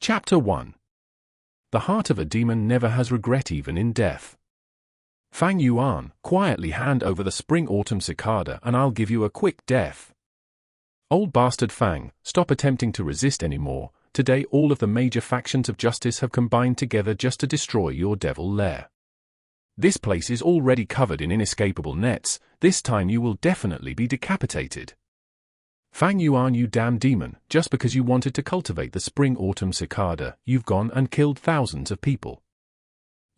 Chapter 1. The heart of a demon never has regret even in death. Fang Yuan, quietly hand over the spring-autumn cicada and I'll give you a quick death. Old bastard Fang, stop attempting to resist anymore. Today all of the major factions of justice have combined together just to destroy your devil lair. This place is already covered in inescapable nets. This time you will definitely be decapitated. Fang Yuan, you damn demon, just because you wanted to cultivate the spring-autumn cicada, you've gone and killed thousands of people.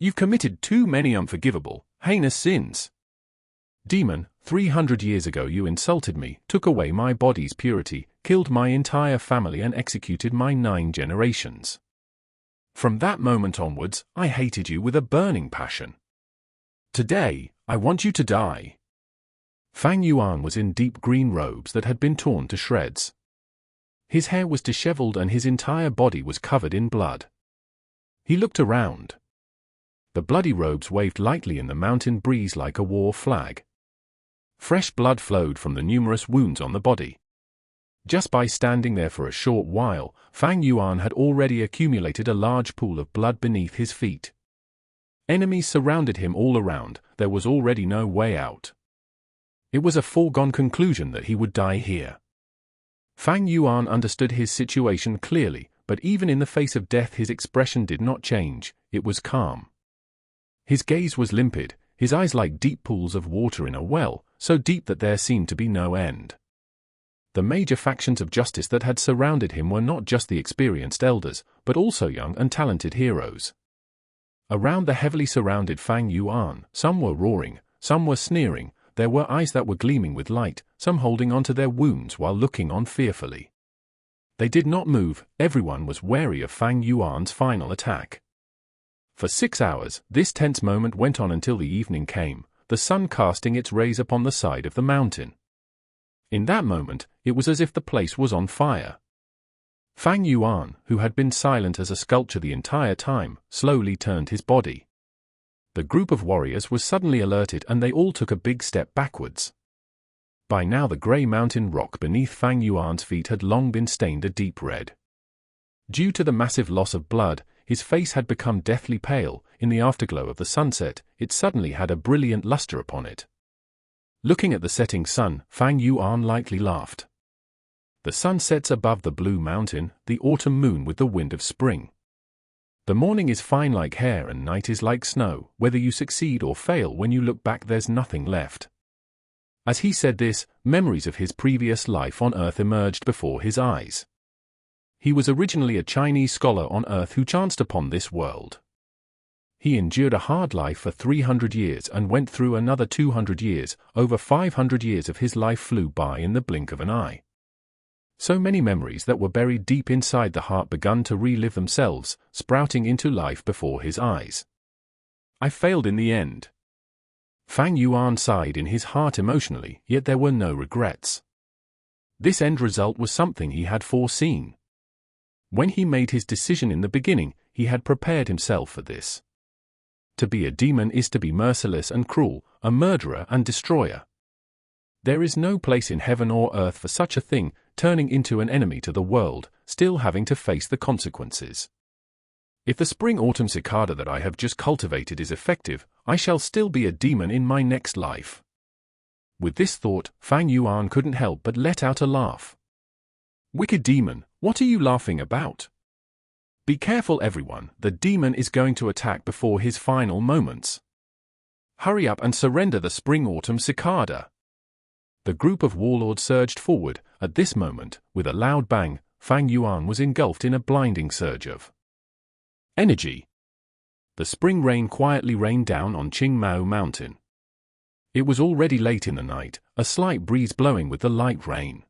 You've committed too many unforgivable, heinous sins. Demon, 300 years ago you insulted me, took away my body's purity, killed my entire family and executed my 9 generations. From that moment onwards, I hated you with a burning passion. Today, I want you to die. Fang Yuan was in deep green robes that had been torn to shreds. His hair was disheveled and his entire body was covered in blood. He looked around. The bloody robes waved lightly in the mountain breeze like a war flag. Fresh blood flowed from the numerous wounds on the body. Just by standing there for a short while, Fang Yuan had already accumulated a large pool of blood beneath his feet. Enemies surrounded him all around. There was already no way out. It was a foregone conclusion that he would die here. Fang Yuan understood his situation clearly, but even in the face of death his expression did not change. It was calm. His gaze was limpid, his eyes like deep pools of water in a well, so deep that there seemed to be no end. The major factions of justice that had surrounded him were not just the experienced elders, but also young and talented heroes. Around the heavily surrounded Fang Yuan, some were roaring, some were sneering. There were eyes that were gleaming with light, some holding onto their wounds while looking on fearfully. They did not move. Everyone was wary of Fang Yuan's final attack. For 6 hours, this tense moment went on until the evening came, the sun casting its rays upon the side of the mountain. In that moment, it was as if the place was on fire. Fang Yuan, who had been silent as a sculpture the entire time, slowly turned his body. The group of warriors was suddenly alerted and they all took a big step backwards. By now the grey mountain rock beneath Fang Yuan's feet had long been stained a deep red. Due to the massive loss of blood, his face had become deathly pale. In the afterglow of the sunset, it suddenly had a brilliant luster upon it. Looking at the setting sun, Fang Yuan lightly laughed. The sun sets above the blue mountain, the autumn moon with the wind of spring. The morning is fine like hair and night is like snow. Whether you succeed or fail, when you look back there's nothing left. As he said this, memories of his previous life on Earth emerged before his eyes. He was originally a Chinese scholar on Earth who chanced upon this world. He endured a hard life for 300 years and went through another 200 years. Over 500 years of his life flew by in the blink of an eye. So many memories that were buried deep inside the heart begun to relive themselves, sprouting into life before his eyes. I failed in the end. Fang Yuan sighed in his heart emotionally, yet there were no regrets. This end result was something he had foreseen. When he made his decision in the beginning, he had prepared himself for this. To be a demon is to be merciless and cruel, a murderer and destroyer. There is no place in heaven or earth for such a thing, turning into an enemy to the world, still having to face the consequences. If the spring-autumn cicada that I have just cultivated is effective, I shall still be a demon in my next life. With this thought, Fang Yuan couldn't help but let out a laugh. Wicked demon, what are you laughing about? Be careful everyone, the demon is going to attack before his final moments. Hurry up and surrender the spring-autumn cicada. The group of warlords surged forward. At this moment, with a loud bang, Fang Yuan was engulfed in a blinding surge of energy. The spring rain quietly rained down on Qingmao Mountain. It was already late in the night, a slight breeze blowing with the light rain.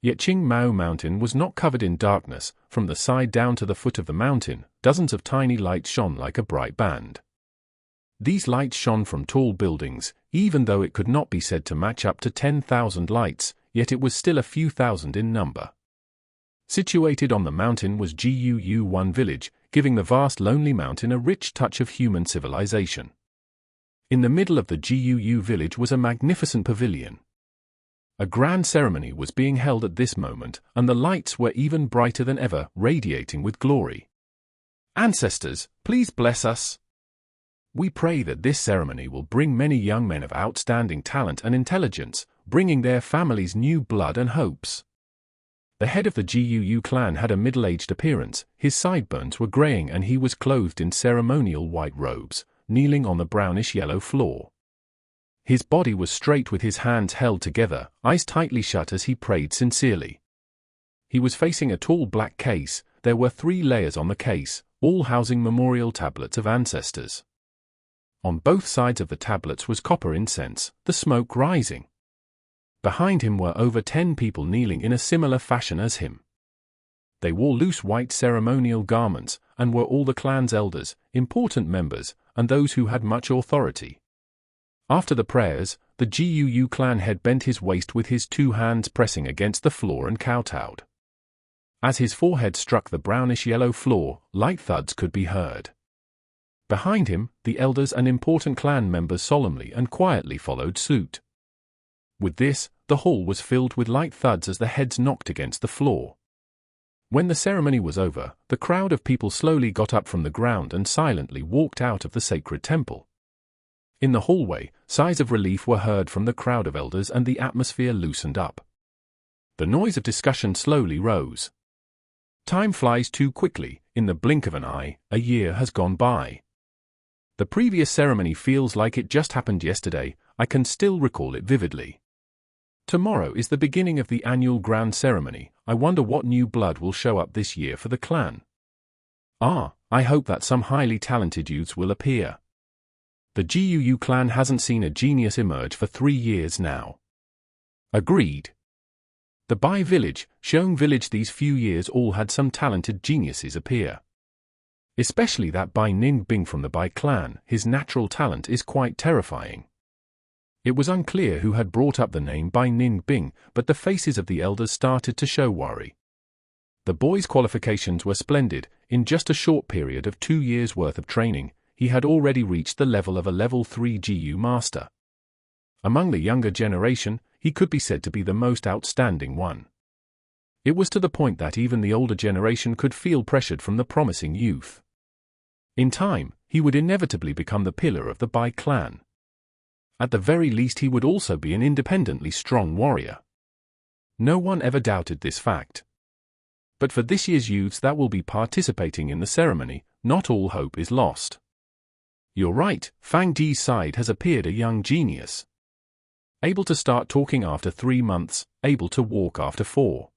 Yet Qingmao Mountain was not covered in darkness. From the side down to the foot of the mountain, dozens of tiny lights shone like a bright band. These lights shone from tall buildings. Even though it could not be said to match up to 10,000 lights, yet it was still a few thousand in number. Situated on the mountain was Jiu-Yu-1 village, giving the vast lonely mountain a rich touch of human civilization. In the middle of the Jiu-Yu village was a magnificent pavilion. A grand ceremony was being held at this moment, and the lights were even brighter than ever, radiating with glory. Ancestors, please bless us. We pray that this ceremony will bring many young men of outstanding talent and intelligence, bringing their families new blood and hopes. The head of the Guu clan had a middle-aged appearance, his sideburns were graying and he was clothed in ceremonial white robes, kneeling on the brownish-yellow floor. His body was straight with his hands held together, eyes tightly shut as he prayed sincerely. He was facing a tall black case. There were 3 layers on the case, all housing memorial tablets of ancestors. On both sides of the tablets was copper incense, the smoke rising. Behind him were over 10 people kneeling in a similar fashion as him. They wore loose white ceremonial garments, and were all the clan's elders, important members, and those who had much authority. After the prayers, the Guu clan head bent his waist with his 2 hands pressing against the floor and kowtowed. As his forehead struck the brownish-yellow floor, light thuds could be heard. Behind him, the elders and important clan members solemnly and quietly followed suit. With this, the hall was filled with light thuds as the heads knocked against the floor. When the ceremony was over, the crowd of people slowly got up from the ground and silently walked out of the sacred temple. In the hallway, sighs of relief were heard from the crowd of elders and the atmosphere loosened up. The noise of discussion slowly rose. Time flies too quickly. In the blink of an eye, a year has gone by. The previous ceremony feels like it just happened yesterday. I can still recall it vividly. Tomorrow is the beginning of the annual grand ceremony. I wonder what new blood will show up this year for the clan. I hope that some highly talented youths will appear. The Guu clan hasn't seen a genius emerge for 3 years now. Agreed. The Bai village, Sheng village, these few years all had some talented geniuses appear. Especially that Bai Ning Bing from the Bai clan. His natural talent is quite terrifying. It was unclear who had brought up the name Bai Ning Bing, but the faces of the elders started to show worry. The boy's qualifications were splendid. In just a short period of 2 years' worth of training, he had already reached the level of a level 3 Guu master. Among the younger generation, he could be said to be the most outstanding one. It was to the point that even the older generation could feel pressured from the promising youth. In time, he would inevitably become the pillar of the Bai clan. At the very least, he would also be an independently strong warrior. No one ever doubted this fact. But for this year's youths that will be participating in the ceremony, not all hope is lost. You're right, Fang Di's side has appeared a young genius. Able to start talking after 3 months, able to walk after 4.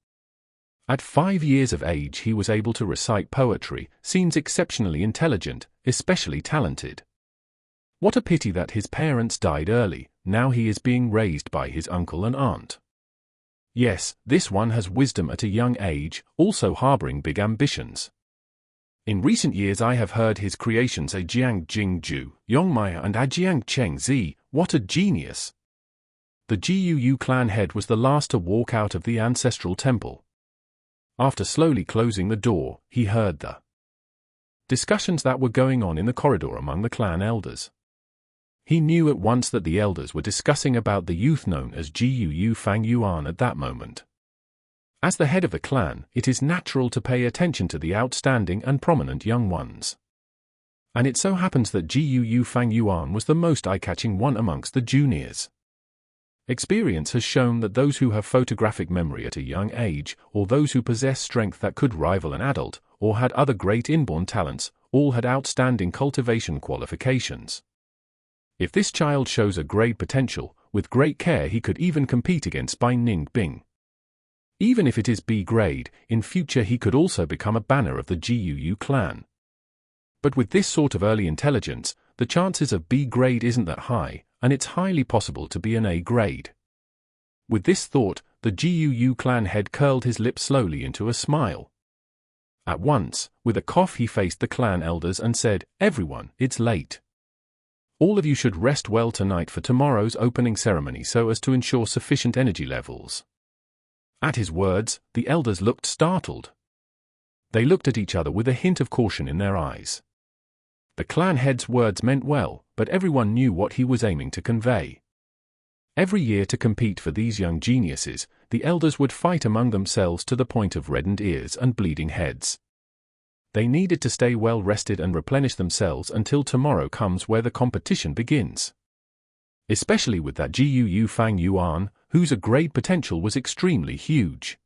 At 5 years of age he was able to recite poetry, seems exceptionally intelligent, especially talented. What a pity that his parents died early. Now he is being raised by his uncle and aunt. Yes, this one has wisdom at a young age, also harboring big ambitions. In recent years I have heard his creations a Jiang Jingju, Yongmaya and Ajiang Cheng Zi. What a genius! The Guu clan head was the last to walk out of the ancestral temple. After slowly closing the door, he heard the discussions that were going on in the corridor among the clan elders. He knew at once that the elders were discussing about the youth known as Guu Fang Yuan at that moment. As the head of the clan, it is natural to pay attention to the outstanding and prominent young ones. And it so happens that Guu Fang Yuan was the most eye-catching one amongst the juniors. Experience has shown that those who have photographic memory at a young age, or those who possess strength that could rival an adult, or had other great inborn talents, all had outstanding cultivation qualifications. If this child shows a great potential, with great care he could even compete against Bai Ning Bing. Even if it is B grade, in future he could also become a banner of the Guu clan. But with this sort of early intelligence, the chances of B grade isn't that high, and it's highly possible to be an A grade. With this thought, the Guu clan head curled his lips slowly into a smile. At once, with a cough he faced the clan elders and said, "Everyone, it's late. All of you should rest well tonight for tomorrow's opening ceremony so as to ensure sufficient energy levels." At his words, the elders looked startled. They looked at each other with a hint of caution in their eyes. The clan head's words meant well, but everyone knew what he was aiming to convey. Every year to compete for these young geniuses, the elders would fight among themselves to the point of reddened ears and bleeding heads. They needed to stay well rested and replenish themselves until tomorrow comes where the competition begins. Especially with that Fang Yuan, whose grade potential was extremely huge.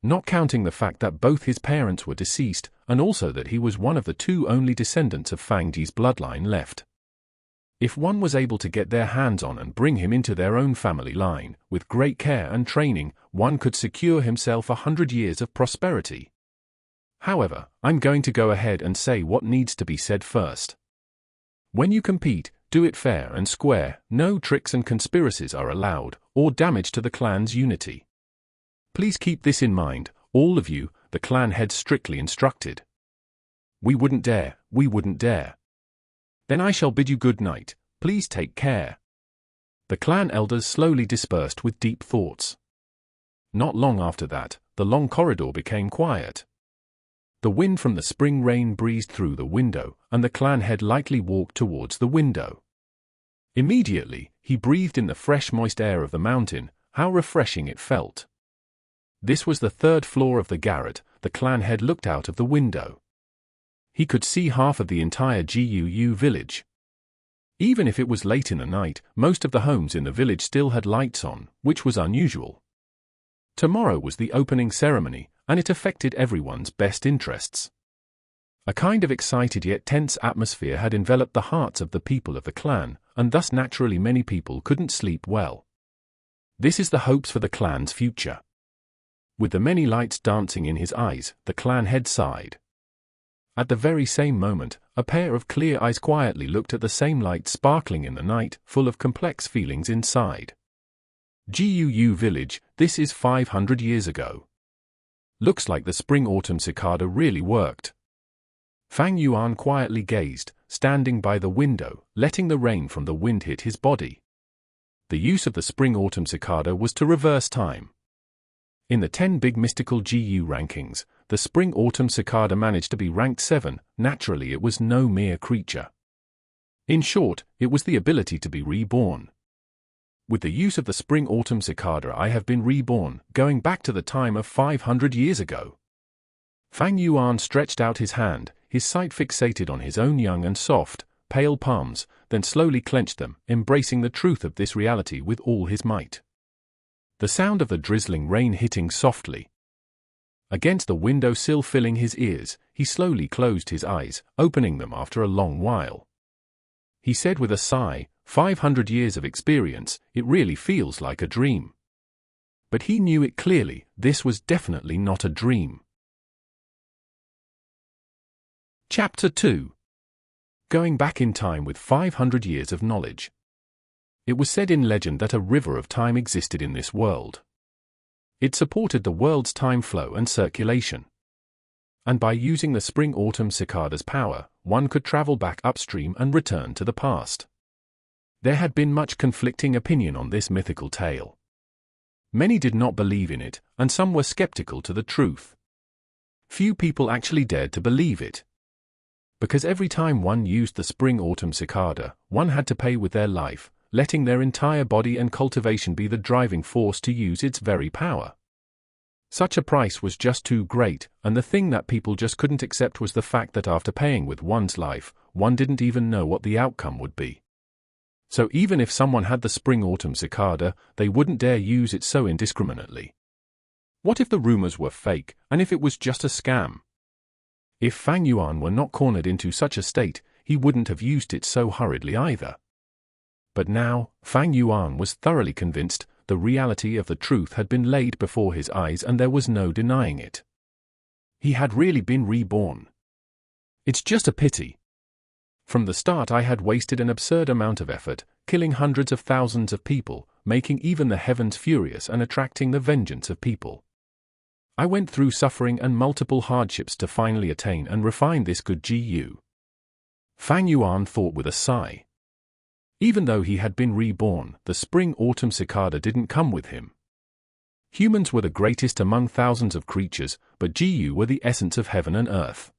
Not counting the fact that both his parents were deceased, and also that he was one of the two only descendants of Fang Ji's bloodline left. If one was able to get their hands on and bring him into their own family line, with great care and training, one could secure himself 100 years of prosperity. However, I'm going to go ahead and say what needs to be said first. When you compete, do it fair and square, no tricks and conspiracies are allowed, or damage to the clan's unity. Please keep this in mind, all of you, the clan heads strictly instructed. We wouldn't dare, we wouldn't dare. Then I shall bid you good night, please take care. The clan elders slowly dispersed with deep thoughts. Not long after that, the long corridor became quiet. The wind from the spring rain breezed through the window, and the clan head lightly walked towards the window. Immediately, he breathed in the fresh moist air of the mountain. How refreshing it felt. This was the third floor of the garret. The clan head looked out of the window. He could see half of the entire Guu village. Even if it was late in the night, most of the homes in the village still had lights on, which was unusual. Tomorrow was the opening ceremony, and it affected everyone's best interests. A kind of excited yet tense atmosphere had enveloped the hearts of the people of the clan, and thus naturally many people couldn't sleep well. This is the hopes for the clan's future. With the many lights dancing in his eyes, the clan head sighed. At the very same moment, a pair of clear eyes quietly looked at the same light sparkling in the night, full of complex feelings inside. Guu village, this is 500 years ago. Looks like the spring-autumn cicada really worked. Fang Yuan quietly gazed, standing by the window, letting the rain from the wind hit his body. The use of the spring-autumn cicada was to reverse time. In the 10 big mystical Guu rankings, the spring-autumn cicada managed to be ranked 7, naturally it was no mere creature. In short, it was the ability to be reborn. With the use of the spring-autumn cicada I have been reborn, going back to the time of 500 years ago. Fang Yuan stretched out his hand, his sight fixated on his own young and soft, pale palms, then slowly clenched them, embracing the truth of this reality with all his might. The sound of the drizzling rain hitting softly against the window sill filling his ears, he slowly closed his eyes, opening them after a long while. He said with a sigh, 500 years of experience, it really feels like a dream. But he knew it clearly, this was definitely not a dream. Chapter 2. Going back in time with 500 years of knowledge. It was said in legend that a river of time existed in this world. It supported the world's time flow and circulation. And by using the spring-autumn cicada's power, one could travel back upstream and return to the past. There had been much conflicting opinion on this mythical tale. Many did not believe in it, and some were skeptical to the truth. Few people actually dared to believe it. Because every time one used the spring-autumn cicada, one had to pay with their life, letting their entire body and cultivation be the driving force to use its very power. Such a price was just too great, and the thing that people just couldn't accept was the fact that after paying with one's life, one didn't even know what the outcome would be. So even if someone had the spring-autumn cicada, they wouldn't dare use it so indiscriminately. What if the rumors were fake, and if it was just a scam? If Fang Yuan were not cornered into such a state, he wouldn't have used it so hurriedly either. But now, Fang Yuan was thoroughly convinced, the reality of the truth had been laid before his eyes and there was no denying it. He had really been reborn. It's just a pity. From the start I had wasted an absurd amount of effort, killing hundreds of thousands of people, making even the heavens furious and attracting the vengeance of people. I went through suffering and multiple hardships to finally attain and refine this good Guu. Fang Yuan thought with a sigh. Even though he had been reborn, the spring-autumn cicada didn't come with him. Humans were the greatest among thousands of creatures, but Guu were the essence of heaven and earth.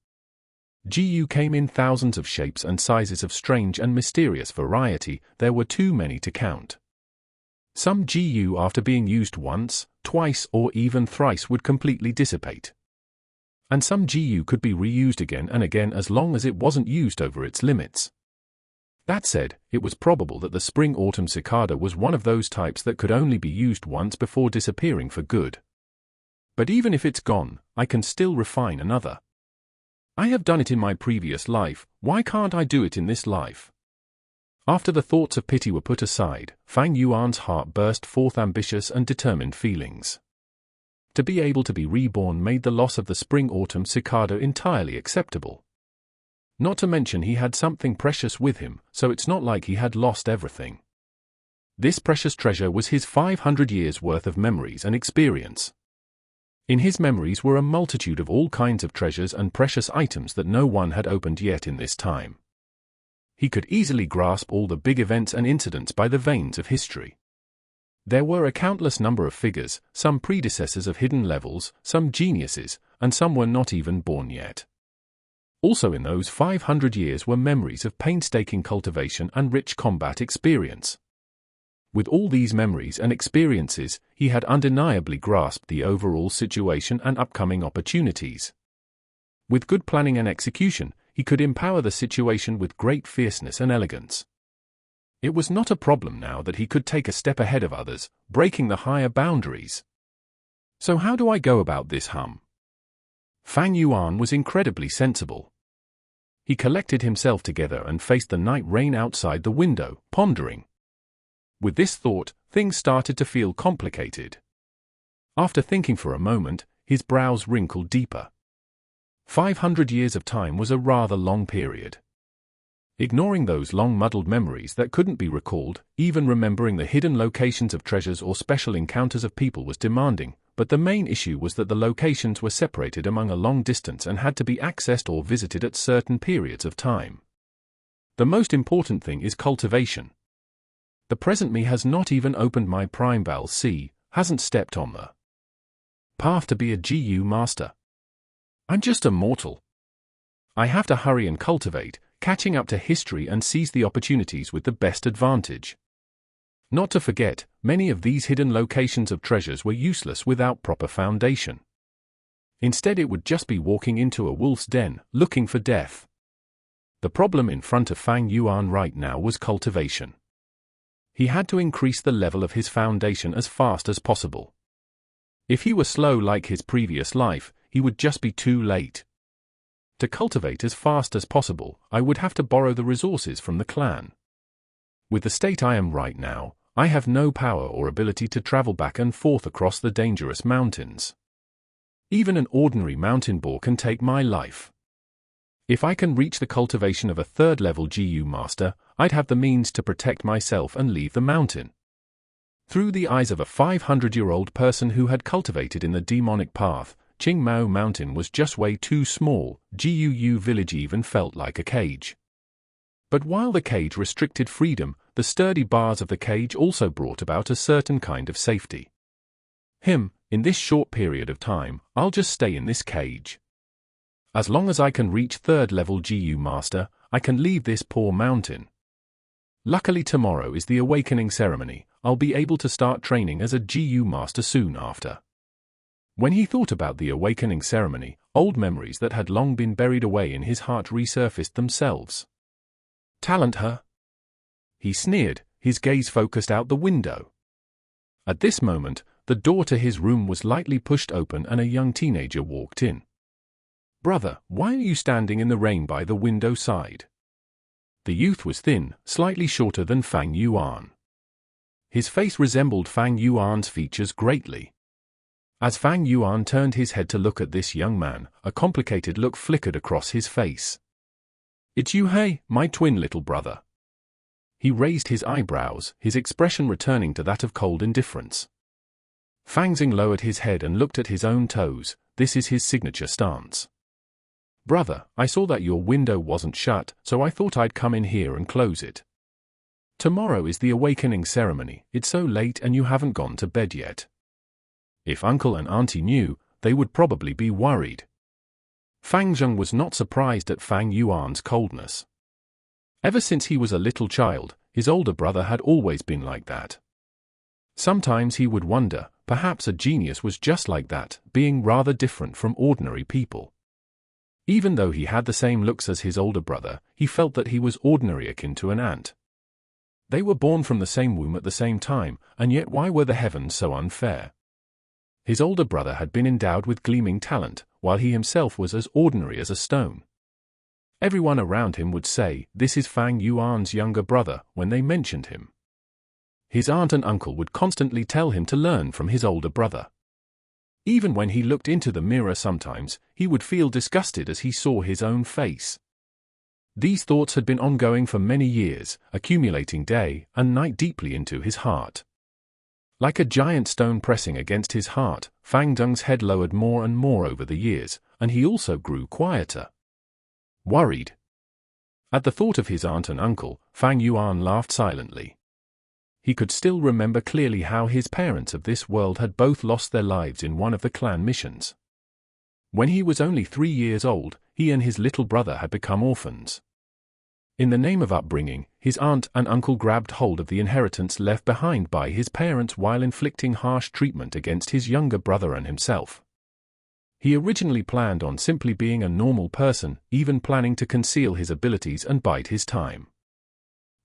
Guu came in thousands of shapes and sizes of strange and mysterious variety, there were too many to count. Some GU after being used once, twice or even thrice would completely dissipate. And some GU could be reused again and again as long as it wasn't used over its limits. That said, it was probable that the spring-autumn cicada was one of those types that could only be used once before disappearing for good. But even if it's gone, I can still refine another. I have done it in my previous life, why can't I do it in this life? After the thoughts of pity were put aside, Fang Yuan's heart burst forth ambitious and determined feelings. To be able to be reborn made the loss of the spring-autumn cicada entirely acceptable. Not to mention he had something precious with him, so it's not like he had lost everything. This precious treasure was his 500 years' worth of memories and experience. In his memories were a multitude of all kinds of treasures and precious items that no one had opened yet in this time. He could easily grasp all the big events and incidents by the veins of history. There were a countless number of figures, some predecessors of hidden levels, some geniuses, and some were not even born yet. Also in those 500 years were memories of painstaking cultivation and rich combat experience. With all these memories and experiences, he had undeniably grasped the overall situation and upcoming opportunities. With good planning and execution, he could empower the situation with great fierceness and elegance. It was not a problem now that he could take a step ahead of others, breaking the higher boundaries. So how do I go about this? Fang Yuan was incredibly sensible. He collected himself together and faced the night rain outside the window, pondering. With this thought, things started to feel complicated. After thinking for a moment, his brows wrinkled deeper. 500 years of time was a rather long period. Ignoring those long muddled memories that couldn't be recalled, even remembering the hidden locations of treasures or special encounters of people was demanding, but the main issue was that the locations were separated among a long distance and had to be accessed or visited at certain periods of time. The most important thing is cultivation. The present me has not even opened my prime valve C, hasn't stepped on the path to be a GU master. I'm just a mortal. I have to hurry and cultivate, catching up to history and seize the opportunities with the best advantage. Not to forget, many of these hidden locations of treasures were useless without proper foundation. Instead it would just be walking into a wolf's den, looking for death. The problem in front of Fang Yuan right now was cultivation. He had to increase the level of his foundation as fast as possible. If he were slow like his previous life, he would just be too late. To cultivate as fast as possible, I would have to borrow the resources from the clan. With the state I am right now, I have no power or ability to travel back and forth across the dangerous mountains. Even an ordinary mountain boar can take my life. If I can reach the cultivation of a third-level GU master, I'd have the means to protect myself and leave the mountain. Through the eyes of a 500-year-old person who had cultivated in the demonic path, Qingmao Mountain was just way too small. GUU village even felt like a cage. But while the cage restricted freedom, the sturdy bars of the cage also brought about a certain kind of safety. In this short period of time, I'll just stay in this cage. As long as I can reach third-level GU master, I can leave this poor mountain. Luckily tomorrow is the awakening ceremony. I'll be able to start training as a GU master soon after. When he thought about the awakening ceremony, old memories that had long been buried away in his heart resurfaced themselves. Talent, huh? He sneered, his gaze focused out the window. At this moment, the door to his room was lightly pushed open and a young teenager walked in. Brother, why are you standing in the rain by the window side? The youth was thin, slightly shorter than Fang Yuan. His face resembled Fang Yuan's features greatly. As Fang Yuan turned his head to look at this young man, a complicated look flickered across his face. It's you, hey, my twin little brother. He raised his eyebrows, his expression returning to that of cold indifference. Fang Xing lowered his head and looked at his own toes. This is his signature stance. Brother, I saw that your window wasn't shut, so I thought I'd come in here and close it. Tomorrow is the awakening ceremony. It's so late and you haven't gone to bed yet. If uncle and auntie knew, they would probably be worried. Fang Zheng was not surprised at Fang Yuan's coldness. Ever since he was a little child, his older brother had always been like that. Sometimes he would wonder, perhaps a genius was just like that, being rather different from ordinary people. Even though he had the same looks as his older brother, he felt that he was ordinary, akin to an ant. They were born from the same womb at the same time, and yet why were the heavens so unfair? His older brother had been endowed with gleaming talent, while he himself was as ordinary as a stone. Everyone around him would say, "This is Fang Yuan's younger brother," when they mentioned him. His aunt and uncle would constantly tell him to learn from his older brother. Even when he looked into the mirror sometimes, he would feel disgusted as he saw his own face. These thoughts had been ongoing for many years, accumulating day and night deeply into his heart. Like a giant stone pressing against his heart, Fang Deng's head lowered more and more over the years, and he also grew quieter. Worried. At the thought of his aunt and uncle, Fang Yuan laughed silently. He could still remember clearly how his parents of this world had both lost their lives in one of the clan missions. When he was only 3 years old, he and his little brother had become orphans. In the name of upbringing, his aunt and uncle grabbed hold of the inheritance left behind by his parents while inflicting harsh treatment against his younger brother and himself. He originally planned on simply being a normal person, even planning to conceal his abilities and bide his time.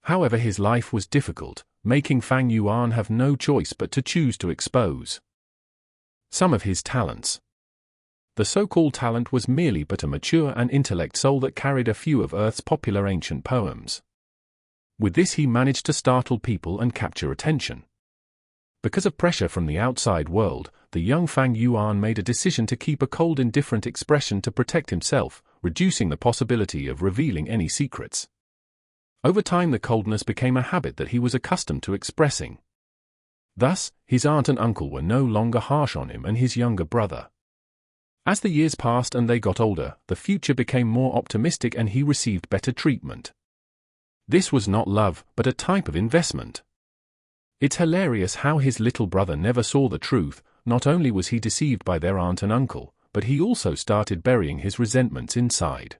However, his life was difficult, making Fang Yuan have no choice but to choose to expose some of his talents. The so-called talent was merely but a mature and intellect soul that carried a few of Earth's popular ancient poems. With this he managed to startle people and capture attention. Because of pressure from the outside world, the young Fang Yuan made a decision to keep a cold, indifferent expression to protect himself, reducing the possibility of revealing any secrets. Over time the coldness became a habit that he was accustomed to expressing. Thus, his aunt and uncle were no longer harsh on him and his younger brother. As the years passed and they got older, the future became more optimistic and he received better treatment. This was not love, but a type of investment. It's hilarious how his little brother never saw the truth. Not only was he deceived by their aunt and uncle, but he also started burying his resentments inside.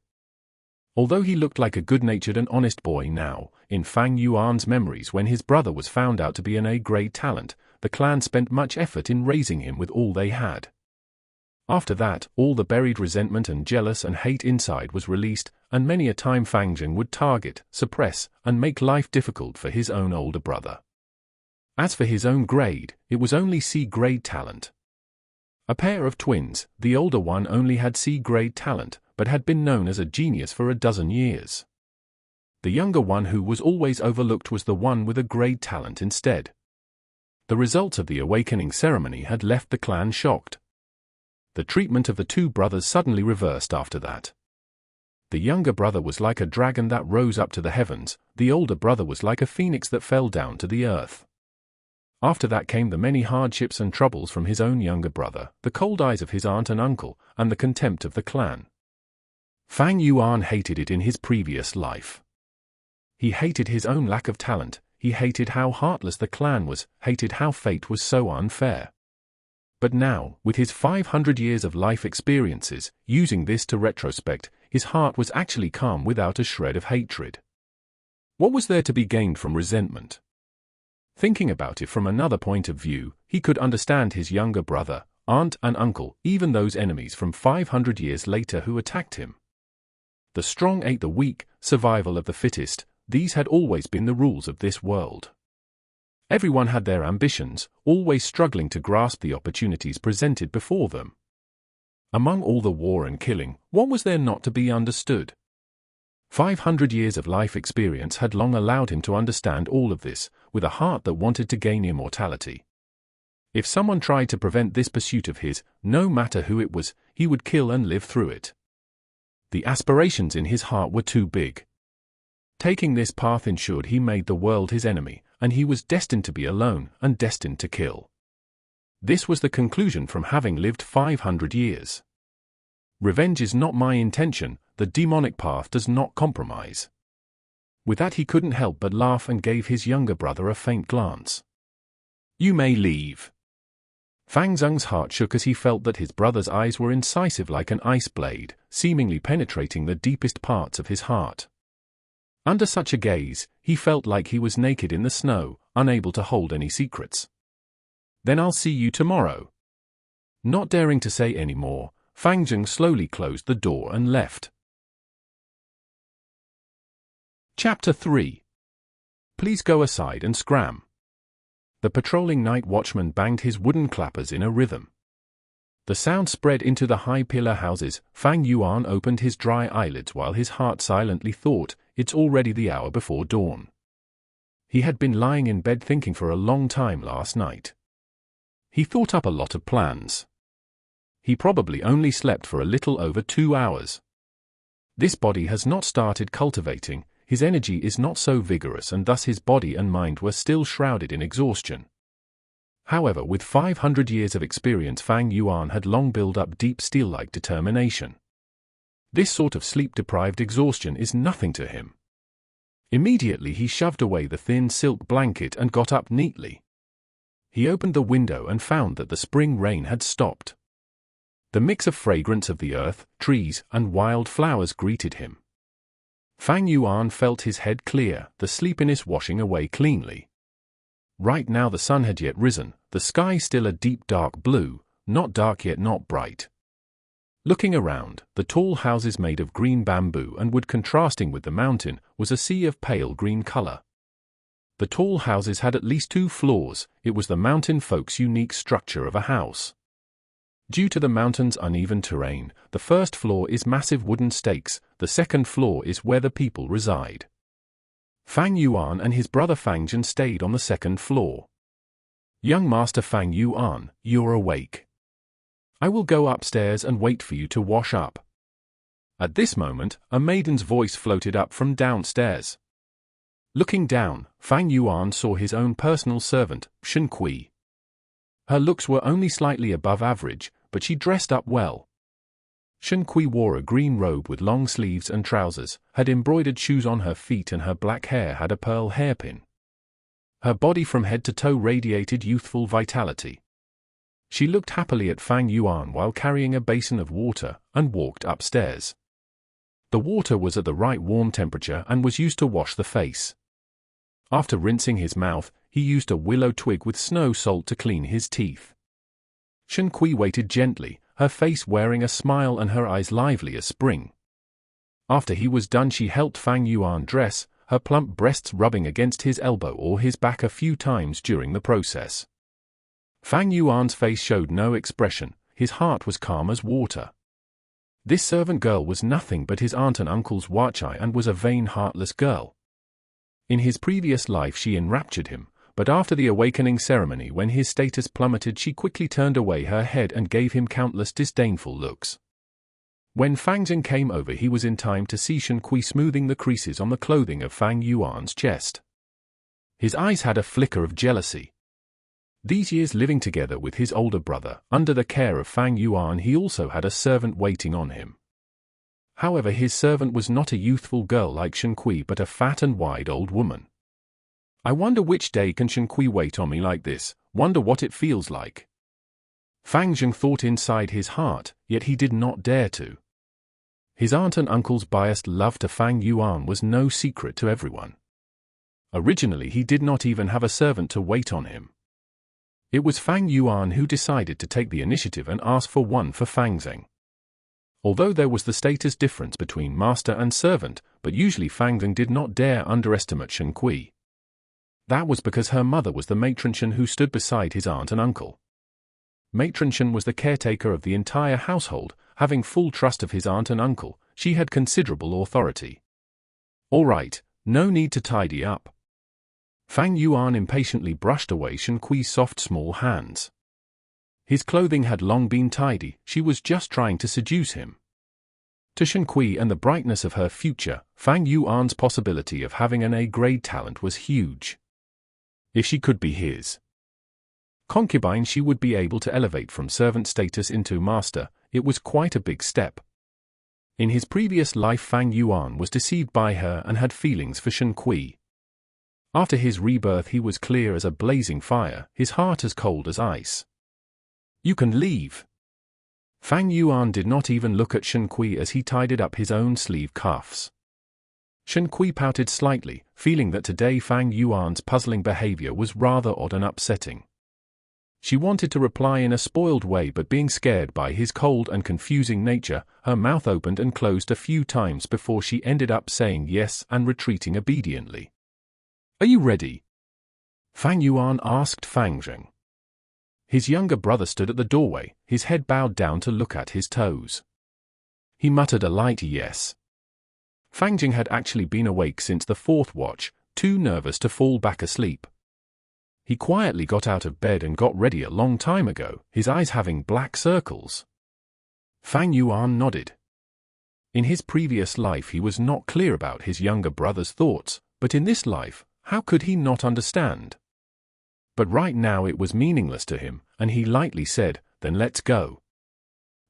Although he looked like a good-natured and honest boy now, in Fang Yuan's memories when his brother was found out to be an A-grade talent, the clan spent much effort in raising him with all they had. After that, all the buried resentment and jealous and hate inside was released, and many a time Fang Zheng would target, suppress, and make life difficult for his own older brother. As for his own grade, it was only C-grade talent. A pair of twins, the older one only had C-grade talent, but had been known as a genius for a dozen years. The younger one who was always overlooked was the one with a grade talent instead. The results of the awakening ceremony had left the clan shocked. The treatment of the two brothers suddenly reversed after that. The younger brother was like a dragon that rose up to the heavens, the older brother was like a phoenix that fell down to the earth. After that came the many hardships and troubles from his own younger brother, the cold eyes of his aunt and uncle, and the contempt of the clan. Fang Yuan hated it in his previous life. He hated his own lack of talent, he hated how heartless the clan was, hated how fate was so unfair. But now, with his 500 years of life experiences, using this to retrospect, his heart was actually calm without a shred of hatred. What was there to be gained from resentment? Thinking about it from another point of view, he could understand his younger brother, aunt and uncle, even those enemies from 500 years later who attacked him. The strong ate the weak, survival of the fittest, these had always been the rules of this world. Everyone had their ambitions, always struggling to grasp the opportunities presented before them. Among all the war and killing, what was there not to be understood? 500 years of life experience had long allowed him to understand all of this, with a heart that wanted to gain immortality. If someone tried to prevent this pursuit of his, no matter who it was, he would kill and live through it. The aspirations in his heart were too big. Taking this path ensured he made the world his enemy, and he was destined to be alone and destined to kill. This was the conclusion from having lived 500 years. Revenge is not my intention, the demonic path does not compromise. With that he couldn't help but laugh and gave his younger brother a faint glance. You may leave. Fang Zheng's heart shook as he felt that his brother's eyes were incisive like an ice blade, seemingly penetrating the deepest parts of his heart. Under such a gaze, he felt like he was naked in the snow, unable to hold any secrets. Then I'll see you tomorrow." Not daring to say any more, Fang Yuan slowly closed the door and left. Chapter 3. Please go aside and scram. The patrolling night watchman banged his wooden clappers in a rhythm. The sound spread into the high pillar houses. Fang Yuan opened his dry eyelids while his heart silently thought, "It's already the hour before dawn." He had been lying in bed thinking for a long time last night. He thought up a lot of plans. He probably only slept for a little over 2 hours. This body has not started cultivating, his energy is not so vigorous, and thus his body and mind were still shrouded in exhaustion. However, with 500 years of experience, Fang Yuan had long built up deep steel-like determination. This sort of sleep-deprived exhaustion is nothing to him. Immediately he shoved away the thin silk blanket and got up neatly. He opened the window and found that the spring rain had stopped. The mix of fragrance of the earth, trees, and wild flowers greeted him. Fang Yuan felt his head clear, the sleepiness washing away cleanly. Right now the sun had yet risen, the sky still a deep dark blue, not dark yet not bright. Looking around, the tall houses made of green bamboo and wood contrasting with the mountain was a sea of pale green color. The tall houses had at least 2 floors, it was the mountain folk's unique structure of a house. Due to the mountain's uneven terrain, the first floor is massive wooden stakes, the second floor is where the people reside. Fang Yuan and his brother Fang Yuan stayed on the second floor. "Young Master Fang Yuan, you're awake. I will go upstairs and wait for you to wash up." At this moment, a maiden's voice floated up from downstairs. Looking down, Fang Yuan saw his own personal servant, Shen Kui. Her looks were only slightly above average, but she dressed up well. Shen Kui wore a green robe with long sleeves and trousers, had embroidered shoes on her feet, and her black hair had a pearl hairpin. Her body from head to toe radiated youthful vitality. She looked happily at Fang Yuan while carrying a basin of water, and walked upstairs. The water was at the right warm temperature and was used to wash the face. After rinsing his mouth, he used a willow twig with snow salt to clean his teeth. Shen Kui waited gently, her face wearing a smile and her eyes lively as spring. After he was done, she helped Fang Yuan dress, her plump breasts rubbing against his elbow or his back a few times during the process. Fang Yuan's face showed no expression, his heart was calm as water. This servant girl was nothing but his aunt and uncle's watchai and was a vain, heartless girl. In his previous life she enraptured him, but after the awakening ceremony when his status plummeted, she quickly turned away her head and gave him countless disdainful looks. When Fang Yuan came over, he was in time to see Shen Kui smoothing the creases on the clothing of Fang Yuan's chest. His eyes had a flicker of jealousy. These years living together with his older brother, under the care of Fang Yuan, he also had a servant waiting on him. However, his servant was not a youthful girl like Shen Kui but a fat and wide old woman. "I wonder which day can Shen Kui wait on me like this, wonder what it feels like." Fang Yuan thought inside his heart, yet he did not dare to. His aunt and uncle's biased love to Fang Yuan was no secret to everyone. Originally he did not even have a servant to wait on him. It was Fang Yuan who decided to take the initiative and ask for one for Fang Yuan. Although there was the status difference between master and servant, but usually Fang Yuan did not dare underestimate Shen Kui. That was because her mother was the matron Shen who stood beside his aunt and uncle. Matron Shen was the caretaker of the entire household, having full trust of his aunt and uncle, she had considerable authority. "All right, no need to tidy up." Fang Yuan impatiently brushed away Shen Kui's soft small hands. His clothing had long been tidy, she was just trying to seduce him. To Shen Kui and the brightness of her future, Fang Yuan's possibility of having an A-grade talent was huge. If she could be his concubine, she would be able to elevate from servant status into master. It was quite a big step. In his previous life, Fang Yuan was deceived by her and had feelings for Shen Kui. After his rebirth he was clear as a blazing fire, his heart as cold as ice. "You can leave." Fang Yuan did not even look at Shen Kui as he tidied up his own sleeve cuffs. Shen Kui pouted slightly, feeling that today Fang Yuan's puzzling behavior was rather odd and upsetting. She wanted to reply in a spoiled way, but being scared by his cold and confusing nature, her mouth opened and closed a few times before she ended up saying yes and retreating obediently. "Are you ready?" Fang Yuan asked Fang Zheng. His younger brother stood at the doorway, his head bowed down to look at his toes. He muttered a light yes. Fang Jing had actually been awake since the fourth watch, too nervous to fall back asleep. He quietly got out of bed and got ready a long time ago, his eyes having black circles. Fang Yuan nodded. In his previous life he was not clear about his younger brother's thoughts, but in this life, how could he not understand? But right now it was meaningless to him, and he lightly said, "Then let's go."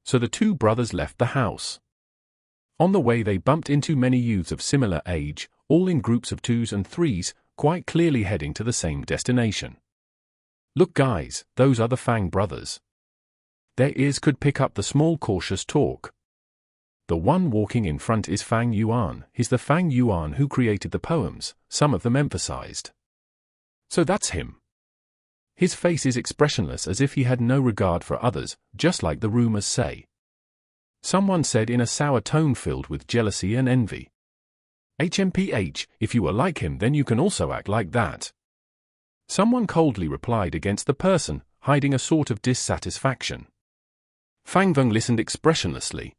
So the two brothers left the house. On the way they bumped into many youths of similar age, all in groups of 2s and 3s, quite clearly heading to the same destination. "Look guys, those are the Fang brothers." Their ears could pick up the small cautious talk. "The one walking in front is Fang Yuan. He's the Fang Yuan who created the poems," some of them emphasized. "So that's him. His face is expressionless as if he had no regard for others, just like the rumors say." Someone said in a sour tone filled with jealousy and envy. "HMPH, if you are like him then you can also act like that." Someone coldly replied against the person, hiding a sort of dissatisfaction. Fang Veng listened expressionlessly.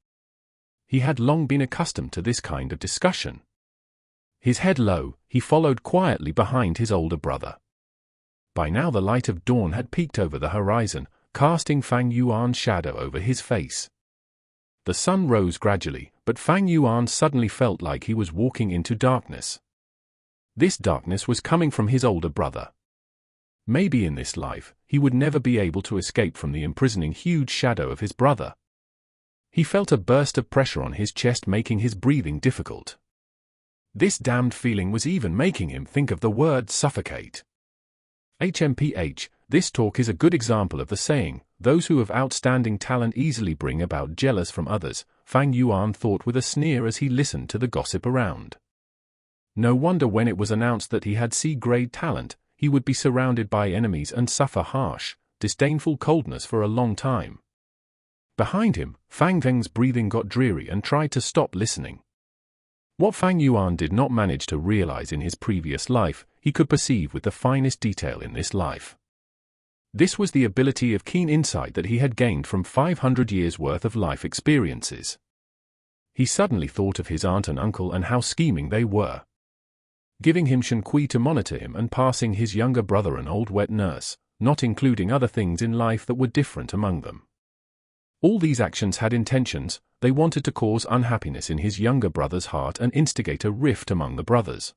He had long been accustomed to this kind of discussion. His head low, he followed quietly behind his older brother. By now the light of dawn had peeked over the horizon, casting Fang Yuan's shadow over his face. The sun rose gradually, but Fang Yuan suddenly felt like he was walking into darkness. This darkness was coming from his older brother. Maybe in this life, he would never be able to escape from the imprisoning huge shadow of his brother. He felt a burst of pressure on his chest, making his breathing difficult. This damned feeling was even making him think of the word suffocate. HMPH, this talk is a good example of the saying, "Those who have outstanding talent easily bring about jealous from others," Fang Yuan thought with a sneer as he listened to the gossip around. No wonder when it was announced that he had C-grade talent, he would be surrounded by enemies and suffer harsh, disdainful coldness for a long time. Behind him, Fang Veng's breathing got dreary and tried to stop listening. What Fang Yuan did not manage to realize in his previous life, he could perceive with the finest detail in this life. This was the ability of keen insight that he had gained from 500 years' worth of life experiences. He suddenly thought of his aunt and uncle and how scheming they were. Giving him Shen Kui to monitor him and passing his younger brother an old wet nurse, not including other things in life that were different among them. All these actions had intentions. They wanted to cause unhappiness in his younger brother's heart and instigate a rift among the brothers.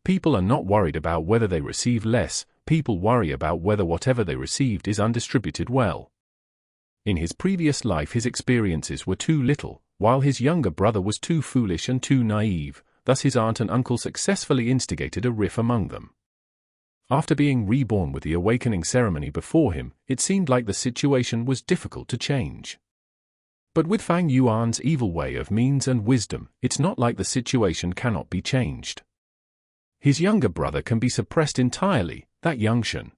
People are not worried about whether they receive less, people worry about whether whatever they received is undistributed well. In his previous life his experiences were too little, while his younger brother was too foolish and too naive, thus his aunt and uncle successfully instigated a rift among them. After being reborn with the awakening ceremony before him, it seemed like the situation was difficult to change. But with Fang Yuan's evil way of means and wisdom, it's not like the situation cannot be changed. His younger brother can be suppressed entirely, that young Shen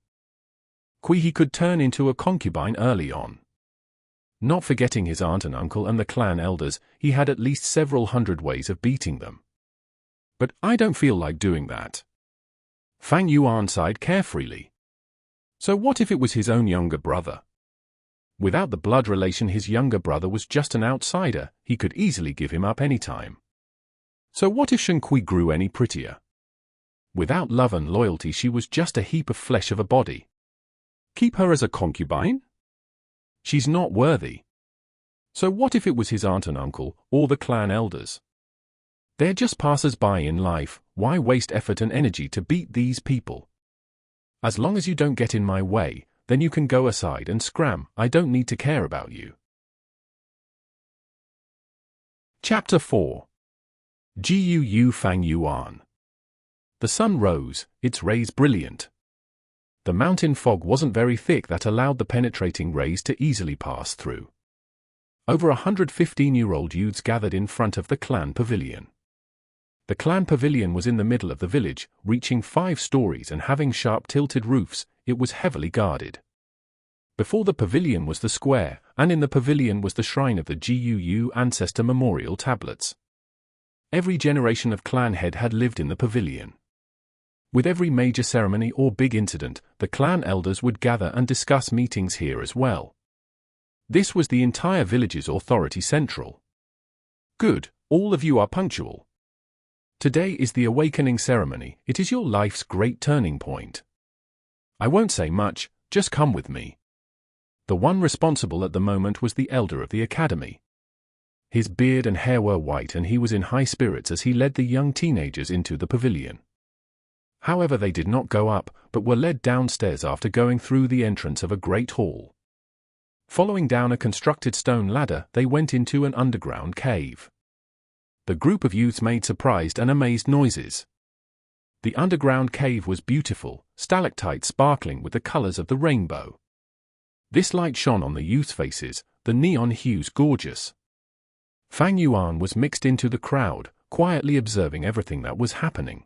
Kui he could turn into a concubine early on. Not forgetting his aunt and uncle and the clan elders, he had at least several hundred ways of beating them. But I don't feel like doing that. Fang Yuan sighed carefreely. So what if it was his own younger brother? Without the blood relation, his younger brother was just an outsider, he could easily give him up any time. So what if Shen Kui grew any prettier? Without love and loyalty she was just a heap of flesh of a body. Keep her as a concubine? She's not worthy. So what if it was his aunt and uncle, or the clan elders? They're just passers-by in life, why waste effort and energy to beat these people? As long as you don't get in my way, then you can go aside and scram, I don't need to care about you. Chapter 4. Gu Fang Yuan. The sun rose, its rays brilliant. The mountain fog wasn't very thick that allowed the penetrating rays to easily pass through. Over 115-year-old youths gathered in front of the clan pavilion. The clan pavilion was in the middle of the village, reaching 5 stories and having sharp tilted roofs. It was heavily guarded. Before the pavilion was the square, and in the pavilion was the shrine of the Guu ancestor memorial tablets. Every generation of clan head had lived in the pavilion. With every major ceremony or big incident, the clan elders would gather and discuss meetings here as well. This was the entire village's authority central. Good, all of you are punctual. Today is the awakening ceremony. It is your life's great turning point. I won't say much, just come with me. The one responsible at the moment was the elder of the academy. His beard and hair were white and he was in high spirits as he led the young teenagers into the pavilion. However, they did not go up, but were led downstairs after going through the entrance of a great hall. Following down a constructed stone ladder, they went into an underground cave. The group of youths made surprised and amazed noises. The underground cave was beautiful, stalactites sparkling with the colors of the rainbow. This light shone on the youths' faces, the neon hues gorgeous. Fang Yuan was mixed into the crowd, quietly observing everything that was happening.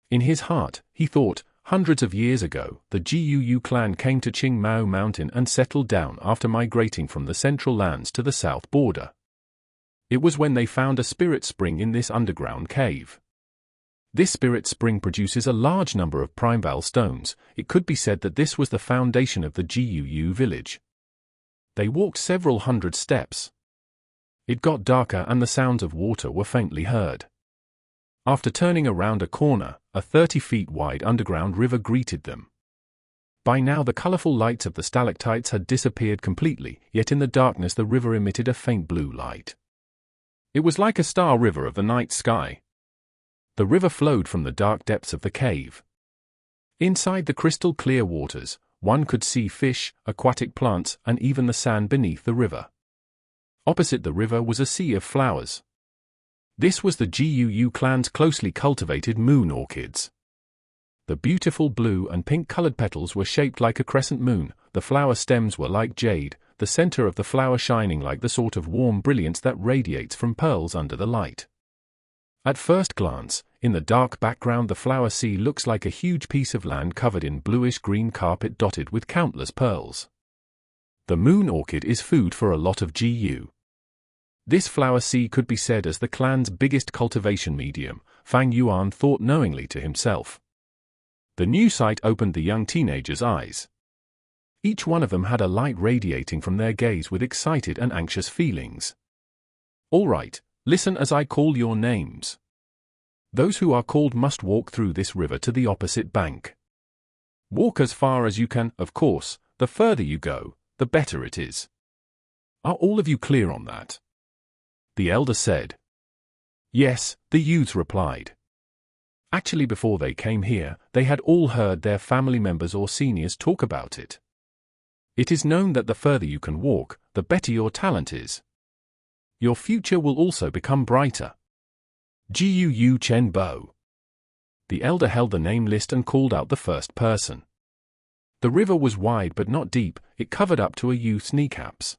In his heart, he thought, hundreds of years ago, the Guu clan came to Qingmao Mountain and settled down after migrating from the central lands to the south border. It was when they found a spirit spring in this underground cave. This spirit spring produces a large number of primeval stones. It could be said that this was the foundation of the Guu village. They walked several hundred steps. It got darker and the sounds of water were faintly heard. After turning around a corner, a 30 feet wide underground river greeted them. By now the colorful lights of the stalactites had disappeared completely, yet in the darkness the river emitted a faint blue light. It was like a star river of the night sky. The river flowed from the dark depths of the cave. Inside the crystal clear waters, one could see fish, aquatic plants, and even the sand beneath the river. Opposite the river was a sea of flowers. This was the Guu clan's closely cultivated moon orchids. The beautiful blue and pink-colored petals were shaped like a crescent moon, the flower stems were like jade, the center of the flower shining like the sort of warm brilliance that radiates from pearls under the light. At first glance, in the dark background the flower sea looks like a huge piece of land covered in bluish-green carpet dotted with countless pearls. The moon orchid is food for a lot of Guu. This flower sea could be said as the clan's biggest cultivation medium, Fang Yuan thought knowingly to himself. The new sight opened the young teenagers' eyes. Each one of them had a light radiating from their gaze with excited and anxious feelings. All right, listen as I call your names. Those who are called must walk through this river to the opposite bank. Walk as far as you can, of course, the further you go, the better it is. Are all of you clear on that? The elder said. Yes, the youths replied. Actually, before they came here, they had all heard their family members or seniors talk about it. It is known that the further you can walk, the better your talent is. Your future will also become brighter. Guu Chen Bo. The elder held the name list and called out the first person. The river was wide but not deep, it covered up to a youth's kneecaps.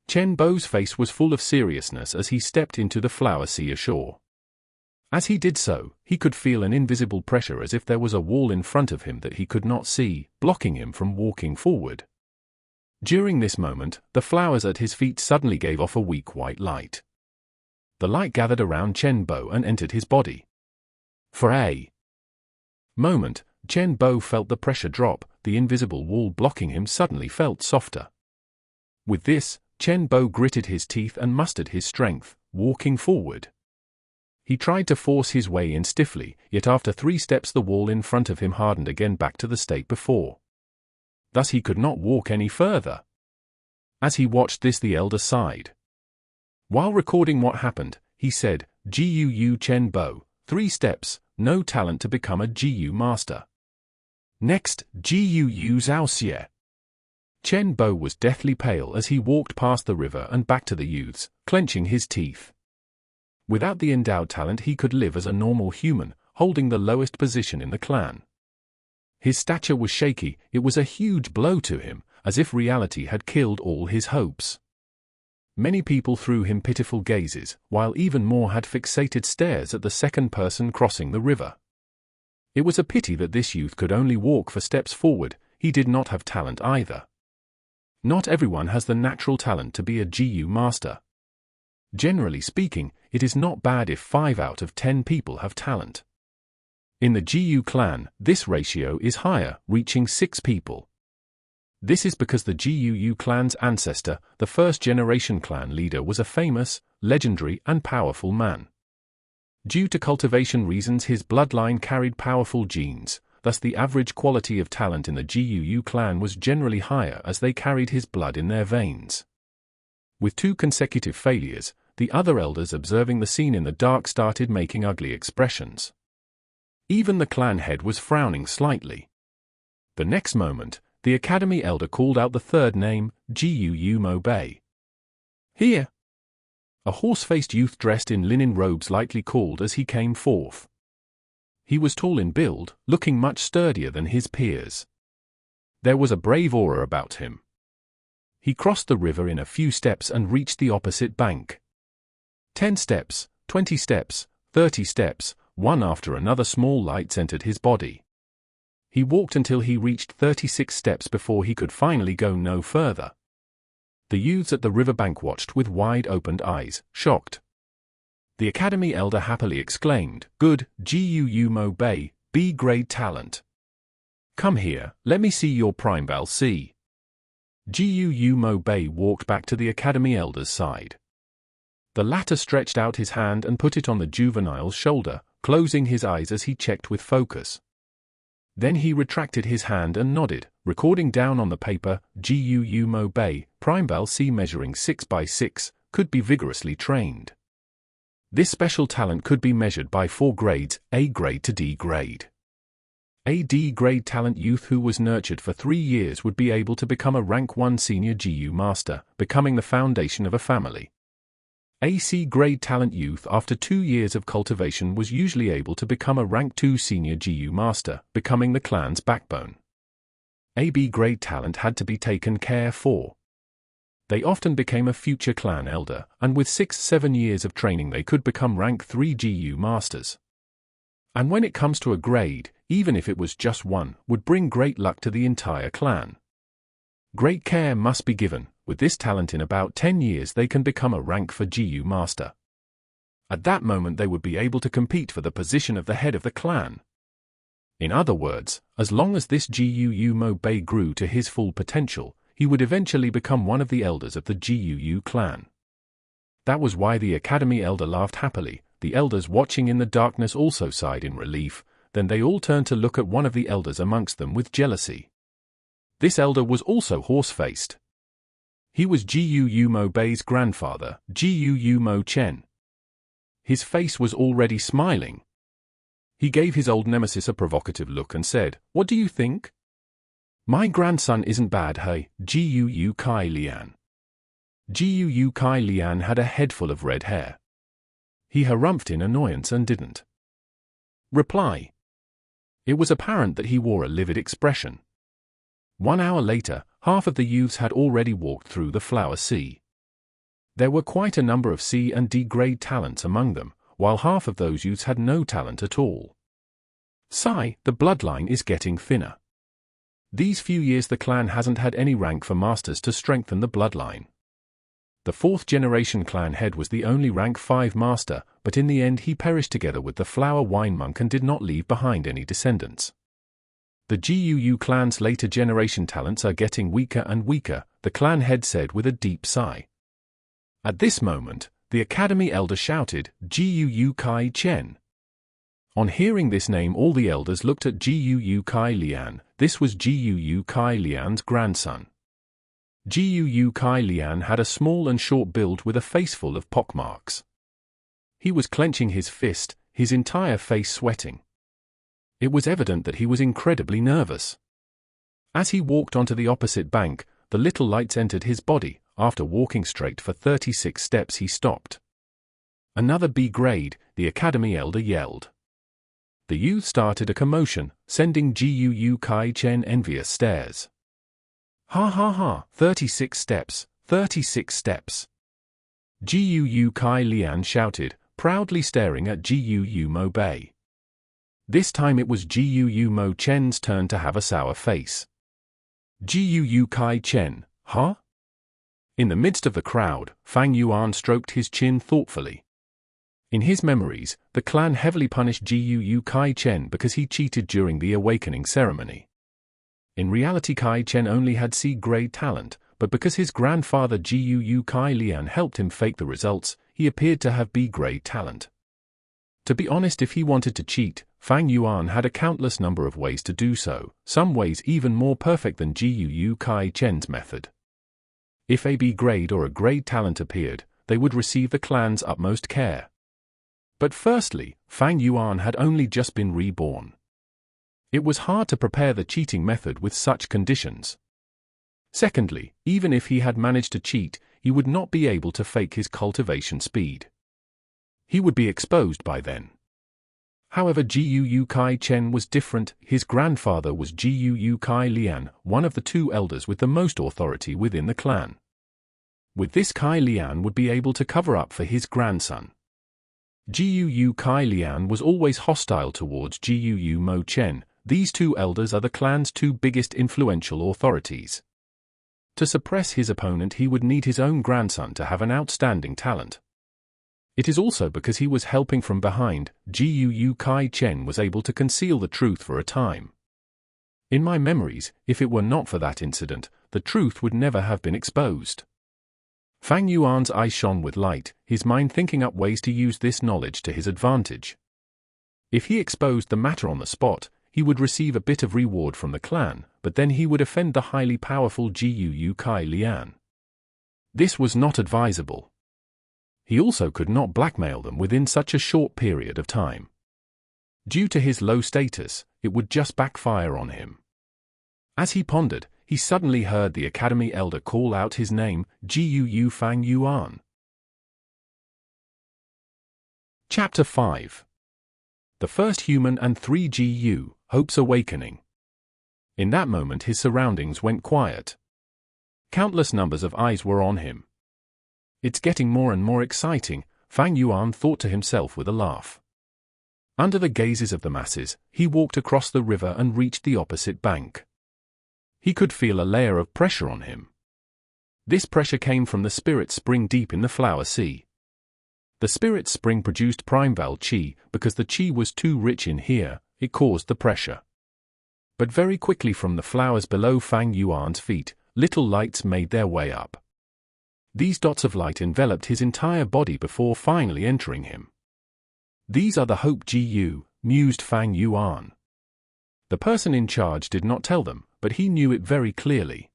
Chen Bo's face was full of seriousness as he stepped into the flower sea ashore. As he did so, he could feel an invisible pressure as if there was a wall in front of him that he could not see, blocking him from walking forward. During this moment, the flowers at his feet suddenly gave off a weak white light. The light gathered around Chen Bo and entered his body. For a moment, Chen Bo felt the pressure drop, the invisible wall blocking him suddenly felt softer. With this, Chen Bo gritted his teeth and mustered his strength, walking forward. He tried to force his way in stiffly, yet after 3 steps the wall in front of him hardened again back to the state before. Thus he could not walk any further. As he watched this the elder sighed. While recording what happened, he said, Guu Chen Bo, 3 steps, no talent to become a Guu master. Next, Guu Zhao Xie. Chen Bo was deathly pale as he walked past the river and back to the youths, clenching his teeth. Without the endowed talent he could live as a normal human, holding the lowest position in the clan. His stature was shaky, it was a huge blow to him, as if reality had killed all his hopes. Many people threw him pitiful gazes, while even more had fixated stares at the second person crossing the river. It was a pity that this youth could only walk for steps forward, he did not have talent either. Not everyone has the natural talent to be a GU master. Generally speaking, it is not bad if 5 out of 10 people have talent. In the GU clan, this ratio is higher, reaching 6 people. This is because the GUU clan's ancestor, the first-generation clan leader, was a famous, legendary, and powerful man. Due to cultivation reasons, his bloodline carried powerful genes, thus the average quality of talent in the GUU clan was generally higher as they carried his blood in their veins. With 2 consecutive failures, the other elders observing the scene in the dark started making ugly expressions. Even the clan head was frowning slightly. The next moment, the academy elder called out the third name, GUU Moonblade. "Here!" A horse-faced youth dressed in linen robes lightly called as he came forth. He was tall in build, looking much sturdier than his peers. There was a brave aura about him. He crossed the river in a few steps and reached the opposite bank. 10 steps, 20 steps, 30 steps, one after another small lights entered his body. He walked until he reached 36 steps before he could finally go no further. The youths at the riverbank watched with wide-opened eyes, shocked. The academy elder happily exclaimed, "Good, GUU Moonblade, B-grade talent. Come here, let me see your Primeval C." GUU Moonblade walked back to the academy elder's side. The latter stretched out his hand and put it on the juvenile's shoulder, closing his eyes as he checked with focus. Then he retracted his hand and nodded, recording down on the paper, GUU Moonblade, Primeval C measuring 6 by 6, could be vigorously trained. This special talent could be measured by 4 grades, A grade to D grade. A D grade talent youth who was nurtured for 3 years would be able to become a rank 1 senior GU master, becoming the foundation of a family. A C grade talent youth after 2 years of cultivation was usually able to become a rank 2 senior GU master, becoming the clan's backbone. A B grade talent had to be taken care for. They often became a future clan elder, and with 6-7 years of training they could become rank 3 GU masters. And when it comes to a grade, even if it was just 1, would bring great luck to the entire clan. Great care must be given. With this talent in about 10 years they can become a rank 4 GU master. At that moment they would be able to compete for the position of the head of the clan. In other words, as long as this GUU Moonblade grew to his full potential, he would eventually become one of the elders of the GUU clan. That was why the academy elder laughed happily. The elders watching in the darkness also sighed in relief, then they all turned to look at one of the elders amongst them with jealousy. This elder was also horse-faced. He was GUU Moonblade's grandfather, GUU Mo Chen. His face was already smiling. He gave his old nemesis a provocative look and said, "What do you think?" "My grandson isn't bad, hey, GUU Kai Lian." GUU Kai Lian had a head full of red hair. He harumphed in annoyance and didn't reply. It was apparent that he wore a livid expression. 1 hour later, half of the youths had already walked through the flower sea. There were quite a number of C and D grade talents among them, while half of those youths had no talent at all. Sigh, the bloodline is getting thinner. These few years the clan hasn't had any rank for masters to strengthen the bloodline. The 4th generation clan head was the only rank 5 master, but in the end he perished together with the flower wine monk and did not leave behind any descendants. The GUU clan's later generation talents are getting weaker and weaker, the clan head said with a deep sigh. At this moment, the academy elder shouted, "GUU Kai Chen." On hearing this name all the elders looked at GUU Kai Lian. This was GUU Kai Lian's grandson. GUU Kai Lian had a small and short build with a face full of pockmarks. He was clenching his fist, his entire face sweating. It was evident that he was incredibly nervous. As he walked onto the opposite bank, the little lights entered his body. After walking straight for 36 steps he stopped. "Another B grade," the academy elder yelled. The youth started a commotion, sending GUU Kai Chen envious stares. "Ha ha ha, 36 steps, 36 steps." GUU Kai Lian shouted, proudly staring at GUU Moonblade. This time it was GUU Mo Chen's turn to have a sour face. "GUU Kai Chen, Huh? In the midst of the crowd, Fang Yuan stroked his chin thoughtfully. In his memories, the clan heavily punished Jiu Kai Chen because he cheated during the awakening ceremony. In reality, Kai Chen only had C-grade talent, but because his grandfather Jiu Kai Lian helped him fake the results, he appeared to have B-grade talent. To be honest, if he wanted to cheat, Fang Yuan had a countless number of ways to do so, some ways even more perfect than Jiu Kai Chen's method. If a B-grade or a grade talent appeared, they would receive the clan's utmost care. But firstly, Fang Yuan had only just been reborn. It was hard to prepare the cheating method with such conditions. Secondly, even if he had managed to cheat, he would not be able to fake his cultivation speed. He would be exposed by then. However, Jiu Kai Chen was different. His grandfather was Jiu Kai Lian, one of the two elders with the most authority within the clan. With this, Kai Lian would be able to cover up for his grandson. Jiu Kai Lian was always hostile towards Jiu Mo Chen. These two elders are the clan's two biggest influential authorities. To suppress his opponent, he would need his own grandson to have an outstanding talent. It is also because he was helping from behind, Jiu Kai Chen was able to conceal the truth for a time. In my memories, if it were not for that incident, the truth would never have been exposed. Fang Yuan's eyes shone with light, his mind thinking up ways to use this knowledge to his advantage. If he exposed the matter on the spot, he would receive a bit of reward from the clan, but then he would offend the highly powerful Jiu Kai Lian. This was not advisable. He also could not blackmail them within such a short period of time. Due to his low status, it would just backfire on him. As he pondered, he suddenly heard the academy elder call out his name, Jiu Fang Yuan. Chapter 5. The First Human and 3 Jiu, Hope's Awakening. In that moment his surroundings went quiet. Countless numbers of eyes were on him. It's getting more and more exciting, Fang Yuan thought to himself with a laugh. Under the gazes of the masses, he walked across the river and reached the opposite bank. He could feel a layer of pressure on him. This pressure came from the spirit spring deep in the flower sea. The spirit spring produced primeval qi. Because the qi was too rich in here, it caused the pressure. But very quickly from the flowers below Fang Yuan's feet, little lights made their way up. These dots of light enveloped his entire body before finally entering him. These are the Hope Jiu, mused Fang Yuan. The person in charge did not tell them, but he knew it very clearly.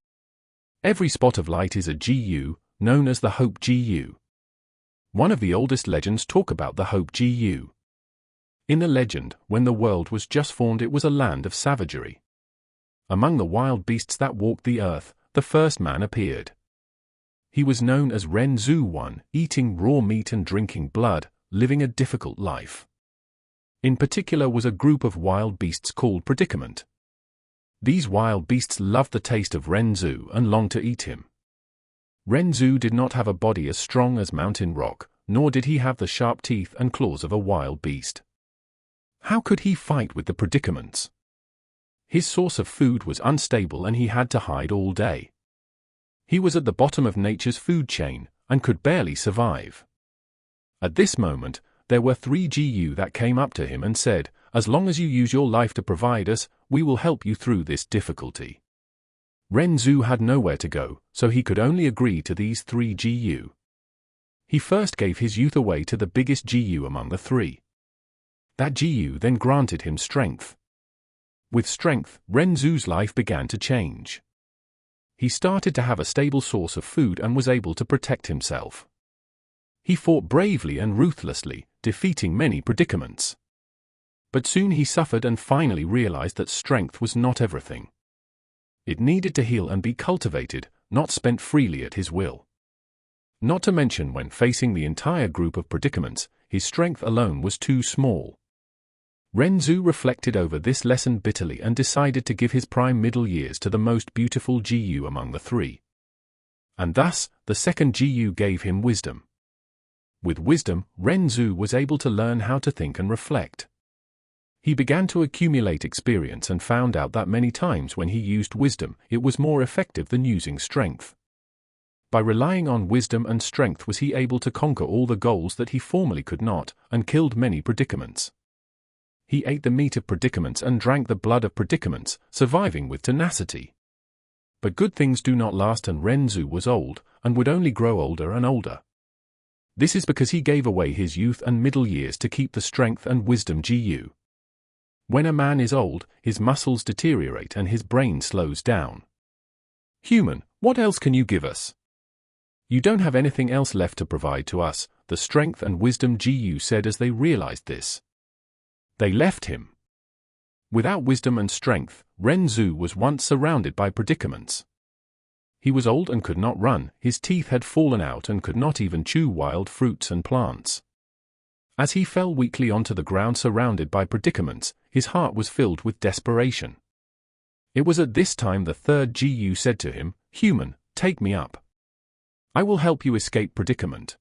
Every spot of light is a Jiu, known as the Hope Jiu. One of the oldest legends talk about the Hope Jiu. In the legend, when the world was just formed, it was a land of savagery. Among the wild beasts that walked the earth, the first man appeared. He was known as Ren Zhu One, eating raw meat and drinking blood, living a difficult life. In particular was a group of wild beasts called Predicament. These wild beasts loved the taste of Ren Zhu and longed to eat him. Ren Zhu did not have a body as strong as mountain rock, nor did he have the sharp teeth and claws of a wild beast. How could he fight with the Predicaments? His source of food was unstable and he had to hide all day. He was at the bottom of nature's food chain, and could barely survive. At this moment, there were 3 Jiu that came up to him and said, "As long as you use your life to provide us, we will help you through this difficulty." Ren Zhu had nowhere to go, so he could only agree to these 3 Jiu. He first gave his youth away to the biggest Jiu among the 3. That Jiu then granted him strength. With strength, Ren Zhu's life began to change. He started to have a stable source of food and was able to protect himself. He fought bravely and ruthlessly, defeating many predicaments. But soon he suffered and finally realized that strength was not everything. It needed to heal and be cultivated, not spent freely at his will. Not to mention when facing the entire group of predicaments, his strength alone was too small. Ren Zhu reflected over this lesson bitterly and decided to give his prime middle years to the most beautiful Jiu among the 3. And thus, the second Jiu gave him wisdom. With wisdom, Ren Zhu was able to learn how to think and reflect. He began to accumulate experience and found out that many times when he used wisdom, it was more effective than using strength. By relying on wisdom and strength was he able to conquer all the goals that he formerly could not, and killed many predicaments. He ate the meat of predicaments and drank the blood of predicaments, surviving with tenacity. But good things do not last, and Renzu was old, and would only grow older and older. This is because he gave away his youth and middle years to keep the strength and wisdom Gu. When a man is old, his muscles deteriorate and his brain slows down. Human, what else can you give us? You don't have anything else left to provide to us, the strength and wisdom Gu said as they realized this. They left him. Without wisdom and strength, Renzu was once surrounded by predicaments. He was old and could not run, his teeth had fallen out and could not even chew wild fruits and plants. As he fell weakly onto the ground surrounded by predicaments, his heart was filled with desperation. It was at this time the third Gu said to him, "Human, take me up. I will help you escape predicament."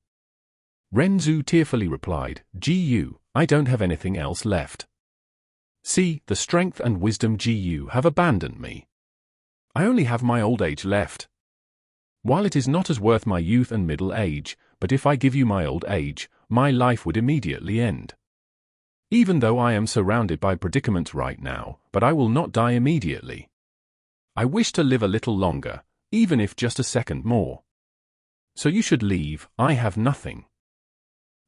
Renzu tearfully replied, "Gu, I don't have anything else left. See, the strength and wisdom Gu have abandoned me. I only have my old age left. While it is not as worth my youth and middle age, but if I give you my old age, my life would immediately end. Even though I am surrounded by predicaments right now, but I will not die immediately. I wish to live a little longer, even if just a second more. So you should leave, I have nothing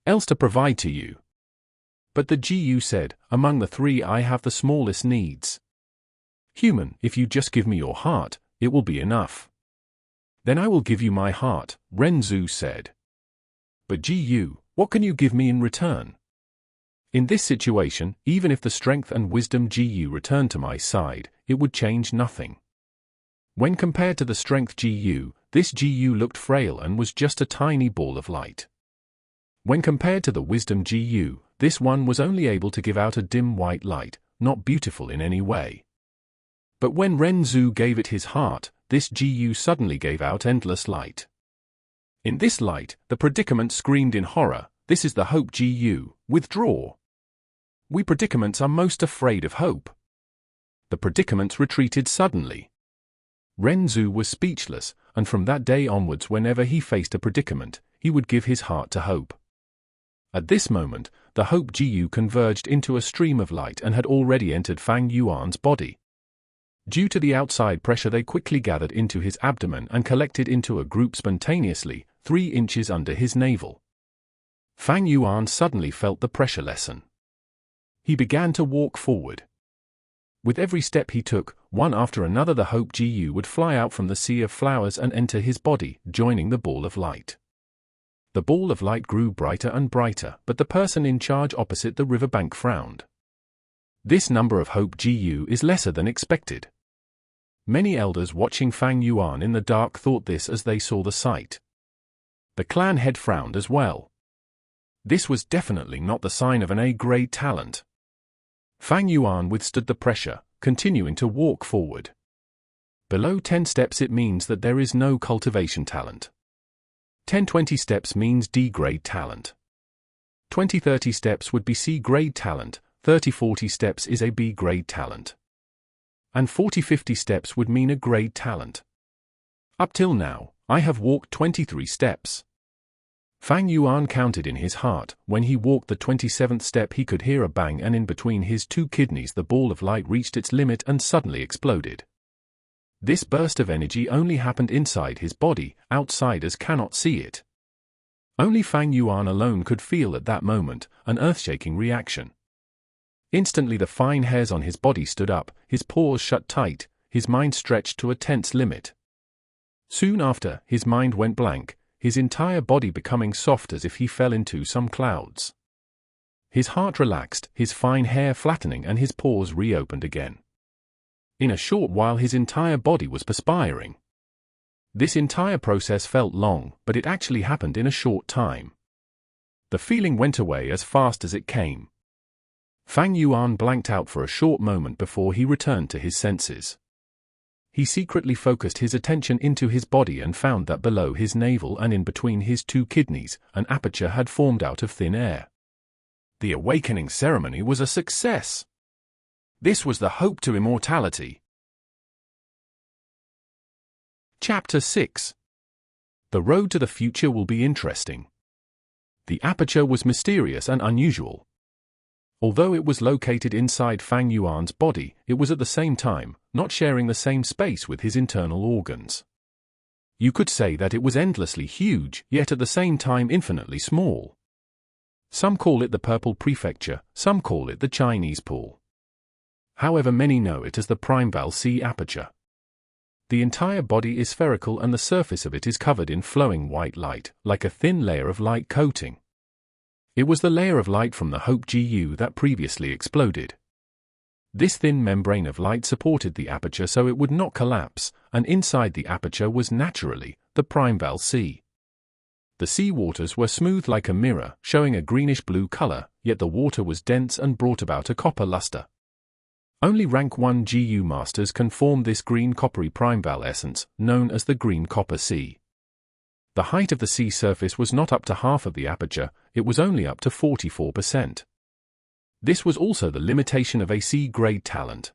else to provide to you." But the Gu said, "Among the three I have the smallest needs. Human, if you just give me your heart, it will be enough." "Then I will give you my heart," Renzu said. "But Gu, what can you give me in return?" In this situation, even if the strength and wisdom Gu returned to my side, it would change nothing. When compared to the strength Gu, this Gu looked frail and was just a tiny ball of light. When compared to the wisdom Gu, this one was only able to give out a dim white light, not beautiful in any way. But when Renzu gave it his heart, this Gu suddenly gave out endless light. In this light, the predicament screamed in horror, "This is the hope Gu, withdraw. We predicaments are most afraid of hope." The predicaments retreated suddenly. Renzu was speechless, and from that day onwards whenever he faced a predicament, he would give his heart to hope. At this moment, the hope Gu converged into a stream of light and had already entered Fang Yuan's body. Due to the outside pressure they quickly gathered into his abdomen and collected into a group spontaneously, 3 inches under his navel. Fang Yuan suddenly felt the pressure lessen. He began to walk forward. With every step he took, one after another the hope Gu would fly out from the sea of flowers and enter his body, joining the ball of light. The ball of light grew brighter and brighter, but the person in charge opposite the riverbank frowned. This number of hope Gu is lesser than expected. Many elders watching Fang Yuan in the dark thought this as they saw the sight. The clan head frowned as well. This was definitely not the sign of an A-grade talent. Fang Yuan withstood the pressure, continuing to walk forward. Below 10 steps it means that there is no cultivation talent. 10-20 steps means D-grade talent. 20-30 steps would be C-grade talent, 30-40 steps is a B-grade talent. And 40-50 steps would mean a grade talent. Up till now, I have walked 23 steps. Fang Yuan counted in his heart. When he walked the 27th step he could hear a bang, and in between his 2 kidneys the ball of light reached its limit and suddenly exploded. This burst of energy only happened inside his body, outsiders cannot see it. Only Fang Yuan alone could feel at that moment an earth-shaking reaction. Instantly the fine hairs on his body stood up, his paws shut tight, his mind stretched to a tense limit. Soon after, his mind went blank, his entire body becoming soft as if he fell into some clouds. His heart relaxed, his fine hair flattening, and his pores reopened again. In a short while his entire body was perspiring. This entire process felt long, but it actually happened in a short time. The feeling went away as fast as it came. Fang Yuan blanked out for a short moment before he returned to his senses. He secretly focused his attention into his body and found that below his navel and in between his 2 kidneys, an aperture had formed out of thin air. The awakening ceremony was a success. This was the hope to immortality. Chapter 6. The road to the future will be interesting. The aperture was mysterious and unusual. Although it was located inside Fang Yuan's body, it was at the same time not sharing the same space with his internal organs. You could say that it was endlessly huge, yet at the same time infinitely small. Some call it the Purple Prefecture, some call it the Chinese Pool. However, many know it as the Primeval Sea Aperture. The entire body is spherical and the surface of it is covered in flowing white light, like a thin layer of light coating. It was the layer of light from the Hope GU that previously exploded. This thin membrane of light supported the aperture so it would not collapse, and inside the aperture was naturally the Primeval Sea. The sea waters were smooth like a mirror, showing a greenish-blue color, yet the water was dense and brought about a copper luster. Only Rank 1 GU Masters can form this green coppery Primeval essence, known as the Green Copper Sea. The height of the sea surface was not up to half of the aperture, it was only up to 44%. This was also the limitation of a sea-grade talent.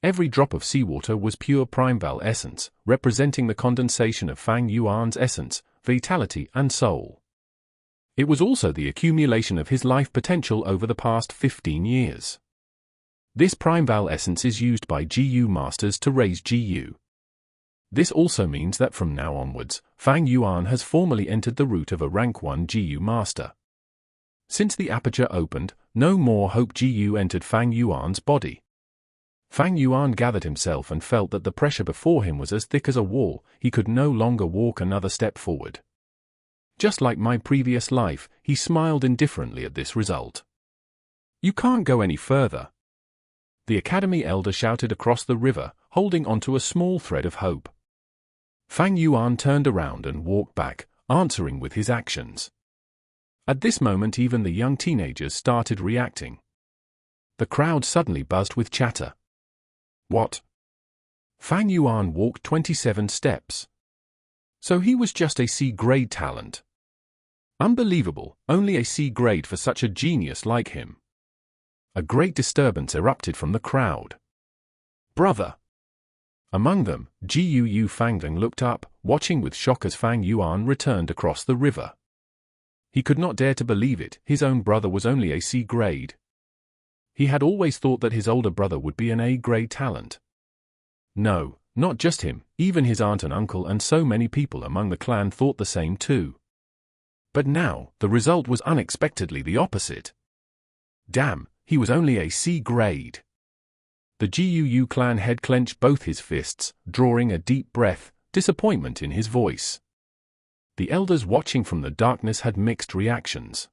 Every drop of seawater was pure Primeval essence, representing the condensation of Fang Yuan's essence, vitality and soul. It was also the accumulation of his life potential over the past 15 years. This Primeval essence is used by GU Masters to raise GU. This also means that from now onwards, Fang Yuan has formally entered the route of a Rank 1 GU Master. Since the aperture opened, no more Hope GU entered Fang Yuan's body. Fang Yuan gathered himself and felt that the pressure before him was as thick as a wall, he could no longer walk another step forward. Just like my previous life, he smiled indifferently at this result. "You can't go any further," the Academy Elder shouted across the river, holding onto a small thread of hope. Fang Yuan turned around and walked back, answering with his actions. At this moment even the young teenagers started reacting. The crowd suddenly buzzed with chatter. What? Fang Yuan walked 27 steps. So he was just a C-grade talent. Unbelievable, only a C-grade for such a genius like him. A great disturbance erupted from the crowd. Brother! Among them, Gu Fangling looked up, watching with shock as Fang Yuan returned across the river. He could not dare to believe it, his own brother was only a C-grade. He had always thought that his older brother would be an A-grade talent. No, not just him, even his aunt and uncle and so many people among the clan thought the same too. But now, the result was unexpectedly the opposite. Damn, he was only a C-grade. The GUU clan head clenched both his fists, drawing a deep breath, disappointment in his voice. The elders watching from the darkness had mixed reactions.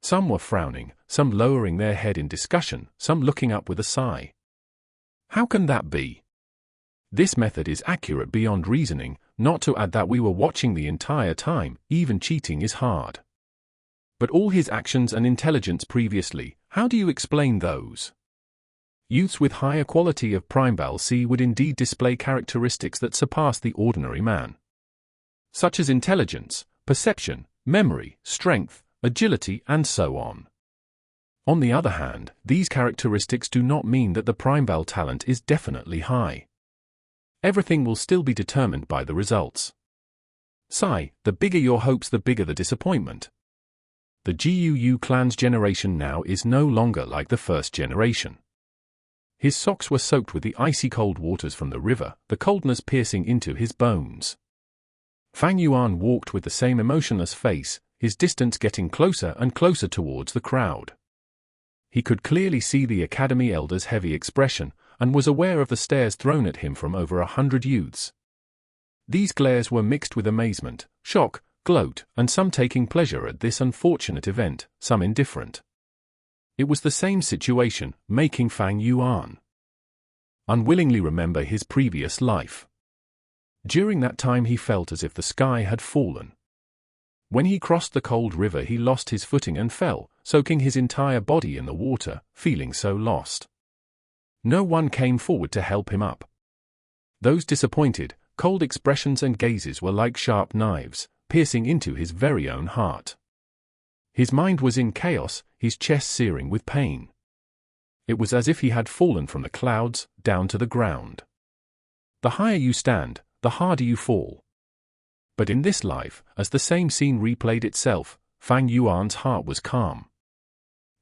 Some were frowning, some lowering their head in discussion, some looking up with a sigh. How can that be? This method is accurate beyond reasoning, not to add that we were watching the entire time, even cheating is hard. But all his actions and intelligence previously, how do you explain those? Youths with higher quality of Primeval Sea would indeed display characteristics that surpass the ordinary man, such as intelligence, perception, memory, strength, agility, and so on. On the other hand, these characteristics do not mean that the Primeval talent is definitely high. Everything will still be determined by the results. Sigh, the bigger your hopes, the bigger the disappointment. The GUU clan's generation now is no longer like the first generation. His socks were soaked with the icy cold waters from the river, the coldness piercing into his bones. Fang Yuan walked with the same emotionless face, his distance getting closer and closer towards the crowd. He could clearly see the Academy Elder's heavy expression, and was aware of the stares thrown at him from over 100 youths. These glares were mixed with amazement, shock, gloat, and some taking pleasure at this unfortunate event, some indifferent. It was the same situation, making Fang Yuan unwillingly remember his previous life. During that time he felt as if the sky had fallen. When he crossed the cold river he lost his footing and fell, soaking his entire body in the water, feeling so lost. No one came forward to help him up. Those disappointed, cold expressions and gazes were like sharp knives, piercing into his very own heart. His mind was in chaos, his chest searing with pain. It was as if he had fallen from the clouds, down to the ground. The higher you stand, the harder you fall. But in this life, as the same scene replayed itself, Fang Yuan's heart was calm.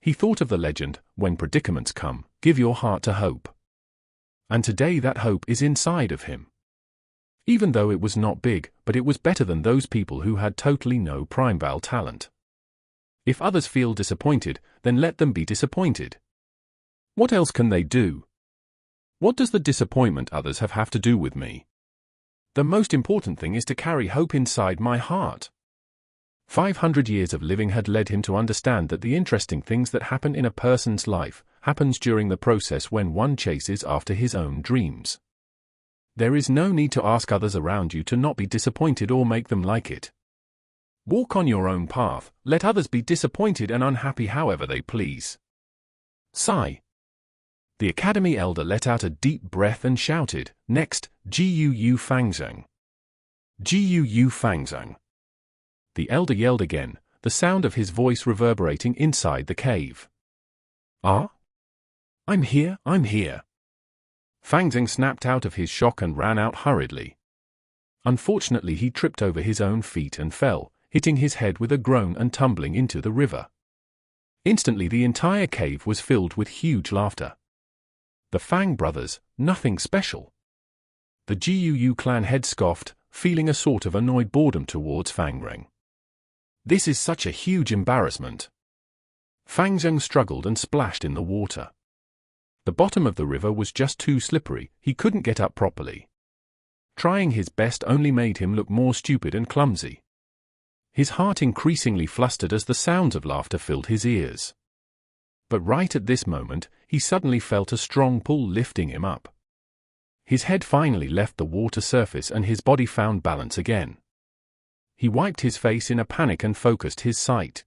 He thought of the legend, when predicaments come, give your heart to hope. And today that hope is inside of him. Even though it was not big, but it was better than those people who had totally no primeval talent. If others feel disappointed, then let them be disappointed. What else can they do? What does the disappointment others have to do with me? The most important thing is to carry hope inside my heart. 500 years of living had led him to understand that the interesting things that happen in a person's life happens during the process when one chases after his own dreams. There is no need to ask others around you to not be disappointed or make them like it. Walk on your own path, let others be disappointed and unhappy however they please. Sigh. The Academy elder let out a deep breath and shouted, "Next, Jiu Fangzheng. Jiu Fangzheng." The elder yelled again, the sound of his voice reverberating inside the cave. "Ah? I'm here, I'm here." Fangzheng snapped out of his shock and ran out hurriedly. Unfortunately, he tripped over his own feet and fell, hitting his head with a groan and tumbling into the river. Instantly the entire cave was filled with huge laughter. The Fang brothers, nothing special. The Jiu clan head scoffed, feeling a sort of annoyed boredom towards Fangzheng. This is such a huge embarrassment. Fangzheng struggled and splashed in the water. The bottom of the river was just too slippery, he couldn't get up properly. Trying his best only made him look more stupid and clumsy. His heart increasingly flustered as the sounds of laughter filled his ears. But right at this moment, he suddenly felt a strong pull lifting him up. His head finally left the water surface and his body found balance again. He wiped his face in a panic and focused his sight.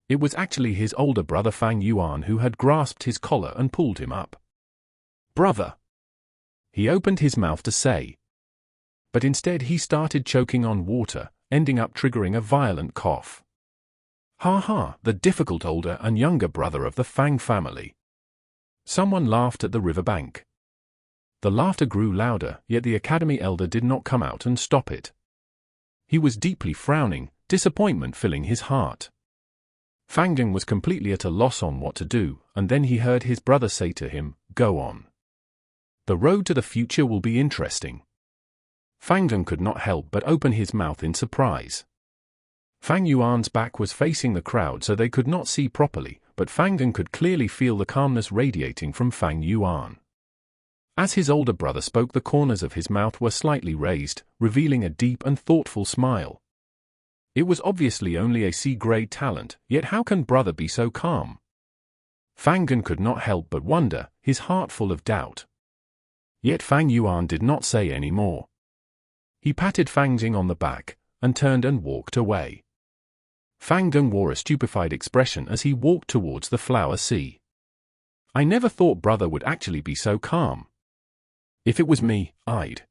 It was actually his older brother Fang Yuan who had grasped his collar and pulled him up. "Brother!" He opened his mouth to say. But instead he started choking on water, ending up triggering a violent cough. Ha ha, the difficult older and younger brother of the Fang family. Someone laughed at the riverbank. The laughter grew louder, yet the Academy elder did not come out and stop it. He was deeply frowning, disappointment filling his heart. Fangzheng was completely at a loss on what to do, and then he heard his brother say to him, "Go on. The road to the future will be interesting." Fangzheng could not help but open his mouth in surprise. Fang Yuan's back was facing the crowd so they could not see properly, but Fangzheng could clearly feel the calmness radiating from Fang Yuan. As his older brother spoke, the corners of his mouth were slightly raised, revealing a deep and thoughtful smile. It was obviously only a C-grade talent, yet how can brother be so calm? Fangzheng could not help but wonder, his heart full of doubt. Yet Fang Yuan did not say any more. He patted Fangzheng on the back, and turned and walked away. Fangzheng wore a stupefied expression as he walked towards the flower sea. "I never thought brother would actually be so calm. If it was me, I'd..."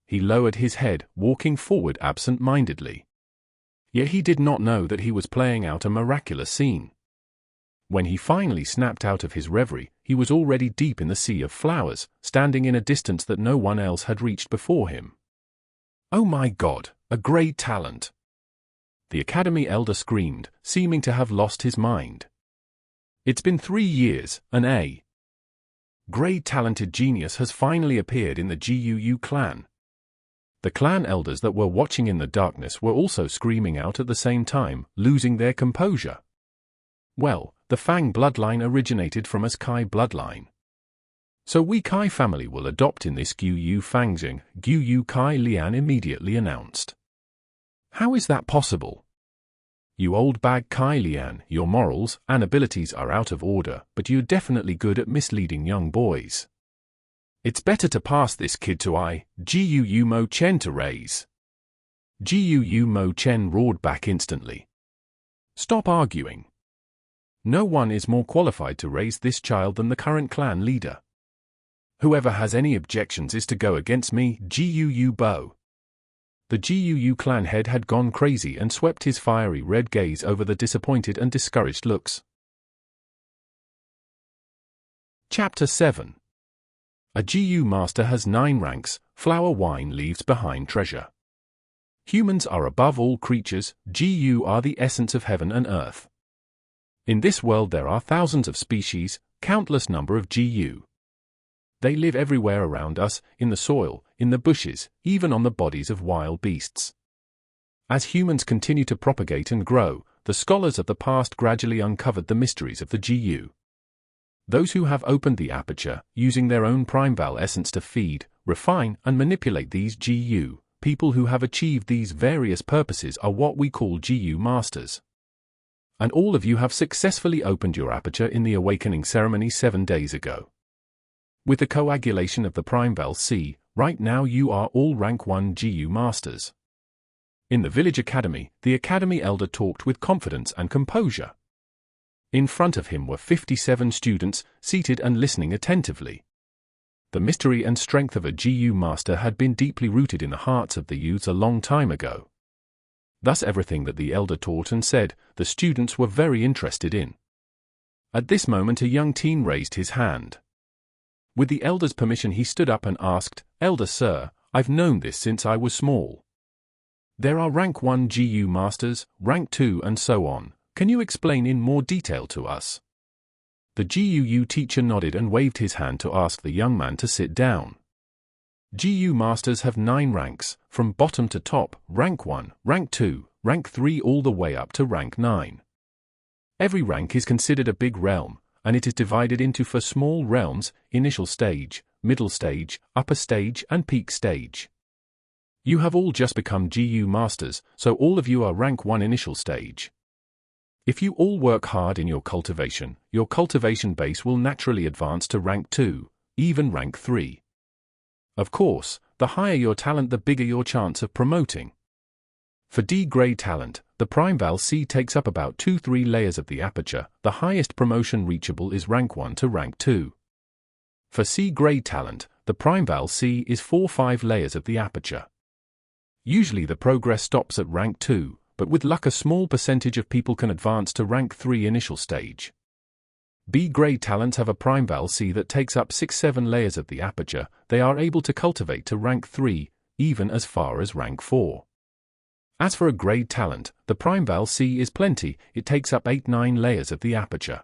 He lowered his head, walking forward absent-mindedly. Yet he did not know that he was playing out a miraculous scene. When he finally snapped out of his reverie, he was already deep in the sea of flowers, standing in a distance that no one else had reached before him. "Oh my God, a great talent!" The Academy elder screamed, seeming to have lost his mind. "It's been 3 years, an A. Great talented genius has finally appeared in the Jiu clan." The clan elders that were watching in the darkness were also screaming out at the same time, losing their composure. Well, the Fang bloodline originated from a Kai bloodline. So we Kai family will adopt in this Gu Fangzheng, Gu Kai Lian immediately announced. "How is that possible? You old bag Kai Lian, your morals and abilities are out of order, but you're definitely good at misleading young boys. It's better to pass this kid to I, Jiu Mo Chen to raise." Jiu Mo Chen roared back instantly. "Stop arguing. No one is more qualified to raise this child than the current clan leader. Whoever has any objections is to go against me, Jiu Bo." The Jiu clan head had gone crazy and swept his fiery red gaze over the disappointed and discouraged looks. Chapter 7. A Jiu master has 9 ranks, flower wine leaves behind treasure. Humans are above all creatures, GU are the essence of heaven and earth. In this world there are thousands of species, countless number of GU. They live everywhere around us, in the soil, in the bushes, even on the bodies of wild beasts. As humans continue to propagate and grow, the scholars of the past gradually uncovered the mysteries of the GU. Those who have opened the aperture, using their own primeval essence to feed, refine, and manipulate these GU, people who have achieved these various purposes are what we call GU masters. And all of you have successfully opened your aperture in the awakening ceremony 7 days ago. With the coagulation of the primeval C, right now you are all rank 1 GU masters. In the village academy, the academy elder talked with confidence and composure. In front of him were 57 students, seated and listening attentively. The mystery and strength of a GU master had been deeply rooted in the hearts of the youths a long time ago. Thus everything that the elder taught and said, the students were very interested in. At this moment a young teen raised his hand. With the elder's permission he stood up and asked, "Elder sir, I've known this since I was small. There are rank 1 GU masters, rank 2 and so on. Can you explain in more detail to us?" The GUU teacher nodded and waved his hand to ask the young man to sit down. GU masters have 9 ranks, from bottom to top, rank 1, rank 2, rank 3 all the way up to rank 9. Every rank is considered a big realm, and it is divided into 4 small realms: initial stage, middle stage, upper stage and peak stage. You have all just become GU masters, so all of you are rank 1 initial stage. If you all work hard in your cultivation base will naturally advance to rank 2, even rank 3. Of course, the higher your talent the bigger your chance of promoting. For D-grade talent, the primeval C takes up about 2-3 layers of the aperture. The highest promotion reachable is rank 1 to rank 2. For C-grade talent, the primeval C is 4-5 layers of the aperture. Usually the progress stops at rank 2, but with luck a small percentage of people can advance to rank 3 initial stage. B-grade talents have a primeval C that takes up 6-7 layers of the aperture. They are able to cultivate to rank 3, even as far as rank 4. As for a grade talent, the primeval C is plenty, it takes up 8-9 layers of the aperture.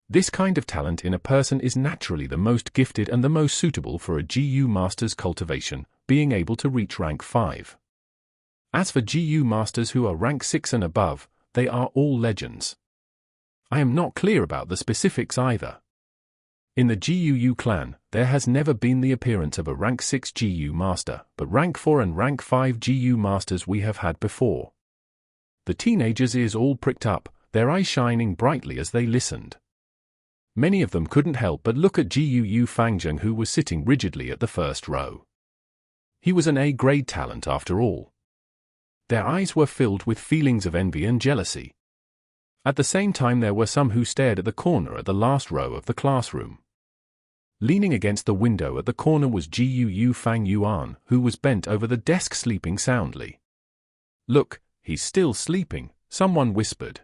This kind of talent in a person is naturally the most gifted and the most suitable for a GU master's cultivation, being able to reach rank 5. As for GU masters who are rank 6 and above, they are all legends. I am not clear about the specifics either. In the GUU clan, there has never been the appearance of a rank 6 GU master, but rank 4 and rank 5 GU masters we have had before. The teenagers' ears all pricked up, their eyes shining brightly as they listened. Many of them couldn't help but look at GUU Fang Yuan, who was sitting rigidly at the first row. He was an A-grade talent after all. Their eyes were filled with feelings of envy and jealousy. At the same time there were some who stared at the corner at the last row of the classroom. Leaning against the window at the corner was GUU Fang Yuan, who was bent over the desk sleeping soundly. "Look, he's still sleeping," someone whispered.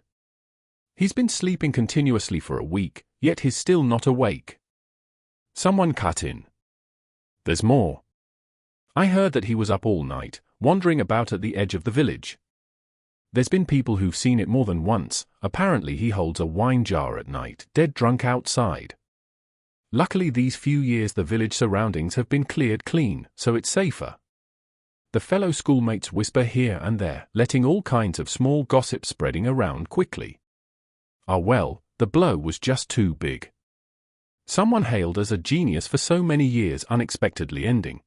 "He's been sleeping continuously for a week, yet he's still not awake." Someone cut in. "There's more. I heard that he was up all night, wandering about at the edge of the village. There's been people who've seen it more than once. Apparently he holds a wine jar at night, dead drunk outside. Luckily these few years the village surroundings have been cleared clean, so it's safer." The fellow schoolmates whisper here and there, letting all kinds of small gossip spreading around quickly. Ah well, the blow was just too big. Someone hailed as a genius for so many years unexpectedly ending.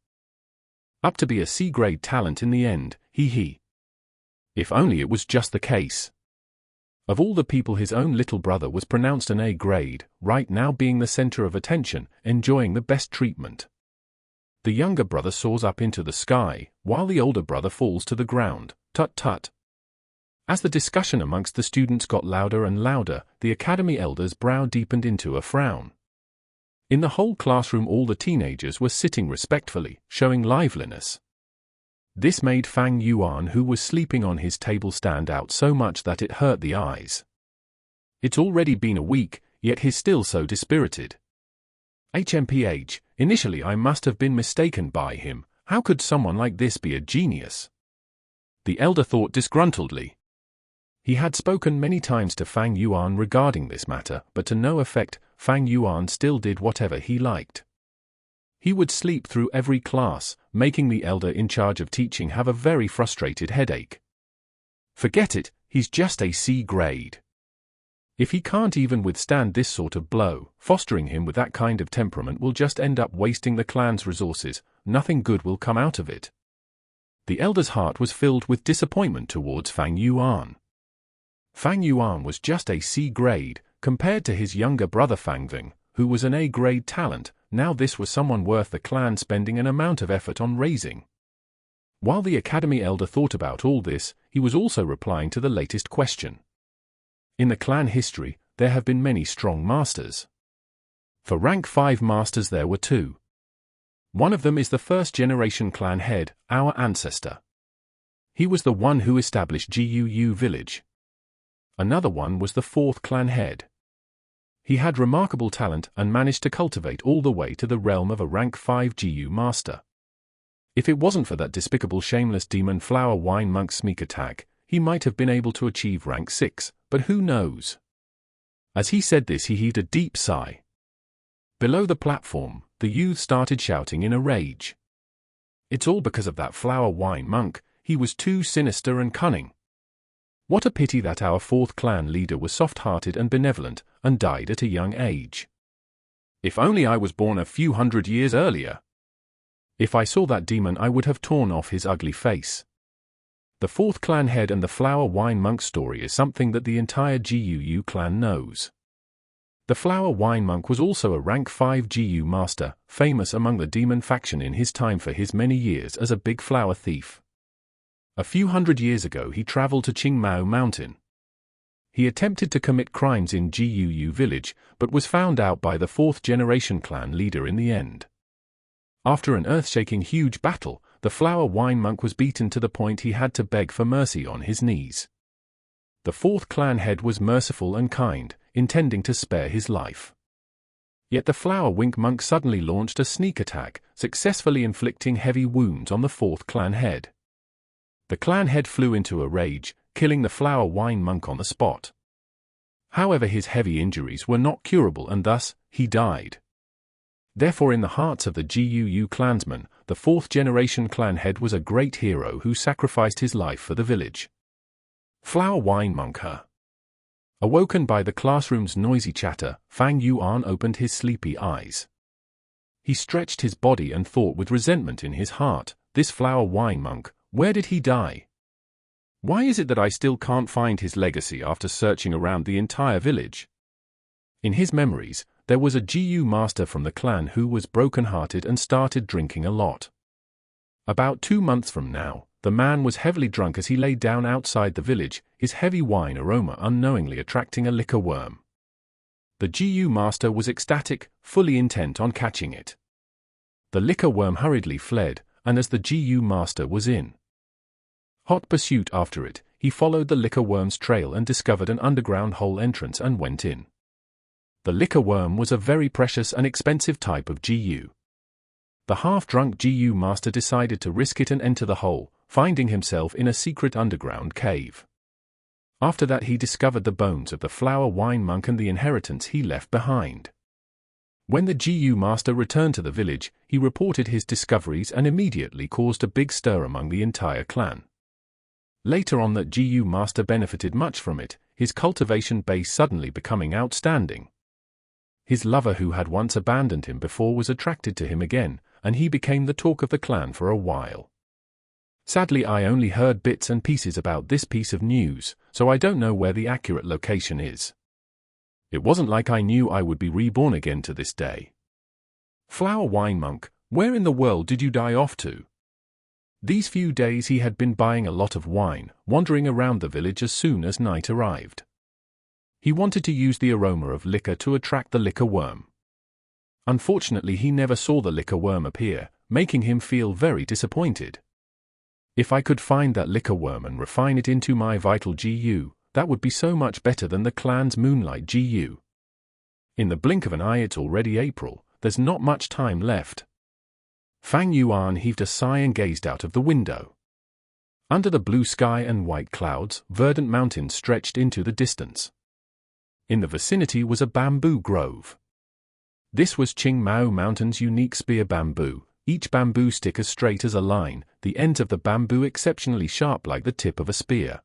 Up to be a C-grade talent in the end, he. If only it was just the case. Of all the people his own little brother was pronounced an A-grade, right now being the center of attention, enjoying the best treatment. The younger brother soars up into the sky, while the older brother falls to the ground. Tut tut. As the discussion amongst the students got louder and louder, the academy elder's brow deepened into a frown. In the whole classroom all the teenagers were sitting respectfully, showing liveliness. This made Fang Yuan, who was sleeping on his table, stand out so much that it hurt the eyes. It's already been a week, yet he's still so dispirited. HMPH, initially I must have been mistaken by him. How could someone like this be a genius? the elder thought disgruntledly. He had spoken many times to Fang Yuan regarding this matter, but to no effect. Fang Yuan still did whatever he liked. He would sleep through every class, making the elder in charge of teaching have a very frustrated headache. Forget it, he's just a C grade. If he can't even withstand this sort of blow, fostering him with that kind of temperament will just end up wasting the clan's resources. Nothing good will come out of it. The elder's heart was filled with disappointment towards Fang Yuan. Fang Yuan was just a C grade, compared to his younger brother Fang Ving, who was an A grade talent. Now this was someone worth the clan spending an amount of effort on raising. While the academy elder thought about all this, he was also replying to the latest question. In the clan history, there have been many strong masters. For rank 5 masters there were 2. One of them is the first generation clan head, our ancestor. He was the one who established Guu village. Another one was the 4th clan head. He had remarkable talent and managed to cultivate all the way to the realm of a rank 5 Guu master. If it wasn't for that despicable shameless demon flower wine monk's sneak attack, he might have been able to achieve rank 6, but who knows? As he said this, he heaved a deep sigh. Below the platform, the youth started shouting in a rage. It's all because of that flower wine monk. He was too sinister and cunning. What a pity that our 4th clan leader was soft-hearted and benevolent, and died at a young age. If only I was born a few hundred years earlier. If I saw that demon, I would have torn off his ugly face. The 4th clan head and the flower wine monk story is something that the entire Guu clan knows. The flower wine monk was also a rank 5 Guu master, famous among the demon faction in his time for his many years as a big flower thief. A few hundred years ago he traveled to Qingmao Mountain. He attempted to commit crimes in Guu village, but was found out by the 4th generation clan leader in the end. After an earth-shaking huge battle, the flower wine monk was beaten to the point he had to beg for mercy on his knees. The 4th clan head was merciful and kind, intending to spare his life. Yet the flower wink monk suddenly launched a sneak attack, successfully inflicting heavy wounds on the 4th clan head. The clan head flew into a rage, killing the flower wine monk on the spot. However, his heavy injuries were not curable and thus, he died. Therefore, in the hearts of the Guu clansmen, the 4th generation clan head was a great hero who sacrificed his life for the village. Flower wine monk her. Awoken by the classroom's noisy chatter, Fang Yuan opened his sleepy eyes. He stretched his body and thought with resentment in his heart, this flower wine monk, where did he die? Why is it that I still can't find his legacy after searching around the entire village? In his memories, there was a Guu master from the clan who was broken-hearted and started drinking a lot. About 2 months from now, the man was heavily drunk as he lay down outside the village, his heavy wine aroma unknowingly attracting a liquor worm. The Guu master was ecstatic, fully intent on catching it. The liquor worm hurriedly fled, and as the Guu master was in hot pursuit after it, he followed the liquor worm's trail and discovered an underground hole entrance and went in. The liquor worm was a very precious and expensive type of Guu. The half-drunk Guu master decided to risk it and enter the hole, finding himself in a secret underground cave. After that he discovered the bones of the flower wine monk and the inheritance he left behind. When the Guu master returned to the village, he reported his discoveries and immediately caused a big stir among the entire clan. Later on, that Guu master benefited much from it, his cultivation base suddenly becoming outstanding. His lover, who had once abandoned him before, was attracted to him again, and he became the talk of the clan for a while. Sadly, I only heard bits and pieces about this piece of news, so I don't know where the accurate location is. It wasn't like I knew I would be reborn again to this day. Flower wine monk, where in the world did you die off to? These few days he had been buying a lot of wine, wandering around the village as soon as night arrived. He wanted to use the aroma of liquor to attract the liquor worm. Unfortunately, he never saw the liquor worm appear, making him feel very disappointed. If I could find that liquor worm and refine it into my vital Guu, that would be so much better than the clan's moonlight Guu. In the blink of an eye, it's already April, there's not much time left. Fang Yuan heaved a sigh and gazed out of the window. Under the blue sky and white clouds, verdant mountains stretched into the distance. In the vicinity was a bamboo grove. This was Qing Mao Mountain's unique spear bamboo, each bamboo stick as straight as a line, the ends of the bamboo exceptionally sharp like the tip of a spear.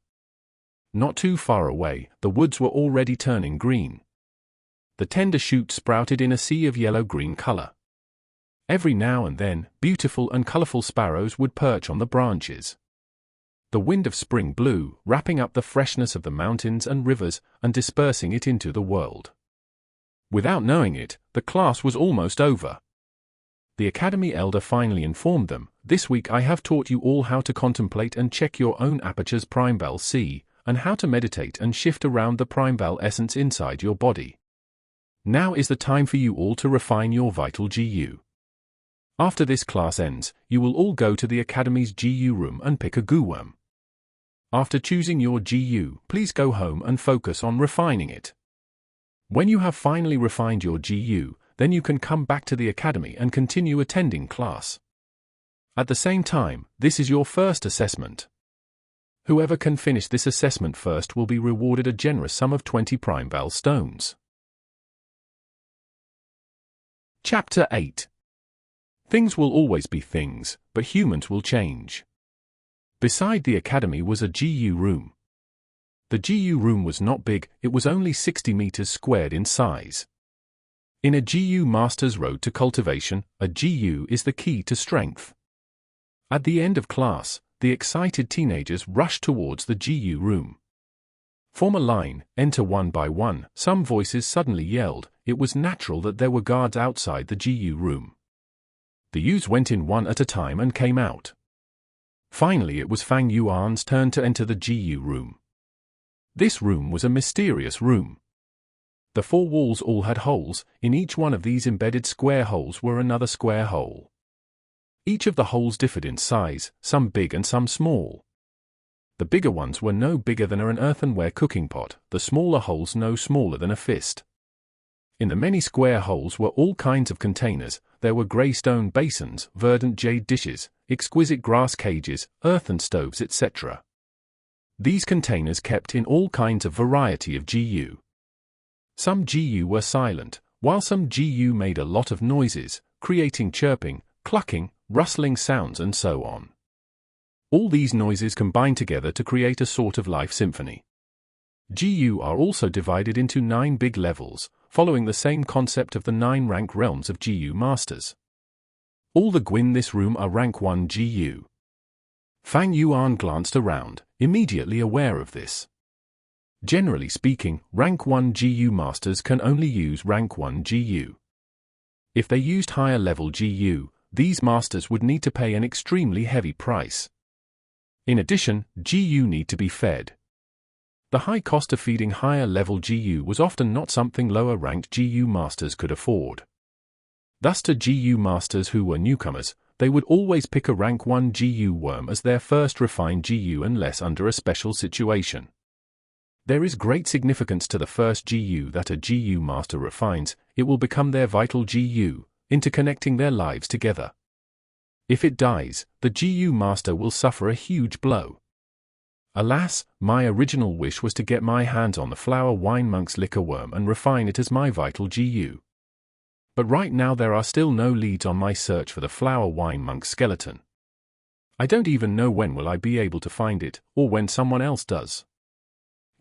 Not too far away, the woods were already turning green. The tender shoots sprouted in a sea of yellow-green color. Every now and then, beautiful and colorful sparrows would perch on the branches. The wind of spring blew, wrapping up the freshness of the mountains and rivers and dispersing it into the world. Without knowing it, the class was almost over. The academy elder finally informed them, "This week I have taught you all how to contemplate and check your own aperture's primeval C, and how to meditate and shift around the primeval essence inside your body. Now is the time for you all to refine your vital GU. After this class ends, you will all go to the academy's GU room and pick a gooworm. After choosing your GU, please go home and focus on refining it. When you have finally refined your GU, then you can come back to the academy and continue attending class. At the same time, this is your first assessment. Whoever can finish this assessment first will be rewarded a generous sum of 20 primeval stones." Chapter 8. Things will always be things, but humans will change. Beside the academy was a GU room. The GU room was not big, it was only 60 meters squared in size. In a GU master's road to cultivation, a GU is the key to strength. At the end of class, the excited teenagers rushed towards the GU room. "Form a line, enter one by one," some voices suddenly yelled. It was natural that there were guards outside the GU room. The youths went in one at a time and came out. Finally it was Fang Yuan's turn to enter the GU room. This room was a mysterious room. The four walls all had holes, in each one of these embedded square holes were another square hole. Each of the holes differed in size, some big and some small. The bigger ones were no bigger than an earthenware cooking pot, the smaller holes no smaller than a fist. In the many square holes were all kinds of containers. There were grey stone basins, verdant jade dishes, exquisite grass cages, earthen stoves, etc. These containers kept in all kinds of variety of GU. Some GU were silent, while some GU made a lot of noises, creating chirping, clucking, rustling sounds and so on. All these noises combine together to create a sort of life symphony. GU are also divided into 9 big levels, following the same concept of the 9 rank realms of GU masters. All the Gwyn in this room are rank 1 GU. Fang Yuan glanced around, immediately aware of this. Generally speaking, rank 1 GU masters can only use rank 1 GU. If they used higher level GU, these masters would need to pay an extremely heavy price. In addition, GU need to be fed. The high cost of feeding higher level GU was often not something lower ranked GU masters could afford. Thus to GU masters who were newcomers, they would always pick a rank 1 GU worm as their first refined GU unless under a special situation. There is great significance to the first GU that a GU master refines. It will become their vital GU, interconnecting their lives together. If it dies, the GU master will suffer a huge blow. Alas, my original wish was to get my hands on the flower wine monk's liquor worm and refine it as my vital GU. But right now there are still no leads on my search for the flower wine monk's skeleton. I don't even know when will I be able to find it, or when someone else does.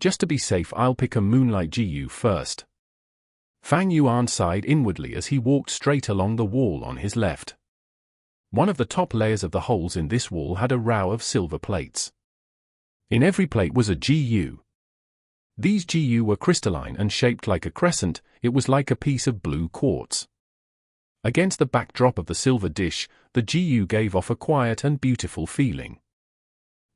Just to be safe, I'll pick a moonlight GU first. Fang Yuan sighed inwardly as he walked straight along the wall on his left. One of the top layers of the holes in this wall had a row of silver plates. In every plate was a GU. These GU were crystalline and shaped like a crescent. It was like a piece of blue quartz. Against the backdrop of the silver dish, the GU gave off a quiet and beautiful feeling.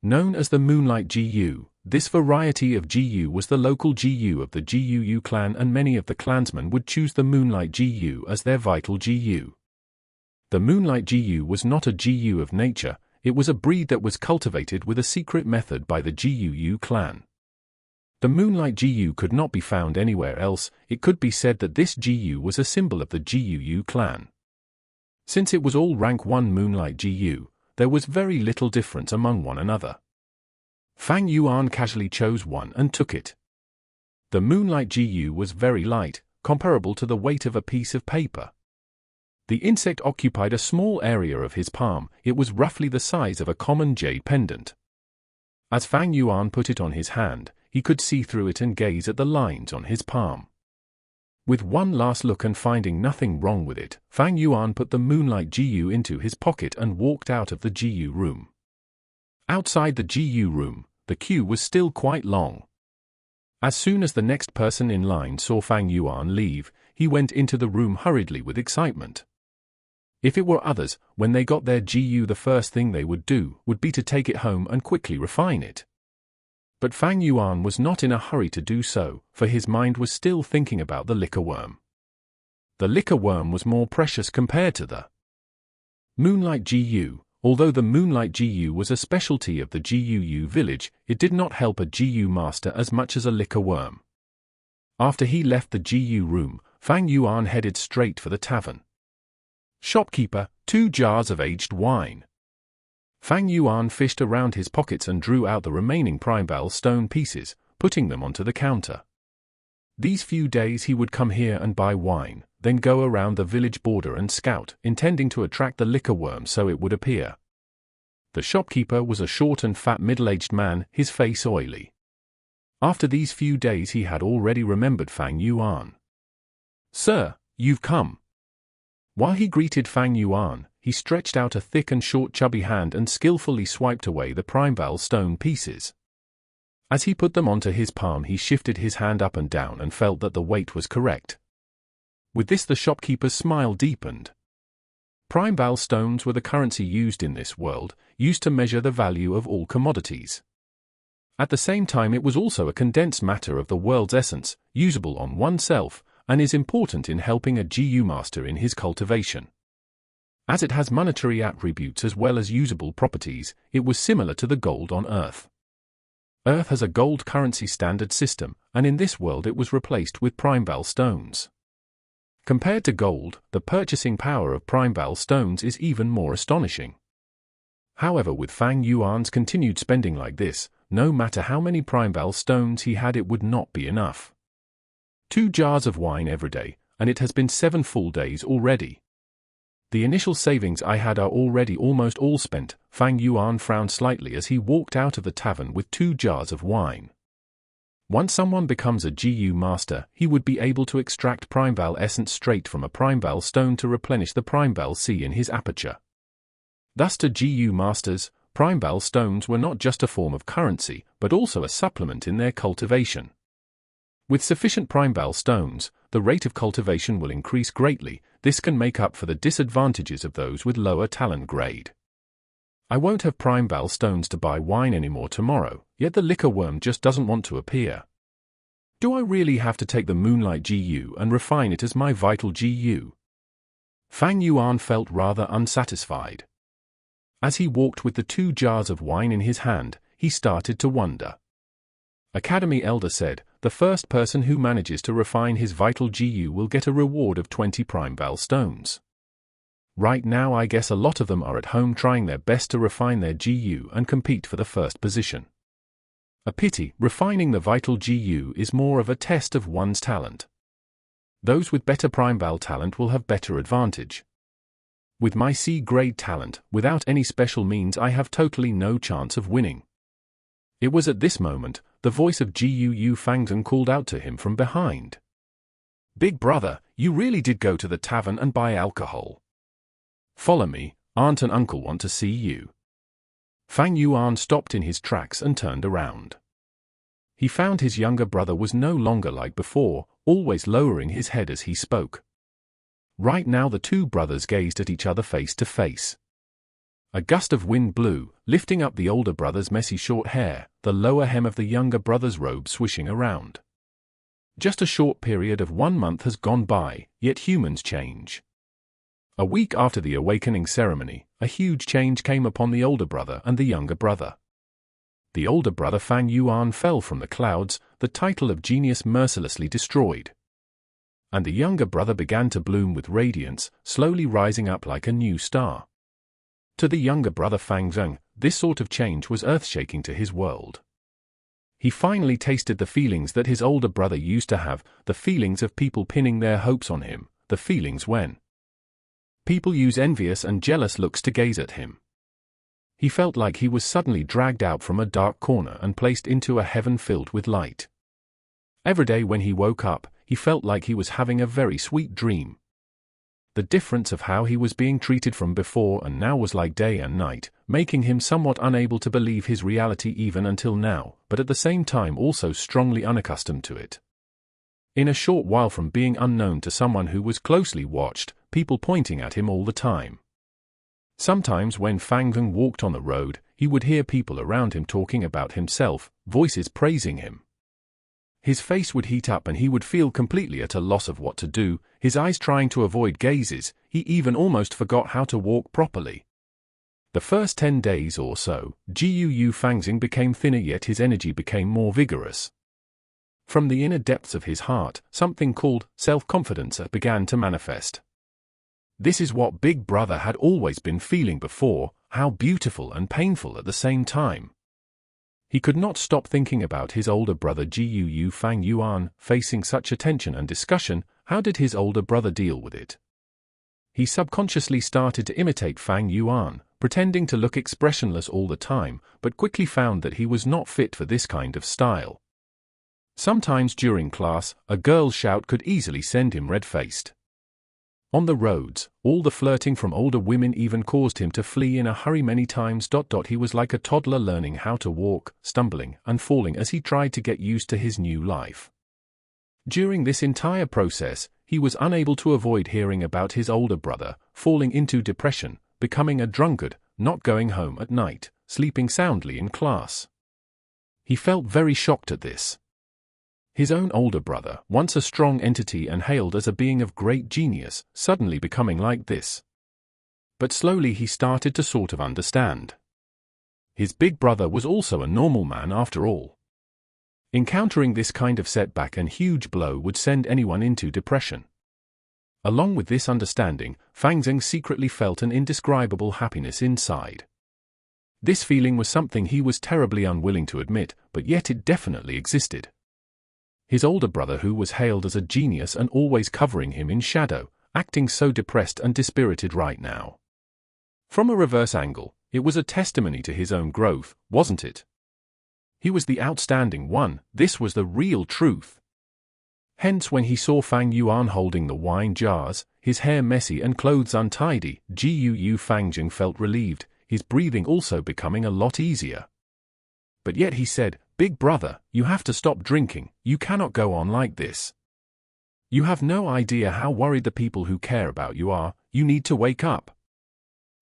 Known as the Moonlight GU, this variety of GU was the local GU of the GUU clan, and many of the clansmen would choose the Moonlight GU as their vital GU. The Moonlight GU was not a GU of nature, it was a breed that was cultivated with a secret method by the GUU clan. The Moonlight GU could not be found anywhere else. It could be said that this GU was a symbol of the GUU clan. Since it was all rank 1 Moonlight GU, there was very little difference among one another. Fang Yuan casually chose one and took it. The moonlight GU was very light, comparable to the weight of a piece of paper. The insect occupied a small area of his palm. It was roughly the size of a common jade pendant. As Fang Yuan put it on his hand, he could see through it and gaze at the lines on his palm. With one last look and finding nothing wrong with it, Fang Yuan put the moonlight GU into his pocket and walked out of the GU room. Outside the GU room, the queue was still quite long. As soon as the next person in line saw Fang Yuan leave, he went into the room hurriedly with excitement. If it were others, when they got their GU, the first thing they would do would be to take it home and quickly refine it. But Fang Yuan was not in a hurry to do so, for his mind was still thinking about the liquor worm. The liquor worm was more precious compared to the moonlight GU. Although the moonlight GU was a specialty of the GUU village, it did not help a GU master as much as a liquor worm. After he left the GU room, Fang Yuan headed straight for the tavern. Shopkeeper, 2 jars of aged wine. Fang Yuan fished around his pockets and drew out the remaining primebell stone pieces, putting them onto the counter. These few days he would come here and buy wine, then go around the village border and scout, intending to attract the liquor worm so it would appear. The shopkeeper was a short and fat middle-aged man, his face oily. After these few days he had already remembered Fang Yuan. "Sir, you've come." While he greeted Fang Yuan, he stretched out a thick and short chubby hand and skillfully swiped away the primebell stone pieces. As he put them onto his palm, he shifted his hand up and down and felt that the weight was correct. With this, the shopkeeper's smile deepened. Primebell stones were the currency used in this world, used to measure the value of all commodities. At the same time, it was also a condensed matter of the world's essence, usable on oneself, and is important in helping a GU master in his cultivation. As it has monetary attributes as well as usable properties, it was similar to the gold on Earth. Earth has a gold currency standard system, and in this world it was replaced with primebell stones. Compared to gold, the purchasing power of primebell stones is even more astonishing. However, with Fang Yuan's continued spending like this, no matter how many primebell stones he had, it would not be enough. 2 jars of wine every day, and it has been 7 full days already. The initial savings I had are already almost all spent. Fang Yuan frowned slightly as he walked out of the tavern with 2 jars of wine. Once someone becomes a GU master, he would be able to extract primebell essence straight from a primebell stone to replenish the primebell sea in his aperture. Thus to GU masters, primebell stones were not just a form of currency, but also a supplement in their cultivation. With sufficient primebell stones, the rate of cultivation will increase greatly. This can make up for the disadvantages of those with lower talent grade. I won't have primebell stones to buy wine anymore tomorrow, yet the liquor worm just doesn't want to appear. Do I really have to take the moonlight GU and refine it as my vital GU? Fang Yuan felt rather unsatisfied. As he walked with the 2 jars of wine in his hand, he started to wonder. Academy Elder said, the first person who manages to refine his vital GU will get a reward of 20 primebell stones. Right now I guess a lot of them are at home trying their best to refine their GU and compete for the first position. A pity, refining the vital GU is more of a test of one's talent. Those with better primebell talent will have better advantage. With my C-grade talent, without any special means, I have totally no chance of winning. It was at this moment, the voice of GUU Fangzhen called out to him from behind. "Big brother, you really did go to the tavern and buy alcohol. Follow me, aunt and uncle want to see you." Fang Yuan stopped in his tracks and turned around. He found his younger brother was no longer like before, always lowering his head as he spoke. Right now the 2 brothers gazed at each other face to face. A gust of wind blew, lifting up the older brother's messy short hair, the lower hem of the younger brother's robe swishing around. Just a short period of 1 month has gone by, yet humans change. A week after the awakening ceremony, a huge change came upon the older brother and the younger brother. The older brother Fang Yuan fell from the clouds, the title of genius mercilessly destroyed. And the younger brother began to bloom with radiance, slowly rising up like a new star. To the younger brother Fang Zheng, this sort of change was earth-shaking to his world. He finally tasted the feelings that his older brother used to have, the feelings of people pinning their hopes on him, the feelings when people use envious and jealous looks to gaze at him. He felt like he was suddenly dragged out from a dark corner and placed into a heaven filled with light. Every day when he woke up, he felt like he was having a very sweet dream. The difference of how he was being treated from before and now was like day and night, making him somewhat unable to believe his reality even until now, but at the same time also strongly unaccustomed to it. In a short while from being unknown to someone who was closely watched, people pointing at him all the time. Sometimes when Fang Yuan walked on the road, he would hear people around him talking about himself, voices praising him. His face would heat up and he would feel completely at a loss of what to do, his eyes trying to avoid gazes, he even almost forgot how to walk properly. The first 10 days or so, Jiu Fang Yuan became thinner yet his energy became more vigorous. From the inner depths of his heart, something called self-confidence began to manifest. This is what Big Brother had always been feeling before, how beautiful and painful at the same time. He could not stop thinking about his older brother Jiu Fang Yuan, facing such attention and discussion. How did his older brother deal with it? He subconsciously started to imitate Fang Yuan, pretending to look expressionless all the time, but quickly found that he was not fit for this kind of style. Sometimes during class, a girl's shout could easily send him red-faced. On the roads, all the flirting from older women even caused him to flee in a hurry many times. He was like a toddler learning how to walk, stumbling and falling as he tried to get used to his new life. During this entire process, he was unable to avoid hearing about his older brother, falling into depression, becoming a drunkard, not going home at night, sleeping soundly in class. He felt very shocked at this. His own older brother, once a strong entity and hailed as a being of great genius, suddenly becoming like this. But slowly he started to sort of understand. His big brother was also a normal man after all. Encountering this kind of setback and huge blow would send anyone into depression. Along with this understanding, Fang Yuan secretly felt an indescribable happiness inside. This feeling was something he was terribly unwilling to admit, but yet it definitely existed. His older brother, who was hailed as a genius and always covering him in shadow, acting so depressed and dispirited right now. From a reverse angle, it was a testimony to his own growth, wasn't it? He was the outstanding one, this was the real truth. Hence when he saw Fang Yuan holding the wine jars, his hair messy and clothes untidy, Jiu Fang Yuan felt relieved, his breathing also becoming a lot easier. But yet he said, "Big brother, you have to stop drinking, you cannot go on like this. You have no idea how worried the people who care about you are, you need to wake up."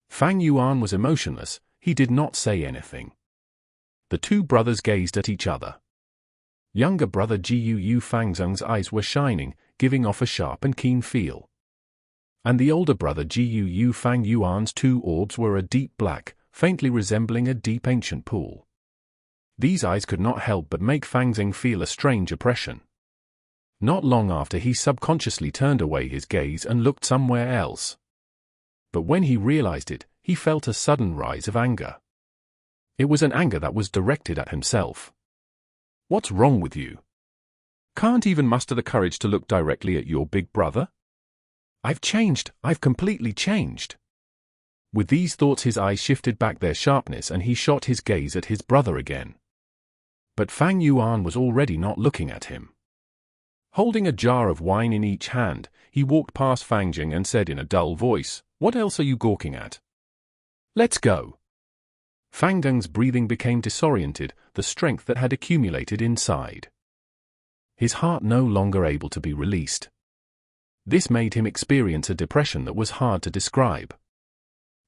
Fang Yuan was emotionless, he did not say anything. The two brothers gazed at each other. Younger brother Jiu Fang Yuan's eyes were shining, giving off a sharp and keen feel. And the older brother Jiu Fang Yuan's two orbs were a deep black, faintly resembling a deep ancient pool. These eyes could not help but make Fang Yuan feel a strange oppression. Not long after he subconsciously turned away his gaze and looked somewhere else. But when he realized it, he felt a sudden rise of anger. It was an anger that was directed at himself. What's wrong with you? Can't even muster the courage to look directly at your big brother? I've changed, I've completely changed. With these thoughts his eyes shifted back their sharpness and he shot his gaze at his brother again. But Fang Yuan was already not looking at him. Holding a jar of wine in each hand, he walked past Fang Yuan and said in a dull voice, "What else are you gawking at? Let's go." Fang Yuan's breathing became disoriented, the strength that had accumulated inside. His heart no longer able to be released. This made him experience a depression that was hard to describe.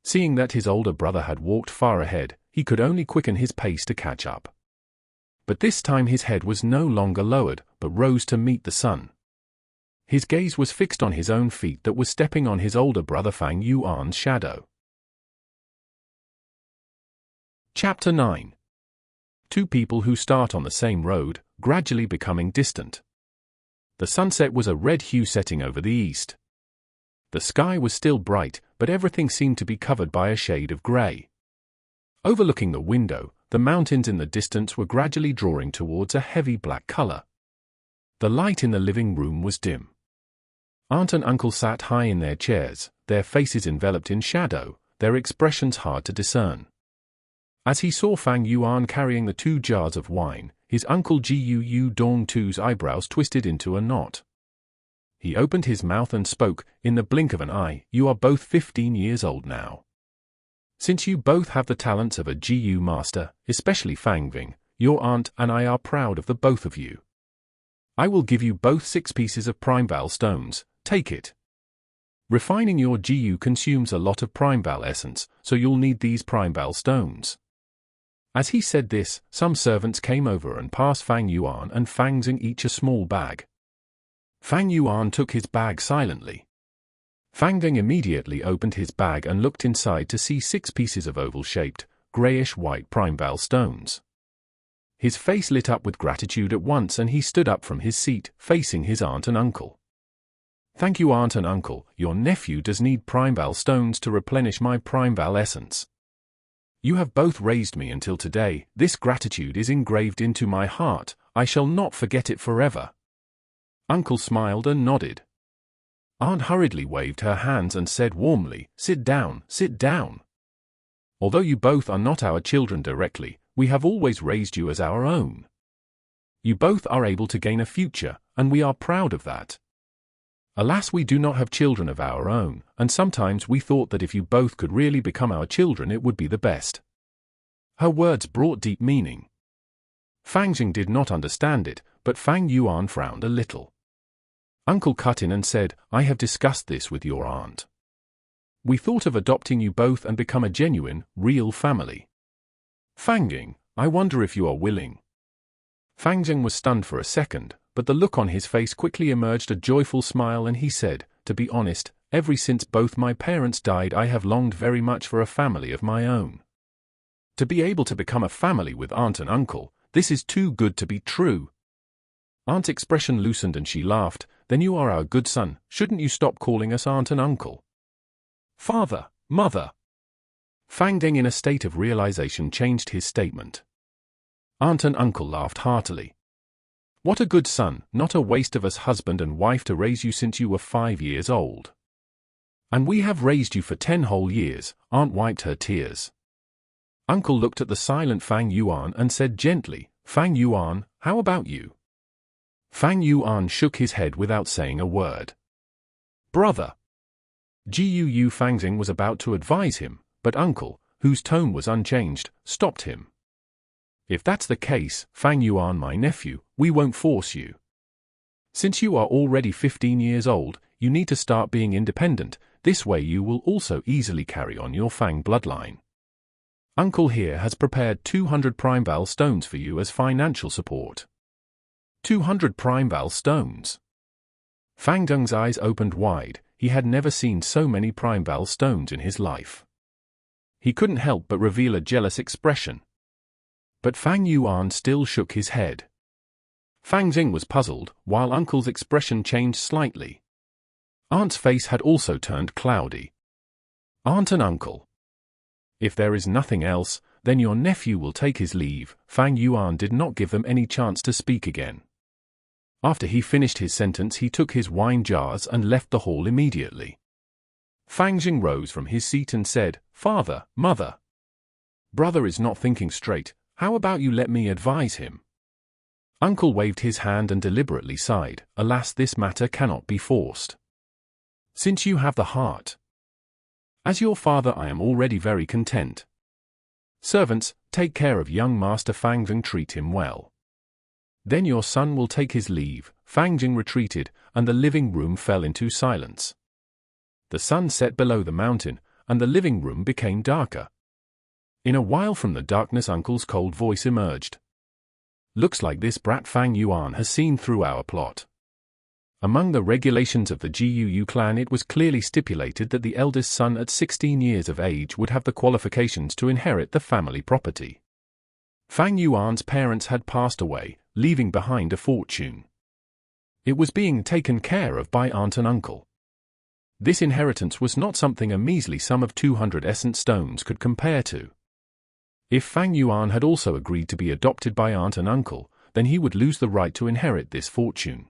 Seeing that his older brother had walked far ahead, he could only quicken his pace to catch up. But this time his head was no longer lowered, but rose to meet the sun. His gaze was fixed on his own feet that was stepping on his older brother Fang Yuan's shadow. Chapter 9. Two people who start on the same road, gradually becoming distant. The sunset was a red hue setting over the east. The sky was still bright, but everything seemed to be covered by a shade of grey. Overlooking the window, the mountains in the distance were gradually drawing towards a heavy black color. The light in the living room was dim. Aunt and uncle sat high in their chairs, their faces enveloped in shadow, their expressions hard to discern. As he saw Fang Yuan carrying the 2 jars of wine, his uncle Jiu Dongtu's eyebrows twisted into a knot. He opened his mouth and spoke, in the blink of an eye, "You are both 15 years old now. Since you both have the talents of a Jiu master, especially Fang Ving, your aunt and I are proud of the both of you. I will give you both 6 pieces of Primeval stones, take it. Refining your Jiu consumes a lot of Primeval essence, so you'll need these Primeval stones." As he said this, some servants came over and passed Fang Yuan and Fang Xing each a small bag. Fang Yuan took his bag silently. Fang Xing immediately opened his bag and looked inside to see 6 pieces of oval-shaped, grayish-white Primeval stones. His face lit up with gratitude at once and he stood up from his seat, facing his aunt and uncle. "Thank you, aunt and uncle, your nephew does need Primeval stones to replenish my Primeval essence. You have both raised me until today, this gratitude is engraved into my heart, I shall not forget it forever." Uncle smiled and nodded. Aunt hurriedly waved her hands and said warmly, "Sit down, sit down. Although you both are not our children directly, we have always raised you as our own. You both are able to gain a future, and we are proud of that. Alas, we do not have children of our own, and sometimes we thought that if you both could really become our children it would be the best." Her words brought deep meaning. Fang Xing did not understand it, but Fang Yuan frowned a little. Uncle cut in and said, "I have discussed this with your aunt. We thought of adopting you both and become a genuine, real family. Fang Xing, I wonder if you are willing." Fang Xing was stunned for a second, but the look on his face quickly emerged a joyful smile and he said, "To be honest, ever since both my parents died I have longed very much for a family of my own. To be able to become a family with aunt and uncle, this is too good to be true." Aunt's expression loosened and she laughed, "Then you are our good son, shouldn't you stop calling us aunt and uncle?" "Father, mother." Fang Xing in a state of realization changed his statement. Aunt and uncle laughed heartily. "What a good son, not a waste of us husband and wife to raise you since you were 5 years old. And we have raised you for 10 whole years," Aunt wiped her tears. Uncle looked at the silent Fang Yuan and said gently, "Fang Yuan, how about you?" Fang Yuan shook his head without saying a word. "Brother." Jiu Fang Xing was about to advise him, but uncle, whose tone was unchanged, stopped him. "If that's the case, Fang Yuan my nephew, we won't force you. Since you are already 15 years old, you need to start being independent, this way you will also easily carry on your Fang bloodline. Uncle here has prepared 200 Primeval stones for you as financial support." 200 Primeval stones. Fang Deng's eyes opened wide, he had never seen so many Primeval stones in his life. He couldn't help but reveal a jealous expression. But Fang Yuan still shook his head. Fang Xing was puzzled, while Uncle's expression changed slightly. Aunt's face had also turned cloudy. "Aunt and Uncle. If there is nothing else, then your nephew will take his leave." Fang Yuan did not give them any chance to speak again. After he finished his sentence he took his wine jars and left the hall immediately. Fang Xing rose from his seat and said, "Father, mother. Brother is not thinking straight, how about you let me advise him?" Uncle waved his hand and deliberately sighed, "Alas, this matter cannot be forced. Since you have the heart. As your father I am already very content. Servants, take care of young Master Fang Xing, treat him well. Then your son will take his leave." Fang Xing retreated, and the living room fell into silence. The sun set below the mountain, and the living room became darker. In a while from the darkness Uncle's cold voice emerged. "Looks like this brat Fang Yuan has seen through our plot." Among the regulations of the Jiu clan it was clearly stipulated that the eldest son at 16 years of age would have the qualifications to inherit the family property. Fang Yuan's parents had passed away, leaving behind a fortune. It was being taken care of by aunt and uncle. This inheritance was not something a measly sum of 200 essence stones could compare to. If Fang Yuan had also agreed to be adopted by aunt and uncle, then he would lose the right to inherit this fortune.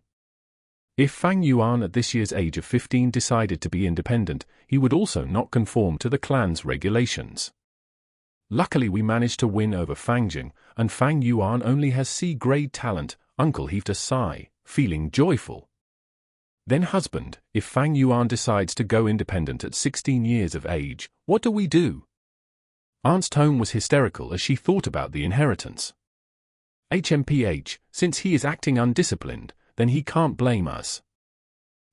If Fang Yuan at this year's age of 15 decided to be independent, he would also not conform to the clan's regulations. Luckily we managed to win over Fang Jing, and Fang Yuan only has C-grade talent. Uncle heaved a sigh, feeling joyful. Then husband, if Fang Yuan decides to go independent at 16 years of age, what do we do? Aunt's tone was hysterical as she thought about the inheritance. HMPH, since he is acting undisciplined, then he can't blame us.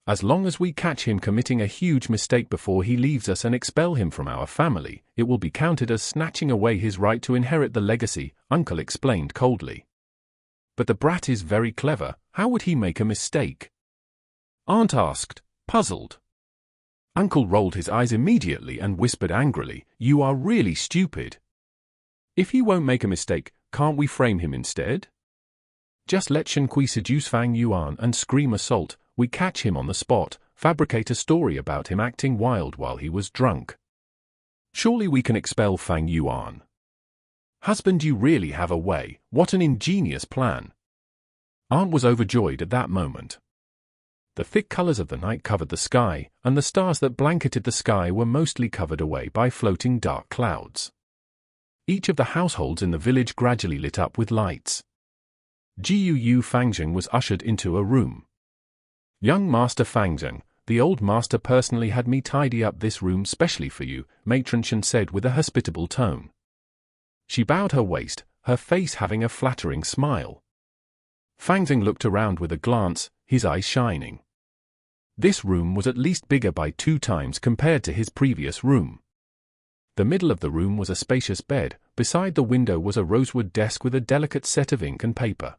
As long as we catch him committing a huge mistake before he leaves us and expel him from our family, it will be counted as snatching away his right to inherit the legacy, Uncle explained coldly. But the brat is very clever, how would he make a mistake? Aunt asked, puzzled. Uncle rolled his eyes immediately and whispered angrily, "You are really stupid. If he won't make a mistake, can't we frame him instead? Just let Shen Kui seduce Fang Yuan and scream assault, we catch him on the spot, fabricate a story about him acting wild while he was drunk. Surely we can expel Fang Yuan. Husband, you really have a way, what an ingenious plan." Aunt was overjoyed at that moment. The thick colors of the night covered the sky, and the stars that blanketed the sky were mostly covered away by floating dark clouds. Each of the households in the village gradually lit up with lights. Jiu Fangjing was ushered into a room. "Young Master Fangjing, the old master personally had me tidy up this room specially for you," Matron Shen said with a hospitable tone. She bowed her waist, her face having a flattering smile. Fangjing looked around with a glance, his eyes shining. This room was at least bigger by 2 times compared to his previous room. The middle of the room was a spacious bed, beside the window was a rosewood desk with a delicate set of ink and paper.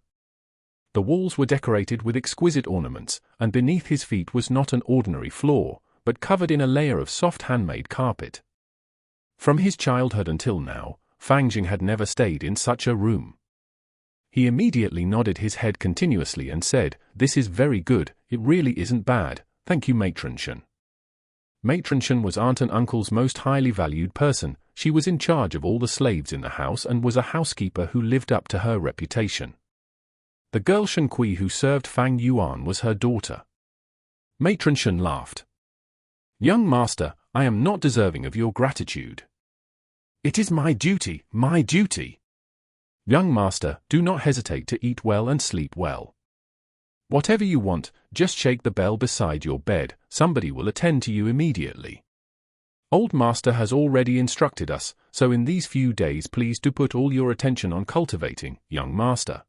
The walls were decorated with exquisite ornaments, and beneath his feet was not an ordinary floor, but covered in a layer of soft handmade carpet. From his childhood until now, Fangjing had never stayed in such a room. He immediately nodded his head continuously and said, "This is very good, it really isn't bad, thank you Matron Shen." Matron Shen was aunt and uncle's most highly valued person. She was in charge of all the slaves in the house and was a housekeeper who lived up to her reputation. The girl Shen Kui who served Fang Yuan was her daughter. Matron Shen laughed. "Young master, I am not deserving of your gratitude. It is my duty, my duty. Young master, do not hesitate to eat well and sleep well. Whatever you want, just shake the bell beside your bed, somebody will attend to you immediately. Old master has already instructed us, so in these few days please do put all your attention on cultivating, young master.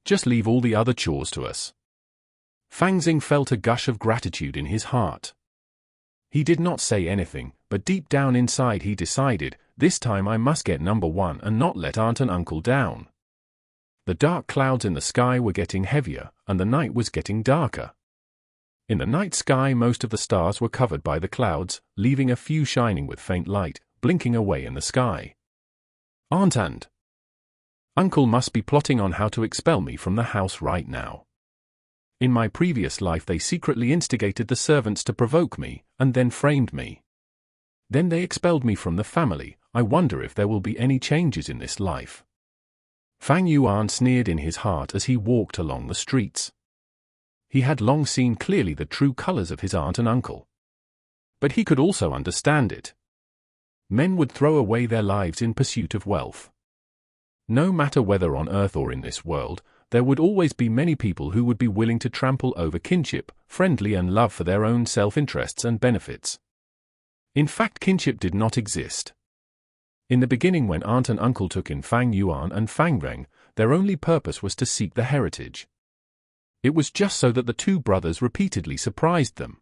Just leave all the other chores to us." Fangjing felt a gush of gratitude in his heart. He did not say anything, but deep down inside he decided, this time I must get number 1 and not let aunt and uncle down. The dark clouds in the sky were getting heavier, and the night was getting darker. In the night sky most of the stars were covered by the clouds, leaving a few shining with faint light, blinking away in the sky. Aunt and uncle must be plotting on how to expel me from the house right now. In my previous life they secretly instigated the servants to provoke me, and then framed me. Then they expelled me from the family. I wonder if there will be any changes in this life. Fang Yuan sneered in his heart as he walked along the streets. He had long seen clearly the true colors of his aunt and uncle. But he could also understand it. Men would throw away their lives in pursuit of wealth. No matter whether on earth or in this world, there would always be many people who would be willing to trample over kinship, friendly and love for their own self-interests and benefits. In fact, kinship did not exist. In the beginning when aunt and uncle took in Fang Yuan and Fang Reng, their only purpose was to seek the heritage. It was just so that the 2 brothers repeatedly surprised them.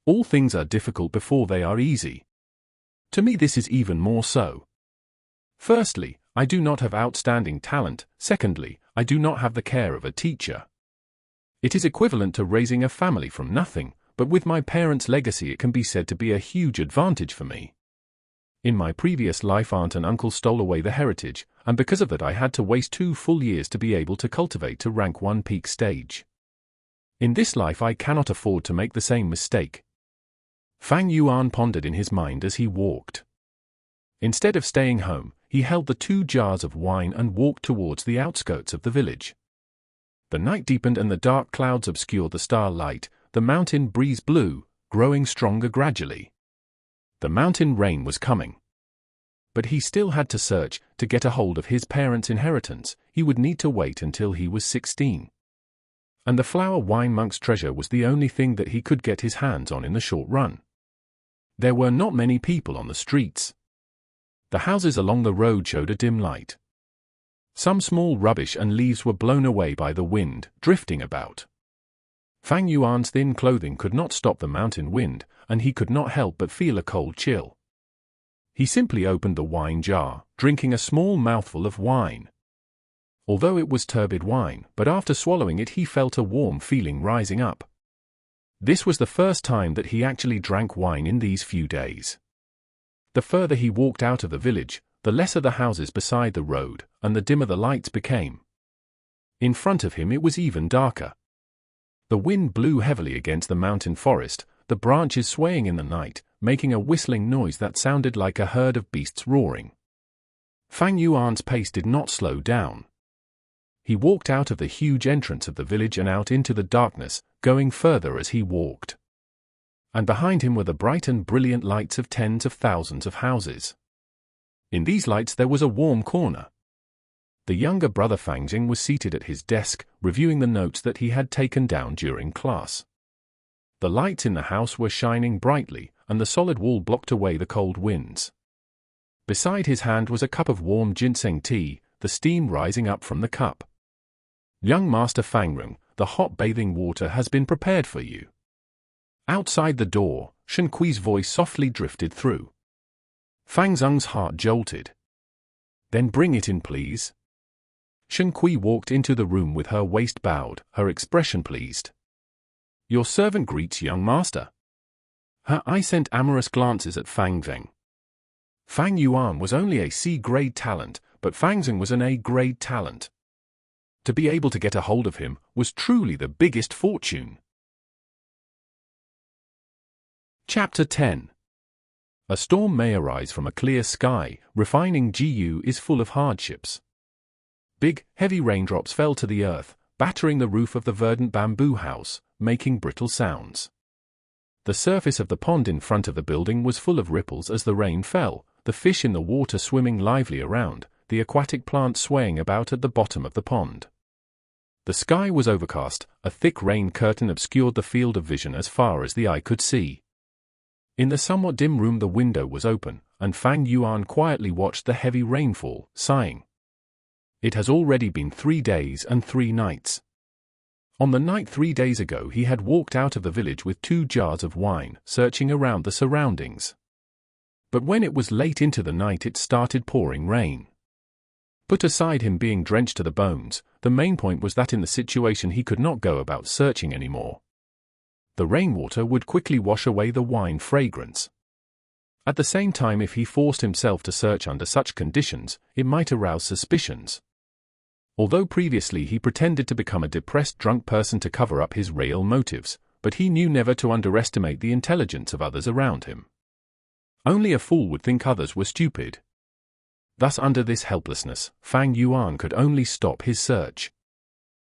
All things are difficult before they are easy. To me this is even more so. Firstly, I do not have outstanding talent. Secondly, I do not have the care of a teacher. It is equivalent to raising a family from nothing, but with my parents' legacy it can be said to be a huge advantage for me. In my previous life aunt and uncle stole away the heritage, and because of that I had to waste 2 full years to be able to cultivate to rank 1 peak stage. In this life I cannot afford to make the same mistake. Fang Yuan pondered in his mind as he walked. Instead of staying home, he held the 2 jars of wine and walked towards the outskirts of the village. The night deepened and the dark clouds obscured the starlight. The mountain breeze blew, growing stronger gradually. The mountain rain was coming. But he still had to search. To get a hold of his parents' inheritance, he would need to wait until he was 16. And the flower wine monk's treasure was the only thing that he could get his hands on in the short run. There were not many people on the streets. The houses along the road showed a dim light. Some small rubbish and leaves were blown away by the wind, drifting about. Fang Yuan's thin clothing could not stop the mountain wind, and he could not help but feel a cold chill. He simply opened the wine jar, drinking a small mouthful of wine. Although it was turbid wine, but after swallowing it he felt a warm feeling rising up. This was the first time that he actually drank wine in these few days. The further he walked out of the village, the lesser the houses beside the road, and the dimmer the lights became. In front of him it was even darker. The wind blew heavily against the mountain forest, the branches swaying in the night, making a whistling noise that sounded like a herd of beasts roaring. Fang Yuan's pace did not slow down. He walked out of the huge entrance of the village and out into the darkness, going further as he walked. And behind him were the bright and brilliant lights of tens of thousands of houses. In these lights there was a warm corner. The younger brother Fang Jing was seated at his desk, reviewing the notes that he had taken down during class. The lights in the house were shining brightly, and the solid wall blocked away the cold winds. Beside his hand was a cup of warm ginseng tea, the steam rising up from the cup. "Young Master Fang Yuan, the hot bathing water has been prepared for you." Outside the door, Shen Kui's voice softly drifted through. Fang Zheng's heart jolted. "Then bring it in, please." Shen Kui walked into the room with her waist bowed, her expression pleased. "Your servant greets young master." Her eye sent amorous glances at Fang Zheng. Fang Yuan was only a C-grade talent, but Fang Zheng was an A-grade talent. To be able to get a hold of him was truly the biggest fortune. Chapter 10. A storm may arise from a clear sky. Refining GU is full of hardships. Big, heavy raindrops fell to the earth, battering the roof of the verdant bamboo house, making brittle sounds. The surface of the pond in front of the building was full of ripples as the rain fell, the fish in the water swimming lively around, the aquatic plants swaying about at the bottom of the pond. The sky was overcast, a thick rain curtain obscured the field of vision as far as the eye could see. In the somewhat dim room the window was open, and Fang Yuan quietly watched the heavy rainfall, sighing. It has already been 3 days and 3 nights. On the night 3 days ago he had walked out of the village with 2 jars of wine, searching around the surroundings. But when it was late into the night it started pouring rain. Put aside him being drenched to the bones, the main point was that in the situation he could not go about searching anymore. The rainwater would quickly wash away the wine fragrance. At the same time, if he forced himself to search under such conditions, it might arouse suspicions. Although previously he pretended to become a depressed drunk person to cover up his real motives, but he knew never to underestimate the intelligence of others around him. Only a fool would think others were stupid. Thus under this helplessness, Fang Yuan could only stop his search.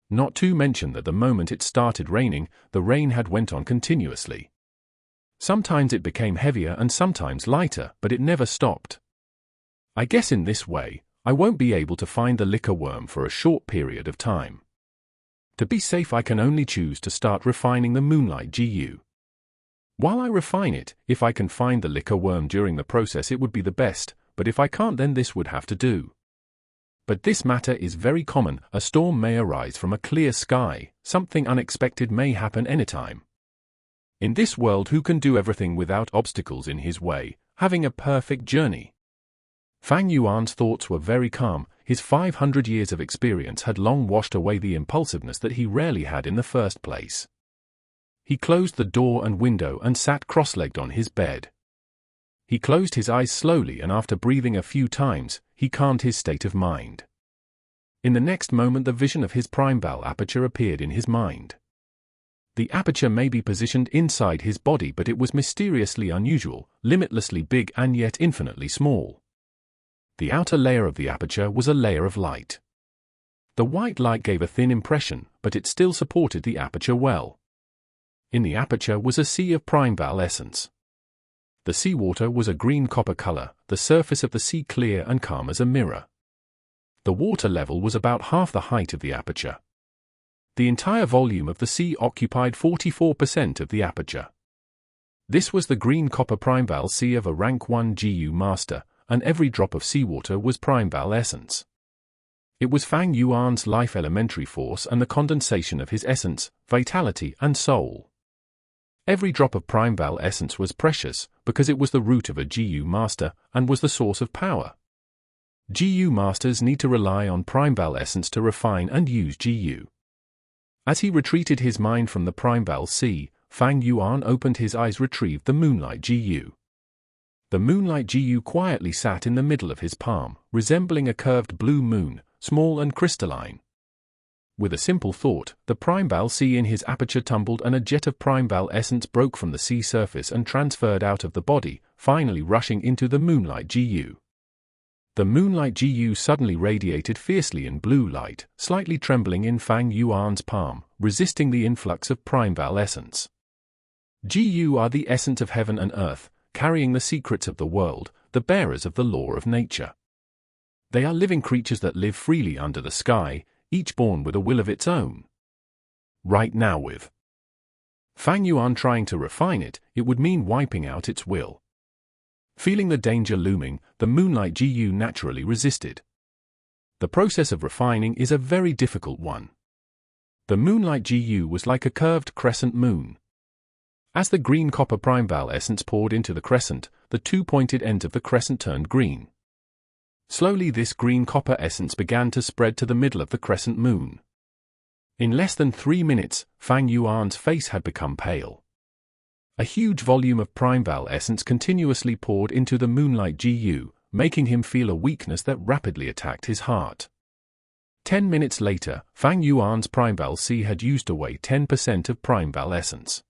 Not to mention that the moment it started raining, the rain had went on continuously. Sometimes it became heavier and sometimes lighter, but it never stopped. "I guess in this way, I won't be able to find the liquor worm for a short period of time. To be safe I can only choose to start refining the moonlight GU. While I refine it, if I can find the liquor worm during the process it would be the best, but if I can't then this would have to do. But this matter is very common, a storm may arise from a clear sky, something unexpected may happen anytime. In this world who can do everything without obstacles in his way, having a perfect journey?" Fang Yuan's thoughts were very calm. His 500 years of experience had long washed away the impulsiveness that he rarely had in the first place. He closed the door and window and sat cross-legged on his bed. He closed his eyes slowly and after breathing a few times, he calmed his state of mind. In the next moment the vision of his prime ball aperture appeared in his mind. The aperture may be positioned inside his body, but it was mysteriously unusual, limitlessly big and yet infinitely small. The outer layer of the aperture was a layer of light. The white light gave a thin impression, but it still supported the aperture well. In the aperture was a sea of primeval essence. The seawater was a green copper color, the surface of the sea clear and calm as a mirror. The water level was about half the height of the aperture. The entire volume of the sea occupied 44% of the aperture. This was the green copper primeval sea of a rank 1 GU master, and every drop of seawater was primeval essence. It was Fang Yuan's life elementary force and the condensation of his essence, vitality and soul. Every drop of primeval essence was precious, because it was the root of a GU master, and was the source of power. GU masters need to rely on primeval essence to refine and use GU. As he retreated his mind from the primeval sea, Fang Yuan opened his eyes, retrieved the Moonlight GU. The Moonlight GU quietly sat in the middle of his palm, resembling a curved blue moon, small and crystalline. With a simple thought, the primeval sea in his aperture tumbled and a jet of primeval essence broke from the sea surface and transferred out of the body, finally rushing into the Moonlight GU. The Moonlight GU suddenly radiated fiercely in blue light, slightly trembling in Fang Yuan's palm, resisting the influx of primeval essence. GU are the essence of heaven and earth, carrying the secrets of the world, the bearers of the law of nature. They are living creatures that live freely under the sky, each born with a will of its own. Right now with Fang Yuan trying to refine it, it would mean wiping out its will. Feeling the danger looming, the Moonlight GU naturally resisted. The process of refining is a very difficult one. The Moonlight GU was like a curved crescent moon. As the green copper primeval essence poured into the crescent, the two pointed ends of the crescent turned green. Slowly this green copper essence began to spread to the middle of the crescent moon. In less than 3 minutes, Fang Yuan's face had become pale. A huge volume of primeval essence continuously poured into the Moonlight GU, making him feel a weakness that rapidly attacked his heart. 10 minutes later, Fang Yuan's primeval sea had used away 10% of primeval essence.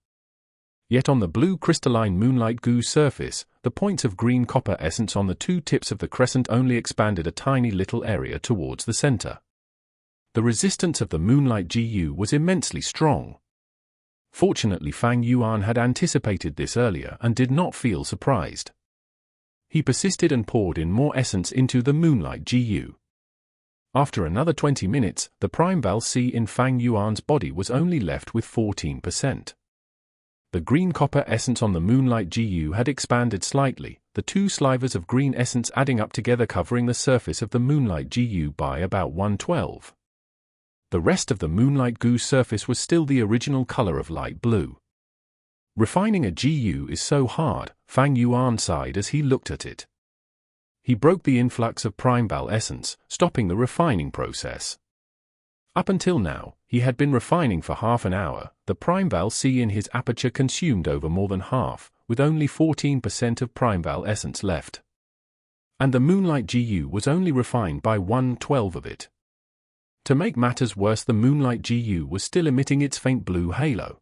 Yet on the blue crystalline Moonlight GU's surface, the points of green copper essence on the two tips of the crescent only expanded a tiny little area towards the center. The resistance of the Moonlight GU was immensely strong. Fortunately, Fang Yuan had anticipated this earlier and did not feel surprised. He persisted and poured in more essence into the Moonlight GU. After another 20 minutes, the primeval sea in Fang Yuan's body was only left with 14%. The green copper essence on the Moonlight GU had expanded slightly, the two slivers of green essence adding up together covering the surface of the Moonlight GU by about 1/12. The rest of the Moonlight GU's surface was still the original color of light blue. Refining a GU is so hard, Fang Yuan sighed as he looked at it. He broke the influx of primeval essence, stopping the refining process. Up until now, he had been refining for half an hour. The primeval sea in his aperture consumed over more than half, with only 14% of primeval essence left. And the Moonlight GU was only refined by 1/12 of it. To make matters worse, the Moonlight GU was still emitting its faint blue halo.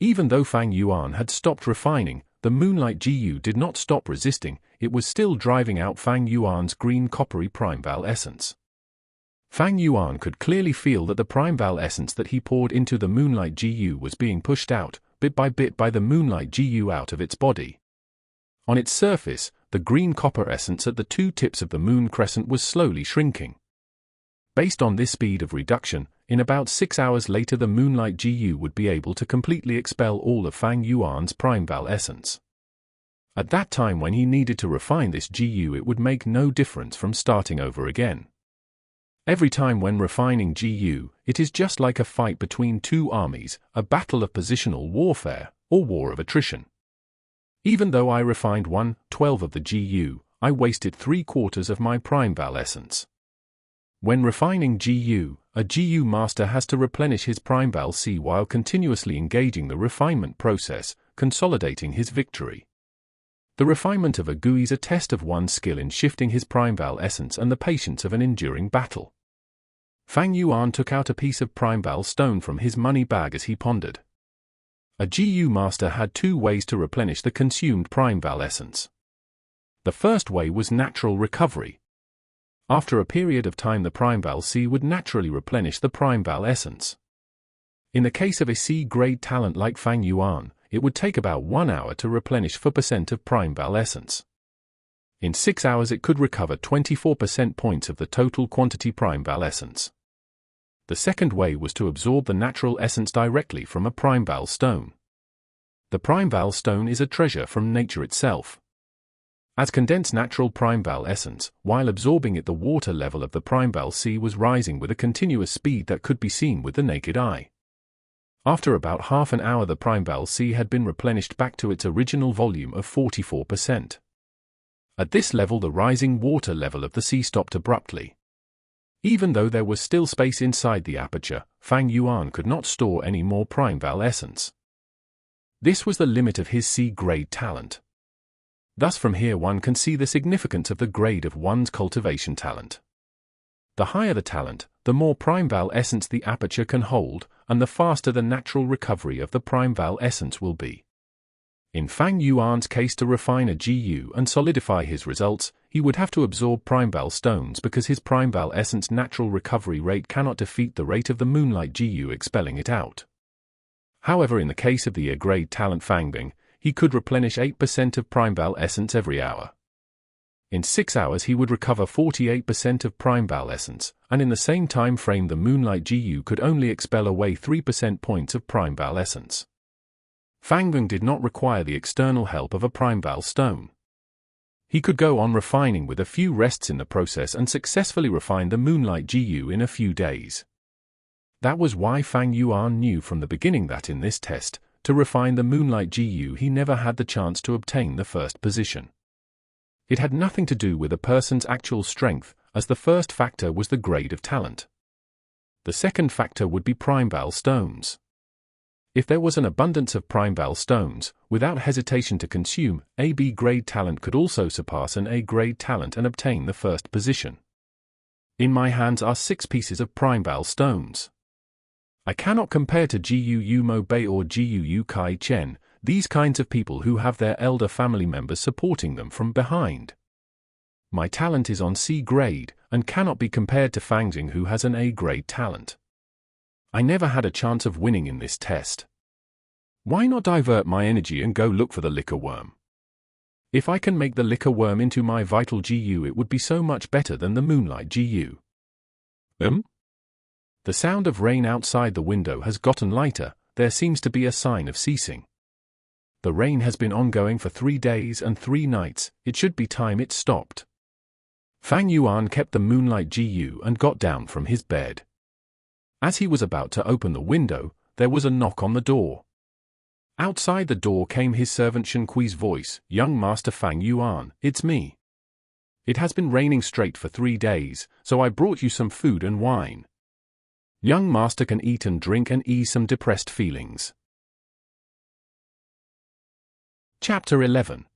Even though Fang Yuan had stopped refining, the Moonlight GU did not stop resisting, it was still driving out Fang Yuan's green coppery primeval essence. Fang Yuan could clearly feel that the primeval essence that he poured into the Moonlight GU was being pushed out, bit by the Moonlight GU out of its body. On its surface, the green copper essence at the two tips of the moon crescent was slowly shrinking. Based on this speed of reduction, in about 6 hours later the Moonlight GU would be able to completely expel all of Fang Yuan's primeval essence. At that time when he needed to refine this GU, it would make no difference from starting over again. Every time when refining GU, it is just like a fight between two armies, a battle of positional warfare, or war of attrition. Even though I refined 1/12 of the GU, I wasted 3/4 of my primeval essence. When refining GU, a GU master has to replenish his primeval sea while continuously engaging the refinement process, consolidating his victory. The refinement of a GU is a test of one's skill in shifting his primeval essence and the patience of an enduring battle. Fang Yuan took out a piece of primeval stone from his money bag as he pondered. A GU master had two ways to replenish the consumed primeval essence. The first way was natural recovery, After a period of time the Primeval C would naturally replenish the Primeval essence. In the case of a C-grade talent like Fang Yuan, it would take about 1 hour to replenish 4% of Primeval essence. In 6 hours it could recover 24% points of the total quantity Primeval essence. The second way was to absorb the natural essence directly from a Primeval stone. The Primeval stone is a treasure from nature itself. As condensed natural Primeval essence, while absorbing it the water level of the Primeval sea was rising with a continuous speed that could be seen with the naked eye. After about half an hour the Primeval sea had been replenished back to its original volume of 44%. At this level the rising water level of the sea stopped abruptly. Even though there was still space inside the aperture, Fang Yuan could not store any more Primeval essence. This was the limit of his C-grade talent. Thus from here one can see the significance of the grade of one's cultivation talent. The higher the talent, the more Primeval essence the aperture can hold, and the faster the natural recovery of the Primeval essence will be. In Fang Yuan's case, to refine a GU and solidify his results, he would have to absorb Primeval stones because his Primeval essence natural recovery rate cannot defeat the rate of the Moonlight GU expelling it out. However, in the case of the A-grade talent Fangbing, he could replenish 8% of Primeval essence every hour. In 6 hours he would recover 48% of Primeval essence, and in the same time frame the Moonlight GU could only expel away 3% points of Primeval essence. Fangbing did not require the external help of a Primeval stone. He could go on refining with a few rests in the process and successfully refine the Moonlight GU in a few days. That was why Fang Yuan knew from the beginning that in this test, to refine the Moonlight GU he never had the chance to obtain the first position. It had nothing to do with a person's actual strength, as the first factor was the grade of talent. The second factor would be Primeval stones. If there was an abundance of Primeval stones, without hesitation to consume, a B-grade talent could also surpass an A-grade talent and obtain the first position. In my hands are 6 pieces of Primeval stones. I cannot compare to Gu Mo Bei or Gu Kai Chen, these kinds of people who have their elder family members supporting them from behind. My talent is on C-grade, and cannot be compared to Fangjing who has an A-grade talent. I never had a chance of winning in this test. Why not divert my energy and go look for the liquor worm? If I can make the liquor worm into my vital GU it would be so much better than the Moonlight GU. The sound of rain outside the window has gotten lighter, there seems to be a sign of ceasing. The rain has been ongoing for 3 days and 3 nights, it should be time it stopped. Fang Yuan kept the Moonlight GU and got down from his bed. As he was about to open the window, there was a knock on the door. Outside the door came his servant Shen Kui's voice, "Young Master Fang Yuan, it's me. It has been raining straight for 3 days, so I brought you some food and wine. Young Master can eat and drink and ease some depressed feelings." Chapter 11.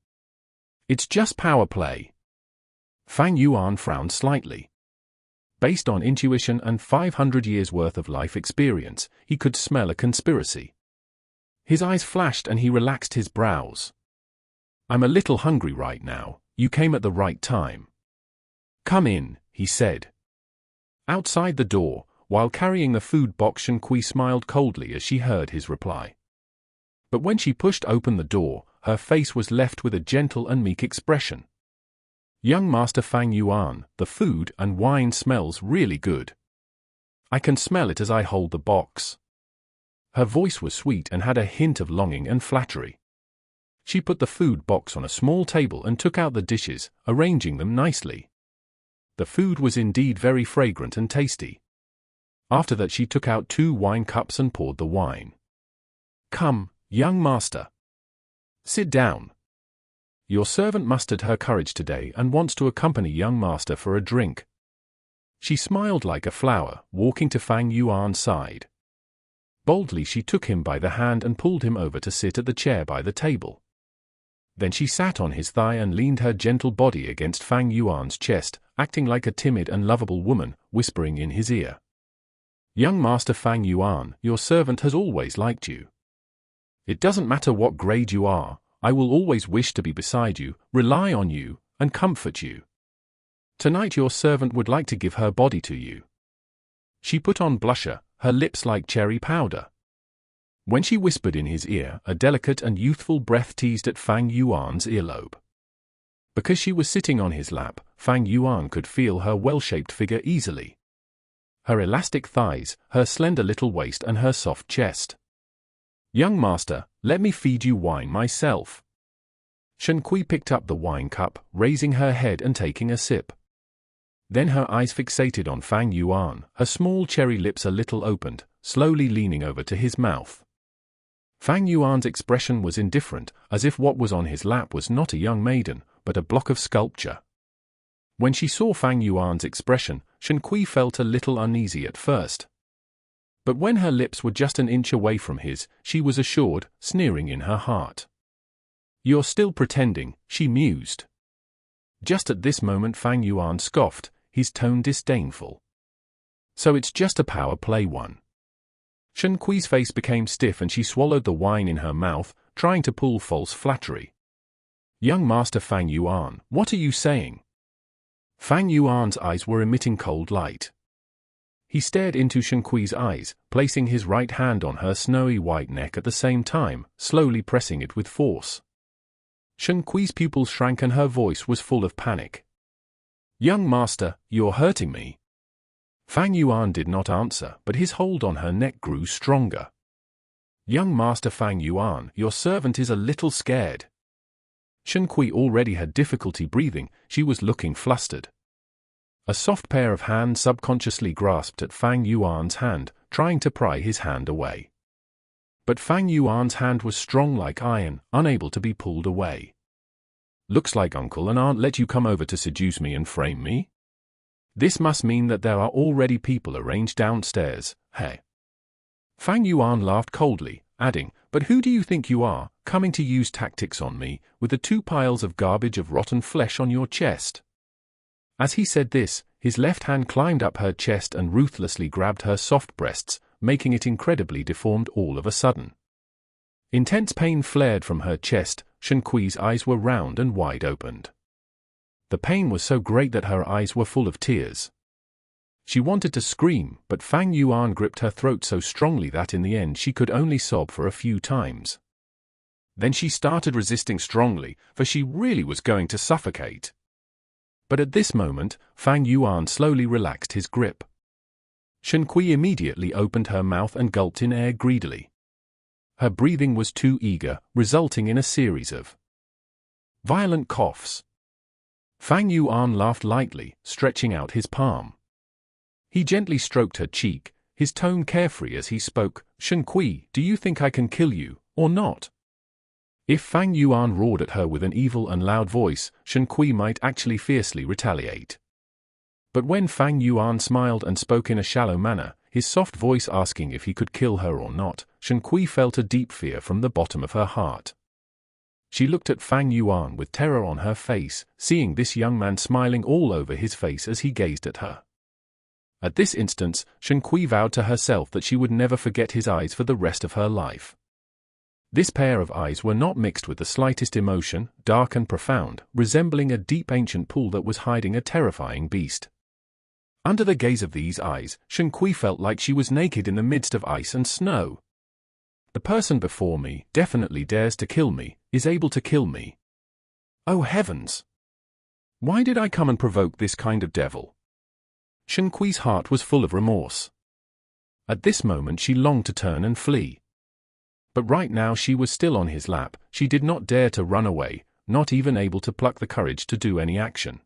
It's just power play. Fang Yuan frowned slightly. Based on intuition and 500 years' worth of life experience, he could smell a conspiracy. His eyes flashed and he relaxed his brows. "I'm a little hungry right now, you came at the right time. Come in," he said. Outside the door, while carrying the food box, Shen Kui smiled coldly as she heard his reply. But when she pushed open the door, her face was left with a gentle and meek expression. "Young Master Fang Yuan, the food and wine smells really good. I can smell it as I hold the box." Her voice was sweet and had a hint of longing and flattery. She put the food box on a small table and took out the dishes, arranging them nicely. The food was indeed very fragrant and tasty. After that she took out 2 wine cups and poured the wine. "Come, young master. Sit down. Your servant mustered her courage today and wants to accompany young master for a drink." She smiled like a flower, walking to Fang Yuan's side. Boldly she took him by the hand and pulled him over to sit at the chair by the table. Then she sat on his thigh and leaned her gentle body against Fang Yuan's chest, acting like a timid and lovable woman, whispering in his ear. "Young Master Fang Yuan, your servant has always liked you. It doesn't matter what grade you are, I will always wish to be beside you, rely on you, and comfort you. Tonight your servant would like to give her body to you. She put on blusher, her lips like cherry powder. When she whispered in his ear, a delicate and youthful breath teased at Fang Yuan's earlobe. Because she was sitting on his lap, Fang Yuan could feel her well-shaped figure easily. Her elastic thighs, her slender little waist and her soft chest. "Young master, let me feed you wine myself." Shen Kui picked up the wine cup, raising her head and taking a sip. Then her eyes fixated on Fang Yuan, her small cherry lips a little opened, slowly leaning over to his mouth. Fang Yuan's expression was indifferent, as if what was on his lap was not a young maiden, but a block of sculpture. When she saw Fang Yuan's expression, Shen Kui felt a little uneasy at first. But when her lips were just an inch away from his, she was assured, sneering in her heart. "You're still pretending," she mused. Just at this moment Fang Yuan scoffed, his tone disdainful. "So it's just a power play one." Shen Kui's face became stiff and she swallowed the wine in her mouth, trying to pull false flattery. "Young Master Fang Yuan, what are you saying?" Fang Yuan's eyes were emitting cold light. He stared into Shen Kui's eyes, placing his right hand on her snowy white neck at the same time, slowly pressing it with force. Shen Kui's pupils shrank and her voice was full of panic. "Young master, you're hurting me." Fang Yuan did not answer, but his hold on her neck grew stronger. "Young master Fang Yuan, your servant is a little scared." Shen Kui already had difficulty breathing, she was looking flustered. A soft pair of hands subconsciously grasped at Fang Yuan's hand, trying to pry his hand away. But Fang Yuan's hand was strong like iron, unable to be pulled away. "Looks like uncle and aunt let you come over to seduce me and frame me? This must mean that there are already people arranged downstairs, hey?" Fang Yuan laughed coldly, adding, "But who do you think you are, coming to use tactics on me, with the 2 piles of garbage of rotten flesh on your chest?" As he said this, his left hand climbed up her chest and ruthlessly grabbed her soft breasts, making it incredibly deformed all of a sudden. Intense pain flared from her chest, Shen Kui's eyes were round and wide opened. The pain was so great that her eyes were full of tears. She wanted to scream, but Fang Yuan gripped her throat so strongly that in the end she could only sob for a few times. Then she started resisting strongly, for she really was going to suffocate. But at this moment, Fang Yuan slowly relaxed his grip. Shen Kui immediately opened her mouth and gulped in air greedily. Her breathing was too eager, resulting in a series of violent coughs. Fang Yuan laughed lightly, stretching out his palm. He gently stroked her cheek, his tone carefree as he spoke, "Shen Kui, do you think I can kill you, or not?" If Fang Yuan roared at her with an evil and loud voice, Shen Kui might actually fiercely retaliate. But when Fang Yuan smiled and spoke in a shallow manner, his soft voice asking if he could kill her or not, Shen Kui felt a deep fear from the bottom of her heart. She looked at Fang Yuan with terror on her face, seeing this young man smiling all over his face as he gazed at her. At this instance, Shen Kui vowed to herself that she would never forget his eyes for the rest of her life. This pair of eyes were not mixed with the slightest emotion, dark and profound, resembling a deep ancient pool that was hiding a terrifying beast. Under the gaze of these eyes, Shen Kui felt like she was naked in the midst of ice and snow. The person before me definitely dares to kill me, is able to kill me. Oh heavens! Why did I come and provoke this kind of devil? Shen Kui's heart was full of remorse. At this moment she longed to turn and flee. But right now she was still on his lap, she did not dare to run away, not even able to pluck the courage to do any action.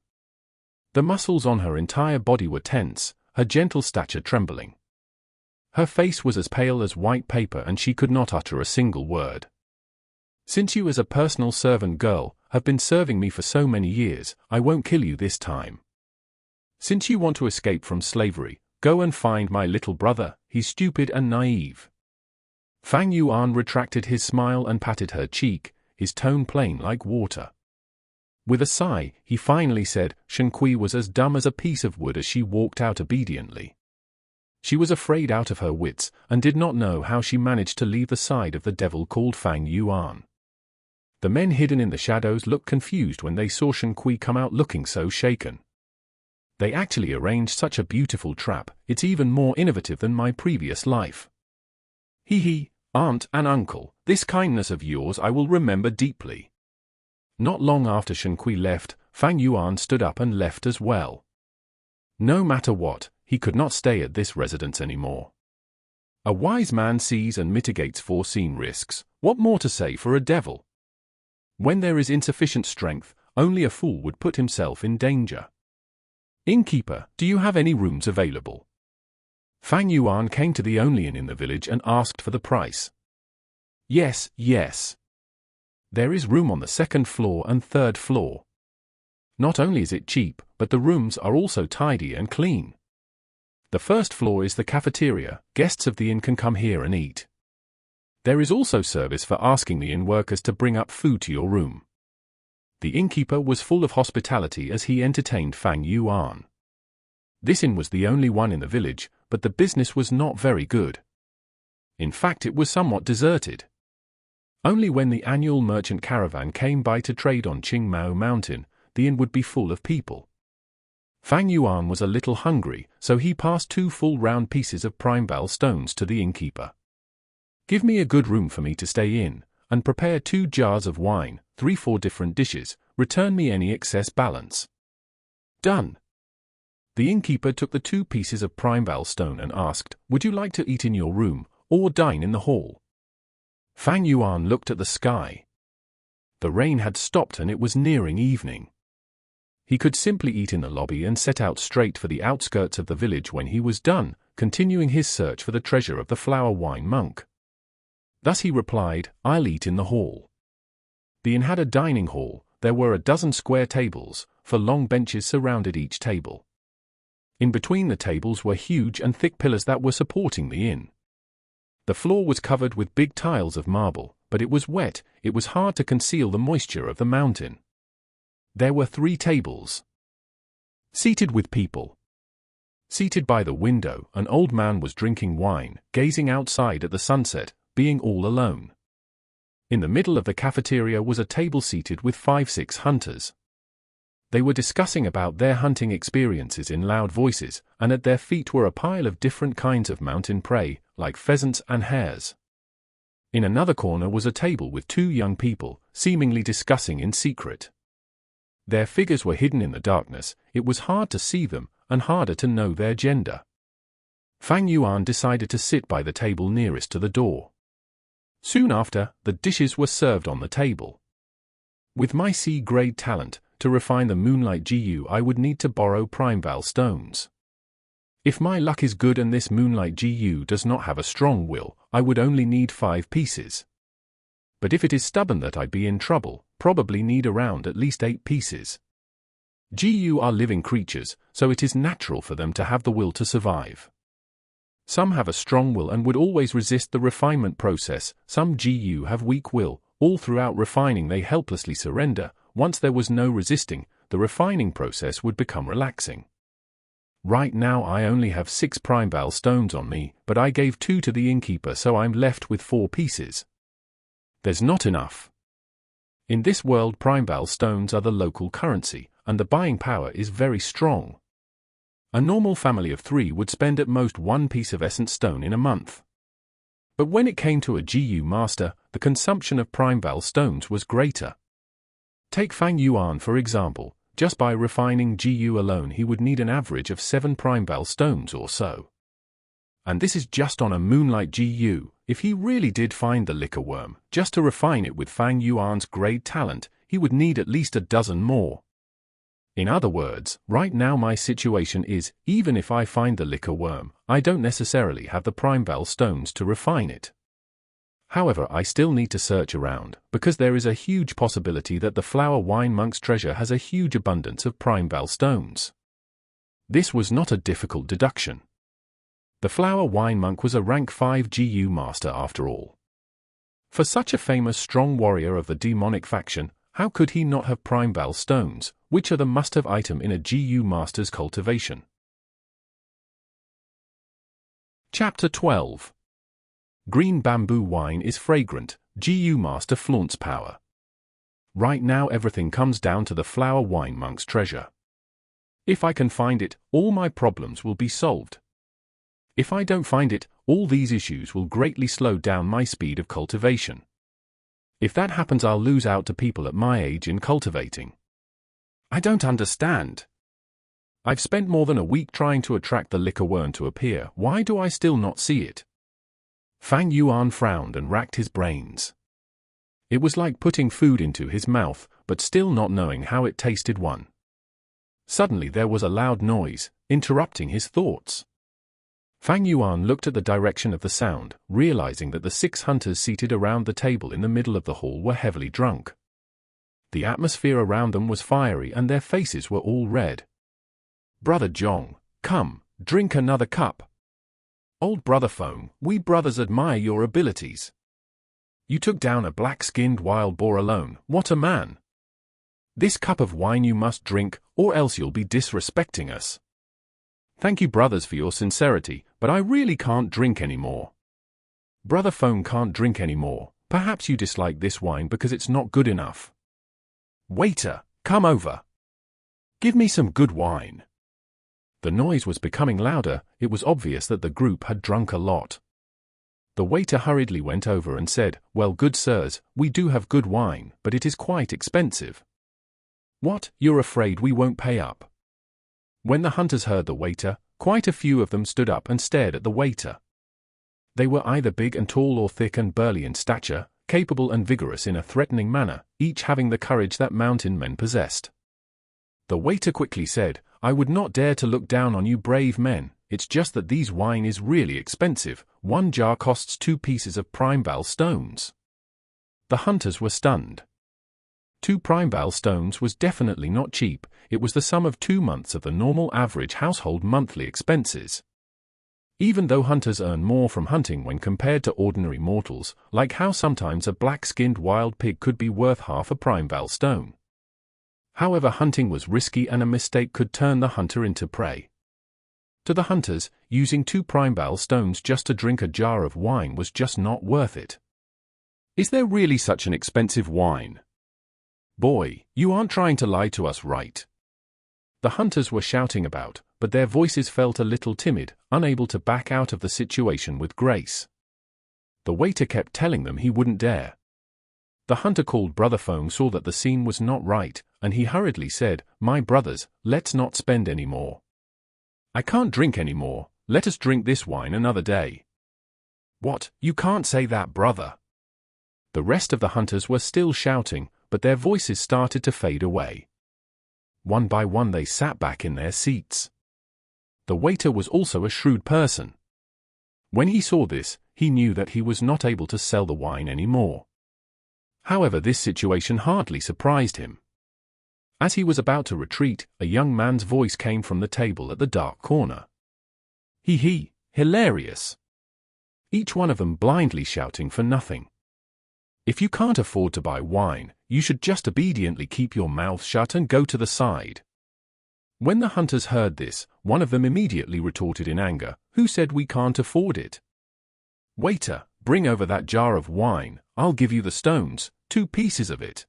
The muscles on her entire body were tense, her gentle stature trembling. Her face was as pale as white paper and she could not utter a single word. "Since you as a personal servant girl have been serving me for so many years, I won't kill you this time. Since you want to escape from slavery, go and find my little brother, he's stupid and naive." Fang Yuan retracted his smile and patted her cheek, his tone plain like water. With a sigh, he finally said, Shen Kui was as dumb as a piece of wood as she walked out obediently. She was afraid out of her wits, and did not know how she managed to leave the side of the devil called Fang Yuan. The men hidden in the shadows looked confused when they saw Shen Kui come out looking so shaken. They actually arranged such a beautiful trap, it's even more innovative than my previous life. Hee, aunt and uncle, this kindness of yours I will remember deeply. Not long after Shen Kui left, Fang Yuan stood up and left as well. No matter what, he could not stay at this residence anymore. A wise man sees and mitigates foreseen risks, what more to say for a devil? When there is insufficient strength, only a fool would put himself in danger. Innkeeper, do you have any rooms available? Fang Yuan came to the only inn in the village and asked for the price. Yes. There is room on the second floor and third floor. Not only is it cheap, but the rooms are also tidy and clean. The first floor is the cafeteria, guests of the inn can come here and eat. There is also service for asking the inn workers to bring up food to your room. The innkeeper was full of hospitality as he entertained Fang Yuan. This inn was the only one in the village, but the business was not very good. In fact, it was somewhat deserted. Only when the annual merchant caravan came by to trade on Qingmao Mountain, the inn would be full of people. Fang Yuan was a little hungry, so he passed 2 full round pieces of primebal stones to the innkeeper. Give me a good room for me to stay in, and prepare 2 jars of wine, 3-4 different dishes, return me any excess balance. Done. The innkeeper took the 2 pieces of primebal stone and asked, would you like to eat in your room, or dine in the hall? Fang Yuan looked at the sky. The rain had stopped and it was nearing evening. He could simply eat in the lobby and set out straight for the outskirts of the village when he was done, continuing his search for the treasure of the flower wine monk. Thus he replied, I'll eat in the hall. The inn had a dining hall, there were 12 square tables, for long benches surrounded each table. In between the tables were huge and thick pillars that were supporting the inn. The floor was covered with big tiles of marble, but it was wet, it was hard to conceal the moisture of the mountain. There were 3 tables. Seated with people. Seated by the window, an old man was drinking wine, gazing outside at the sunset, being all alone. In the middle of the cafeteria was a table seated with 5-6 hunters. They were discussing about their hunting experiences in loud voices, and at their feet were a pile of different kinds of mountain prey, like pheasants and hares. In another corner was a table with 2 young people, seemingly discussing in secret. Their figures were hidden in the darkness, it was hard to see them, and harder to know their gender. Fang Yuan decided to sit by the table nearest to the door. Soon after, the dishes were served on the table. With my C-grade talent, to refine the moonlight GU I would need to borrow primebal stones. If my luck is good and this moonlight GU does not have a strong will, I would only need 5 pieces. But if it is stubborn that I'd be in trouble, probably need around at least 8 pieces. GU are living creatures, so it is natural for them to have the will to survive. Some have a strong will and would always resist the refinement process, some GU have weak will, all throughout refining they helplessly surrender, once there was no resisting, the refining process would become relaxing. Right now I only have 6 primebal stones on me, but I gave 2 to the innkeeper so I'm left with 4 pieces. There's not enough. In this world primebal stones are the local currency, and the buying power is very strong. A normal family of 3 would spend at most 1 piece of essence stone in a month. But when it came to a GU master, the consumption of primebal stones was greater. Take Fang Yuan for example, just by refining GU alone he would need an average of 7 primebal stones or so. And this is just on a moonlight GU. If he really did find the liquor worm, just to refine it with Fang Yuan's great talent, he would need at least a dozen more. In other words, right now my situation is, even if I find the liquor worm, I don't necessarily have the primebal stones to refine it. However, I still need to search around, because there is a huge possibility that the flower wine monk's treasure has a huge abundance of primebal stones. This was not a difficult deduction. The flower wine monk was a rank 5 GU master after all. For such a famous strong warrior of the demonic faction, how could he not have primebal stones, which are the must-have item in a GU master's cultivation? Chapter 12. Green bamboo wine is fragrant, GU master flaunts power. Right now everything comes down to the flower wine monk's treasure. If I can find it, all my problems will be solved. If I don't find it, all these issues will greatly slow down my speed of cultivation. If that happens, I'll lose out to people at my age in cultivating. I don't understand. I've spent more than a week trying to attract the liquor worm to appear. Why do I still not see it? Fang Yuan frowned and racked his brains. It was like putting food into his mouth, but still not knowing how it tasted. Suddenly there was a loud noise, interrupting his thoughts. Fang Yuan looked at the direction of the sound, realizing that the 6 hunters seated around the table in the middle of the hall were heavily drunk. The atmosphere around them was fiery and their faces were all red. Brother Zhong, come, drink another cup. Old Brother Feng, we brothers admire your abilities. You took down a black-skinned wild boar alone, what a man. This cup of wine you must drink, or else you'll be disrespecting us. Thank you brothers for your sincerity, but I really can't drink anymore. Brother Feng can't drink anymore. Perhaps you dislike this wine because it's not good enough. Waiter, come over. Give me some good wine. The noise was becoming louder. It was obvious that the group had drunk a lot. The waiter hurriedly went over and said, "Well, good sirs, we do have good wine, but it is quite expensive." "What, you're afraid we won't pay up?" When the hunters heard the waiter, quite a few of them stood up and stared at the waiter. They were either big and tall or thick and burly in stature, capable and vigorous in a threatening manner, each having the courage that mountain men possessed. The waiter quickly said, "I would not dare to look down on you brave men, it's just that these wine is really expensive, 1 jar costs 2 pieces of primeval stones." The hunters were stunned. 2 primeval stones was definitely not cheap. It was the sum of 2 months of the normal average household monthly expenses. Even though hunters earn more from hunting when compared to ordinary mortals, like how sometimes a black-skinned wild pig could be worth half a primeval stone. However, hunting was risky and a mistake could turn the hunter into prey. To the hunters, using 2 primeval stones just to drink a jar of wine was just not worth it. Is there really such an expensive wine? Boy, you aren't trying to lie to us, right? The hunters were shouting about, but their voices felt a little timid, unable to back out of the situation with grace. The waiter kept telling them he wouldn't dare. The hunter called Brother Feng saw that the scene was not right, and he hurriedly said, "My brothers, let's not spend any more. I can't drink anymore, let us drink this wine another day." "What, you can't say that, brother." The rest of the hunters were still shouting, but their voices started to fade away. One by one they sat back in their seats. The waiter was also a shrewd person. When he saw this, he knew that he was not able to sell the wine anymore. However, this situation hardly surprised him. As he was about to retreat, a young man's voice came from the table at the dark corner. He, hilarious. Each one of them blindly shouting for nothing. If you can't afford to buy wine, you should just obediently keep your mouth shut and go to the side. When the hunters heard this, one of them immediately retorted in anger, "Who said we can't afford it? Waiter, bring over that jar of wine, I'll give you the stones, 2 pieces of it."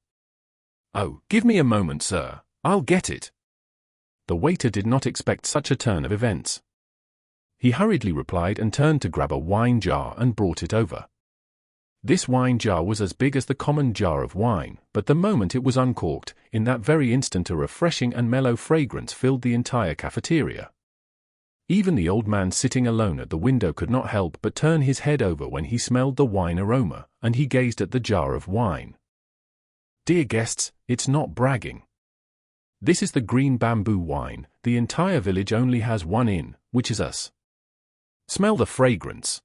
"Oh, give me a moment, sir, I'll get it." The waiter did not expect such a turn of events. He hurriedly replied and turned to grab a wine jar and brought it over. This wine jar was as big as the common jar of wine, but the moment it was uncorked, in that very instant a refreshing and mellow fragrance filled the entire cafeteria. Even the old man sitting alone at the window could not help but turn his head over when he smelled the wine aroma, and he gazed at the jar of wine. Dear guests, it's not bragging. This is the green bamboo wine. The entire village only has one in, which is us. Smell the fragrance.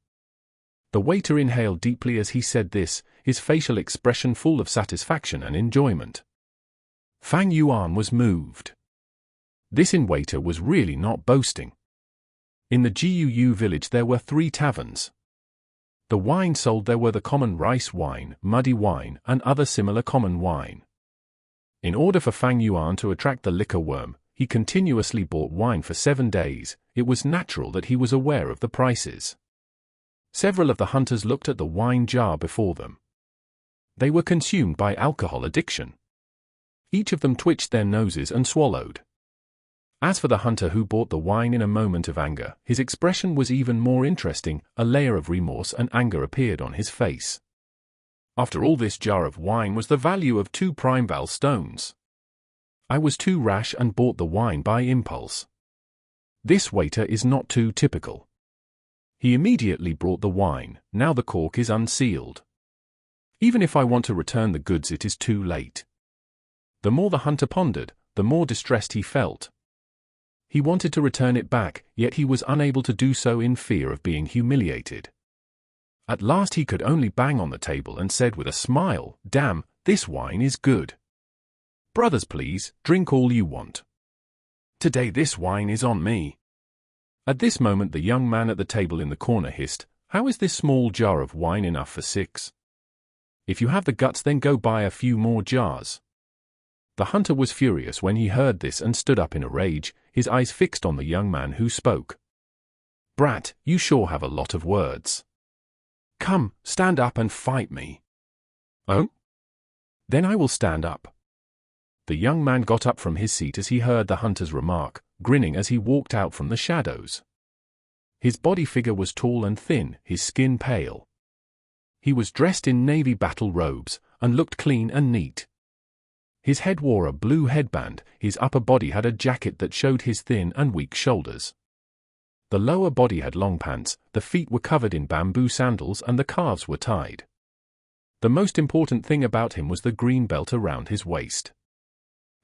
The waiter inhaled deeply as he said this, his facial expression full of satisfaction and enjoyment. Fang Yuan was moved. This waiter was really not boasting. In the Guu village there were 3 taverns. The wine sold there were the common rice wine, muddy wine, and other similar common wine. In order for Fang Yuan to attract the liquor worm, he continuously bought wine for 7 days. It was natural that he was aware of the prices. Several of the hunters looked at the wine jar before them. They were consumed by alcohol addiction. Each of them twitched their noses and swallowed. As for the hunter who bought the wine in a moment of anger, his expression was even more interesting. A layer of remorse and anger appeared on his face. After all, this jar of wine was the value of 2 primeval stones. I was too rash and bought the wine by impulse. This waiter is not too typical. He immediately brought the wine. Now the cork is unsealed. Even if I want to return the goods, it is too late. The more the hunter pondered, the more distressed he felt. He wanted to return it back, yet he was unable to do so in fear of being humiliated. At last he could only bang on the table and said with a smile, "Damn, this wine is good. Brothers, please, drink all you want. Today this wine is on me." At this moment the young man at the table in the corner hissed, "How is this small jar of wine enough for 6? If you have the guts, then go buy a few more jars." The hunter was furious when he heard this and stood up in a rage, his eyes fixed on the young man who spoke. "Brat, you sure have a lot of words. Come, stand up and fight me." "Oh? Then I will stand up." The young man got up from his seat as he heard the hunter's remark, grinning as he walked out from the shadows. His body figure was tall and thin, his skin pale. He was dressed in navy battle robes, and looked clean and neat. His head wore a blue headband, his upper body had a jacket that showed his thin and weak shoulders. The lower body had long pants, the feet were covered in bamboo sandals and the calves were tied. The most important thing about him was the green belt around his waist.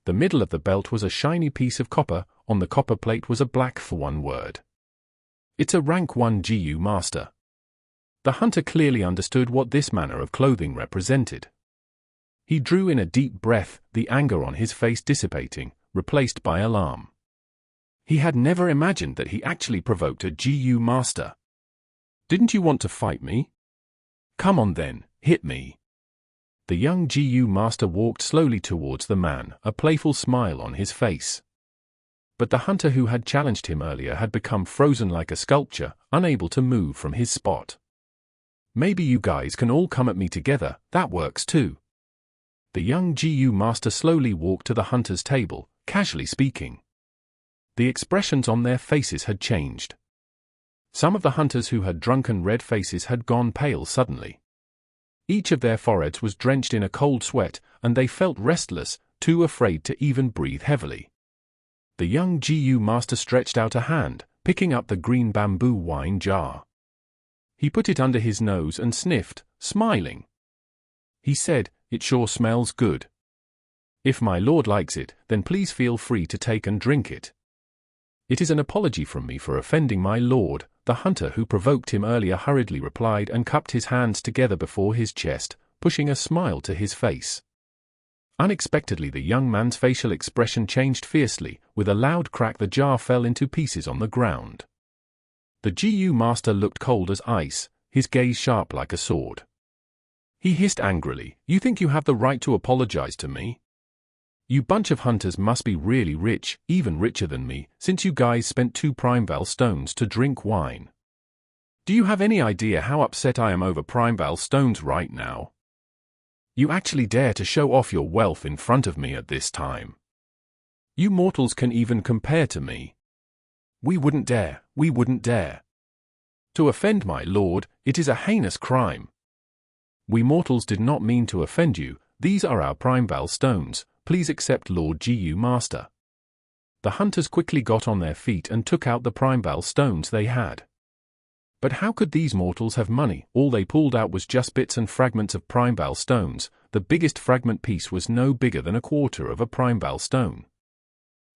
The middle of the belt was a shiny piece of copper, on the copper plate was a black F1 word. "It's a rank 1 GU master." The hunter clearly understood what this manner of clothing represented. He drew in a deep breath, the anger on his face dissipating, replaced by alarm. He had never imagined that he actually provoked a GU master. "Didn't you want to fight me? Come on then, hit me." The young GU master walked slowly towards the man, a playful smile on his face. But the hunter who had challenged him earlier had become frozen like a sculpture, unable to move from his spot. "Maybe you guys can all come at me together, that works too." The young GU master slowly walked to the hunter's table, casually speaking. The expressions on their faces had changed. Some of the hunters who had drunken red faces had gone pale suddenly. Each of their foreheads was drenched in a cold sweat, and they felt restless, too afraid to even breathe heavily. The young GU master stretched out a hand, picking up the green bamboo wine jar. He put it under his nose and sniffed, smiling. He said, "It sure smells good. If my lord likes it, then please feel free to take and drink it. It is an apology from me for offending my lord," the hunter who provoked him earlier hurriedly replied and cupped his hands together before his chest, pushing a smile to his face. Unexpectedly the young man's facial expression changed fiercely, with a loud crack the jar fell into pieces on the ground. The GU master looked cold as ice, his gaze sharp like a sword. He hissed angrily, "You think you have the right to apologize to me? You bunch of hunters must be really rich, even richer than me, since you guys spent 2 primeval stones to drink wine. Do you have any idea how upset I am over primeval stones right now? You actually dare to show off your wealth in front of me at this time? You mortals can even compare to me. We wouldn't dare, we wouldn't dare. To offend my lord, it is a heinous crime. We mortals did not mean to offend you, these are our primeval stones. Please accept Lord GU Master." The hunters quickly got on their feet and took out the primeval stones they had. But how could these mortals have money? All they pulled out was just bits and fragments of primeval stones. The biggest fragment piece was no bigger than a quarter of a primeval stone.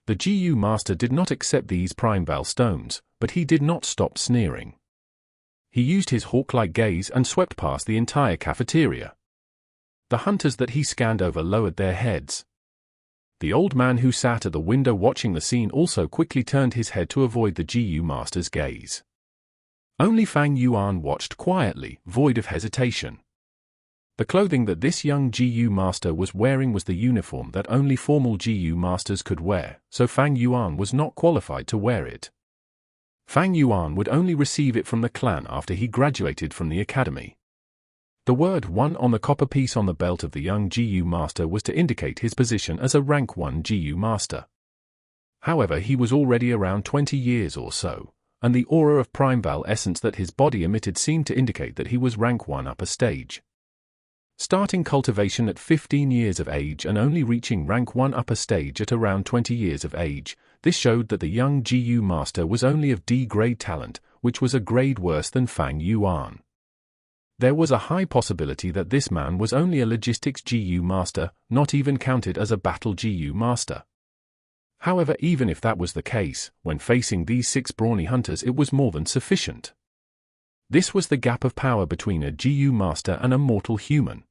The GU Master did not accept these primeval stones, but he did not stop sneering. He used his hawk-like gaze and swept past the entire cafeteria. The hunters that he scanned over lowered their heads. The old man who sat at the window watching the scene also quickly turned his head to avoid the GU master's gaze. Only Fang Yuan watched quietly, void of hesitation. The clothing that this young GU master was wearing was the uniform that only formal GU masters could wear, so Fang Yuan was not qualified to wear it. Fang Yuan would only receive it from the clan after he graduated from the academy. The word 1 on the copper piece on the belt of the young GU master was to indicate his position as a rank 1 GU master. However, he was already around 20 years or so, and the aura of primeval essence that his body emitted seemed to indicate that he was rank 1 upper stage. Starting cultivation at 15 years of age and only reaching rank 1 upper stage at around 20 years of age, this showed that the young GU master was only of D grade talent, which was a grade worse than Fang Yuan. There was a high possibility that this man was only a logistics GU master, not even counted as a battle GU master. However, even if that was the case, when facing these 6 brawny hunters it was more than sufficient. This was the gap of power between a GU master and a mortal human.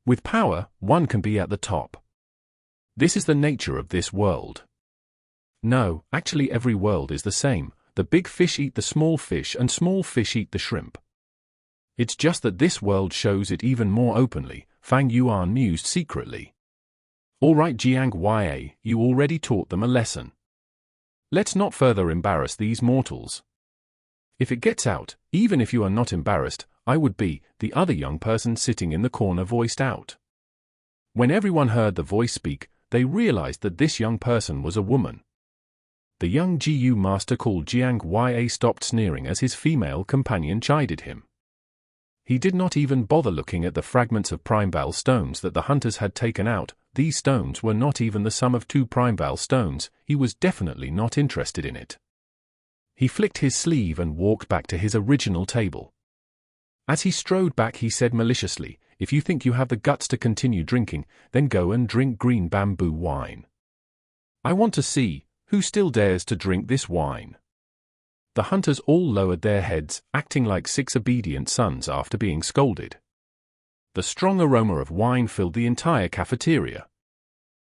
With power, one can be at the top. This is the nature of this world. No, actually every world is the same. The big fish eat the small fish and small fish eat the shrimp. It's just that this world shows it even more openly, Fang Yuan mused secretly. Alright Jiang Ya, you already taught them a lesson. Let's not further embarrass these mortals. If it gets out, even if you are not embarrassed, I would be, the other young person sitting in the corner voiced out. When everyone heard the voice speak, they realized that this young person was a woman. The young GU master called Jiang Ya stopped sneering as his female companion chided him. He did not even bother looking at the fragments of primeval stones that the hunters had taken out. These stones were not even the sum of 2 primeval stones. He was definitely not interested in it. He flicked his sleeve and walked back to his original table. As he strode back he said maliciously, if you think you have the guts to continue drinking, then go and drink green bamboo wine. I want to see who still dares to drink this wine. The hunters all lowered their heads, acting like 6 obedient sons after being scolded. The strong aroma of wine filled the entire cafeteria.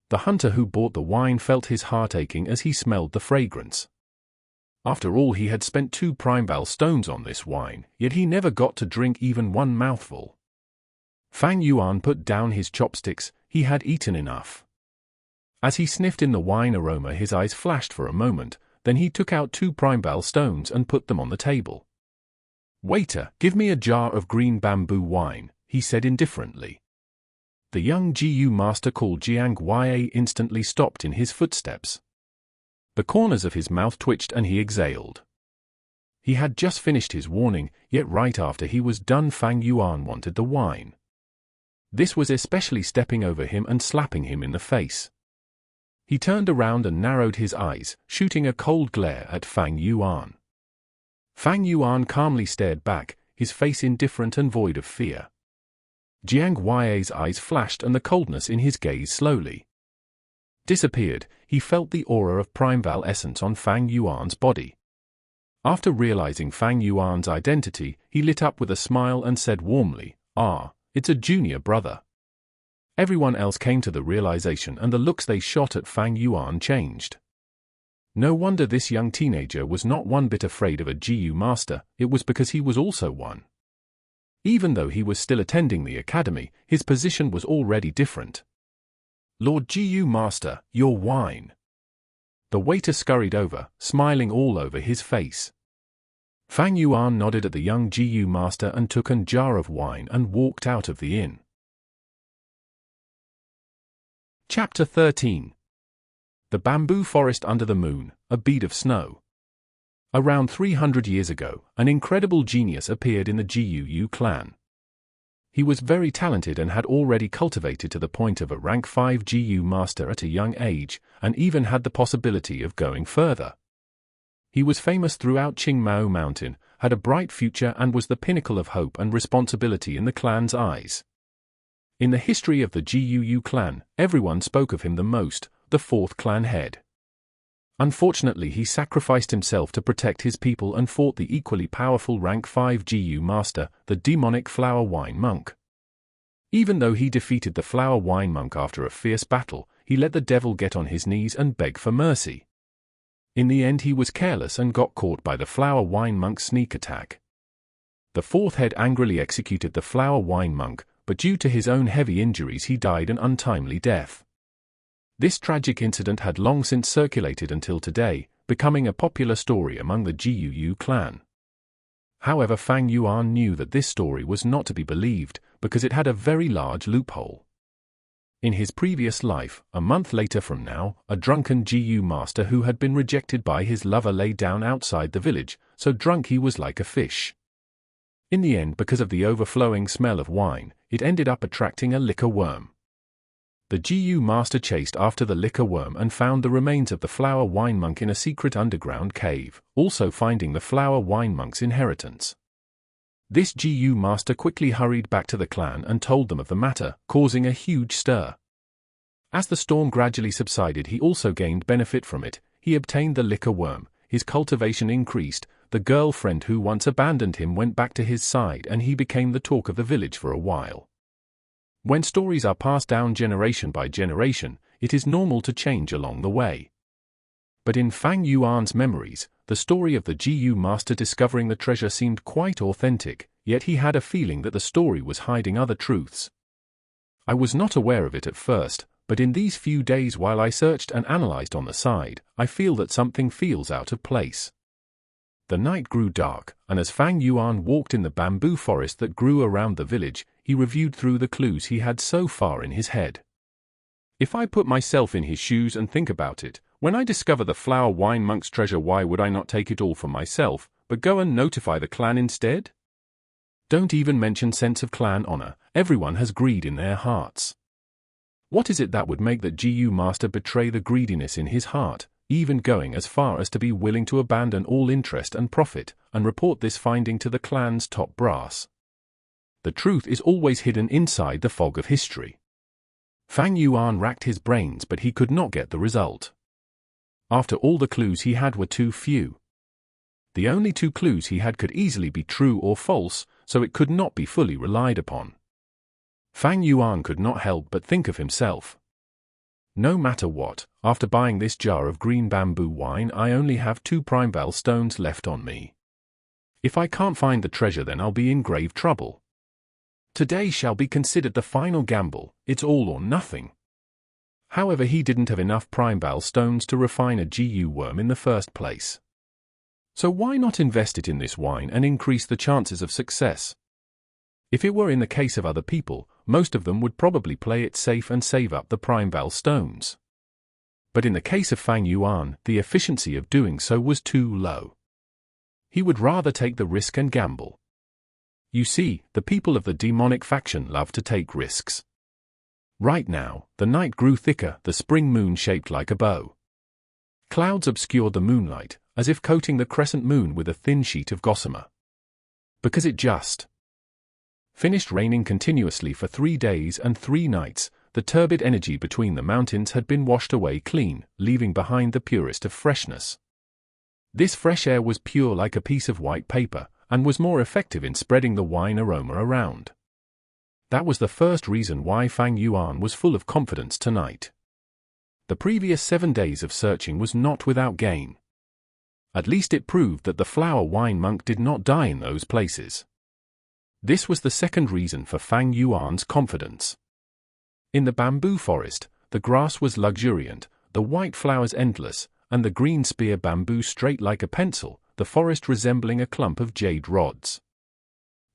The hunter who bought the wine felt his heart aching as he smelled the fragrance. After all, he had spent 2 primeval stones on this wine, yet he never got to drink even one mouthful. Fang Yuan put down his chopsticks. He had eaten enough. As he sniffed in the wine aroma his eyes flashed for a moment, then he took out 2 primeval stones and put them on the table. Waiter, give me a jar of green bamboo wine, he said indifferently. The young GU master called Jiang Ya instantly stopped in his footsteps. The corners of his mouth twitched and he exhaled. He had just finished his warning, yet right after he was done Fang Yuan wanted the wine. This was especially stepping over him and slapping him in the face. He turned around and narrowed his eyes, shooting a cold glare at Fang Yuan. Fang Yuan calmly stared back, his face indifferent and void of fear. Jiang Ya's eyes flashed and the coldness in his gaze slowly disappeared. He felt the aura of primeval essence on Fang Yuan's body. After realizing Fang Yuan's identity, he lit up with a smile and said warmly, "Ah, it's a junior brother." Everyone else came to the realization and the looks they shot at Fang Yuan changed. No wonder this young teenager was not one bit afraid of a GU master, it was because he was also one. Even though he was still attending the academy, his position was already different. "Lord GU Master, your wine." The waiter scurried over, smiling all over his face. Fang Yuan nodded at the young GU Master and took a jar of wine and walked out of the inn. Chapter 13. The Bamboo Forest Under the Moon, a Bead of Snow. Around 300 years ago, an incredible genius appeared in the GUU clan. He was very talented and had already cultivated to the point of a rank 5 GU master at a young age, and even had the possibility of going further. He was famous throughout Qingmao Mountain, had a bright future and was the pinnacle of hope and responsibility in the clan's eyes. In the history of the GUU clan, everyone spoke of him the most, the 4th clan head. Unfortunately, he sacrificed himself to protect his people and fought the equally powerful rank 5 GU master, the demonic Flower Wine Monk. Even though he defeated the Flower Wine Monk after a fierce battle, he let the devil get on his knees and beg for mercy. In the end he was careless and got caught by the Flower Wine Monk's sneak attack. The 4th head angrily executed the Flower Wine Monk, but due to his own heavy injuries he died an untimely death. This tragic incident had long since circulated until today, becoming a popular story among the GUU clan. However, Fang Yuan knew that this story was not to be believed, because it had a very large loophole. In his previous life, a month later from now, a drunken GU master who had been rejected by his lover lay down outside the village, so drunk he was like a fish. In the end, because of the overflowing smell of wine, it ended up attracting a liquor worm. The GU master chased after the liquor worm and found the remains of the flower wine monk in a secret underground cave, also finding the flower wine monk's inheritance. This GU master quickly hurried back to the clan and told them of the matter, causing a huge stir. As the storm gradually subsided, he also gained benefit from it. He obtained the liquor worm, his cultivation increased, the girlfriend who once abandoned him went back to his side, and he became the talk of the village for a while. When stories are passed down generation by generation, it is normal to change along the way. But in Fang Yuan's memories, the story of the GU master discovering the treasure seemed quite authentic, yet he had a feeling that the story was hiding other truths. I was not aware of it at first, but in these few days while I searched and analyzed on the side, I feel that something feels out of place. The night grew dark, and as Fang Yuan walked in the bamboo forest that grew around the village, he reviewed through the clues he had so far in his head. If I put myself in his shoes and think about it, when I discover the flower wine monk's treasure, why would I not take it all for myself, but go and notify the clan instead? Don't even mention sense of clan honor, everyone has greed in their hearts. What is it that would make that GU master betray the greediness in his heart, even going as far as to be willing to abandon all interest and profit, and report this finding to the clan's top brass? The truth is always hidden inside the fog of history. Fang Yuan racked his brains, but he could not get the result. After all, the clues he had were too few. The only two clues he had could easily be true or false, so it could not be fully relied upon. Fang Yuan could not help but think of himself. No matter what, after buying this jar of green bamboo wine, I only have 2 primebell stones left on me. If I can't find the treasure, then I'll be in grave trouble. Today shall be considered the final gamble, it's all or nothing. However, he didn't have enough primebell stones to refine a GU worm in the first place. So why not invest it in this wine and increase the chances of success? If it were in the case of other people, most of them would probably play it safe and save up the primebell stones. But in the case of Fang Yuan, the efficiency of doing so was too low. He would rather take the risk and gamble. You see, the people of the demonic faction love to take risks. Right now, the night grew thicker, the spring moon shaped like a bow. Clouds obscured the moonlight, as if coating the crescent moon with a thin sheet of gossamer. Because it just finished raining continuously for 3 days and 3 nights, the turbid energy between the mountains had been washed away clean, leaving behind the purest of freshness. This fresh air was pure like a piece of white paper, and was more effective in spreading the wine aroma around. That was the first reason why Fang Yuan was full of confidence tonight. The previous 7 days of searching was not without gain. At least it proved that the flower wine monk did not die in those places. This was the second reason for Fang Yuan's confidence. In the bamboo forest, the grass was luxuriant, the white flowers endless, and the green spear bamboo straight like a pencil, the forest resembling a clump of jade rods.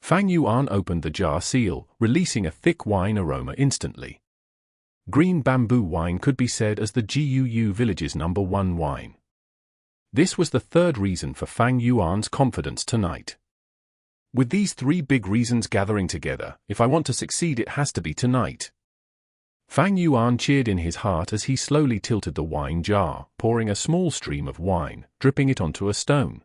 Fang Yuan opened the jar seal, releasing a thick wine aroma instantly. Green bamboo wine could be said as the GUU village's #1 wine. This was the third reason for Fang Yuan's confidence tonight. With these 3 big reasons gathering together, if I want to succeed, it has to be tonight. Fang Yuan cheered in his heart as he slowly tilted the wine jar, pouring a small stream of wine, dripping it onto a stone.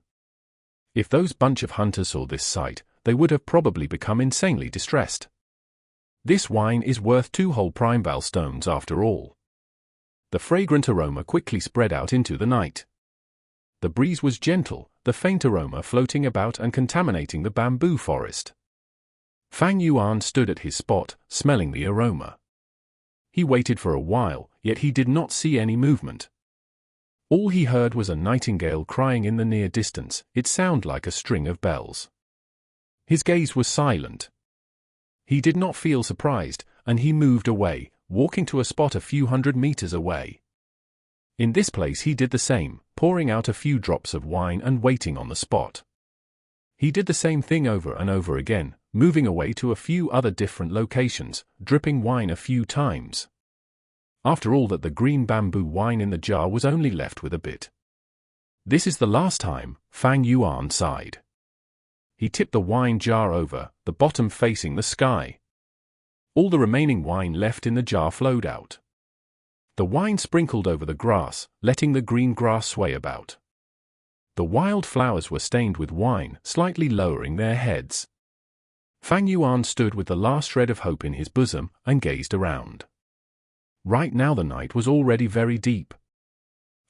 If those bunch of hunters saw this sight, they would have probably become insanely distressed. This wine is worth 2 whole primebell stones after all. The fragrant aroma quickly spread out into the night. The breeze was gentle, the faint aroma floating about and contaminating the bamboo forest. Fang Yuan stood at his spot, smelling the aroma. He waited for a while, yet he did not see any movement. All he heard was a nightingale crying in the near distance. It sounded like a string of bells. His gaze was silent. He did not feel surprised, and he moved away, walking to a spot a few hundred meters away. In this place he did the same, pouring out a few drops of wine and waiting on the spot. He did the same thing over and over again, moving away to a few other different locations, dripping wine a few times. After all that, the green bamboo wine in the jar was only left with a bit. This is the last time, Fang Yuan sighed. He tipped the wine jar over, the bottom facing the sky. All the remaining wine left in the jar flowed out. The wine sprinkled over the grass, letting the green grass sway about. The wild flowers were stained with wine, slightly lowering their heads. Fang Yuan stood with the last shred of hope in his bosom and gazed around. Right now the night was already very deep.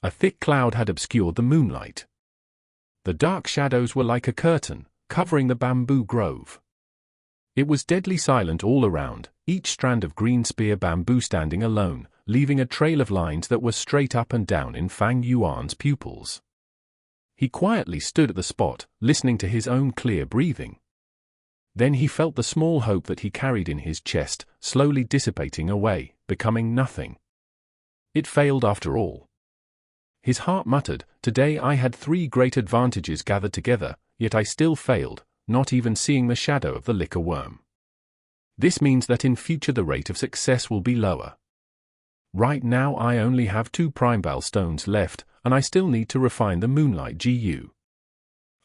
A thick cloud had obscured the moonlight. The dark shadows were like a curtain, covering the bamboo grove. It was deadly silent all around, each strand of green spear bamboo standing alone, leaving a trail of lines that were straight up and down in Fang Yuan's pupils. He quietly stood at the spot, listening to his own clear breathing. Then he felt the small hope that he carried in his chest, slowly dissipating away, becoming nothing. It failed after all. His heart muttered, "Today I had 3 great advantages gathered together, yet I still failed, not even seeing the shadow of the liquor worm. This means that in future the rate of success will be lower. Right now I only have 2 primebal stones left, and I still need to refine the moonlight GU.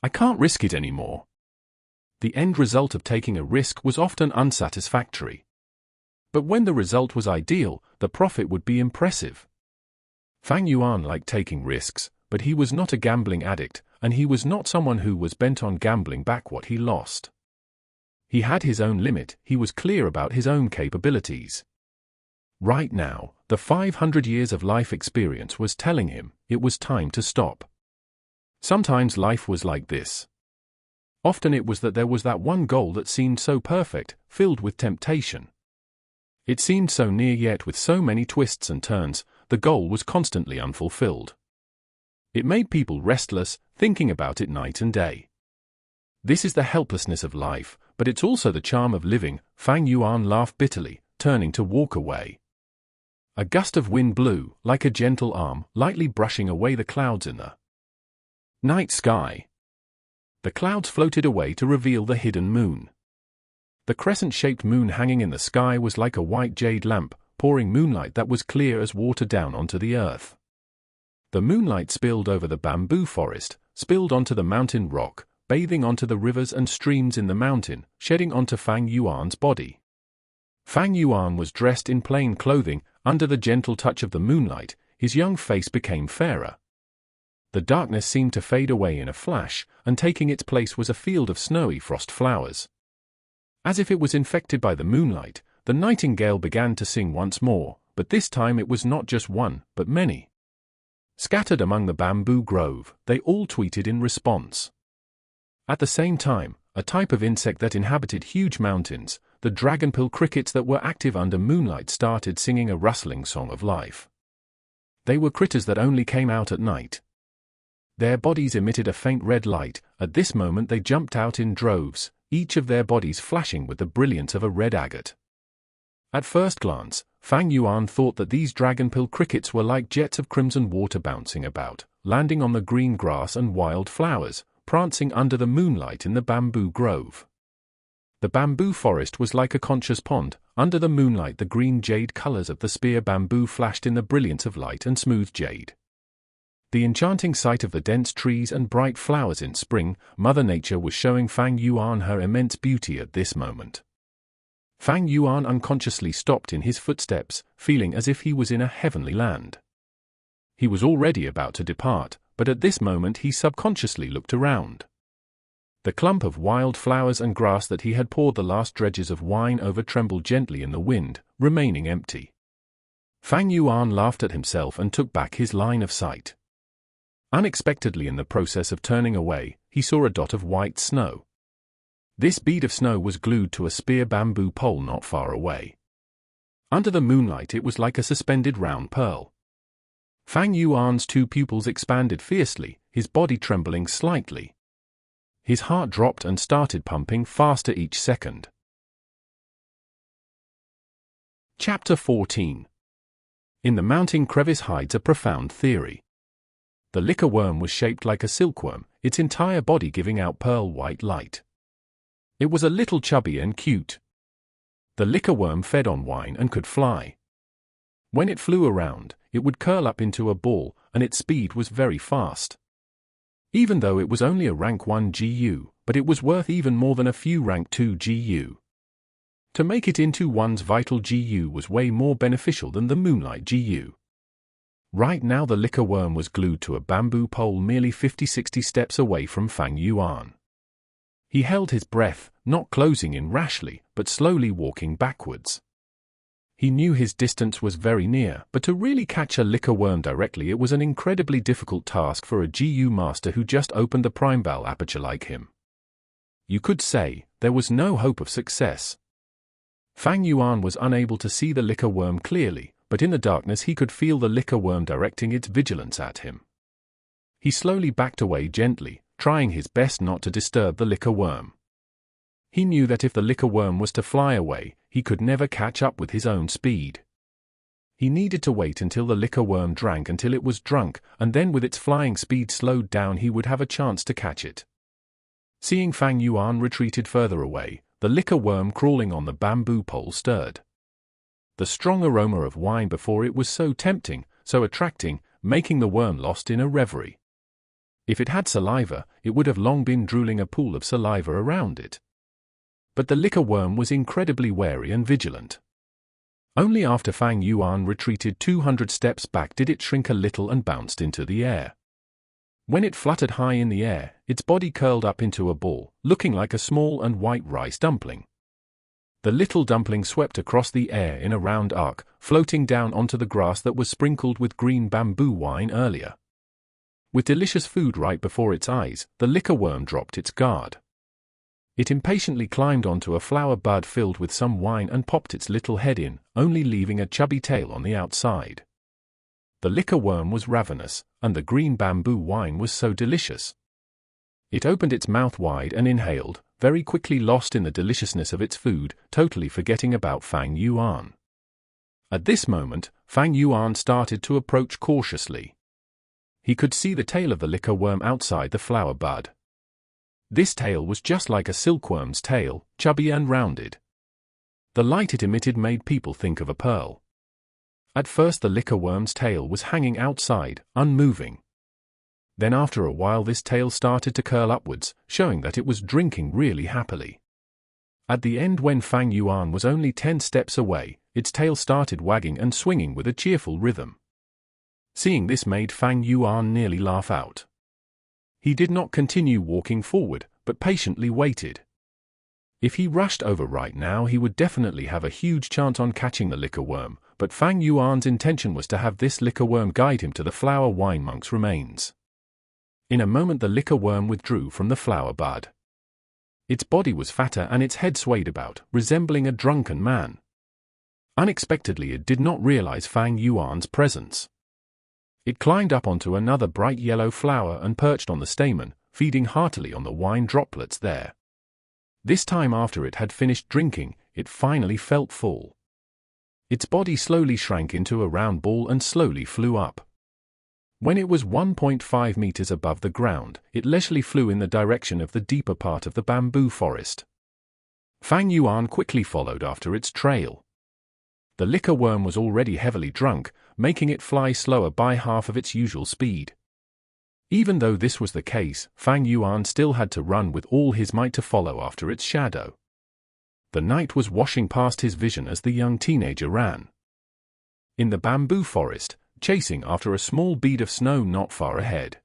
I can't risk it anymore." The end result of taking a risk was often unsatisfactory. But when the result was ideal, the profit would be impressive. Fang Yuan liked taking risks, but he was not a gambling addict, and he was not someone who was bent on gambling back what he lost. He had his own limit, he was clear about his own capabilities. Right now, the 500 years of life experience was telling him it was time to stop. Sometimes life was like this. Often it was that there was that one goal that seemed so perfect, filled with temptation. It seemed so near, yet with so many twists and turns, the goal was constantly unfulfilled. It made people restless, thinking about it night and day. This is the helplessness of life, but it's also the charm of living. Fang Yuan laughed bitterly, turning to walk away. A gust of wind blew, like a gentle arm, lightly brushing away the clouds in the night sky. The clouds floated away to reveal the hidden moon. The crescent-shaped moon hanging in the sky was like a white jade lamp, pouring moonlight that was clear as water down onto the earth. The moonlight spilled over the bamboo forest, spilled onto the mountain rock, bathing onto the rivers and streams in the mountain, shedding onto Fang Yuan's body. Fang Yuan was dressed in plain clothing. Under the gentle touch of the moonlight, his young face became fairer. The darkness seemed to fade away in a flash, and taking its place was a field of snowy frost flowers. As if it was infected by the moonlight, the nightingale began to sing once more, but this time it was not just one, but many. Scattered among the bamboo grove, they all tweeted in response. At the same time, a type of insect that inhabited huge mountains, the dragonpill crickets that were active under moonlight, started singing a rustling song of life. They were critters that only came out at night. Their bodies emitted a faint red light. At this moment they jumped out in droves, each of their bodies flashing with the brilliance of a red agate. At first glance, Fang Yuan thought that these dragonpill crickets were like jets of crimson water bouncing about, landing on the green grass and wild flowers, prancing under the moonlight in the bamboo grove. The bamboo forest was like a conscious pond. Under the moonlight the green jade colors of the spear bamboo flashed in the brilliance of light and smooth jade. The enchanting sight of the dense trees and bright flowers in spring, Mother Nature was showing Fang Yuan her immense beauty at this moment. Fang Yuan unconsciously stopped in his footsteps, feeling as if he was in a heavenly land. He was already about to depart, but at this moment he subconsciously looked around. The clump of wild flowers and grass that he had poured the last dredges of wine over trembled gently in the wind, remaining empty. Fang Yuan laughed at himself and took back his line of sight. Unexpectedly, in the process of turning away, he saw a dot of white snow. This bead of snow was glued to a spear bamboo pole not far away. Under the moonlight it was like a suspended round pearl. Fang Yuan's 2 pupils expanded fiercely, his body trembling slightly. His heart dropped and started pumping faster each second. Chapter 14. In the mountain crevice hides a profound theory. The liquor worm was shaped like a silkworm, its entire body giving out pearl-white light. It was a little chubby and cute. The liquor worm fed on wine and could fly. When it flew around, it would curl up into a ball, and its speed was very fast. Even though it was only a rank 1 GU, but it was worth even more than a few rank 2 GU. To make it into one's vital GU was way more beneficial than the Moonlight GU. Right now the liquor worm was glued to a bamboo pole merely 50-60 steps away from Fang Yuan. He held his breath, not closing in rashly, but slowly walking backwards. He knew his distance was very near, but to really catch a liquor worm directly it was an incredibly difficult task for a GU master who just opened the prime ball aperture like him. You could say, there was no hope of success. Fang Yuan was unable to see the liquor worm clearly, but in the darkness he could feel the liquor worm directing its vigilance at him. He slowly backed away gently, trying his best not to disturb the liquor worm. He knew that if the liquor worm was to fly away, he could never catch up with his own speed. He needed to wait until the liquor worm drank until it was drunk, and then with its flying speed slowed down he would have a chance to catch it. Seeing Fang Yuan retreated further away, the liquor worm crawling on the bamboo pole stirred. The strong aroma of wine before it was so tempting, so attracting, making the worm lost in a reverie. If it had saliva, it would have long been drooling a pool of saliva around it. But the liquor worm was incredibly wary and vigilant. Only after Fang Yuan retreated 200 steps back did it shrink a little and bounced into the air. When it fluttered high in the air, its body curled up into a ball, looking like a small and white rice dumpling. The little dumpling swept across the air in a round arc, floating down onto the grass that was sprinkled with green bamboo wine earlier. With delicious food right before its eyes, the liquor worm dropped its guard. It impatiently climbed onto a flower bud filled with some wine and popped its little head in, only leaving a chubby tail on the outside. The liquor worm was ravenous, and the green bamboo wine was so delicious. It opened its mouth wide and inhaled, very quickly lost in the deliciousness of its food, totally forgetting about Fang Yuan. At this moment, Fang Yuan started to approach cautiously. He could see the tail of the liquor worm outside the flower bud. This tail was just like a silkworm's tail, chubby and rounded. The light it emitted made people think of a pearl. At first the liquor worm's tail was hanging outside, unmoving. Then after a while this tail started to curl upwards, showing that it was drinking really happily. At the end, when Fang Yuan was only 10 steps away, its tail started wagging and swinging with a cheerful rhythm. Seeing this made Fang Yuan nearly laugh out. He did not continue walking forward, but patiently waited. If he rushed over right now he would definitely have a huge chance on catching the liquor worm, but Fang Yuan's intention was to have this liquor worm guide him to the flower wine monk's remains. In a moment the liquor worm withdrew from the flower bud. Its body was fatter and its head swayed about, resembling a drunken man. Unexpectedly it did not realize Fang Yuan's presence. It climbed up onto another bright yellow flower and perched on the stamen, feeding heartily on the wine droplets there. This time after it had finished drinking, it finally felt full. Its body slowly shrank into a round ball and slowly flew up. When it was 1.5 meters above the ground, it leisurely flew in the direction of the deeper part of the bamboo forest. Fang Yuan quickly followed after its trail. The liquor worm was already heavily drunk, making it fly slower by half of its usual speed. Even though this was the case, Fang Yuan still had to run with all his might to follow after its shadow. The night was washing past his vision as the young teenager ran. In the bamboo forest, chasing after a small bead of snow not far ahead.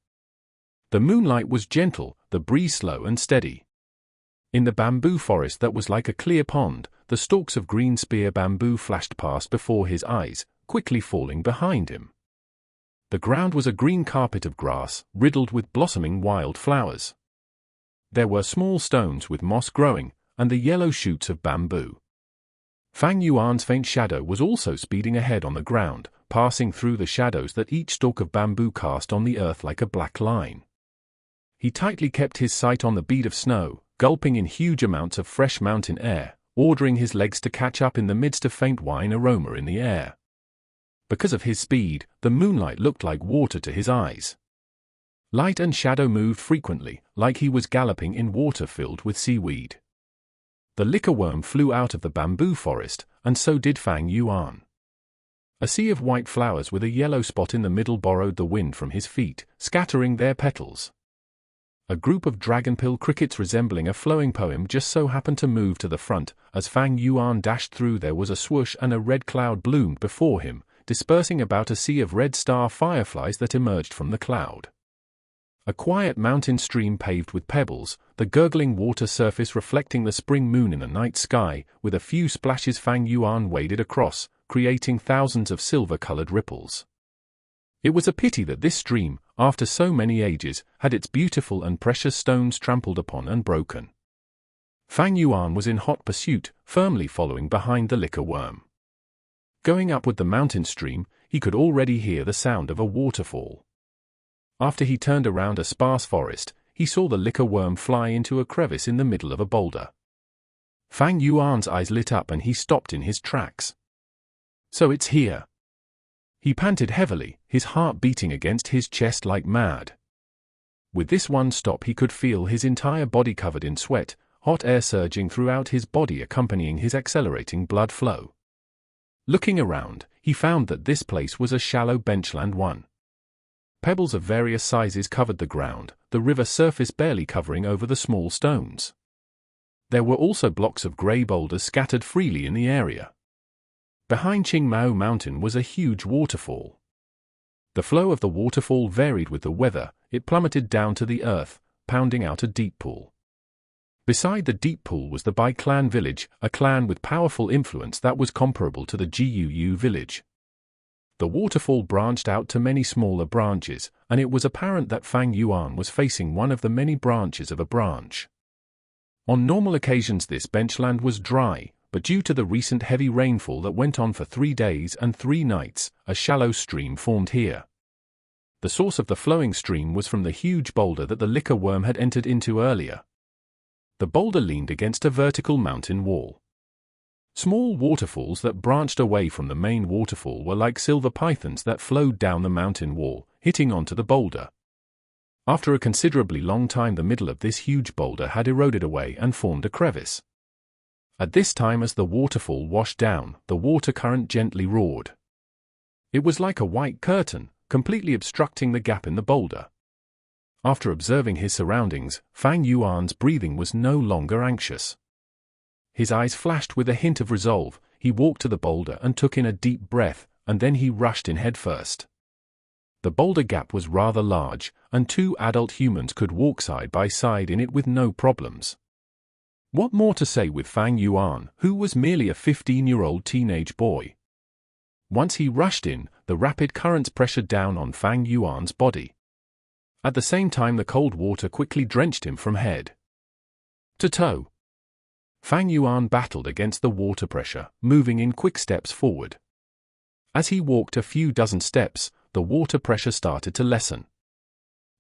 The moonlight was gentle, the breeze slow and steady. In the bamboo forest that was like a clear pond, the stalks of green spear bamboo flashed past before his eyes, quickly falling behind him. The ground was a green carpet of grass, riddled with blossoming wild flowers. There were small stones with moss growing, and the yellow shoots of bamboo. Fang Yuan's faint shadow was also speeding ahead on the ground, passing through the shadows that each stalk of bamboo cast on the earth like a black line. He tightly kept his sight on the bead of snow, gulping in huge amounts of fresh mountain air, ordering his legs to catch up in the midst of faint wine aroma in the air. Because of his speed, the moonlight looked like water to his eyes. Light and shadow moved frequently, like he was galloping in water filled with seaweed. The liquor worm flew out of the bamboo forest, and so did Fang Yuan. A sea of white flowers with a yellow spot in the middle borrowed the wind from his feet, scattering their petals. A group of dragonpill crickets resembling a flowing poem just so happened to move to the front. As Fang Yuan dashed through, there was a swoosh and a red cloud bloomed before him, dispersing about a sea of red star fireflies that emerged from the cloud. A quiet mountain stream paved with pebbles, the gurgling water surface reflecting the spring moon in the night sky. With a few splashes, Fang Yuan waded across, creating thousands of silver-colored ripples. It was a pity that this stream, after so many ages, had its beautiful and precious stones trampled upon and broken. Fang Yuan was in hot pursuit, firmly following behind the liquor worm. Going upward the mountain stream, he could already hear the sound of a waterfall. After he turned around a sparse forest, he saw the liquor worm fly into a crevice in the middle of a boulder. Fang Yuan's eyes lit up and he stopped in his tracks. So it's here. He panted heavily, his heart beating against his chest like mad. With this one stop he could feel his entire body covered in sweat, hot air surging throughout his body accompanying his accelerating blood flow. Looking around, he found that this place was a shallow benchland one. Pebbles of various sizes covered the ground, the river surface barely covering over the small stones. There were also blocks of grey boulders scattered freely in the area. Behind Qingmao Mountain was a huge waterfall. The flow of the waterfall varied with the weather, it plummeted down to the earth, pounding out a deep pool. Beside the deep pool was the Bai clan village, a clan with powerful influence that was comparable to the Guu village. The waterfall branched out to many smaller branches, and it was apparent that Fang Yuan was facing one of the many branches of a branch. On normal occasions this benchland was dry, but due to the recent heavy rainfall that went on for 3 days and 3 nights, a shallow stream formed here. The source of the flowing stream was from the huge boulder that the liquor worm had entered into earlier. The boulder leaned against a vertical mountain wall. Small waterfalls that branched away from the main waterfall were like silver pythons that flowed down the mountain wall, hitting onto the boulder. After a considerably long time, the middle of this huge boulder had eroded away and formed a crevice. At this time, as the waterfall washed down, the water current gently roared. It was like a white curtain, completely obstructing the gap in the boulder. After observing his surroundings, Fang Yuan's breathing was no longer anxious. His eyes flashed with a hint of resolve. He walked to the boulder and took in a deep breath, and then he rushed in headfirst. The boulder gap was rather large, and 2 adult humans could walk side by side in it with no problems. What more to say with Fang Yuan, who was merely a 15-year-old teenage boy? Once he rushed in, the rapid currents pressured down on Fang Yuan's body. At the same time, the cold water quickly drenched him from head to toe. Fang Yuan battled against the water pressure, moving in quick steps forward. As he walked a few dozen steps, the water pressure started to lessen.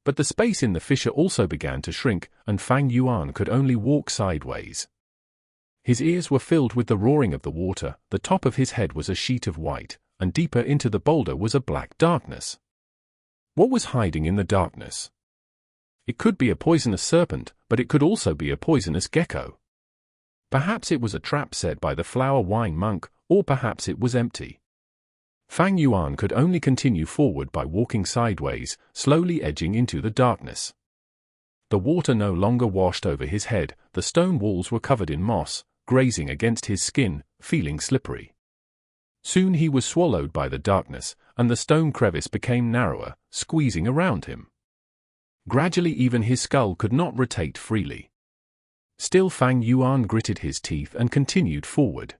But the space in the fissure also began to shrink, and Fang Yuan could only walk sideways. His ears were filled with the roaring of the water, the top of his head was a sheet of white, and deeper into the boulder was a black darkness. What was hiding in the darkness? It could be a poisonous serpent, but it could also be a poisonous gecko. Perhaps it was a trap set by the flower wine monk, or perhaps it was empty. Fang Yuan could only continue forward by walking sideways, slowly edging into the darkness. The water no longer washed over his head, the stone walls were covered in moss, grazing against his skin, feeling slippery. Soon he was swallowed by the darkness, and the stone crevice became narrower, squeezing around him. Gradually even his skull could not rotate freely. Still Fang Yuan gritted his teeth and continued forward.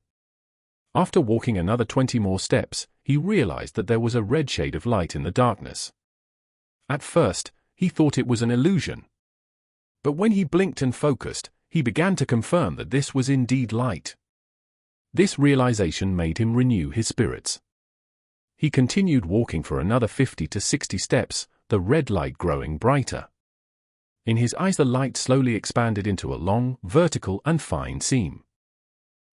After walking another 20 more steps, he realized that there was a red shade of light in the darkness. At first, he thought it was an illusion. But when he blinked and focused, he began to confirm that this was indeed light. This realization made him renew his spirits. He continued walking for another 50 to 60 steps, the red light growing brighter. In his eyes the light slowly expanded into a long, vertical and fine seam.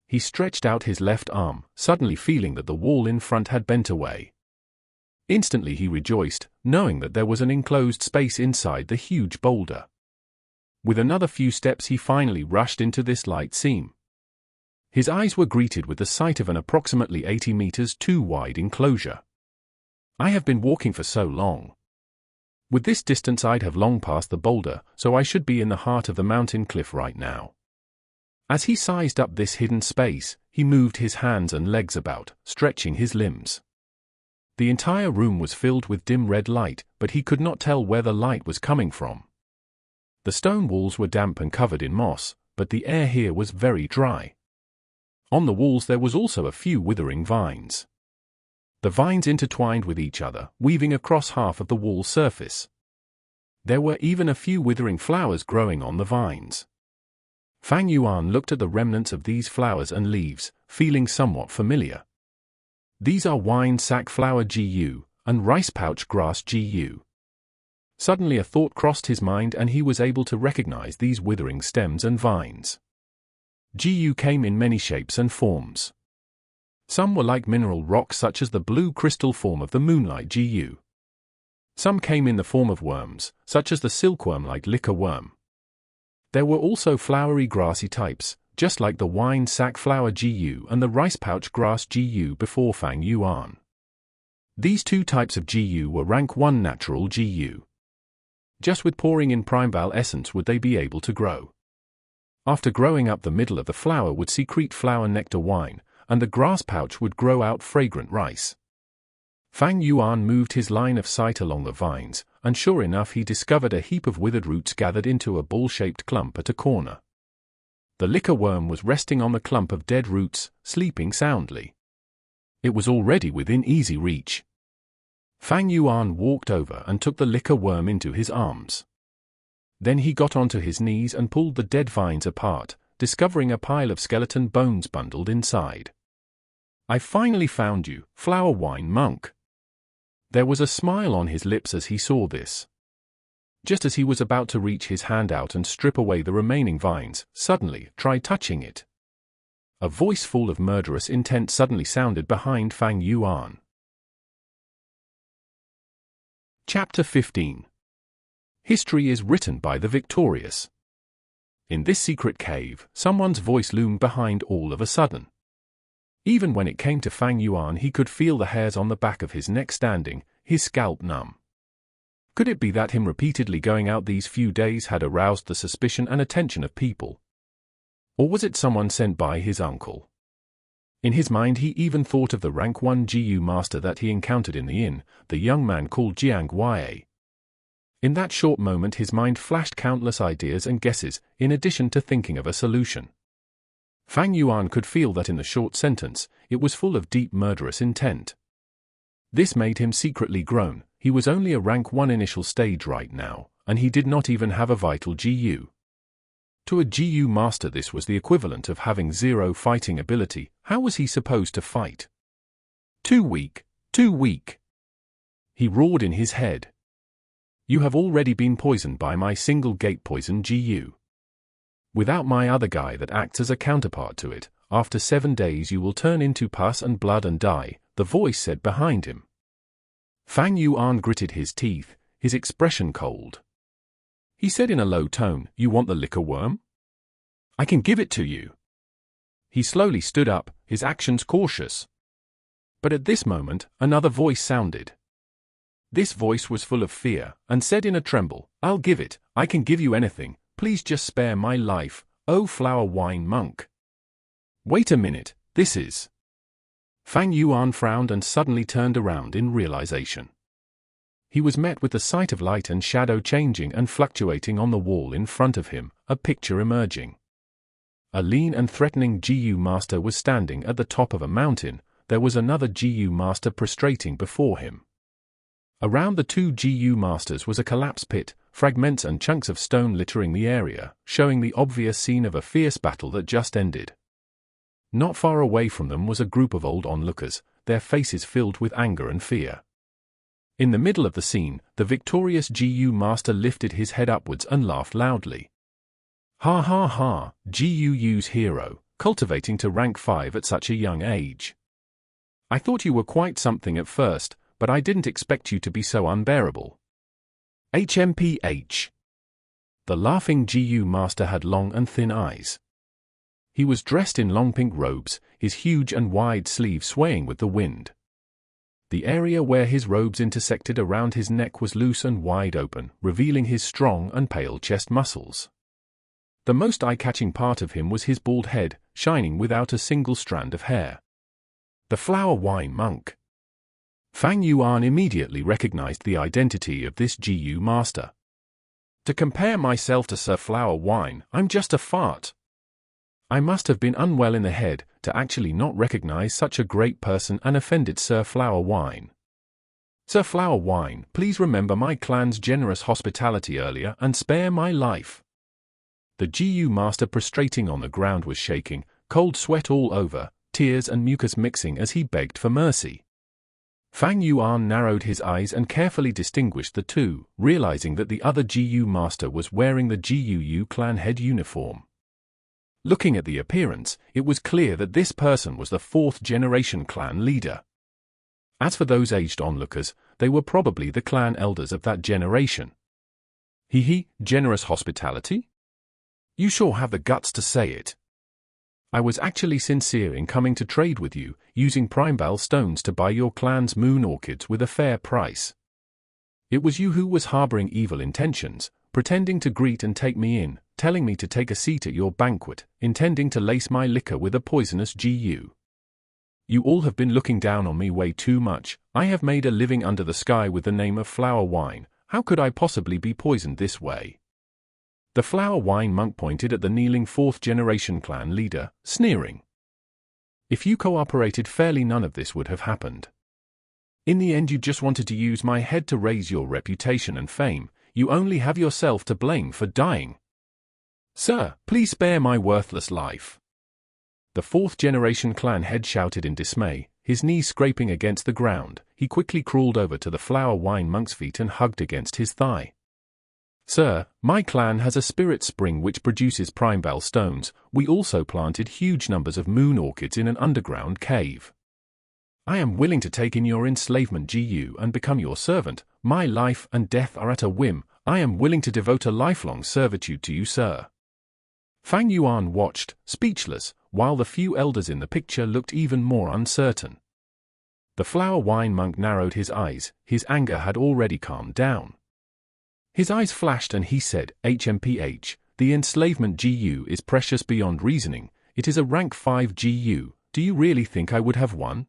He stretched out his left arm, suddenly feeling that the wall in front had bent away. Instantly he rejoiced, knowing that there was an enclosed space inside the huge boulder. With another few steps he finally rushed into this light seam. His eyes were greeted with the sight of an approximately 80 meters too wide enclosure. I have been walking for so long. With this distance I'd have long passed the boulder, so I should be in the heart of the mountain cliff right now. As he sized up this hidden space, he moved his hands and legs about, stretching his limbs. The entire room was filled with dim red light, but he could not tell where the light was coming from. The stone walls were damp and covered in moss, but the air here was very dry. On the walls there was also a few withering vines. The vines intertwined with each other, weaving across half of the wall surface. There were even a few withering flowers growing on the vines. Fang Yuan looked at the remnants of these flowers and leaves, feeling somewhat familiar. These are wine sack flower Gu, and rice pouch grass Gu. Suddenly a thought crossed his mind and he was able to recognize these withering stems and vines. Gu came in many shapes and forms. Some were like mineral rocks such as the blue crystal form of the moonlight Gu. Some came in the form of worms, such as the silkworm-like liquor worm. There were also flowery grassy types, just like the wine sack flower Gu and the rice pouch grass Gu before Fang Yuan. These two types of Gu were rank 1 natural Gu. Just with pouring in primeval essence would they be able to grow. After growing up, the middle of the flower would secrete flower nectar wine, and the grass pouch would grow out fragrant rice. Fang Yuan moved his line of sight along the vines, and sure enough he discovered a heap of withered roots gathered into a ball-shaped clump at a corner. The liquor worm was resting on the clump of dead roots, sleeping soundly. It was already within easy reach. Fang Yuan walked over and took the liquor worm into his arms. Then he got onto his knees and pulled the dead vines apart, discovering a pile of skeleton bones bundled inside. "I finally found you, flower wine monk." There was a smile on his lips as he saw this. Just as he was about to reach his hand out and strip away the remaining vines, suddenly, try touching it. A voice full of murderous intent suddenly sounded behind Fang Yuan. Chapter 15. History is written by the victorious. In this secret cave, someone's voice loomed behind all of a sudden. Even when it came to Fang Yuan, he could feel the hairs on the back of his neck standing, his scalp numb. Could it be that him repeatedly going out these few days had aroused the suspicion and attention of people? Or was it someone sent by his uncle? In his mind he even thought of the rank 1 Gu master that he encountered in the inn, the young man called Jiang Wei. In that short moment his mind flashed countless ideas and guesses, in addition to thinking of a solution. Fang Yuan could feel that in the short sentence, it was full of deep murderous intent. This made him secretly groan. He was only a rank 1 initial stage right now, and he did not even have a vital Gu. To a Gu master this was the equivalent of having 0 fighting ability. How was he supposed to fight? Too weak, too weak. He roared in his head. You have already been poisoned by my single gate poison Gu. Without my other guy that acts as a counterpart to it, after 7 days you will turn into pus and blood and die, the voice said behind him. Fang Yuan gritted his teeth, his expression cold. He said in a low tone, "You want the liquor worm? I can give it to you." He slowly stood up, his actions cautious. But at this moment, another voice sounded. This voice was full of fear, and said in a tremble, "I'll give it, I can give you anything, please just spare my life, oh flower wine monk." Wait a minute, this is... Fang Yuan frowned and suddenly turned around in realization. He was met with the sight of light and shadow changing and fluctuating on the wall in front of him, a picture emerging. A lean and threatening Gu master was standing at the top of a mountain. There was another Gu master prostrating before him. Around the two Gu masters was a collapse pit, fragments and chunks of stone littering the area, showing the obvious scene of a fierce battle that just ended. Not far away from them was a group of old onlookers, their faces filled with anger and fear. In the middle of the scene, the victorious Gu master lifted his head upwards and laughed loudly. "Ha ha ha, Gu's hero, cultivating to rank 5 at such a young age. I thought you were quite something at first, but I didn't expect you to be so unbearable. HMPH. The laughing Gu master had long and thin eyes. He was dressed in long pink robes, his huge and wide sleeves swaying with the wind. The area where his robes intersected around his neck was loose and wide open, revealing his strong and pale chest muscles. The most eye-catching part of him was his bald head, shining without a single strand of hair. The Flower Wine Monk. Fang Yuan immediately recognized the identity of this GU master. To compare myself to Sir Flower Wine, I'm just a fart. I must have been unwell in the head to actually not recognize such a great person and offended Sir Flower Wine. Sir Flower Wine, please remember my clan's generous hospitality earlier and spare my life. The GU master prostrating on the ground was shaking, cold sweat all over, tears and mucus mixing as he begged for mercy. Fang Yuan narrowed his eyes and carefully distinguished the two, realizing that the other GU master was wearing the GUU clan head uniform. Looking at the appearance, it was clear that this person was the fourth-generation clan leader. As for those aged onlookers, they were probably the clan elders of that generation. Generous hospitality? You sure have the guts to say it. I was actually sincere in coming to trade with you, using Primebell stones to buy your clan's moon orchids with a fair price. It was you who was harboring evil intentions, pretending to greet and take me in, telling me to take a seat at your banquet, intending to lace my liquor with a poisonous GU. You all have been looking down on me way too much. I have made a living under the sky with the name of Flower Wine. How could I possibly be poisoned this way? The Flower Wine Monk pointed at the kneeling fourth-generation clan leader, sneering. If you cooperated fairly, none of this would have happened. In the end, you just wanted to use my head to raise your reputation and fame. You only have yourself to blame for dying. Sir, please spare my worthless life. The fourth-generation clan head shouted in dismay, his knees scraping against the ground. He quickly crawled over to the Flower Wine Monk's feet and hugged against his thigh. Sir, my clan has a spirit spring which produces Primebell stones. We also planted huge numbers of moon orchids in an underground cave. I am willing to take in your enslavement GU and become your servant. My life and death are at a whim. I am willing to devote a lifelong servitude to you, sir. Fang Yuan watched, speechless, while the few elders in the picture looked even more uncertain. The Flower Wine Monk narrowed his eyes. His anger had already calmed down. His eyes flashed and he said, HMPH, the enslavement GU is precious beyond reasoning. It is a rank 5 GU. Do you really think I would have won?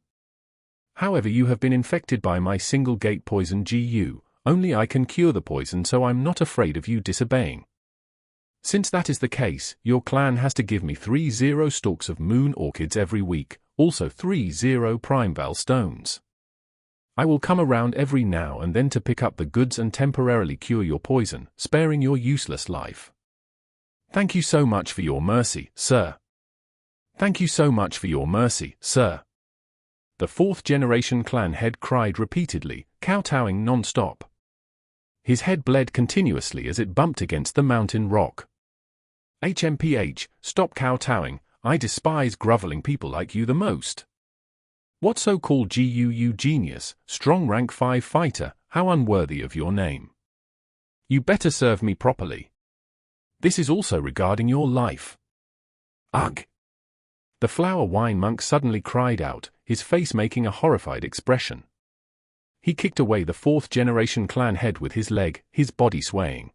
However, you have been infected by my single gate poison GU. Only I can cure the poison, so I'm not afraid of you disobeying. Since that is the case, your clan has to give me 30 stalks of moon orchids every week, also 30 Primebell stones. I will come around every now and then to pick up the goods and temporarily cure your poison, sparing your useless life. Thank you so much for your mercy, sir. Thank you so much for your mercy, sir. The fourth-generation clan head cried repeatedly, kowtowing non-stop. His head bled continuously as it bumped against the mountain rock. HMPH, stop kowtowing. I despise groveling people like you the most. What so-called GUU genius, strong rank 5 fighter, how unworthy of your name. You better serve me properly. This is also regarding your life. Ugh! The Flower Wine Monk suddenly cried out, his face making a horrified expression. He kicked away the fourth-generation clan head with his leg, his body swaying.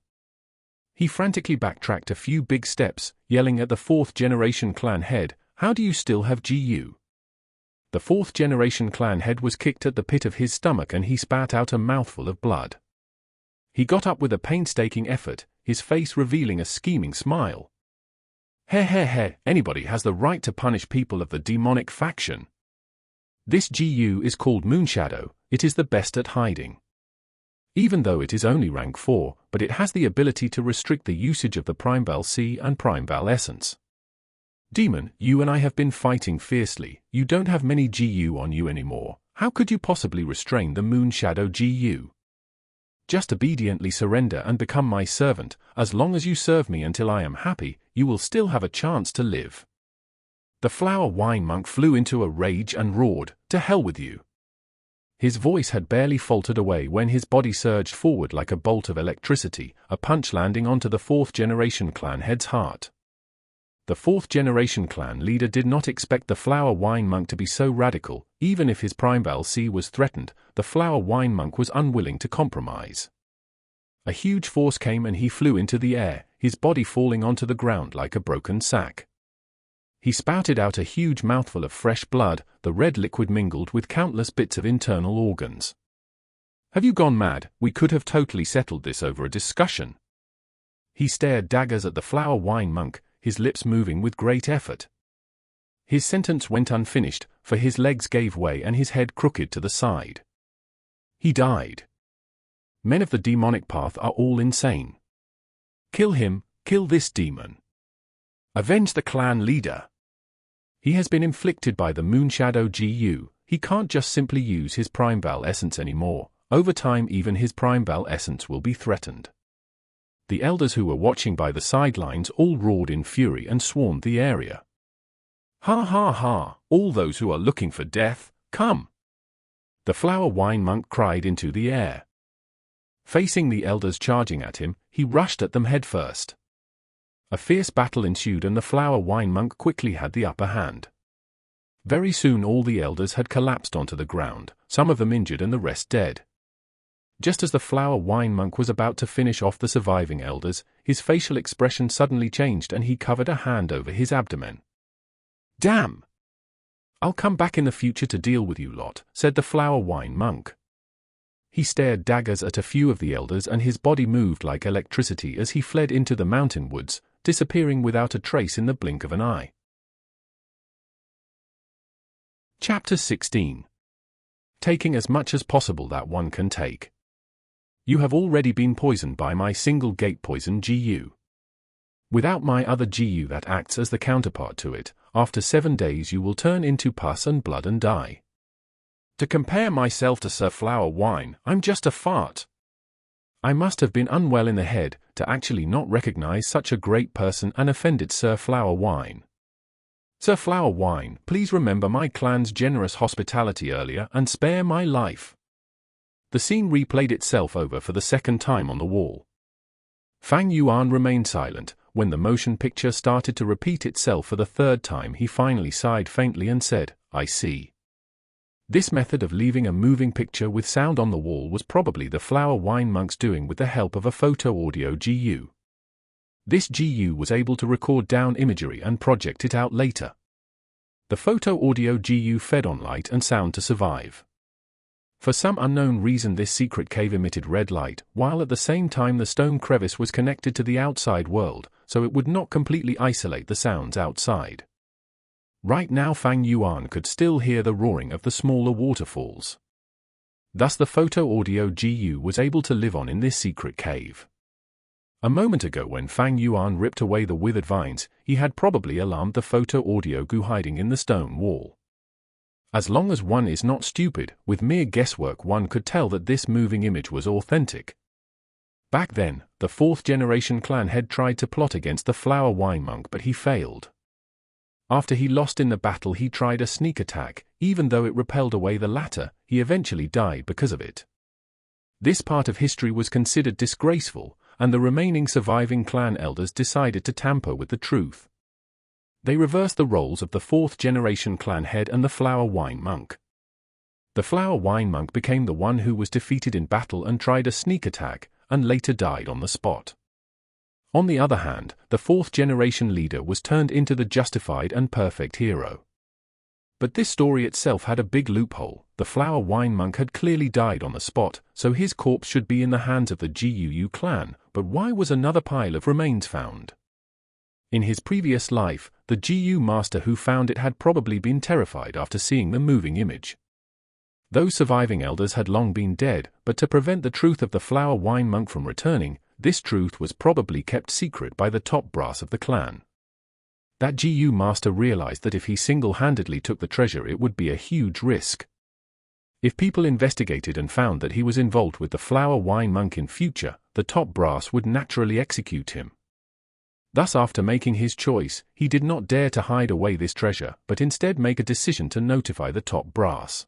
He frantically backtracked a few big steps, yelling at the fourth-generation clan head, how do you still have GU? The fourth-generation clan head was kicked at the pit of his stomach and he spat out a mouthful of blood. He got up with a painstaking effort, his face revealing a scheming smile. Anybody has the right to punish people of the demonic faction. This GU is called Moonshadow. It is the best at hiding. Even though it is only rank 4, but it has the ability to restrict the usage of the Primebell C and Primebell Essence. Demon, you and I have been fighting fiercely. You don't have many GU on you anymore. How could you possibly restrain the Moonshadow GU? Just obediently surrender and become my servant. As long as you serve me until I am happy, you will still have a chance to live. The Flower Wine Monk flew into a rage and roared, to hell with you. His voice had barely faltered away when his body surged forward like a bolt of electricity, a punch landing onto the fourth-generation clan head's heart. the fourth-generation clan leader did not expect the flower wine monk to be so radical. Even if his primal sea was threatened, the flower wine monk was unwilling to compromise. A huge force came and he flew into the air, his body falling onto the ground like a broken sack. He spouted out a huge mouthful of fresh blood, the red liquid mingled with countless bits of internal organs. "Have you gone mad? We could have totally settled this over a discussion." He stared daggers at the flower wine monk, his lips moving with great effort. His sentence went unfinished, for his legs gave way and his head crooked to the side. He died. Men of the demonic path are all insane. Kill him, kill this demon. Avenge the clan leader. He has been inflicted by the Moonshadow GU, he can't just simply use his primal essence anymore. Over time even his primal essence will be threatened. The elders who were watching by the sidelines all roared in fury and swarmed the area. "Ha ha ha, all those who are looking for death, come!" The flower wine monk cried into the air. Facing the elders charging at him, he rushed at them headfirst. A fierce battle ensued and the flower wine monk quickly had the upper hand. Very soon all the elders had collapsed onto the ground, some of them injured and the rest dead. Just as the flower wine monk was about to finish off the surviving elders, his facial expression suddenly changed and he covered a hand over his abdomen. "Damn! I'll come back in the future to deal with you lot," said the flower wine monk. He stared daggers at a few of the elders and his body moved like electricity as he fled into the mountain woods, disappearing without a trace in the blink of an eye. Chapter 16. Taking as much as possible that one can take. You have already been poisoned by my single gate poison GU. Without my other GU that acts as the counterpart to it, after 7 days you will turn into pus and blood and die. To compare myself to Sir Flower Wine, I'm just a fart. I must have been unwell in the head to actually not recognize such a great person and offended Sir Flower Wine. Sir Flower Wine, please remember my clan's generous hospitality earlier and spare my life. The scene replayed itself over for the second time on the wall. Fang Yuan remained silent. When the motion picture started to repeat itself for the third time he finally sighed faintly and said, "I see." This method of leaving a moving picture with sound on the wall was probably the flower wine monk's doing with the help of a photo-audio GU. This GU was able to record down imagery and project it out later. The photo-audio GU fed on light and sound to survive. For some unknown reason this secret cave emitted red light, while at the same time the stone crevice was connected to the outside world, so it would not completely isolate the sounds outside. Right now Fang Yuan could still hear the roaring of the smaller waterfalls. Thus the photo-audio GU was able to live on in this secret cave. A moment ago when Fang Yuan ripped away the withered vines, he had probably alarmed the photo-audio GU hiding in the stone wall. As long as one is not stupid, with mere guesswork one could tell that this moving image was authentic. Back then, the fourth-generation clan head tried to plot against the flower wine monk but he failed. After he lost in the battle he tried a sneak attack, even though it repelled away the latter, he eventually died because of it. This part of history was considered disgraceful, and the remaining surviving clan elders decided to tamper with the truth. They reversed the roles of the fourth-generation clan head and the flower wine monk. The flower wine monk became the one who was defeated in battle and tried a sneak attack, and later died on the spot. On the other hand, the fourth-generation leader was turned into the justified and perfect hero. But this story itself had a big loophole. The flower wine monk had clearly died on the spot, so his corpse should be in the hands of the GUU clan, but why was another pile of remains found? In his previous life, the GU master who found it had probably been terrified after seeing the moving image. Those surviving elders had long been dead, but to prevent the truth of the flower wine monk from returning, this truth was probably kept secret by the top brass of the clan. That GU master realized that if he single-handedly took the treasure it would be a huge risk. If people investigated and found that he was involved with the flower wine monk in future, the top brass would naturally execute him. Thus after making his choice, he did not dare to hide away this treasure, but instead make a decision to notify the top brass.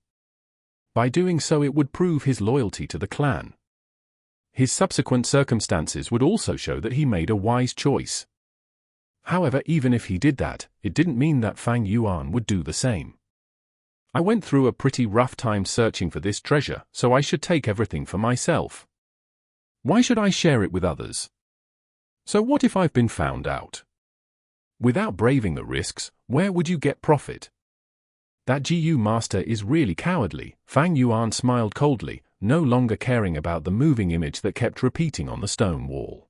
By doing so it would prove his loyalty to the clan. His subsequent circumstances would also show that he made a wise choice. However, even if he did that, it didn't mean that Fang Yuan would do the same. I went through a pretty rough time searching for this treasure, so I should take everything for myself. Why should I share it with others? So what if I've been found out? Without braving the risks, where would you get profit? That GU master is really cowardly. Fang Yuan smiled coldly, no longer caring about the moving image that kept repeating on the stone wall.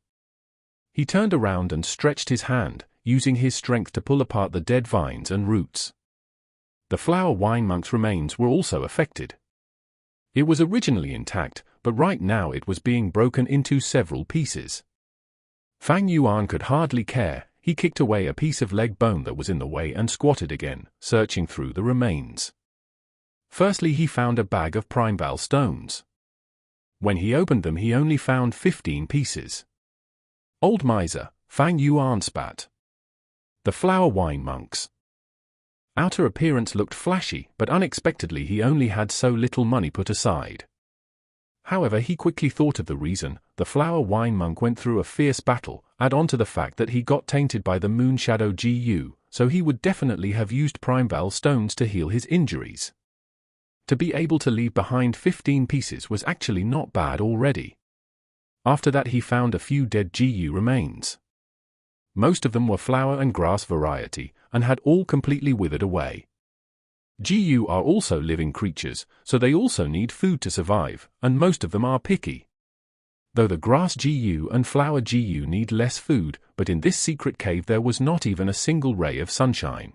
He turned around and stretched his hand, using his strength to pull apart the dead vines and roots. The flower wine monk's remains were also affected. It was originally intact, but right now it was being broken into several pieces. Fang Yuan could hardly care. He kicked away a piece of leg bone that was in the way and squatted again, searching through the remains. Firstly, he found a bag of primeval stones. When he opened them, he only found 15 pieces. Old miser, Fang Yuan spat. The flower wine monks. Outer appearance looked flashy, but unexpectedly he only had so little money put aside. However, he quickly thought of the reason. The flower wine monk went through a fierce battle. Add on to the fact that he got tainted by the moon shadow GU, so he would definitely have used primeval stones to heal his injuries. To be able to leave behind 15 pieces was actually not bad already. After that, he found a few dead GU remains. Most of them were flower and grass variety, and had all completely withered away. GU are also living creatures, so they also need food to survive, and most of them are picky. Though the grass GU and flower GU need less food, but in this secret cave there was not even a single ray of sunshine.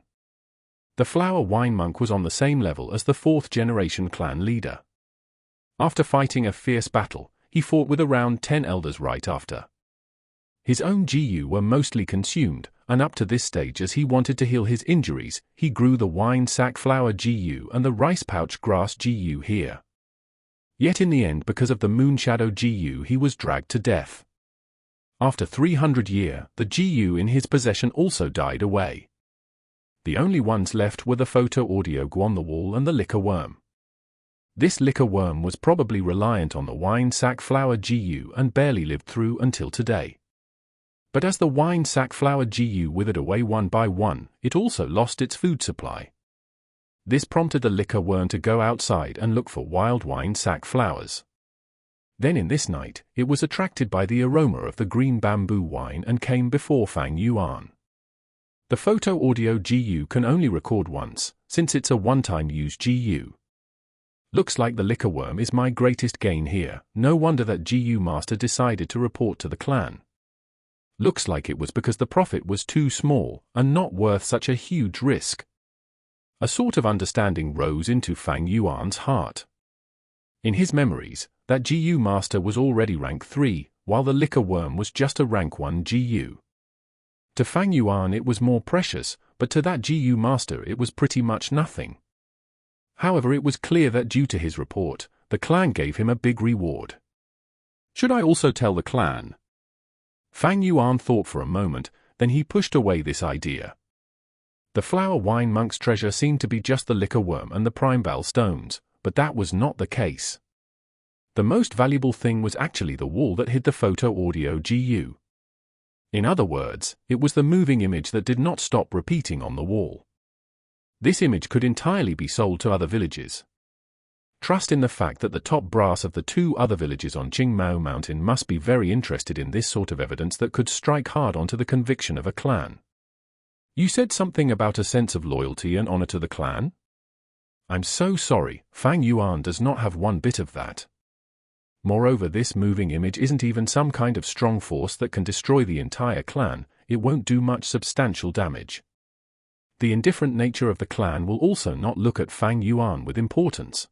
The flower wine monk was on the same level as the 4th generation clan leader. After fighting a fierce battle, he fought with around 10 elders right after. His own GU were mostly consumed, and up to this stage, as he wanted to heal his injuries, he grew the wine sack flower GU and the rice pouch grass GU here. Yet in the end, because of the moon shadow GU, he was dragged to death. After 300 years, the GU in his possession also died away. The only ones left were the photo audio on the wall and the liquor worm. This liquor worm was probably reliant on the wine sack flower GU and barely lived through until today. But as the wine sack flower GU withered away one by one, it also lost its food supply. This prompted the liquor worm to go outside and look for wild wine sack flowers. Then in this night, it was attracted by the aroma of the green bamboo wine and came before Fang Yuan. The photo audio GU can only record once, since it's a one-time use GU. Looks like the liquor worm is my greatest gain here. No wonder that GU master decided to report to the clan. Looks like it was because the profit was too small and not worth such a huge risk. A sort of understanding rose into Fang Yuan's heart. In his memories, that GU master was already rank 3, while the liquor worm was just a rank 1 GU. To Fang Yuan it was more precious, but to that GU master it was pretty much nothing. However, it was clear that due to his report, the clan gave him a big reward. Should I also tell the clan? Fang Yuan thought for a moment, then he pushed away this idea. The flower wine monk's treasure seemed to be just the liquor worm and the primeval stones, but that was not the case. The most valuable thing was actually the wall that hid the photo audio GU. In other words, it was the moving image that did not stop repeating on the wall. This image could entirely be sold to other villages. Trust in the fact that the top brass of the 2 other villages on Qingmao Mountain must be very interested in this sort of evidence that could strike hard onto the conviction of a clan. You said something about a sense of loyalty and honor to the clan? I'm so sorry, Fang Yuan does not have one bit of that. Moreover, this moving image isn't even some kind of strong force that can destroy the entire clan. It won't do much substantial damage. The indifferent nature of the clan will also not look at Fang Yuan with importance.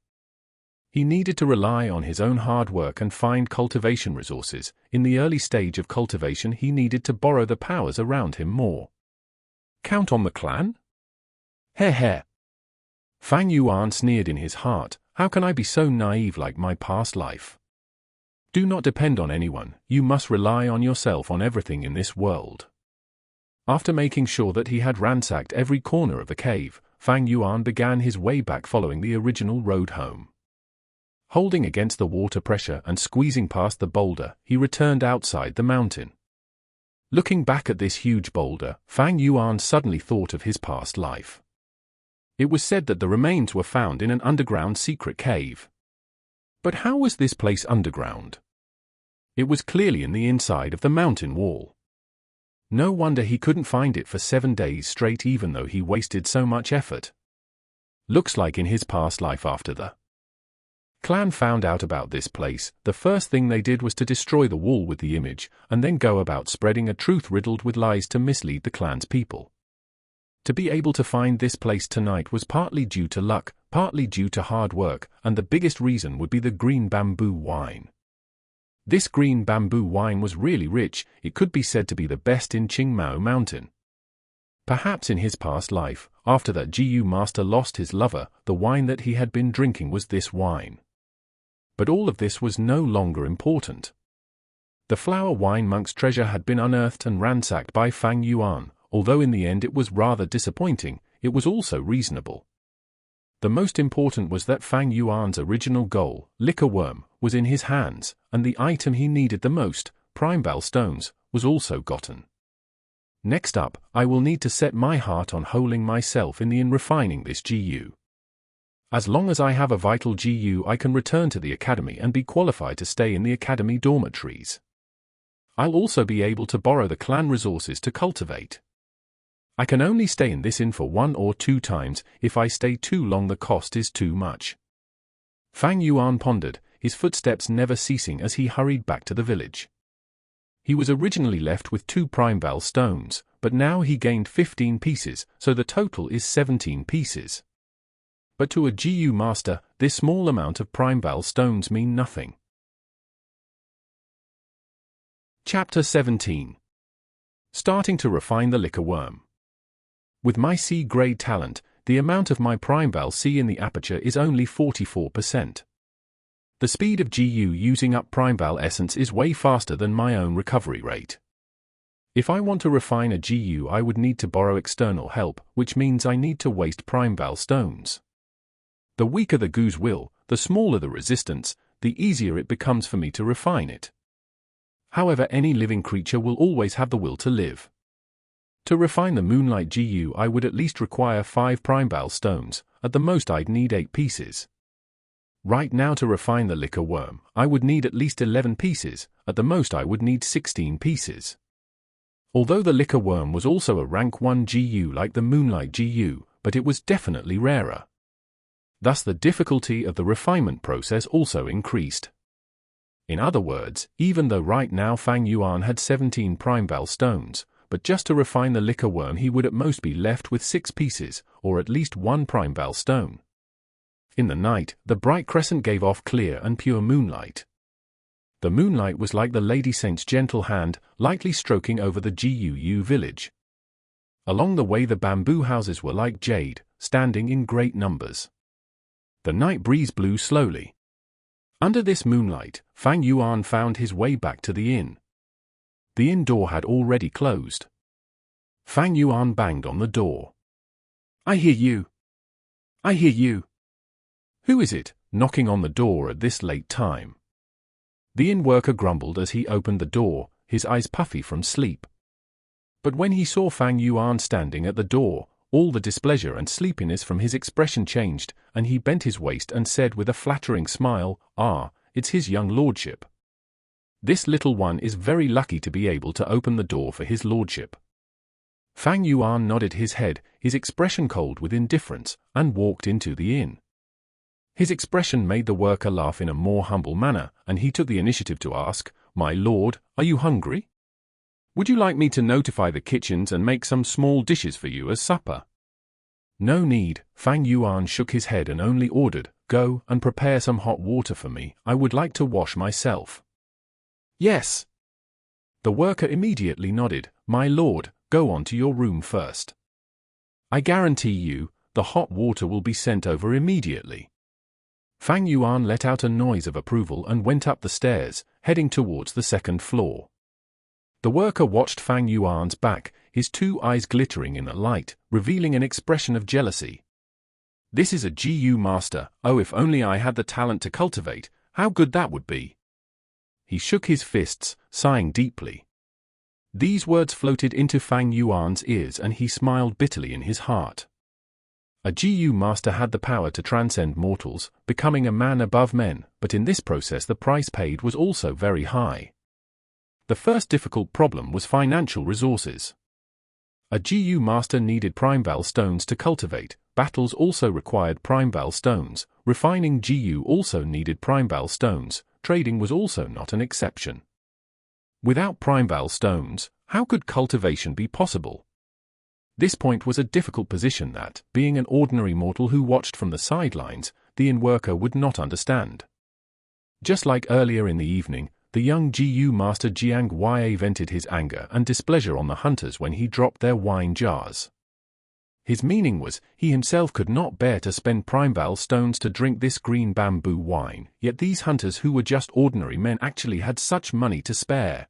He needed to rely on his own hard work and find cultivation resources. In the early stage of cultivation, he needed to borrow the powers around him more. Count on the clan? Heh. Fang Yuan sneered in his heart. How can I be so naive like my past life? Do not depend on anyone. You must rely on yourself on everything in this world. After making sure that he had ransacked every corner of the cave, Fang Yuan began his way back following the original road home. Holding against the water pressure and squeezing past the boulder, he returned outside the mountain. Looking back at this huge boulder, Fang Yuan suddenly thought of his past life. It was said that the remains were found in an underground secret cave. But how was this place underground? It was clearly in the inside of the mountain wall. No wonder he couldn't find it for 7 days straight even though he wasted so much effort. Looks like in his past life after the clan found out about this place, the first thing they did was to destroy the wall with the image, and then go about spreading a truth riddled with lies to mislead the clan's people. To be able to find this place tonight was partly due to luck, partly due to hard work, and the biggest reason would be the green bamboo wine. This green bamboo wine was really rich, it could be said to be the best in Qingmao Mountain. Perhaps in his past life, after that Jiu master lost his lover, the wine that he had been drinking was this wine. But all of this was no longer important. The flower wine monk's treasure had been unearthed and ransacked by Fang Yuan, although in the end it was rather disappointing, it was also reasonable. The most important was that Fang Yuan's original goal, liquor worm, was in his hands, and the item he needed the most, primebell stones, was also gotten. Next up, I will need to set my heart on holing myself in refining this GU. As long as I have a vital GU, I can return to the academy and be qualified to stay in the academy dormitories. I'll also be able to borrow the clan resources to cultivate. I can only stay in this inn for 1 or 2 times, if I stay too long the cost is too much. Fang Yuan pondered, his footsteps never ceasing as he hurried back to the village. He was originally left with 2 primebell stones, but now he gained 15 pieces, so the total is 17 pieces. But to a GU master, this small amount of primebell stones mean nothing. Chapter 17. Starting to refine the liquor worm. With my C-grade talent, the amount of my primebell C in the aperture is only 44%. The speed of GU using up primebell essence is way faster than my own recovery rate. If I want to refine a GU, I would need to borrow external help, which means I need to waste primebell stones. The weaker the GU's will, the smaller the resistance, the easier it becomes for me to refine it. However, any living creature will always have the will to live. To refine the Moonlight GU, I would at least require 5 primebell stones, at the most I'd need 8 pieces. Right now to refine the liquor worm, I would need at least 11 pieces, at the most I would need 16 pieces. Although the liquor worm was also a rank 1 GU like the Moonlight GU, but it was definitely rarer. Thus the difficulty of the refinement process also increased. In other words, even though right now Fang Yuan had 17 primebell stones, but just to refine the liquor worm he would at most be left with 6 pieces, or at least 1 primebell stone. In the night, the bright crescent gave off clear and pure moonlight. The moonlight was like the Lady Saint's gentle hand, lightly stroking over the GUU village. Along the way the bamboo houses were like jade, standing in great numbers. The night breeze blew slowly. Under this moonlight, Fang Yuan found his way back to the inn. The inn door had already closed. Fang Yuan banged on the door. "I hear you. I hear you." "Who is it, knocking on the door at this late time?" The inn worker grumbled as he opened the door, his eyes puffy from sleep. But when he saw Fang Yuan standing at the door, all the displeasure and sleepiness from his expression changed, and he bent his waist and said with a flattering smile, "Ah, it's his young lordship. This little one is very lucky to be able to open the door for his lordship." Fang Yuan nodded his head, his expression cold with indifference, and walked into the inn. His expression made the worker laugh in a more humble manner, and he took the initiative to ask, "My lord, are you hungry? Would you like me to notify the kitchens and make some small dishes for you as supper?" "No need," Fang Yuan shook his head and only ordered, "Go and prepare some hot water for me, I would like to wash myself." "Yes." The worker immediately nodded, "My lord, go on to your room first. I guarantee you, the hot water will be sent over immediately." Fang Yuan let out a noise of approval and went up the stairs, heading towards the 2nd floor. The worker watched Fang Yuan's back, his 2 eyes glittering in the light, revealing an expression of jealousy. "This is a GU master, oh if only I had the talent to cultivate, how good that would be." He shook his fists, sighing deeply. These words floated into Fang Yuan's ears and he smiled bitterly in his heart. A GU master had the power to transcend mortals, becoming a man above men, but in this process the price paid was also very high. The first difficult problem was financial resources. A GU master needed primeval stones to cultivate, battles also required primeval stones, refining GU also needed primeval stones, trading was also not an exception. Without primeval stones, how could cultivation be possible? This point was a difficult position that, being an ordinary mortal who watched from the sidelines, the in-worker would not understand. Just like earlier in the evening, the young GU master Jiang Wei vented his anger and displeasure on the hunters when he dropped their wine jars. His meaning was, he himself could not bear to spend primeval stones to drink this green bamboo wine, yet these hunters who were just ordinary men actually had such money to spare.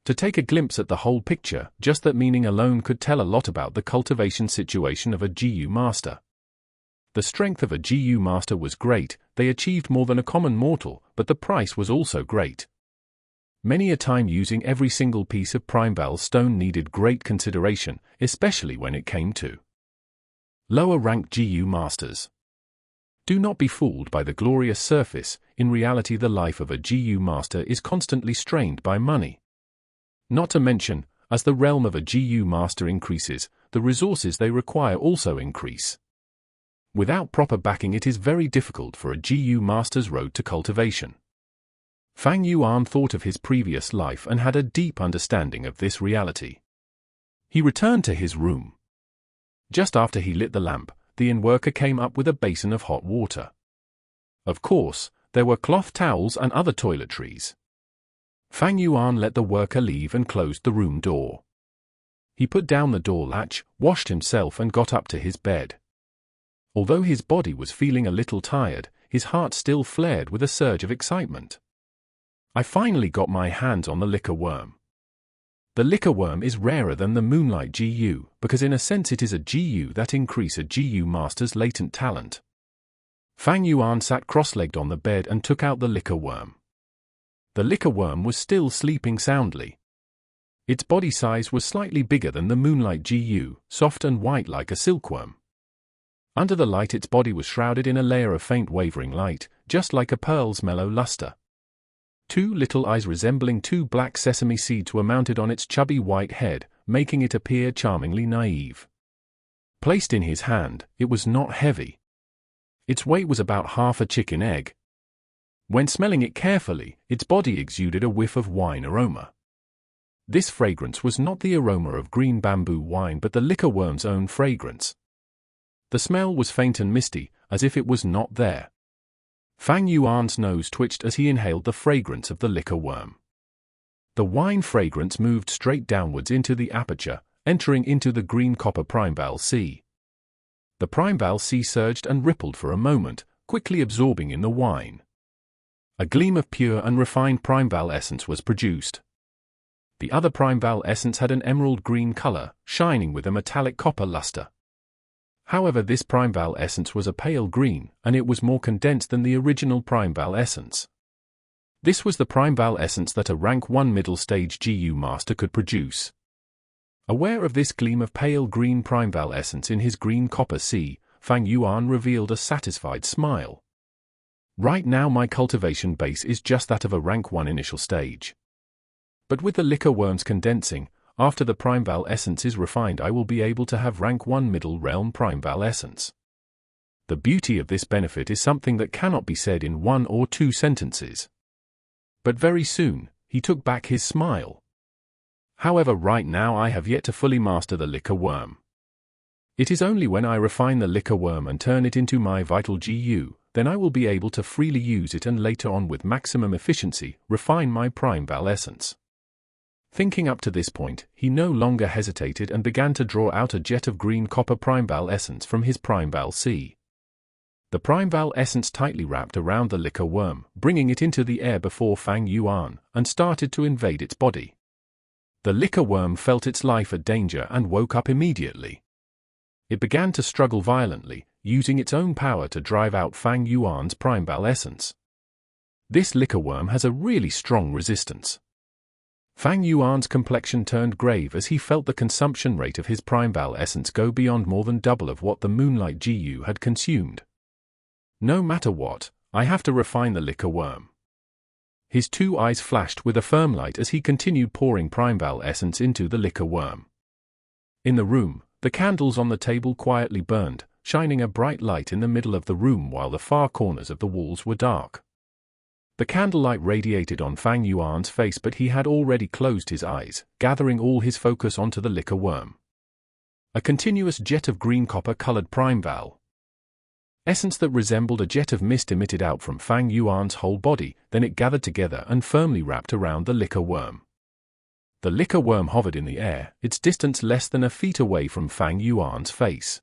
To take a glimpse at the whole picture, just that meaning alone could tell a lot about the cultivation situation of a GU master. The strength of a GU master was great, they achieved more than a common mortal, but the price was also great. Many a time using every single piece of primeval stone needed great consideration, especially when it came to lower rank GU masters. Do not be fooled by the glorious surface, in reality the life of a GU master is constantly strained by money. Not to mention, as the realm of a GU master increases, the resources they require also increase. Without proper backing it is very difficult for a GU master's road to cultivation. Fang Yuan thought of his previous life and had a deep understanding of this reality. He returned to his room. Just after he lit the lamp, the in-worker came up with a basin of hot water. Of course, there were cloth towels and other toiletries. Fang Yuan let the worker leave and closed the room door. He put down the door latch, washed himself and got up to his bed. Although his body was feeling a little tired, his heart still flared with a surge of excitement. I finally got my hands on the liquor worm. The liquor worm is rarer than the moonlight GU, because in a sense it is a GU that increase a GU master's latent talent. Fang Yuan sat cross-legged on the bed and took out the liquor worm. The liquor worm was still sleeping soundly. Its body size was slightly bigger than the moonlight GU, soft and white like a silkworm. Under the light its body was shrouded in a layer of faint wavering light, just like a pearl's mellow luster. Two little eyes resembling two black sesame seeds were mounted on its chubby white head, making it appear charmingly naive. Placed in his hand, it was not heavy. Its weight was about half a chicken egg. When smelling it carefully, its body exuded a whiff of wine aroma. This fragrance was not the aroma of green bamboo wine but the liquor worm's own fragrance. The smell was faint and misty, as if it was not there. Fang Yuan's nose twitched as he inhaled the fragrance of the liquor worm. The wine fragrance moved straight downwards into the aperture, entering into the green copper primeval sea. The primeval sea surged and rippled for a moment, quickly absorbing in the wine. A gleam of pure and refined primeval essence was produced. The other primeval essence had an emerald green color, shining with a metallic copper luster. However, this primeval essence was a pale green, and it was more condensed than the original primeval essence. This was the primeval essence that a rank 1 middle stage GU master could produce. Aware of this gleam of pale green primeval essence in his green copper sea, Fang Yuan revealed a satisfied smile. Right now my cultivation base is just that of a rank 1 initial stage. But with the liquor worms condensing, after the primeval essence is refined I will be able to have rank 1 middle realm primeval essence. The beauty of this benefit is something that cannot be said in 1 or 2 sentences. But very soon, he took back his smile. However, right now I have yet to fully master the liquor worm. It is only when I refine the liquor worm and turn it into my vital GU, then I will be able to freely use it and later on with maximum efficiency, refine my primeval essence. Thinking up to this point, he no longer hesitated and began to draw out a jet of green copper primeval essence from his primeval sea. The primeval essence tightly wrapped around the liquor worm, bringing it into the air before Fang Yuan, and started to invade its body. The liquor worm felt its life at danger and woke up immediately. It began to struggle violently, using its own power to drive out Fang Yuan's primeval essence. This liquor worm has a really strong resistance. Fang Yuan's complexion turned grave as he felt the consumption rate of his primeval essence go beyond more than double of what the Moonlight Jiyu had consumed. No matter what, I have to refine the liquor worm. His two eyes flashed with a firm light as he continued pouring primeval essence into the liquor worm. In the room, the candles on the table quietly burned, shining a bright light in the middle of the room while the far corners of the walls were dark. The candlelight radiated on Fang Yuan's face, but he had already closed his eyes, gathering all his focus onto the liquor worm. A continuous jet of green copper-colored primeval essence that resembled a jet of mist emitted out from Fang Yuan's whole body, then it gathered together and firmly wrapped around the liquor worm. The liquor worm hovered in the air, its distance less than a feet away from Fang Yuan's face.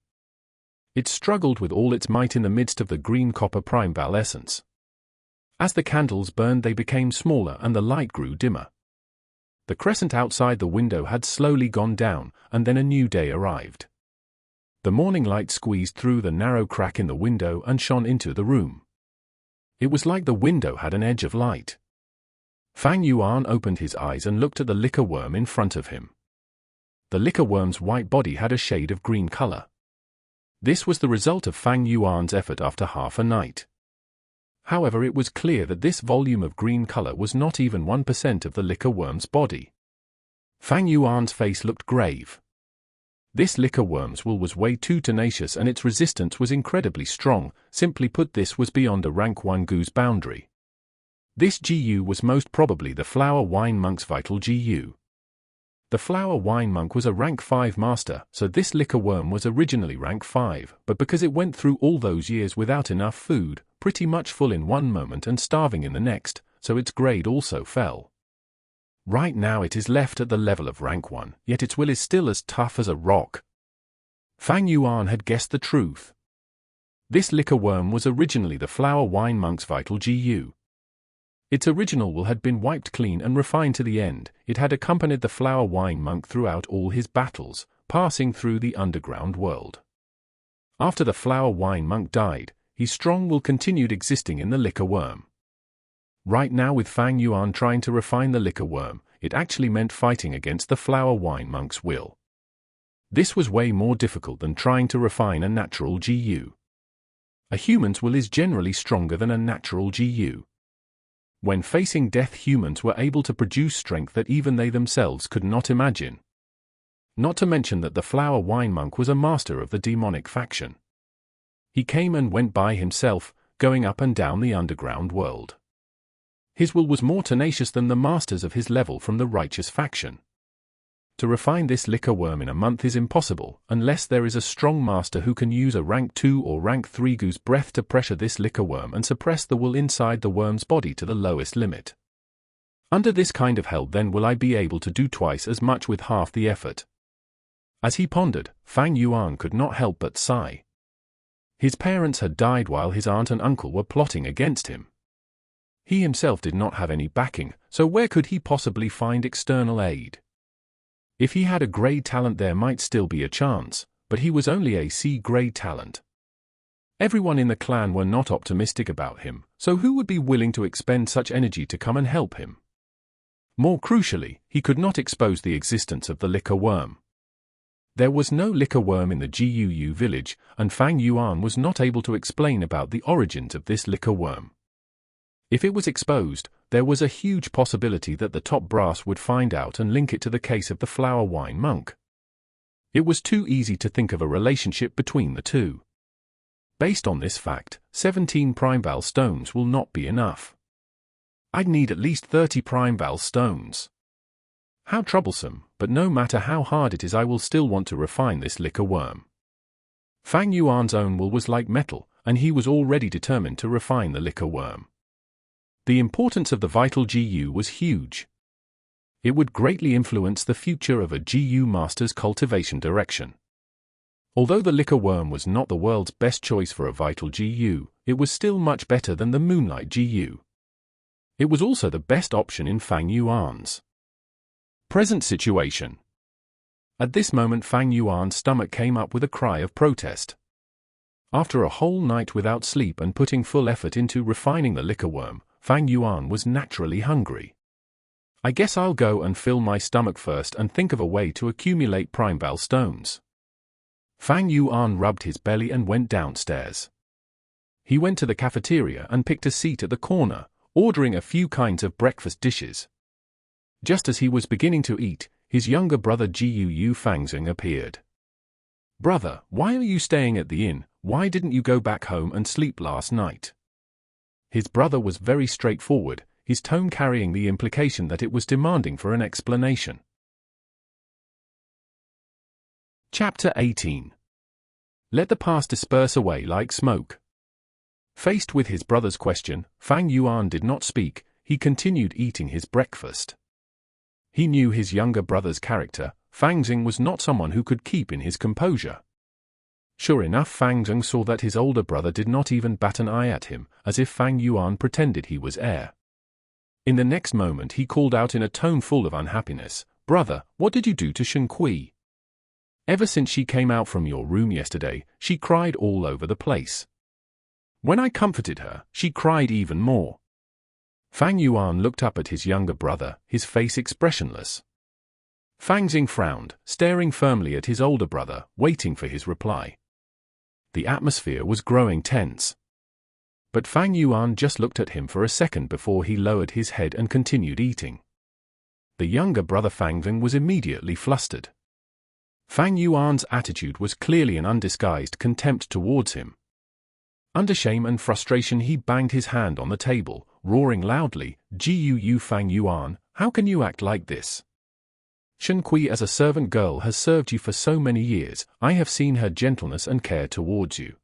It struggled with all its might in the midst of the green copper primeval essence. As the candles burned, they became smaller and the light grew dimmer. The crescent outside the window had slowly gone down, and then a new day arrived. The morning light squeezed through the narrow crack in the window and shone into the room. It was like the window had an edge of light. Fang Yuan opened his eyes and looked at the liquor worm in front of him. The liquor worm's white body had a shade of green color. This was the result of Fang Yuan's effort after half a night. However, it was clear that this volume of green color was not even 1% of the liquor worm's body. Fang Yuan's face looked grave. This liquor worm's will was way too tenacious and its resistance was incredibly strong. Simply put, this was beyond a rank 1 Gu's boundary. This Jiyu was most probably the Flower Wine Monk's vital Jiyu. The Flower Wine Monk was a rank 5 master, so this liquor worm was originally rank 5, but because it went through all those years without enough food, pretty much full in one moment and starving in the next, so its grade also fell. Right now it is left at the level of rank 1, yet its will is still as tough as a rock. Fang Yuan had guessed the truth. This liquor worm was originally the Flower Wine Monk's vital Jiyu. Its original will had been wiped clean and refined to the end. It had accompanied the Flower Wine Monk throughout all his battles, passing through the underground world. After the Flower Wine Monk died, his strong will continued existing in the liquor worm. Right now, with Fang Yuan trying to refine the liquor worm, it actually meant fighting against the Flower Wine Monk's will. This was way more difficult than trying to refine a natural Jiyu. A human's will is generally stronger than a natural Jiyu. When facing death, humans were able to produce strength that even they themselves could not imagine. Not to mention that the Flower Wine Monk was a master of the demonic faction. He came and went by himself, going up and down the underground world. His will was more tenacious than the masters of his level from the righteous faction. To refine this liquor worm in a month is impossible, unless there is a strong master who can use a rank 2 or rank 3 Gu's breath to pressure this liquor worm and suppress the will inside the worm's body to the lowest limit. Under this kind of hell, then will I be able to do twice as much with half the effort? As he pondered, Fang Yuan could not help but sigh. His parents had died while his aunt and uncle were plotting against him. He himself did not have any backing, so where could he possibly find external aid? If he had a grade talent, there might still be a chance, but he was only a C grade talent. Everyone in the clan were not optimistic about him, so who would be willing to expend such energy to come and help him? More crucially, he could not expose the existence of the liquor worm. There was no liquor worm in the Jiyu village, and Fang Yuan was not able to explain about the origins of this liquor worm. If it was exposed, there was a huge possibility that the top brass would find out and link it to the case of the Flower Wine Monk. It was too easy to think of a relationship between the two. Based on this fact, 17 primeval stones will not be enough. I'd need at least 30 primeval stones. How troublesome, but no matter how hard it is, I will still want to refine this liquor worm. Fang Yuan's own will was like metal, and he was already determined to refine the liquor worm. The importance of the vital Jiyu was huge. It would greatly influence the future of a Jiyu master's cultivation direction. Although the liquor worm was not the world's best choice for a vital Jiyu, it was still much better than the Moonlight Jiyu. It was also the best option in Fang Yuan's present situation. At this moment, Fang Yuan's stomach came up with a cry of protest. After a whole night without sleep and putting full effort into refining the liquor worm, Fang Yuan was naturally hungry. I guess I'll go and fill my stomach first and think of a way to accumulate primeval stones. Fang Yuan rubbed his belly and went downstairs. He went to the cafeteria and picked a seat at the corner, ordering a few kinds of breakfast dishes. Just as he was beginning to eat, his younger brother Jiu Fangzeng appeared. "Brother, why are you staying at the inn? Why didn't you go back home and sleep last night?" His brother was very straightforward, his tone carrying the implication that it was demanding for an explanation. Chapter 18. Let the past disperse away like smoke. Faced with his brother's question, Fang Yuan did not speak, he continued eating his breakfast. He knew his younger brother's character. Fangzeng was not someone who could keep in his composure. Sure enough, Fangzeng saw that his older brother did not even bat an eye at him, as if Fang Yuan pretended he was heir. In the next moment he called out in a tone full of unhappiness, "Brother, what did you do to Shen Kui? Ever since she came out from your room yesterday, she cried all over the place. When I comforted her, she cried even more." Fang Yuan looked up at his younger brother, his face expressionless. Fangzeng frowned, staring firmly at his older brother, waiting for his reply. The atmosphere was growing tense. But Fang Yuan just looked at him for a second before he lowered his head and continued eating. The younger brother Fangzeng was immediately flustered. Fang Yuan's attitude was clearly an undisguised contempt towards him. Under shame and frustration he banged his hand on the table, roaring loudly, "Jiu Fang Yuan, how can you act like this? Shen Kui as a servant girl has served you for so many years. I have seen her gentleness and care towards you.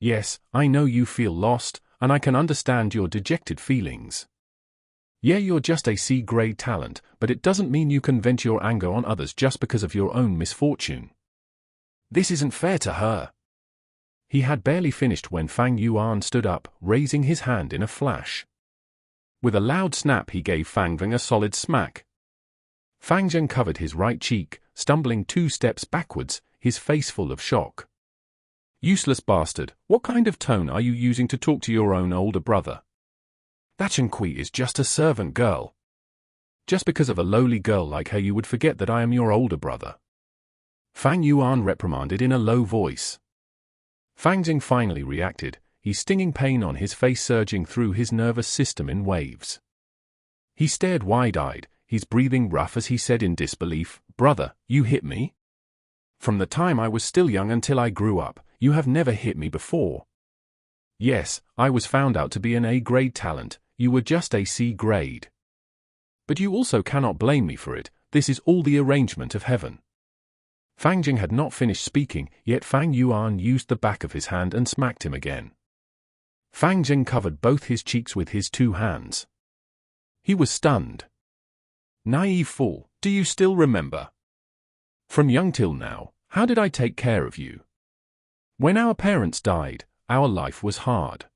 Yes, I know you feel lost, and I can understand your dejected feelings. Yeah, you're just a C-grade talent, but it doesn't mean you can vent your anger on others just because of your own misfortune. This isn't fair to her." He had barely finished when Fang Yuan stood up, raising his hand in a flash. With a loud snap he gave Fangzeng a solid smack. Fangzeng covered his right cheek, stumbling 2 steps backwards, his face full of shock. "Useless bastard, what kind of tone are you using to talk to your own older brother? That Shen Kui is just a servant girl. Just because of a lowly girl like her you would forget that I am your older brother." Fang Yuan reprimanded in a low voice. Fangzeng finally reacted, his stinging pain on his face surging through his nervous system in waves. He stared wide-eyed, his breathing rough as he said in disbelief, "Brother, you hit me? From the time I was still young until I grew up, you have never hit me before. Yes, I was found out to be an A-grade talent, you were just a C-grade. But you also cannot blame me for it, this is all the arrangement of heaven." Fangzeng had not finished speaking, yet Fang Yuan used the back of his hand and smacked him again. Fangzeng covered both his cheeks with his 2 hands. He was stunned. "Naive fool, do you still remember? From young till now, how did I take care of you? When our parents died, our life was hard.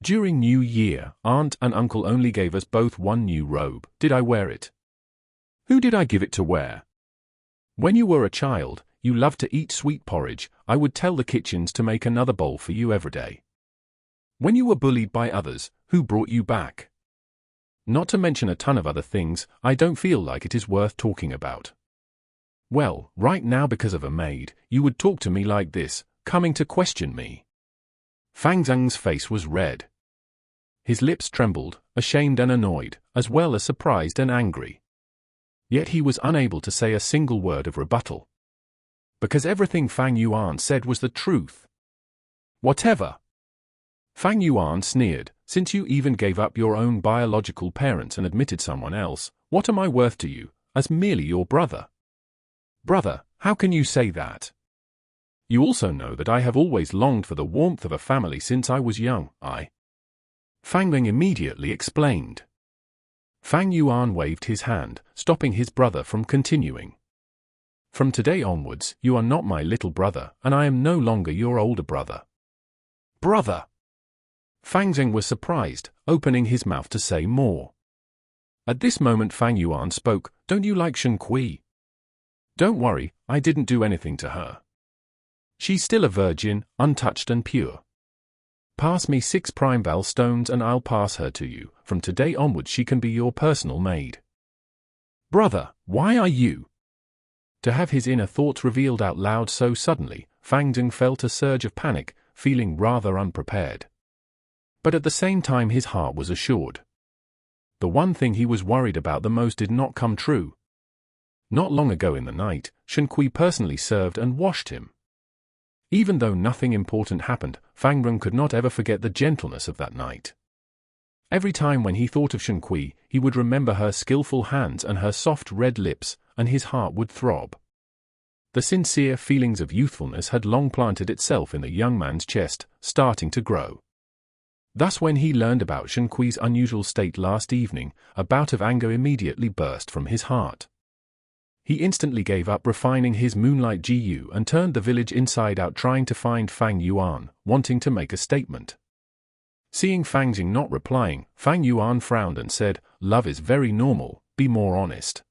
During New Year, Aunt and Uncle only gave us both one new robe. Did I wear it? Who did I give it to wear? When you were a child, you loved to eat sweet porridge. I would tell the kitchens to make another bowl for you every day. When you were bullied by others, who brought you back? Not to mention a ton of other things I don't feel like it is worth talking about. Well, right now because of a maid, you would talk to me like this, coming to question me." Fangzeng's face was red. His lips trembled, ashamed and annoyed, as well as surprised and angry. Yet he was unable to say a single word of rebuttal. Because everything Fang Yuan said was the truth. "Whatever." Fang Yuan sneered, "Since you even gave up your own biological parents and admitted someone else, what am I worth to you, as merely your brother? Brother, how can you say that? You also know that I have always longed for the warmth of a family since I was young, Fangling immediately explained. Fang Yuan waved his hand, stopping his brother from continuing. "From today onwards, you are not my little brother, and I am no longer your older brother." "Brother!" Fangzeng was surprised, opening his mouth to say more. At this moment Fang Yuan spoke, "Don't you like Shen Kui? Don't worry, I didn't do anything to her. She's still a virgin, untouched and pure. Pass me 6 prime val stones and I'll pass her to you. From today onwards she can be your personal maid. Brother, why are you? To have his inner thoughts revealed out loud so suddenly, Fang Yuan felt a surge of panic, feeling rather unprepared. But at the same time his heart was assured. The one thing he was worried about the most did not come true. Not long ago in the night, Shen Kui personally served and washed him. Even though nothing important happened, Fang Yuan could not ever forget the gentleness of that night. Every time when he thought of Shen Kui, he would remember her skillful hands and her soft red lips, and his heart would throb. The sincere feelings of youthfulness had long planted itself in the young man's chest, starting to grow. Thus when he learned about Shen Kui's unusual state last evening, a bout of anger immediately burst from his heart. He instantly gave up refining his moonlight GU and turned the village inside out trying to find Fang Yuan, wanting to make a statement. Seeing Fang Yuan not replying, Fang Yuan frowned and said, "Love is very normal, be more honest.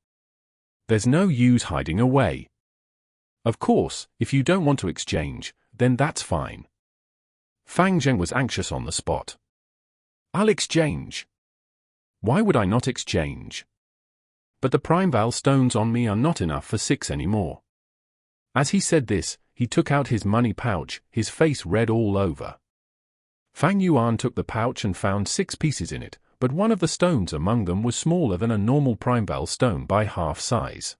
There's no use hiding away. Of course, if you don't want to exchange, then that's fine." Fang Yuan was anxious on the spot. "I'll exchange. Why would I not exchange? But the prime val stones on me are not enough for 6 anymore." As he said this, he took out his money pouch, his face red all over. Fang Yuan took the pouch and found 6 pieces in it, but one of the stones among them was smaller than a normal prime val stone by half size.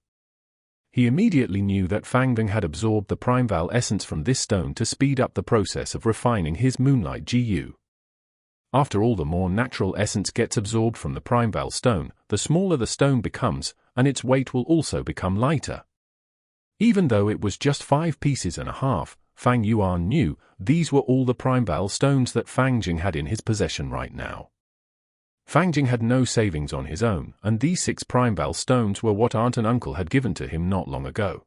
He immediately knew that Fang Yuan had absorbed the prime val essence from this stone to speed up the process of refining his moonlight GU. After all, the more natural essence gets absorbed from the prime val stone, the smaller the stone becomes, and its weight will also become lighter. Even though it was just 5 pieces and a half, Fang Yuan knew these were all the prime val stones that Fang Yuan had in his possession right now. Fang Yuan had no savings on his own, and these 6 prime val stones were what aunt and uncle had given to him not long ago.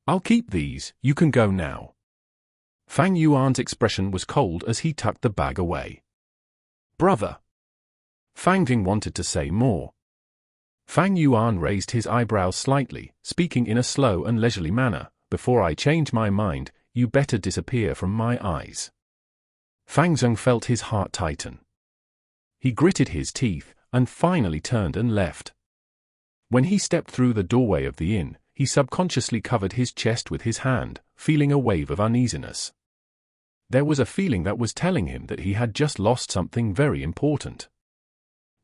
"I'll keep these, you can go now." Fang Yuan's expression was cold as he tucked the bag away. "Brother." Fang Yuan wanted to say more. Fang Yuan raised his eyebrows slightly, speaking in a slow and leisurely manner, "Before I change my mind, you better disappear from my eyes." Fang Yuan felt his heart tighten. He gritted his teeth, and finally turned and left. When he stepped through the doorway of the inn, he subconsciously covered his chest with his hand, feeling a wave of uneasiness. There was a feeling that was telling him that he had just lost something very important.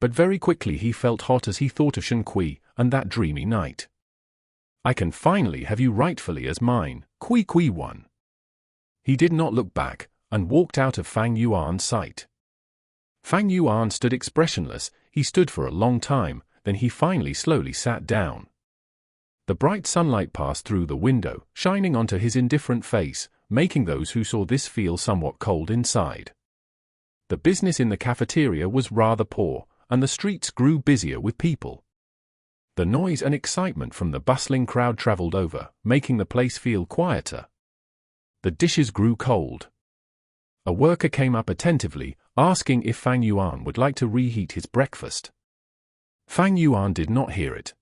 But very quickly he felt hot as he thought of Shen Kui and that dreamy night. "I can finally have you rightfully as mine, Kui Kui One." He did not look back, and walked out of Fang Yuan's sight. Fang Yuan stood expressionless. He stood for a long time, then he finally slowly sat down. The bright sunlight passed through the window, shining onto his indifferent face, making those who saw this feel somewhat cold inside. The business in the cafeteria was rather poor, and the streets grew busier with people. The noise and excitement from the bustling crowd traveled over, making the place feel quieter. The dishes grew cold. A worker came up attentively, asking if Fang Yuan would like to reheat his breakfast. Fang Yuan did not hear it.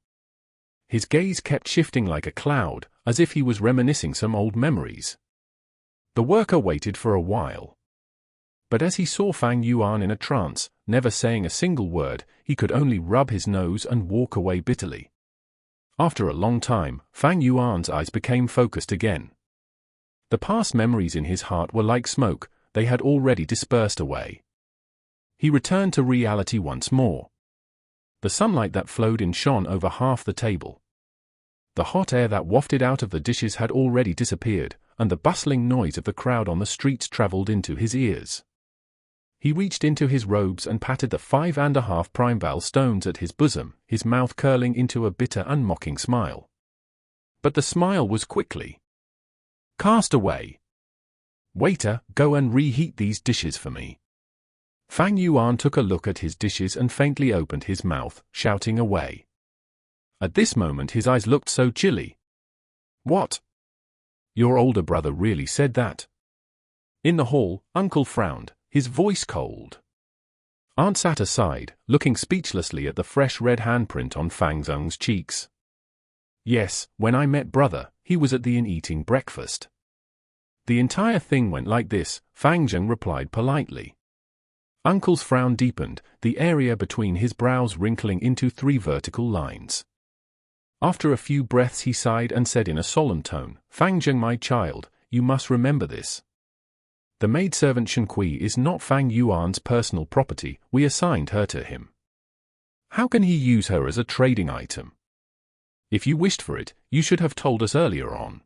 His gaze kept shifting like a cloud, as if he was reminiscing some old memories. The worker waited for a while. But as he saw Fang Yuan in a trance, never saying a single word, he could only rub his nose and walk away bitterly. After a long time, Fang Yuan's eyes became focused again. The past memories in his heart were like smoke, they had already dispersed away. He returned to reality once more. The sunlight that flowed in shone over half the table. The hot air that wafted out of the dishes had already disappeared, and the bustling noise of the crowd on the streets traveled into his ears. He reached into his robes and patted the 5.5 prime val stones at his bosom, his mouth curling into a bitter and mocking smile. But the smile was quickly cast away. "Waiter, go and reheat these dishes for me." Fang Yuan took a look at his dishes and faintly opened his mouth, shouting away. At this moment his eyes looked so chilly. "What? Your older brother really said that?" In the hall, Uncle frowned, his voice cold. Aunt sat aside, looking speechlessly at the fresh red handprint on Fang Yuan's cheeks. "Yes, when I met brother, he was at the inn eating breakfast." The entire thing went like this, Fang Zheng replied politely. Uncle's frown deepened, the area between his brows wrinkling into 3 vertical lines. After a few breaths he sighed and said in a solemn tone, Fang Zheng, my child, you must remember this. The maidservant Shen is not Fang Yuan's personal property, we assigned her to him. How can he use her as a trading item? If you wished for it, you should have told us earlier on.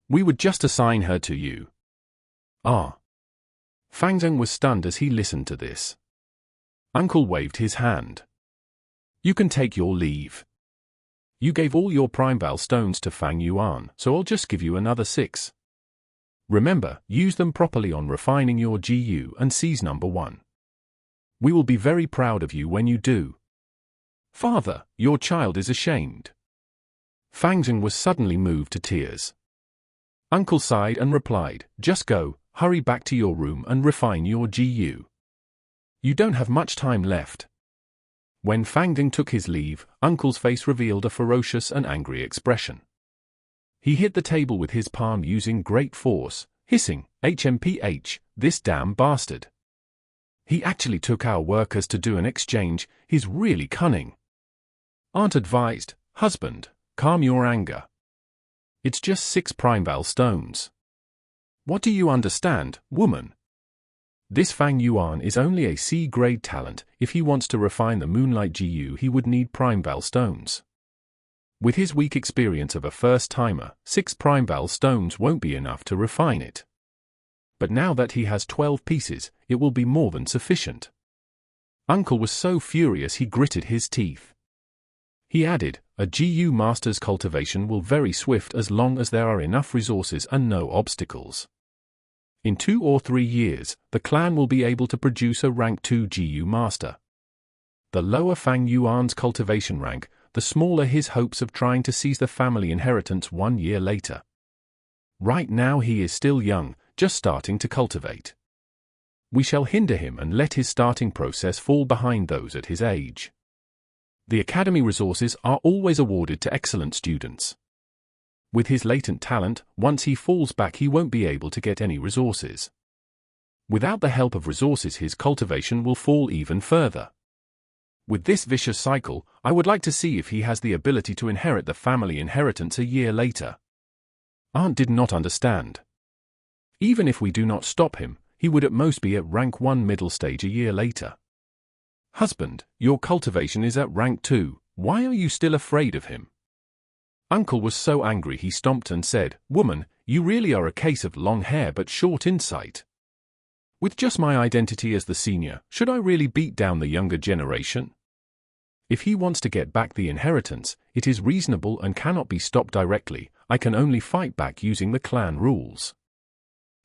We would just assign her to you. Ah. Fang Zheng was stunned as he listened to this. Uncle waved his hand. You can take your leave. You gave all your Primeval stones to Fang Yuan, so I'll just give you another 6. Remember, use them properly on refining your GU and seize number 1. We will be very proud of you when you do. Father, your child is ashamed. Fang Zheng was suddenly moved to tears. Uncle sighed and replied, just go, hurry back to your room and refine your GU. You don't have much time left. When Fang Zheng took his leave, Uncle's face revealed a ferocious and angry expression. He hit the table with his palm using great force, hissing, HMPH, this damn bastard. He actually took our workers to do an exchange, he's really cunning. Aunt advised, husband, calm your anger. It's just 6 Primeval stones. What do you understand, woman? This Fang Yuan is only a C-grade talent. If he wants to refine the Moonlight GU he would need Primeval stones. With his weak experience of a first-timer, 6 Primeval stones won't be enough to refine it. But now that he has 12 pieces, it will be more than sufficient. Uncle was so furious he gritted his teeth. He added, a GU master's cultivation will very swift as long as there are enough resources and no obstacles. In 2 or 3 years, the clan will be able to produce a rank 2 GU master. The lower Fang Yuan's cultivation rank, the smaller his hopes of trying to seize the family inheritance 1 year later. Right now he is still young, just starting to cultivate. We shall hinder him and let his starting process fall behind those at his age. The academy resources are always awarded to excellent students. With his latent talent, once he falls back he won't be able to get any resources. Without the help of resources his cultivation will fall even further. With this vicious cycle, I would like to see if he has the ability to inherit the family inheritance a year later. Aunt did not understand. Even if we do not stop him, he would at most be at rank 1 middle stage a year later. Husband, your cultivation is at rank 2, why are you still afraid of him? Uncle was so angry he stomped and said, woman, you really are a case of long hair but short insight. With just my identity as the senior, should I really beat down the younger generation? If he wants to get back the inheritance, it is reasonable and cannot be stopped directly. I can only fight back using the clan rules.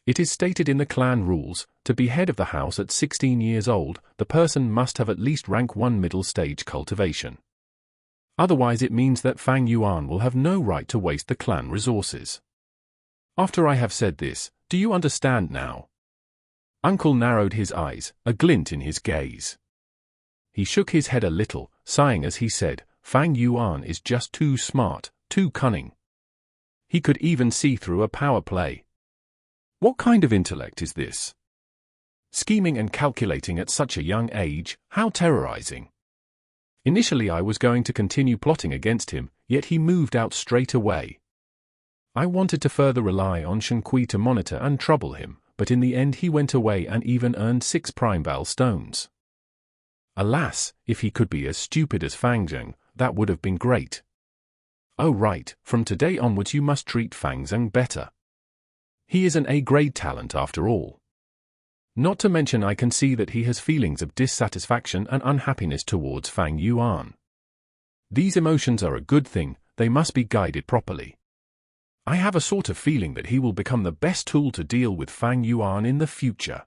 It is stated in the clan rules, to be head of the house at 16 years old, the person must have at least rank 1 middle stage cultivation. Otherwise it means that Fang Yuan will have no right to waste the clan resources. After I have said this, do you understand now? Uncle narrowed his eyes, a glint in his gaze. He shook his head a little, sighing as he said, Fang Yuan is just too smart, too cunning. He could even see through a power play. What kind of intellect is this? Scheming and calculating at such a young age, how terrorizing. Initially I was going to continue plotting against him, yet he moved out straight away. I wanted to further rely on Shen to monitor and trouble him, but in the end he went away and even earned 6 Primeval stones. Alas, if he could be as stupid as Fang Zheng, that would have been great. Oh right, from today onwards you must treat Fang Zheng better. He is an A-grade talent after all. Not to mention I can see that he has feelings of dissatisfaction and unhappiness towards Fang Yuan. These emotions are a good thing, they must be guided properly. I have a sort of feeling that he will become the best tool to deal with Fang Yuan in the future.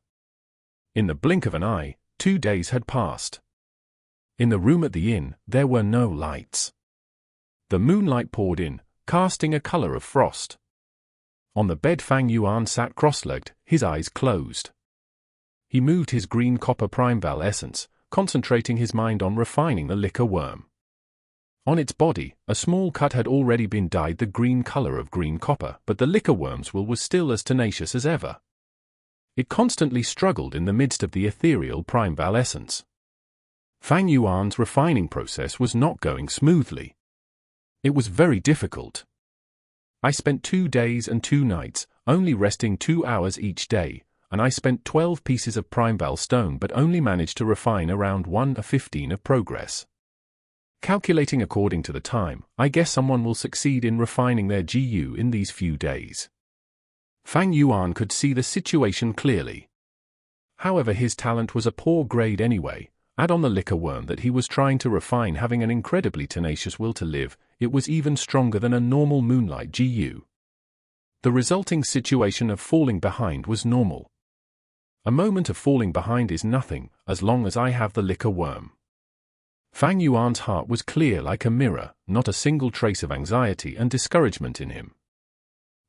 In the blink of an eye, 2 days had passed. In the room at the inn, there were no lights. The moonlight poured in, casting a color of frost. On the bed Fang Yuan sat cross-legged, his eyes closed. He moved his green copper Primeval essence, concentrating his mind on refining the liquor worm. On its body, a small cut had already been dyed the green color of green copper, but the liquor worm's will was still as tenacious as ever. It constantly struggled in the midst of the ethereal primeval essence. Fang Yuan's refining process was not going smoothly. It was very difficult. I spent 2 days and 2 nights, only resting 2 hours each day, and I spent 12 pieces of primeval stone but only managed to refine around 1/15 of progress. Calculating according to the time, I guess someone will succeed in refining their GU in these few days. Fang Yuan could see the situation clearly. However, his talent was a poor grade anyway. Add on the liquor worm that he was trying to refine having an incredibly tenacious will to live, it was even stronger than a normal moonlight GU. The resulting situation of falling behind was normal. A moment of falling behind is nothing, as long as I have the liquor worm. Fang Yuan's heart was clear like a mirror, not a single trace of anxiety and discouragement in him.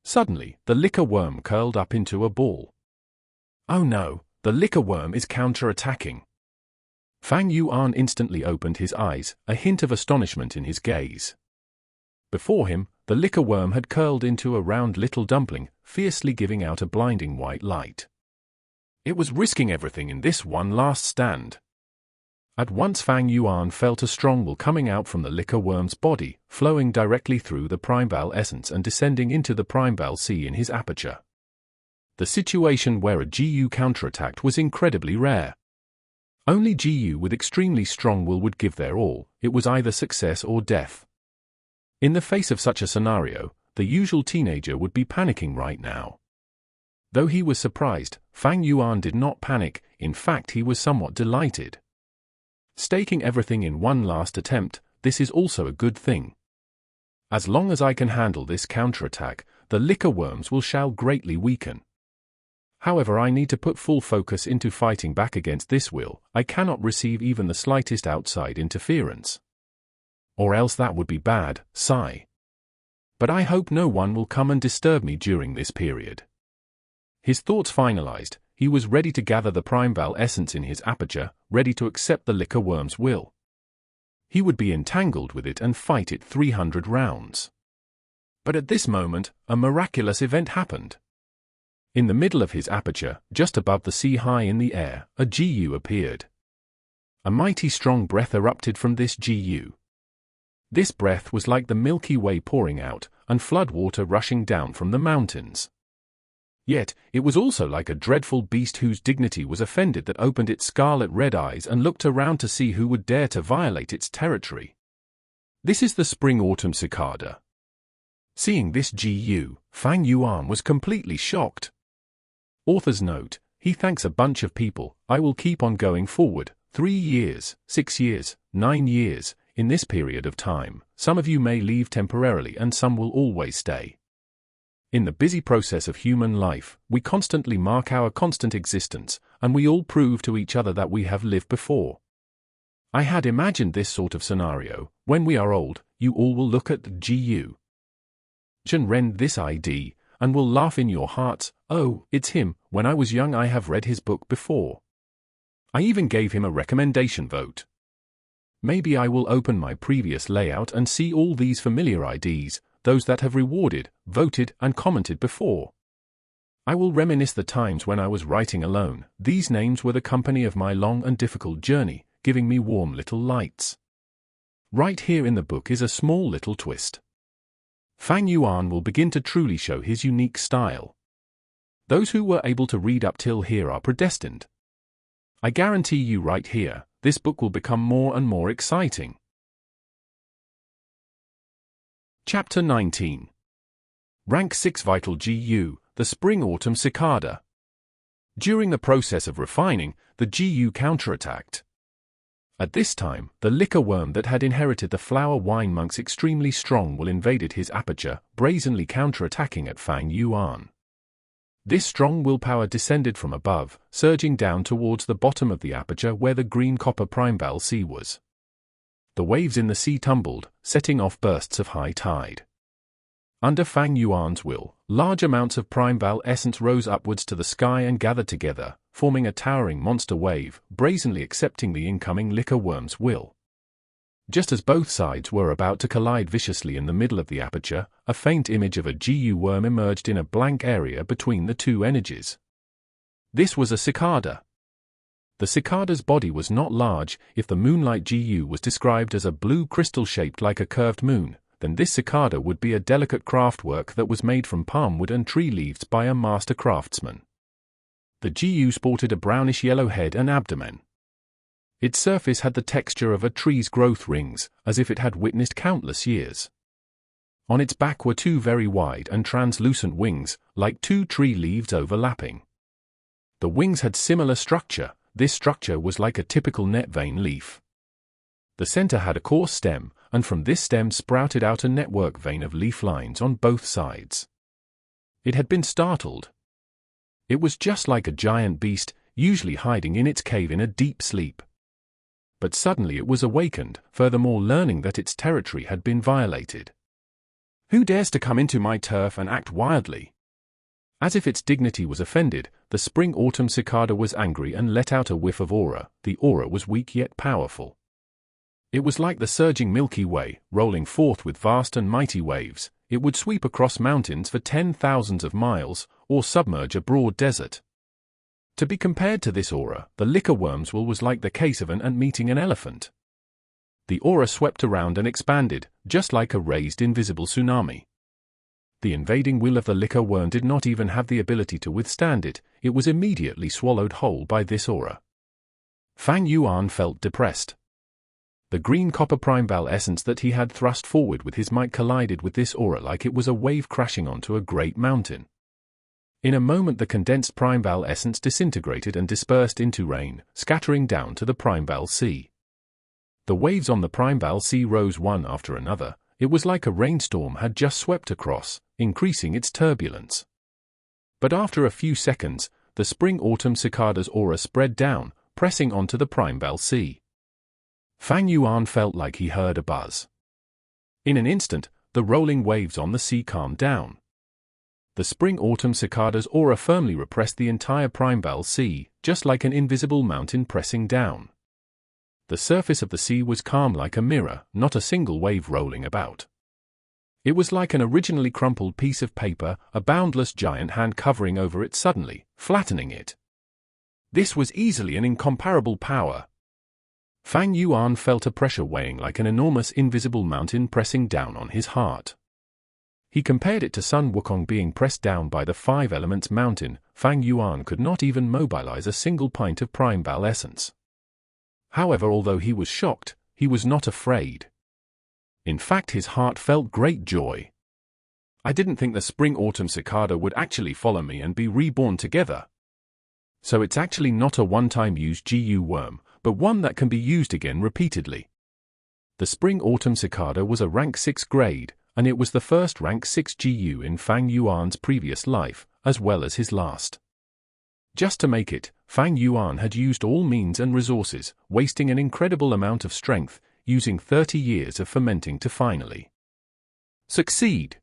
Suddenly, the liquor worm curled up into a ball. Oh no, the liquor worm is counter-attacking. Fang Yuan instantly opened his eyes, a hint of astonishment in his gaze. Before him, the liquor worm had curled into a round little dumpling, fiercely giving out a blinding white light. It was risking everything in this one last stand. At once Fang Yuan felt a strong will coming out from the liquor worm's body, flowing directly through the primeval essence and descending into the primeval sea in his aperture. The situation where a GU counterattacked was incredibly rare. Only GU with extremely strong will would give their all, it was either success or death. In the face of such a scenario, the usual teenager would be panicking right now. Though he was surprised, Fang Yuan did not panic, in fact he was somewhat delighted. Staking everything in one last attempt, this is also a good thing. As long as I can handle this counterattack, the liquor worms shall greatly weaken. However, I need to put full focus into fighting back against this will. I cannot receive even the slightest outside interference. Or else that would be bad, sigh. But I hope no one will come and disturb me during this period. His thoughts finalized, he was ready to gather the primeval essence in his aperture, ready to accept the liquor worm's will. He would be entangled with it and fight it 300 rounds. But at this moment, a miraculous event happened. In the middle of his aperture, just above the sea high in the air, a GU appeared. A mighty strong breath erupted from this GU. This breath was like the Milky Way pouring out, and flood water rushing down from the mountains. Yet, it was also like a dreadful beast whose dignity was offended that opened its scarlet red eyes and looked around to see who would dare to violate its territory. This is the spring-autumn cicada. Seeing this GU, Fang Yuan was completely shocked. Author's note, he thanks a bunch of people. I will keep on going forward, 3 years, 6 years, 9 years, in this period of time. Some of you may leave temporarily and some will always stay. In the busy process of human life, we constantly mark our constant existence, and we all prove to each other that we have lived before. I had imagined this sort of scenario. When we are old, you all will look at the GU. Read this ID, and will laugh in your hearts, oh, it's him, when I was young I have read his book before. I even gave him a recommendation vote. Maybe I will open my previous layout and see all these familiar IDs, those that have rewarded, voted, and commented before. I will reminisce the times when I was writing alone. These names were the company of my long and difficult journey, giving me warm little lights. Right here in the book is a small little twist. Fang Yuan will begin to truly show his unique style. Those who were able to read up till here are predestined. I guarantee you right here, this book will become more and more exciting. Chapter 19. Rank 6 Vital GU, the Spring-Autumn Cicada. During the process of refining, the GU counterattacked. At this time, the liquor worm that had inherited the flower wine monk's extremely strong will invaded his aperture, brazenly counterattacking at Fang Yuan. This strong willpower descended from above, surging down towards the bottom of the aperture where the green copper primeval sea was. The waves in the sea tumbled, setting off bursts of high tide. Under Fang Yuan's will, large amounts of primeval essence rose upwards to the sky and gathered together, forming a towering monster wave, brazenly accepting the incoming liquor worm's will. Just as both sides were about to collide viciously in the middle of the aperture, a faint image of a Gu worm emerged in a blank area between the two energies. This was a cicada. The cicada's body was not large. If the moonlight Gu was described as a blue crystal shaped like a curved moon, then this cicada would be a delicate craftwork that was made from palm wood and tree leaves by a master craftsman. The Gu sported a brownish-yellow head and abdomen. Its surface had the texture of a tree's growth rings, as if it had witnessed countless years. On its back were two very wide and translucent wings, like two tree leaves overlapping. The wings had similar structure. This structure was like a typical net vein leaf. The center had a coarse stem, and from this stem sprouted out a network vein of leaf lines on both sides. It had been startled. It was just like a giant beast, usually hiding in its cave in a deep sleep. But suddenly it was awakened, furthermore learning that its territory had been violated. "Who dares to come into my turf and act wildly?" As if its dignity was offended, the spring-autumn cicada was angry and let out a whiff of aura. The aura was weak yet powerful. It was like the surging Milky Way, rolling forth with vast and mighty waves. It would sweep across mountains for 10,000s of miles, or submerge a broad desert. To be compared to this aura, the liquor worm's will was like the case of an ant meeting an elephant. The aura swept around and expanded, just like a raised invisible tsunami. The invading will of the liquor worm did not even have the ability to withstand it. It was immediately swallowed whole by this aura. Fang Yuan felt depressed. The green copper primeball essence that he had thrust forward with his might collided with this aura like it was a wave crashing onto a great mountain. In a moment the condensed primeball essence disintegrated and dispersed into rain, scattering down to the primeball sea. The waves on the primeball sea rose one after another. It was like a rainstorm had just swept across, increasing its turbulence. But after a few seconds, the spring-autumn cicada's aura spread down, pressing onto the primeball sea. Fang Yuan felt like he heard a buzz. In an instant, the rolling waves on the sea calmed down. The spring-autumn cicada's aura firmly repressed the entire primeball sea, just like an invisible mountain pressing down. The surface of the sea was calm like a mirror, not a single wave rolling about. It was like an originally crumpled piece of paper, a boundless giant hand covering over it suddenly, flattening it. This was easily an incomparable power. Fang Yuan felt a pressure weighing like an enormous invisible mountain pressing down on his heart. He compared it to Sun Wukong being pressed down by the five elements mountain. Fang Yuan could not even mobilize a single pint of primeball essence. However, although he was shocked, he was not afraid. In fact, his heart felt great joy. I didn't think the spring-autumn cicada would actually follow me and be reborn together. So it's actually not a one-time use Gu worm, but one that can be used again repeatedly. The spring-autumn cicada was a rank 6 grade, and it was the first rank 6 Gu in Fang Yuan's previous life, as well as his last. Just to make it, Fang Yuan had used all means and resources, wasting an incredible amount of strength, using 30 years of fermenting to finally succeed.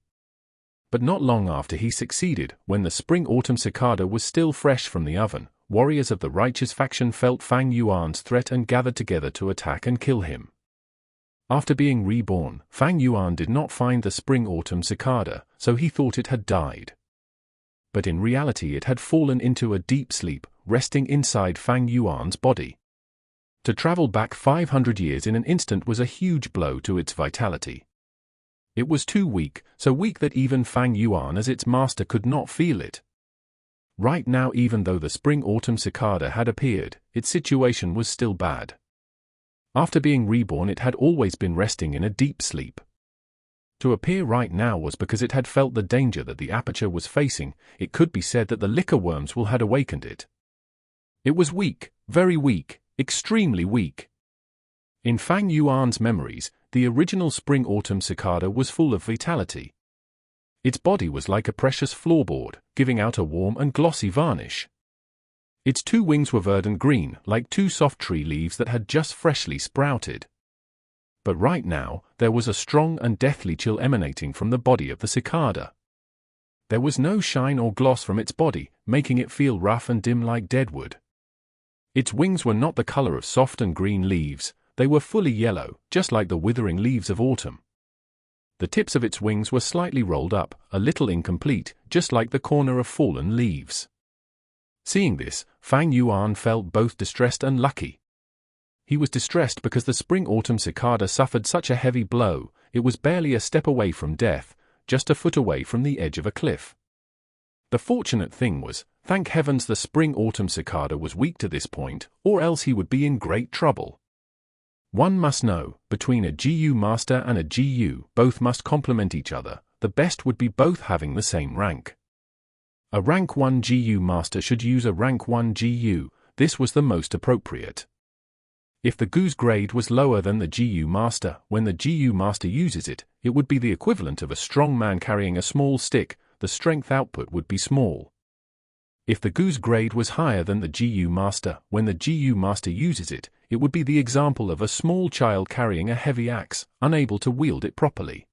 But not long after he succeeded, when the spring-autumn cicada was still fresh from the oven, warriors of the righteous faction felt Fang Yuan's threat and gathered together to attack and kill him. After being reborn, Fang Yuan did not find the spring-autumn cicada, so he thought it had died. But in reality it had fallen into a deep sleep, resting inside Fang Yuan's body. To travel back 500 years in an instant was a huge blow to its vitality. It was too weak, so weak that even Fang Yuan as its master could not feel it. Right now, even though the spring-autumn cicada had appeared, its situation was still bad. After being reborn it had always been resting in a deep sleep. To appear right now was because it had felt the danger that the aperture was facing. It could be said that the liquor worm's will had awakened it. It was weak, very weak, extremely weak. In Fang Yuan's memories, the original spring-autumn cicada was full of vitality. Its body was like a precious floorboard, giving out a warm and glossy varnish. Its two wings were verdant green, like two soft tree leaves that had just freshly sprouted. But right now, there was a strong and deathly chill emanating from the body of the cicada. There was no shine or gloss from its body, making it feel rough and dim like deadwood. Its wings were not the color of soft and green leaves. they were fully yellow, just like the withering leaves of autumn. The tips of its wings were slightly rolled up, a little incomplete, just like the corner of fallen leaves. Seeing this, Fang Yuan felt both distressed and lucky. He was distressed because the spring-autumn cicada suffered such a heavy blow, it was barely a step away from death, just a foot away from the edge of a cliff. The fortunate thing was, thank heavens the spring-autumn cicada was weak to this point, or else he would be in great trouble. One must know, between a GU master and a GU, both must complement each other, the best would be both having the same rank. A rank 1 GU master should use a rank 1 GU, this was the most appropriate. If the GU's grade was lower than the GU master, when the GU master uses it, it would be the equivalent of a strong man carrying a small stick, the strength output would be small. If the GU's grade was higher than the GU master, when the GU master uses it, it would be the example of a small child carrying a heavy axe, unable to wield it properly.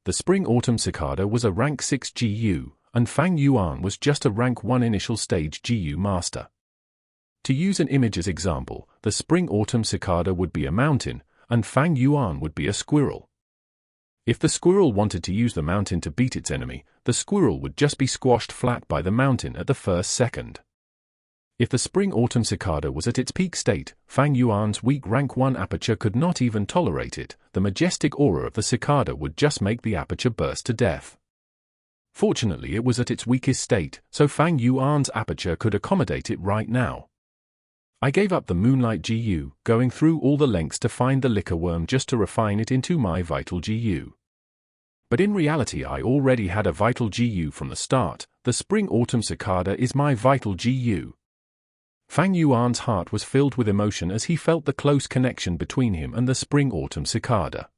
The spring-autumn cicada was a rank 6 GU, and Fang Yuan was just a rank 1 initial stage GU master. To use an image as example, the spring-autumn cicada would be a mountain, and Fang Yuan would be a squirrel. If the squirrel wanted to use the mountain to beat its enemy, the squirrel would just be squashed flat by the mountain at the first second. If the spring-autumn cicada was at its peak state, Fang Yuan's weak rank 1 aperture could not even tolerate it, the majestic aura of the cicada would just make the aperture burst to death. Fortunately it was at its weakest state, so Fang Yuan's aperture could accommodate it right now. I gave up the Moonlight GU, going through all the lengths to find the liquor worm just to refine it into my vital GU. But in reality I already had a vital GU from the start, the spring-autumn cicada is my vital GU. Fang Yuan's heart was filled with emotion as he felt the close connection between him and the spring-autumn cicada.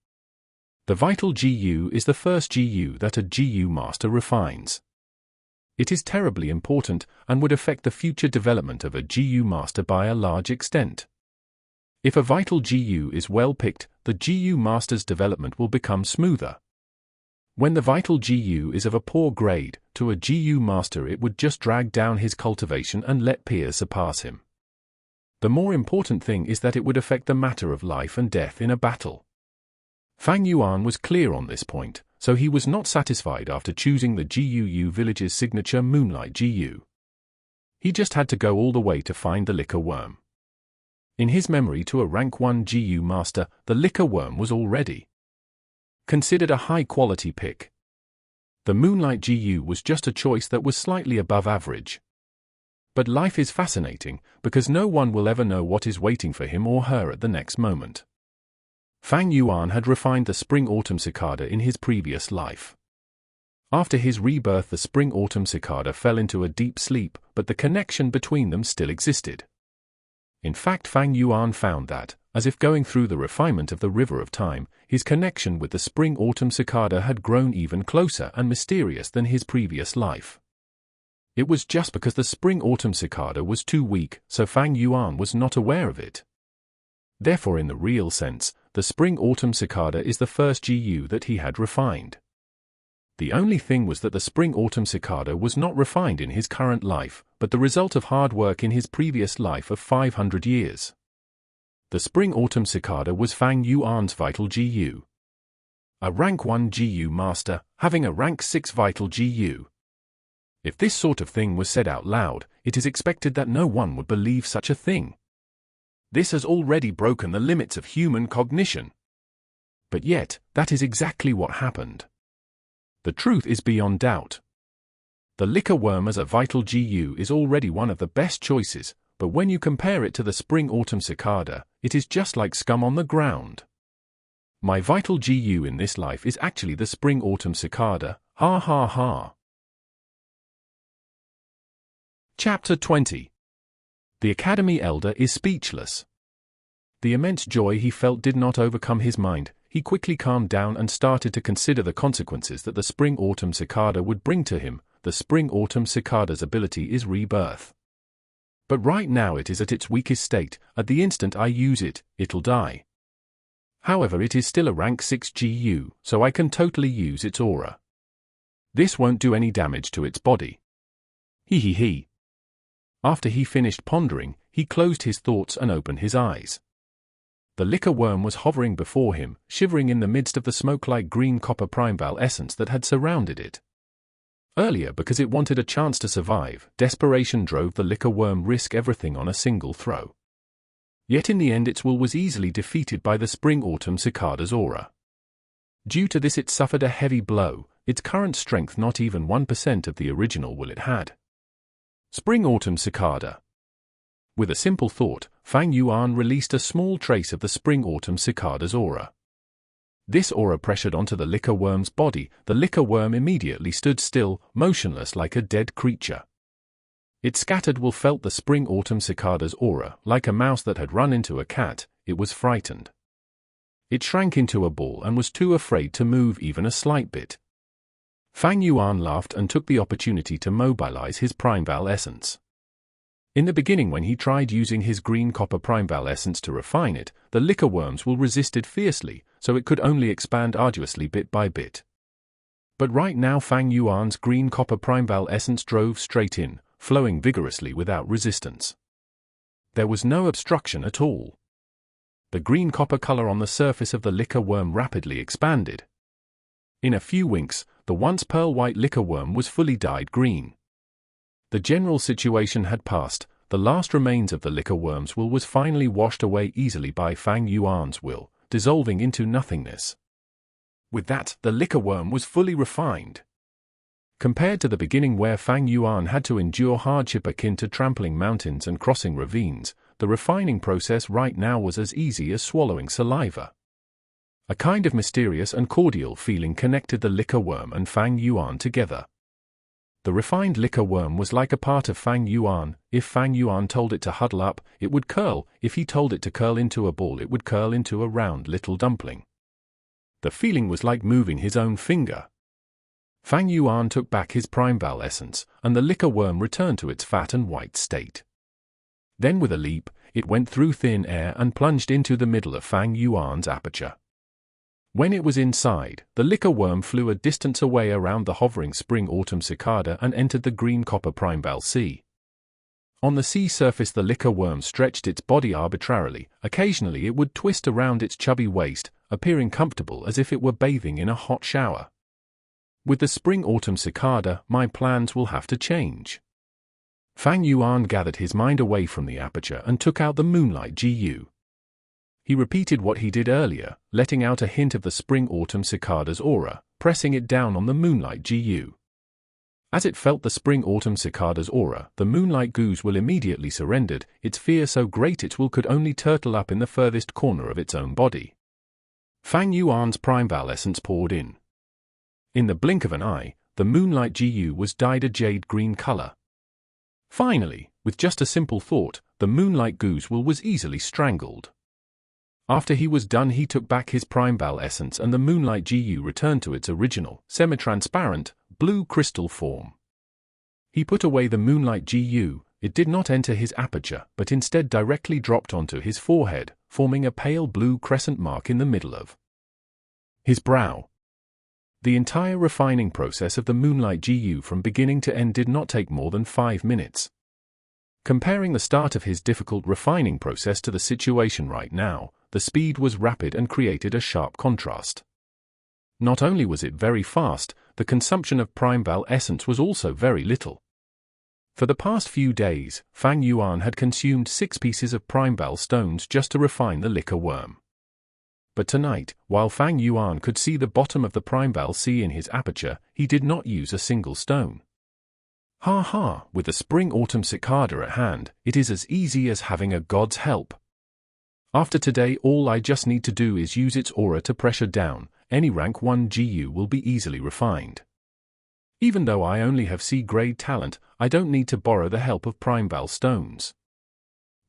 The vital GU is the first GU that a GU master refines. It is terribly important, and would affect the future development of a GU master by a large extent. If a vital GU is well picked, the GU master's development will become smoother. When the vital GU is of a poor grade, to a GU master it would just drag down his cultivation and let peers surpass him. The more important thing is that it would affect the matter of life and death in a battle. Fang Yuan was clear on this point, so he was not satisfied after choosing the GUU village's signature Moonlight GU. He just had to go all the way to find the liquor worm. In his memory to a rank 1 GU master, the liquor worm was already considered a high-quality pick. The Moonlight GU was just a choice that was slightly above average. But life is fascinating, because no one will ever know what is waiting for him or her at the next moment. Fang Yuan had refined the spring-autumn cicada in his previous life. After his rebirth the spring-autumn cicada fell into a deep sleep, but the connection between them still existed. In fact Fang Yuan found that, as if going through the refinement of the river of time, his connection with the spring-autumn cicada had grown even closer and mysterious than his previous life. It was just because the spring-autumn cicada was too weak, so Fang Yuan was not aware of it. Therefore in the real sense, the spring-autumn cicada is the first GU that he had refined. The only thing was that the spring-autumn cicada was not refined in his current life, but the result of hard work in his previous life of 500 years. The spring-autumn cicada was Fang Yuan's vital GU. A rank 1 GU master, having a rank 6 vital GU. If this sort of thing was said out loud, it is expected that no one would believe such a thing. This has already broken the limits of human cognition. But yet, that is exactly what happened. The truth is beyond doubt. The liquor worm as a vital GU is already one of the best choices, but when you compare it to the spring-autumn cicada, it is just like scum on the ground. My vital GU in this life is actually the spring-autumn cicada, ha ha ha. Chapter 20. The Academy Elder is speechless. The immense joy he felt did not overcome his mind. He quickly calmed down and started to consider the consequences that the spring-autumn cicada would bring to him. The spring-autumn cicada's ability is rebirth. But right now it is at its weakest state. At the instant I use it, it'll die. However, it is still a rank 6 GU, so I can totally use its aura. This won't do any damage to its body. He. After he finished pondering, he closed his thoughts and opened his eyes. The liquor worm was hovering before him, shivering in the midst of the smoke-like green copper primeval essence that had surrounded it. Earlier, because it wanted a chance to survive, desperation drove the liquor worm risk everything on a single throw. Yet in the end its will was easily defeated by the spring-autumn cicada's aura. Due to this it suffered a heavy blow, its current strength not even 1% of the original will it had. Spring-autumn cicada. With a simple thought, Fang Yuan released a small trace of the spring-autumn cicada's aura. This aura pressured onto the liquor worm's body. The liquor worm immediately stood still, motionless like a dead creature. It scattered will felt the spring-autumn cicada's aura, like a mouse that had run into a cat. It was frightened. It shrank into a ball and was too afraid to move even a slight bit. Fang Yuan laughed and took the opportunity to mobilize his primeval essence. In the beginning, when he tried using his green copper primeval essence to refine it, the liquor worm's will resisted fiercely, so it could only expand arduously bit by bit. But right now Fang Yuan's green copper primeval essence drove straight in, flowing vigorously without resistance. There was no obstruction at all. The green copper color on the surface of the liquor worm rapidly expanded. In a few winks, the once pearl-white liquor worm was fully dyed green. The general situation had passed. The last remains of the liquor worm's will was finally washed away easily by Fang Yuan's will, dissolving into nothingness. With that, the liquor worm was fully refined. Compared to the beginning where Fang Yuan had to endure hardship akin to trampling mountains and crossing ravines, the refining process right now was as easy as swallowing saliva. A kind of mysterious and cordial feeling connected the liquor worm and Fang Yuan together. The refined liquor worm was like a part of Fang Yuan. If Fang Yuan told it to huddle up, it would curl. If he told it to curl into a ball, it would curl into a round little dumpling. The feeling was like moving his own finger. Fang Yuan took back his primeval essence, and the liquor worm returned to its fat and white state. Then with a leap, it went through thin air and plunged into the middle of Fang Yuan's aperture. When it was inside, the liquor worm flew a distance away around the hovering spring-autumn cicada and entered the green copper primeval sea. On the sea surface the liquor worm stretched its body arbitrarily. Occasionally it would twist around its chubby waist, appearing comfortable as if it were bathing in a hot shower. With the spring-autumn cicada, my plans will have to change. Fang Yuan gathered his mind away from the aperture and took out the moonlight GU. He repeated what he did earlier, letting out a hint of the spring-autumn cicada's aura, pressing it down on the moonlight GU. As it felt the spring-autumn cicada's aura, the moonlight goose will immediately surrendered, its fear so great its will could only turtle up in the furthest corner of its own body. Fang Yuan's primeval essence poured in. In the blink of an eye, the moonlight GU was dyed a jade green color. Finally, with just a simple thought, the moonlight goose will was easily strangled. After he was done he took back his primeval essence and the moonlight GU returned to its original, semi-transparent, blue crystal form. He put away the moonlight GU. It did not enter his aperture, but instead directly dropped onto his forehead, forming a pale blue crescent mark in the middle of his brow. The entire refining process of the moonlight GU from beginning to end did not take more than 5 minutes. Comparing the start of his difficult refining process to the situation right now, the speed was rapid and created a sharp contrast. Not only was it very fast, the consumption of primeval essence was also very little. For the past few days, Fang Yuan had consumed 6 pieces of primeval stones just to refine the liquor worm. But tonight, while Fang Yuan could see the bottom of the primeval sea in his aperture, he did not use a single stone. Ha ha, with the spring-autumn cicada at hand, it is as easy as having a god's help. After today all I just need to do is use its aura to pressure down, any rank 1 GU will be easily refined. Even though I only have C-grade talent, I don't need to borrow the help of primeval stones.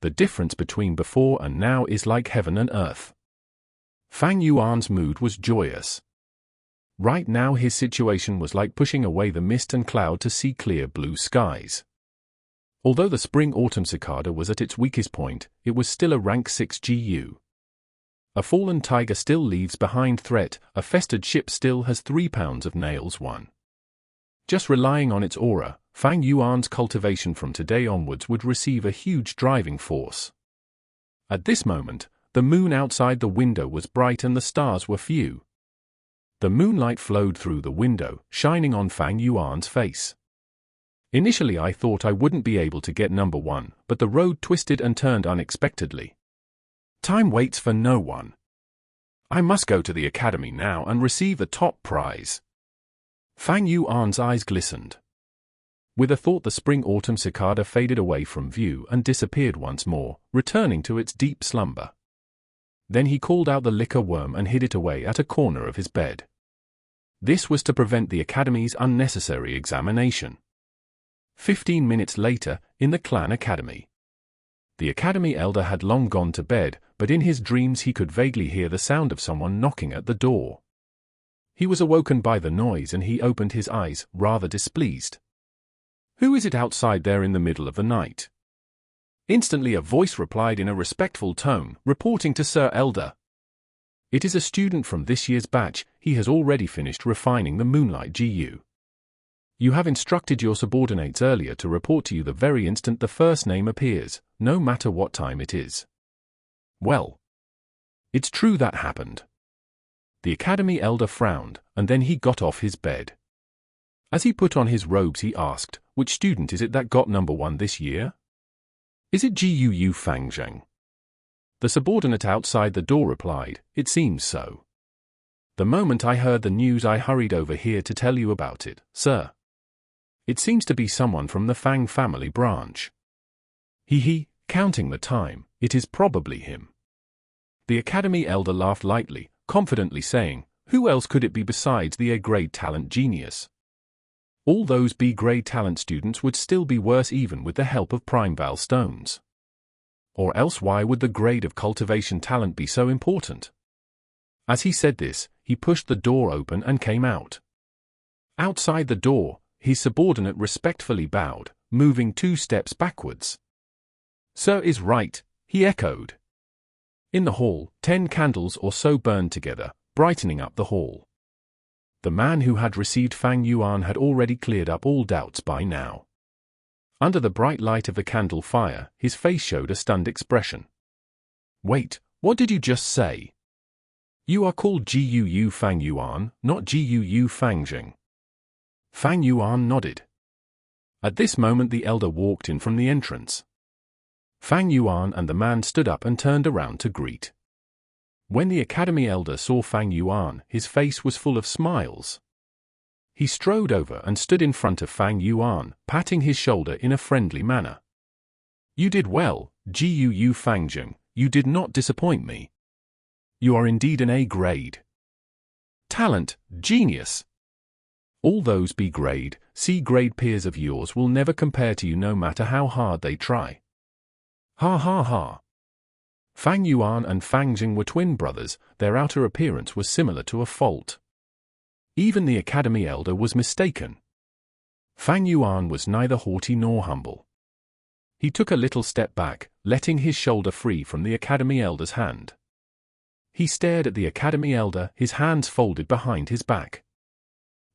The difference between before and now is like heaven and earth. Fang Yuan's mood was joyous. Right now his situation was like pushing away the mist and cloud to see clear blue skies. Although the spring-autumn cicada was at its weakest point, it was still a rank 6 GU. A fallen tiger still leaves behind threat, a festered ship still has 3 pounds of nails won. Just relying on its aura, Fang Yuan's cultivation from today onwards would receive a huge driving force. At this moment, the moon outside the window was bright and the stars were few. The moonlight flowed through the window, shining on Fang Yuan's face. Initially I thought I wouldn't be able to get number 1, but the road twisted and turned unexpectedly. Time waits for no one. I must go to the academy now and receive the top prize. Fang Yuan's eyes glistened. With a thought, the spring-autumn cicada faded away from view and disappeared once more, returning to its deep slumber. Then he called out the liquor worm and hid it away at a corner of his bed. This was to prevent the academy's unnecessary examination. 15 minutes later, in the clan academy. The academy elder had long gone to bed, but in his dreams he could vaguely hear the sound of someone knocking at the door. He was awoken by the noise and he opened his eyes, rather displeased. "Who is it outside there in the middle of the night?" Instantly a voice replied in a respectful tone, reporting to Sir Elder. "It is a student from this year's batch. He has already finished refining the Moonlight GU. You have instructed your subordinates earlier to report to you the very instant the first name appears, no matter what time it is." Well, it's true that happened. The academy elder frowned, and then he got off his bed. As he put on his robes he asked, "Which student is it that got number 1 this year? Is it Guu Fang Zheng?" The subordinate outside the door replied, "It seems so. The moment I heard the news I hurried over here to tell you about it, sir. It seems to be someone from the Fang family branch. Counting the time, it is probably him." The academy elder laughed lightly, confidently saying, "Who else could it be besides the A-grade talent genius? All those B-grade talent students would still be worse even with the help of prime val stones. Or else why would the grade of cultivation talent be so important?" As he said this, he pushed the door open and came out. Outside the door, his subordinate respectfully bowed, moving 2 steps backwards. "Sir is right," he echoed. In the hall, 10 candles or so burned together, brightening up the hall. The man who had received Fang Yuan had already cleared up all doubts by now. Under the bright light of the candle fire, his face showed a stunned expression. "Wait, what did you just say? You are called Guu Fang Yuan, not Guu Fang Zheng." Fang Yuan nodded. At this moment the elder walked in from the entrance. Fang Yuan and the man stood up and turned around to greet. When the academy elder saw Fang Yuan, his face was full of smiles. He strode over and stood in front of Fang Yuan, patting his shoulder in a friendly manner. "You did well, Guu Fang Zheng, you did not disappoint me. You are indeed an A-grade talent, genius. All those B-grade, C-grade peers of yours will never compare to you no matter how hard they try." Ha ha ha. Fang Yuan and Fang Zheng were twin brothers, their outer appearance was similar to a fault. Even the academy elder was mistaken. Fang Yuan was neither haughty nor humble. He took a little step back, letting his shoulder free from the academy elder's hand. He stared at the academy elder, his hands folded behind his back.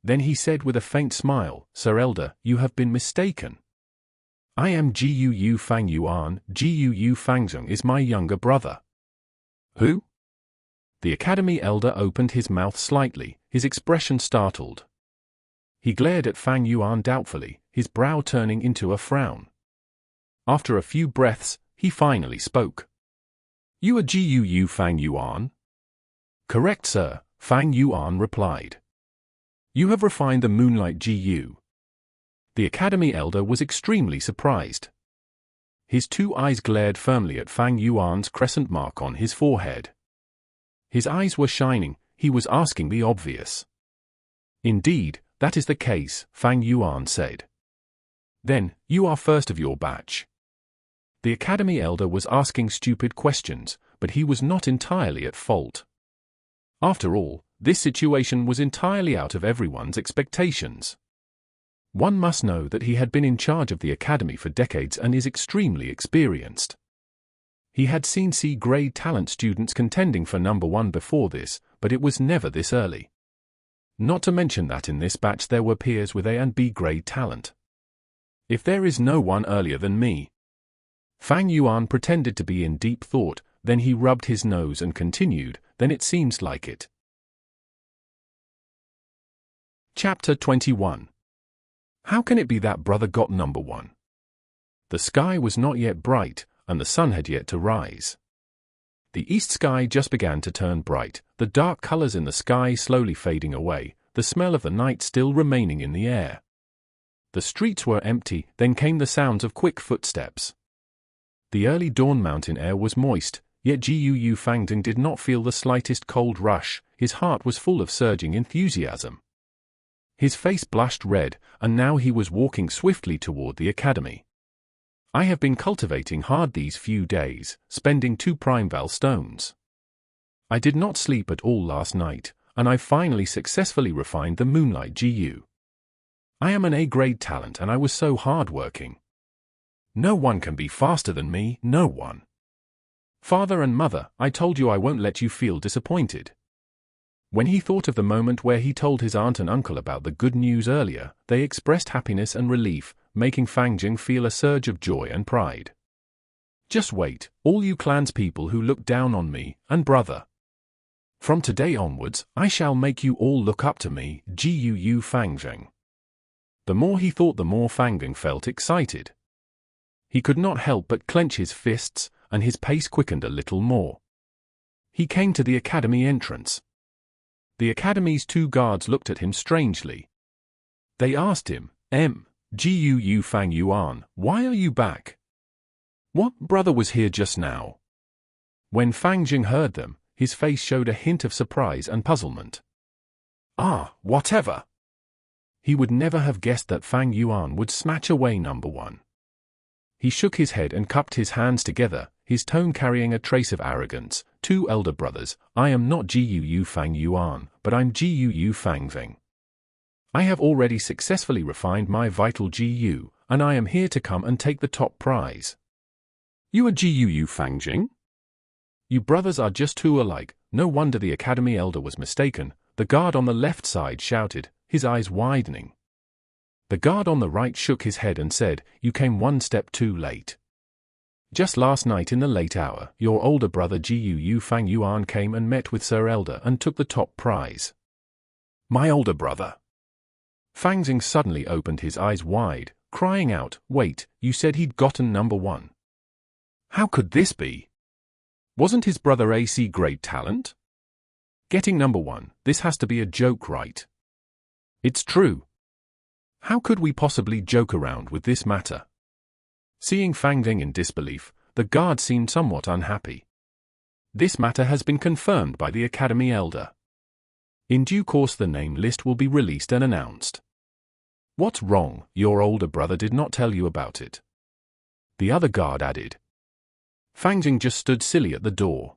Then he said with a faint smile, "Sir Elder, you have been mistaken. I am Guu Fang Yuan. Guu Fang Zheng is my younger brother." "Who?" The academy elder opened his mouth slightly, his expression startled. He glared at Fang Yuan doubtfully, his brow turning into a frown. After a few breaths, he finally spoke. "You are Guu Fang Yuan?" "Correct, sir," Fang Yuan replied. "You have refined the Moonlight GU." The academy elder was extremely surprised. His 2 eyes glared firmly at Fang Yuan's crescent mark on his forehead. His eyes were shining, he was asking the obvious. "Indeed, that is the case," Fang Yuan said. "Then, you are first of your batch." The academy elder was asking stupid questions, but he was not entirely at fault. After all, this situation was entirely out of everyone's expectations. One must know that he had been in charge of the academy for decades and is extremely experienced. He had seen C-grade talent students contending for number 1 before this, but it was never this early. Not to mention that in this batch there were peers with A and B-grade talent. "If there is no one earlier than me." Fang Yuan pretended to be in deep thought, then he rubbed his nose and continued, then it seems like it. Chapter 21. How can it be that brother got number one? The sky was not yet bright, and the sun had yet to rise. The east sky just began to turn bright, the dark colors in the sky slowly fading away, the smell of the night still remaining in the air. The streets were empty, then came the sounds of quick footsteps. The early dawn mountain air was moist, yet Jiu Fangding did not feel the slightest cold rush. His heart was full of surging enthusiasm. His face blushed red, and now he was walking swiftly toward the academy. I have been cultivating hard these few days, spending 2 primeval stones. I did not sleep at all last night, and I finally successfully refined the Moonlight Jiu. I am an A-grade talent and I was so hard-working. No one can be faster than me, no one. Father and mother, I told you I won't let you feel disappointed. When he thought of the moment where he told his aunt and uncle about the good news earlier, they expressed happiness and relief, making Fang Jing feel a surge of joy and pride. Just wait, all you clanspeople who look down on me, and brother. From today onwards, I shall make you all look up to me, Jiu Fang Jing. The more he thought, the more Fang Jing felt excited. He could not help but clench his fists, and his pace quickened a little more. He came to the academy entrance. The academy's 2 guards looked at him strangely. They asked him, Jiu Fang Yuan, why are you back? What brother was here just now? When Fang Jing heard them, his face showed a hint of surprise and puzzlement. Whatever. He would never have guessed that Fang Yuan would snatch away number one. He shook his head and cupped his hands together, his tone carrying a trace of arrogance. 2 elder brothers, I am not Jiu Fang Yuan, but I'm Jiu Fang Jing. I have already successfully refined my vital Jiu, and I am here to come and take the top prize. You are Jiu Fang Jing? You brothers are just too alike. No wonder the academy elder was mistaken, the guard on the left side shouted, his eyes widening. The guard on the right shook his head and said, you came 1 step too late. Just last night in the late hour, your older brother Jiu Fang Yuan came and met with Sir Elder and took the top prize. My older brother. Fang Jing suddenly opened his eyes wide, crying out, wait, you said he'd gotten number 1. How could this be? Wasn't his brother a C-grade talent? Getting number 1, this has to be a joke, right? It's true. How could we possibly joke around with this matter? Seeing Fang Jing in disbelief, the guard seemed somewhat unhappy. This matter has been confirmed by the academy elder. In due course the name list will be released and announced. What's wrong? Your older brother did not tell you about it. The other guard added. Fang Jing just stood silly at the door.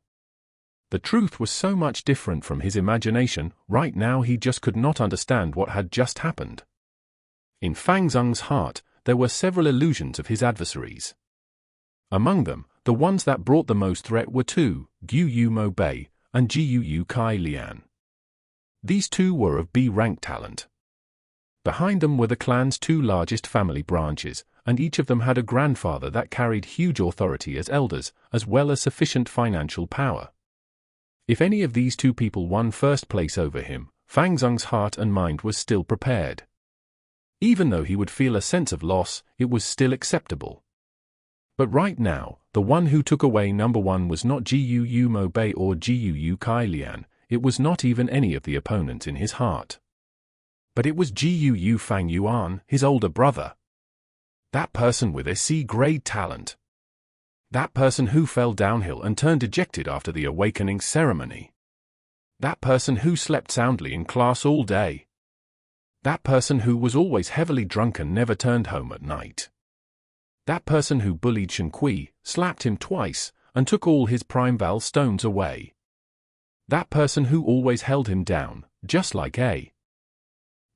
The truth was so much different from his imagination, right now he just could not understand what had just happened. In Fang Jing's heart, there were several illusions of his adversaries. Among them, the ones that brought the most threat were 2, Gu Mo Bei and Jiu Kai Lian. These 2 were of B-rank talent. Behind them were the clan's 2 largest family branches, and each of them had a grandfather that carried huge authority as elders, as well as sufficient financial power. If any of these 2 people won first place over him, Fang Jing's heart and mind was still prepared. Even though he would feel a sense of loss, it was still acceptable. But right now, the one who took away number 1 was not Jiu Mo Bei or Jiu Kai Lian, it was not even any of the opponents in his heart. But it was Jiu Fang Yuan, his older brother. That person with a C-grade talent. That person who fell downhill and turned dejected after the awakening ceremony. That person who slept soundly in class all day. That person who was always heavily drunk and never turned home at night. That person who bullied Shen Kui, slapped him twice, and took all his primeval stones away. That person who always held him down, just like a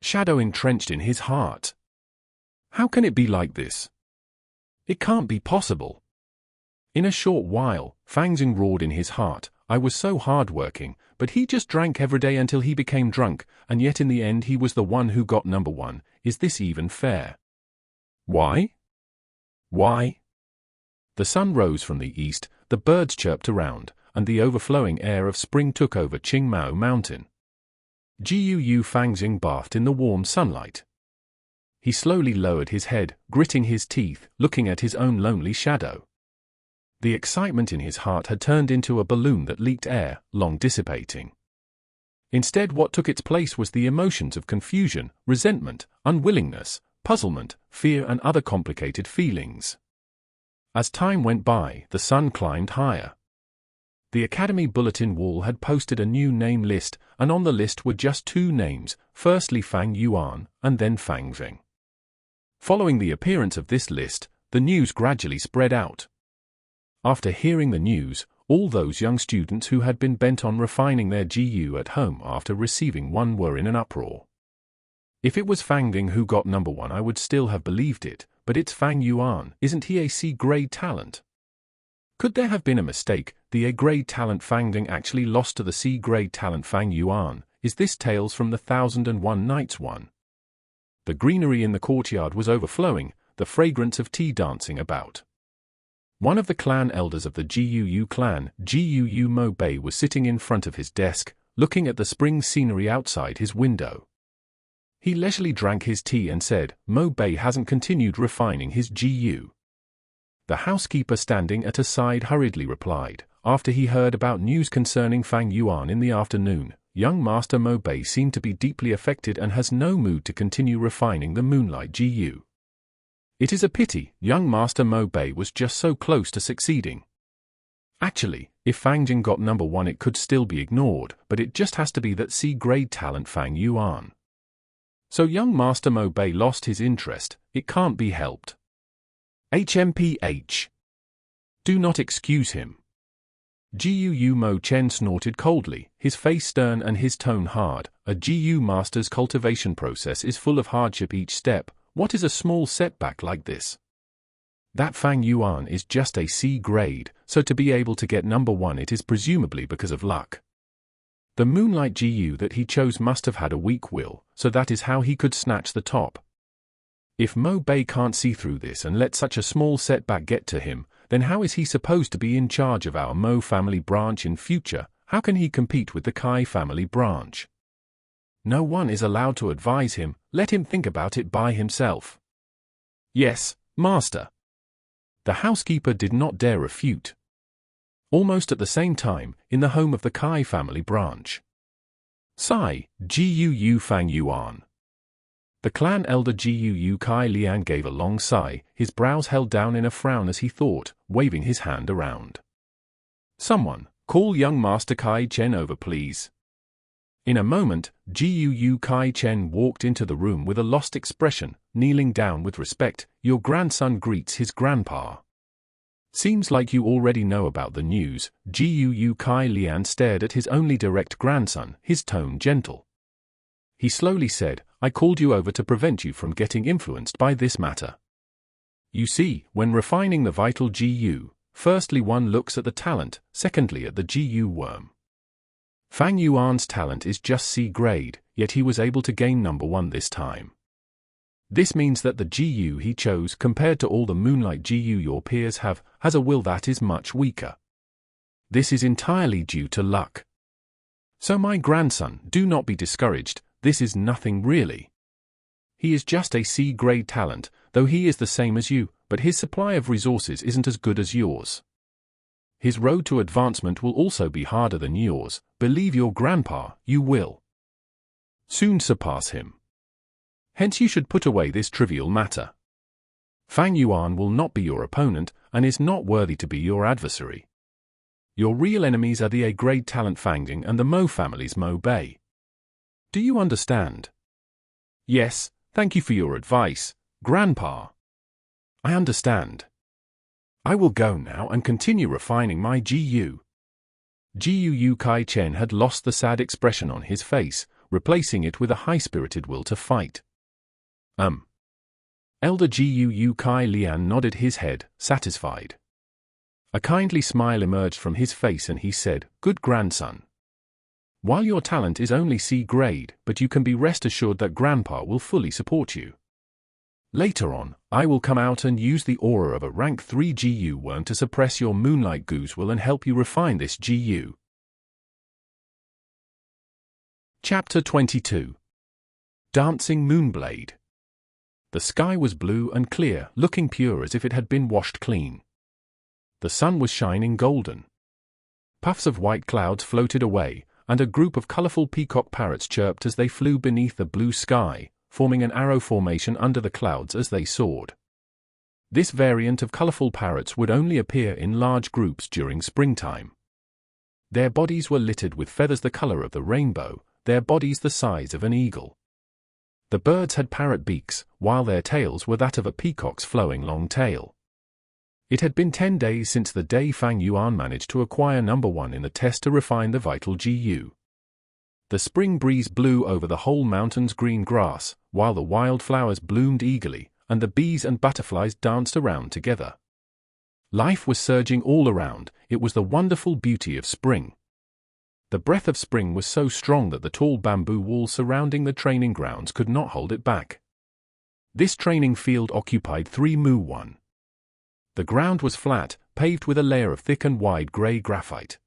shadow entrenched in his heart. How can it be like this? It can't be possible. In a short while, Fang Jing roared in his heart, I was so hard-working, but he just drank every day until he became drunk, and yet in the end he was the one who got number 1. Is this even fair? Why? Why? The sun rose from the east, the birds chirped around, and the overflowing air of spring took over Qingmao Mountain. Jiu Fang Xing bathed in the warm sunlight. He slowly lowered his head, gritting his teeth, looking at his own lonely shadow. The excitement in his heart had turned into a balloon that leaked air, long dissipating. Instead, what took its place was the emotions of confusion, resentment, unwillingness, puzzlement, fear, and other complicated feelings. As time went by, the sun climbed higher. The Academy bulletin wall had posted a new name list, and on the list were just two names, firstly Fang Yuan, and then Fang Xing. Following the appearance of this list, the news gradually spread out. After hearing the news, all those young students who had been bent on refining their GU at home after receiving one were in an uproar. If it was Fang Xing who got number one, I would still have believed it, but it's Fang Yuan, isn't he a C-grade talent? Could there have been a mistake? The A-grade talent Fang Xing actually lost to the C-grade talent Fang Yuan. Is this Tales from the 1001 Nights one? The greenery in the courtyard was overflowing, the fragrance of tea dancing about. One of the clan elders of the Jiu clan, Jiu Moonblade, was sitting in front of his desk, looking at the spring scenery outside his window. He leisurely drank his tea and said, "Moonblade hasn't continued refining his GU." The housekeeper standing at his side hurriedly replied, after he heard about news concerning Fang Yuan in the afternoon, "Young Master Moonblade seemed to be deeply affected and has no mood to continue refining the Moonlight GU. It is a pity, young Master Moonblade was just so close to succeeding. Actually, if Fang Xing got number one it could still be ignored, but it just has to be that C-grade talent Fang Yuan. So young Master Moonblade lost his interest, it can't be helped. HMPH. Do not excuse him." Jiu Mo Chen snorted coldly, his face stern and his tone hard. "A GU master's cultivation process is full of hardship each step. What is a small setback like this? That Fang Yuan is just a C grade, so to be able to get number one it is presumably because of luck. The Moonlight GU that he chose must have had a weak will, so that is how he could snatch the top. If Moonblade can't see through this and let such a small setback get to him, then how is he supposed to be in charge of our Mo family branch in future? How can he compete with the Kai family branch? No one is allowed to advise him, let him think about it by himself." "Yes, master." The housekeeper did not dare refute. Almost at the same time, in the home of the Kai family branch. "Sigh, Jiu Fang Yuan." The clan elder Jiu Kai Lian gave a long sigh, his brows held down in a frown as he thought, waving his hand around. "Someone, call young Master Kai Chen over please." In a moment, Jiu Kai Chen walked into the room with a lost expression, kneeling down with respect. "Your grandson greets his grandpa." "Seems like you already know about the news." Jiu Kai Lian stared at his only direct grandson, his tone gentle. He slowly said, "I called you over to prevent you from getting influenced by this matter. You see, when refining the vital GU, firstly one looks at the talent, secondly at the GU worm. Fang Yuan's talent is just C grade, yet he was able to gain number one this time. This means that the GU he chose compared to all the Moonlight GU your peers have, has a will that is much weaker. This is entirely due to luck. So my grandson, do not be discouraged, this is nothing really. He is just a C grade talent, though he is the same as you, but his supply of resources isn't as good as yours. His road to advancement will also be harder than yours, believe your grandpa, you will soon surpass him. Hence you should put away this trivial matter. Fang Yuan will not be your opponent, and is not worthy to be your adversary. Your real enemies are the A-grade talent Fang Xing and the Mo family's Moonblade. Do you understand?" "Yes, thank you for your advice, Grandpa. I understand. I will go now and continue refining my GU." Jiu Kai Chen had lost the sad expression on his face, replacing it with a high-spirited will to fight. Elder Jiu Kai Lian nodded his head, satisfied. A kindly smile emerged from his face and he said, "Good grandson. While your talent is only C grade, but you can be rest assured that Grandpa will fully support you. Later on, I will come out and use the aura of a rank 3 GU worm to suppress your moonlight goosewell and help you refine this GU. Chapter 22. Dancing Moonblade. The sky was blue and clear, looking pure as if it had been washed clean. The sun was shining golden. Puffs of white clouds floated away, and a group of colorful peacock parrots chirped as they flew beneath the blue sky, forming an arrow formation under the clouds as they soared. This variant of colorful parrots would only appear in large groups during springtime. Their bodies were littered with feathers the color of the rainbow, their bodies the size of an eagle. The birds had parrot beaks, while their tails were that of a peacock's flowing long tail. It had been 10 days since the day Fang Yuan managed to acquire number 1 in the test to refine the vital GU. The spring breeze blew over the whole mountain's green grass, while the wildflowers bloomed eagerly, and the bees and butterflies danced around together. Life was surging all around. It was the wonderful beauty of spring. The breath of spring was so strong that the tall bamboo wall surrounding the training grounds could not hold it back. This training field occupied 3mu1. The ground was flat, paved with a layer of thick and wide grey graphite.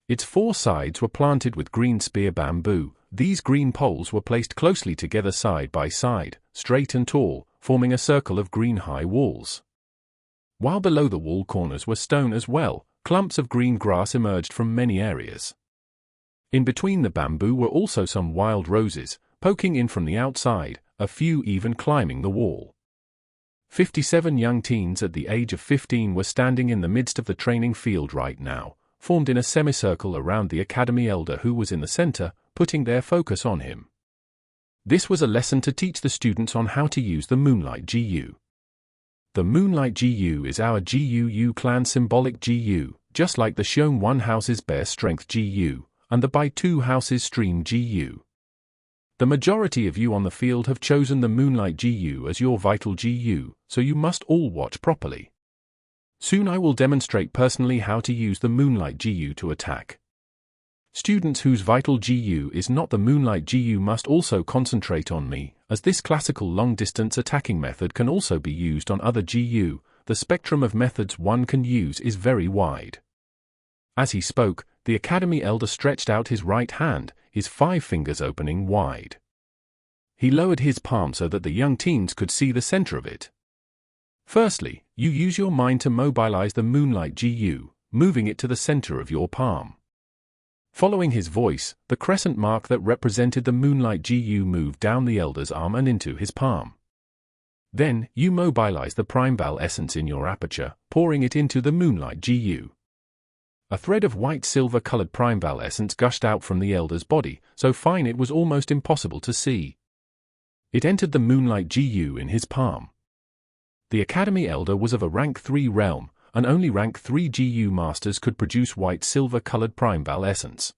Its 4 sides were planted with green spear bamboo. These green poles were placed closely together side by side, straight and tall, forming a circle of green high walls. While below the wall corners were stone as well, clumps of green grass emerged from many areas. In between the bamboo were also some wild roses, poking in from the outside, a few even climbing the wall. 57 young teens at the age of 15 were standing in the midst of the training field right now, formed in a semicircle around the academy elder who was in the center, putting their focus on him. This was a lesson to teach the students on how to use the Moonlight GU. The Moonlight GU is our GUU clan symbolic GU, just like the Xiong 1 house's Bear Strength GU, and the Bai 2 house's Stream GU. The majority of you on the field have chosen the Moonlight GU as your vital GU, so you must all watch properly. Soon I will demonstrate personally how to use the Moonlight GU to attack. Students whose vital GU is not the Moonlight GU must also concentrate on me, as this classical long-distance attacking method can also be used on other GU. The spectrum of methods one can use is very wide. As he spoke, the academy elder stretched out his right hand, his 5 fingers opening wide. He lowered his palm so that the young teens could see the center of it. Firstly, you use your mind to mobilize the Moonlight GU, moving it to the center of your palm. Following his voice, the crescent mark that represented the Moonlight GU moved down the elder's arm and into his palm. Then, you mobilize the Primeval essence in your aperture, pouring it into the Moonlight GU. A thread of white-silver-colored Primeval essence gushed out from the elder's body, so fine it was almost impossible to see. It entered the Moonlight GU in his palm. The Academy Elder was of a rank 3 realm, and only rank 3 GU masters could produce white-silver-colored Primeval essence.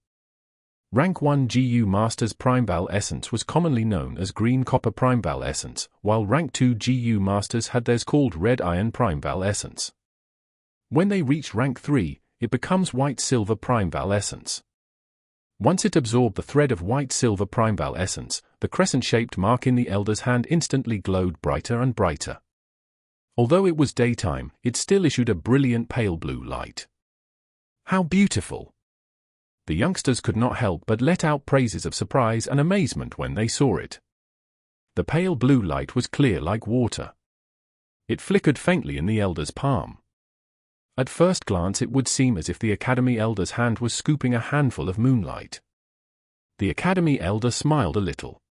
Rank 1 GU master's Primeval essence was commonly known as green-copper Primeval essence, while rank 2 GU masters had theirs called red iron Primeval essence. When they reach rank 3, it becomes white-silver Primeval essence. Once it absorbed the thread of white-silver Primeval essence, the crescent-shaped mark in the elder's hand instantly glowed brighter and brighter. Although it was daytime, it still issued a brilliant pale blue light. How beautiful! The youngsters could not help but let out praises of surprise and amazement when they saw it. The pale blue light was clear like water. It flickered faintly in the elder's palm. At first glance it would seem as if the Academy Elder's hand was scooping a handful of moonlight. The Academy Elder smiled a little.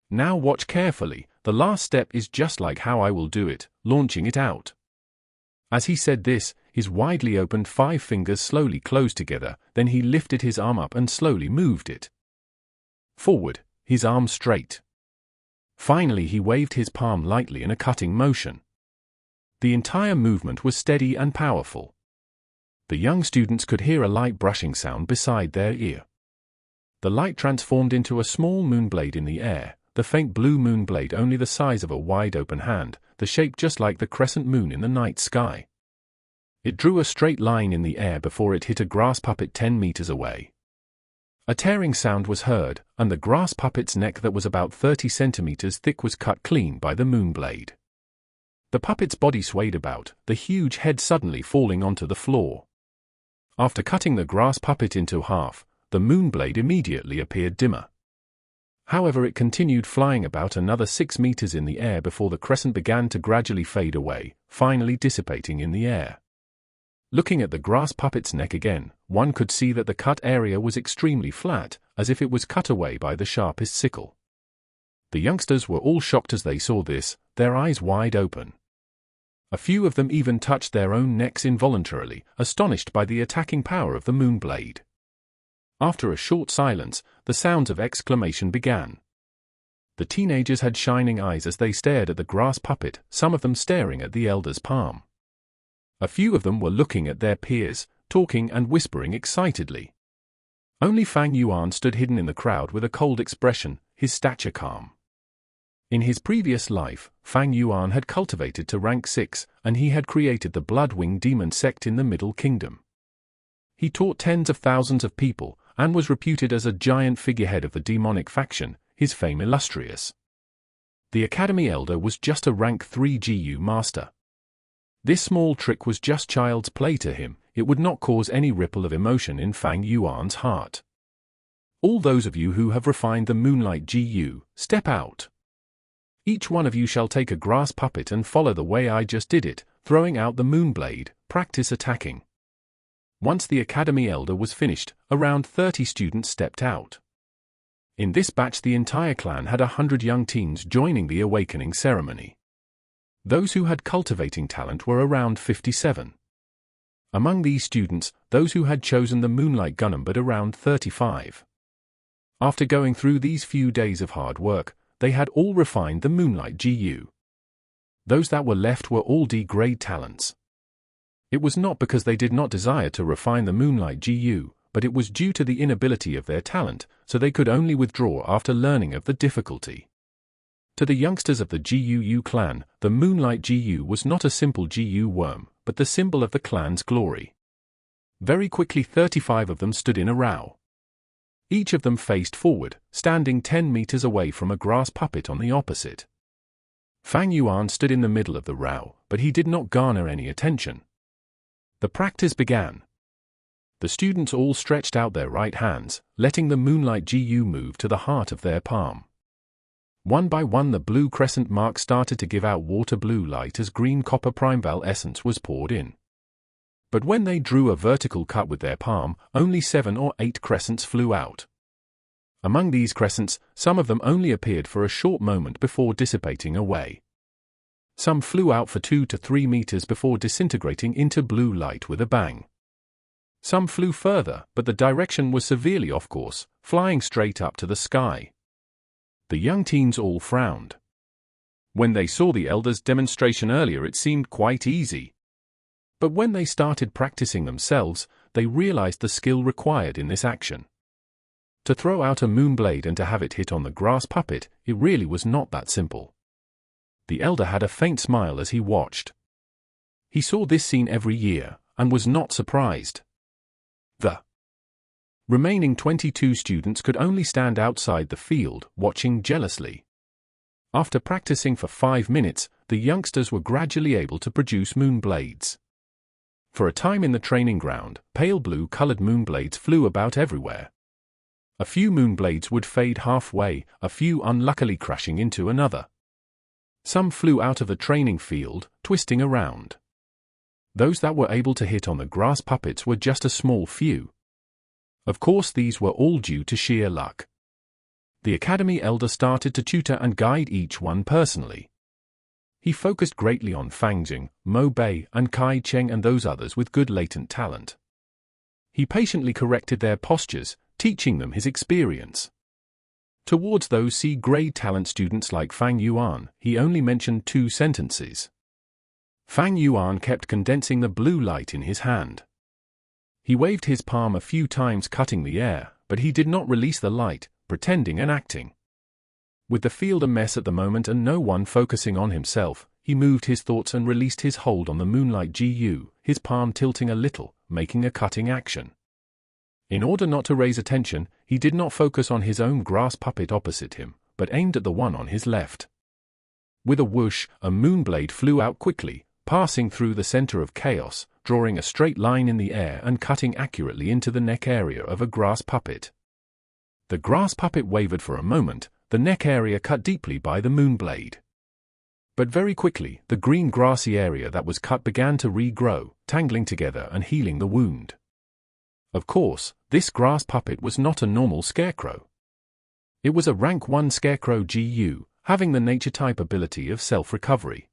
Now watch carefully, the last step is just like how I will do it, launching it out. As he said this, his widely opened 5 fingers slowly closed together, then he lifted his arm up and slowly moved it forward, his arm straight. Finally he waved his palm lightly in a cutting motion. The entire movement was steady and powerful. The young students could hear a light brushing sound beside their ear. The light transformed into a small moonblade in the air, the faint blue moonblade only the size of a wide-open hand, the shape just like the crescent moon in the night sky. It drew a straight line in the air before it hit a grass puppet 10 meters away. A tearing sound was heard, and the grass puppet's neck that was about 30 centimeters thick was cut clean by the Moonblade. The puppet's body swayed about, the huge head suddenly falling onto the floor. After cutting the grass puppet into half, the Moonblade immediately appeared dimmer. However, it continued flying about another 6 meters in the air before the crescent began to gradually fade away, finally dissipating in the air. Looking at the grass puppet's neck again, one could see that the cut area was extremely flat, as if it was cut away by the sharpest sickle. The youngsters were all shocked as they saw this, their eyes wide open. A few of them even touched their own necks involuntarily, astonished by the attacking power of the Moonblade. After a short silence, the sounds of exclamation began. The teenagers had shining eyes as they stared at the grass puppet, some of them staring at the elder's palm. A few of them were looking at their peers, talking and whispering excitedly. Only Fang Yuan stood hidden in the crowd with a cold expression, his stature calm. In his previous life, Fang Yuan had cultivated to rank 6, and he had created the Blood-Winged Demon sect in the Middle Kingdom. He taught tens of thousands of people, and was reputed as a giant figurehead of the demonic faction, his fame illustrious. The Academy Elder was just a rank 3 GU master. This small trick was just child's play to him, it would not cause any ripple of emotion in Fang Yuan's heart. All those of you who have refined the Moonlight GU, step out. Each one of you shall take a grass puppet and follow the way I just did it, throwing out the Moonblade, practice attacking. Once the Academy Elder was finished, around 30 students stepped out. In this batch the entire clan had 100 young teens joining the awakening ceremony. Those who had cultivating talent were around 57. Among these students, those who had chosen the Moonlight Gunham but around 35. After going through these few days of hard work, they had all refined the Moonlight GU. Those that were left were all D-grade talents. It was not because they did not desire to refine the Moonlight GU, but it was due to the inability of their talent, so they could only withdraw after learning of the difficulty. To the youngsters of the GUU clan, the Moonlight GU was not a simple GU worm, but the symbol of the clan's glory. Very quickly 35 of them stood in a row. Each of them faced forward, standing 10 meters away from a grass puppet on the opposite. Fang Yuan stood in the middle of the row, but he did not garner any attention. The practice began. The students all stretched out their right hands, letting the Moonlight GU move to the heart of their palm. One by one the blue crescent mark started to give out water blue light as green copper primeval essence was poured in. But when they drew a vertical cut with their palm, only 7 or 8 crescents flew out. Among these crescents, some of them only appeared for a short moment before dissipating away. Some flew out for 2 to 3 meters before disintegrating into blue light with a bang. Some flew further, but the direction was severely off course, flying straight up to the sky. The young teens all frowned. When they saw the elder's demonstration earlier it seemed quite easy. But when they started practicing themselves, they realized the skill required in this action. To throw out a Moonblade and to have it hit on the grass puppet, it really was not that simple. The elder had a faint smile as he watched. He saw this scene every year, and was not surprised. The remaining 22 students could only stand outside the field, watching jealously. After practicing for 5 minutes, the youngsters were gradually able to produce Moonblades. For a time in the training ground, pale blue-colored Moonblades flew about everywhere. A few Moonblades would fade halfway, a few unluckily crashing into another. Some flew out of the training field, twisting around. Those that were able to hit on the grass puppets were just a small few. Of course these were all due to sheer luck. The Academy Elder started to tutor and guide each one personally. He focused greatly on Fang Jing, Mo Bei, and Kai Cheng and those others with good latent talent. He patiently corrected their postures, teaching them his experience. Towards those C-grade talent students like Fang Yuan, he only mentioned 2 sentences. Fang Yuan kept condensing the blue light in his hand. He waved his palm a few times cutting the air, but he did not release the light, pretending and acting. With the field a mess at the moment and no one focusing on himself, he moved his thoughts and released his hold on the Moonlight GU, his palm tilting a little, making a cutting action. In order not to raise attention, he did not focus on his own grass puppet opposite him, but aimed at the one on his left. With a whoosh, a moonblade flew out quickly, passing through the center of chaos, drawing a straight line in the air and cutting accurately into the neck area of a grass puppet. The grass puppet wavered for a moment, the neck area cut deeply by the moonblade. But very quickly, the green grassy area that was cut began to regrow, tangling together and healing the wound. Of course, this grass puppet was not a normal scarecrow. It was a rank 1 scarecrow GU, having the nature-type ability of self-recovery.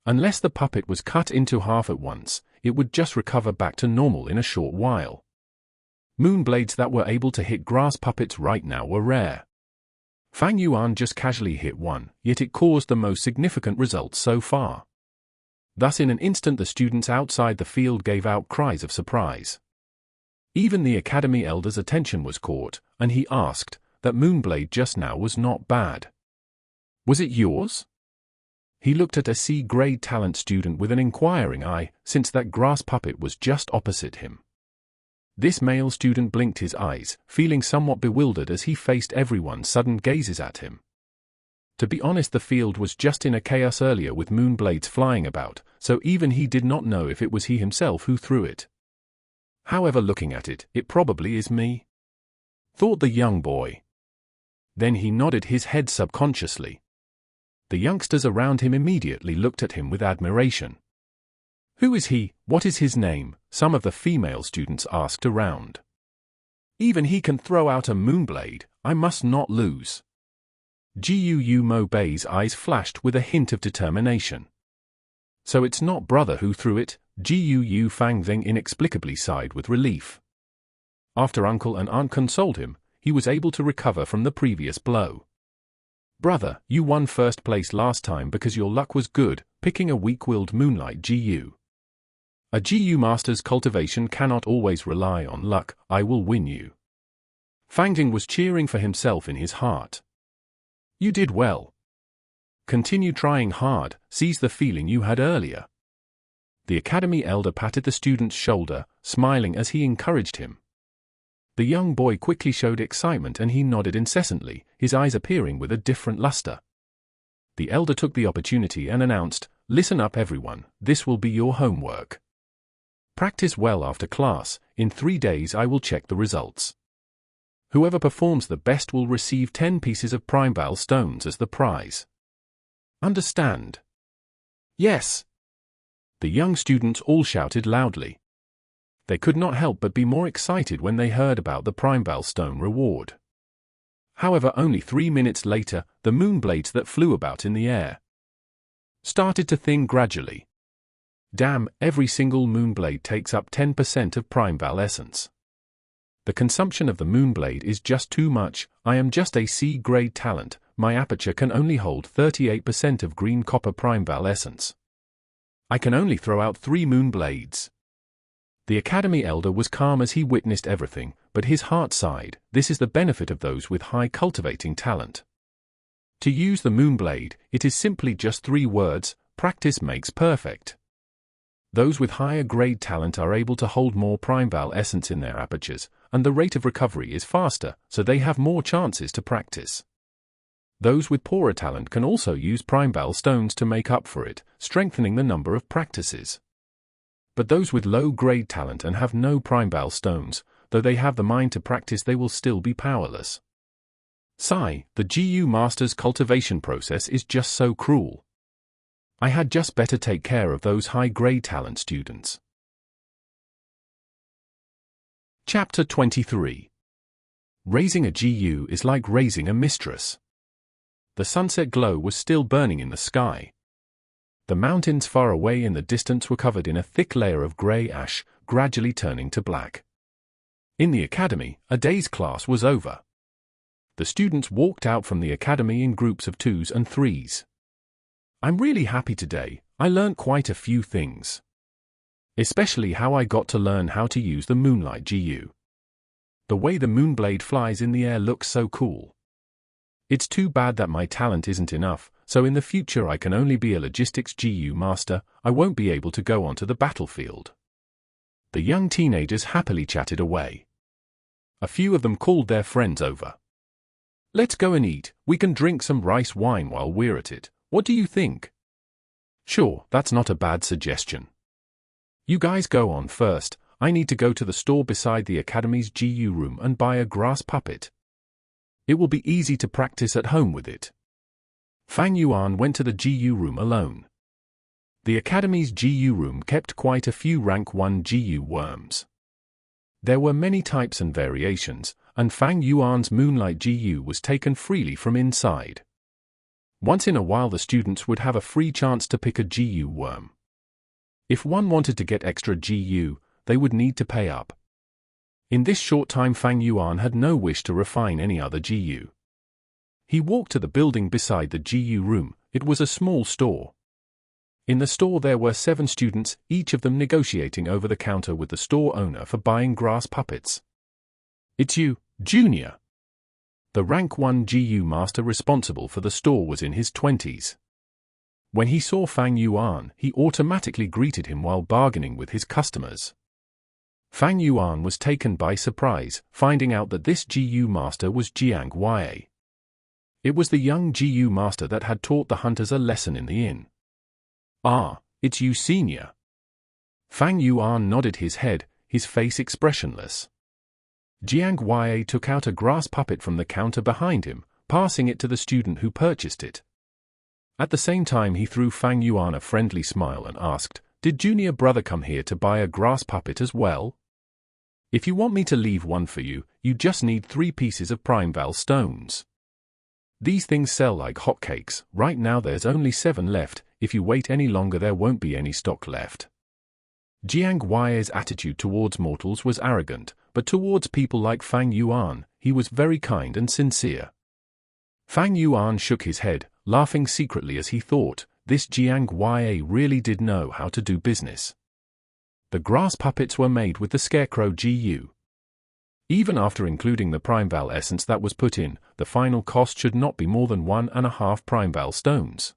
Unless the puppet was cut into half at once, it would just recover back to normal in a short while. Moonblades that were able to hit grass puppets right now were rare. Fang Yuan just casually hit one, yet it caused the most significant results so far. Thus in an instant the students outside the field gave out cries of surprise. Even the academy elder's attention was caught, and he asked, "That moonblade just now was not bad. Was it yours?" He looked at a C-grade talent student with an inquiring eye, since that grass puppet was just opposite him. This male student blinked his eyes, feeling somewhat bewildered as he faced everyone's sudden gazes at him. To be honest, the field was just in a chaos earlier with moonblades flying about, so even he did not know if it was he himself who threw it. However, looking at it, it probably is me, thought the young boy. Then he nodded his head subconsciously. The youngsters around him immediately looked at him with admiration. "Who is he? What is his name?" some of the female students asked around. "Even he can throw out a moonblade, I must not lose." Guu Mo Bei's eyes flashed with a hint of determination. "So it's not brother who threw it?" Guu Fang Zeng inexplicably sighed with relief. After uncle and aunt consoled him, he was able to recover from the previous blow. "Brother, you won first place last time because your luck was good, picking a weak-willed moonlight GU. A GU master's cultivation cannot always rely on luck. I will win you." Fang Zeng was cheering for himself in his heart. "You did well. Continue trying hard, seize the feeling you had earlier." The academy elder patted the student's shoulder, smiling as he encouraged him. The young boy quickly showed excitement and he nodded incessantly, his eyes appearing with a different luster. The elder took the opportunity and announced, "Listen up everyone, this will be your homework. Practice well after class, in 3 days I will check the results. Whoever performs the best will receive 10 pieces of primebal stones as the prize. Understand?" "Yes." The young students all shouted loudly. They could not help but be more excited when they heard about the primebal stone reward. However, only 3 minutes later, the moonblades that flew about in the air started to thin gradually. Damn, every single moonblade takes up 10% of primebal essence. The consumption of the moonblade is just too much. I am just a C-grade talent, my aperture can only hold 38% of green copper primebal essence. I can only throw out 3 moonblades. The academy elder was calm as he witnessed everything, but his heart sighed. This is the benefit of those with high cultivating talent. To use the moonblade, it is simply just 3 words, practice makes perfect. Those with higher grade talent are able to hold more primebal essence in their apertures, and the rate of recovery is faster, so they have more chances to practice. Those with poorer talent can also use primebal stones to make up for it, strengthening the number of practices. But those with low-grade talent and have no primebal stones, though they have the mind to practice, they will still be powerless. Sigh, the GU master's cultivation process is just so cruel. I had just better take care of those high-grade talent students. Chapter 23. Raising a GU is like raising a mistress. The sunset glow was still burning in the sky. The mountains far away in the distance were covered in a thick layer of grey ash, gradually turning to black. In the academy, a day's class was over. The students walked out from the academy in groups of 2s and 3s. "I'm really happy today, I learned quite a few things. Especially how I got to learn how to use the moonlight GU. The way the moonblade flies in the air looks so cool. It's too bad that my talent isn't enough, so in the future I can only be a logistics GU master, I won't be able to go onto the battlefield." The young teenagers happily chatted away. A few of them called their friends over. "Let's go and eat. We can drink some rice wine while we're at it. What do you think?" "Sure, that's not a bad suggestion. You guys go on first. I need to go to the store beside the Academy's GU room and buy a grass puppet. It will be easy to practice at home with it." Fang Yuan went to the GU room alone. The Academy's GU room kept quite a few rank 1 GU worms. There were many types and variations, and Fang Yuan's Moonlight GU was taken freely from inside. Once in a while the students would have a free chance to pick a GU worm. If one wanted to get extra GU, they would need to pay up. In this short time Fang Yuan had no wish to refine any other GU. He walked to the building beside the GU room. It was a small store. In the store there were 7 students, each of them negotiating over the counter with the store owner for buying grass puppets. "It's you, Junior." The rank 1 GU master responsible for the store was in his 20s. When he saw Fang Yuan, he automatically greeted him while bargaining with his customers. Fang Yuan was taken by surprise, finding out that this GU master was Jiang Wei. It was the young GU master that had taught the hunters a lesson in the inn. "Ah, it's you, senior." Fang Yuan nodded his head, his face expressionless. Jiang Wei took out a grass puppet from the counter behind him, passing it to the student who purchased it. At the same time he threw Fang Yuan a friendly smile and asked, "Did junior brother come here to buy a grass puppet as well? If you want me to leave one for you, you just need 3 pieces of primeval stones. These things sell like hotcakes. Right now there's only 7 left. If you wait any longer there won't be any stock left." Jiang Wei's attitude towards mortals was arrogant, but towards people like Fang Yuan, he was very kind and sincere. Fang Yuan shook his head, laughing secretly as he thought, this Jiang Wei really did know how to do business. The grass puppets were made with the Scarecrow GU. Even after including the primeval essence that was put in, the final cost should not be more than 1.5 primeval stones.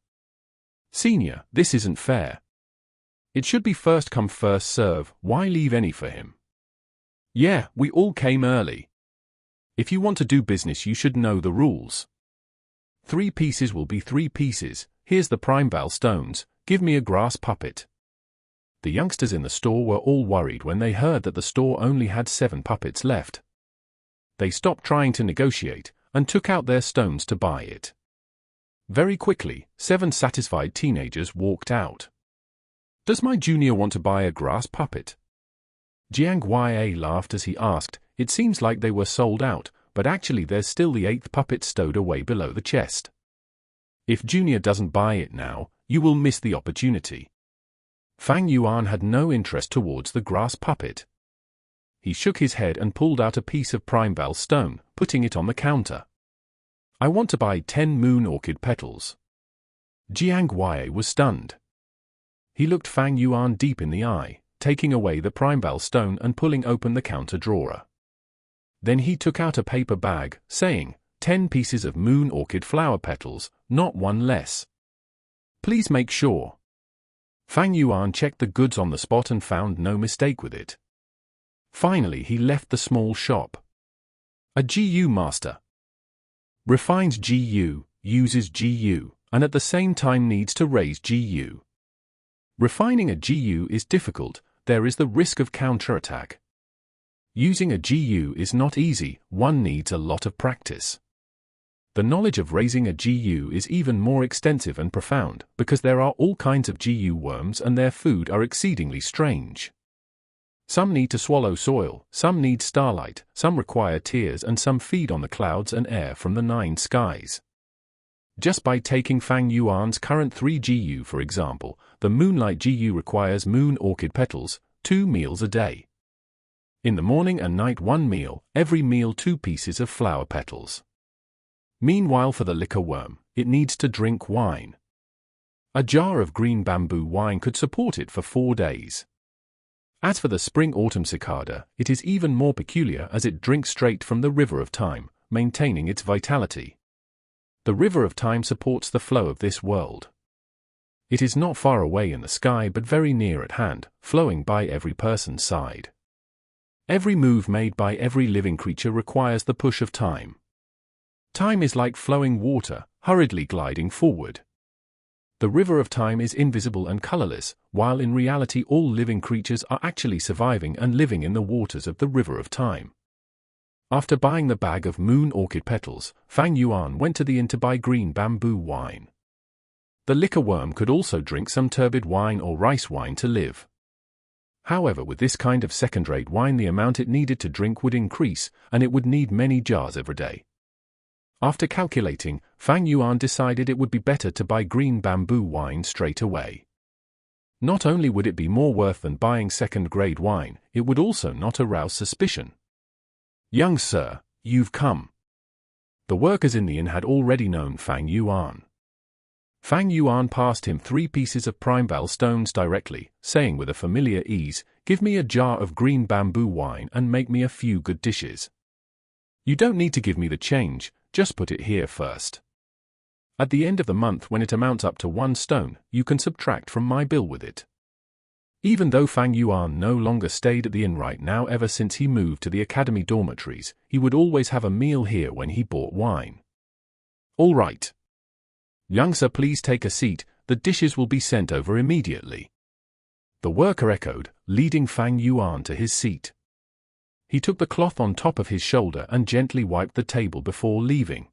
"Senior, this isn't fair. It should be first come first serve. Why leave any for him?" "Yeah, we all came early. If you want to do business you should know the rules. 3 pieces will be 3 pieces. Here's the primeval stones. Give me a grass puppet." The youngsters in the store were all worried when they heard that the store only had 7 puppets left. They stopped trying to negotiate, and took out their stones to buy it. Very quickly, 7 satisfied teenagers walked out. "Does my junior want to buy a grass puppet?" Jiang Wei laughed as he asked. It seems like they were sold out, but actually there's still the 8th puppet stowed away below the chest. If junior doesn't buy it now, you will miss the opportunity. Fang Yuan had no interest towards the grass puppet. He shook his head and pulled out a piece of primeval stone, putting it on the counter. "I want to buy 10 moon orchid petals." Jiang Wei was stunned. He looked Fang Yuan deep in the eye, taking away the primeval stone and pulling open the counter drawer. Then he took out a paper bag, saying, 10 pieces of moon orchid flower petals, not one less. Please make sure. Fang Yuan checked the goods on the spot and found no mistake with it. Finally he left the small shop. A GU master. Refines GU, uses GU, and at the same time needs to raise GU. Refining a GU is difficult, there is the risk of counterattack. Using a GU is not easy, one needs a lot of practice. The knowledge of raising a GU is even more extensive and profound, because there are all kinds of GU worms and their food are exceedingly strange. Some need to swallow soil, some need starlight, some require tears and some feed on the clouds and air from the 9 skies. Just by taking Fang Yuan's current 3 GU for example, the Moonlight GU requires moon orchid petals, 2 meals a day. In the morning and night 1 meal, every meal 2 pieces of flower petals. Meanwhile for the liquor worm, it needs to drink wine. A jar of green bamboo wine could support it for 4 days. As for the spring-autumn cicada, it is even more peculiar as it drinks straight from the river of time, maintaining its vitality. The river of time supports the flow of this world. It is not far away in the sky but very near at hand, flowing by every person's side. Every move made by every living creature requires the push of time. Time is like flowing water, hurriedly gliding forward. The river of time is invisible and colorless, while in reality all living creatures are actually surviving and living in the waters of the river of time. After buying the bag of moon orchid petals, Fang Yuan went to the inn to buy green bamboo wine. The liquor worm could also drink some turbid wine or rice wine to live. However, with this kind of second-rate wine, the amount it needed to drink would increase, and it would need many jars every day. After calculating, Fang Yuan decided it would be better to buy green bamboo wine straight away. Not only would it be more worth than buying second-grade wine, it would also not arouse suspicion. "Young sir, you've come." The workers in the inn had already known Fang Yuan. Fang Yuan passed him 3 pieces of primebell stones directly, saying with a familiar ease, "Give me a jar of green bamboo wine and make me a few good dishes. You don't need to give me the change, just put it here first. At the end of the month, when it amounts up to 1 stone, you can subtract from my bill with it." Even though Fang Yuan no longer stayed at the inn right now ever since he moved to the academy dormitories, he would always have a meal here when he bought wine. "All right. Young sir, please take a seat, the dishes will be sent over immediately." The worker echoed, leading Fang Yuan to his seat. He took the cloth on top of his shoulder and gently wiped the table before leaving.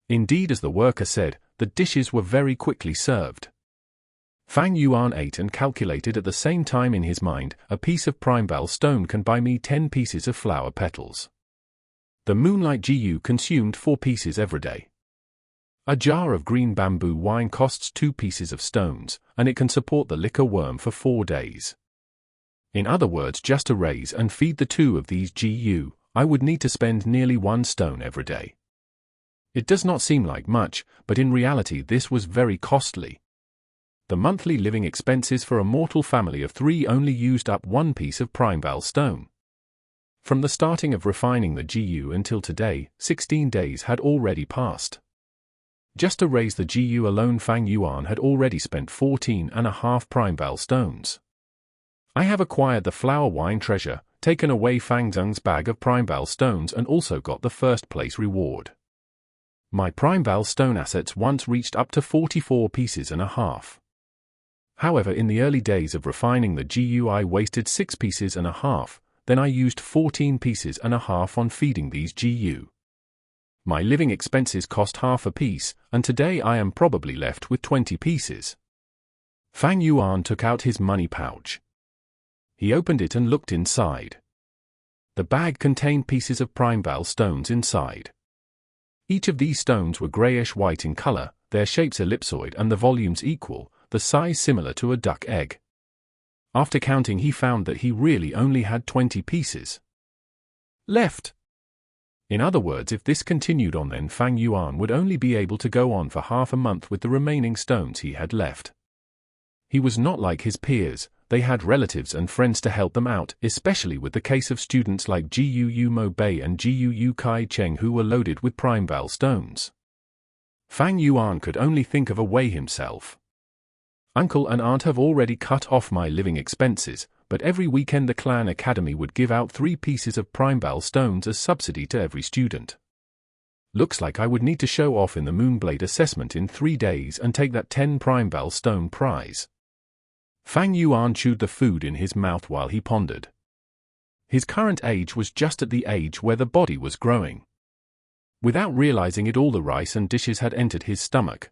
Indeed, as the worker said, the dishes were very quickly served. Fang Yuan ate and calculated at the same time in his mind, "A piece of primebell stone can buy me 10 pieces of flower petals. The moonlight Jiu consumed 4 pieces every day. A jar of green bamboo wine costs 2 pieces of stones, and it can support the liquor worm for 4 days. In other words, just to raise and feed the 2 of these Gu, I would need to spend nearly 1 stone every day." It does not seem like much, but in reality this was very costly. The monthly living expenses for a mortal family of 3 only used up 1 piece of primebell stone. From the starting of refining the Gu until today, 16 days had already passed. Just to raise the Gu alone, Fang Yuan had already spent 14.5 primebell stones. "I have acquired the flower wine treasure, taken away Fang Zheng's bag of primebell stones, and also got the first place reward. My primebell stone assets once reached up to 44 pieces and a half. However, in the early days of refining the Gu, I wasted 6 pieces and a half, then I used 14 pieces and a half on feeding these Gu. My living expenses cost half a piece, and today I am probably left with 20 pieces. Fang Yuan took out his money pouch. He opened it and looked inside. The bag contained pieces of primebell stones inside. Each of these stones were grayish-white in color, their shapes ellipsoid and the volumes equal, the size similar to a duck egg. After counting, he found that he really only had 20 pieces left. In other words, if this continued on, then Fang Yuan would only be able to go on for half a month with the remaining stones he had left. He was not like his peers. They had relatives and friends to help them out, especially with the case of students like Jiu Mo Bei and Jiu Kai Cheng, who were loaded with primebell stones. Fang Yuan could only think of a way himself. "Uncle and aunt have already cut off my living expenses, but every weekend the clan academy would give out 3 pieces of primebell stones as subsidy to every student. Looks like I would need to show off in the Moonblade assessment in 3 days and take that 10 primebell stone prize." Fang Yuan chewed the food in his mouth while he pondered. His current age was just at the age where the body was growing. Without realizing it, all the rice and dishes had entered his stomach.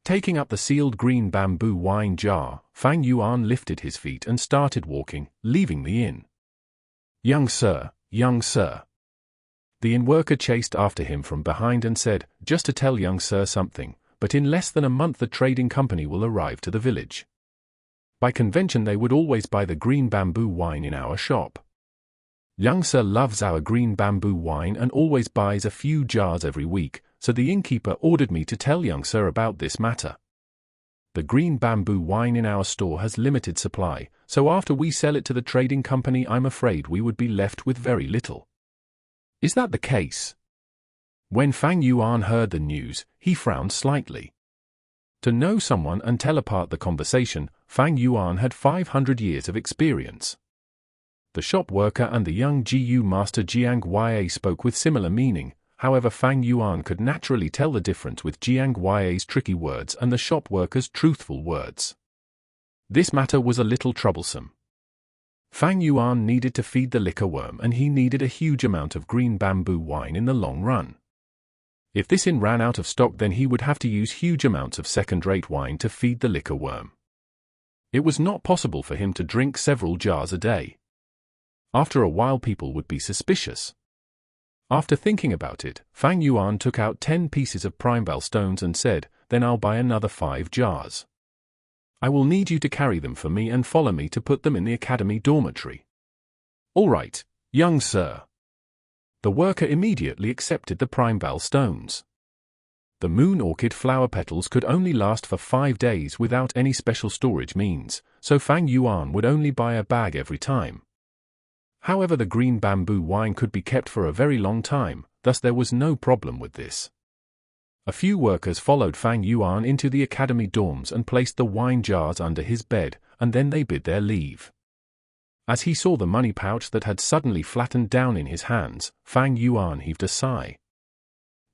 Taking up the sealed green bamboo wine jar, Fang Yuan lifted his feet and started walking, leaving the inn. "Young sir, young sir." The inn worker chased after him from behind and said, "Just to tell young sir something, but in less than a month the trading company will arrive to the village. By convention they would always buy the green bamboo wine in our shop. Young sir loves our green bamboo wine and always buys a few jars every week, so the innkeeper ordered me to tell young sir about this matter. The green bamboo wine in our store has limited supply, so after we sell it to the trading company I'm afraid we would be left with very little." "Is that the case?" When Fang Yuan heard the news, he frowned slightly. To know someone and tell apart the conversation, Fang Yuan had 500 years of experience. The shop worker and the young GU master Jiang Yue spoke with similar meaning, however Fang Yuan could naturally tell the difference with Jiang Yue's tricky words and the shop worker's truthful words. This matter was a little troublesome. Fang Yuan needed to feed the liquor worm and he needed a huge amount of green bamboo wine in the long run. If this inn ran out of stock, then he would have to use huge amounts of second-rate wine to feed the liquor worm. It was not possible for him to drink several jars a day. After a while people would be suspicious. After thinking about it, Fang Yuan took out 10 pieces of primeval stones and said, "Then I'll buy another 5 jars. I will need you to carry them for me and follow me to put them in the academy dormitory." "All right, young sir." The worker immediately accepted the primeval stones. The moon orchid flower petals could only last for 5 days without any special storage means, so Fang Yuan would only buy a bag every time. However, the green bamboo wine could be kept for a very long time, thus there was no problem with this. A few workers followed Fang Yuan into the academy dorms and placed the wine jars under his bed, and then they bid their leave. As he saw the money pouch that had suddenly flattened down in his hands, Fang Yuan heaved a sigh.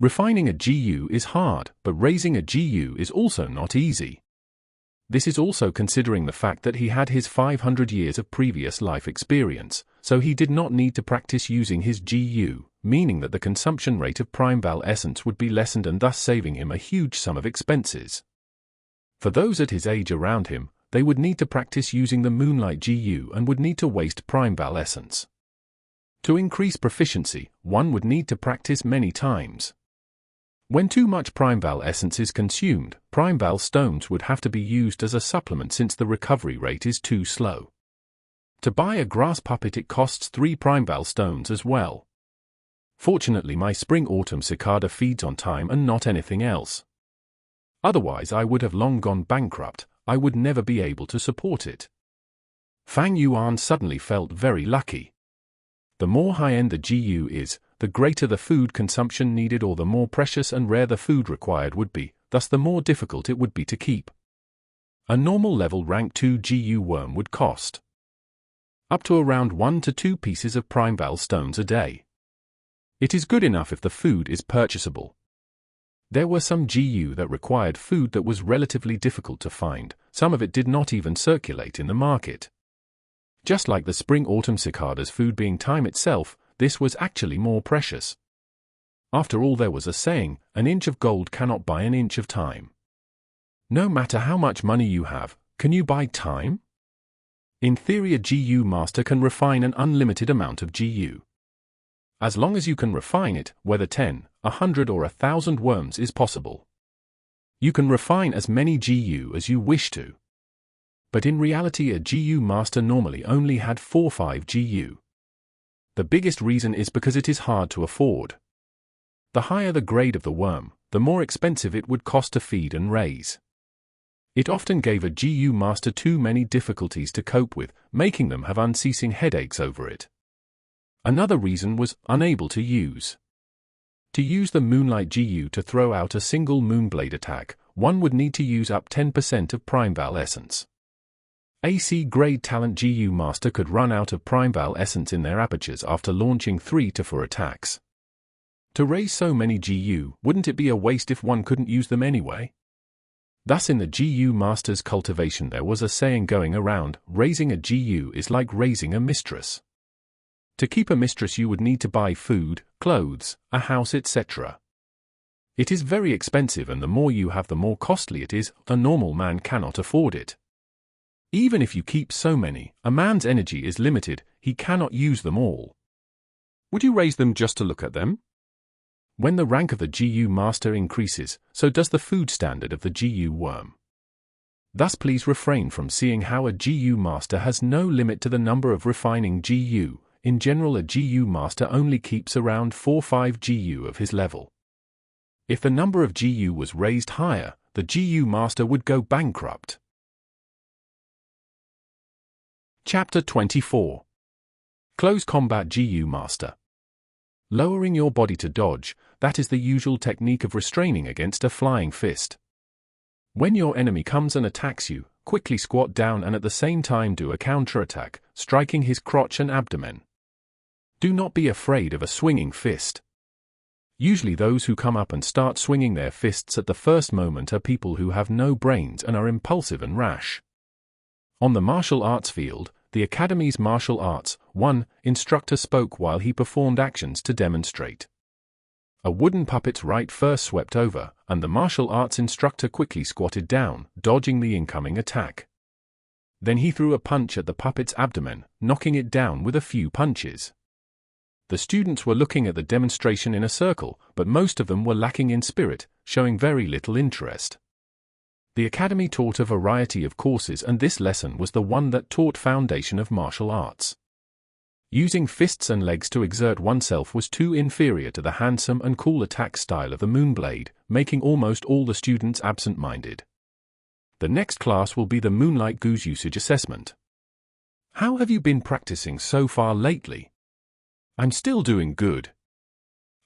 Refining a GU is hard, but raising a GU is also not easy. This is also considering the fact that he had his 500 years of previous life experience, so he did not need to practice using his GU, meaning that the consumption rate of primeval essence would be lessened and thus saving him a huge sum of expenses. For those at his age around him, they would need to practice using the Moonlight GU and would need to waste primeval essence. To increase proficiency, one would need to practice many times. When too much primeval essence is consumed, primeval stones would have to be used as a supplement since the recovery rate is too slow. To buy a grass puppet it costs 3 primeval stones as well. Fortunately my spring-autumn cicada feeds on time and not anything else. Otherwise I would have long gone bankrupt, I would never be able to support it. Fang Yuan suddenly felt very lucky. The more high-end the GU is, the greater the food consumption needed or the more precious and rare the food required would be, thus the more difficult it would be to keep. A normal level rank 2 GU worm would cost up to around 1 to 2 pieces of primeval stones a day. It is good enough if the food is purchasable. There were some GU that required food that was relatively difficult to find, some of it did not even circulate in the market. Just like the spring-autumn cicada's food being time itself, this was actually more precious. After all, there was a saying, an inch of gold cannot buy an inch of time. No matter how much money you have, can you buy time? In theory, a GU master can refine an unlimited amount of GU. As long as you can refine it, whether 10, 100 or 1,000 worms is possible. You can refine as many GU as you wish to. But in reality a GU master normally only had 4-5 GU. The biggest reason is because it is hard to afford. The higher the grade of the worm, the more expensive it would cost to feed and raise. It often gave a GU master too many difficulties to cope with, making them have unceasing headaches over it. Another reason was unable to use. To use the Moonlight GU to throw out a single Moonblade attack, one would need to use up 10% of primeval essence. AC-grade talent GU master could run out of primeval essence in their apertures after launching 3 to 4 attacks. To raise so many GU, wouldn't it be a waste if one couldn't use them anyway? Thus in the GU master's cultivation there was a saying going around, raising a GU is like raising a mistress. To keep a mistress you would need to buy food, clothes, a house, etc. It is very expensive and the more you have the more costly it is, a normal man cannot afford it. Even if you keep so many, a man's energy is limited, he cannot use them all. Would you raise them just to look at them? When the rank of the GU master increases, so does the food standard of the GU worm. Thus please refrain from seeing how a GU master has no limit to the number of refining GU. In general a GU master only keeps around 4-5 GU of his level. If the number of GU was raised higher, the GU master would go bankrupt. Chapter 24. Close Combat GU Master. Lowering your body to dodge, that is the usual technique of restraining against a flying fist. When your enemy comes and attacks you, quickly squat down and at the same time do a counterattack, striking his crotch and abdomen. Do not be afraid of a swinging fist. Usually those who come up and start swinging their fists at the first moment are people who have no brains and are impulsive and rash. On the martial arts field, the Academy's martial arts 1 instructor spoke while he performed actions to demonstrate. A wooden puppet's right first swept over, and the martial arts instructor quickly squatted down, dodging the incoming attack. Then he threw a punch at the puppet's abdomen, knocking it down with a few punches. The students were looking at the demonstration in a circle, but most of them were lacking in spirit, showing very little interest. The Academy taught a variety of courses, and this lesson was the one that taught foundation of martial arts. Using fists and legs to exert oneself was too inferior to the handsome and cool attack style of the Moonblade, making almost all the students absent-minded. The next class will be the Moonlight Goose Usage Assessment. How have you been practicing so far lately? I'm still doing good.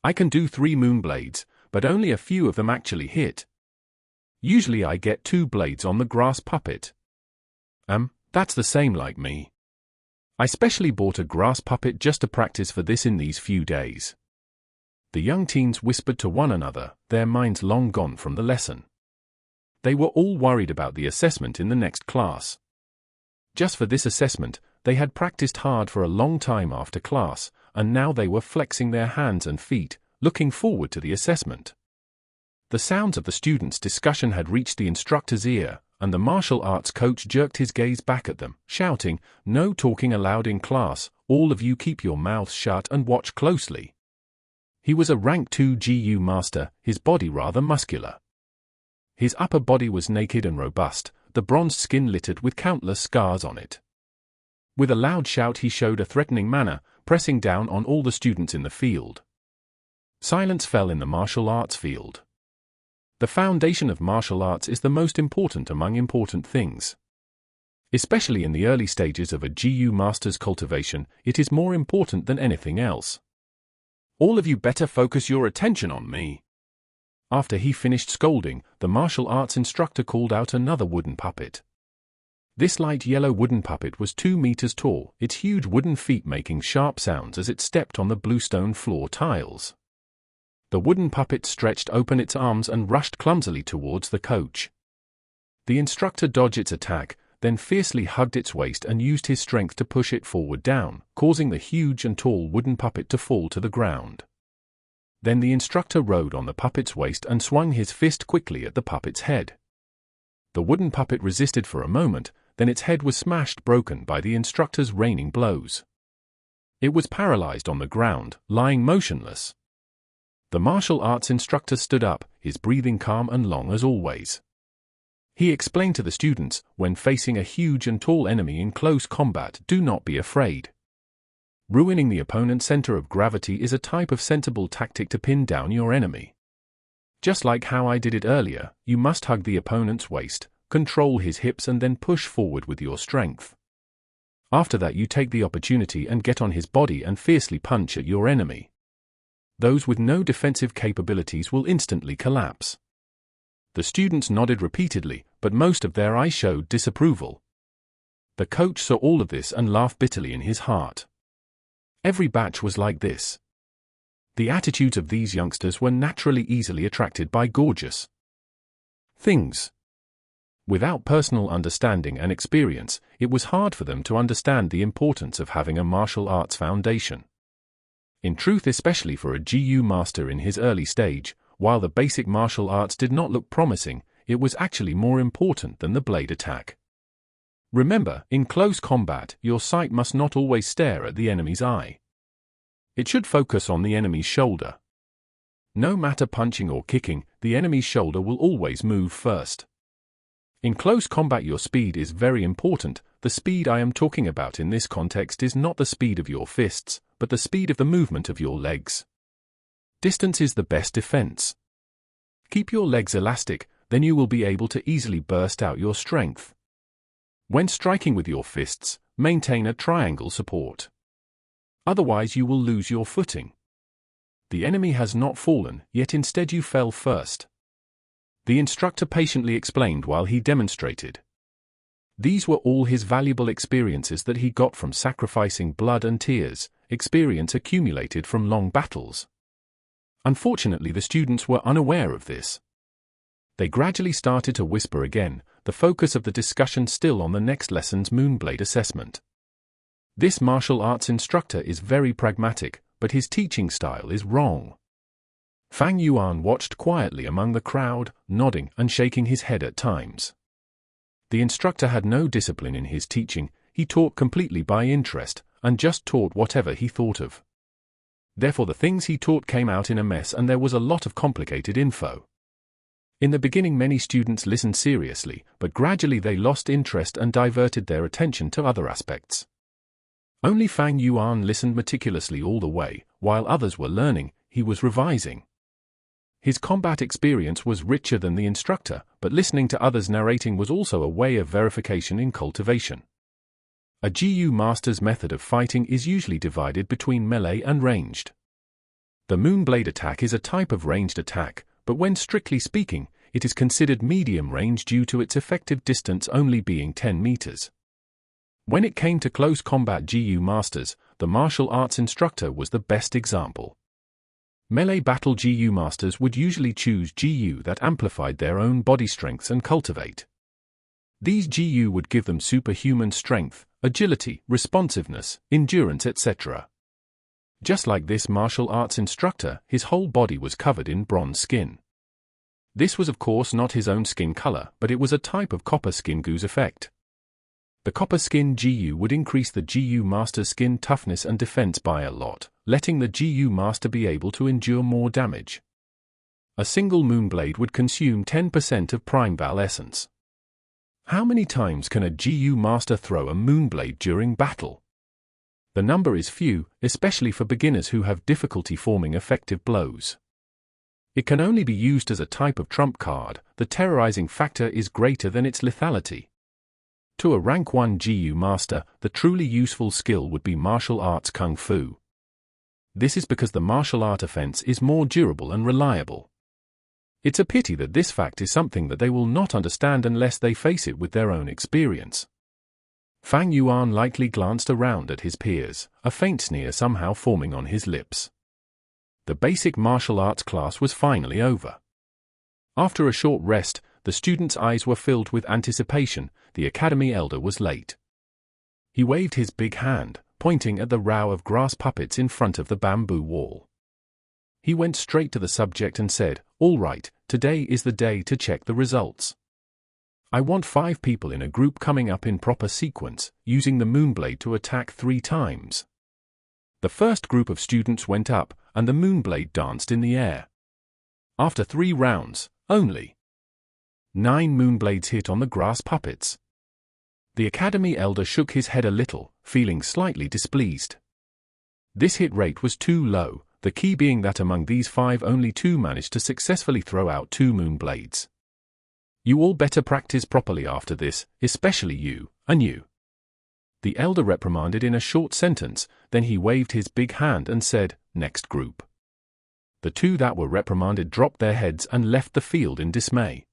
I can do 3 Moonblades, but only a few of them actually hit. Usually I get 2 blades on the grass puppet. That's the same like me. I specially bought a grass puppet just to practice for this in these few days. The young teens whispered to one another, their minds long gone from the lesson. They were all worried about the assessment in the next class. Just for this assessment, they had practiced hard for a long time after class, and now they were flexing their hands and feet, looking forward to the assessment. The sounds of the students' discussion had reached the instructor's ear, and the martial arts coach jerked his gaze back at them, shouting, "No talking aloud in class, all of you keep your mouths shut and watch closely." He was a rank 2 GU master, his body rather muscular. His upper body was naked and robust, the bronzed skin littered with countless scars on it. With a loud shout he showed a threatening manner, pressing down on all the students in the field. Silence fell in the martial arts field. The foundation of martial arts is the most important among important things. Especially in the early stages of a GU master's cultivation, it is more important than anything else. All of you better focus your attention on me. After he finished scolding, the martial arts instructor called out another wooden puppet. This light yellow wooden puppet was 2 meters tall, its huge wooden feet making sharp sounds as it stepped on the bluestone floor tiles. The wooden puppet stretched open its arms and rushed clumsily towards the coach. The instructor dodged its attack, then fiercely hugged its waist and used his strength to push it forward down, causing the huge and tall wooden puppet to fall to the ground. Then the instructor rode on the puppet's waist and swung his fist quickly at the puppet's head. The wooden puppet resisted for a moment, then its head was smashed broken by the instructor's raining blows. It was paralyzed on the ground, lying motionless. The martial arts instructor stood up, his breathing calm and long as always. He explained to the students, when facing a huge and tall enemy in close combat, do not be afraid. Ruining the opponent's center of gravity is a type of sensible tactic to pin down your enemy. Just like how I did it earlier, you must hug the opponent's waist, control his hips and then push forward with your strength. After that you take the opportunity and get on his body and fiercely punch at your enemy. Those with no defensive capabilities will instantly collapse. The students nodded repeatedly, but most of their eyes showed disapproval. The coach saw all of this and laughed bitterly in his heart. Every batch was like this. The attitudes of these youngsters were naturally easily attracted by gorgeous things. Without personal understanding and experience, it was hard for them to understand the importance of having a martial arts foundation. In truth, especially for a GU master in his early stage, while the basic martial arts did not look promising, it was actually more important than the blade attack. Remember, in close combat, your sight must not always stare at the enemy's eye. It should focus on the enemy's shoulder. No matter punching or kicking, the enemy's shoulder will always move first. In close combat your speed is very important. The speed I am talking about in this context is not the speed of your fists, but the speed of the movement of your legs. Distance is the best defense. Keep your legs elastic, then you will be able to easily burst out your strength. When striking with your fists, maintain a triangle support. Otherwise you will lose your footing. The enemy has not fallen, yet instead you fell first. The instructor patiently explained while he demonstrated. These were all his valuable experiences that he got from sacrificing blood and tears, experience accumulated from long battles. Unfortunately, the students were unaware of this. They gradually started to whisper again, the focus of the discussion still on the next lesson's Moonblade assessment. This martial arts instructor is very pragmatic, but his teaching style is wrong. Fang Yuan watched quietly among the crowd, nodding and shaking his head at times. The instructor had no discipline in his teaching, he taught completely by interest, and just taught whatever he thought of. Therefore the things he taught came out in a mess and there was a lot of complicated info. In the beginning many students listened seriously, but gradually they lost interest and diverted their attention to other aspects. Only Fang Yuan listened meticulously all the way, while others were learning, he was revising. His combat experience was richer than the instructor, but listening to others narrating was also a way of verification in cultivation. A GU master's method of fighting is usually divided between melee and ranged. The Moonblade attack is a type of ranged attack, but when strictly speaking, it is considered medium range due to its effective distance only being 10 meters. When it came to close combat GU masters, the martial arts instructor was the best example. Melee battle GU masters would usually choose GU that amplified their own body strengths and cultivate. These GU would give them superhuman strength, agility, responsiveness, endurance, etc. Just like this martial arts instructor, his whole body was covered in bronze skin. This was of course not his own skin color, but it was a type of copper skin goose effect. The copper skin GU would increase the GU master's skin toughness and defense by a lot, letting the GU master be able to endure more damage. A single Moonblade would consume 10% of Primeval essence. How many times can a GU master throw a Moonblade during battle? The number is few, especially for beginners who have difficulty forming effective blows. It can only be used as a type of trump card, the terrorizing factor is greater than its lethality. To a rank 1 GU master, the truly useful skill would be martial arts kung fu. This is because the martial art offense is more durable and reliable. It's a pity that this fact is something that they will not understand unless they face it with their own experience. Fang Yuan lightly glanced around at his peers, a faint sneer somehow forming on his lips. The basic martial arts class was finally over. After a short rest, the students' eyes were filled with anticipation. The academy elder was late. He waved his big hand, pointing at the row of grass puppets in front of the bamboo wall. He went straight to the subject and said, "All right, today is the day to check the results. I want 5 people in a group coming up in proper sequence, using the Moonblade to attack 3 times." The first group of students went up, and the Moonblade danced in the air. After 3 rounds, only 9 Moonblades hit on the grass puppets. The academy elder shook his head a little, feeling slightly displeased. This hit rate was too low, the key being that among these 5 only 2 managed to successfully throw out 2 Moonblades. You all better practice properly after this, especially you, and you. The elder reprimanded in a short sentence, then he waved his big hand and said, "Next group." The 2 that were reprimanded dropped their heads and left the field in dismay.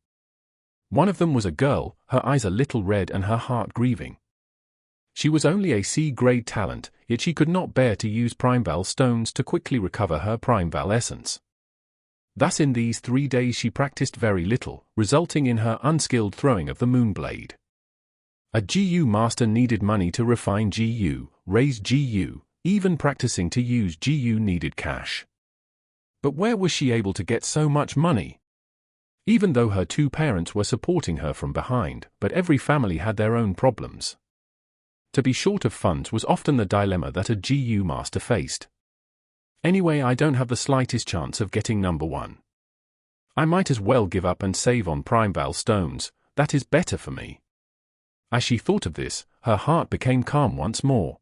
One of them was a girl, her eyes a little red and her heart grieving. She was only a C-grade talent, yet she could not bear to use Primeval stones to quickly recover her Primeval essence. Thus in these 3 days she practiced very little, resulting in her unskilled throwing of the Moonblade. A GU master needed money to refine GU, raise GU, even practicing to use GU needed cash. But where was she able to get so much money? Even though her 2 parents were supporting her from behind, but every family had their own problems. To be short of funds was often the dilemma that a GU master faced. Anyway, I don't have the slightest chance of getting number 1. I might as well give up and save on Primeval stones, that is better for me. As she thought of this, her heart became calm once more.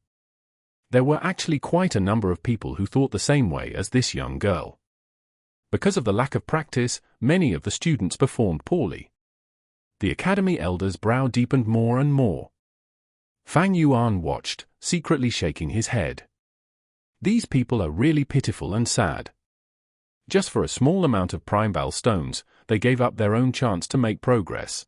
There were actually quite a number of people who thought the same way as this young girl. Because of the lack of practice, many of the students performed poorly. The academy elder's brow deepened more and more. Fang Yuan watched, secretly shaking his head. These people are really pitiful and sad. Just for a small amount of Primeval stones, they gave up their own chance to make progress.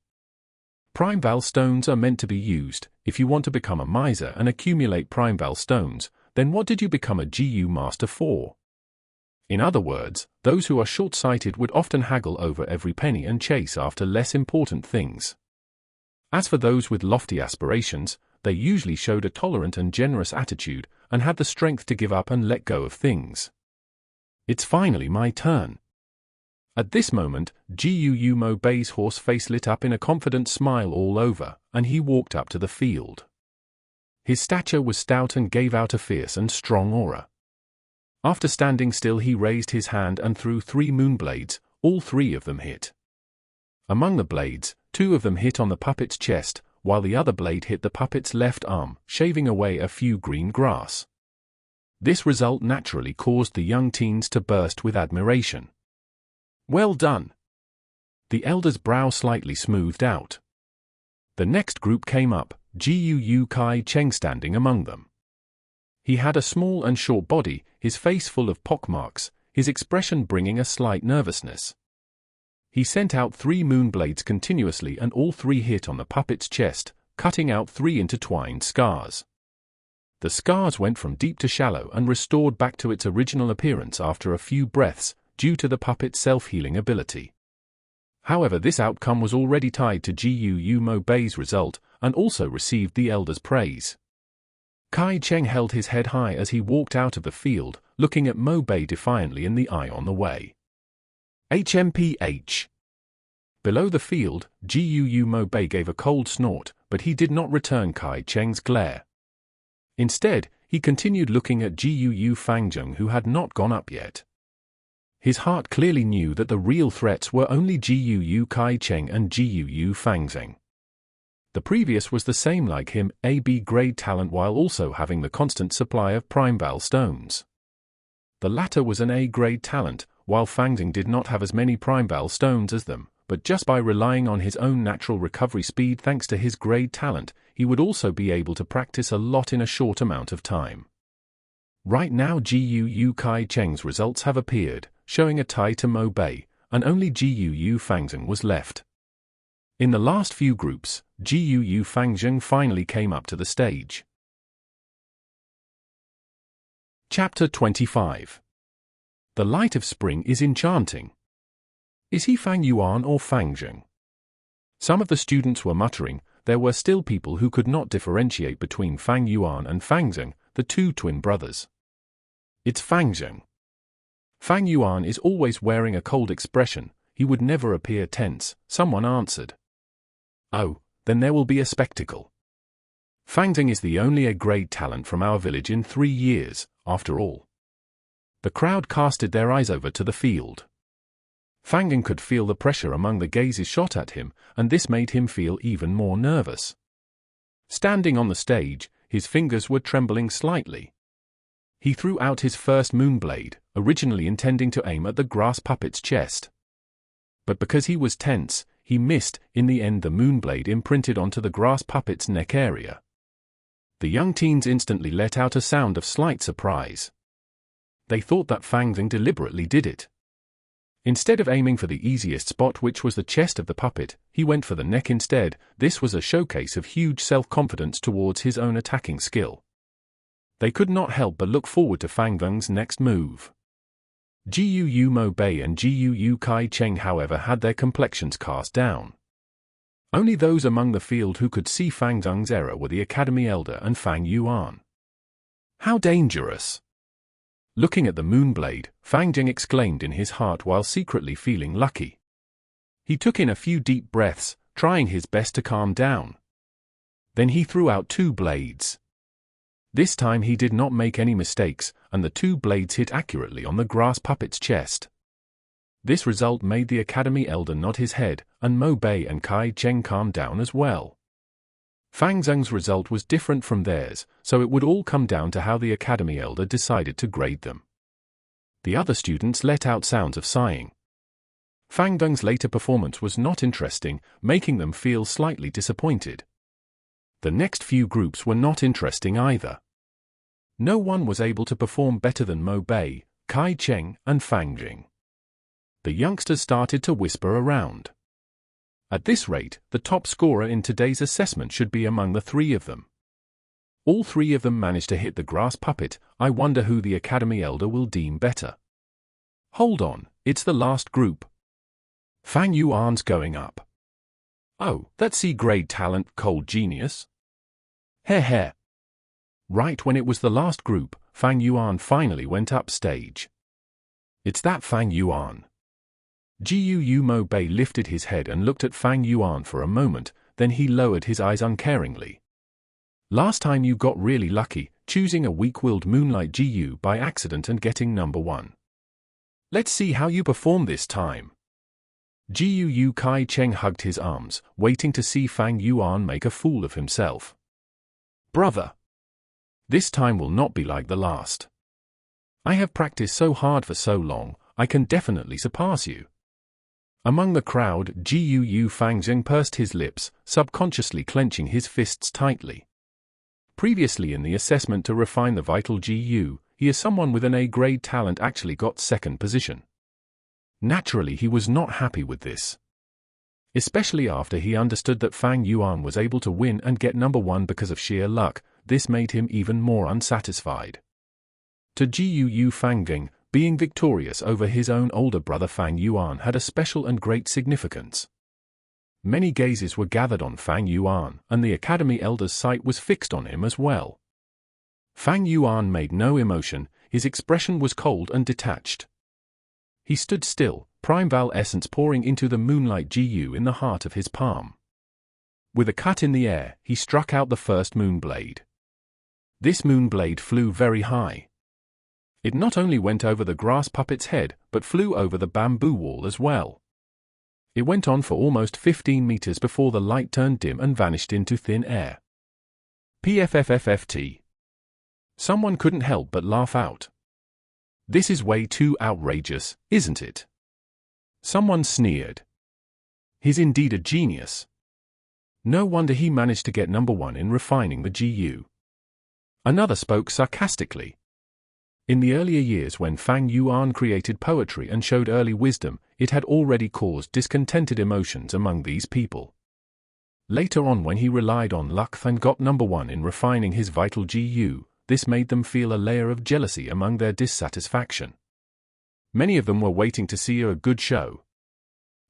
Primeval stones are meant to be used. If you want to become a miser and accumulate Primeval stones, then what did you become a GU master for? In other words, those who are short-sighted would often haggle over every penny and chase after less important things. As for those with lofty aspirations, they usually showed a tolerant and generous attitude and had the strength to give up and let go of things. It's finally my turn. At this moment, Gu Moubei's horse face lit up in a confident smile all over, and he walked up to the field. His stature was stout and gave out a fierce and strong aura. After standing still, he raised his hand and threw 3 moonblades. All 3 of them hit. Among the blades, 2 of them hit on the puppet's chest, while the other blade hit the puppet's left arm, shaving away a few green grass. This result naturally caused the young teens to burst with admiration. Well done! The elder's brow slightly smoothed out. The next group came up, Gu Kai Cheng standing among them. He had a small and short body, his face full of pockmarks, his expression bringing a slight nervousness. He sent out 3 moonblades continuously and all 3 hit on the puppet's chest, cutting out 3 intertwined scars. The scars went from deep to shallow and restored back to its original appearance after a few breaths, due to the puppet's self-healing ability. However, this outcome was already tied to Gu Moubei's result, and also received the elder's praise. Kai Cheng held his head high as he walked out of the field, looking at Moubei defiantly in the eye on the way. HMPH. Below the field, Gu Moubei gave a cold snort, but he did not return Kai Cheng's glare. Instead, he continued looking at Gu Fangjung, who had not gone up yet. His heart clearly knew that the real threats were only Gu Kai Cheng and Gu Fangzheng. The previous was the same like him, a B-grade talent while also having the constant supply of Primeval stones. The latter was an A-grade talent, while Fangzheng did not have as many Primeval stones as them, but just by relying on his own natural recovery speed thanks to his grade talent, he would also be able to practice a lot in a short amount of time. Right now Gu Kai Cheng's results have appeared, showing a tie to Moubei, and only Gu Fangzheng was left. In the last few groups, Gu Fangzheng finally came up to the stage. Chapter 25. The light of spring is enchanting. Is he Fang Yuan or Fangzheng? Some of the students were muttering. There were still people who could not differentiate between Fang Yuan and Fangzheng, the 2 twin brothers. It's Fangzheng. Fang Yuan is always wearing a cold expression, he would never appear tense, someone answered. Oh, then there will be a spectacle. Fangzheng is the only A-grade talent from our village in 3 years, after all. The crowd casted their eyes over to the field. Fangzheng could feel the pressure among the gazes shot at him, and this made him feel even more nervous. Standing on the stage, his fingers were trembling slightly. He threw out his first moonblade, originally intending to aim at the grass puppet's chest. But because he was tense, he missed. In the end, the moonblade imprinted onto the grass puppet's neck area. The young teens instantly let out a sound of slight surprise. They thought that Fangzheng deliberately did it. Instead of aiming for the easiest spot, which was the chest of the puppet, he went for the neck instead. This was a showcase of huge self-confidence towards his own attacking skill. They could not help but look forward to Fangzheng's next move. Gu Moubei and Gu Kai Cheng, however, had their complexions cast down. Only those among the field who could see Fangzheng's error were the Academy Elder and Fang Yuan. How dangerous! Looking at the moonblade, Fangzheng exclaimed in his heart while secretly feeling lucky. He took in a few deep breaths, trying his best to calm down. Then he threw out 2 blades. This time he did not make any mistakes, and the 2 blades hit accurately on the grass puppet's chest. This result made the Academy Elder nod his head, and Moubei and Kai Cheng calm down as well. Fangzheng's result was different from theirs, so it would all come down to how the Academy Elder decided to grade them. The other students let out sounds of sighing. Fangzheng's later performance was not interesting, making them feel slightly disappointed. The next few groups were not interesting either. No one was able to perform better than Moubei, Kai Cheng, and Fangzheng. The youngsters started to whisper around. At this rate, the top scorer in today's assessment should be among the three of them. All three of them managed to hit the grass puppet. I wonder who the Academy Elder will deem better. Hold on, it's the last group. Fang Yuan's going up. Oh, that's C-grade talent, cold genius. Heh. Right when it was the last group, Fang Yuan finally went up stage. It's that Fang Yuan. Jiu Moonblade lifted his head and looked at Fang Yuan for a moment, then he lowered his eyes uncaringly. Last time you got really lucky, choosing a weak-willed Moonlight Jiu by accident and getting number 1. Let's see how you perform this time. Jiu Kai Cheng hugged his arms, waiting to see Fang Yuan make a fool of himself. Brother! This time will not be like the last. I have practiced so hard for so long, I can definitely surpass you. Among the crowd, Jiu Fang Zheng pursed his lips, subconsciously clenching his fists tightly. Previously in the assessment to refine the vital Jiu, he is someone with an A-grade talent actually got second position. Naturally he was not happy with this. Especially after he understood that Fang Yuan was able to win and get number 1 because of sheer luck, this made him even more unsatisfied. To Jiu Fang Zheng, being victorious over his own older brother Fang Yuan had a special and great significance. Many gazes were gathered on Fang Yuan, and the Academy Elder's sight was fixed on him as well. Fang Yuan made no emotion, his expression was cold and detached. He stood still, Primeval essence pouring into the Moonlight Jiu in the heart of his palm. With a cut in the air, he struck out the first Moonblade. This Moonblade flew very high. It not only went over the grass puppet's head, but flew over the bamboo wall as well. It went on for almost 15 meters before the light turned dim and vanished into thin air. PFFFFT. Someone couldn't help but laugh out. This is way too outrageous, isn't it? Someone sneered. He's indeed a genius. No wonder he managed to get number 1 in refining the GU. Another spoke sarcastically. In the earlier years when Fang Yuan created poetry and showed early wisdom, it had already caused discontented emotions among these people. Later on when he relied on luck and got number 1 in refining his vital GU, this made them feel a layer of jealousy among their dissatisfaction. Many of them were waiting to see a good show.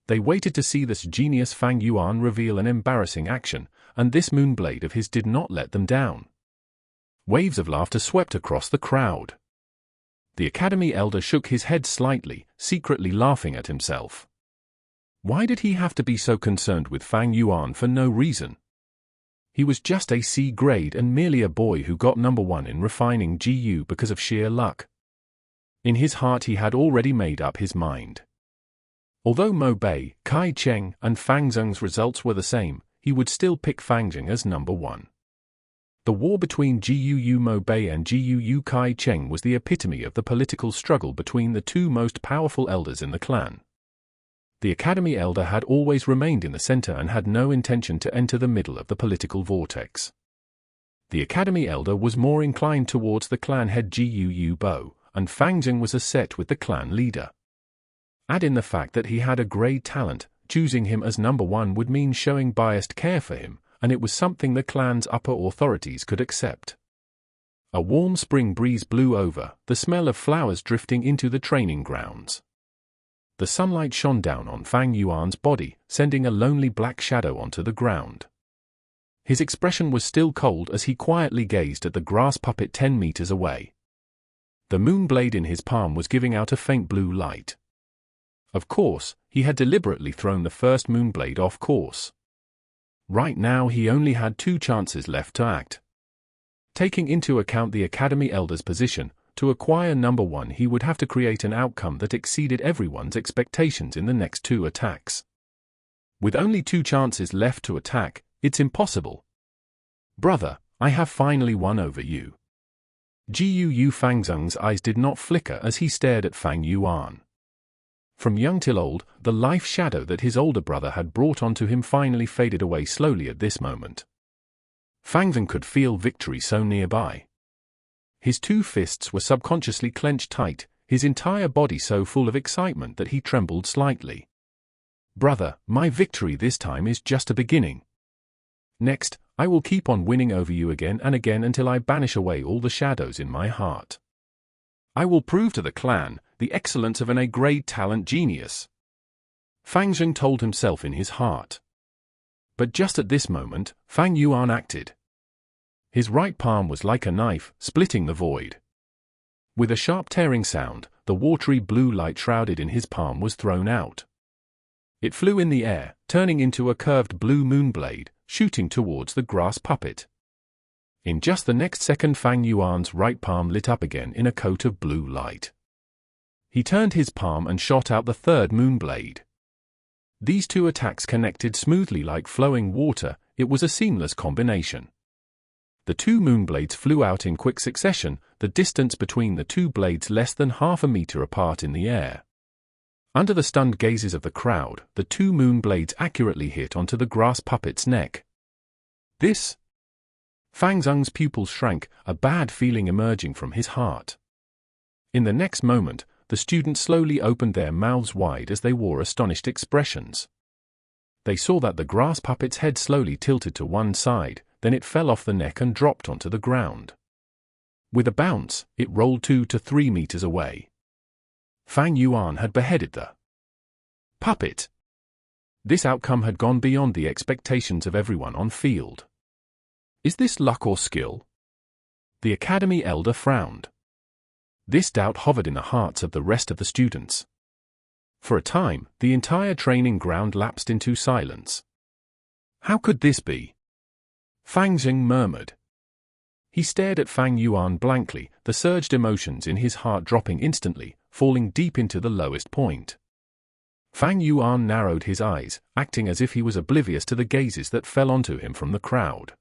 They waited to see this genius Fang Yuan reveal an embarrassing action, and this Moonblade of his did not let them down. Waves of laughter swept across the crowd. The Academy Elder shook his head slightly, secretly laughing at himself. Why did he have to be so concerned with Fang Yuan for no reason? He was just a C grade and merely a boy who got number 1 in refining GU because of sheer luck. In his heart he had already made up his mind. Although Mo Bei, Kai Cheng, and Fang Zheng's results were the same, he would still pick Fang Zheng as number 1. The war between Jiu Mo Bei and Jiu Kai Cheng was the epitome of the political struggle between the two most powerful elders in the clan. The Academy Elder had always remained in the center and had no intention to enter the middle of the political vortex. The Academy Elder was more inclined towards the clan head Jiu Bo, and Fang Zheng was a set with the clan leader. Add in the fact that he had a great talent, choosing him as number 1 would mean showing biased care for him, and it was something the clan's upper authorities could accept. A warm spring breeze blew over, the smell of flowers drifting into the training grounds. The sunlight shone down on Fang Yuan's body, sending a lonely black shadow onto the ground. His expression was still cold as he quietly gazed at the grass puppet 10 meters away. The Moonblade in his palm was giving out a faint blue light. Of course, he had deliberately thrown the first Moonblade off course. Right now he only had 2 chances left to act. Taking into account the Academy Elder's position, to acquire number 1 he would have to create an outcome that exceeded everyone's expectations in the next 2 attacks. With only 2 chances left to attack, it's impossible. Brother, I have finally won over you. Jiu Fang Zheng's eyes did not flicker as he stared at Fang Yuan. From young till old, the life shadow that his older brother had brought onto him finally faded away slowly at this moment. Fang Zheng could feel victory so nearby. His 2 fists were subconsciously clenched tight, his entire body so full of excitement that he trembled slightly. Brother, my victory this time is just a beginning. Next, I will keep on winning over you again and again until I banish away all the shadows in my heart. I will prove to the clan the excellence of an A-grade talent genius. Fang Zheng told himself in his heart. But just at this moment, Fang Yuan acted. His right palm was like a knife, splitting the void. With a sharp tearing sound, the watery blue light shrouded in his palm was thrown out. It flew in the air, turning into a curved blue moonblade, shooting towards the grass puppet. In just the next second, Fang Yuan's right palm lit up again in a coat of blue light. He turned his palm and shot out the third moonblade. These two attacks connected smoothly like flowing water. It was a seamless combination. The two moonblades flew out in quick succession, the distance between the two blades less than half a meter apart in the air. Under the stunned gazes of the crowd, the two moonblades accurately hit onto the grass puppet's neck. This? Fang Zheng's pupils shrank, a bad feeling emerging from his heart. In the next moment, the students slowly opened their mouths wide as they wore astonished expressions. They saw that the grass puppet's head slowly tilted to one side, then it fell off the neck and dropped onto the ground. With a bounce, it rolled 2 to 3 meters away. Fang Yuan had beheaded the puppet. This outcome had gone beyond the expectations of everyone on field. Is this luck or skill? The academy elder frowned. This doubt hovered in the hearts of the rest of the students. For a time, the entire training ground lapsed into silence. How could this be? Fang Zheng murmured. He stared at Fang Yuan blankly, the surged emotions in his heart dropping instantly, falling deep into the lowest point. Fang Yuan narrowed his eyes, acting as if he was oblivious to the gazes that fell onto him from the crowd.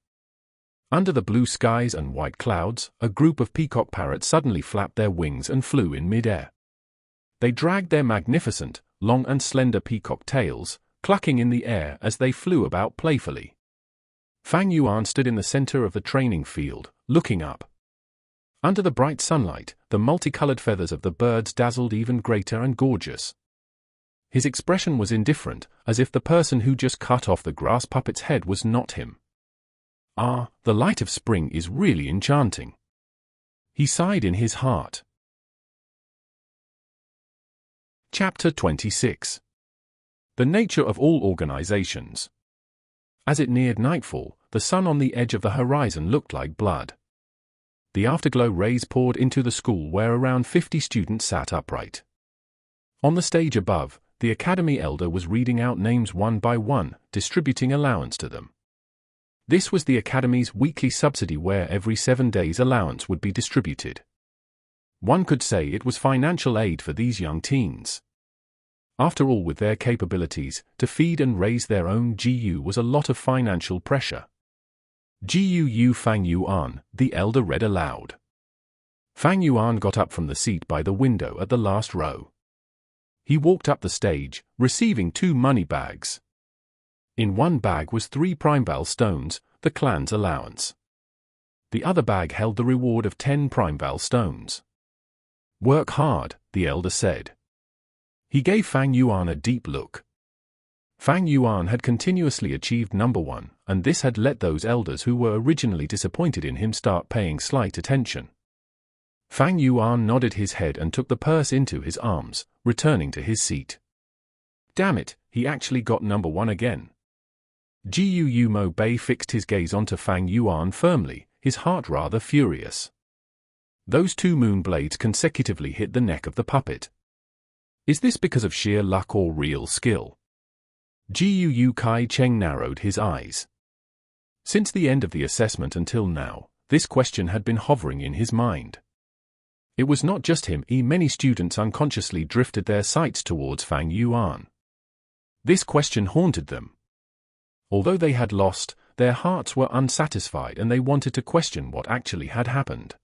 Under the blue skies and white clouds, a group of peacock parrots suddenly flapped their wings and flew in midair. They dragged their magnificent, long and slender peacock tails, clucking in the air as they flew about playfully. Fang Yuan stood in the center of the training field, looking up. Under the bright sunlight, the multicolored feathers of the birds dazzled even greater and gorgeous. His expression was indifferent, as if the person who just cut off the grass puppet's head was not him. Ah, the light of spring is really enchanting. He sighed in his heart. Chapter 26. The nature of all organizations. As it neared nightfall, the sun on the edge of the horizon looked like blood. The afterglow rays poured into the school where around 50 students sat upright. On the stage above, the academy elder was reading out names one by one, distributing allowance to them. This was the academy's weekly subsidy where every 7 days allowance would be distributed. One could say it was financial aid for these young teens. After all, with their capabilities, to feed and raise their own GU was a lot of financial pressure. GU Fang Yuan, the elder read aloud. Fang Yuan got up from the seat by the window at the last row. He walked up the stage, receiving 2 money bags. In one bag was 3 primeball stones, the clan's allowance. The other bag held the reward of 10 primeball stones. Work hard, the elder said. He gave Fang Yuan a deep look. Fang Yuan had continuously achieved number 1, and this had let those elders who were originally disappointed in him start paying slight attention. Fang Yuan nodded his head and took the purse into his arms, returning to his seat. Damn it, he actually got number 1 again. Gu Mo Bei fixed his gaze onto Fang Yuan firmly, his heart rather furious. Those 2 moonblades consecutively hit the neck of the puppet. Is this because of sheer luck or real skill? Gu Kai Cheng narrowed his eyes. Since the end of the assessment until now, this question had been hovering in his mind. It was not just him, many students unconsciously drifted their sights towards Fang Yuan. This question haunted them. Although they had lost, their hearts were unsatisfied and they wanted to question what actually had happened.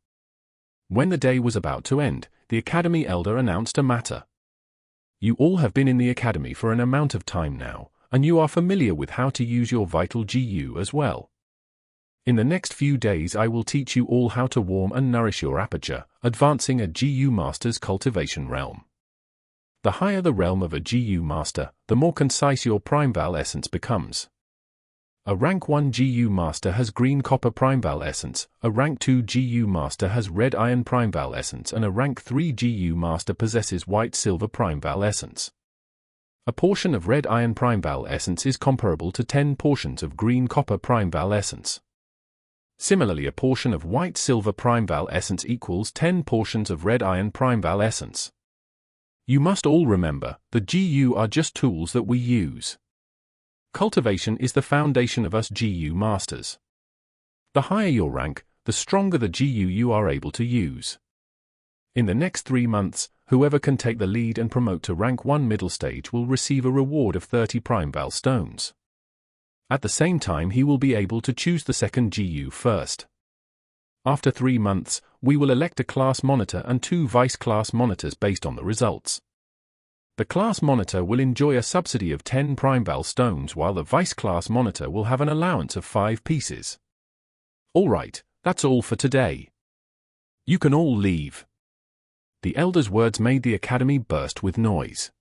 When the day was about to end, the academy elder announced a matter. You all have been in the academy for an amount of time now, and you are familiar with how to use your vital GU as well. In the next few days I will teach you all how to warm and nourish your aperture, advancing a GU master's cultivation realm. The higher the realm of a GU master, the more concise your Primeval essence becomes. A rank 1 GU master has green copper Primeval essence, a rank 2 GU master has red iron Primeval essence, and a rank 3 GU master possesses white silver Primeval essence. A portion of red iron Primeval essence is comparable to 10 portions of green copper Primeval essence. Similarly, a portion of white silver Primeval essence equals 10 portions of red iron Primeval essence. You must all remember, the GU are just tools that we use. Cultivation is the foundation of us GU masters. The higher your rank, the stronger the GU you are able to use. In the next 3 months, whoever can take the lead and promote to rank 1 middle stage will receive a reward of 30 Primeval stones. At the same time, he will be able to choose the second GU first. After 3 months, we will elect a class monitor and 2 vice class monitors based on the results. The class monitor will enjoy a subsidy of 10 Primeval stones, while the vice class monitor will have an allowance of 5 pieces. Alright, that's all for today. You can all leave. The elder's words made the academy burst with noise.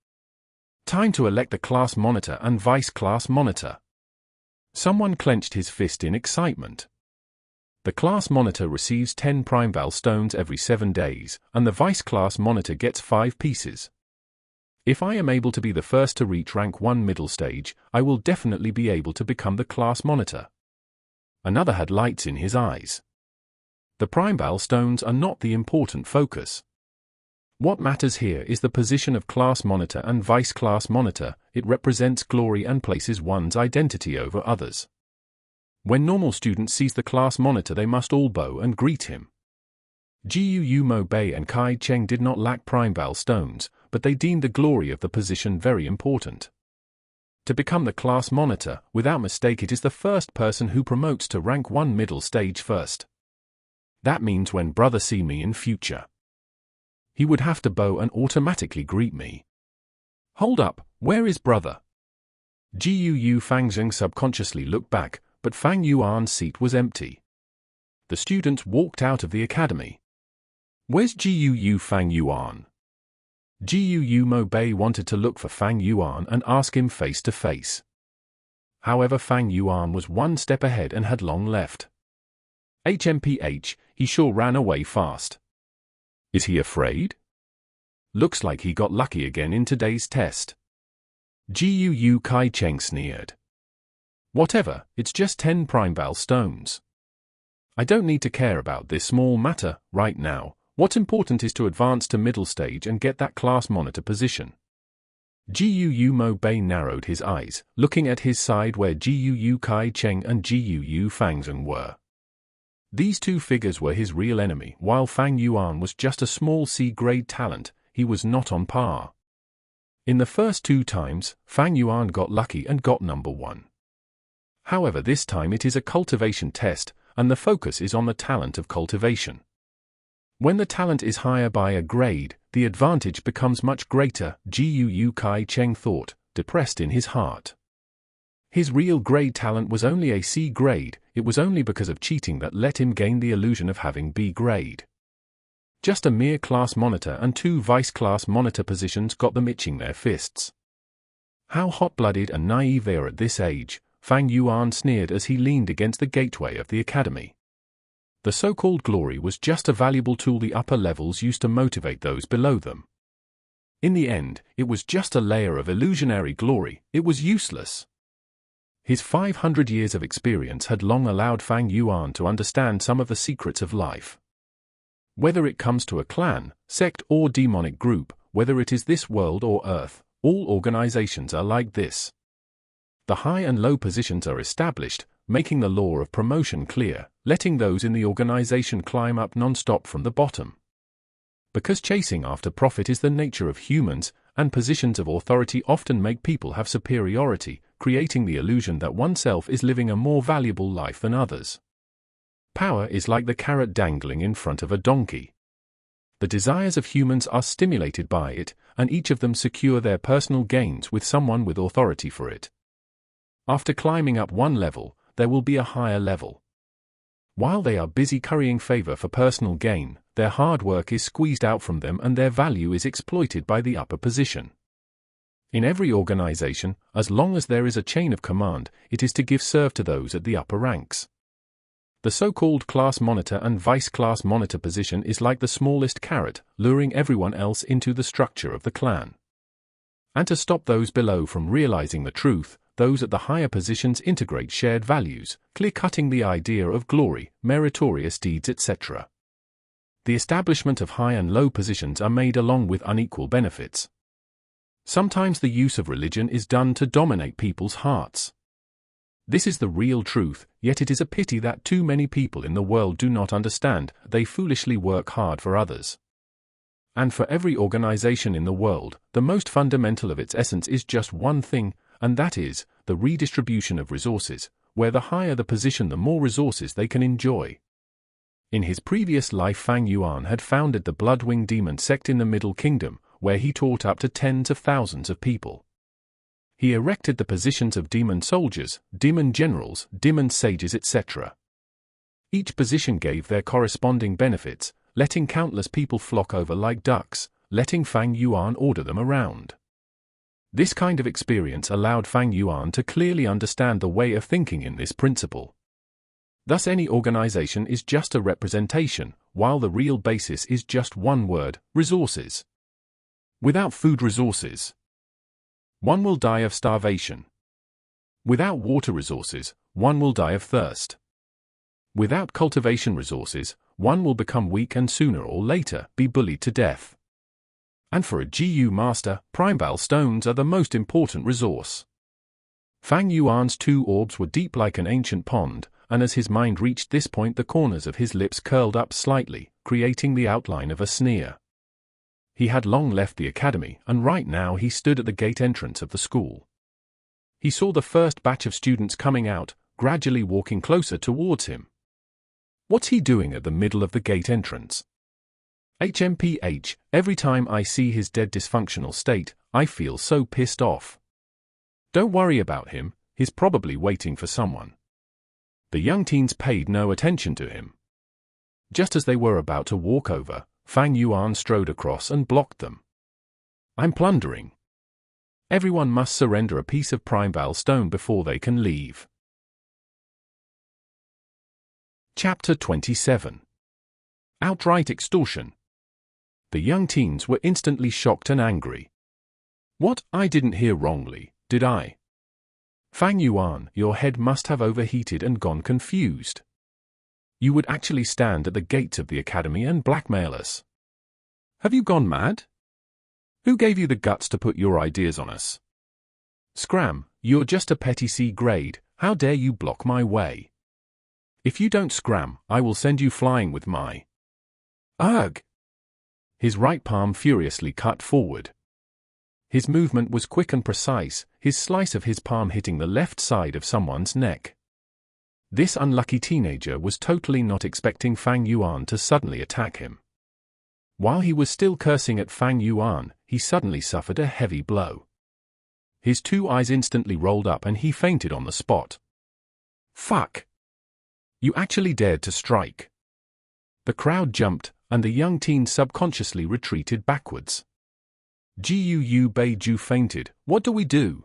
Time to elect the class monitor and vice class monitor. Someone clenched his fist in excitement. The class monitor receives 10 Primeval stones every 7 days, and the vice class monitor gets 5 pieces. If I am able to be the first to reach rank 1 middle stage, I will definitely be able to become the class monitor. Another had lights in his eyes. The Primeval stones are not the important focus. What matters here is the position of class monitor and vice class monitor. It represents glory and places one's identity over others. When normal students sees the class monitor, they must all bow and greet him. Jiu Mo Bei and Kai Cheng did not lack Primeval stones, but they deemed the glory of the position very important. To become the class monitor, without mistake, it is the first person who promotes to rank 1 middle stage first. That means when brother see me in future, he would have to bow and automatically greet me. Hold up, where is brother? Jiu Fang Zheng subconsciously looked back, but Fang Yuan's seat was empty. The students walked out of the academy. Where's Jiu Fang Yuan? Jiu Mo Bei wanted to look for Fang Yuan and ask him face to face. However, Fang Yuan was 1 step ahead and had long left. HMPH, he sure ran away fast. Is he afraid? Looks like he got lucky again in today's test. Jiu Kai Cheng sneered. Whatever, it's just 10 Primeval stones. I don't need to care about this small matter right now. What's important is to advance to middle stage and get that class monitor position. Jiu Mo Bei narrowed his eyes, looking at his side where Jiu Kai Cheng and Jiu Fang Zheng were. These 2 figures were his real enemy. While Fang Yuan was just a small C-grade talent, he was not on par. In the first 2 times, Fang Yuan got lucky and got number 1. However, this time it is a cultivation test, and the focus is on the talent of cultivation. When the talent is higher by a grade, the advantage becomes much greater, Jiu Kai Cheng thought, depressed in his heart. His real grade talent was only a C grade. It was only because of cheating that let him gain the illusion of having B grade. Just a mere class monitor and 2 vice class monitor positions got them itching their fists. How hot-blooded and naive they are at this age, Fang Yuan sneered as he leaned against the gateway of the academy. The so-called glory was just a valuable tool the upper levels used to motivate those below them. In the end, it was just a layer of illusionary glory. It was useless. His 500 years of experience had long allowed Fang Yuan to understand some of the secrets of life. Whether it comes to a clan, sect or demonic group, whether it is this world or Earth, all organizations are like this. The high and low positions are established, making the law of promotion clear, letting those in the organization climb up non-stop from the bottom. Because chasing after profit is the nature of humans, and positions of authority often make people have superiority, creating the illusion that oneself is living a more valuable life than others. Power is like the carrot dangling in front of a donkey. The desires of humans are stimulated by it, and each of them secure their personal gains with someone with authority for it. After climbing up 1 level, there will be a higher level. While they are busy currying favor for personal gain, their hard work is squeezed out from them and their value is exploited by the upper position. In every organization, as long as there is a chain of command, it is to give serve to those at the upper ranks. The so-called class monitor and vice-class monitor position is like the smallest carrot, luring everyone else into the structure of the clan. And to stop those below from realizing the truth, those at the higher positions integrate shared values, clear-cutting the idea of glory, meritorious deeds, etc. The establishment of high and low positions are made along with unequal benefits. Sometimes the use of religion is done to dominate people's hearts. This is the real truth, yet it is a pity that too many people in the world do not understand. They foolishly work hard for others. And for every organization in the world, the most fundamental of its essence is just one thing, and that is the redistribution of resources, where the higher the position the more resources they can enjoy. In his previous life, Fang Yuan had founded the Bloodwing Demon sect in the Middle Kingdom, where he taught up to tens of thousands of people. He erected the positions of demon soldiers, demon generals, demon sages, etc. Each position gave their corresponding benefits, letting countless people flock over like ducks, letting Fang Yuan order them around. This kind of experience allowed Fang Yuan to clearly understand the way of thinking in this principle. Thus any organization is just a representation, while the real basis is just one word: resources. Without food resources, one will die of starvation. Without water resources, one will die of thirst. Without cultivation resources, one will become weak and sooner or later be bullied to death. And for a GU master, primebal stones are the most important resource. Fang Yuan's two orbs were deep like an ancient pond, and as his mind reached this point the corners of his lips curled up slightly, creating the outline of a sneer. He had long left the academy, and right now he stood at the gate entrance of the school. He saw the first batch of students coming out, gradually walking closer towards him. What's he doing at the middle of the gate entrance? HMPH, every time I see his dead dysfunctional state, I feel so pissed off. Don't worry about him, he's probably waiting for someone. The young teens paid no attention to him. Just as they were about to walk over, Fang Yuan strode across and blocked them. I'm plundering. Everyone must surrender a piece of primebal stone before they can leave. Chapter 27. Outright extortion. The young teens were instantly shocked and angry. What? I didn't hear wrongly, did I? Fang Yuan, your head must have overheated and gone confused. You would actually stand at the gates of the academy and blackmail us. Have you gone mad? Who gave you the guts to put your ideas on us? Scram, you're just a petty C grade, how dare you block my way? If you don't scram, I will send you flying with my... Ugh! His right palm furiously cut forward. His movement was quick and precise, his slice of his palm hitting the left side of someone's neck. This unlucky teenager was totally not expecting Fang Yuan to suddenly attack him. While he was still cursing at Fang Yuan, he suddenly suffered a heavy blow. His two eyes instantly rolled up and he fainted on the spot. Fuck! You actually dared to strike. The crowd jumped, and the young teen subconsciously retreated backwards. Gu Beiju fainted, what do we do?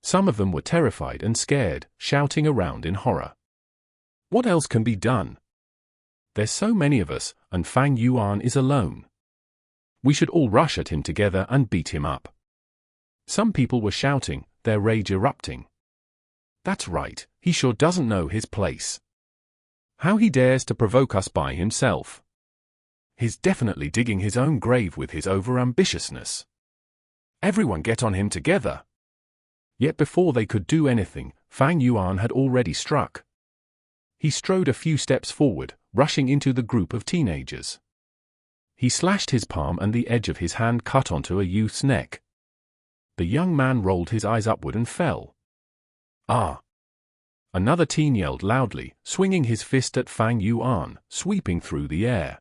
Some of them were terrified and scared, shouting around in horror. What else can be done? There's so many of us, and Fang Yuan is alone. We should all rush at him together and beat him up. Some people were shouting, their rage erupting. That's right, he sure doesn't know his place. How he dares to provoke us by himself. He's definitely digging his own grave with his overambitiousness. Everyone get on him together. Yet before they could do anything, Fang Yuan had already struck. He strode a few steps forward, rushing into the group of teenagers. He slashed his palm and the edge of his hand cut onto a youth's neck. The young man rolled his eyes upward and fell. Ah! Another teen yelled loudly, swinging his fist at Fang Yuan, sweeping through the air.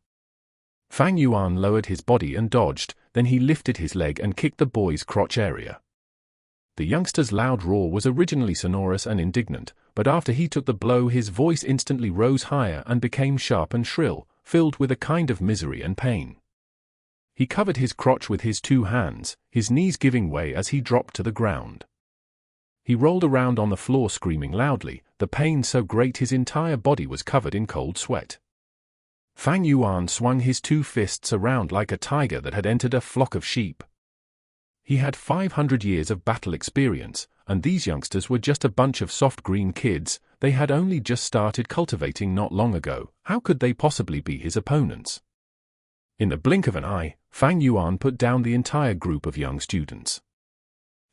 Fang Yuan lowered his body and dodged, then he lifted his leg and kicked the boy's crotch area. The youngster's loud roar was originally sonorous and indignant, but after he took the blow his voice instantly rose higher and became sharp and shrill. filled with a kind of misery and pain. He covered his crotch with his 2 hands, his knees giving way as he dropped to the ground. He rolled around on the floor screaming loudly, the pain so great his entire body was covered in cold sweat. Fang Yuan swung his 2 fists around like a tiger that had entered a flock of sheep. He had 500 years of battle experience, and these youngsters were just a bunch of soft green kids. They had only just started cultivating not long ago. How could they possibly be his opponents? In the blink of an eye, Fang Yuan put down the entire group of young students.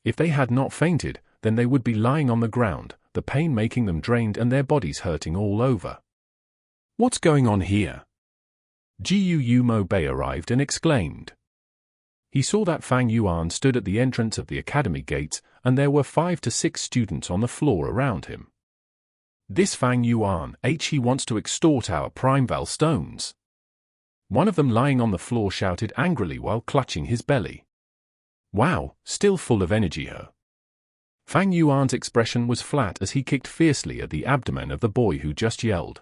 If they had not fainted, then they would be lying on the ground, the pain making them drained and their bodies hurting all over. What's going on here? Jiu Mo Bei arrived and exclaimed. He saw that Fang Yuan stood at the entrance of the academy gates, and there were 5 to 6 students on the floor around him. This Fang Yuan, he wants to extort our primeval stones. One of them lying on the floor shouted angrily while clutching his belly. Wow, still full of energy, huh? Fang Yuan's expression was flat as he kicked fiercely at the abdomen of the boy who just yelled.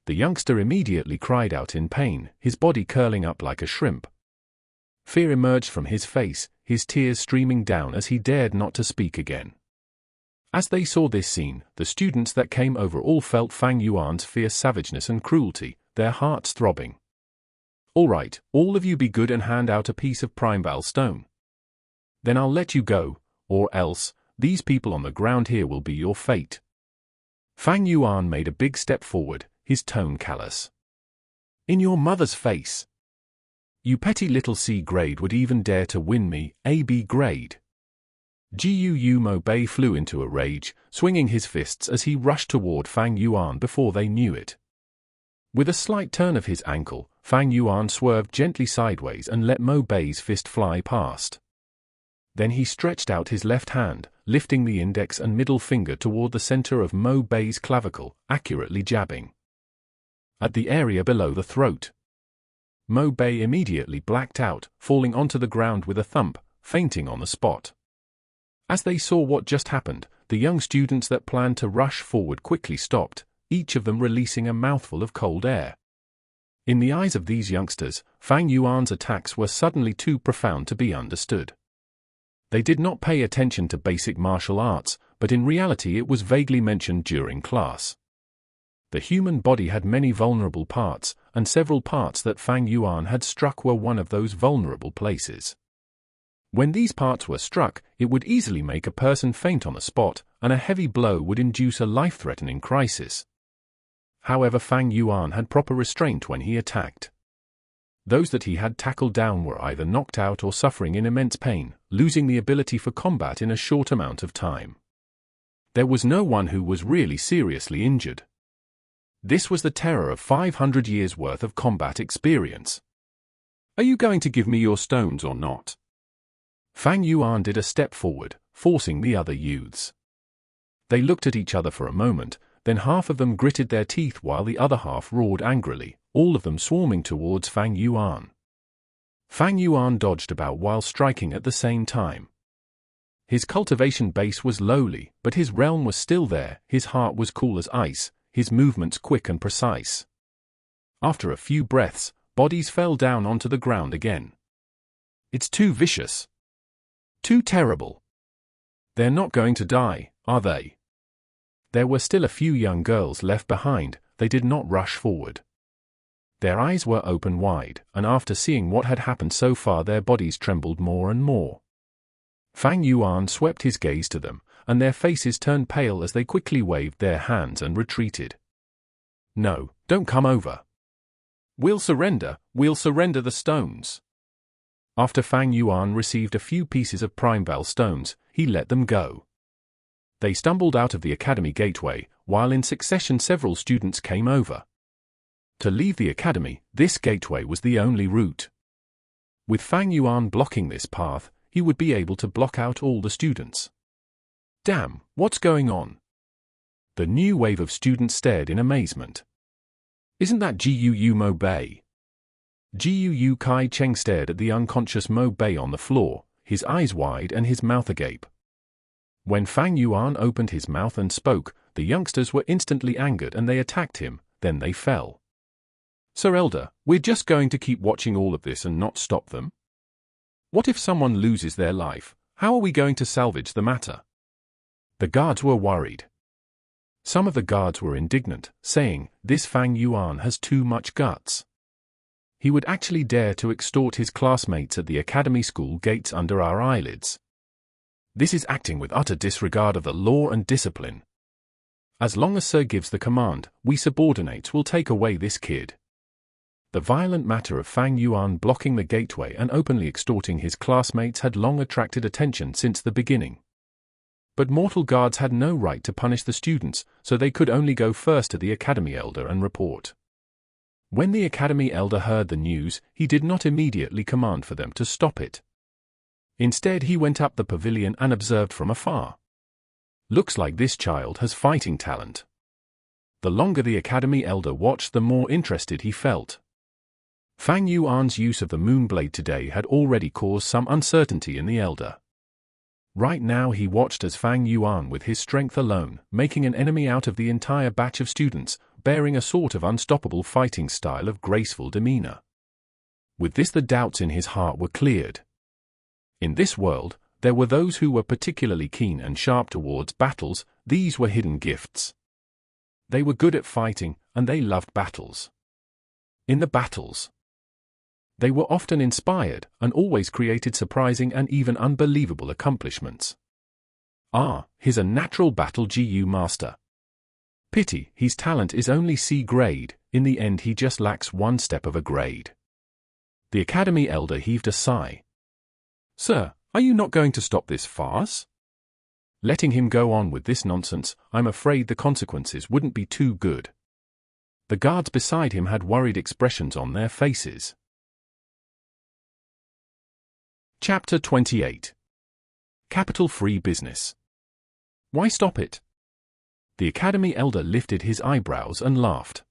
The youngster immediately cried out in pain, his body curling up like a shrimp. Fear emerged from his face, his tears streaming down as he dared not to speak again. As they saw this scene, the students that came over all felt Fang Yuan's fierce savageness and cruelty, their hearts throbbing. All right, all of you be good and hand out a piece of primeval stone. Then I'll let you go, or else, these people on the ground here will be your fate. Fang Yuan made a big step forward, his tone callous. In your mother's face. You petty little C grade would even dare to win me, a B grade. Jiu Mo Bei flew into a rage, swinging his fists as he rushed toward Fang Yuan before they knew it. With a slight turn of his ankle, Fang Yuan swerved gently sideways and let Mo Bei's fist fly past. Then he stretched out his left hand, lifting the index and middle finger toward the center of Mo Bei's clavicle, accurately jabbing at the area below the throat. Mo Bei immediately blacked out, falling onto the ground with a thump, fainting on the spot. As they saw what just happened, the young students that planned to rush forward quickly stopped, each of them releasing a mouthful of cold air. In the eyes of these youngsters, Fang Yuan's attacks were suddenly too profound to be understood. They did not pay attention to basic martial arts, but in reality it was vaguely mentioned during class. The human body had many vulnerable parts, and several parts that Fang Yuan had struck were one of those vulnerable places. When these parts were struck, it would easily make a person faint on the spot, and a heavy blow would induce a life-threatening crisis. However, Fang Yuan had proper restraint when he attacked. Those that he had tackled down were either knocked out or suffering in immense pain, losing the ability for combat in a short amount of time. There was no one who was really seriously injured. This was the terror of 500 years' worth of combat experience. Are you going to give me your stones or not? Fang Yuan did a step forward, forcing the other youths. They looked at each other for a moment, then half of them gritted their teeth while the other half roared angrily, all of them swarming towards Fang Yuan. Fang Yuan dodged about while striking at the same time. His cultivation base was lowly, but his realm was still there, his heart was cool as ice, his movements quick and precise. After a few breaths, bodies fell down onto the ground again. It's too vicious. Too terrible. They're not going to die, are they? There were still a few young girls left behind. They did not rush forward. Their eyes were open wide, and after seeing what had happened so far their bodies trembled more and more. Fang Yuan swept his gaze to them, and their faces turned pale as they quickly waved their hands and retreated. No, don't come over. We'll surrender the stones. After Fang Yuan received a few pieces of primeval stones, he let them go. They stumbled out of the academy gateway, while in succession several students came over. To leave the academy, this gateway was the only route. With Fang Yuan blocking this path, he would be able to block out all the students. Damn, what's going on? The new wave of students stared in amazement. Isn't that Jiu Mo Bei? Jiu Kai Cheng stared at the unconscious Mo Bei on the floor, his eyes wide and his mouth agape. When Fang Yuan opened his mouth and spoke, the youngsters were instantly angered and they attacked him, then they fell. Sir Elder, we're just going to keep watching all of this and not stop them? What if someone loses their life? How are we going to salvage the matter? The guards were worried. Some of the guards were indignant, saying, "This Fang Yuan has too much guts. He would actually dare to extort his classmates at the academy school gates under our eyelids. This is acting with utter disregard of the law and discipline. As long as Sir gives the command, we subordinates will take away this kid." The violent matter of Fang Yuan blocking the gateway and openly extorting his classmates had long attracted attention since the beginning. But mortal guards had no right to punish the students, so they could only go first to the academy elder and report. When the academy elder heard the news, he did not immediately command for them to stop it. Instead, he went up the pavilion and observed from afar. "Looks like this child has fighting talent." The longer the academy elder watched, the more interested he felt. Fang Yuan's use of the Moonblade today had already caused some uncertainty in the elder. Right now he watched as Fang Yuan, with his strength alone, making an enemy out of the entire batch of students, bearing a sort of unstoppable fighting style of graceful demeanor. With this, the doubts in his heart were cleared. In this world, there were those who were particularly keen and sharp towards battles. These were hidden gifts. They were good at fighting, and they loved battles. In the battles, they were often inspired, and always created surprising and even unbelievable accomplishments. He's a natural battle GU master. Pity, his talent is only C grade, in the end he just lacks one step of a grade. The academy elder heaved a sigh. "Sir, are you not going to stop this farce? Letting him go on with this nonsense, I'm afraid the consequences wouldn't be too good." The guards beside him had worried expressions on their faces. Chapter 28. Capital-free business. Why stop it? The academy elder lifted his eyebrows and laughed.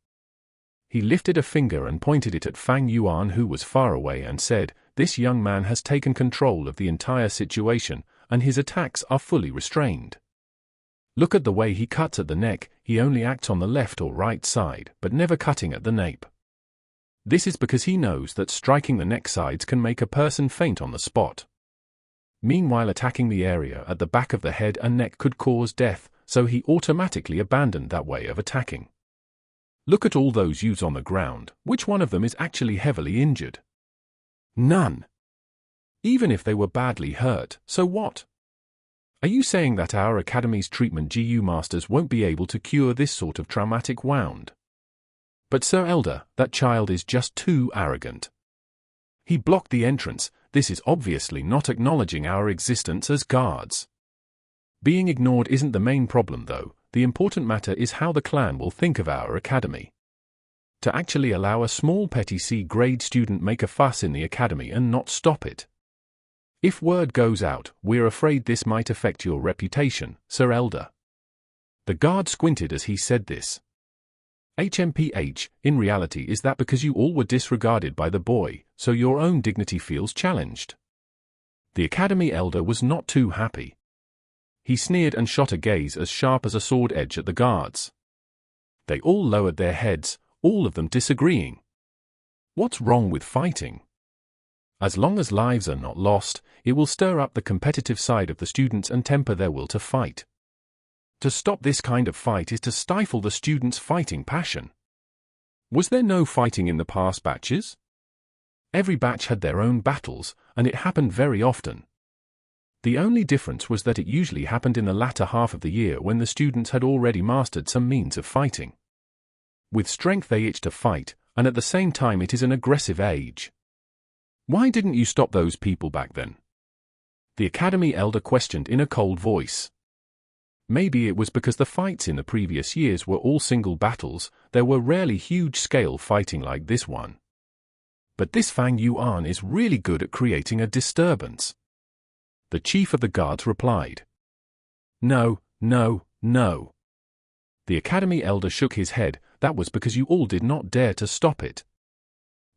He lifted a finger and pointed it at Fang Yuan, who was far away, and said, "This young man has taken control of the entire situation, and his attacks are fully restrained. Look at the way he cuts at the neck. He only acts on the left or right side, but never cutting at the nape. This is because he knows that striking the neck sides can make a person faint on the spot. Meanwhile, attacking the area at the back of the head and neck could cause death, so he automatically abandoned that way of attacking. Look at all those youths on the ground. Which one of them is actually heavily injured? None. Even if they were badly hurt, so what? Are you saying that our academy's treatment GU masters won't be able to cure this sort of traumatic wound? But Sir Elder, that child is just too arrogant. He blocked the entrance. This is obviously not acknowledging our existence as guards. Being ignored isn't the main problem, though. The important matter is how the clan will think of our academy. To actually allow a small petty C-grade student make a fuss in the academy and not stop it. If word goes out, we're afraid this might affect your reputation, Sir Elder." The guard squinted as he said this. "HMPH, in reality, is that because you all were disregarded by the boy, so your own dignity feels challenged?" The academy elder was not too happy. He sneered and shot a gaze as sharp as a sword edge at the guards. They all lowered their heads, all of them disagreeing. What's wrong with fighting? As long as lives are not lost, it will stir up the competitive side of the students and temper their will to fight. To stop this kind of fight is to stifle the students' fighting passion. Was there no fighting in the past batches? Every batch had their own battles, and it happened very often. The only difference was that it usually happened in the latter half of the year when the students had already mastered some means of fighting. With strength they itch to fight, and at the same time it is an aggressive age. Why didn't you stop those people back then? The academy elder questioned in a cold voice. Maybe it was because the fights in the previous years were all single battles. There were rarely huge-scale fighting like this one. But this Fang Yuan is really good at creating a disturbance. The chief of the guards replied. No. The academy elder shook his head. That was because you all did not dare to stop it.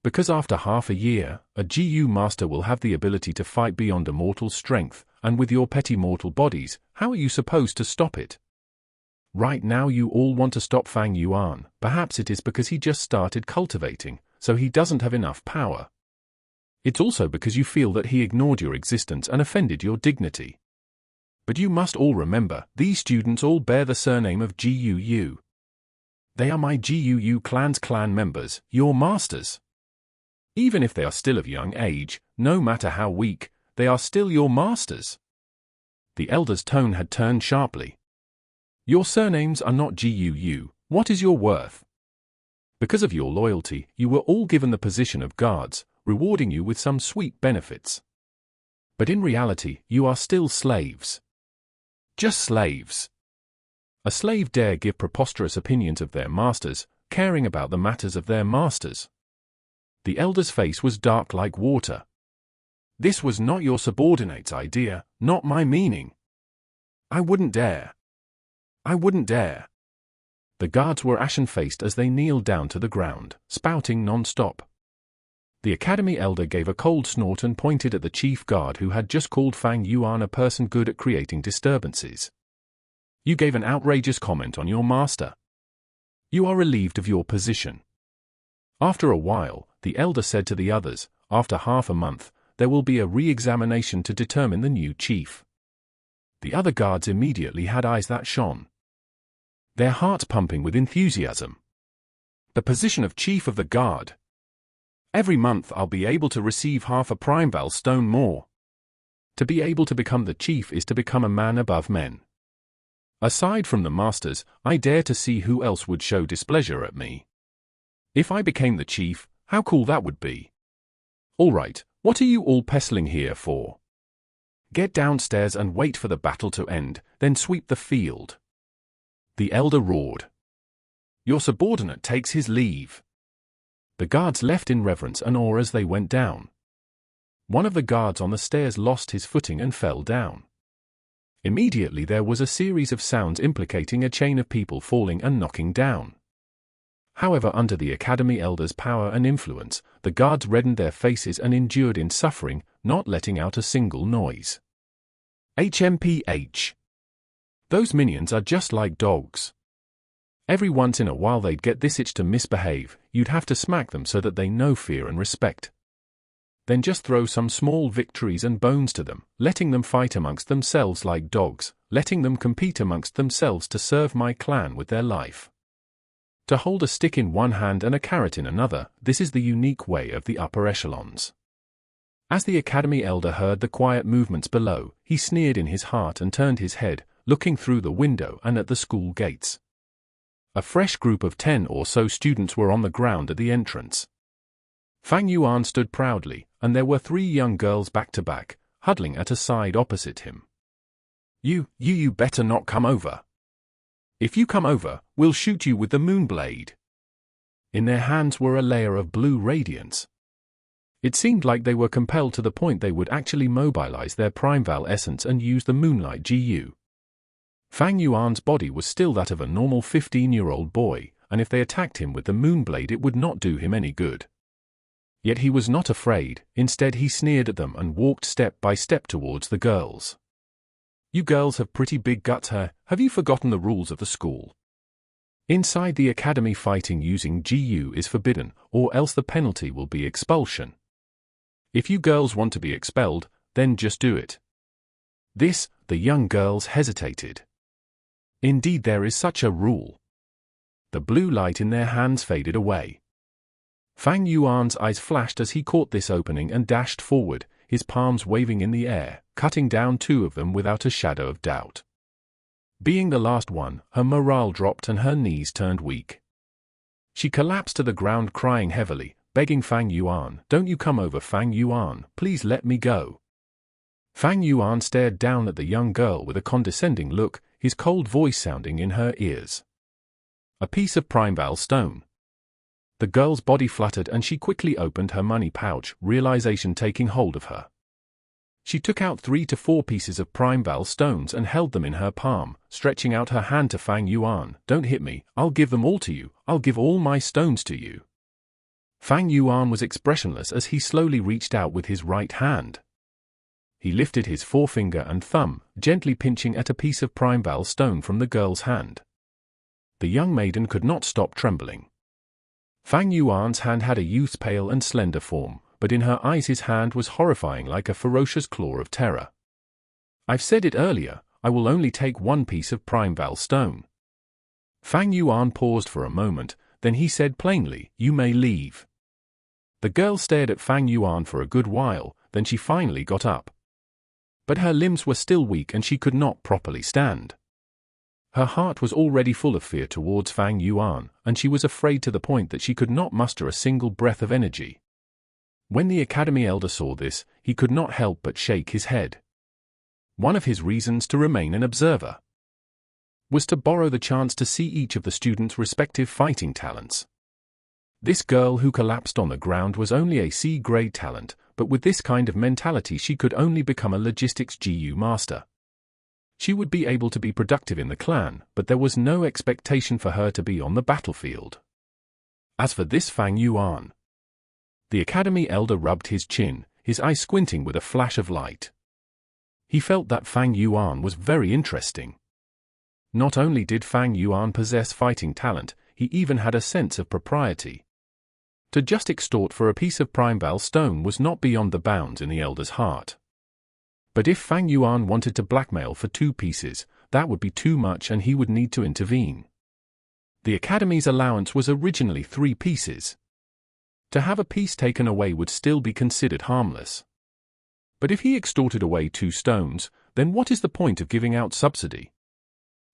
Because after half a year, a GU master will have the ability to fight beyond a mortal's strength, and with your petty mortal bodies, how are you supposed to stop it? Right now you all want to stop Fang Yuan. Perhaps it is because he just started cultivating, so he doesn't have enough power. It's also because you feel that he ignored your existence and offended your dignity. But you must all remember, these students all bear the surname of GUU. They are my GUU clan's clan members, your masters. Even if they are still of young age, no matter how weak, they are still your masters. The elder's tone had turned sharply. Your surnames are not GUU. What is your worth? Because of your loyalty, you were all given the position of guards, rewarding you with some sweet benefits. But in reality, you are still slaves. Just slaves. A slave dare give preposterous opinions of their masters, caring about the matters of their masters. The elder's face was dark like water. This was not your subordinate's idea, not my meaning. I wouldn't dare. I wouldn't dare. The guards were ashen-faced as they kneeled down to the ground, spouting non-stop. The academy elder gave a cold snort and pointed at the chief guard who had just called Fang Yuan a person good at creating disturbances. You gave an outrageous comment on your master. You are relieved of your position. After a while, the elder said to the others, after half a month, there will be a re-examination to determine the new chief. The other guards immediately had eyes that shone, their hearts pumping with enthusiasm. The position of chief of the guard. Every month I'll be able to receive half a primeval stone more. To be able to become the chief is to become a man above men. Aside from the masters, I dare to see who else would show displeasure at me. If I became the chief, how cool that would be. All right, what are you all pestling here for? Get downstairs and wait for the battle to end, then sweep the field. The elder roared. Your subordinate takes his leave. The guards left in reverence and awe as they went down. One of the guards on the stairs lost his footing and fell down. Immediately there was a series of sounds implicating a chain of people falling and knocking down. However, under the academy elder's power and influence, the guards reddened their faces and endured in suffering, not letting out a single noise. HMPH. Those minions are just like dogs. Every once in a while they'd get this itch to misbehave. You'd have to smack them so that they know fear and respect. Then just throw some small victories and bones to them, letting them fight amongst themselves like dogs, letting them compete amongst themselves to serve my clan with their life. To hold a stick in one hand and a carrot in another, this is the unique way of the upper echelons. As the academy elder heard the quiet movements below, he sneered in his heart and turned his head, looking through the window and at the school gates. A fresh group of 10 or so students were on the ground at the entrance. Fang Yuan stood proudly, and there were 3 young girls back to back, huddling at a side opposite him. You better not come over. If you come over, we'll shoot you with the Moonblade. In their hands were a layer of blue radiance. It seemed like they were compelled to the point they would actually mobilize their primeval essence and use the Moonlight GU. Fang Yuan's body was still that of a normal 15-year-old boy, and if they attacked him with the Moonblade it would not do him any good. Yet he was not afraid. Instead he sneered at them and walked step by step towards the girls. You girls have pretty big guts, huh? Have you forgotten the rules of the school? Inside the academy fighting using GU is forbidden, or else the penalty will be expulsion. If you girls want to be expelled, then just do it. The young girls hesitated. Indeed, there is such a rule. The blue light in their hands faded away. Fang Yuan's eyes flashed as he caught this opening and dashed forward, his palms waving in the air, cutting down 2 of them without a shadow of doubt. Being the last one, her morale dropped and her knees turned weak. She collapsed to the ground crying heavily, begging Fang Yuan, "Don't you come over, Fang Yuan, please let me go." Fang Yuan stared down at the young girl with a condescending look, his cold voice sounding in her ears. A piece of primeval stone. The girl's body fluttered and she quickly opened her money pouch, realization taking hold of her. She took out 3 to 4 pieces of primeval stones and held them in her palm, stretching out her hand to Fang Yuan. "Don't hit me, I'll give them all to you, I'll give all my stones to you." Fang Yuan was expressionless as he slowly reached out with his right hand. He lifted his forefinger and thumb, gently pinching at a piece of primeval stone from the girl's hand. The young maiden could not stop trembling. Fang Yuan's hand had a youth's pale and slender form, but in her eyes his hand was horrifying like a ferocious claw of terror. "I've said it earlier, I will only take one piece of primeval stone." Fang Yuan paused for a moment, then he said plainly, "You may leave." The girl stared at Fang Yuan for a good while, then she finally got up. But her limbs were still weak and she could not properly stand. Her heart was already full of fear towards Fang Yuan, and she was afraid to the point that she could not muster a single breath of energy. When the academy elder saw this, he could not help but shake his head. One of his reasons to remain an observer was to borrow the chance to see each of the students' respective fighting talents. This girl who collapsed on the ground was only a C-grade talent, but with this kind of mentality she could only become a logistics GU master. She would be able to be productive in the clan, but there was no expectation for her to be on the battlefield. As for this Fang Yuan, the academy elder rubbed his chin, his eye squinting with a flash of light. He felt that Fang Yuan was very interesting. Not only did Fang Yuan possess fighting talent, he even had a sense of propriety. To just extort for a piece of primeval stone was not beyond the bounds in the elder's heart. But if Fang Yuan wanted to blackmail for 2 pieces, that would be too much and he would need to intervene. The academy's allowance was originally 3 pieces. To have a piece taken away would still be considered harmless. But if he extorted away 2 stones, then what is the point of giving out subsidy?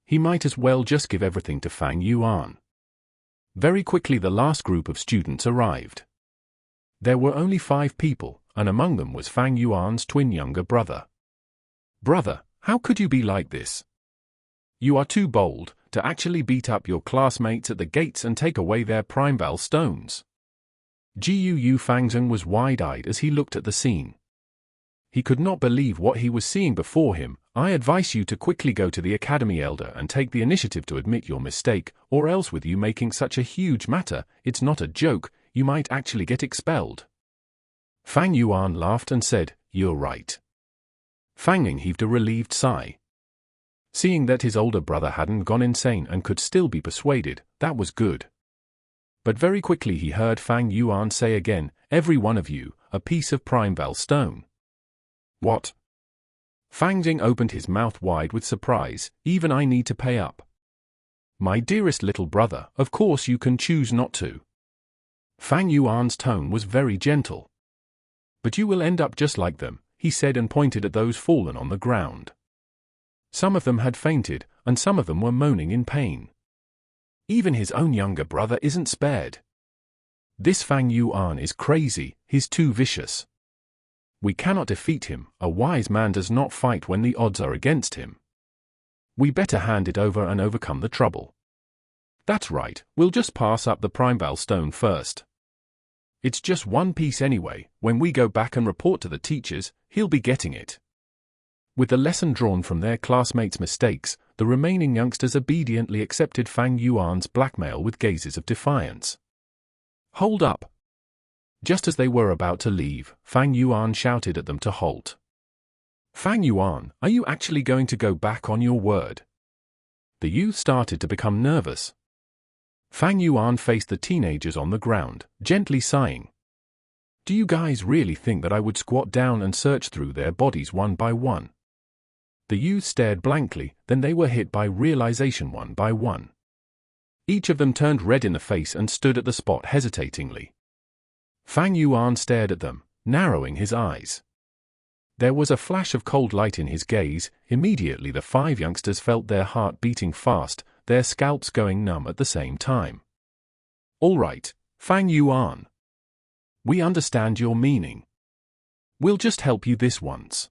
He might as well just give everything to Fang Yuan. Very quickly the last group of students arrived. There were only 5 people, and among them was Fang Yuan's twin younger brother. "Brother, how could you be like this? You are too bold to actually beat up your classmates at the gates and take away their primeval stones." Jiu Fangzheng was wide-eyed as he looked at the scene. He could not believe what he was seeing before him. "I advise you to quickly go to the academy elder and take the initiative to admit your mistake, or else with you making such a huge matter, it's not a joke, you might actually get expelled." Fang Yuan laughed and said, "You're right." Fang Ning heaved a relieved sigh. Seeing that his older brother hadn't gone insane and could still be persuaded, that was good. But very quickly he heard Fang Yuan say again, "Every one of you, a piece of primeval stone." "What?" Fang Jing opened his mouth wide with surprise. "Even I need to pay up?" "My dearest little brother, of course you can choose not to." Fang Yuan's tone was very gentle. "But you will end up just like them," he said and pointed at those fallen on the ground. Some of them had fainted, and some of them were moaning in pain. Even his own younger brother isn't spared. This Fang Yuan is crazy, he's too vicious. We cannot defeat him. A wise man does not fight when the odds are against him. We better hand it over and overcome the trouble. That's right, we'll just pass up the primeval stone first. It's just 1 piece anyway. When we go back and report to the teachers, he'll be getting it. With the lesson drawn from their classmates' mistakes, the remaining youngsters obediently accepted Fang Yuan's blackmail with gazes of defiance. "Hold up!" Just as they were about to leave, Fang Yuan shouted at them to halt. "Fang Yuan, are you actually going to go back on your word?" The youth started to become nervous. Fang Yuan faced the teenagers on the ground, gently sighing. "Do you guys really think that I would squat down and search through their bodies one by one?" The youth stared blankly, then they were hit by realization one by one. Each of them turned red in the face and stood at the spot hesitatingly. Fang Yuan stared at them, narrowing his eyes. There was a flash of cold light in his gaze. Immediately the 5 youngsters felt their heart beating fast, their scalps going numb at the same time. "All right, Fang Yuan. We understand your meaning. We'll just help you this once."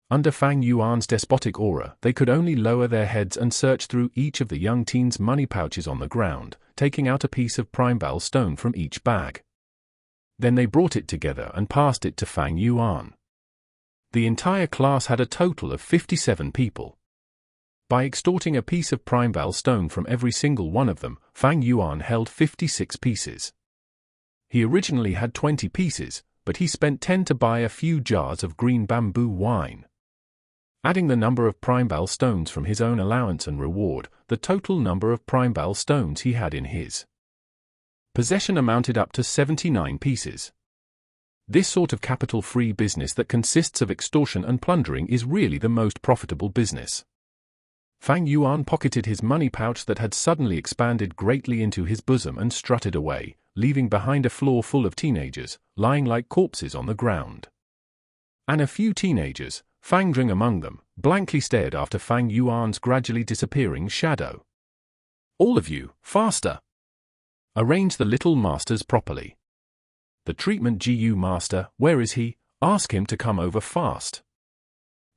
Under Fang Yuan's despotic aura, they could only lower their heads and search through each of the young teens' money pouches on the ground, taking out a piece of primeval stone from each bag. Then they brought it together and passed it to Fang Yuan. The entire class had a total of 57 people. By extorting a piece of primeval stone from every single one of them, Fang Yuan held 56 pieces. He originally had 20 pieces, but he spent 10 to buy a few jars of green bamboo wine. Adding the number of Primebal stones from his own allowance and reward, the total number of Primebal stones he had in his possession amounted up to 79 pieces. This sort of capital-free business that consists of extortion and plundering is really the most profitable business. Fang Yuan pocketed his money pouch that had suddenly expanded greatly into his bosom and strutted away, leaving behind a floor full of teenagers, lying like corpses on the ground. And a few teenagers, Fang Jing among them, blankly stared after Fang Yuan's gradually disappearing shadow. "All of you, faster! Arrange the little masters properly. The treatment GU master, where is he? Ask him to come over fast."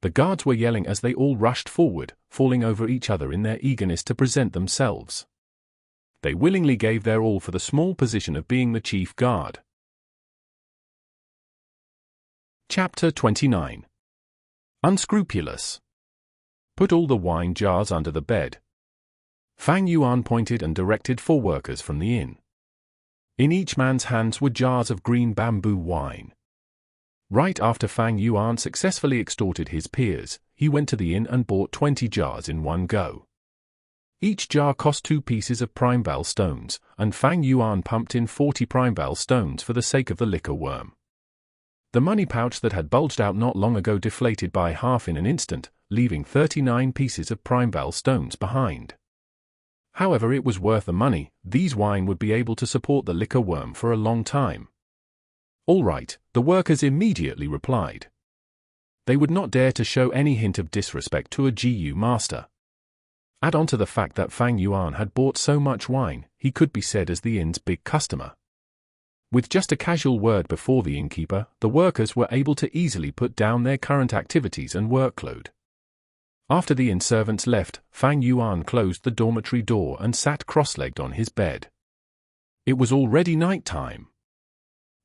The guards were yelling as they all rushed forward, falling over each other in their eagerness to present themselves. They willingly gave their all for the small position of being the chief guard. Chapter 29. Unscrupulous. Put all the wine jars under the bed. Fang Yuan pointed and directed 4 workers from the inn. In each man's hands were jars of green bamboo wine. Right after Fang Yuan successfully extorted his peers, he went to the inn and bought 20 jars in one go. Each jar cost 2 pieces of Primebal stones, and Fang Yuan pumped in 40 Primebal stones for the sake of the liquor worm. The money pouch that had bulged out not long ago deflated by half in an instant, leaving 39 pieces of Primebal stones behind. However, it was worth the money. These wine would be able to support the liquor worm for a long time. "All right," the workers immediately replied. They would not dare to show any hint of disrespect to a GU master. Add on to the fact that Fang Yuan had bought so much wine, he could be said as the inn's big customer. With just a casual word before the innkeeper, the workers were able to easily put down their current activities and workload. After the inn servants left, Fang Yuan closed the dormitory door and sat cross-legged on his bed. It was already night time.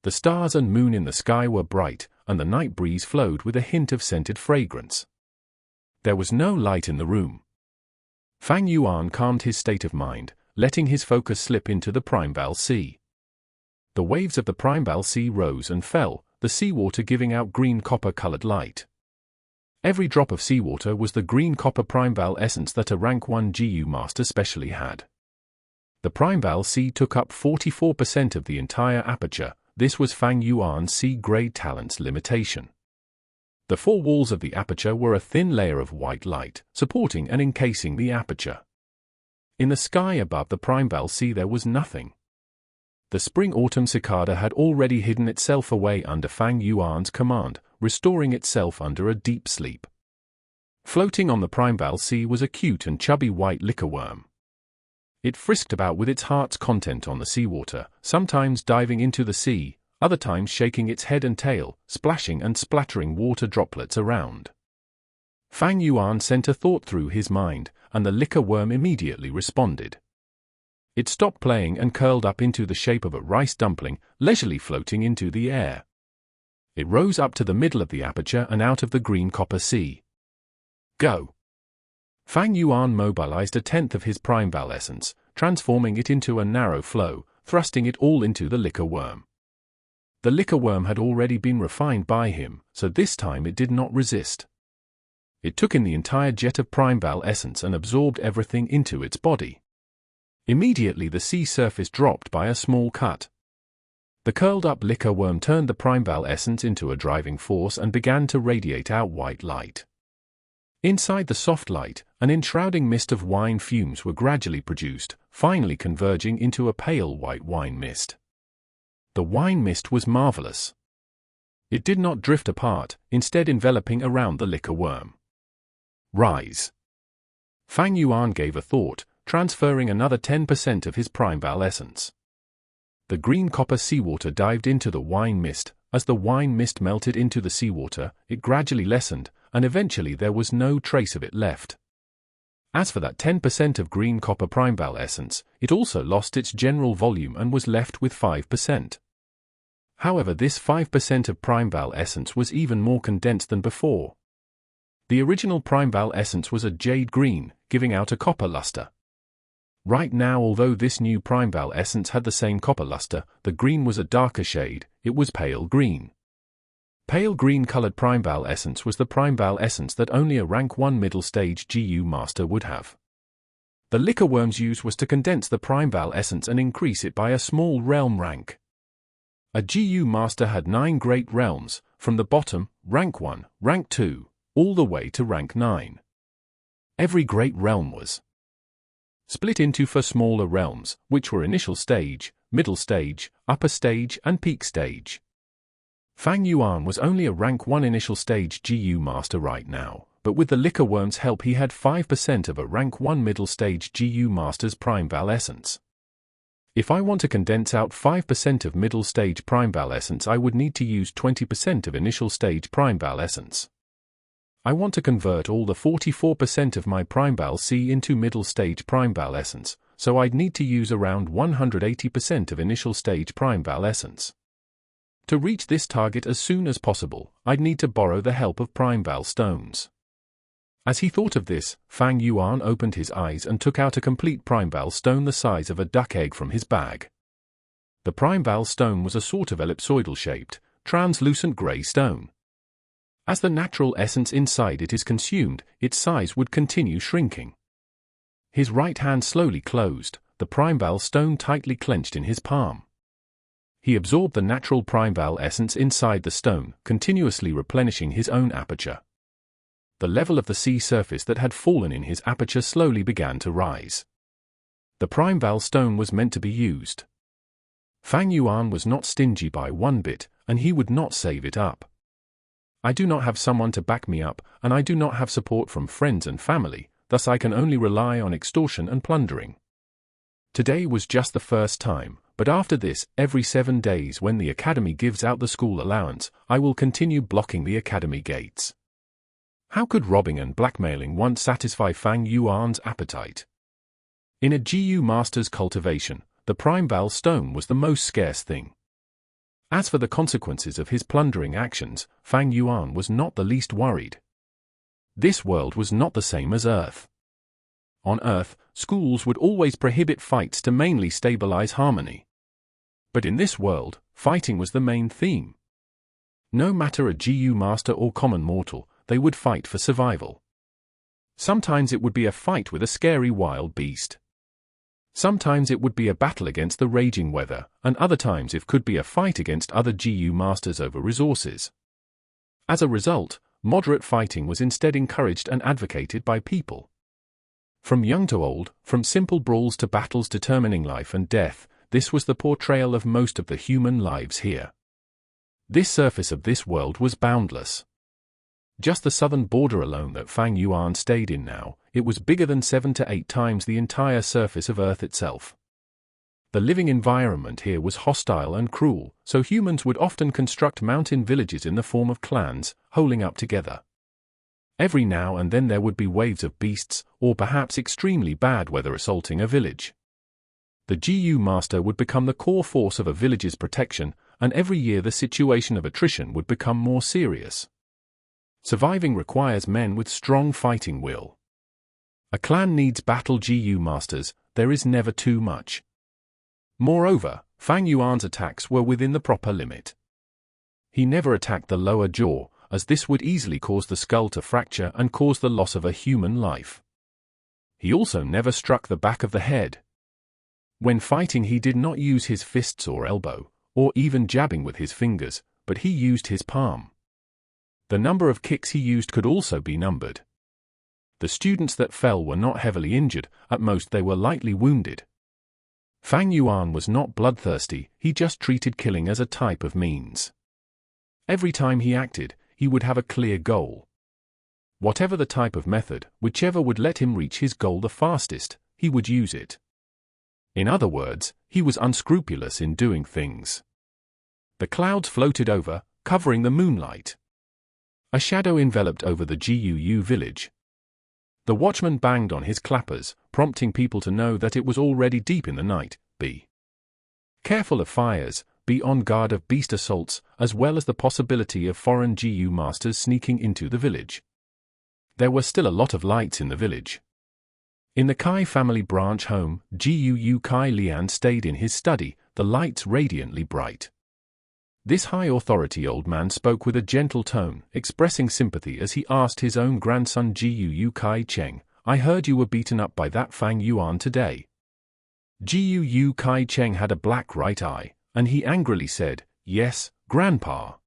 The stars and moon in the sky were bright, and the night breeze flowed with a hint of scented fragrance. There was no light in the room. Fang Yuan calmed his state of mind, letting his focus slip into the Primebal Sea. The waves of the Primebal Sea rose and fell, the seawater giving out green copper-colored light. Every drop of seawater was the green copper Primebal essence that a rank 1 GU master specially had. The Primebal Sea took up 44% of the entire aperture. This was Fang Yuan's C-grade talent's limitation. The 4 walls of the aperture were a thin layer of white light, supporting and encasing the aperture. In the sky above the Primebal Sea there was nothing. The spring-autumn cicada had already hidden itself away under Fang Yuan's command, restoring itself under a deep sleep. Floating on the Primebal Sea was a cute and chubby white liquor worm. It frisked about with its heart's content on the seawater, sometimes diving into the sea, other times shaking its head and tail, splashing and splattering water droplets around. Fang Yuan sent a thought through his mind, and the liquor worm immediately responded. It stopped playing and curled up into the shape of a rice dumpling, leisurely floating into the air. It rose up to the middle of the aperture and out of the green copper sea. Go! Fang Yuan mobilized 1/10 of his Primebal essence, transforming it into a narrow flow, thrusting it all into the liquor worm. The liquor worm had already been refined by him, so this time it did not resist. It took in the entire jet of Primebal essence and absorbed everything into its body. Immediately the sea surface dropped by a small cut. The curled-up liquor worm turned the Primebal essence into a driving force and began to radiate out white light. Inside the soft light, an enshrouding mist of wine fumes were gradually produced, finally converging into a pale white wine mist. The wine mist was marvelous. It did not drift apart, instead enveloping around the liquor worm. Rise! Fang Yuan gave a thought, transferring another 10% of his Primebal essence. The green copper seawater dived into the wine mist. As the wine mist melted into the seawater, it gradually lessened, and eventually there was no trace of it left. As for that 10% of green copper Primebal essence, it also lost its general volume and was left with 5%. However, this 5% of Primebal essence was even more condensed than before. The original Primebal essence was a jade green, giving out a copper luster. Right now, although this new Primebal essence had the same copper luster, the green was a darker shade. It was pale green. Pale green-colored Primebal essence was the Primebal essence that only a rank 1 middle stage GU master would have. The liquor worm's use was to condense the Primebal essence and increase it by a small realm rank. A GU master had 9 great realms, from the bottom, rank 1, rank 2, all the way to rank 9. Every great realm was split into 4 smaller realms, which were initial stage, middle stage, upper stage, and peak stage. Fang Yuan was only a rank 1 initial stage GU master right now, but with the liquor worm's help he had 5% of a rank 1 middle stage GU master's Primebal essence. If I want to condense out 5% of middle stage Primebal essence, I would need to use 20% of initial stage Primebal essence. I want to convert all the 44% of my Primebal C into middle stage Primebal essence, so I'd need to use around 180% of initial stage Primebal essence. To reach this target as soon as possible, I'd need to borrow the help of Primebal stones. As he thought of this, Fang Yuan opened his eyes and took out a complete Primebal stone the size of a duck egg from his bag. The Primebal stone was a sort of ellipsoidal-shaped, translucent grey stone. As the natural essence inside it is consumed, its size would continue shrinking. His right hand slowly closed, the Primebal stone tightly clenched in his palm. He absorbed the natural Primebal essence inside the stone, continuously replenishing his own aperture. The level of the sea surface that had fallen in his aperture slowly began to rise. The Primebal stone was meant to be used. Fang Yuan was not stingy by one bit, and he would not save it up. I do not have someone to back me up, and I do not have support from friends and family, thus I can only rely on extortion and plundering. Today was just the first time, but after this, every 7 days when the academy gives out the school allowance, I will continue blocking the academy gates. How could robbing and blackmailing once satisfy Fang Yuan's appetite? In a GU master's cultivation, the Primebal stone was the most scarce thing. As for the consequences of his plundering actions, Fang Yuan was not the least worried. This world was not the same as Earth. On Earth, schools would always prohibit fights to mainly stabilize harmony. But in this world, fighting was the main theme. No matter a GU master or common mortal, they would fight for survival. Sometimes it would be a fight with a scary wild beast. Sometimes it would be a battle against the raging weather, and other times it could be a fight against other GU masters over resources. As a result, moderate fighting was instead encouraged and advocated by people. From young to old, from simple brawls to battles determining life and death, this was the portrayal of most of the human lives here. This surface of this world was boundless. Just the southern border alone that Fang Yuan stayed in now, it was bigger than 7 to 8 times the entire surface of Earth itself. The living environment here was hostile and cruel, so humans would often construct mountain villages in the form of clans, holding up together. Every now and then there would be waves of beasts, or perhaps extremely bad weather assaulting a village. The GU master would become the core force of a village's protection, and every year the situation of attrition would become more serious. Surviving requires men with strong fighting will. A clan needs battle GU masters, there is never too much. Moreover, Fang Yuan's attacks were within the proper limit. He never attacked the lower jaw, as this would easily cause the skull to fracture and cause the loss of a human life. He also never struck the back of the head. When fighting he did not use his fists or elbow, or even jabbing with his fingers, but he used his palm. The number of kicks he used could also be numbered. The students that fell were not heavily injured, at most they were lightly wounded. Fang Yuan was not bloodthirsty, he just treated killing as a type of means. Every time he acted, he would have a clear goal. Whatever the type of method, whichever would let him reach his goal the fastest, he would use it. In other words, he was unscrupulous in doing things. The clouds floated over, covering the moonlight. A shadow enveloped over the GUU village. The watchman banged on his clappers, prompting people to know that it was already deep in the night. Be careful of fires, be on guard of beast assaults, as well as the possibility of foreign GU masters sneaking into the village. There were still a lot of lights in the village. In the Kai family branch home, GUU Kai Lian stayed in his study, the lights radiantly bright. This high-authority old man spoke with a gentle tone, expressing sympathy as he asked his own grandson Jiu Kai Cheng, "I heard you were beaten up by that Fang Yuan today." Jiu Kai Cheng had a black right eye, and he angrily said, "Yes, Grandpa.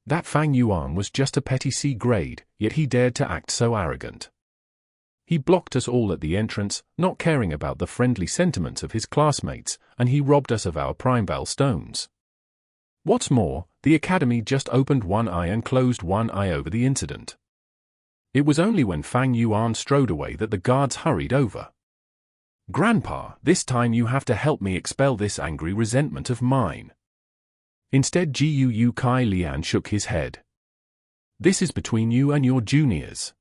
That Fang Yuan was just a petty C grade, yet he dared to act so arrogant. He blocked us all at the entrance, not caring about the friendly sentiments of his classmates, and he robbed us of our primeval stones. What's more, the academy just opened one eye and closed one eye over the incident. It was only when Fang Yuan strode away that the guards hurried over. Grandpa, this time you have to help me expel this angry resentment of mine." Instead, Jiu Kai Lian shook his head. "This is between you and your juniors.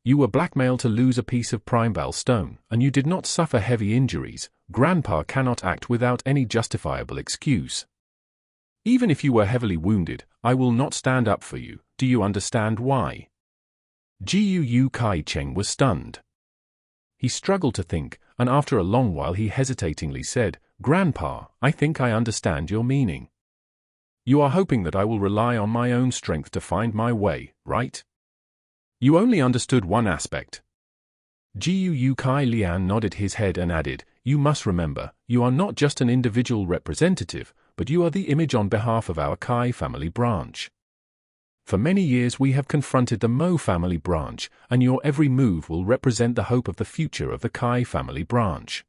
You were blackmailed to lose a piece of primeval stone, and you did not suffer heavy injuries. Grandpa cannot act without any justifiable excuse. Even if you were heavily wounded, I will not stand up for you. Do you understand why?" Jiu Kai Cheng was stunned. He struggled to think, and after a long while he hesitatingly said, "Grandpa, I think I understand your meaning. You are hoping that I will rely on my own strength to find my way, right? You only understood one aspect." Jiu Kai Lian nodded his head and added, "You must remember, you are not just an individual representative, but you are the image on behalf of our Kai family branch. For many years we have confronted the Mo family branch, and your every move will represent the hope of the future of the Kai family branch.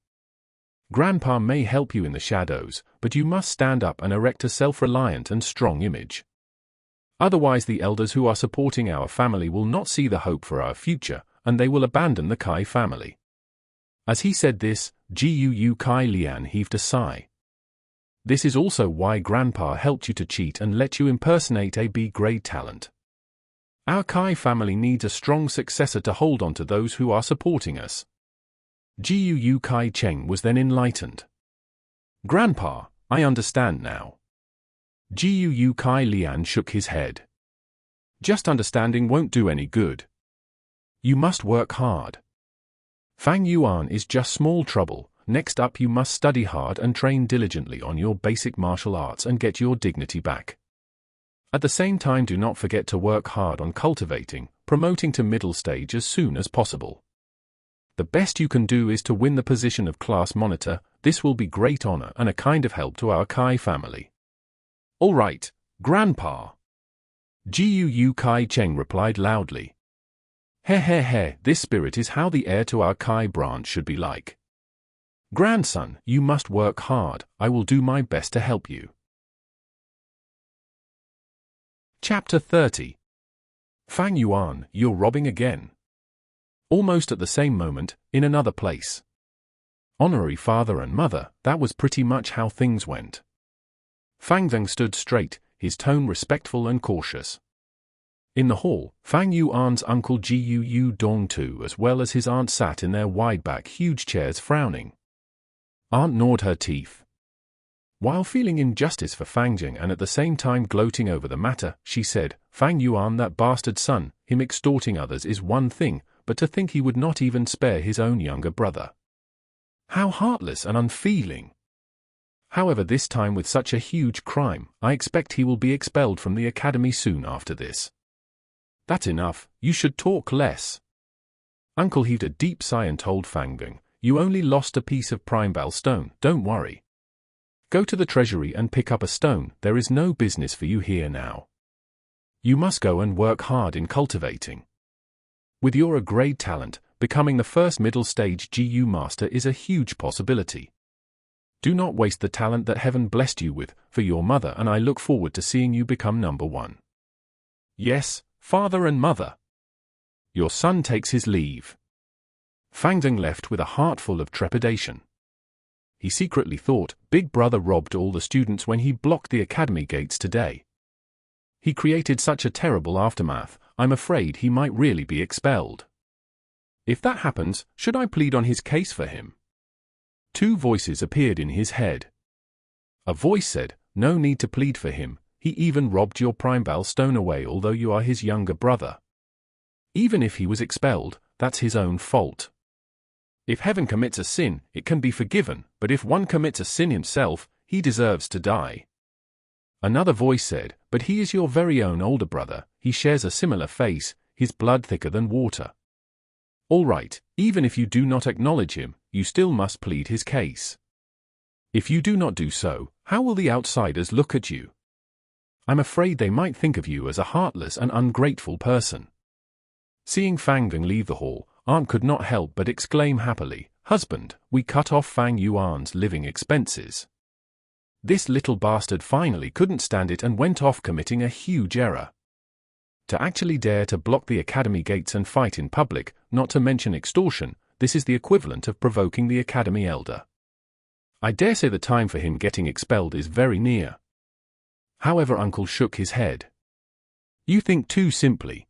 Grandpa may help you in the shadows, but you must stand up and erect a self-reliant and strong image. Otherwise the elders who are supporting our family will not see the hope for our future, and they will abandon the Kai family." As he said this, Jiu Kai Lian heaved a sigh. "This is also why Grandpa helped you to cheat and let you impersonate a B-grade talent. Our Kai family needs a strong successor to hold on to those who are supporting us." Jiu Kai Cheng was then enlightened. "Grandpa, I understand now." Jiu Kai Lian shook his head. "Just understanding won't do any good. You must work hard. Fang Yuan is just small trouble. Next up you must study hard and train diligently on your basic martial arts and get your dignity back. At the same time do not forget to work hard on cultivating, promoting to middle stage as soon as possible. The best you can do is to win the position of class monitor. This will be great honor and a kind of help to our Kai family." "All right, Grandpa." Jiu Kai Cheng replied loudly. He, this spirit is how the heir to our Kai branch should be like. Grandson, you must work hard. I will do my best to help you." Chapter 30. Fang Yuan, you're robbing again. Almost at the same moment, in another place. Honorary father and mother, that was pretty much how things went. Fang Zheng stood straight, his tone respectful and cautious. In the hall, Fang Yuan's uncle Jiu Dong too, as well as his aunt, sat in their wide-back huge chairs frowning. Aunt gnawed her teeth. While feeling injustice for Fang Zheng and at the same time gloating over the matter, she said, "Fang Yuan, that bastard son, him extorting others is one thing, but to think he would not even spare his own younger brother. How heartless and unfeeling. However, this time with such a huge crime, I expect he will be expelled from the academy soon after this." "That's enough, you should talk less." Uncle heaved a deep sigh and told Fang Zheng, "You only lost a piece of primeval stone, don't worry. Go to the treasury and pick up a stone, there is no business for you here now. You must go and work hard in cultivating. With your A-grade talent, becoming the first middle stage GU master is a huge possibility. Do not waste the talent that heaven blessed you with, for your mother and I look forward to seeing you become number one." "Yes, father and mother." Your son takes his leave. Fang Zheng left with a heart full of trepidation. He secretly thought, Big Brother robbed all the students when he blocked the academy gates today. He created such a terrible aftermath, I'm afraid he might really be expelled. If that happens, should I plead on his case for him? Two voices appeared in his head. A voice said, "No need to plead for him, he even robbed your primeval stone away although you are his younger brother. Even if he was expelled, that's his own fault. If heaven commits a sin, it can be forgiven, but if one commits a sin himself, he deserves to die." Another voice said, "But he is your very own older brother, he shares a similar face, his blood thicker than water." "All right, even if you do not acknowledge him, you still must plead his case. If you do not do so, how will the outsiders look at you? I'm afraid they might think of you as a heartless and ungrateful person." Seeing Fang Yuan leave the hall, Aunt could not help but exclaim happily, "Husband, we cut off Fang Yuan's living expenses. This little bastard finally couldn't stand it and went off committing a huge error. To actually dare to block the academy gates and fight in public, not to mention extortion, this is the equivalent of provoking the academy elder. I dare say the time for him getting expelled is very near." However, Uncle shook his head. "You think too simply.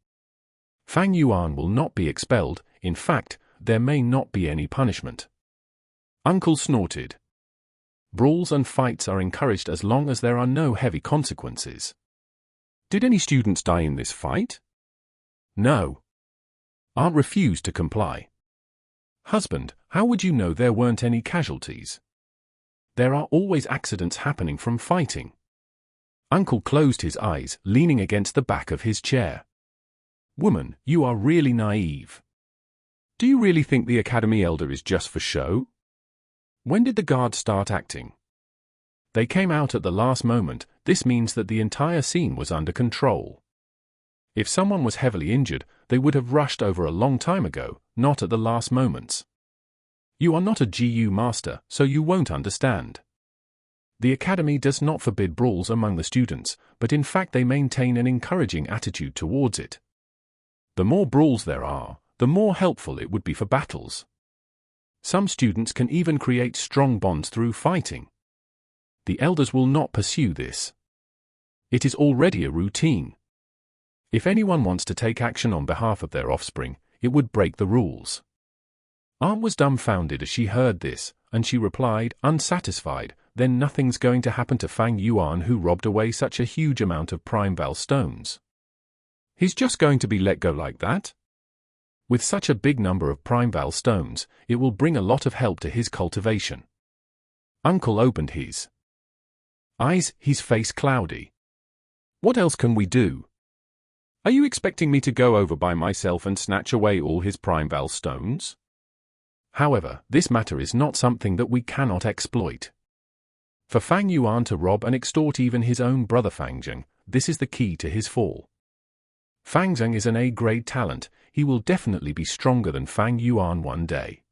Fang Yuan will not be expelled, in fact, there may not be any punishment." Uncle snorted. "Brawls and fights are encouraged as long as there are no heavy consequences." "Did any students die in this fight?" "No." Aunt refused to comply. "Husband, how would you know there weren't any casualties? There are always accidents happening from fighting." Uncle closed his eyes, leaning against the back of his chair. "Woman, you are really naive. Do you really think the academy elder is just for show? When did the guards start acting? They came out at the last moment. This means that the entire scene was under control. If someone was heavily injured, they would have rushed over a long time ago, not at the last moments. You are not a GU master, so you won't understand. The academy does not forbid brawls among the students, but in fact they maintain an encouraging attitude towards it. The more brawls there are, the more helpful it would be for battles. Some students can even create strong bonds through fighting. The elders will not pursue this. It is already a routine. If anyone wants to take action on behalf of their offspring, it would break the rules." Aunt was dumbfounded as she heard this, and she replied, unsatisfied, "Then nothing's going to happen to Fang Yuan who robbed away such a huge amount of Primeval stones. He's just going to be let go like that? With such a big number of Primeval stones, it will bring a lot of help to his cultivation." Uncle opened his eyes, his face cloudy. "What else can we do? Are you expecting me to go over by myself and snatch away all his Primeval stones? However, this matter is not something that we cannot exploit. For Fang Yuan to rob and extort even his own brother Fang Zheng, this is the key to his fall. Fang Zheng is an A-grade talent, he will definitely be stronger than Fang Yuan one day."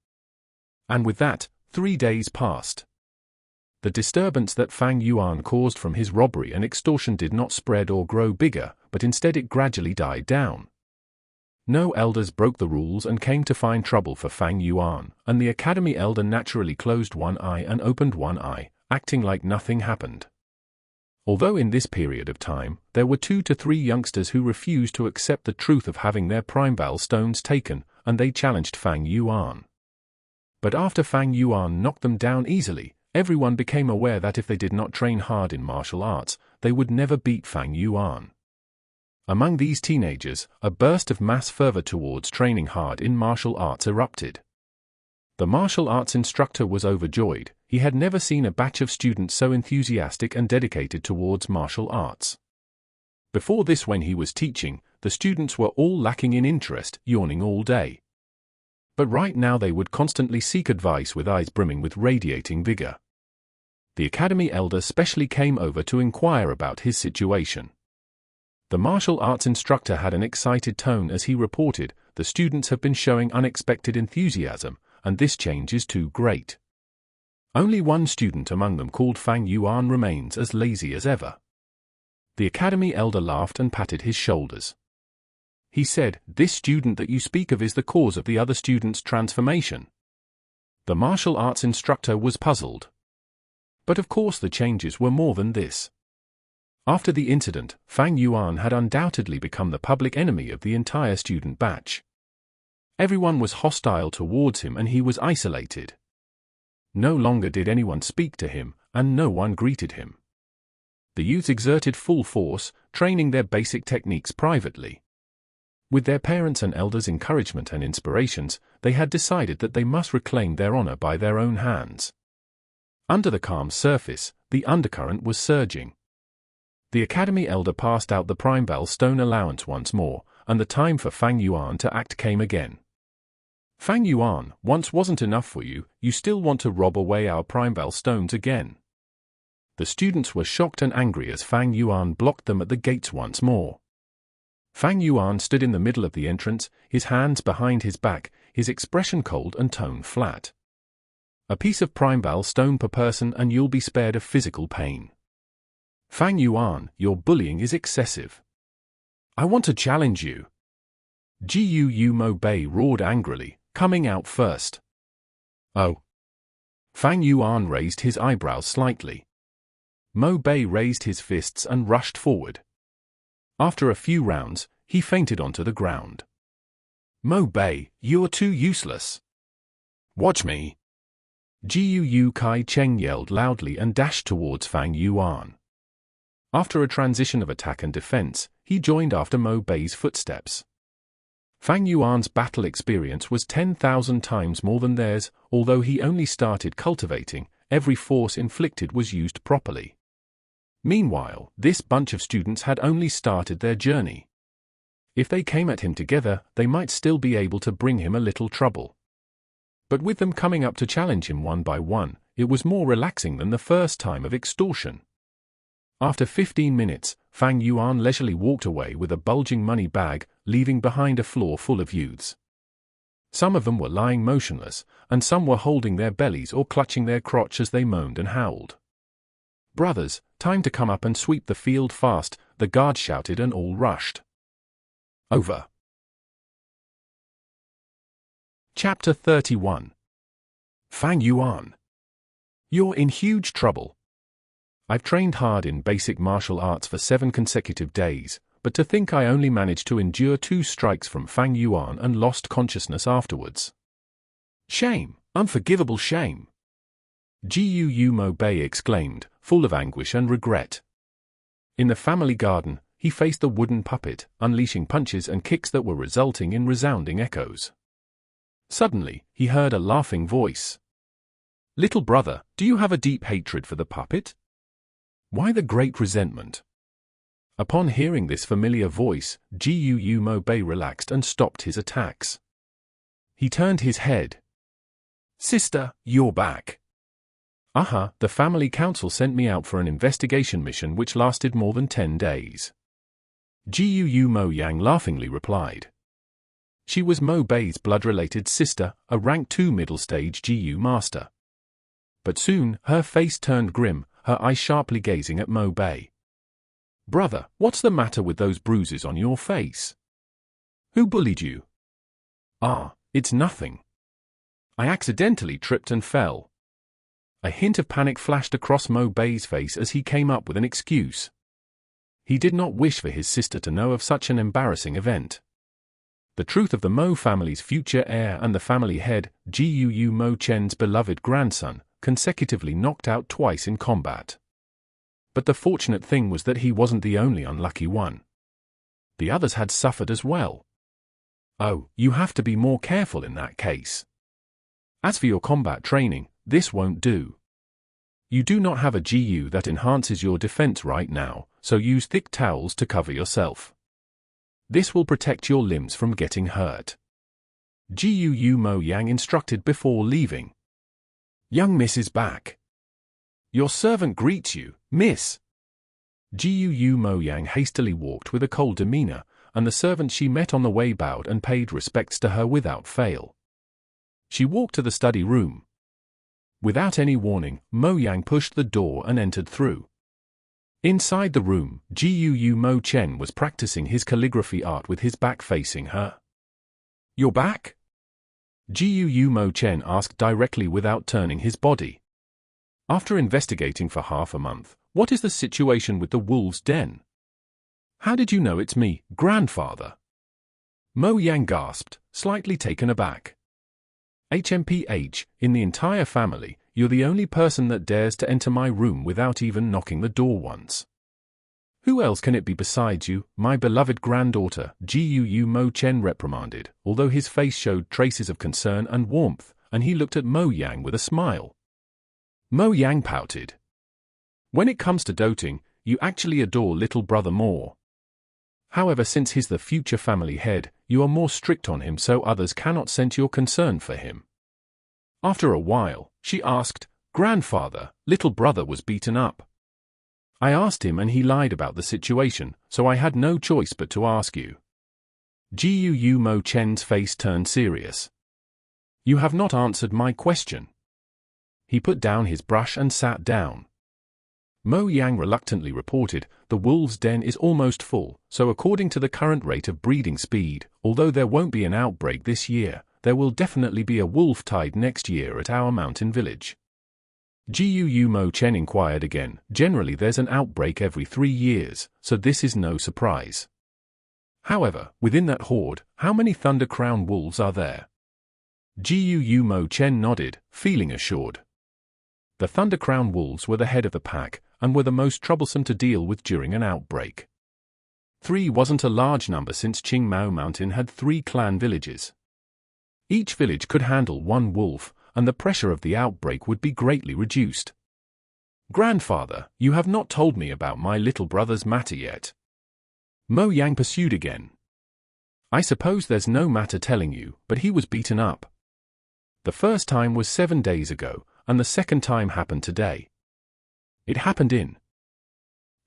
And with that, 3 days passed. The disturbance that Fang Yuan caused from his robbery and extortion did not spread or grow bigger, but instead it gradually died down. No elders broke the rules and came to find trouble for Fang Yuan, and the academy elder naturally closed one eye and opened one eye, acting like nothing happened. Although in this period of time, there were 2 to 3 youngsters who refused to accept the truth of having their Primeval stones taken, and they challenged Fang Yuan. But after Fang Yuan knocked them down easily, everyone became aware that if they did not train hard in martial arts, they would never beat Fang Yuan. Among these teenagers, a burst of mass fervor towards training hard in martial arts erupted. The martial arts instructor was overjoyed. He had never seen a batch of students so enthusiastic and dedicated towards martial arts. Before this, when he was teaching, the students were all lacking in interest, yawning all day. But right now they would constantly seek advice with eyes brimming with radiating vigor. The academy elder specially came over to inquire about his situation. The martial arts instructor had an excited tone as he reported, "The students have been showing unexpected enthusiasm, and this change is too great. Only one student among them, called Fang Yuan, remains as lazy as ever." The academy elder laughed and patted his shoulders. He said, "This student that you speak of is the cause of the other students' transformation." The martial arts instructor was puzzled. But of course the changes were more than this. After the incident, Fang Yuan had undoubtedly become the public enemy of the entire student batch. Everyone was hostile towards him and he was isolated. No longer did anyone speak to him, and no one greeted him. The youths exerted full force, training their basic techniques privately. With their parents' and elders' encouragement and inspirations, they had decided that they must reclaim their honor by their own hands. Under the calm surface, the undercurrent was surging. The academy elder passed out the Primebell stone allowance once more, and the time for Fang Yuan to act came again. Fang Yuan, once wasn't enough for you, you still want to rob away our Primebell stones again. The students were shocked and angry as Fang Yuan blocked them at the gates once more. Fang Yuan stood in the middle of the entrance, his hands behind his back, his expression cold and tone flat. A piece of Primebell stone per person and you'll be spared of physical pain. Fang Yuan, your bullying is excessive. I want to challenge you. Moonblade roared angrily, coming out first. Oh. Fang Yuan raised his eyebrows slightly. Moonblade raised his fists and rushed forward. After a few rounds, he fainted onto the ground. Moonblade, you're too useless. Watch me. Kai Cheng yelled loudly and dashed towards Fang Yuan. After a transition of attack and defense, he joined after Moonblade's footsteps. Fang Yuan's battle experience was 10,000 times more than theirs, although he only started cultivating, every force inflicted was used properly. Meanwhile, this bunch of students had only started their journey. If they came at him together, they might still be able to bring him a little trouble. But with them coming up to challenge him one by one, it was more relaxing than the first time of extortion. After 15 minutes, Fang Yuan leisurely walked away with a bulging money bag, leaving behind a floor full of youths. Some of them were lying motionless, and some were holding their bellies or clutching their crotch as they moaned and howled. Brothers, time to come up and sweep the field fast, the guard shouted and all rushed. Over. Chapter 31. Fang Yuan. You're in huge trouble. I've trained hard in basic martial arts for 7 consecutive days, but to think I only managed to endure 2 strikes from Fang Yuan and lost consciousness afterwards. Shame, unforgivable shame. Moonblade exclaimed, full of anguish and regret. In the family garden, he faced the wooden puppet, unleashing punches and kicks that were resulting in resounding echoes. Suddenly, he heard a laughing voice. Little brother, do you have a deep hatred for the puppet? Why the great resentment? Upon hearing this familiar voice, Moonblade relaxed and stopped his attacks. He turned his head. Sister, you're back. The family council sent me out for an investigation mission which lasted more than 10 days. Moonblade laughingly replied. She was Moonblade's blood-related sister, a rank 2 middle-stage GU master. But soon, her face turned grim, her eyes sharply gazing at Moonblade. Brother, what's the matter with those bruises on your face? Who bullied you? It's nothing. I accidentally tripped and fell. A hint of panic flashed across Moonblade's face as he came up with an excuse. He did not wish for his sister to know of such an embarrassing event. The truth of the Mo family's future heir and the family head, Mo Chen's beloved grandson, consecutively knocked out twice in combat. But the fortunate thing was that he wasn't the only unlucky one. The others had suffered as well. Oh, you have to be more careful in that case. As for your combat training, this won't do. You do not have a GU that enhances your defense right now, so use thick towels to cover yourself. This will protect your limbs from getting hurt. Moonblade instructed before leaving. Young Miss is back. Your servant greets you, Miss. Moonblade hastily walked with a cold demeanor, and the servant she met on the way bowed and paid respects to her without fail. She walked to the study room. Without any warning, Moonblade pushed the door and entered through. Inside the room, Mo Chen was practicing his calligraphy art with his back facing her. You're back? Mo Chen asked directly without turning his body. After investigating for half a month, what is the situation with the wolves' den? How did you know it's me, grandfather? Moonblade gasped, slightly taken aback. HMPH, in the entire family, you're the only person that dares to enter my room without even knocking the door once. Who else can it be besides you, my beloved granddaughter? Mo Chen reprimanded, although his face showed traces of concern and warmth, and he looked at Moonblade with a smile. Moonblade pouted. When it comes to doting, you actually adore little brother more. However, since he's the future family head, you are more strict on him so others cannot sense your concern for him. After a while, she asked, "Grandfather, little brother was beaten up." I asked him and he lied about the situation, so I had no choice but to ask you. Jiu Mo Chen's face turned serious. You have not answered my question. He put down his brush and sat down. Mo Yang reluctantly reported, the wolves' den is almost full, so according to the current rate of breeding speed, although there won't be an outbreak this year, there will definitely be a wolf tide next year at our mountain village. Jiu Mo Chen inquired again, generally there's an outbreak every 3 years, so this is no surprise. However, within that horde, how many Thunder Crown wolves are there? Jiu Mo Chen nodded, feeling assured. The Thunder Crown wolves were the head of the pack, and were the most troublesome to deal with during an outbreak. 3 wasn't a large number since Qingmao Mountain had 3 clan villages. Each village could handle 1 wolf, and the pressure of the outbreak would be greatly reduced. Grandfather, you have not told me about my little brother's matter yet. Mo Yang pursued again. I suppose there's no matter telling you, but he was beaten up. The first time was 7 days ago, and the second time happened today. It happened in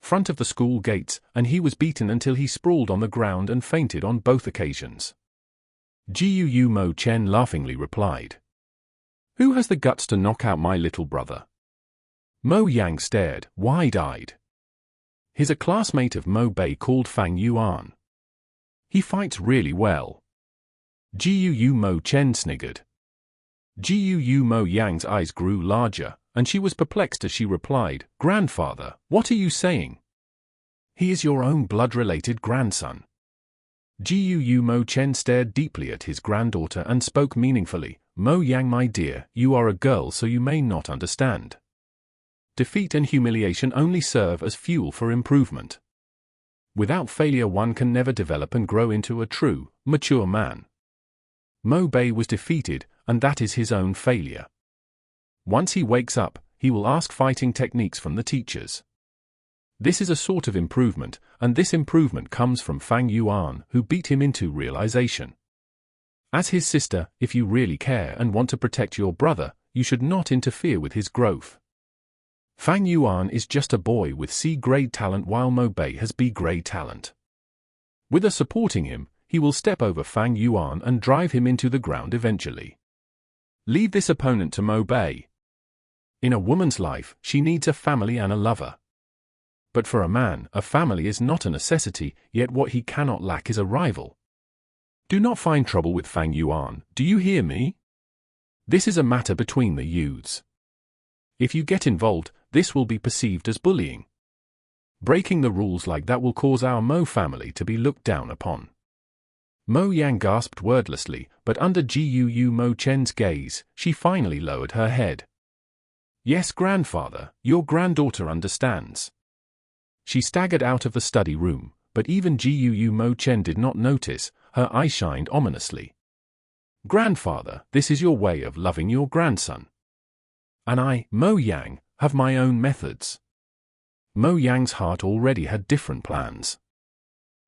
front of the school gates, and he was beaten until he sprawled on the ground and fainted on both occasions. Jiu Mo Chen laughingly replied. Who has the guts to knock out my little brother? Mo Yang stared, wide-eyed. He's a classmate of Mo Bei called Fang Yuan. He fights really well. Jiu Mo Chen sniggered. Jiu Mo Yang's eyes grew larger, and she was perplexed as she replied, Grandfather, what are you saying? He is your own blood-related grandson. Jiu Mo Chen stared deeply at his granddaughter and spoke meaningfully, Mo Yang my dear, you are a girl so you may not understand. Defeat and humiliation only serve as fuel for improvement. Without failure one can never develop and grow into a true, mature man. Mo Bei was defeated, and that is his own failure. Once he wakes up, he will ask fighting techniques from the teachers. This is a sort of improvement, and this improvement comes from Fang Yuan, who beat him into realization. As his sister, if you really care and want to protect your brother, you should not interfere with his growth. Fang Yuan is just a boy with C-grade talent while Mo Bei has B-grade talent. With us supporting him, he will step over Fang Yuan and drive him into the ground eventually. Leave this opponent to Mo Bei. In a woman's life, she needs a family and a lover. But for a man, a family is not a necessity, yet what he cannot lack is a rival. Do not find trouble with Fang Yuan, do you hear me? This is a matter between the youths. If you get involved, this will be perceived as bullying. Breaking the rules like that will cause our Mo family to be looked down upon. Mo Yang gasped wordlessly, but under Jiu Mo Chen's gaze, she finally lowered her head. Yes, grandfather, your granddaughter understands. She staggered out of the study room, but even Jiu Mo Chen did not notice, her eye shined ominously. Grandfather, this is your way of loving your grandson. And I, Mo Yang, have my own methods. Mo Yang's heart already had different plans.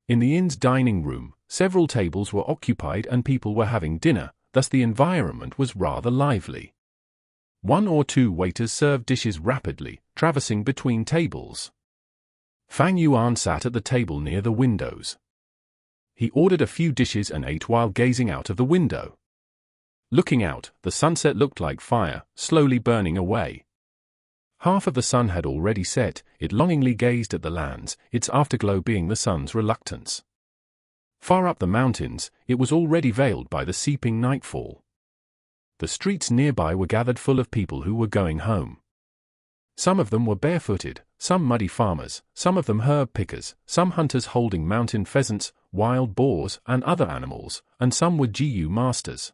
In the inn's dining room, several tables were occupied and people were having dinner, thus the environment was rather lively. 1 or 2 waiters served dishes rapidly, traversing between tables. Fang Yuan sat at the table near the windows. He ordered a few dishes and ate while gazing out of the window. Looking out, the sunset looked like fire, slowly burning away. Half of the sun had already set, it longingly gazed at the lands, its afterglow being the sun's reluctance. Far up the mountains, it was already veiled by the seeping nightfall. The streets nearby were gathered full of people who were going home. Some of them were barefooted, some muddy farmers, some of them herb pickers, some hunters holding mountain pheasants, wild boars, and other animals, and some were Jiu masters.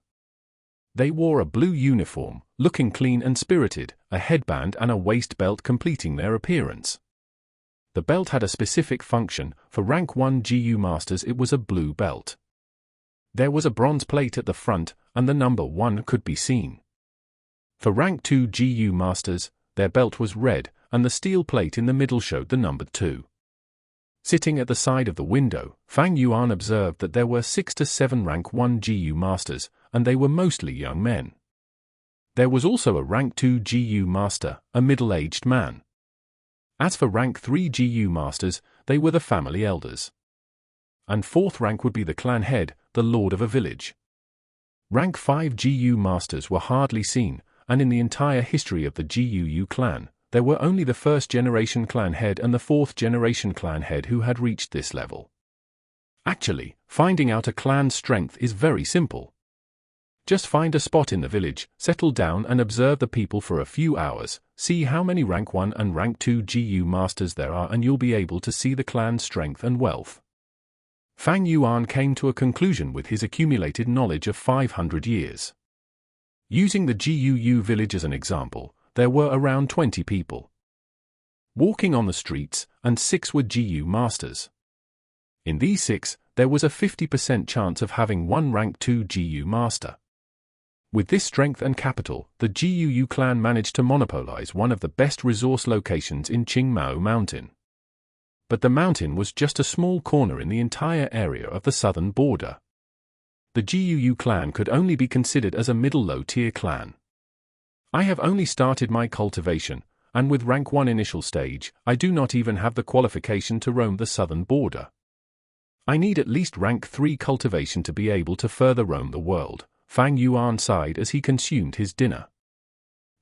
They wore a blue uniform, looking clean and spirited, a headband and a waist belt completing their appearance. The belt had a specific function, for rank 1 Jiu masters it was a blue belt. There was a bronze plate at the front, and the number 1 could be seen. For rank 2 Jiu masters, their belt was red, and the steel plate in the middle showed the number 2. Sitting at the side of the window, Fang Yuan observed that there were 6 to 7 rank 1 GU masters, and they were mostly young men. There was also a rank 2 GU master, a middle-aged man. As for rank 3 GU masters, they were the family elders. And 4th rank would be the clan head, the lord of a village. Rank 5 GU masters were hardly seen, and in the entire history of the GUU clan, there were only the 1st generation clan head and the 4th generation clan head who had reached this level. Actually, finding out a clan's strength is very simple. Just find a spot in the village, settle down and observe the people for a few hours, see how many rank 1 and rank 2 GU masters there are, and you'll be able to see the clan's strength and wealth. Fang Yuan came to a conclusion with his accumulated knowledge of 500 years. Using the GUU village as an example, there were around 20 people walking on the streets, and 6 were GU masters. In these 6, there was a 50% chance of having one rank 2 GU master. With this strength and capital, the GUU clan managed to monopolize one of the best resource locations in Qingmao Mountain. But the mountain was just a small corner in the entire area of the southern border. The GUU clan could only be considered as a middle-low tier clan. I have only started my cultivation, and with rank 1 initial stage, I do not even have the qualification to roam the southern border. I need at least rank 3 cultivation to be able to further roam the world, Fang Yuan sighed as he consumed his dinner.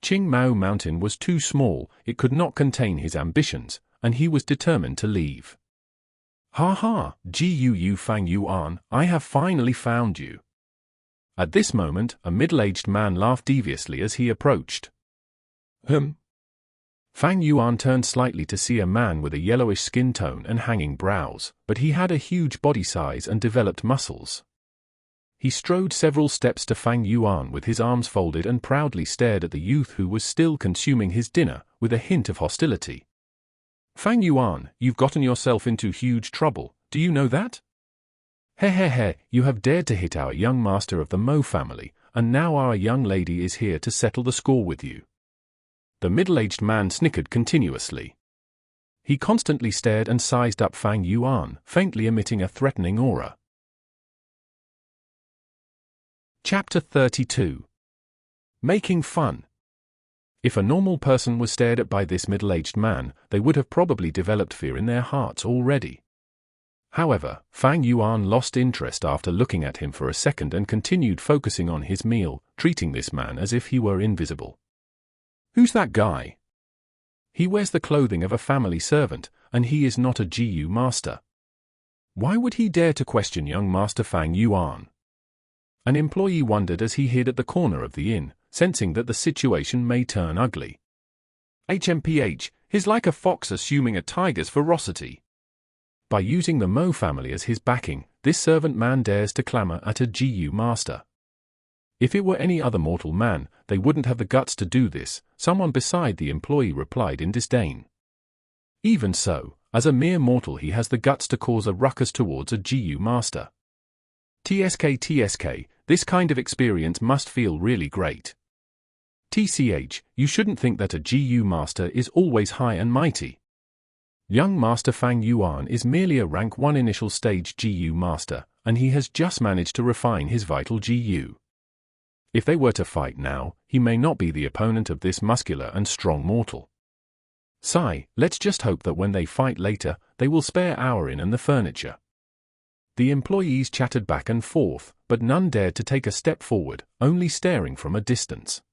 Qingmao Mountain was too small, it could not contain his ambitions, and he was determined to leave. Ha ha, GUU Fang Yuan, I have finally found you. At this moment, a middle-aged man laughed deviously as he approached. Fang Yuan turned slightly to see a man with a yellowish skin tone and hanging brows, but he had a huge body size and developed muscles. He strode several steps to Fang Yuan with his arms folded and proudly stared at the youth who was still consuming his dinner, with a hint of hostility. Fang Yuan, you've gotten yourself into huge trouble, do you know that? He, you have dared to hit our young master of the Mo family, and now our young lady is here to settle the score with you. The middle-aged man snickered continuously. He constantly stared and sized up Fang Yuan, faintly emitting a threatening aura. Chapter 32. Making Fun. If a normal person was stared at by this middle-aged man, they would have probably developed fear in their hearts already. However, Fang Yuan lost interest after looking at him for a second and continued focusing on his meal, treating this man as if he were invisible. Who's that guy? He wears the clothing of a family servant, and he is not a GU master. Why would he dare to question young Master Fang Yuan? An employee wondered as he hid at the corner of the inn, sensing that the situation may turn ugly. HMPH, he's like a fox assuming a tiger's ferocity. By using the Mo family as his backing, this servant man dares to clamor at a GU master. If it were any other mortal man, they wouldn't have the guts to do this, someone beside the employee replied in disdain. Even so, as a mere mortal he has the guts to cause a ruckus towards a GU master. TSK, this kind of experience must feel really great. TCH, you shouldn't think that a GU master is always high and mighty. Young Master Fang Yuan is merely a rank 1 initial stage GU master, and he has just managed to refine his vital GU. If they were to fight now, he may not be the opponent of this muscular and strong mortal. Sigh, let's just hope that when they fight later, they will spare our inn and the furniture. The employees chattered back and forth, but none dared to take a step forward, only staring from a distance.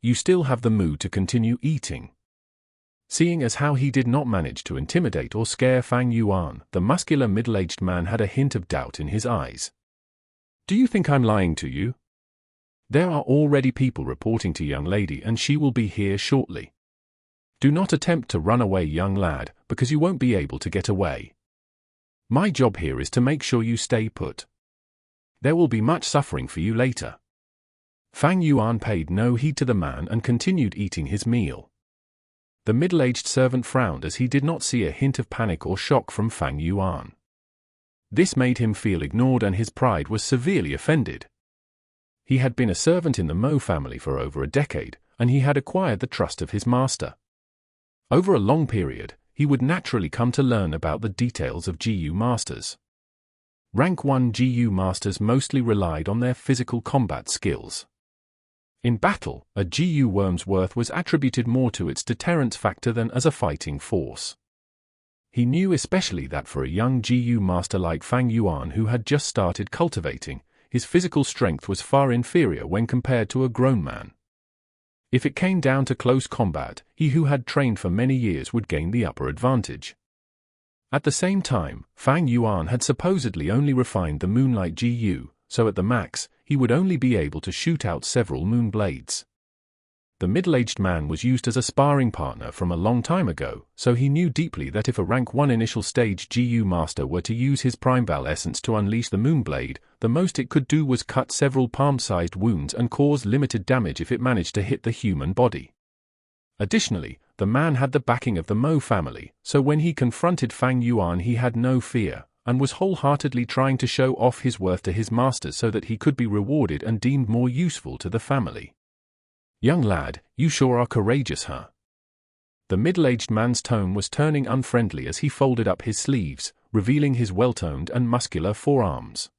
You still have the mood to continue eating. Seeing as how he did not manage to intimidate or scare Fang Yuan, the muscular middle-aged man had a hint of doubt in his eyes. Do you think I'm lying to you? There are already people reporting to young lady and she will be here shortly. Do not attempt to run away, young lad, because you won't be able to get away. My job here is to make sure you stay put. There will be much suffering for you later. Fang Yuan paid no heed to the man and continued eating his meal. The middle-aged servant frowned as he did not see a hint of panic or shock from Fang Yuan. This made him feel ignored and his pride was severely offended. He had been a servant in the Mo family for over a decade, and he had acquired the trust of his master. Over a long period, he would naturally come to learn about the details of GU masters. Rank 1 GU masters mostly relied on their physical combat skills. In battle, a GU worm's worth was attributed more to its deterrence factor than as a fighting force. He knew especially that for a young GU master like Fang Yuan who had just started cultivating, his physical strength was far inferior when compared to a grown man. If it came down to close combat, he who had trained for many years would gain the upper advantage. At the same time, Fang Yuan had supposedly only refined the Moonlight GU, so at the max, he would only be able to shoot out several Moonblades. The middle-aged man was used as a sparring partner from a long time ago, so he knew deeply that if a rank 1 initial stage GU master were to use his Primeval essence to unleash the Moonblade, the most it could do was cut several palm-sized wounds and cause limited damage if it managed to hit the human body. Additionally, the man had the backing of the Mo family, so when he confronted Fang Yuan he had no fear, and was wholeheartedly trying to show off his worth to his masters so that he could be rewarded and deemed more useful to the family. "Young lad, you sure are courageous, huh?" The middle-aged man's tone was turning unfriendly as he folded up his sleeves, revealing his well-toned and muscular forearms.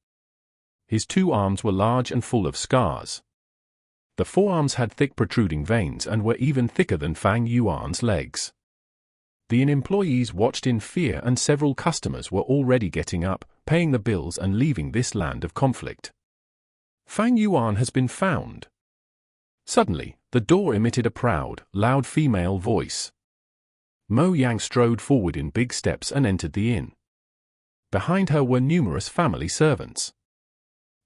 His two arms were large and full of scars. The forearms had thick protruding veins and were even thicker than Fang Yuan's legs. The employees watched in fear and several customers were already getting up, paying the bills and leaving this land of conflict. "Fang Yuan has been found." Suddenly, the door emitted a proud, loud female voice. Mo Yang strode forward in big steps and entered the inn. Behind her were numerous family servants.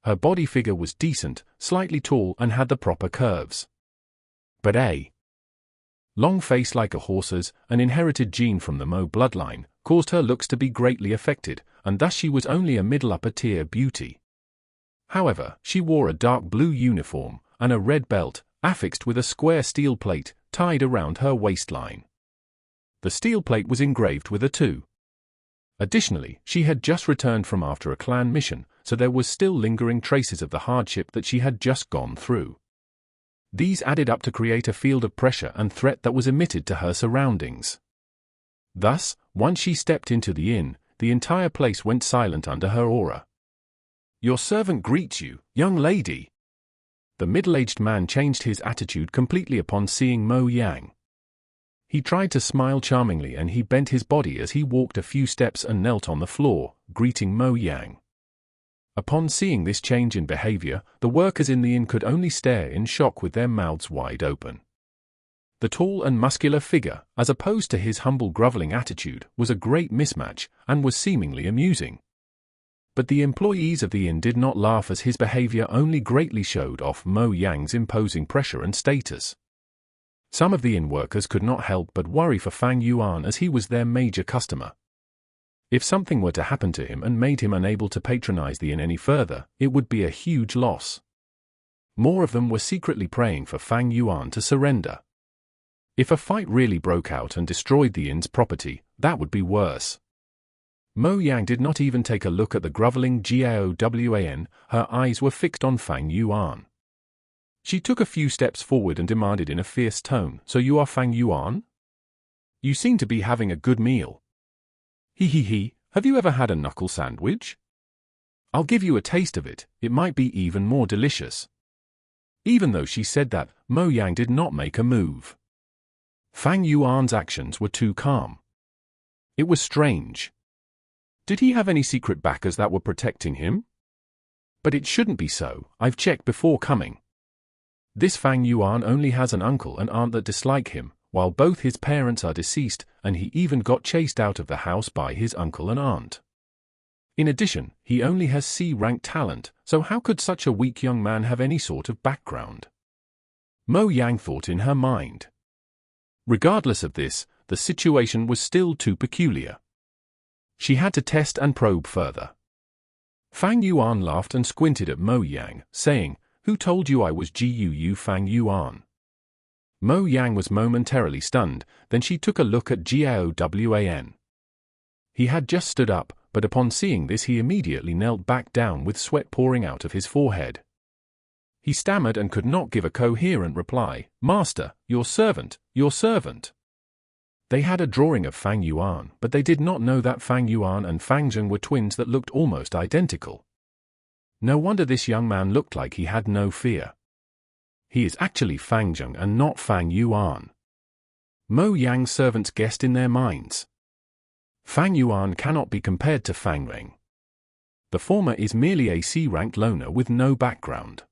Her body figure was decent, slightly tall and had the proper curves. But a long face like a horse's, an inherited gene from the Mo bloodline, caused her looks to be greatly affected, and thus she was only a middle-upper-tier beauty. However, she wore a dark blue uniform, and a red belt, affixed with a square steel plate, tied around her waistline. The steel plate was engraved with a 2. Additionally, she had just returned from after a clan mission, so there was still lingering traces of the hardship that she had just gone through. These added up to create a field of pressure and threat that was emitted to her surroundings. Thus, once she stepped into the inn, the entire place went silent under her aura. "Your servant greets you, young lady." The middle-aged man changed his attitude completely upon seeing Mo Yang. He tried to smile charmingly and he bent his body as he walked a few steps and knelt on the floor, greeting Mo Yang. Upon seeing this change in behavior, the workers in the inn could only stare in shock with their mouths wide open. The tall and muscular figure, as opposed to his humble groveling attitude, was a great mismatch, and was seemingly amusing. But the employees of the inn did not laugh as his behavior only greatly showed off Mo Yang's imposing pressure and status. Some of the inn workers could not help but worry for Fang Yuan as he was their major customer. If something were to happen to him and made him unable to patronize the inn any further, it would be a huge loss. More of them were secretly praying for Fang Yuan to surrender. If a fight really broke out and destroyed the inn's property, that would be worse. Mo Yang did not even take a look at the groveling Jia Jin, her eyes were fixed on Fang Yuan. She took a few steps forward and demanded in a fierce tone, "So you are Fang Yuan? You seem to be having a good meal. He, have you ever had a knuckle sandwich? I'll give you a taste of it, it might be even more delicious." Even though she said that, Mo Yang did not make a move. Fang Yuan's actions were too calm. It was strange. Did he have any secret backers that were protecting him? But it shouldn't be so, I've checked before coming. This Fang Yuan only has an uncle and aunt that dislike him, while both his parents are deceased, and he even got chased out of the house by his uncle and aunt. In addition, he only has C-rank talent, so how could such a weak young man have any sort of background? Mo Yang thought in her mind. Regardless of this, the situation was still too peculiar. She had to test and probe further. Fang Yuan laughed and squinted at Mo Yang, saying, "Who told you I was Gu Fang Yuan?" Mo Yang was momentarily stunned, then she took a look at Jia Jin. He had just stood up, but upon seeing this he immediately knelt back down with sweat pouring out of his forehead. He stammered and could not give a coherent reply. "Master, your servant, your servant." They had a drawing of Fang Yuan, but they did not know that Fang Yuan and Fang Zheng were twins that looked almost identical. No wonder this young man looked like he had no fear. He is actually Fang Zheng and not Fang Yuan. Mo Yang's servants guessed in their minds. Fang Yuan cannot be compared to Fang Zheng. The former is merely a C-ranked loner with no background.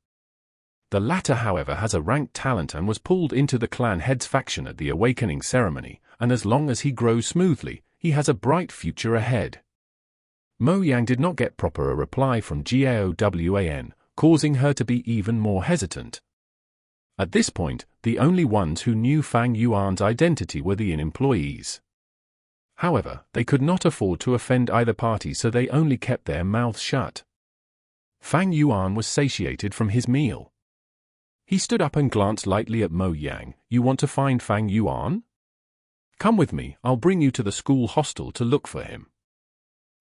The latter, however, has a ranked talent and was pulled into the clan head's faction at the awakening ceremony, and as long as he grows smoothly, he has a bright future ahead. Mo Yang did not get proper a reply from Jia Jin, causing her to be even more hesitant. At this point, the only ones who knew Fang Yuan's identity were the inn employees. However, they could not afford to offend either party, so they only kept their mouths shut. Fang Yuan was satiated from his meal. He stood up and glanced lightly at Mo Yang. "You want to find Fang Yuan? Come with me, I'll bring you to the school hostel to look for him.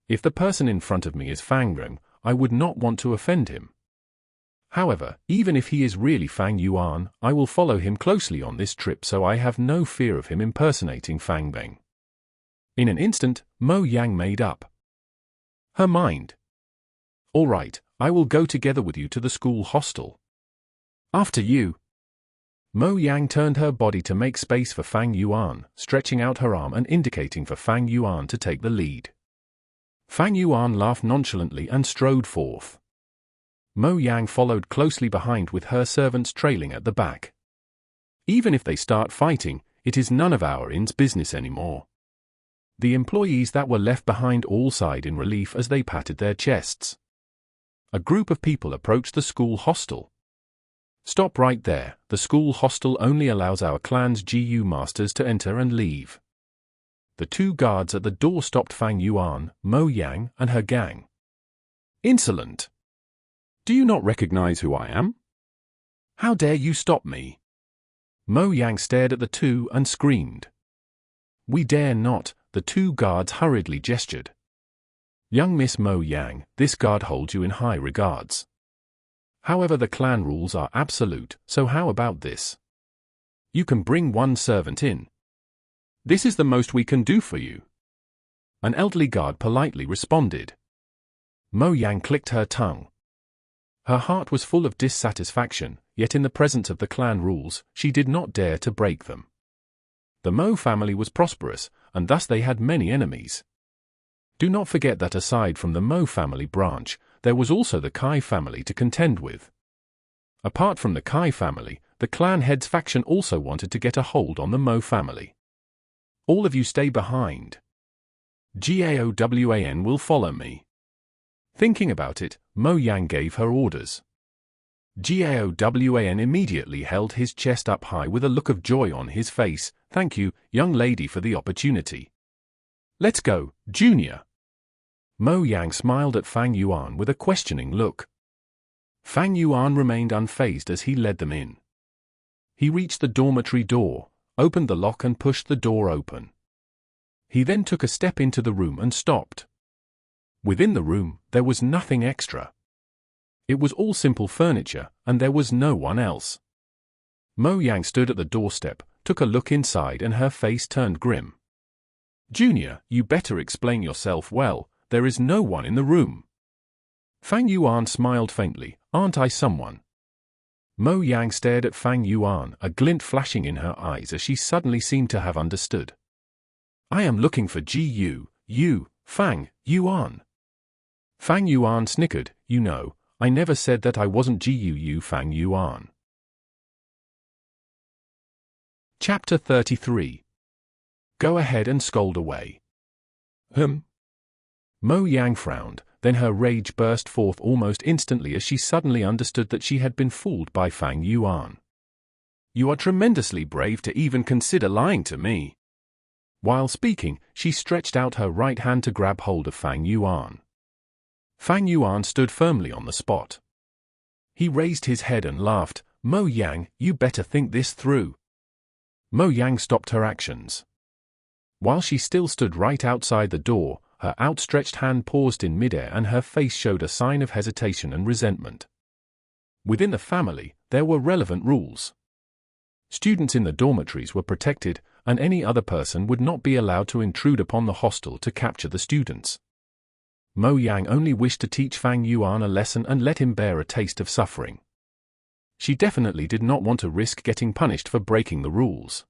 If the person in front of me is Fang Zheng, I would not want to offend him. However, even if he is really Fang Yuan, I will follow him closely on this trip, so I have no fear of him impersonating Fang Zheng." In an instant, Mo Yang made up her mind. "All right, I will go together with you to the school hostel." "After you." Mo Yang turned her body to make space for Fang Yuan, stretching out her arm and indicating for Fang Yuan to take the lead. Fang Yuan laughed nonchalantly and strode forth. Mo Yang followed closely behind with her servants trailing at the back. Even if they start fighting, it is none of our inn's business anymore. The employees that were left behind all sighed in relief as they patted their chests. A group of people approached the school hostel. "Stop right there, the school hostel only allows our clan's GU masters to enter and leave." The two guards at the door stopped Fang Yuan, Mo Yang, and her gang. "Insolent! Do you not recognize who I am? How dare you stop me?" Mo Yang stared at the two and screamed. "We dare not," the two guards hurriedly gestured. "Young Miss Mo Yang, this guard holds you in high regards. However, the clan rules are absolute, so how about this? You can bring one servant in. This is the most we can do for you." An elderly guard politely responded. Mo Yang clicked her tongue. Her heart was full of dissatisfaction, yet in the presence of the clan rules, she did not dare to break them. The Mo family was prosperous, and thus they had many enemies. Do not forget that aside from the Mo family branch, there was also the Kai family to contend with. Apart from the Kai family, the clan head's faction also wanted to get a hold on the Mo family. "All of you stay behind. Gaowan will follow me." Thinking about it, Mo Yang gave her orders. Gaowan immediately held his chest up high with a look of joy on his face. "Thank you, young lady, for the opportunity. Let's go, Junior." Mo Yang smiled at Fang Yuan with a questioning look. Fang Yuan remained unfazed as he led them in. He reached the dormitory door, opened the lock and pushed the door open. He then took a step into the room and stopped. Within the room, there was nothing extra. It was all simple furniture, and there was no one else. Mo Yang stood at the doorstep, took a look inside, and her face turned grim. "Junior, you better explain yourself well, there is no one in the room." Fang Yuan smiled faintly. "Aren't I someone?" Mo Yang stared at Fang Yuan, a glint flashing in her eyes as she suddenly seemed to have understood. "I am looking for you, Fang Yuan." Fang Yuan snickered. "You know, I never said that I wasn't Fang Yuan." Chapter 33. Go ahead and scold away. Mo Yang frowned, then her rage burst forth almost instantly as she suddenly understood that she had been fooled by Fang Yuan. "You are tremendously brave to even consider lying to me." While speaking, she stretched out her right hand to grab hold of Fang Yuan. Fang Yuan stood firmly on the spot. He raised his head and laughed. "Mo Yang, you better think this through." Mo Yang stopped her actions. While she still stood right outside the door, her outstretched hand paused in midair and her face showed a sign of hesitation and resentment. Within the family, there were relevant rules. Students in the dormitories were protected, and any other person would not be allowed to intrude upon the hostel to capture the students. Mo Yang only wished to teach Fang Yuan a lesson and let him bear a taste of suffering. She definitely did not want to risk getting punished for breaking the rules.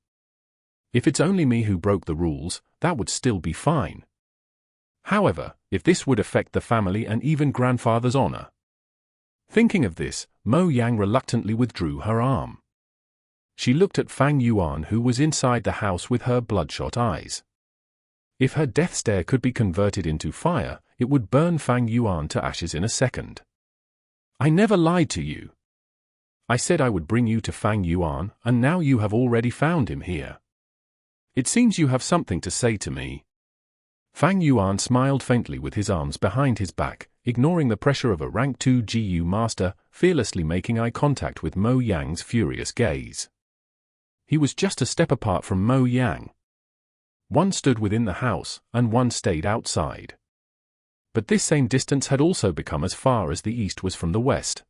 If it's only me who broke the rules, that would still be fine. However, if this would affect the family and even grandfather's honor. Thinking of this, Mo Yang reluctantly withdrew her arm. She looked at Fang Yuan, who was inside the house with her bloodshot eyes. If her death stare could be converted into fire, it would burn Fang Yuan to ashes in a second. I never lied to you. I said I would bring you to Fang Yuan, and now you have already found him here. It seems you have something to say to me. Fang Yuan smiled faintly with his arms behind his back, ignoring the pressure of a rank 2 GU master, fearlessly making eye contact with Mo Yang's furious gaze. He was just a step apart from Mo Yang. One stood within the house, and one stayed outside. But this same distance had also become as far as the east was from the west.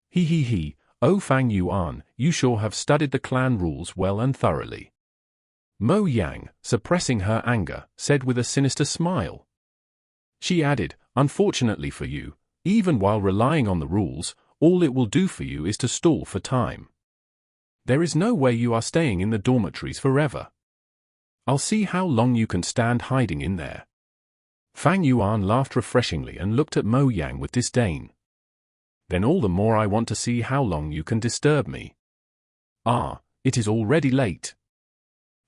He, oh Fang Yuan, you sure have studied the clan rules well and thoroughly. Mo Yang, suppressing her anger, said with a sinister smile. She added, unfortunately for you, even while relying on the rules, all it will do for you is to stall for time. There is no way you are staying in the dormitories forever. I'll see how long you can stand hiding in there. Fang Yuan laughed refreshingly and looked at Mo Yang with disdain. Then all the more I want to see how long you can disturb me. Ah, it is already late.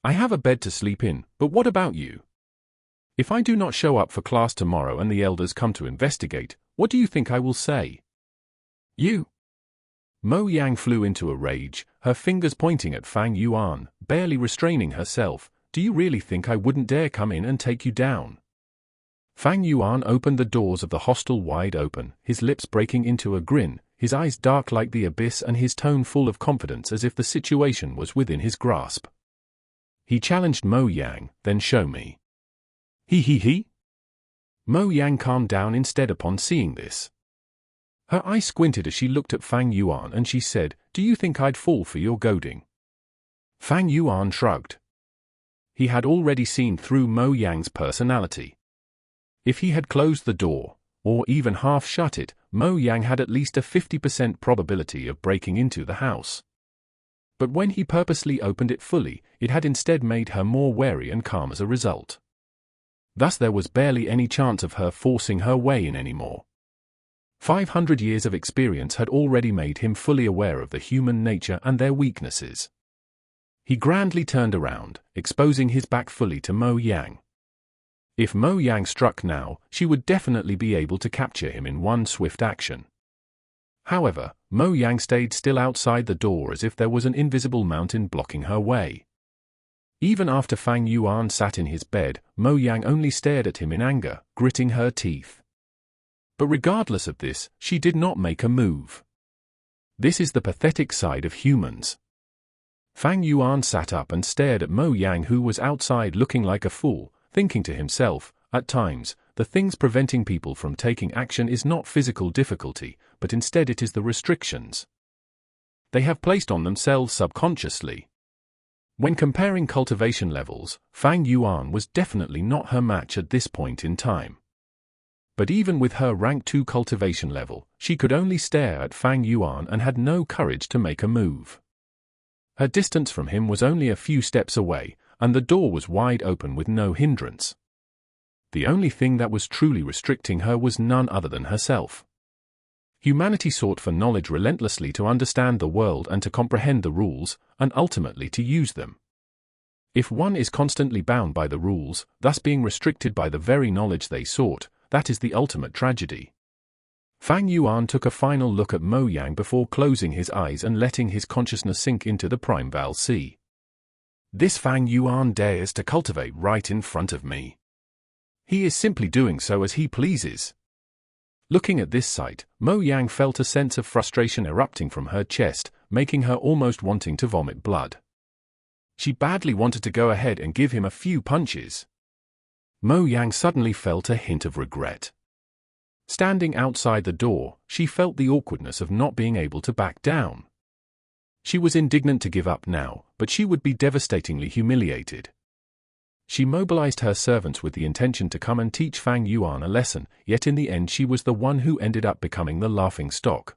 I have a bed to sleep in, but what about you? If I do not show up for class tomorrow and the elders come to investigate, what do you think I will say? You. Mo Yang flew into a rage, her fingers pointing at Fang Yuan, barely restraining herself. Do you really think I wouldn't dare come in and take you down? Fang Yuan opened the doors of the hostel wide open, his lips breaking into a grin, his eyes dark like the abyss and his tone full of confidence as if the situation was within his grasp. He challenged Mo Yang, then show me. He. Mo Yang calmed down instead upon seeing this. Her eyes squinted as she looked at Fang Yuan and she said, do you think I'd fall for your goading? Fang Yuan shrugged. He had already seen through Mo Yang's personality. If he had closed the door, or even half shut it, Mo Yang had at least a 50% probability of breaking into the house. But when he purposely opened it fully, it had instead made her more wary and calm as a result. Thus there was barely any chance of her forcing her way in anymore. 500 years of experience had already made him fully aware of the human nature and their weaknesses. He grandly turned around, exposing his back fully to Mo Yang. If Mo Yang struck now, she would definitely be able to capture him in one swift action. However, Mo Yang stayed still outside the door as if there was an invisible mountain blocking her way. Even after Fang Yuan sat in his bed, Mo Yang only stared at him in anger, gritting her teeth. But regardless of this, she did not make a move. This is the pathetic side of humans. Fang Yuan sat up and stared at Mo Yang, who was outside looking like a fool, thinking to himself, at times, the things preventing people from taking action is not physical difficulty, but instead it is the restrictions they have placed on themselves subconsciously. When comparing cultivation levels, Fang Yuan was definitely not her match at this point in time. But even with her rank 2 cultivation level, she could only stare at Fang Yuan and had no courage to make a move. Her distance from him was only a few steps away, and the door was wide open with no hindrance. The only thing that was truly restricting her was none other than herself. Humanity sought for knowledge relentlessly to understand the world and to comprehend the rules, and ultimately to use them. If one is constantly bound by the rules, thus being restricted by the very knowledge they sought, that is the ultimate tragedy. Fang Yuan took a final look at Mo Yang before closing his eyes and letting his consciousness sink into the primeval sea. This Fang Yuan dares to cultivate right in front of me. He is simply doing so as he pleases. Looking at this sight, Mo Yang felt a sense of frustration erupting from her chest, making her almost wanting to vomit blood. She badly wanted to go ahead and give him a few punches. Mo Yang suddenly felt a hint of regret. Standing outside the door, she felt the awkwardness of not being able to back down. She was indignant to give up now, but she would be devastatingly humiliated. She mobilized her servants with the intention to come and teach Fang Yuan a lesson, yet in the end she was the one who ended up becoming the laughing stock.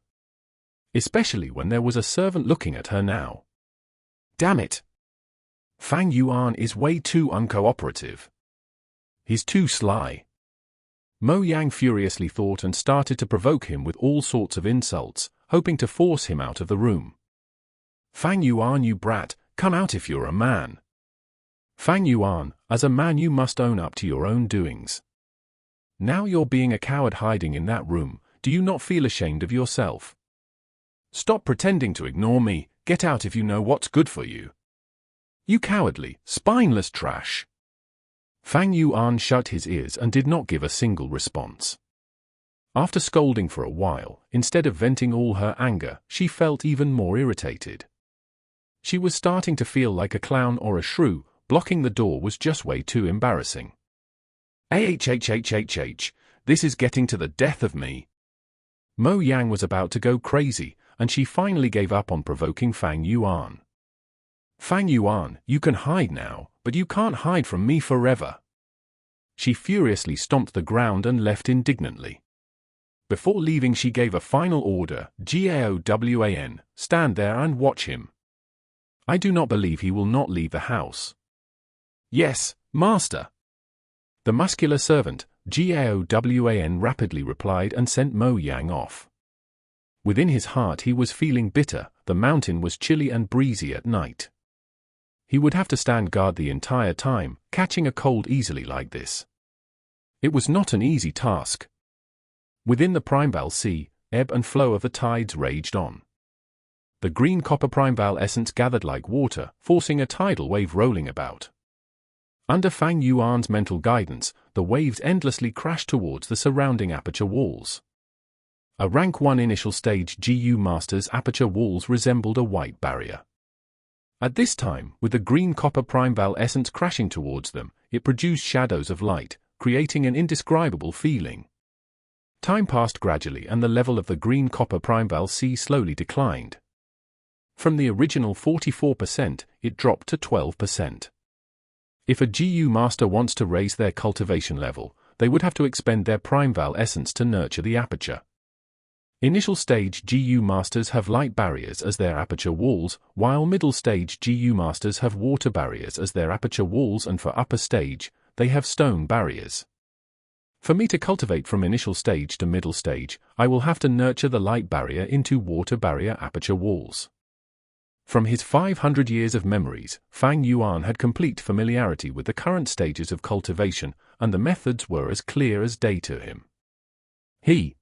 Especially when there was a servant looking at her now. Damn it! Fang Yuan is way too uncooperative. He's too sly. Mo Yang furiously thought and started to provoke him with all sorts of insults, hoping to force him out of the room. Fang Yuan, you brat, come out if you're a man. Fang Yuan, as a man you must own up to your own doings. Now you're being a coward hiding in that room, do you not feel ashamed of yourself? Stop pretending to ignore me, get out if you know what's good for you. You cowardly, spineless trash. Fang Yuan shut his ears and did not give a single response. After scolding for a while, instead of venting all her anger, she felt even more irritated. She was starting to feel like a clown or a shrew. Blocking the door was just way too embarrassing. This is getting to the death of me. Mo Yang was about to go crazy, and she finally gave up on provoking Fang Yuan. Fang Yuan, you can hide now, but you can't hide from me forever. She furiously stomped the ground and left indignantly. Before leaving she gave a final order, GAOWAN, stand there and watch him. I do not believe he will not leave the house. Yes, master. The muscular servant, GAOWAN, rapidly replied and sent Mo Yang off. Within his heart he was feeling bitter, the mountain was chilly and breezy at night. He would have to stand guard the entire time, catching a cold easily like this. It was not an easy task. Within the Primeval Sea, ebb and flow of the tides raged on. The green copper Primeval essence gathered like water, forcing a tidal wave rolling about. Under Fang Yuan's mental guidance, the waves endlessly crashed towards the surrounding aperture walls. A Rank 1 initial stage GU Master's aperture walls resembled a white barrier. At this time, with the green copper Primeval essence crashing towards them, it produced shadows of light, creating an indescribable feeling. Time passed gradually and the level of the green copper Primeval Sea slowly declined. From the original 44%, it dropped to 12%. If a GU Master wants to raise their cultivation level, they would have to expend their Primeval essence to nurture the aperture. Initial stage GU Masters have light barriers as their aperture walls, while middle stage GU Masters have water barriers as their aperture walls, and for upper stage, they have stone barriers. For me to cultivate from initial stage to middle stage, I will have to nurture the light barrier into water barrier aperture walls. From his 500 years of memories, Fang Yuan had complete familiarity with the current stages of cultivation, and the methods were as clear as day to him. He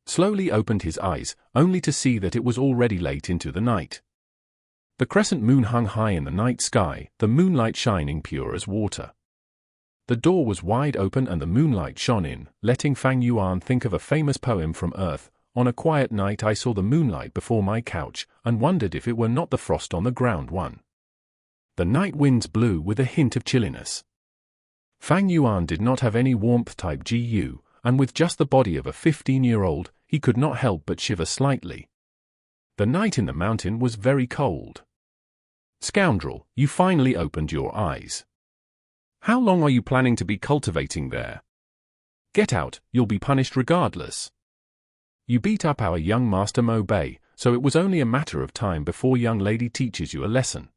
slowly opened his eyes, only to see that it was already late into the night. The crescent moon hung high in the night sky, the moonlight shining pure as water. The door was wide open and the moonlight shone in, letting Fang Yuan think of a famous poem from Earth. On a quiet night I saw the moonlight before my couch, and wondered if it were not the frost on the ground one. The night winds blew with a hint of chilliness. Fang Yuan did not have any warmth type GU, and with just the body of a 15-year-old, he could not help but shiver slightly. The night in the mountain was very cold. Scoundrel, you finally opened your eyes. How long are you planning to be cultivating there? Get out, you'll be punished regardless. You beat up our young master Mo Bei, so it was only a matter of time before young lady teaches you a lesson.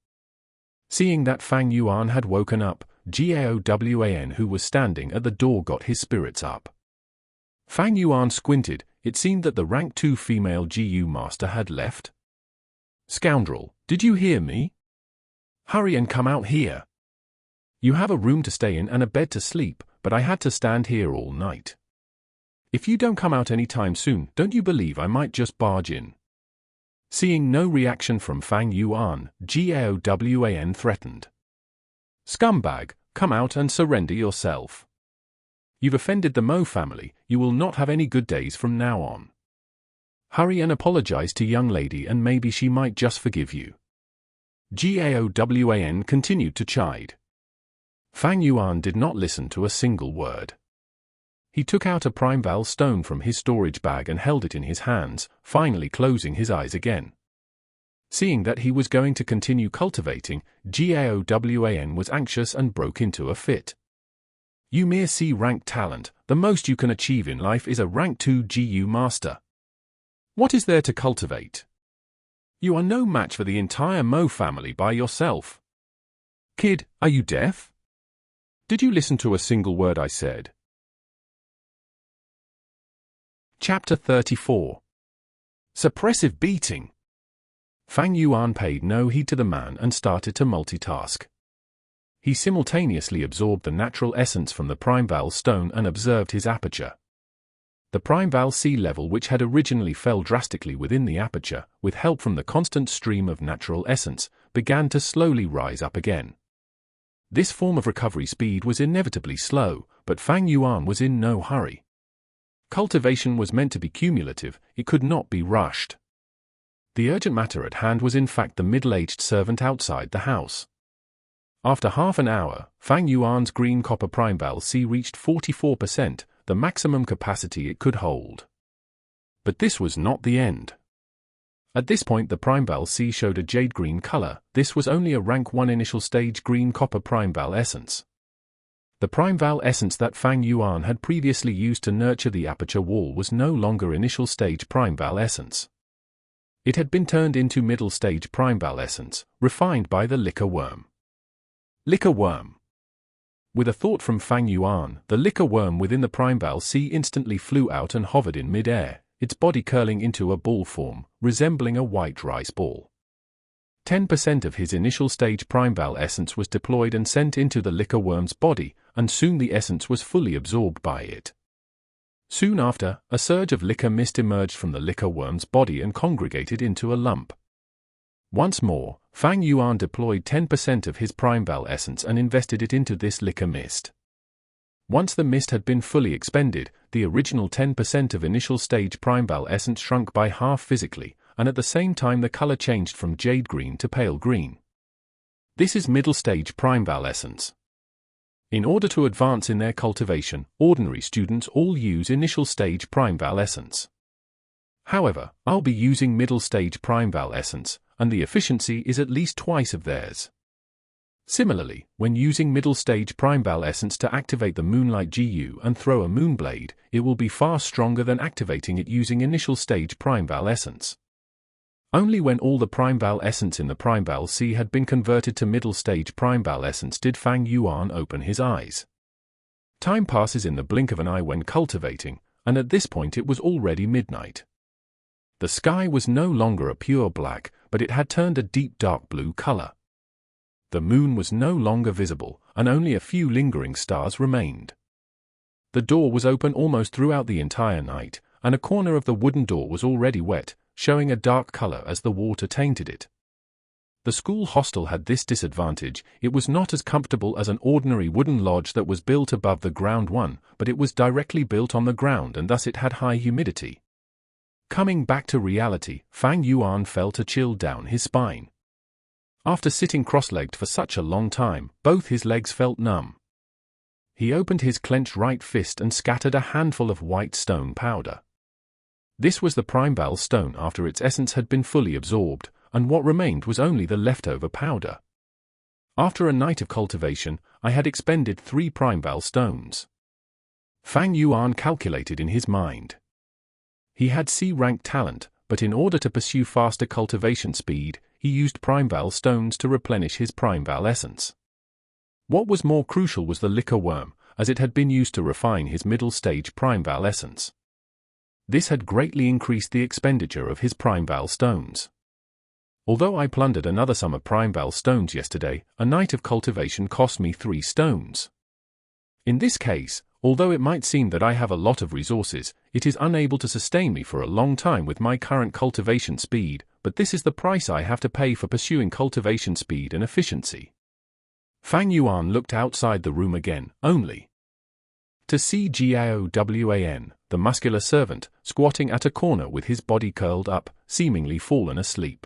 Seeing that Fang Yuan had woken up, GAOWAN, who was standing at the door, got his spirits up. Fang Yuan squinted. It seemed that the rank 2 female GU master had left. Scoundrel, did you hear me? Hurry and come out here. You have a room to stay in and a bed to sleep, but I had to stand here all night. If you don't come out any time soon, don't you believe I might just barge in? Seeing no reaction from Fang Yuan, GAOWAN threatened. Scumbag, come out and surrender yourself. You've offended the Mo family, you will not have any good days from now on. Hurry and apologize to young lady and maybe she might just forgive you. GAOWAN continued to chide. Fang Yuan did not listen to a single word. He took out a Primeval stone from his storage bag and held it in his hands, finally closing his eyes again. Seeing that he was going to continue cultivating, Jiaowan was anxious and broke into a fit. You mere C-rank talent, the most you can achieve in life is a rank 2 GU master. What is there to cultivate? You are no match for the entire Mo family by yourself. Kid, are you deaf? Did you listen to a single word I said? Chapter 34. Suppressive beating. Fang Yuan paid no heed to the man and started to multitask. He simultaneously absorbed the natural essence from the Primeval stone and observed his aperture. The Primeval sea level, which had originally fell drastically within the aperture, with help from the constant stream of natural essence, began to slowly rise up again. This form of recovery speed was inevitably slow, but Fang Yuan was in no hurry. Cultivation was meant to be cumulative, it could not be rushed. The urgent matter at hand was in fact the middle-aged servant outside the house. After half an hour, Fang Yuan's green copper Primeval C reached 44%, the maximum capacity it could hold. But this was not the end. At this point the Primeval C showed a jade green color. This was only a rank 1 initial stage green copper Primeval essence. The Primeval essence that Fang Yuan had previously used to nurture the aperture wall was no longer initial stage Primeval essence. It had been turned into middle stage Primeval essence, refined by the liquor worm. Liquor worm. With a thought from Fang Yuan, the liquor worm within the Primeval C instantly flew out and hovered in mid-air, its body curling into a ball form, resembling a white rice ball. 10% of his initial stage Primeval essence was deployed and sent into the liquor worm's body, and soon the essence was fully absorbed by it. Soon after, a surge of liquor mist emerged from the liquor worm's body and congregated into a lump. Once more, Fang Yuan deployed 10% of his Primeval essence and invested it into this liquor mist. Once the mist had been fully expended, the original 10% of initial stage Primeval essence shrunk by half physically, and at the same time the color changed from jade green to pale green. This is middle stage Primeval essence. In order to advance in their cultivation, ordinary students all use initial stage Primeval essence. However, I'll be using middle stage Primeval essence, and the efficiency is at least twice of theirs. Similarly, when using middle stage Primeval essence to activate the Moonlight GU and throw a Moonblade, it will be far stronger than activating it using initial stage Primeval essence. Only when all the Primeval essence in the Primeval C had been converted to middle stage Primeval essence did Fang Yuan open his eyes. Time passes in the blink of an eye when cultivating, and at this point it was already midnight. The sky was no longer a pure black, but it had turned a deep dark blue color. The moon was no longer visible, and only a few lingering stars remained. The door was open almost throughout the entire night, and a corner of the wooden door was already wet, showing a dark color as the water tainted it. The school hostel had this disadvantage: it was not as comfortable as an ordinary wooden lodge that was built above the ground one, but it was directly built on the ground and thus it had high humidity. Coming back to reality, Fang Yuan felt a chill down his spine. After sitting cross-legged for such a long time, both his legs felt numb. He opened his clenched right fist and scattered a handful of white stone powder. This was the Primeval stone after its essence had been fully absorbed, and what remained was only the leftover powder. After a night of cultivation, I had expended 3 Primeval stones. Fang Yuan calculated in his mind. He had C-rank talent, but in order to pursue faster cultivation speed, he used Primeval stones to replenish his Primeval essence. What was more crucial was the liquor worm, as it had been used to refine his middle-stage Primeval essence. This had greatly increased the expenditure of his Primeval stones. Although I plundered another sum of Primeval stones yesterday, a night of cultivation cost me 3 stones. In this case, although it might seem that I have a lot of resources, it is unable to sustain me for a long time with my current cultivation speed, but this is the price I have to pay for pursuing cultivation speed and efficiency. Fang Yuan looked outside the room again, only to see Jiaowan, the muscular servant, squatting at a corner with his body curled up, seemingly fallen asleep.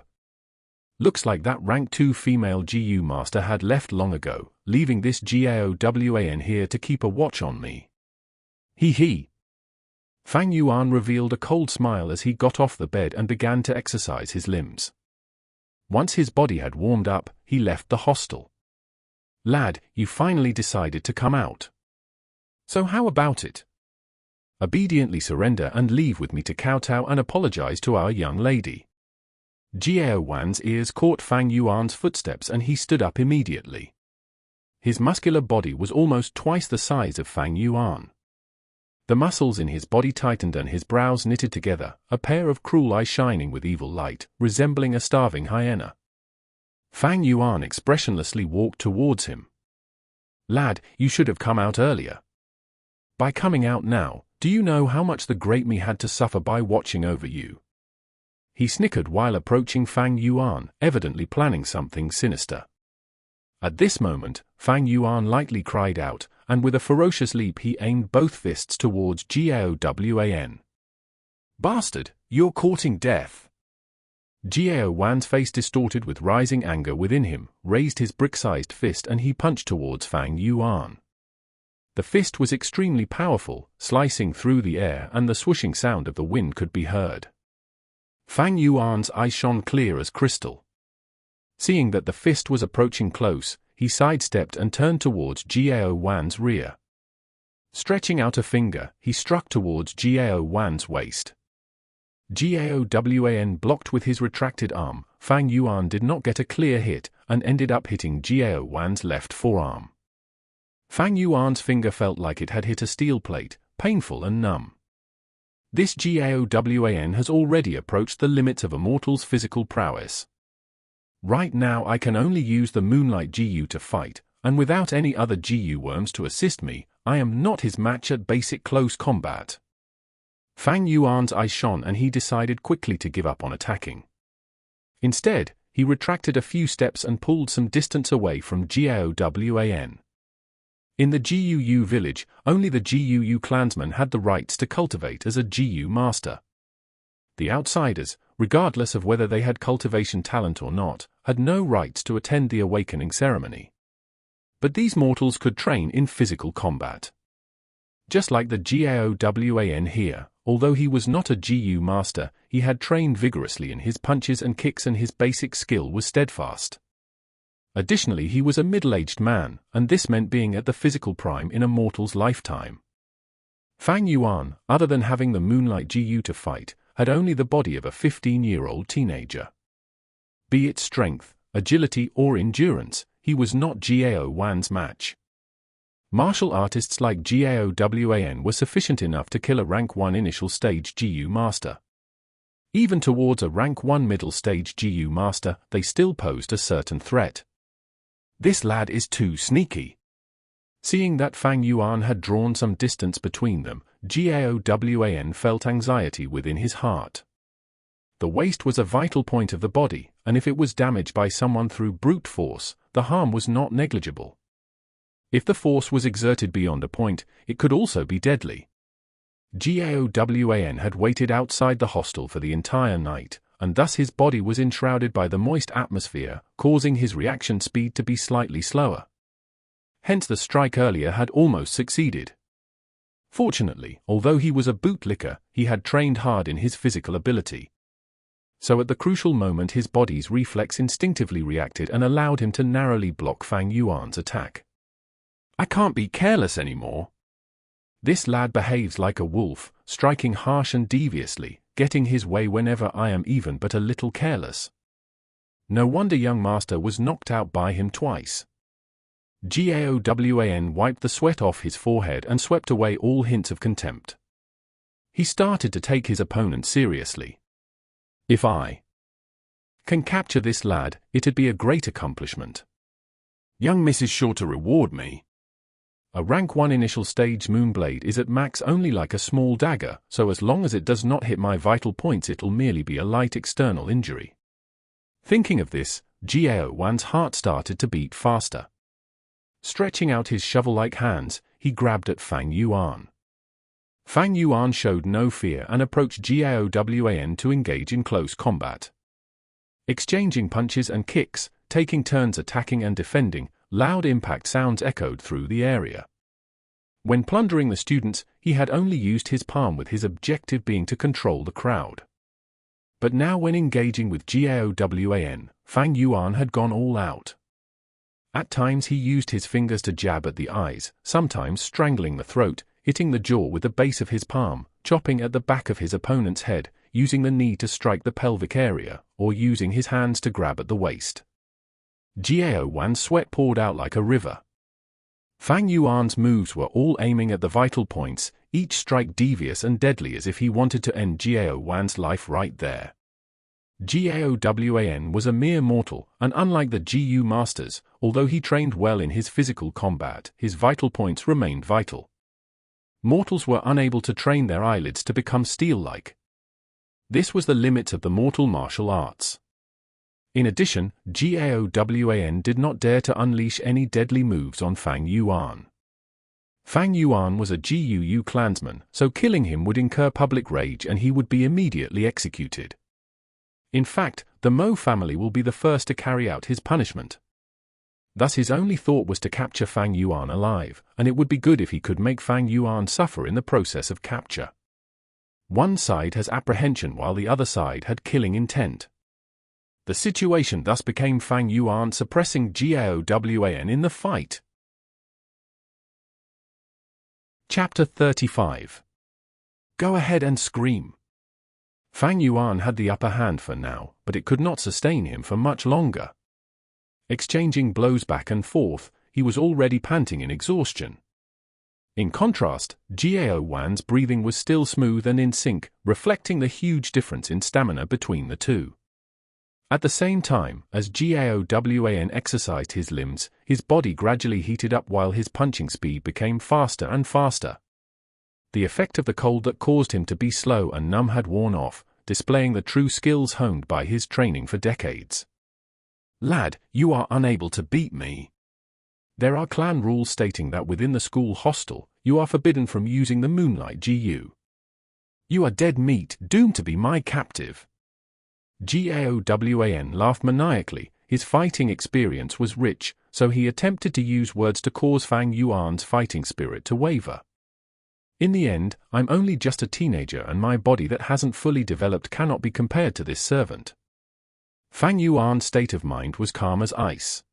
Looks like that rank 2 female GU master had left long ago, leaving this Jiaowan here to keep a watch on me. He. Fang Yuan revealed a cold smile as he got off the bed and began to exercise his limbs. Once his body had warmed up, he left the hostel. "Lad, you finally decided to come out. So how about it? Obediently surrender and leave with me to kowtow and apologize to our young lady." Jia Wan's ears caught Fang Yuan's footsteps and he stood up immediately. His muscular body was almost twice the size of Fang Yuan. The muscles in his body tightened and his brows knitted together, a pair of cruel eyes shining with evil light, resembling a starving hyena. Fang Yuan expressionlessly walked towards him. "Lad, you should have come out earlier. By coming out now, do you know how much the great me had to suffer by watching over you?" He snickered while approaching Fang Yuan, evidently planning something sinister. At this moment, Fang Yuan lightly cried out, and with a ferocious leap he aimed both fists towards Jia Wan. "Bastard, you're courting death!" Jia Wan's face distorted with rising anger within him, raised his brick-sized fist and he punched towards Fang Yuan. The fist was extremely powerful, slicing through the air and the swooshing sound of the wind could be heard. Fang Yuan's eyes shone clear as crystal. Seeing that the fist was approaching close, he sidestepped and turned towards Jia Wan's rear. Stretching out a finger, he struck towards Jia Wan's waist. Jia Wan blocked with his retracted arm. Fang Yuan did not get a clear hit and ended up hitting Jia Wan's left forearm. Fang Yuan's finger felt like it had hit a steel plate, painful and numb. This Jia Wan has already approached the limits of a mortal's physical prowess. "Right now I can only use the Moonlight GU to fight, and without any other GU worms to assist me, I am not his match at basic close combat." Fang Yuan's eyes shone and he decided quickly to give up on attacking. Instead, he retracted a few steps and pulled some distance away from Jia Wan. In the GUU village, only the GUU clansmen had the rights to cultivate as a GU master. The outsiders, regardless of whether they had cultivation talent or not, had no rights to attend the awakening ceremony. But these mortals could train in physical combat. Just like the Jia Wan here, although he was not a GU master, he had trained vigorously in his punches and kicks and his basic skill was steadfast. Additionally, he was a middle-aged man, and this meant being at the physical prime in a mortal's lifetime. Fang Yuan, other than having the Moonlight GU to fight, had only the body of a 15-year-old teenager. Be it strength, agility or endurance, he was not Jia Wan's match. Martial artists like Jia Wan were sufficient enough to kill a rank 1 initial stage GU master. Even towards a rank 1 middle stage GU master, they still posed a certain threat. This lad is too sneaky. Seeing that Fang Yuan had drawn some distance between them, Jia Wan felt anxiety within his heart. The waist was a vital point of the body, and if it was damaged by someone through brute force, the harm was not negligible. If the force was exerted beyond a point, it could also be deadly. Jia Wan had waited outside the hostel for the entire night, and thus his body was enshrouded by the moist atmosphere, causing his reaction speed to be slightly slower. Hence the strike earlier had almost succeeded. Fortunately, although he was a bootlicker, he had trained hard in his physical ability. So at the crucial moment his body's reflex instinctively reacted and allowed him to narrowly block Fang Yuan's attack. "I can't be careless anymore. This lad behaves like a wolf, striking harsh and deviously, getting his way whenever I am even but a little careless." No wonder young master was knocked out by him twice. Jia Wan wiped the sweat off his forehead and swept away all hints of contempt. He started to take his opponent seriously. "If I can capture this lad, it'd be a great accomplishment. Young miss is sure to reward me. A rank 1 initial stage Moonblade is at max only like a small dagger, so as long as it does not hit my vital points it'll merely be a light external injury." Thinking of this, Jia Wan's heart started to beat faster. Stretching out his shovel-like hands, he grabbed at Fang Yuan. Fang Yuan showed no fear and approached Jia Wan to engage in close combat. Exchanging punches and kicks, taking turns attacking and defending, loud impact sounds echoed through the area. When plundering the students, he had only used his palm with his objective being to control the crowd. But now when engaging with Gaowan, Fang Yuan had gone all out. At times he used his fingers to jab at the eyes, sometimes strangling the throat, hitting the jaw with the base of his palm, chopping at the back of his opponent's head, using the knee to strike the pelvic area, or using his hands to grab at the waist. Gaowan's sweat poured out like a river. Fang Yuan's moves were all aiming at the vital points, each strike devious and deadly as if he wanted to end Gaowan's life right there. Gaowan was a mere mortal, and unlike the GU masters, although he trained well in his physical combat, his vital points remained vital. Mortals were unable to train their eyelids to become steel-like. This was the limit of the mortal martial arts. In addition, Gaowan did not dare to unleash any deadly moves on Fang Yuan. Fang Yuan was a GUU clansman, so killing him would incur public rage and he would be immediately executed. In fact, the Mo family will be the first to carry out his punishment. Thus his only thought was to capture Fang Yuan alive, and it would be good if he could make Fang Yuan suffer in the process of capture. One side has apprehension while the other side had killing intent. The situation thus became Fang Yuan suppressing Gaowan in the fight. Chapter 35. Go ahead and scream. Fang Yuan had the upper hand for now, but it could not sustain him for much longer. Exchanging blows back and forth, he was already panting in exhaustion. In contrast, Gaowan's breathing was still smooth and in sync, reflecting the huge difference in stamina between the two. At the same time, as Gaowan exercised his limbs, his body gradually heated up while his punching speed became faster and faster. The effect of the cold that caused him to be slow and numb had worn off, displaying the true skills honed by his training for decades. Lad, you are unable to beat me. There are clan rules stating that within the school hostel, you are forbidden from using the Moonlight GU. You are dead meat, doomed to be my captive. Gaowan laughed maniacally. His fighting experience was rich, so he attempted to use words to cause Fang Yuan's fighting spirit to waver. In the end, I'm only just a teenager and my body that hasn't fully developed cannot be compared to this servant. Fang Yuan's state of mind was calm as ice.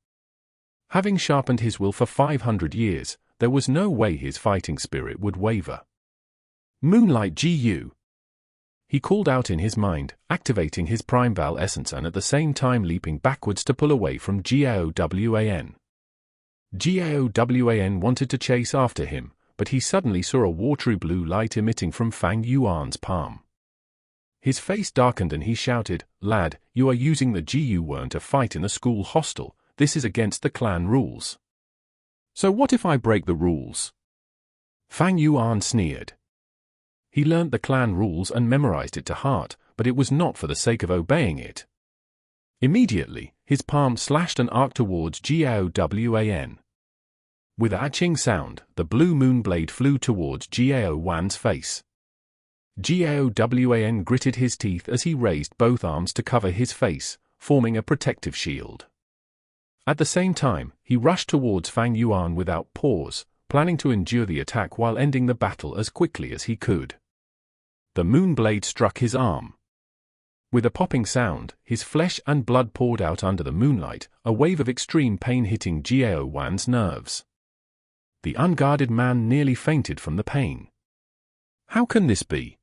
Having sharpened his will for 500 years, there was no way his fighting spirit would waver. Moonlight GU. He called out in his mind, activating his Primeval essence and at the same time leaping backwards to pull away from Gaowan. Gaowan wanted to chase after him, but he suddenly saw a watery blue light emitting from Fang Yuan's palm. His face darkened and he shouted, "Lad, you are using the GU wern to fight in the school hostel. This is against the clan rules." "So what if I break the rules?" Fang Yuan sneered. He learnt the clan rules and memorized it to heart, but it was not for the sake of obeying it. Immediately, his palm slashed and arced towards Gaowan. With a hatching sound, the blue Moonblade flew towards Gaowan's face. Gaowan gritted his teeth as he raised both arms to cover his face, forming a protective shield. At the same time, he rushed towards Fang Yuan without pause, planning to endure the attack while ending the battle as quickly as he could. The Moonblade struck his arm. With a popping sound, his flesh and blood poured out under the moonlight, a wave of extreme pain hitting Gaowan's nerves. The unguarded man nearly fainted from the pain. How can this be?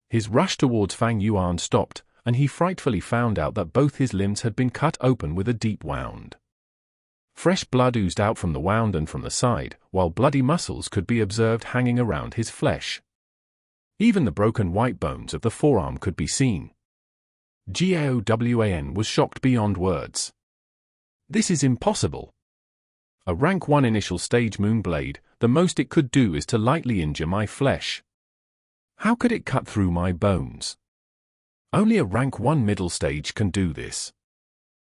His rush towards Fang Yuan stopped, and he frightfully found out that both his limbs had been cut open with a deep wound. Fresh blood oozed out from the wound and from the side, while bloody muscles could be observed hanging around his flesh. Even the broken white bones of the forearm could be seen. Gaowan was shocked beyond words. This is impossible. A rank 1 initial stage Moonblade, the most it could do is to lightly injure my flesh. How could it cut through my bones? Only a rank 1 middle stage can do this.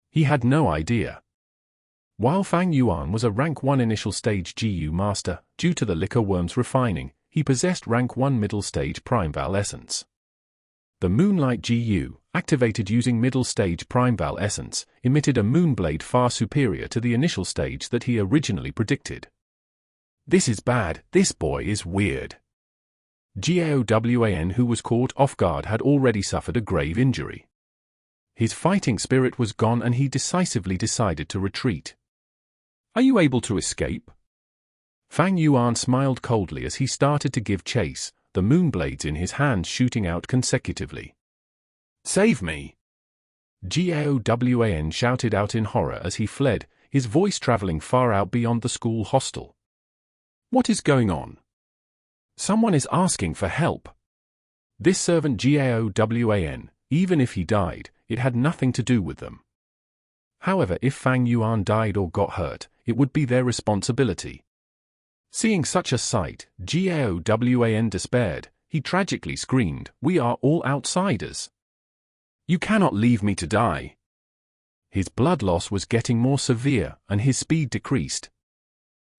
He had no idea. While Fang Yuan was a rank 1 initial stage GU master, due to the liquor worm's refining, he possessed rank 1 middle stage Primeval essence. The Moonlight GU, activated using middle stage Primeval essence, emitted a Moonblade far superior to the initial stage that he originally predicted. This is bad, this boy is weird. Jiaowan, who was caught off guard, had already suffered a grave injury. His fighting spirit was gone and he decisively decided to retreat. "Are you able to escape?" Fang Yuan smiled coldly as he started to give chase, the moonblades in his hands shooting out consecutively. "Save me!" Jiaowan shouted out in horror as he fled, his voice traveling far out beyond the school hostel. "What is going on? Someone is asking for help." This servant Jiaowan, even if he died, it had nothing to do with them. However, if Fang Yuan died or got hurt, it would be their responsibility. Seeing such a sight, Jiaowan despaired. He tragically screamed, "We are all outsiders. You cannot leave me to die." His blood loss was getting more severe, and his speed decreased.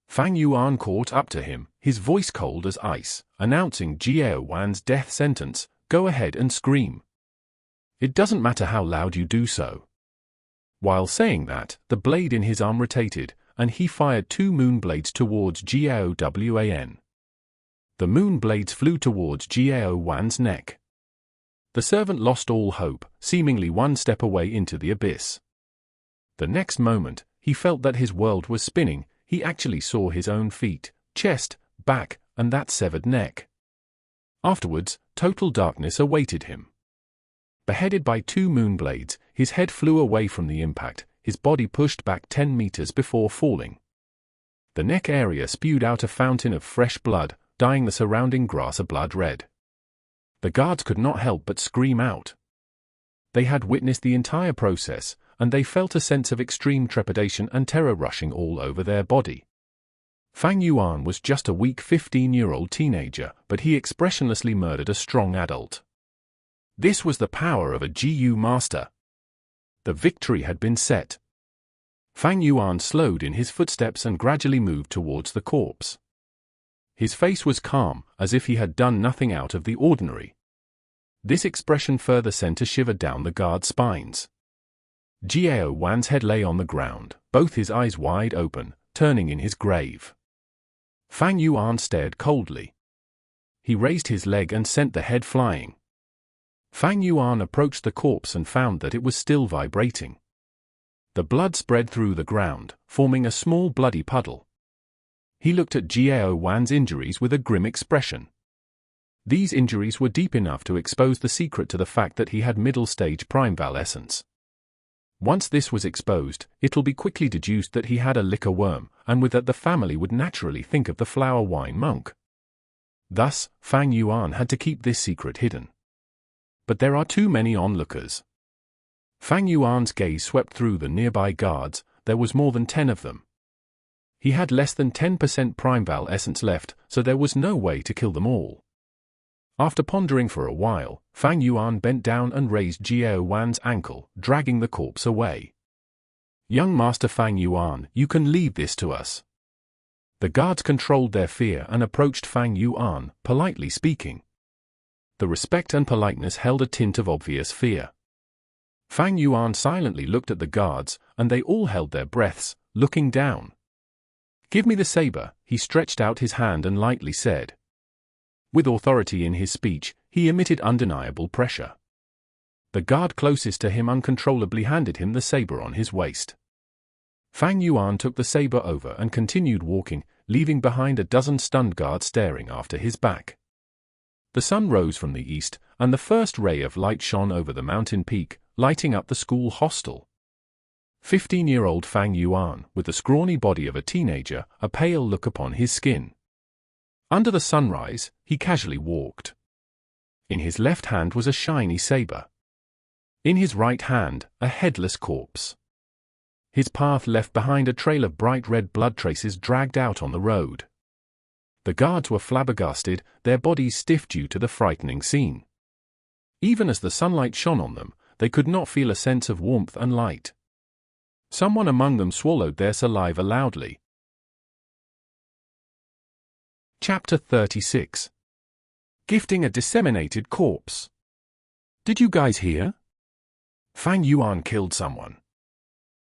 Fang Yuan caught up to him, his voice cold as ice, announcing Jiaowan's death sentence, "Go ahead and scream. It doesn't matter how loud you do so." While saying that, the blade in his arm rotated, and he fired 2 moonblades towards Jiaowan. The moonblades flew towards Jiaowan's neck. The servant lost all hope, seemingly one step away into the abyss. The next moment, he felt that his world was spinning. He actually saw his own feet, chest, back, and that severed neck. Afterwards, total darkness awaited him. Beheaded by 2 moonblades, his head flew away from the impact, his body pushed back 10 meters before falling. The neck area spewed out a fountain of fresh blood, dyeing the surrounding grass a blood red. The guards could not help but scream out. They had witnessed the entire process, and they felt a sense of extreme trepidation and terror rushing all over their body. Fang Yuan was just a weak 15-year-old teenager, but he expressionlessly murdered a strong adult. This was the power of a GU master. The victory had been set. Fang Yuan slowed in his footsteps and gradually moved towards the corpse. His face was calm, as if he had done nothing out of the ordinary. This expression further sent a shiver down the guards' spines. Jiaowan's head lay on the ground, both his eyes wide open, turning in his grave. Fang Yuan stared coldly. He raised his leg and sent the head flying. Fang Yuan approached the corpse and found that it was still vibrating. The blood spread through the ground, forming a small bloody puddle. He looked at Jiaowan's injuries with a grim expression. These injuries were deep enough to expose the secret to the fact that he had middle-stage primeval essence. Once this was exposed, it'll be quickly deduced that he had a liquor worm, and with that the family would naturally think of the flower wine monk. Thus, Fang Yuan had to keep this secret hidden. But there are too many onlookers. Fang Yuan's gaze swept through the nearby guards. There was more than 10 of them. He had less than 10% primeval essence left, so there was no way to kill them all. After pondering for a while, Fang Yuan bent down and raised Jiaowan's ankle, dragging the corpse away. "Young Master Fang Yuan, you can leave this to us." The guards controlled their fear and approached Fang Yuan, politely speaking. The respect and politeness held a tint of obvious fear. Fang Yuan silently looked at the guards, and they all held their breaths, looking down. "Give me the saber," he stretched out his hand and lightly said. With authority in his speech, he emitted undeniable pressure. The guard closest to him uncontrollably handed him the saber on his waist. Fang Yuan took the saber over and continued walking, leaving behind a dozen stunned guards staring after his back. The sun rose from the east, and the first ray of light shone over the mountain peak, lighting up the school hostel. 15-year-old Fang Yuan, with the scrawny body of a teenager, a pale look upon his skin. Under the sunrise, he casually walked. In his left hand was a shiny saber. In his right hand, a headless corpse. His path left behind a trail of bright red blood traces dragged out on the road. The guards were flabbergasted, their bodies stiff due to the frightening scene. Even as the sunlight shone on them, they could not feel a sense of warmth and light. Someone among them swallowed their saliva loudly. Chapter 36. Gifting a disseminated corpse. "Did you guys hear? Fang Yuan killed someone."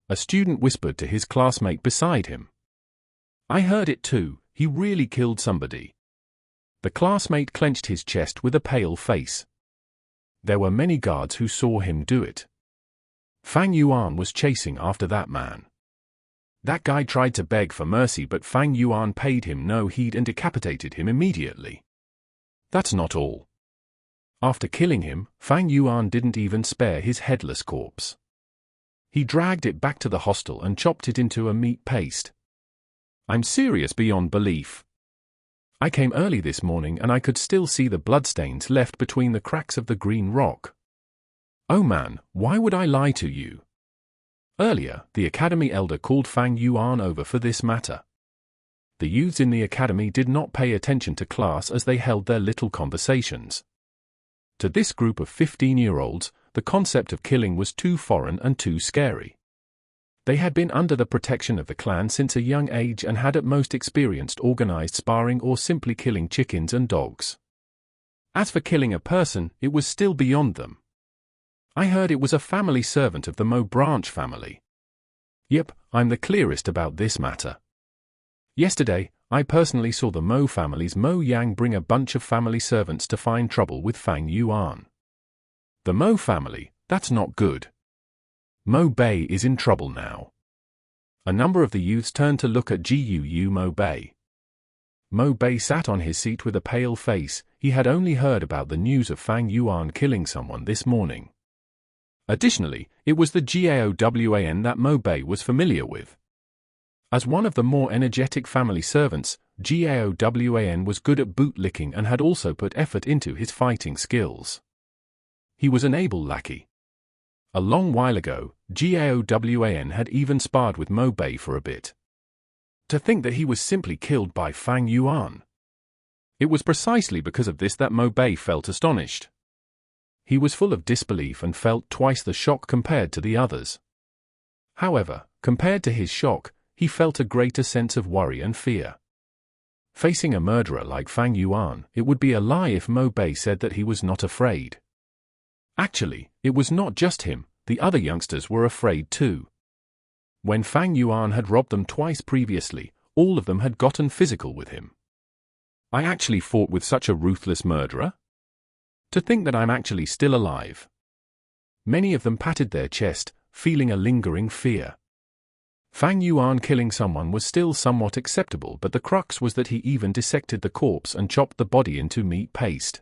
A student whispered to his classmate beside him. "I heard it too, he really killed somebody." The classmate clenched his chest with a pale face. There were many guards who saw him do it. Fang Yuan was chasing after that man. That guy tried to beg for mercy, but Fang Yuan paid him no heed and decapitated him immediately. That's not all. After killing him, Fang Yuan didn't even spare his headless corpse. He dragged it back to the hostel and chopped it into a meat paste. I'm serious beyond belief. I came early this morning and I could still see the bloodstains left between the cracks of the green rock. Oh man, why would I lie to you? Earlier, the academy elder called Fang Yuan over for this matter. The youths in the academy did not pay attention to class as they held their little conversations. To this group of 15-year-olds, the concept of killing was too foreign and too scary. They had been under the protection of the clan since a young age and had at most experienced organized sparring or simply killing chickens and dogs. As for killing a person, it was still beyond them. I heard it was a family servant of the Mo branch family. Yep, I'm the clearest about this matter. Yesterday, I personally saw the Mo family's Mo Yang bring a bunch of family servants to find trouble with Fang Yuan. The Mo family, that's not good. Mo Bei is in trouble now. A number of the youths turned to look at Gu Mo Bei. Mo Bei sat on his seat with a pale face. He had only heard about the news of Fang Yuan killing someone this morning. Additionally, it was the Gaowan that Mo Bei was familiar with. As one of the more energetic family servants, Gaowan was good at bootlicking and had also put effort into his fighting skills. He was an able lackey. A long while ago, Gaowan had even sparred with Mo Bei for a bit. To think that he was simply killed by Fang Yuan. It was precisely because of this that Mo Bei felt astonished. He was full of disbelief and felt twice the shock compared to the others. However, compared to his shock, he felt a greater sense of worry and fear. Facing a murderer like Fang Yuan, it would be a lie if Mo Bei said that he was not afraid. Actually, it was not just him, the other youngsters were afraid too. When Fang Yuan had robbed them twice previously, all of them had gotten physical with him. I actually fought with such a ruthless murderer? To think that I'm actually still alive. Many of them patted their chest, feeling a lingering fear. Fang Yuan killing someone was still somewhat acceptable, but the crux was that he even dissected the corpse and chopped the body into meat paste.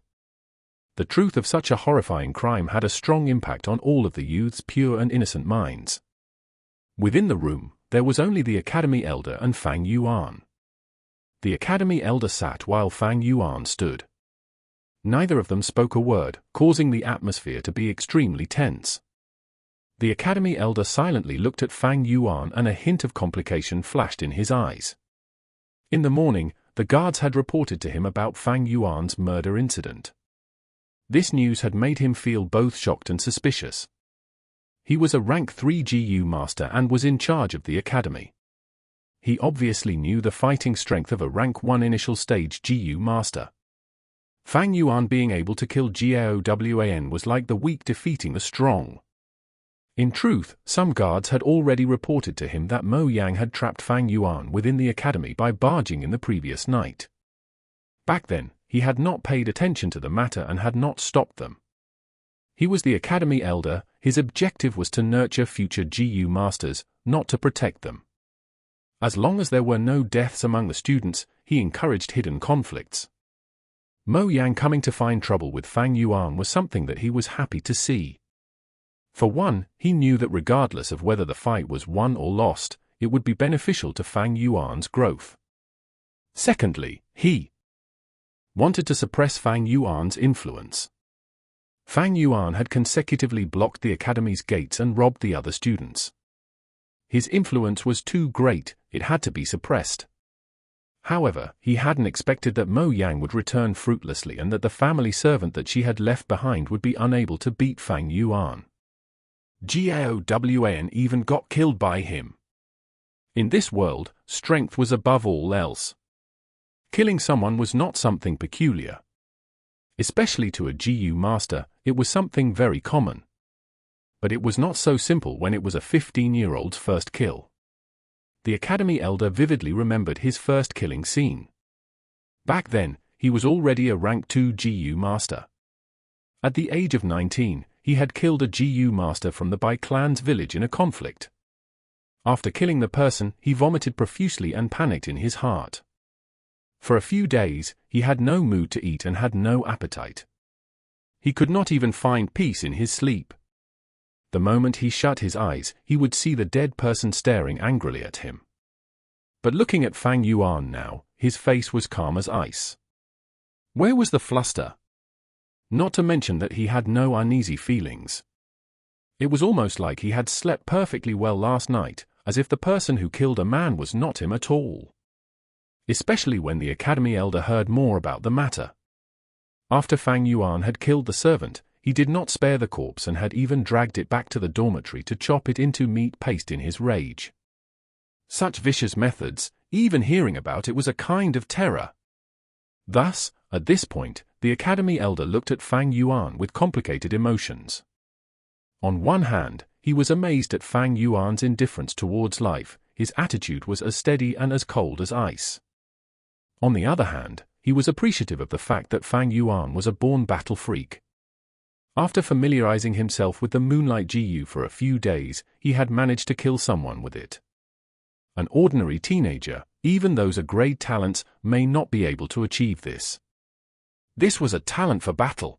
The truth of such a horrifying crime had a strong impact on all of the youth's pure and innocent minds. Within the room, there was only the academy elder and Fang Yuan. The academy elder sat while Fang Yuan stood. Neither of them spoke a word, causing the atmosphere to be extremely tense. The academy elder silently looked at Fang Yuan and a hint of complication flashed in his eyes. In the morning, the guards had reported to him about Fang Yuan's murder incident. This news had made him feel both shocked and suspicious. He was a rank 3 GU master and was in charge of the academy. He obviously knew the fighting strength of a rank 1 initial stage GU master. Fang Yuan being able to kill Gaowan was like the weak defeating the strong. In truth, some guards had already reported to him that Mo Yang had trapped Fang Yuan within the academy by barging in the previous night. Back then, he had not paid attention to the matter and had not stopped them. He was the academy elder, his objective was to nurture future GU masters, not to protect them. As long as there were no deaths among the students, he encouraged hidden conflicts. Mo Yang coming to find trouble with Fang Yuan was something that he was happy to see. For one, he knew that regardless of whether the fight was won or lost, it would be beneficial to Fang Yuan's growth. Secondly, he wanted to suppress Fang Yuan's influence. Fang Yuan had consecutively blocked the academy's gates and robbed the other students. His influence was too great, it had to be suppressed. However, he hadn't expected that Mo Yang would return fruitlessly and that the family servant that she had left behind would be unable to beat Fang Yuan. Gaowan even got killed by him. In this world, strength was above all else. Killing someone was not something peculiar. Especially to a GU master, it was something very common. But it was not so simple when it was a 15-year-old's first kill. The academy elder vividly remembered his first killing scene. Back then, he was already a rank 2 GU master. At the age of 19, he had killed a GU master from the Bai clan's village in a conflict. After killing the person, he vomited profusely and panicked in his heart. For a few days, he had no mood to eat and had no appetite. He could not even find peace in his sleep. The moment he shut his eyes, he would see the dead person staring angrily at him. But looking at Fang Yuan now, his face was calm as ice. Where was the fluster? Not to mention that he had no uneasy feelings. It was almost like he had slept perfectly well last night, as if the person who killed a man was not him at all. Especially when the Academy elder heard more about the matter. After Fang Yuan had killed the servant, he did not spare the corpse and had even dragged it back to the dormitory to chop it into meat paste in his rage. Such vicious methods, even hearing about it was a kind of terror. Thus, at this point, the Academy elder looked at Fang Yuan with complicated emotions. On one hand, he was amazed at Fang Yuan's indifference towards life, his attitude was as steady and as cold as ice. On the other hand, he was appreciative of the fact that Fang Yuan was a born battle freak. After familiarizing himself with the Moonlight GU for a few days, he had managed to kill someone with it. An ordinary teenager, even those with great talents, may not be able to achieve this. This was a talent for battle.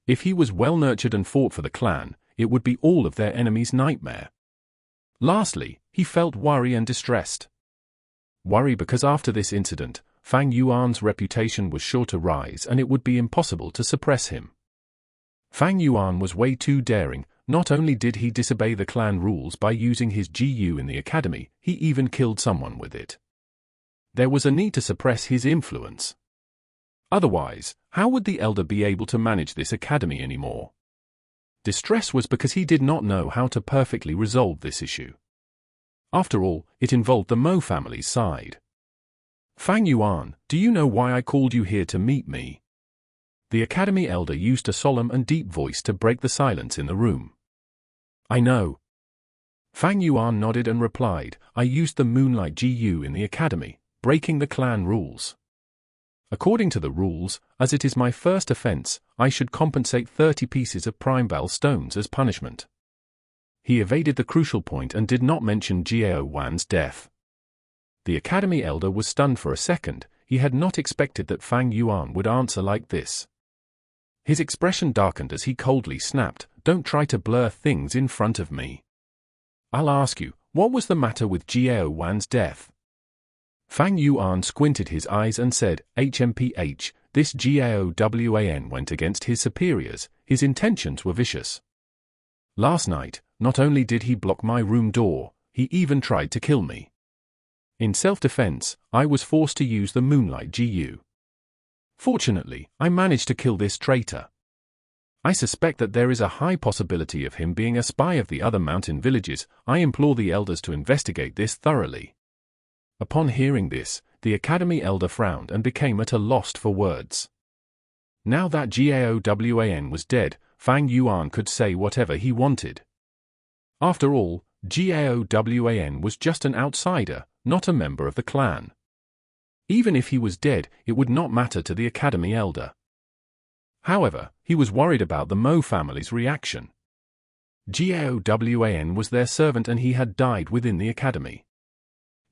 If he was well nurtured and fought for the clan, it would be all of their enemies' nightmare. Lastly, he felt worry and distressed. Worry because after this incident, Fang Yuan's reputation was sure to rise and it would be impossible to suppress him. Fang Yuan was way too daring. Not only did he disobey the clan rules by using his GU in the academy, he even killed someone with it. There was a need to suppress his influence. Otherwise, how would the elder be able to manage this academy anymore? Distress was because he did not know how to perfectly resolve this issue. After all, it involved the Mo family's side. Fang Yuan, do you know why I called you here to meet me? The academy elder used a solemn and deep voice to break the silence in the room. I know. Fang Yuan nodded and replied, I used the Moonlight GU in the academy, breaking the clan rules. According to the rules, as it is my first offense, I should compensate 30 pieces of Primebell stones as punishment. He evaded the crucial point and did not mention Jia Wan's death. The academy elder was stunned for a second. He had not expected that Fang Yuan would answer like this. His expression darkened as he coldly snapped, don't try to blur things in front of me. I'll ask you, what was the matter with Jia Wan's death? Fang Yuan squinted his eyes and said, HMPH, this Jia Wan went against his superiors, his intentions were vicious. Last night, not only did he block my room door, he even tried to kill me. In self-defense, I was forced to use the Moonlight GU. Fortunately, I managed to kill this traitor. I suspect that there is a high possibility of him being a spy of the other mountain villages. I implore the elders to investigate this thoroughly. Upon hearing this, the academy elder frowned and became at a loss for words. Now that Jia Wan was dead, Fang Yuan could say whatever he wanted. After all, Jia Wan was just an outsider, not a member of the clan. Even if he was dead, it would not matter to the academy elder. However, he was worried about the Mo family's reaction. Jia Wan was their servant and he had died within the academy.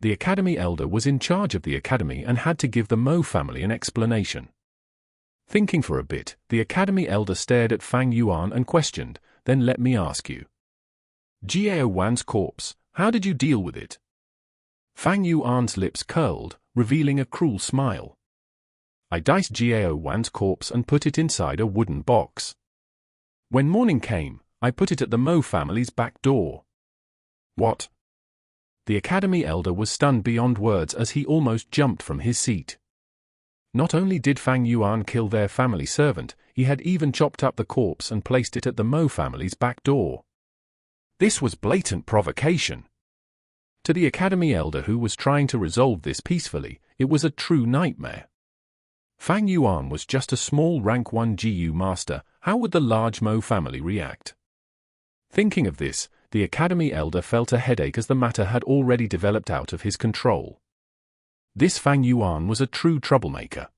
The academy elder was in charge of the academy and had to give the Mo family an explanation. Thinking for a bit, the academy elder stared at Fang Yuan and questioned, then let me ask you. Jia Wan's corpse, how did you deal with it? Fang Yuan's lips curled, revealing a cruel smile. I diced Jia Wan's corpse and put it inside a wooden box. When morning came, I put it at the Mo family's back door. What? The academy elder was stunned beyond words as he almost jumped from his seat. Not only did Fang Yuan kill their family servant, he had even chopped up the corpse and placed it at the Mo family's back door. This was blatant provocation. To the academy elder who was trying to resolve this peacefully, it was a true nightmare. Fang Yuan was just a small rank 1 GU master. How would the large Mo family react? Thinking of this, the academy elder felt a headache as the matter had already developed out of his control. This Fang Yuan was a true troublemaker.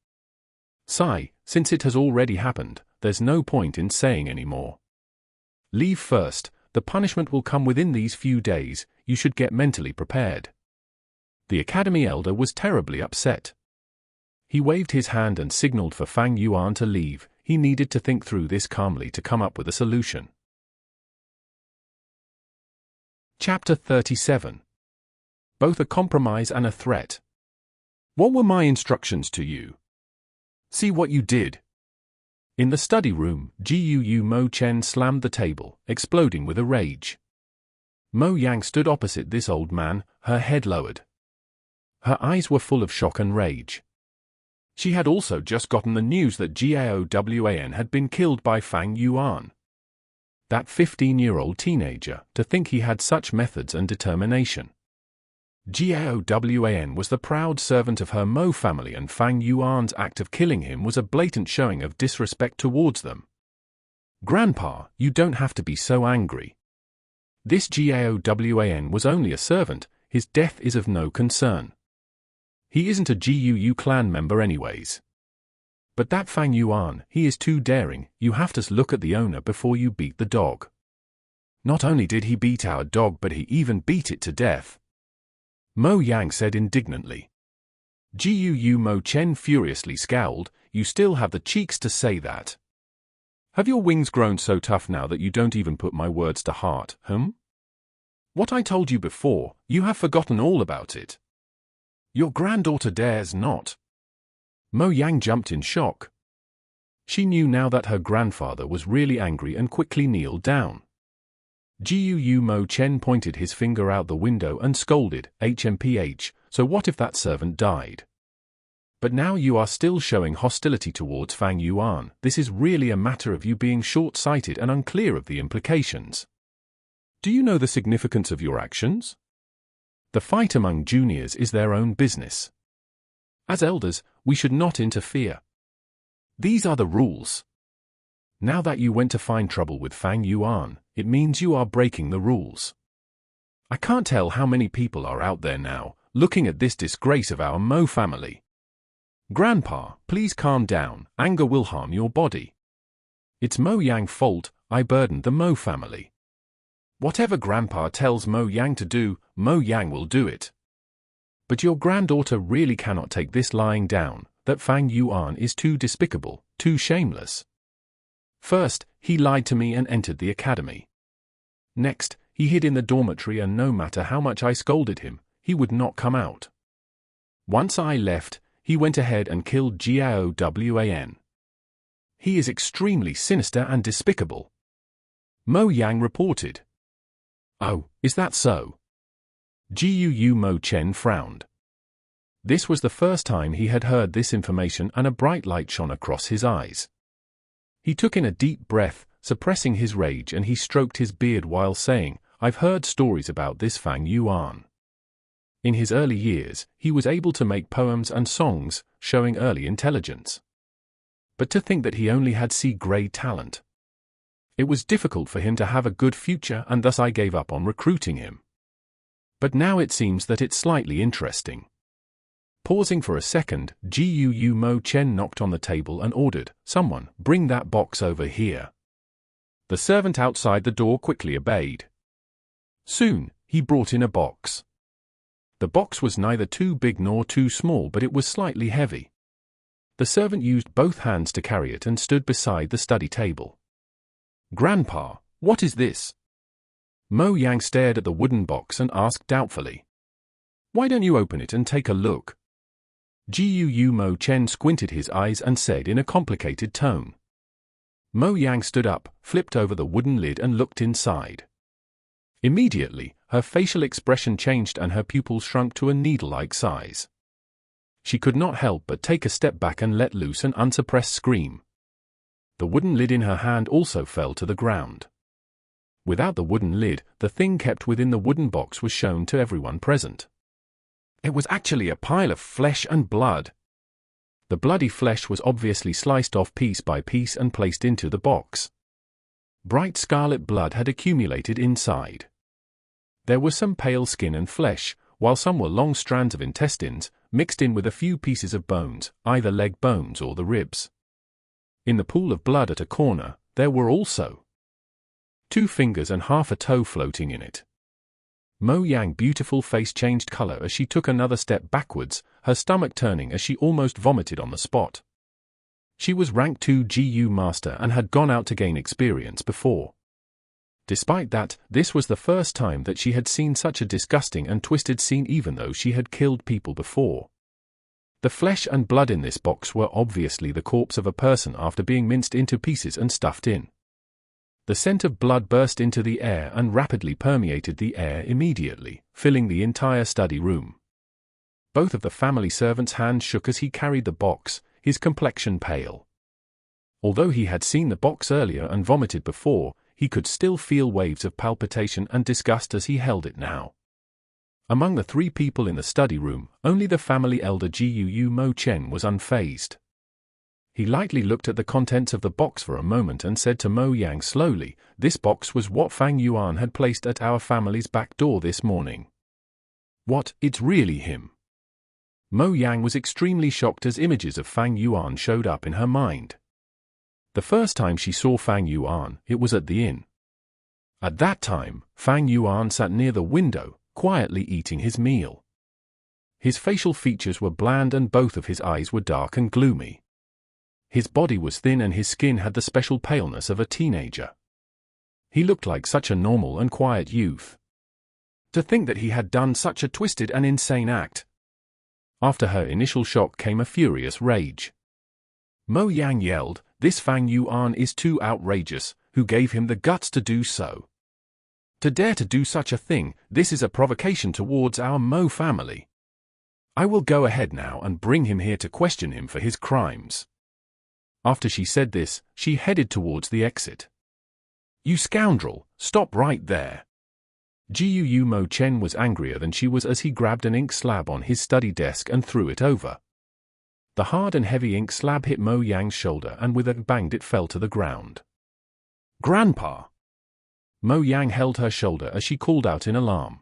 Sigh, since it has already happened, there's no point in saying any more. Leave first, the punishment will come within these few days, you should get mentally prepared. The academy elder was terribly upset. He waved his hand and signaled for Fang Yuan to leave. He needed to think through this calmly to come up with a solution. Chapter 37. Both a compromise and a threat. What were my instructions to you? See what you did. In the study room, Jiu Mo Chen slammed the table, exploding with a rage. Mo Yang stood opposite this old man, her head lowered. Her eyes were full of shock and rage. She had also just gotten the news that Jiao Wan had been killed by Fang Yuan. That 15-year-old teenager, to think he had such methods and determination. Jiao Wan was the proud servant of her Mo family, and Fang Yuan's act of killing him was a blatant showing of disrespect towards them. Grandpa, you don't have to be so angry. This Jiao Wan was only a servant, his death is of no concern. He isn't a GUU clan member anyways. But that Fang Yuan, he is too daring, you have to look at the owner before you beat the dog. Not only did he beat our dog, but he even beat it to death. Mo Yang said indignantly. Jiu Mo Chen furiously scowled, you still have the cheeks to say that. Have your wings grown so tough now that you don't even put my words to heart, What I told you before, you have forgotten all about it. Your granddaughter dares not. Mo Yang jumped in shock. She knew now that her grandfather was really angry and quickly kneeled down. Jiu Mo Chen pointed his finger out the window and scolded, HMPH, so what if that servant died? But now you are still showing hostility towards Fang Yuan. This is really a matter of you being short-sighted and unclear of the implications. Do you know the significance of your actions? The fight among juniors is their own business. As elders, we should not interfere. These are the rules. Now that you went to find trouble with Fang Yuan, it means you are breaking the rules. I can't tell how many people are out there now, looking at this disgrace of our Mo family. Grandpa, please calm down, anger will harm your body. It's Mo Yang's fault, I burdened the Mo family. Whatever Grandpa tells Mo Yang to do, Mo Yang will do it. But your granddaughter really cannot take this lying down, that Fang Yuan is too despicable, too shameless. First, he lied to me and entered the academy. Next, he hid in the dormitory, and no matter how much I scolded him, he would not come out. Once I left, he went ahead and killed Jiao Wan. He is extremely sinister and despicable. Mo Yang reported. Oh, is that so? Jiu Mo Chen frowned. This was the first time he had heard this information, and a bright light shone across his eyes. He took in a deep breath, suppressing his rage, and he stroked his beard while saying, I've heard stories about this Fang Yuan. In his early years, he was able to make poems and songs, showing early intelligence. But to think that he only had C-grade talent. It was difficult for him to have a good future, and thus I gave up on recruiting him. But now it seems that it's slightly interesting. Pausing for a second, Jiu Mo Chen knocked on the table and ordered, someone, bring that box over here. The servant outside the door quickly obeyed. Soon, he brought in a box. The box was neither too big nor too small, but it was slightly heavy. The servant used both hands to carry it and stood beside the study table. Grandpa, what is this? Mo Yang stared at the wooden box and asked doubtfully. Why don't you open it and take a look? Jiu Mo Chen squinted his eyes and said in a complicated tone. Mo Yang stood up, flipped over the wooden lid and looked inside. Immediately, her facial expression changed and her pupils shrunk to a needle-like size. She could not help but take a step back and let loose an unsuppressed scream. The wooden lid in her hand also fell to the ground. Without the wooden lid, the thing kept within the wooden box was shown to everyone present. It was actually a pile of flesh and blood. The bloody flesh was obviously sliced off piece by piece and placed into the box. Bright scarlet blood had accumulated inside. There was some pale skin and flesh, while some were long strands of intestines, mixed in with a few pieces of bones, either leg bones or the ribs. In the pool of blood at a corner, there were also 2 fingers and half a toe floating in it. Mo Yang's beautiful face changed color as she took another step backwards, her stomach turning as she almost vomited on the spot. She was rank 2 GU master and had gone out to gain experience before. Despite that, this was the first time that she had seen such a disgusting and twisted scene, even though she had killed people before. The flesh and blood in this box were obviously the corpse of a person after being minced into pieces and stuffed in. The scent of blood burst into the air and rapidly permeated the air immediately, filling the entire study room. Both of the family servants' hands shook as he carried the box, his complexion pale. Although he had seen the box earlier and vomited before, he could still feel waves of palpitation and disgust as he held it now. Among the 3 people in the study room, only the family elder Jiu Mo Chen was unfazed. He lightly looked at the contents of the box for a moment and said to Mo Yang slowly, "This box was what Fang Yuan had placed at our family's back door this morning." "What, it's really him?" Mo Yang was extremely shocked as images of Fang Yuan showed up in her mind. The first time she saw Fang Yuan, it was at the inn. At that time, Fang Yuan sat near the window, quietly eating his meal. His facial features were bland and both of his eyes were dark and gloomy. His body was thin and his skin had the special paleness of a teenager. He looked like such a normal and quiet youth. To think that he had done such a twisted and insane act. After her initial shock came a furious rage. Mo Yang yelled, "This Fang Yuan is too outrageous, who gave him the guts to do so? To dare to do such a thing, this is a provocation towards our Mo family. I will go ahead now and bring him here to question him for his crimes." After she said this, she headed towards the exit. "You scoundrel, stop right there." Jiu Mo Chen was angrier than she was as he grabbed an ink slab on his study desk and threw it over. The hard and heavy ink slab hit Mo Yang's shoulder and with a bang it fell to the ground. "Grandpa!" Mo Yang held her shoulder as she called out in alarm.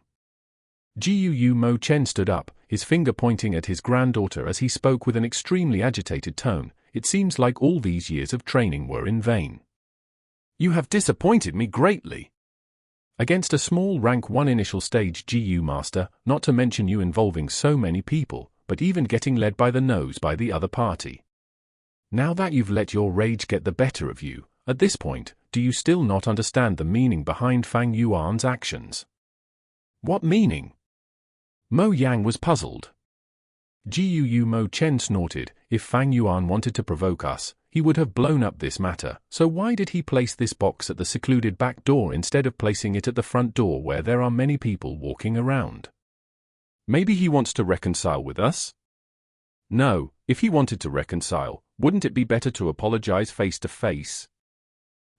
Jiu Mo Chen stood up, his finger pointing at his granddaughter as he spoke with an extremely agitated tone. "It seems like all these years of training were in vain. You have disappointed me greatly. Against a small rank 1 initial stage GU master, not to mention you involving so many people, but even getting led by the nose by the other party. Now that you've let your rage get the better of you, at this point, do you still not understand the meaning behind Fang Yuan's actions?" "What meaning?" Mo Yang was puzzled. Jiu Mo Chen snorted, "If Fang Yuan wanted to provoke us, he would have blown up this matter, so why did he place this box at the secluded back door instead of placing it at the front door where there are many people walking around? Maybe he wants to reconcile with us? No, if he wanted to reconcile, wouldn't it be better to apologize face to face?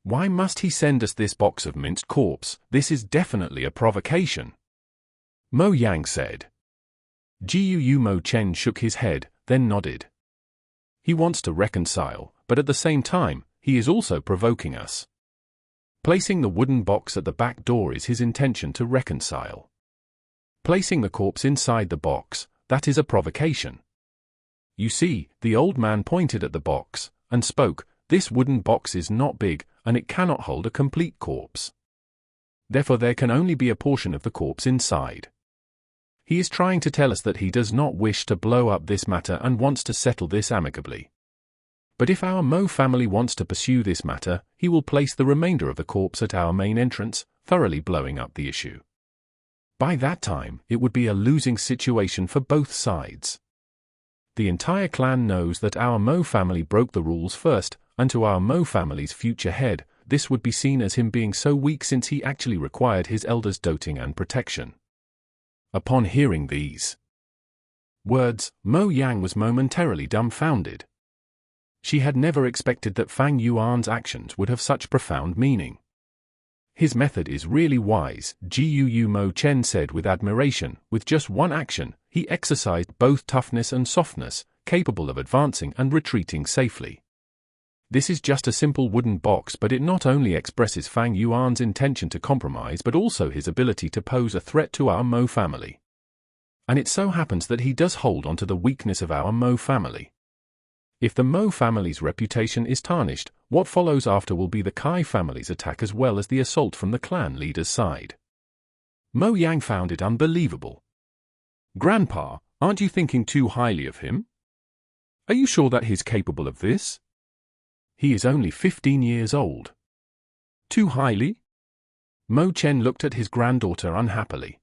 Why must he send us this box of minced corpse? This is definitely a provocation," Mo Yang said. Jiu Mo Chen shook his head, then nodded. "He wants to reconcile, but at the same time, he is also provoking us. Placing the wooden box at the back door is his intention to reconcile. Placing the corpse inside the box, that is a provocation. You see," the old man pointed at the box, and spoke, "this wooden box is not big, and it cannot hold a complete corpse. Therefore there can only be a portion of the corpse inside. He is trying to tell us that he does not wish to blow up this matter and wants to settle this amicably. But if our Mo family wants to pursue this matter, he will place the remainder of the corpse at our main entrance, thoroughly blowing up the issue. By that time, it would be a losing situation for both sides. The entire clan knows that our Mo family broke the rules first, and to our Mo family's future head, this would be seen as him being so weak since he actually required his elders' doting and protection." Upon hearing these words, Mo Yang was momentarily dumbfounded. She had never expected that Fang Yuan's actions would have such profound meaning. "His method is really wise," Jiu Mo Chen said with admiration. "With just one action, he exercised both toughness and softness, capable of advancing and retreating safely. This is just a simple wooden box, but it not only expresses Fang Yuan's intention to compromise but also his ability to pose a threat to our Mo family. And it so happens that he does hold on to the weakness of our Mo family. If the Mo family's reputation is tarnished, what follows after will be the Kai family's attack as well as the assault from the clan leader's side. Mo Yang found it unbelievable. Grandpa, aren't you thinking too highly of him? Are you sure that he's capable of this? He is only 15 years old. Too highly? Mo Chen looked at his granddaughter unhappily.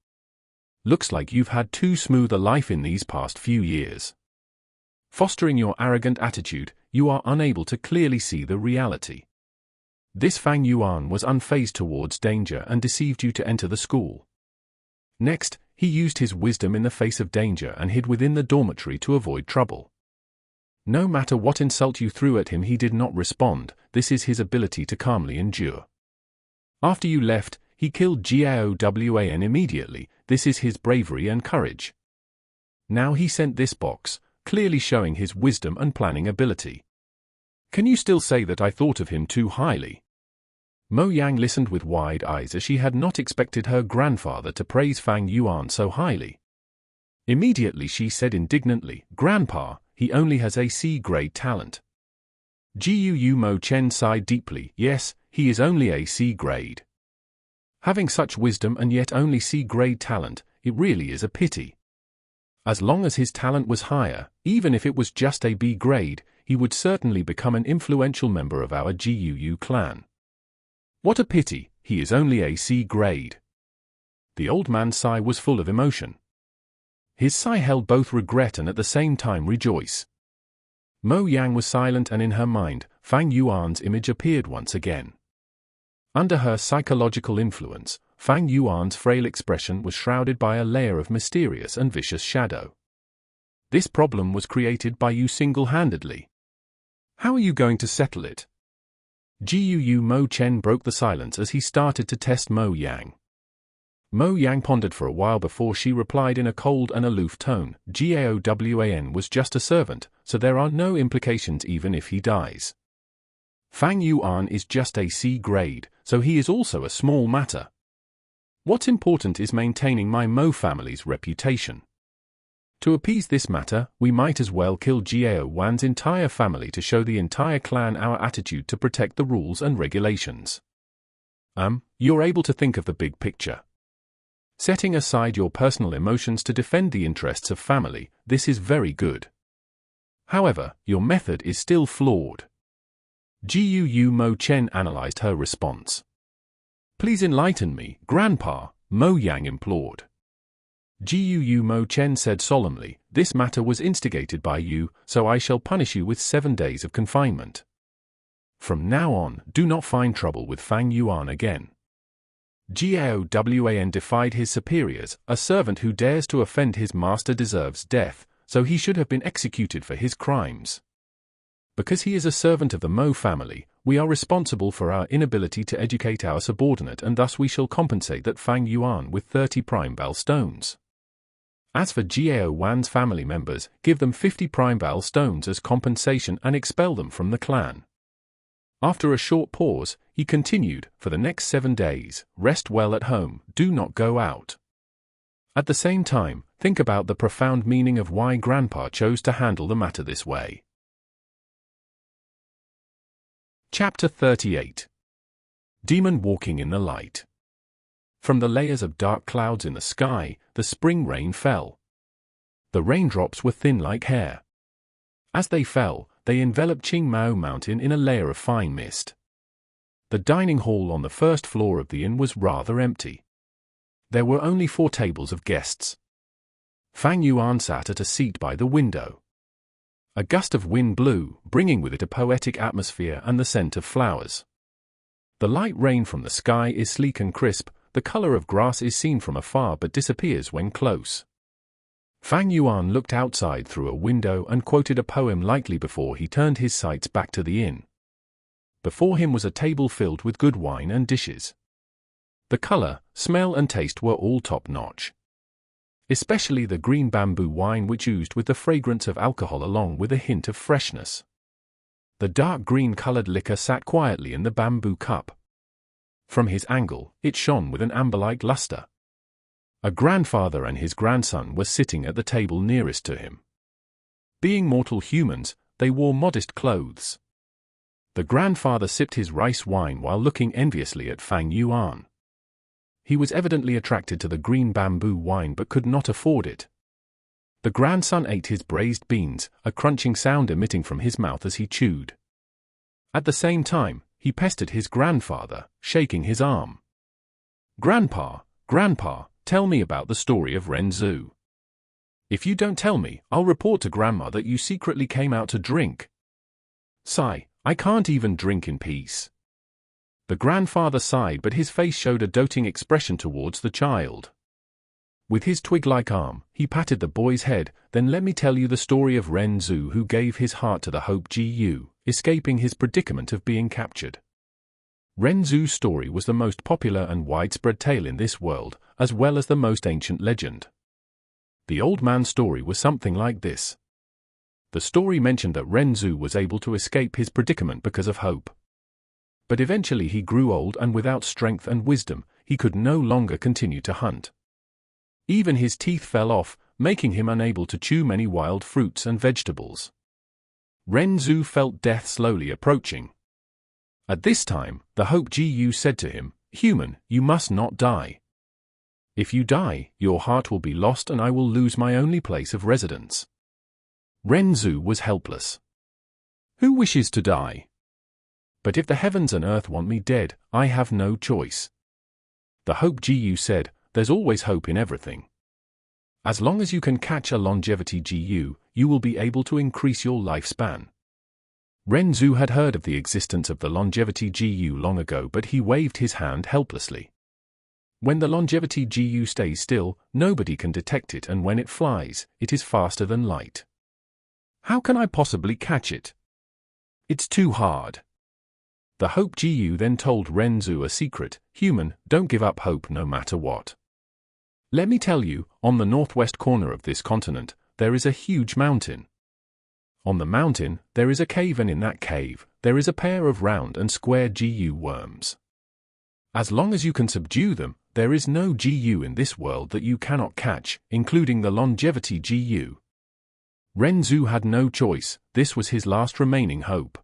Looks like you've had too smooth a life in these past few years. Fostering your arrogant attitude, you are unable to clearly see the reality. This Fang Yuan was unfazed towards danger and deceived you to enter the school. Next, he used his wisdom in the face of danger and hid within the dormitory to avoid trouble. No matter what insult you threw at him, he did not respond. This is his ability to calmly endure. After you left, he killed Jia Jin immediately. This is his bravery and courage. Now he sent this box, clearly showing his wisdom and planning ability. Can you still say that I thought of him too highly? Mo Yang listened with wide eyes as she had not expected her grandfather to praise Fang Yuan so highly. Immediately she said indignantly, Grandpa, he only has a C-grade talent. Gu Mo Chen sighed deeply, yes, he is only a C-grade. Having such wisdom and yet only C-grade talent, it really is a pity. As long as his talent was higher, even if it was just a B grade, he would certainly become an influential member of our Guu clan. What a pity, he is only a C grade. The old man's sigh was full of emotion. His sigh held both regret and at the same time rejoice. Mo Yang was silent and in her mind, Fang Yuan's image appeared once again. Under her psychological influence, Fang Yuan's frail expression was shrouded by a layer of mysterious and vicious shadow. This problem was created by you single-handedly. How are you going to settle it? Gu Mo Chen broke the silence as he started to test Mo Yang. Mo Yang pondered for a while before she replied in a cold and aloof tone, Gaowan was just a servant, so there are no implications even if he dies. Fang Yuan is just a C grade, so he is also a small matter. What's important is maintaining my Mo family's reputation. To appease this matter, we might as well kill Jiao Wan's entire family to show the entire clan our attitude to protect the rules and regulations. You're able to think of the big picture. Setting aside your personal emotions to defend the interests of family, this is very good. However, your method is still flawed. Gu Mo Chen analyzed her response. Please enlighten me, Grandpa, Mo Yang implored. Gu Mo Chen said solemnly, this matter was instigated by you, so I shall punish you with 7 days of confinement. From now on, do not find trouble with Fang Yuan again. Gaowan defied his superiors, a servant who dares to offend his master deserves death, so he should have been executed for his crimes. Because he is a servant of the Mo family, we are responsible for our inability to educate our subordinate and thus we shall compensate that Fang Yuan with 30 prime bal stones. As for Jiao Wan's family members, give them 50 prime bal stones as compensation and expel them from the clan. After a short pause, he continued, for the next 7 days, rest well at home, do not go out. At the same time, think about the profound meaning of why Grandpa chose to handle the matter this way. Chapter 38. Demon Walking in the Light. From the layers of dark clouds in the sky, the spring rain fell. The raindrops were thin like hair. As they fell, they enveloped Qingmao Mountain in a layer of fine mist. The dining hall on the first floor of the inn was rather empty. There were only 4 tables of guests. Fang Yuan sat at a seat by the window. A gust of wind blew, bringing with it a poetic atmosphere and the scent of flowers. The light rain from the sky is sleek and crisp, the color of grass is seen from afar but disappears when close. Fang Yuan looked outside through a window and quoted a poem lightly before he turned his sights back to the inn. Before him was a table filled with good wine and dishes. The color, smell and taste were all top-notch. Especially the green bamboo wine which oozed with the fragrance of alcohol along with a hint of freshness. The dark green-colored liquor sat quietly in the bamboo cup. From his angle, it shone with an amber-like luster. A grandfather and his grandson were sitting at the table nearest to him. Being mortal humans, they wore modest clothes. The grandfather sipped his rice wine while looking enviously at Fang Yuan. He was evidently attracted to the green bamboo wine but could not afford it. The grandson ate his braised beans, a crunching sound emitting from his mouth as he chewed. At the same time, he pestered his grandfather, shaking his arm. "Grandpa, Grandpa, tell me about the story of Renzu. If you don't tell me, I'll report to Grandma that you secretly came out to drink. Sigh, I can't even drink in peace." The grandfather sighed, but his face showed a doting expression towards the child. With his twig-like arm, he patted the boy's head. "Then let me tell you the story of Renzu, who gave his heart to the Hope Gu, escaping his predicament of being captured." Renzu's story was the most popular and widespread tale in this world, as well as the most ancient legend. The old man's story was something like this. The story mentioned that Renzu was able to escape his predicament because of hope. But eventually he grew old, and without strength and wisdom, he could no longer continue to hunt. Even his teeth fell off, making him unable to chew many wild fruits and vegetables. Renzu felt death slowly approaching. At this time, the Hope Gu said to him, "Human, you must not die. If you die, your heart will be lost and I will lose my only place of residence." Renzu was helpless. "Who wishes to die? But if the heavens and earth want me dead, I have no choice." The Hope Gu said, "There's always hope in everything. As long as you can catch a longevity Gu, you will be able to increase your lifespan." Renzu had heard of the existence of the longevity Gu long ago, but he waved his hand helplessly. When the longevity Gu stays still, nobody can detect it, and when it flies, it is faster than light. "How can I possibly catch it? It's too hard." The Hope Gu then told Renzu a secret. "Human, don't give up hope no matter what. Let me tell you, on the northwest corner of this continent, there is a huge mountain. On the mountain, there is a cave, and in that cave, there is a pair of round and square Gu worms. As long as you can subdue them, there is no Gu in this world that you cannot catch, including the longevity Gu." Renzu had no choice. This was his last remaining hope.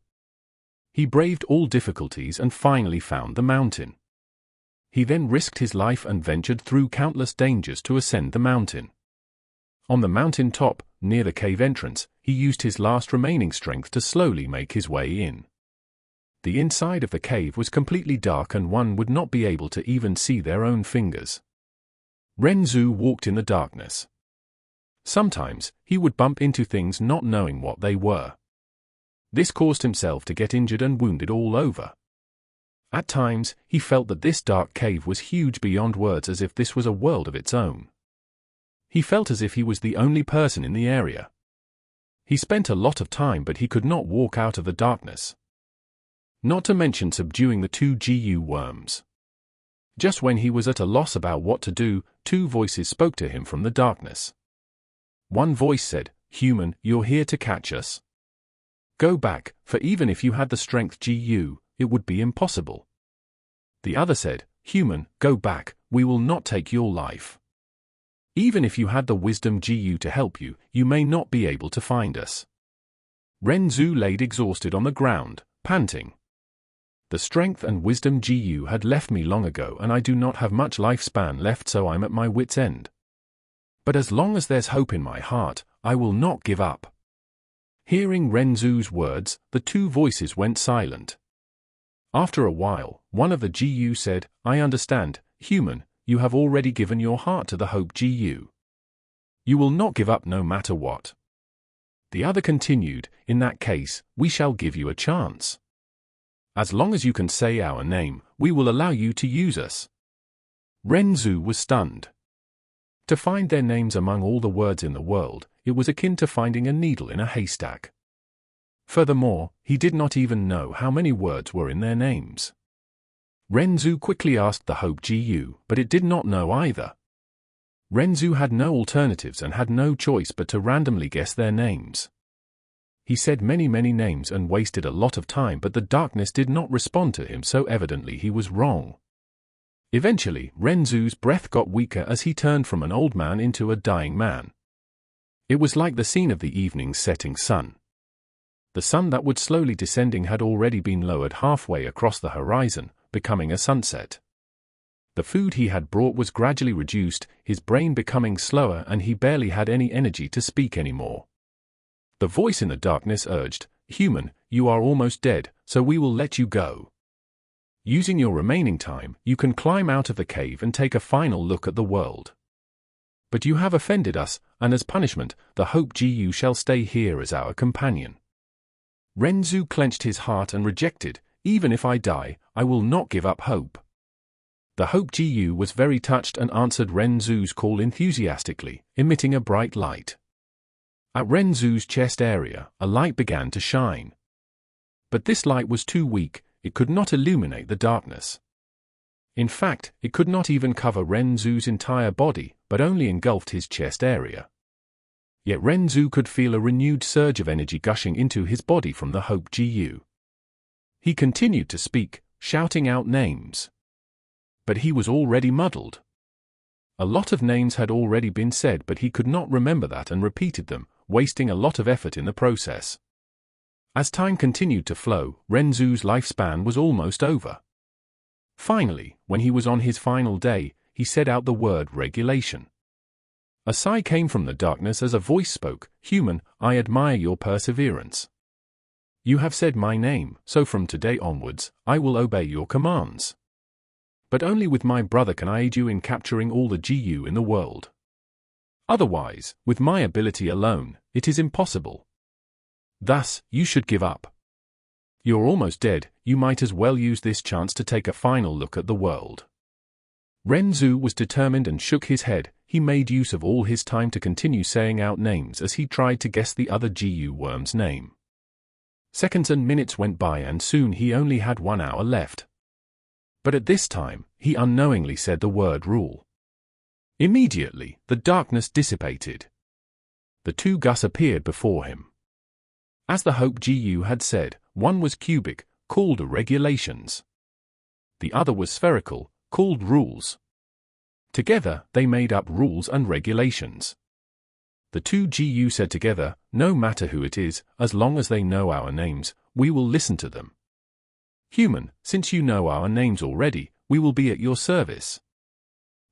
He braved all difficulties and finally found the mountain. He then risked his life and ventured through countless dangers to ascend the mountain. On the mountain top, near the cave entrance, he used his last remaining strength to slowly make his way in. The inside of the cave was completely dark, and one would not be able to even see their own fingers. Renzu walked in the darkness. Sometimes, he would bump into things not knowing what they were. This caused himself to get injured and wounded all over. At times, he felt that this dark cave was huge beyond words, as if this was a world of its own. He felt as if he was the only person in the area. He spent a lot of time, but he could not walk out of the darkness. Not to mention subduing the two Gu worms. Just when he was at a loss about what to do, two voices spoke to him from the darkness. One voice said, "Human, you're here to catch us. Go back, for even if you had the strength Gu, it would be impossible." The other said, "Human, go back, we will not take your life. Even if you had the wisdom Gu to help you, you may not be able to find us." Renzu laid exhausted on the ground, panting. "The strength and wisdom Gu had left me long ago, and I do not have much lifespan left, so I'm at my wit's end. But as long as there's hope in my heart, I will not give up." Hearing Renzu's words, the two voices went silent. After a while, one of the Gu said, "I understand, human, you have already given your heart to the Hope Gu. You will not give up no matter what." The other continued, "In that case, we shall give you a chance. As long as you can say our name, we will allow you to use us." Renzu was stunned. To find their names among all the words in the world, it was akin to finding a needle in a haystack. Furthermore, he did not even know how many words were in their names. Renzu quickly asked the Hope Gu, but it did not know either. Renzu had no alternatives and had no choice but to randomly guess their names. He said many names and wasted a lot of time, but the darkness did not respond to him, so evidently he was wrong. Eventually, Renzu's breath got weaker as he turned from an old man into a dying man. It was like the scene of the evening's setting sun. The sun that would slowly descending had already been lowered halfway across the horizon, becoming a sunset. The food he had brought was gradually reduced, his brain becoming slower, and he barely had any energy to speak anymore. The voice in the darkness urged, "Human, you are almost dead, so we will let you go. Using your remaining time, you can climb out of the cave and take a final look at the world. But you have offended us, and as punishment, the Hope Jiu shall stay here as our companion." Renzu clenched his heart and rejected, "Even if I die, I will not give up hope." The Hope Jiu was very touched and answered Renzu's call enthusiastically, emitting a bright light. At Renzu's chest area, a light began to shine. But this light was too weak, it could not illuminate the darkness. In fact, it could not even cover Renzu's entire body, but only engulfed his chest area. Yet Renzu could feel a renewed surge of energy gushing into his body from the Hope Jiu. He continued to speak, shouting out names. But he was already muddled. A lot of names had already been said, but he could not remember that and repeated them, wasting a lot of effort in the process. As time continued to flow, Renzu's lifespan was almost over. Finally, when he was on his final day, he said out the word regulation. A sigh came from the darkness as a voice spoke, "Human, I admire your perseverance. You have said my name, so from today onwards, I will obey your commands. But only with my brother can I aid you in capturing all the Jiu in the world. Otherwise, with my ability alone, it is impossible. Thus, you should give up. You're almost dead, you might as well use this chance to take a final look at the world." Renzu was determined and shook his head. He made use of all his time to continue saying out names as he tried to guess the other Jiu worm's name. Seconds and minutes went by and soon he only had 1 hour left. But at this time, he unknowingly said the word rule. Immediately, the darkness dissipated. The two Gus appeared before him. As the Hope Jiu had said, one was cubic, called regulations. The other was spherical, called rules. Together, they made up rules and regulations. The two Jiu said together, "No matter who it is, as long as they know our names, we will listen to them. Human, since you know our names already, we will be at your service.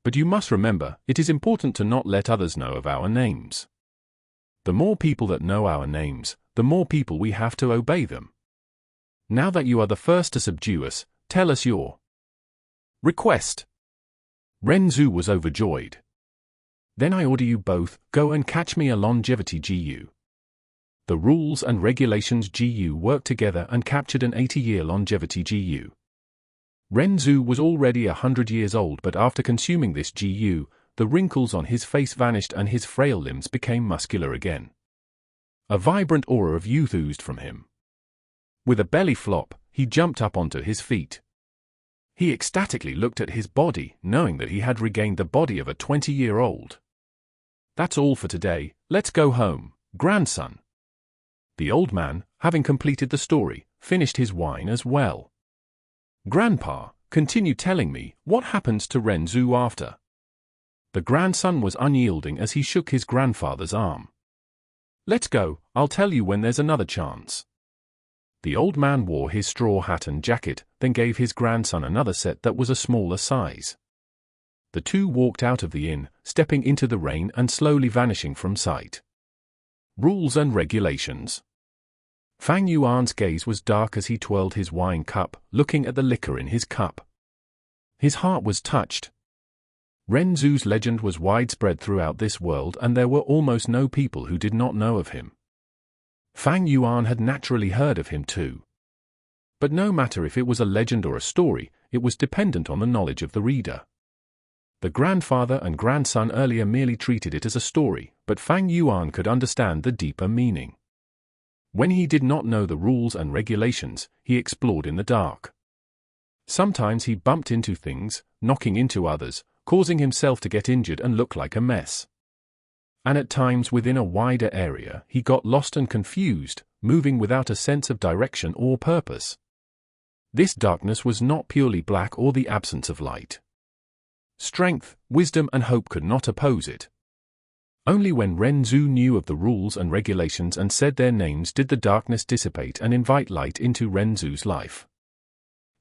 But you must remember, it is important to not let others know of our names. The more people that know our names, the more people we have to obey them. Now that you are the first to subdue us, tell us your request." Renzu was overjoyed. "Then I order you both, go and catch me a longevity Jiu." The rules and regulations Jiu worked together and captured an 80-year longevity Jiu. Renzu was already 100 years old, but after consuming this Jiu, the wrinkles on his face vanished and his frail limbs became muscular again. A vibrant aura of youth oozed from him. With a belly flop, he jumped up onto his feet. He ecstatically looked at his body, knowing that he had regained the body of a 20-year-old. "That's all for today, let's go home, grandson." The old man, having completed the story, finished his wine as well. "Grandpa, continue telling me, what happens to Renzu after?" The grandson was unyielding as he shook his grandfather's arm. "Let's go, I'll tell you when there's another chance." The old man wore his straw hat and jacket, then gave his grandson another set that was a smaller size. The two walked out of the inn, stepping into the rain and slowly vanishing from sight. Rules and regulations. Fang Yuan's gaze was dark as he twirled his wine cup, looking at the liquor in his cup. His heart was touched. Renzu's legend was widespread throughout this world and there were almost no people who did not know of him. Fang Yuan had naturally heard of him too. But no matter if it was a legend or a story, it was dependent on the knowledge of the reader. The grandfather and grandson earlier merely treated it as a story, but Fang Yuan could understand the deeper meaning. When he did not know the rules and regulations, he explored in the dark. Sometimes he bumped into things, knocking into others, causing himself to get injured and look like a mess. And at times within a wider area, he got lost and confused, moving without a sense of direction or purpose. This darkness was not purely black or the absence of light. strength, wisdom and hope could not oppose it. Only when Ren Zhu knew of the rules and regulations and said their names did the darkness dissipate and invite light into Ren Zhu's life.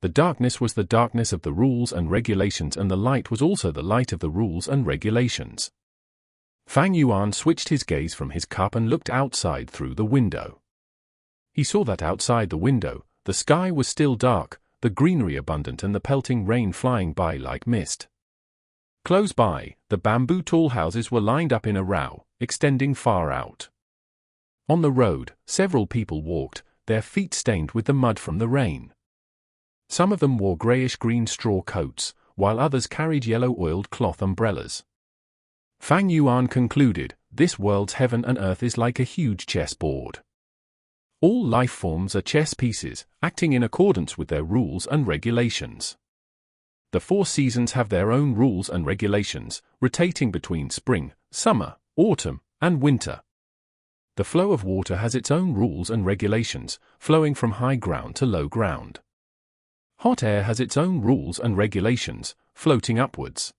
The darkness was the darkness of the rules and regulations, and the light was also the light of the rules and regulations. Fang Yuan switched his gaze from his cup and looked outside through the window. He saw that outside the window, the sky was still dark, the greenery abundant and the pelting rain flying by like mist. Close by, the bamboo tall houses were lined up in a row, extending far out. On the road, several people walked, their feet stained with the mud from the rain. Some of them wore grayish-green straw coats, while others carried yellow-oiled cloth umbrellas. Fang Yuan concluded, this world's heaven and earth is like a huge chessboard. All life forms are chess pieces, acting in accordance with their rules and regulations. The 4 seasons have their own rules and regulations, rotating between spring, summer, autumn, and winter. The flow of water has its own rules and regulations, flowing from high ground to low ground. Hot air has its own rules and regulations, floating upwards.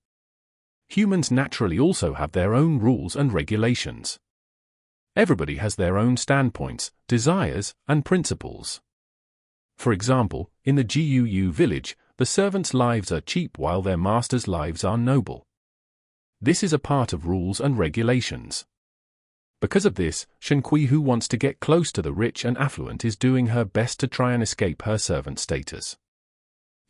Humans naturally also have their own rules and regulations. Everybody has their own standpoints, desires, and principles. For example, in the Guu village, the servants' lives are cheap while their masters' lives are noble. This is a part of rules and regulations. Because of this, Shenqi, who wants to get close to the rich and affluent, is doing her best to try and escape her servant status.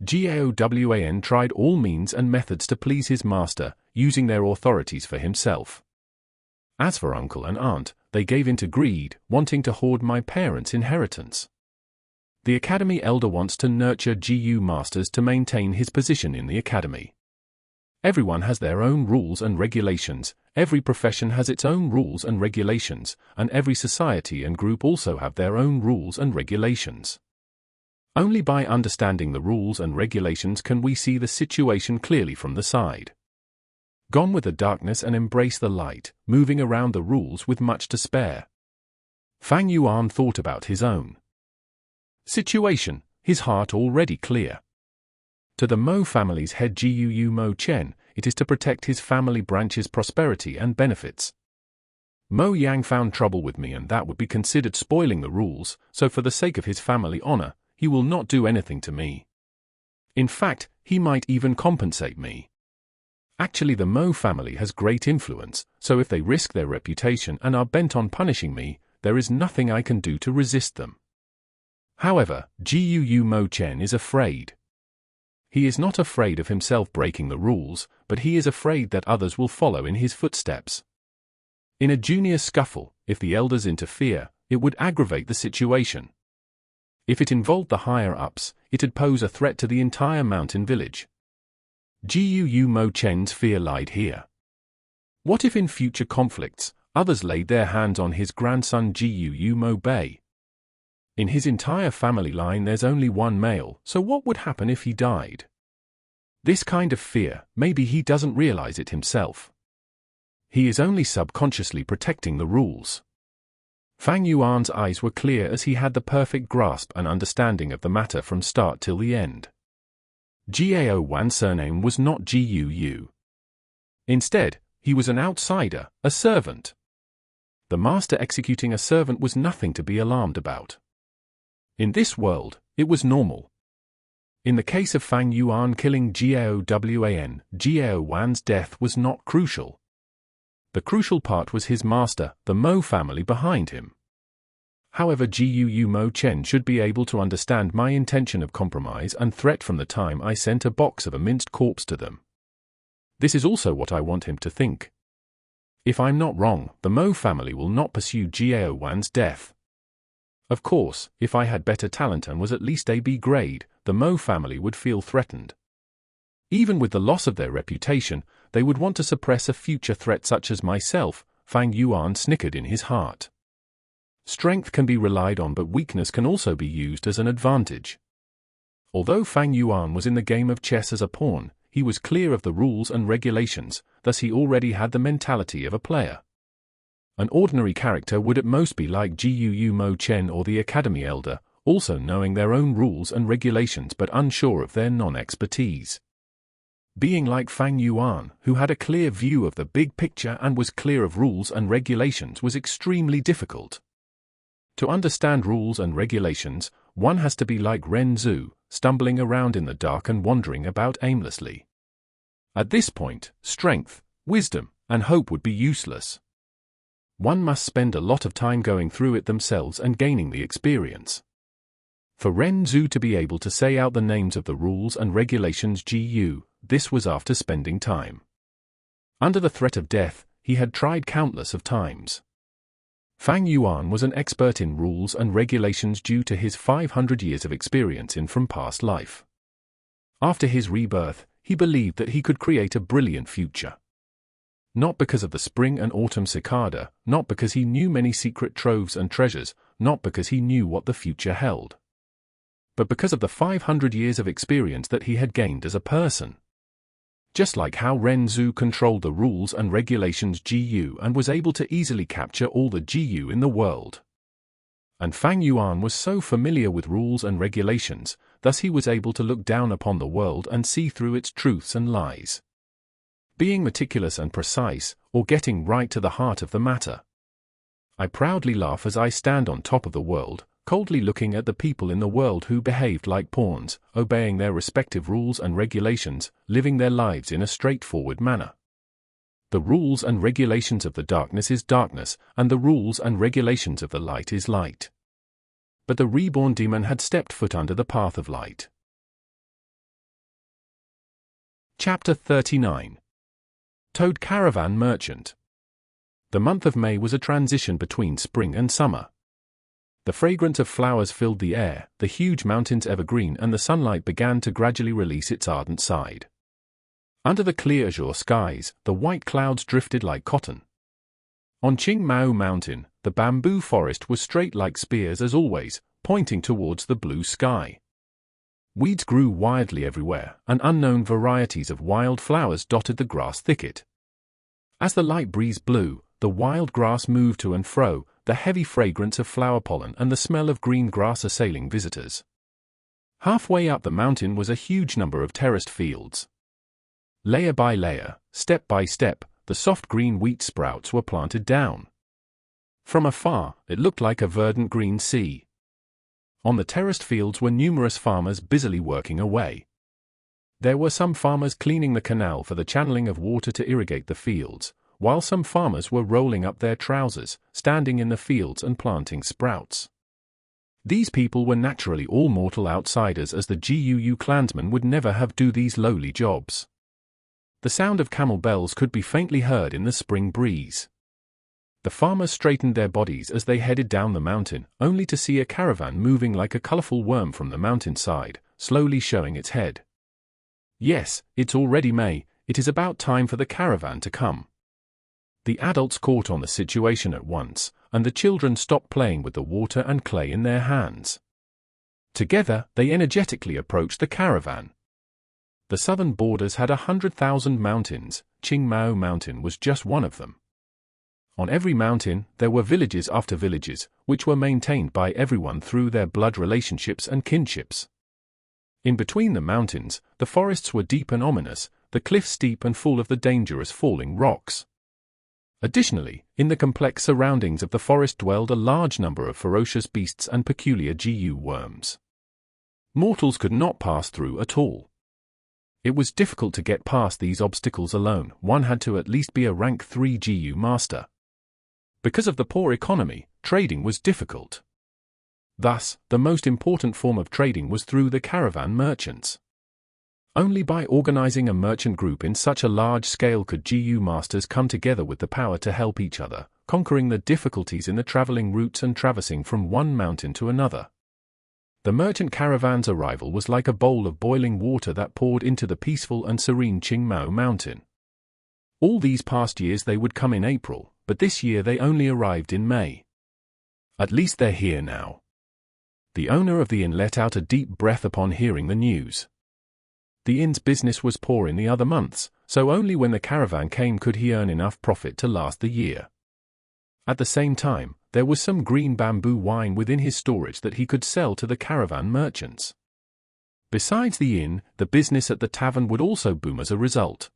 Jia Wan tried all means and methods to please his master, using their authorities for himself. As for uncle and aunt, they gave in to greed, wanting to hoard my parents' inheritance. The academy elder wants to nurture Gu masters to maintain his position in the academy. Everyone has their own rules and regulations, every profession has its own rules and regulations, and every society and group also have their own rules and regulations. Only by understanding the rules and regulations can we see the situation clearly from the side. Gone with the darkness and embrace the light, moving around the rules with much to spare. Fang Yuan thought about his own situation, his heart already clear. To the Mo family's head Guu Mo Chen, it is to protect his family branch's prosperity and benefits. Mo Yang found trouble with me, and that would be considered spoiling the rules, so for the sake of his family honor, he will not do anything to me. In fact, he might even compensate me. Actually, the Mo family has great influence, so if they risk their reputation and are bent on punishing me, there is nothing I can do to resist them. However, Guu Mo Chen is afraid. He is not afraid of himself breaking the rules, but he is afraid that others will follow in his footsteps. In a junior scuffle, if the elders interfere, it would aggravate the situation. If it involved the higher-ups, it'd pose a threat to the entire mountain village. Guu Mo Chen's fear lied here. What if in future conflicts, others laid their hands on his grandson Guu Mo Bei? In his entire family line there's only one male, so what would happen if he died? This kind of fear, maybe he doesn't realize it himself. He is only subconsciously protecting the rules. Fang Yuan's eyes were clear as he had the perfect grasp and understanding of the matter from start till the end. Jia Wan's surname was not Guu. Instead, he was an outsider, a servant. The master executing a servant was nothing to be alarmed about. In this world, it was normal. In the case of Fang Yuan killing Jia Wan, Jia Wan's death was not crucial. The crucial part was his master, the Mo family behind him. However, Guu Mo Chen should be able to understand my intention of compromise and threat from the time I sent a box of a minced corpse to them. This is also what I want him to think. If I'm not wrong, the Mo family will not pursue Jia Wan's death. Of course, if I had better talent and was at least a B grade, the Mo family would feel threatened. Even with the loss of their reputation, they would want to suppress a future threat such as myself, Fang Yuan snickered in his heart. Strength can be relied on, but weakness can also be used as an advantage. Although Fang Yuan was in the game of chess as a pawn, he was clear of the rules and regulations, thus he already had the mentality of a player. An ordinary character would at most be like Guu Mo Chen or the Academy Elder, also knowing their own rules and regulations but unsure of their non-expertise. Being like Fang Yuan, who had a clear view of the big picture and was clear of rules and regulations, was extremely difficult. To understand rules and regulations, one has to be like Ren Zhu, stumbling around in the dark and wandering about aimlessly. At this point, strength, wisdom, and hope would be useless. One must spend a lot of time going through it themselves and gaining the experience. For Ren Zhu to be able to say out the names of the rules and regulations this was after spending time. Under the threat of death, he had tried countless of times. Fang Yuan was an expert in rules and regulations due to his 500 years of experience in from past life. After his rebirth, he believed that he could create a brilliant future. Not because of the spring and autumn cicada, not because he knew many secret troves and treasures, not because he knew what the future held, but because of the 500 years of experience that he had gained as a person. Just like how Ren Zhu controlled the rules and regulations and was able to easily capture all the in the world. And Fang Yuan was so familiar with rules and regulations, thus he was able to look down upon the world and see through its truths and lies. Being meticulous and precise, or getting right to the heart of the matter. I proudly laugh as I stand on top of the world, coldly looking at the people in the world who behaved like pawns, obeying their respective rules and regulations, living their lives in a straightforward manner. The rules and regulations of the darkness is darkness, and the rules and regulations of the light is light. But the reborn demon had stepped foot under the path of light. Chapter 39. Toad Caravan Merchant. The month of May was a transition between spring and summer. The fragrance of flowers filled the air, the huge mountains evergreen, and the sunlight began to gradually release its ardent side. Under the clear azure skies, the white clouds drifted like cotton. On Qingmao Mountain, the bamboo forest was straight like spears as always, pointing towards the blue sky. Weeds grew wildly everywhere, and unknown varieties of wild flowers dotted the grass thicket. As the light breeze blew, the wild grass moved to and fro, the heavy fragrance of flower pollen and the smell of green grass assailing visitors. Halfway up the mountain was a huge number of terraced fields. Layer by layer, step by step, the soft green wheat sprouts were planted down. From afar, it looked like a verdant green sea. On the terraced fields were numerous farmers busily working away. There were some farmers cleaning the canal for the channeling of water to irrigate the fields, while some farmers were rolling up their trousers, standing in the fields and planting sprouts. These people were naturally all mortal outsiders, as the Guu clansmen would never have do these lowly jobs. The sound of camel bells could be faintly heard in the spring breeze. The farmers straightened their bodies as they headed down the mountain, only to see a caravan moving like a colorful worm from the mountainside, slowly showing its head. Yes, it's already May, it is about time for the caravan to come. The adults caught on the situation at once, and the children stopped playing with the water and clay in their hands. Together, they energetically approached the caravan. The southern borders had 100,000 mountains. Qingmao Mountain was just one of them. On every mountain, there were villages after villages, which were maintained by everyone through their blood relationships and kinships. In between the mountains, the forests were deep and ominous, the cliffs steep and full of the dangerous falling rocks. Additionally, in the complex surroundings of the forest dwelled a large number of ferocious beasts and peculiar Guu worms. Mortals could not pass through at all. It was difficult to get past these obstacles alone. One had to at least be a rank 3 Guu master. Because of the poor economy, trading was difficult. Thus, the most important form of trading was through the caravan merchants. Only by organizing a merchant group in such a large scale could Guu masters come together with the power to help each other, conquering the difficulties in the traveling routes and traversing from one mountain to another. The merchant caravan's arrival was like a bowl of boiling water that poured into the peaceful and serene Qingmao Mountain. All these past years they would come in April, but this year they only arrived in May. At least they're here now. The owner of the inn let out a deep breath upon hearing the news. The inn's business was poor in the other months, so only when the caravan came could he earn enough profit to last the year. At the same time, there was some green bamboo wine within his storage that he could sell to the caravan merchants. Besides the inn, the business at the tavern would also boom as a result.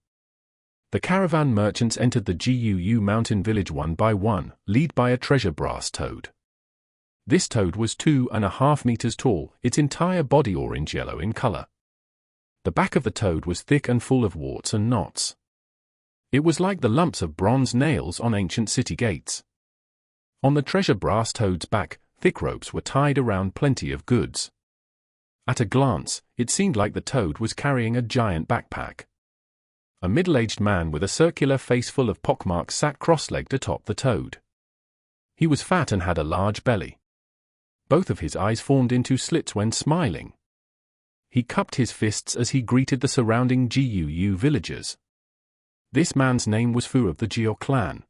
The caravan merchants entered the Guu mountain village one by one, led by a treasure brass toad. This toad was 2.5 meters tall, its entire body orange-yellow in color. The back of the toad was thick and full of warts and knots. It was like the lumps of bronze nails on ancient city gates. On the treasure brass toad's back, thick ropes were tied around plenty of goods. At a glance, it seemed like the toad was carrying a giant backpack. A middle-aged man with a circular face full of pockmarks sat cross-legged atop the toad. He was fat and had a large belly. Both of his eyes formed into slits when smiling. He cupped his fists as he greeted the surrounding Guu villagers. This man's name was Fu of the Jia clan.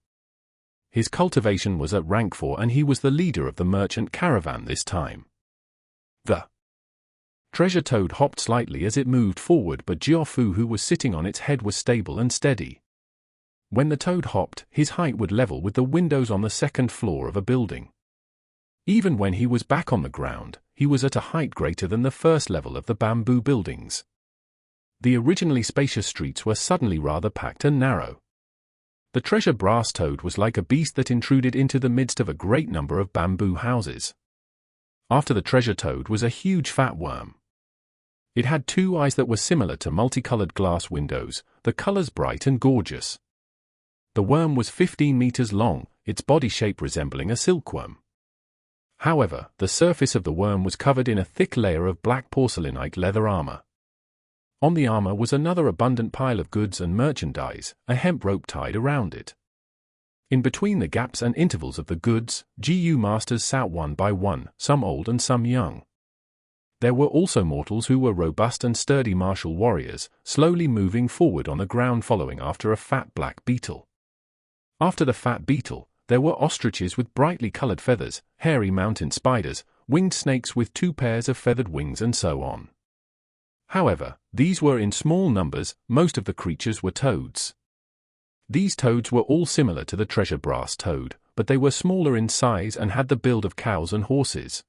His cultivation was at rank 4 and he was the leader of the merchant caravan this time. The treasure toad hopped slightly as it moved forward, but Jia Fu, who was sitting on its head, was stable and steady. When the toad hopped, his height would level with the windows on the second floor of a building. Even when he was back on the ground, he was at a height greater than the first level of the bamboo buildings. The originally spacious streets were suddenly rather packed and narrow. The treasure brass toad was like a beast that intruded into the midst of a great number of bamboo houses. After the treasure toad was a huge fat worm. It had 2 eyes that were similar to multicolored glass windows, the colors bright and gorgeous. The worm was 15 meters long, its body shape resembling a silkworm. However, the surface of the worm was covered in a thick layer of black porcelainite leather armor. On the armor was another abundant pile of goods and merchandise, a hemp rope tied around it. In between the gaps and intervals of the goods, Guu masters sat one by one, some old and some young. There were also mortals who were robust and sturdy martial warriors, slowly moving forward on the ground following after a fat black beetle. After the fat beetle, there were ostriches with brightly colored feathers, hairy mountain spiders, winged snakes with 2 pairs of feathered wings, and so on. However, these were in small numbers. Most of the creatures were toads. These toads were all similar to the treasure brass toad, but they were smaller in size and had the build of cows and horses.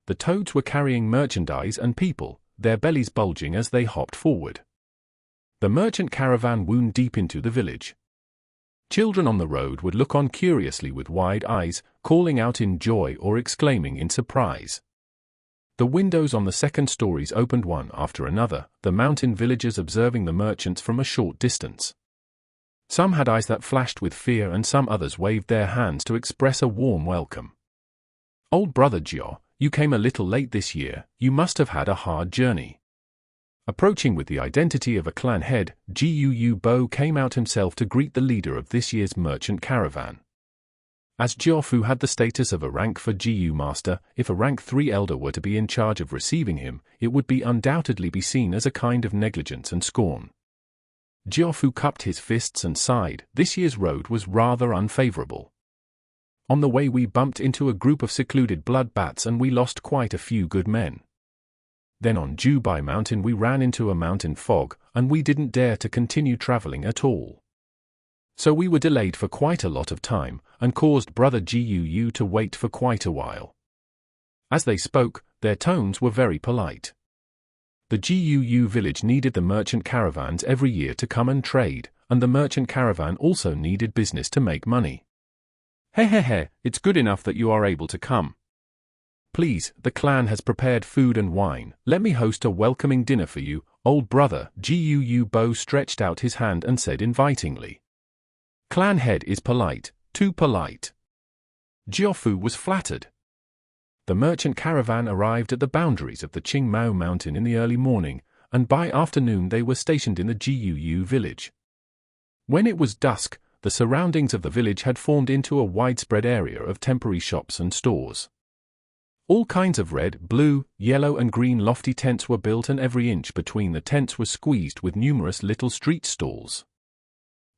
The toads were carrying merchandise and people, their bellies bulging as they hopped forward. The merchant caravan wound deep into the village. Children on the road would look on curiously with wide eyes, calling out in joy or exclaiming in surprise. The windows on the second stories opened one after another, the mountain villagers observing the merchants from a short distance. Some had eyes that flashed with fear and some others waved their hands to express a warm welcome. "Old brother Jia, you came a little late this year, you must have had a hard journey." Approaching with the identity of a clan head, Guu Bo came out himself to greet the leader of this year's merchant caravan. As Jia Fu had the status of a rank 4 Guu master, if a rank 3 elder were to be in charge of receiving him, it would be undoubtedly be seen as a kind of negligence and scorn. Jia Fu cupped his fists and sighed. This year's road was rather unfavorable. On the way we bumped into a group of secluded blood bats and we lost quite a few good men. Then on Dubai Mountain we ran into a mountain fog, and we didn't dare to continue traveling at all. So we were delayed for quite a lot of time, and caused brother Guu to wait for quite a while. As they spoke, their tones were very polite. The Guu village needed the merchant caravans every year to come and trade, and the merchant caravan also needed business to make money. Hey, it's good enough that you are able to come. Please, the clan has prepared food and wine. Let me host a welcoming dinner for you, old brother. Guu Bo stretched out his hand and said invitingly. Clan head is polite, too polite. Jia Fu was flattered. The merchant caravan arrived at the boundaries of the Qingmao mountain in the early morning, and by afternoon they were stationed in the Guu village. When it was dusk, the surroundings of the village had formed into a widespread area of temporary shops and stores. All kinds of red, blue, yellow and green lofty tents were built, and every inch between the tents was squeezed with numerous little street stalls.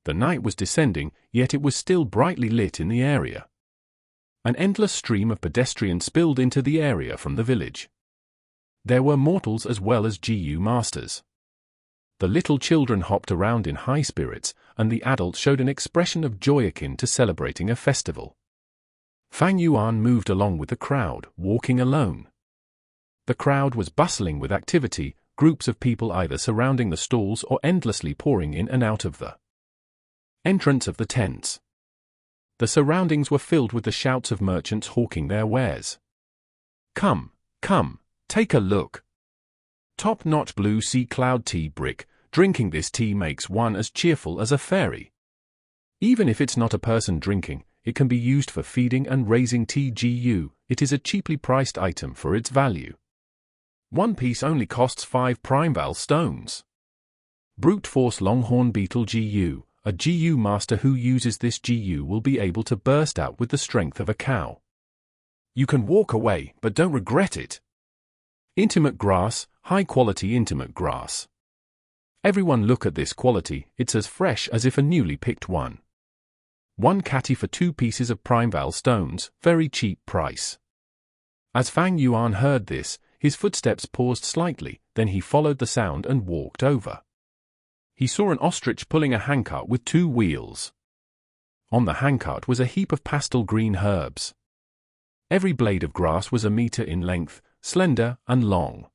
The night was descending, yet it was still brightly lit in the area. An endless stream of pedestrians spilled into the area from the village. There were mortals as well as Guu masters. The little children hopped around in high spirits, and the adults showed an expression of joy akin to celebrating a festival. Fang Yuan moved along with the crowd, walking alone. The crowd was bustling with activity, groups of people either surrounding the stalls or endlessly pouring in and out of the entrance of the tents. The surroundings were filled with the shouts of merchants hawking their wares. "Come, come, take a look. Top-notch blue sea cloud tea brick. Drinking this tea makes one as cheerful as a fairy. Even if it's not a person drinking, it can be used for feeding and raising TGU. It is a cheaply priced item for its value. One piece only costs 5 primeval stones. Brute force longhorn beetle GU. A GU master who uses this GU will be able to burst out with the strength of a cow. You can walk away, but don't regret it. Intimate grass, high-quality intimate grass. Everyone look at this quality, it's as fresh as if a newly picked one. 1 catty for 2 pieces of primeval stones, very cheap price." As Fang Yuan heard this, his footsteps paused slightly, then he followed the sound and walked over. He saw an ostrich pulling a handcart with 2 wheels. On the handcart was a heap of pastel green herbs. Every blade of grass was a meter in length, slender and long.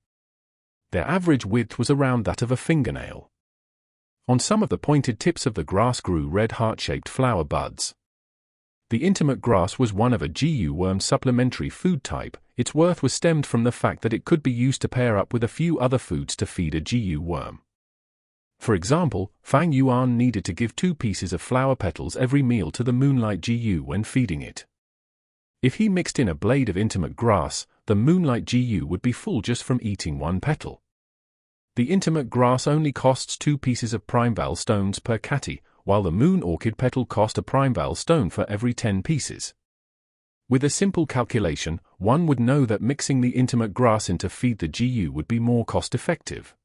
Their average width was around that of a fingernail. On some of the pointed tips of the grass grew red heart-shaped flower buds. The intimate grass was one of a GU worm supplementary food type. Its worth was stemmed from the fact that it could be used to pair up with a few other foods to feed a GU worm. For example, Fang Yuan needed to give 2 pieces of flower petals every meal to the Moonlight GU when feeding it. If he mixed in a blade of intimate grass, the Moonlight GU would be full just from eating 1 petal. The intimate grass only costs 2 pieces of primeval stones per catty, while the moon orchid petal cost a primeval stone for every 10 pieces. With a simple calculation, one would know that mixing the intimate grass in to feed the GU would be more cost-effective.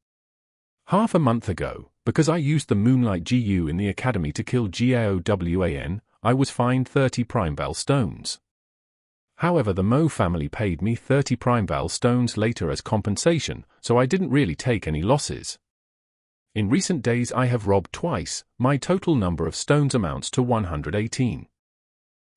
Half a month ago, because I used the Moonlight GU in the academy to kill Gaowan, I was fined 30 primeval stones. However, the Mo family paid me 30 primeval stones later as compensation, so I didn't really take any losses. In recent days I have robbed twice. My total number of stones amounts to 118.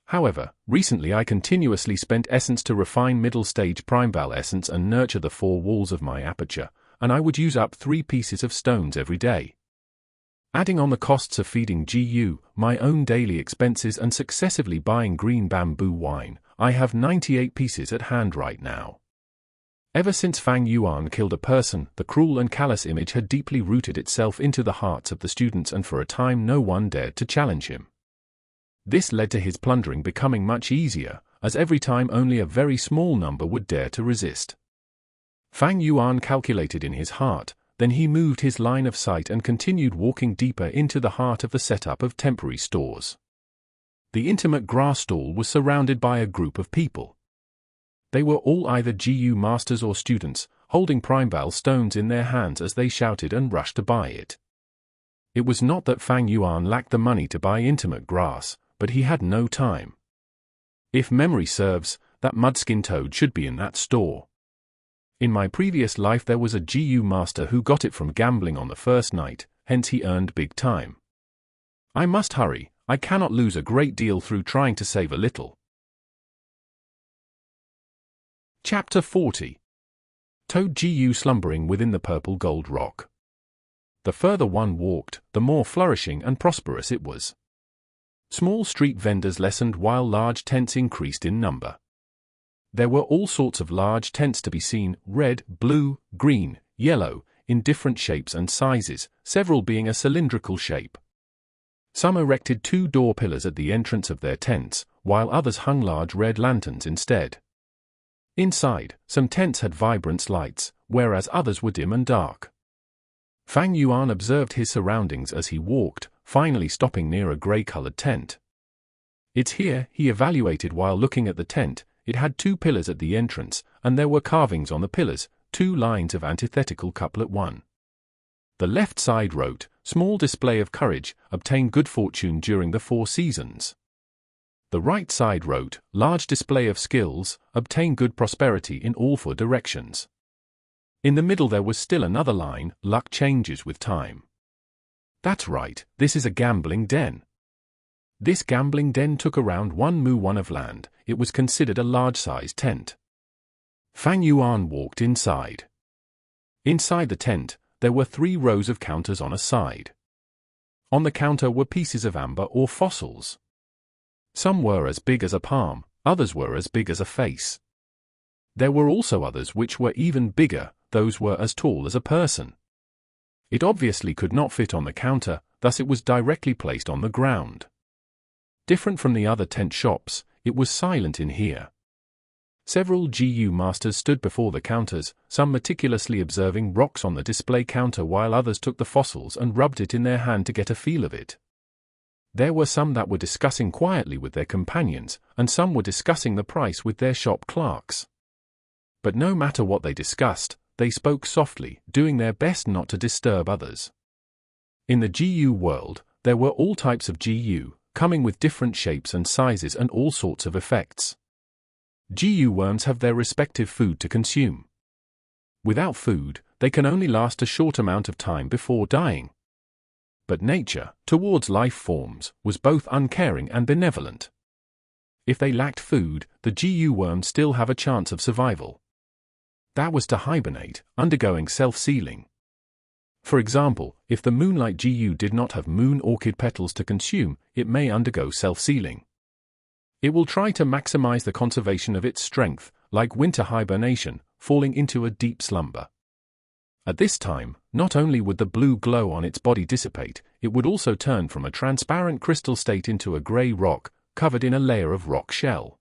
However, recently I continuously spent essence to refine middle-stage primeval essence and nurture the 4 walls of my aperture, and I would use up 3 pieces of stones every day. Adding on the costs of feeding GU, my own daily expenses and successively buying green bamboo wine, I have 98 pieces at hand right now. Ever since Fang Yuan killed a person, the cruel and callous image had deeply rooted itself into the hearts of the students, and for a time no one dared to challenge him. This led to his plundering becoming much easier, as every time only a very small number would dare to resist. Fang Yuan calculated in his heart, then he moved his line of sight and continued walking deeper into the heart of the setup of temporary stores. The intimate grass stall was surrounded by a group of people. They were all either GU masters or students, holding primeval stones in their hands as they shouted and rushed to buy it. It was not that Fang Yuan lacked the money to buy intimate grass, but he had no time. If memory serves, that mudskin toad should be in that store. In my previous life there was a GU master who got it from gambling on the first night, hence he earned big time. I must hurry, I cannot lose a great deal through trying to save a little. Chapter 40. Toad GU slumbering within the purple gold rock. The further one walked, the more flourishing and prosperous it was. Small street vendors lessened while large tents increased in number. There were all sorts of large tents to be seen, red, blue, green, yellow, in different shapes and sizes, several being a cylindrical shape. Some erected 2 door pillars at the entrance of their tents, while others hung large red lanterns instead. Inside, some tents had vibrant lights, whereas others were dim and dark. Fang Yuan observed his surroundings as he walked, finally stopping near a grey-colored tent. "It's here," he evaluated while looking at the tent. It had 2 pillars at the entrance, and there were carvings on the pillars, 2 lines of antithetical couplet 1. The left side wrote, "Small display of courage, obtain good fortune during the 4 seasons." The right side wrote, "Large display of skills, obtain good prosperity in all 4 directions." In the middle there was still another line, "Luck changes with time." That's right, this is a gambling den. This gambling den took around 1 mu1 of land. It was considered a large-sized tent. Fang Yuan walked inside. Inside the tent, there were 3 rows of counters on a side. On the counter were pieces of amber or fossils. Some were as big as a palm, others were as big as a face. There were also others which were even bigger, those were as tall as a person. It obviously could not fit on the counter, thus it was directly placed on the ground. Different from the other tent shops, it was silent in here. Several GU masters stood before the counters, some meticulously observing rocks on the display counter while others took the fossils and rubbed it in their hand to get a feel of it. There were some that were discussing quietly with their companions, and some were discussing the price with their shop clerks. But no matter what they discussed, they spoke softly, doing their best not to disturb others. In the GU world, there were all types of GU, coming with different shapes and sizes and all sorts of effects. GU worms have their respective food to consume. Without food, they can only last a short amount of time before dying. But nature, towards life forms, was both uncaring and benevolent. If they lacked food, the GU worms still have a chance of survival. That was to hibernate, undergoing self-sealing. For example, if the moonlight GU did not have moon orchid petals to consume, it may undergo self-sealing. It will try to maximize the conservation of its strength, like winter hibernation, falling into a deep slumber. At this time, not only would the blue glow on its body dissipate, it would also turn from a transparent crystal state into a gray rock, covered in a layer of rock shell.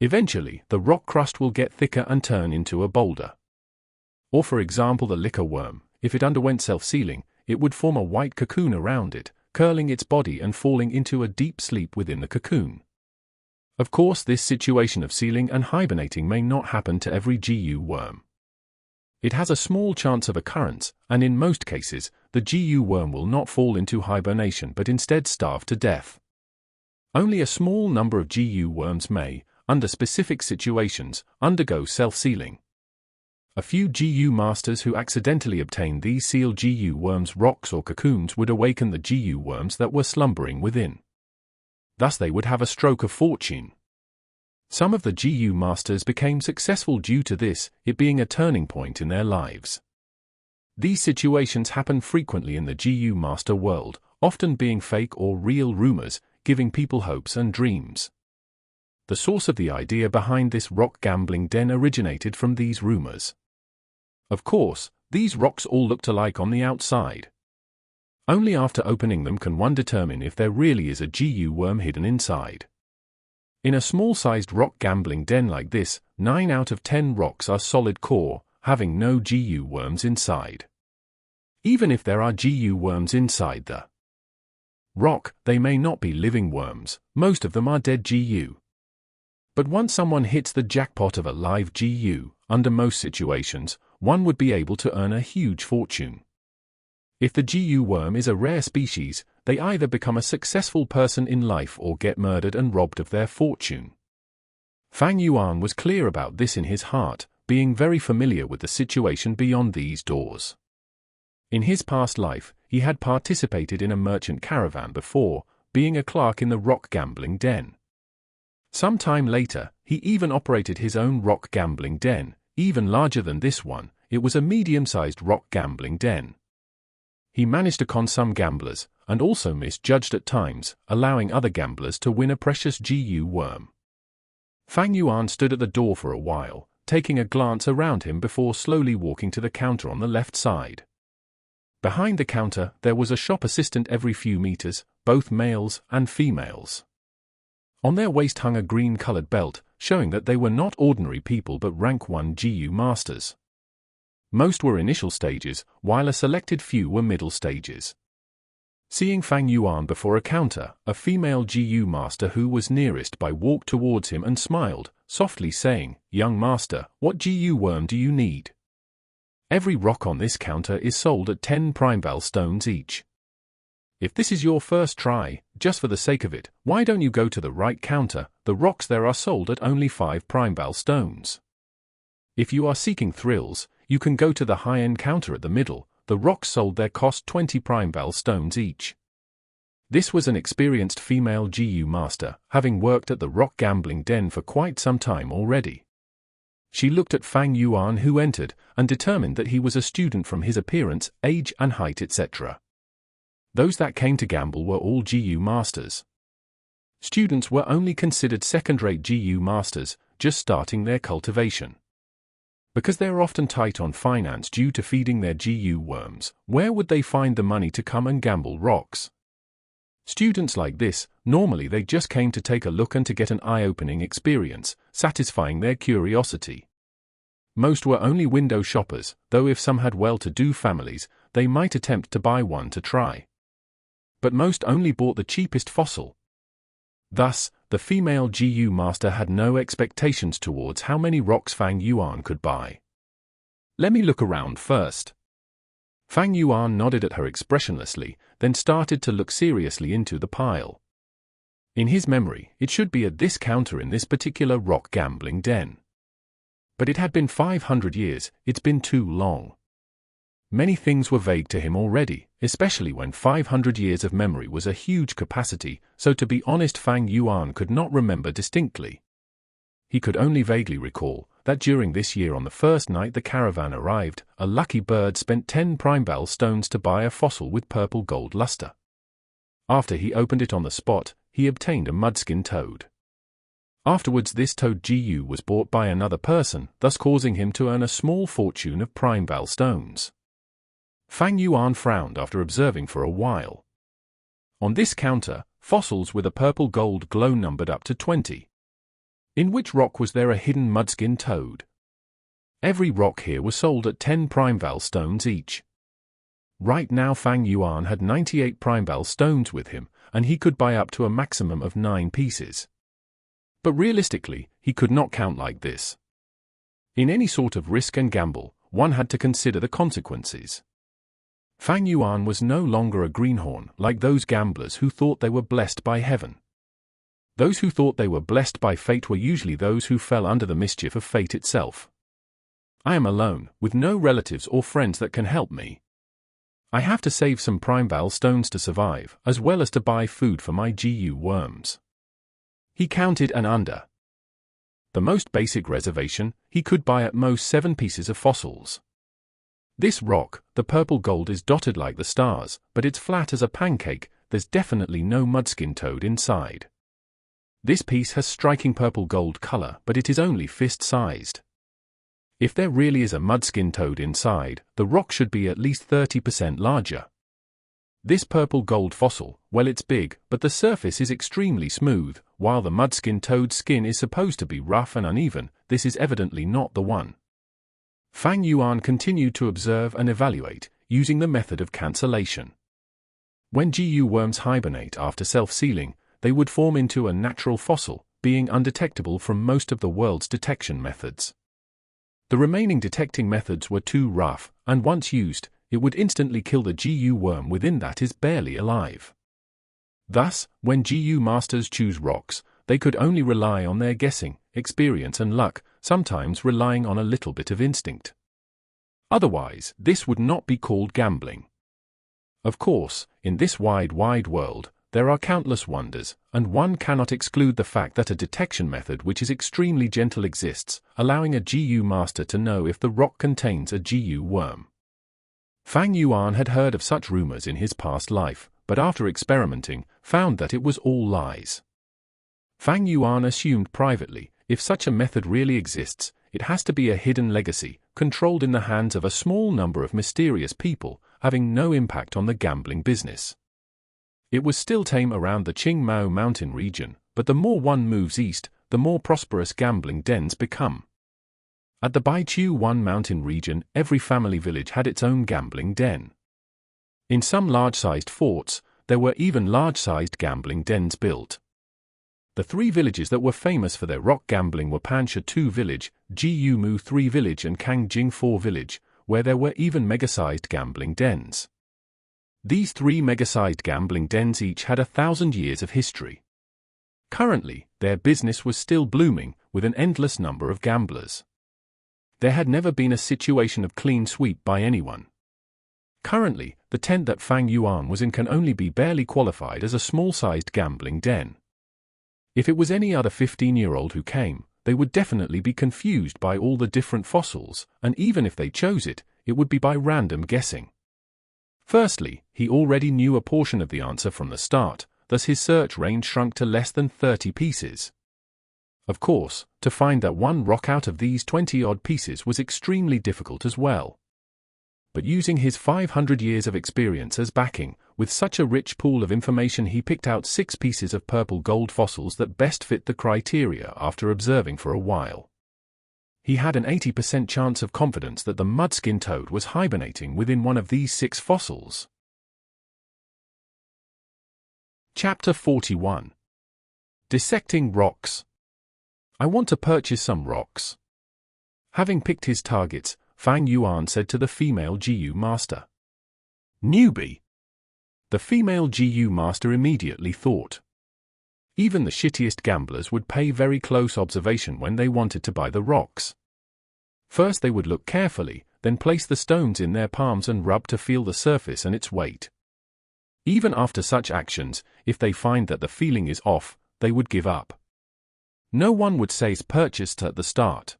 Eventually, the rock crust will get thicker and turn into a boulder. Or for example the liquor worm, if it underwent self-sealing, it would form a white cocoon around it, curling its body and falling into a deep sleep within the cocoon. Of course, this situation of sealing and hibernating may not happen to every GU worm. It has a small chance of occurrence, and in most cases, the GU worm will not fall into hibernation but instead starve to death. Only a small number of GU worms may, under specific situations, undergo self-sealing. A few GU masters who accidentally obtained these sealed GU worms' rocks or cocoons would awaken the GU worms that were slumbering within. Thus they would have a stroke of fortune. Some of the GU masters became successful due to this, it being a turning point in their lives. These situations happen frequently in the GU master world, often being fake or real rumors, giving people hopes and dreams. The source of the idea behind this rock gambling den originated from these rumors. Of course, these rocks all looked alike on the outside. Only after opening them can one determine if there really is a GU worm hidden inside. In a small-sized rock gambling den like this, 9 out of 10 rocks are solid core, having no GU worms inside. Even if there are GU worms inside the rock, they may not be living worms, most of them are dead GU. But once someone hits the jackpot of a live GU, under most situations, one would be able to earn a huge fortune. If the GU worm is a rare species, they either become a successful person in life or get murdered and robbed of their fortune. Fang Yuan was clear about this in his heart, being very familiar with the situation beyond these doors. In his past life, he had participated in a merchant caravan before, being a clerk in the rock gambling den. Some time later, he even operated his own rock gambling den, even larger than this one. It was a medium-sized rock gambling den. He managed to con some gamblers, and also misjudged at times, allowing other gamblers to win a precious GU worm. Fang Yuan stood at the door for a while, taking a glance around him before slowly walking to the counter on the left side. Behind the counter, there was a shop assistant every few meters, both males and females. On their waist hung a green-colored belt, showing that they were not ordinary people but rank 1 GU masters. Most were initial stages, while a selected few were middle stages. Seeing Fang Yuan before a counter, a female GU master who was nearest by walked towards him and smiled, softly saying, "Young master, what GU worm do you need? Every rock on this counter is sold at 10 primeval stones each. If this is your first try, just for the sake of it, why don't you go to the right counter? The rocks there are sold at only 5 primeval stones. If you are seeking thrills, you can go to the high-end counter at the middle. The rocks sold there cost 20 primeval stones each." This was an experienced female GU master, having worked at the rock gambling den for quite some time already. She looked at Fang Yuan, who entered, and determined that he was a student from his appearance, age and height, etc. Those that came to gamble were all GU masters. Students were only considered second-rate GU masters, just starting their cultivation. Because they are often tight on finance due to feeding their GU worms, where would they find the money to come and gamble rocks? Students like this, normally they just came to take a look and to get an eye-opening experience, satisfying their curiosity. Most were only window shoppers, though if some had well-to-do families, they might attempt to buy one to try. But most only bought the cheapest fossil. Thus, the female GU master had no expectations towards how many rocks Fang Yuan could buy. Let me look around first. Fang Yuan nodded at her expressionlessly, then started to look seriously into the pile. In his memory, it should be at this counter in this particular rock gambling den. But it had been 500 years, it's been too long. Many things were vague to him already, especially when 500 years of memory was a huge capacity, so to be honest, Fang Yuan could not remember distinctly. He could only vaguely recall that during this year on the first night the caravan arrived, a lucky bird spent 10 primeval stones to buy a fossil with purple gold luster. After he opened it on the spot, he obtained a mudskin toad. Afterwards this toad GU was bought by another person, thus causing him to earn a small fortune of primeval stones. Fang Yuan frowned after observing for a while. On this counter, fossils with a purple gold glow numbered up to 20. In which rock was there a hidden mudskin toad? Every rock here was sold at 10 primeval stones each. Right now Fang Yuan had 98 primeval stones with him, and he could buy up to a maximum of 9 pieces. But realistically, he could not count like this. In any sort of risk and gamble, one had to consider the consequences. Fang Yuan was no longer a greenhorn like those gamblers who thought they were blessed by heaven. Those who thought they were blessed by fate were usually those who fell under the mischief of fate itself. I am alone, with no relatives or friends that can help me. I have to save some primeval stones to survive, as well as to buy food for my GU worms. He counted and under the most basic reservation, he could buy at most 7 pieces of fossils. This rock, the purple gold, is dotted like the stars, but it's flat as a pancake, there's definitely no mudskin toad inside. This piece has striking purple gold color, but it is only fist-sized. If there really is a mudskin toad inside, the rock should be at least 30% larger. This purple gold fossil, well, it's big, but the surface is extremely smooth, while the mudskin toad's skin is supposed to be rough and uneven. This is evidently not the one. Fang Yuan continued to observe and evaluate, using the method of cancellation. When GU worms hibernate after self-sealing, they would form into a natural fossil, being undetectable from most of the world's detection methods. The remaining detecting methods were too rough, and once used, it would instantly kill the GU worm within that is barely alive. Thus, when GU masters choose rocks, they could only rely on their guessing, experience and luck, sometimes relying on a little bit of instinct. Otherwise, this would not be called gambling. Of course, in this wide world, there are countless wonders, and one cannot exclude the fact that a detection method which is extremely gentle exists, allowing a GU master to know if the rock contains a GU worm. Fang Yuan had heard of such rumors in his past life, but after experimenting, found that it was all lies. Fang Yuan assumed privately, if such a method really exists, it has to be a hidden legacy, controlled in the hands of a small number of mysterious people, having no impact on the gambling business. It was still tame around the Qingmao mountain region, but the more one moves east, the more prosperous gambling dens become. At the Baiqiu One mountain region, every family village had its own gambling den. In some large-sized forts, there were even large-sized gambling dens built. The 3 villages that were famous for their rock gambling were Pansha 2 village, Jiyumu 3 village and Kangjing 4 village, where there were even mega-sized gambling dens. These 3 mega-sized gambling dens each had 1,000 years of history. Currently, their business was still blooming, with an endless number of gamblers. There had never been a situation of clean sweep by anyone. Currently, the tent that Fang Yuan was in can only be barely qualified as a small-sized gambling den. If it was any other 15-year-old who came, they would definitely be confused by all the different fossils, and even if they chose it, it would be by random guessing. Firstly, he already knew a portion of the answer from the start, thus his search range shrunk to less than 30 pieces. Of course, to find that one rock out of these 20-odd pieces was extremely difficult as well. But using his 500 years of experience as backing, with such a rich pool of information, he picked out 6 pieces of purple gold fossils that best fit the criteria after observing for a while. He had an 80% chance of confidence that the mudskin toad was hibernating within one of these 6 fossils. Chapter 41. Dissecting Rocks. I want to purchase some rocks. Having picked his targets, Fang Yuan said to the female GU master. Newbie. The female GU master immediately thought. Even the shittiest gamblers would pay very close observation when they wanted to buy the rocks. First they would look carefully, then place the stones in their palms and rub to feel the surface and its weight. Even after such actions, if they find that the feeling is off, they would give up. No one would say purchased at the start.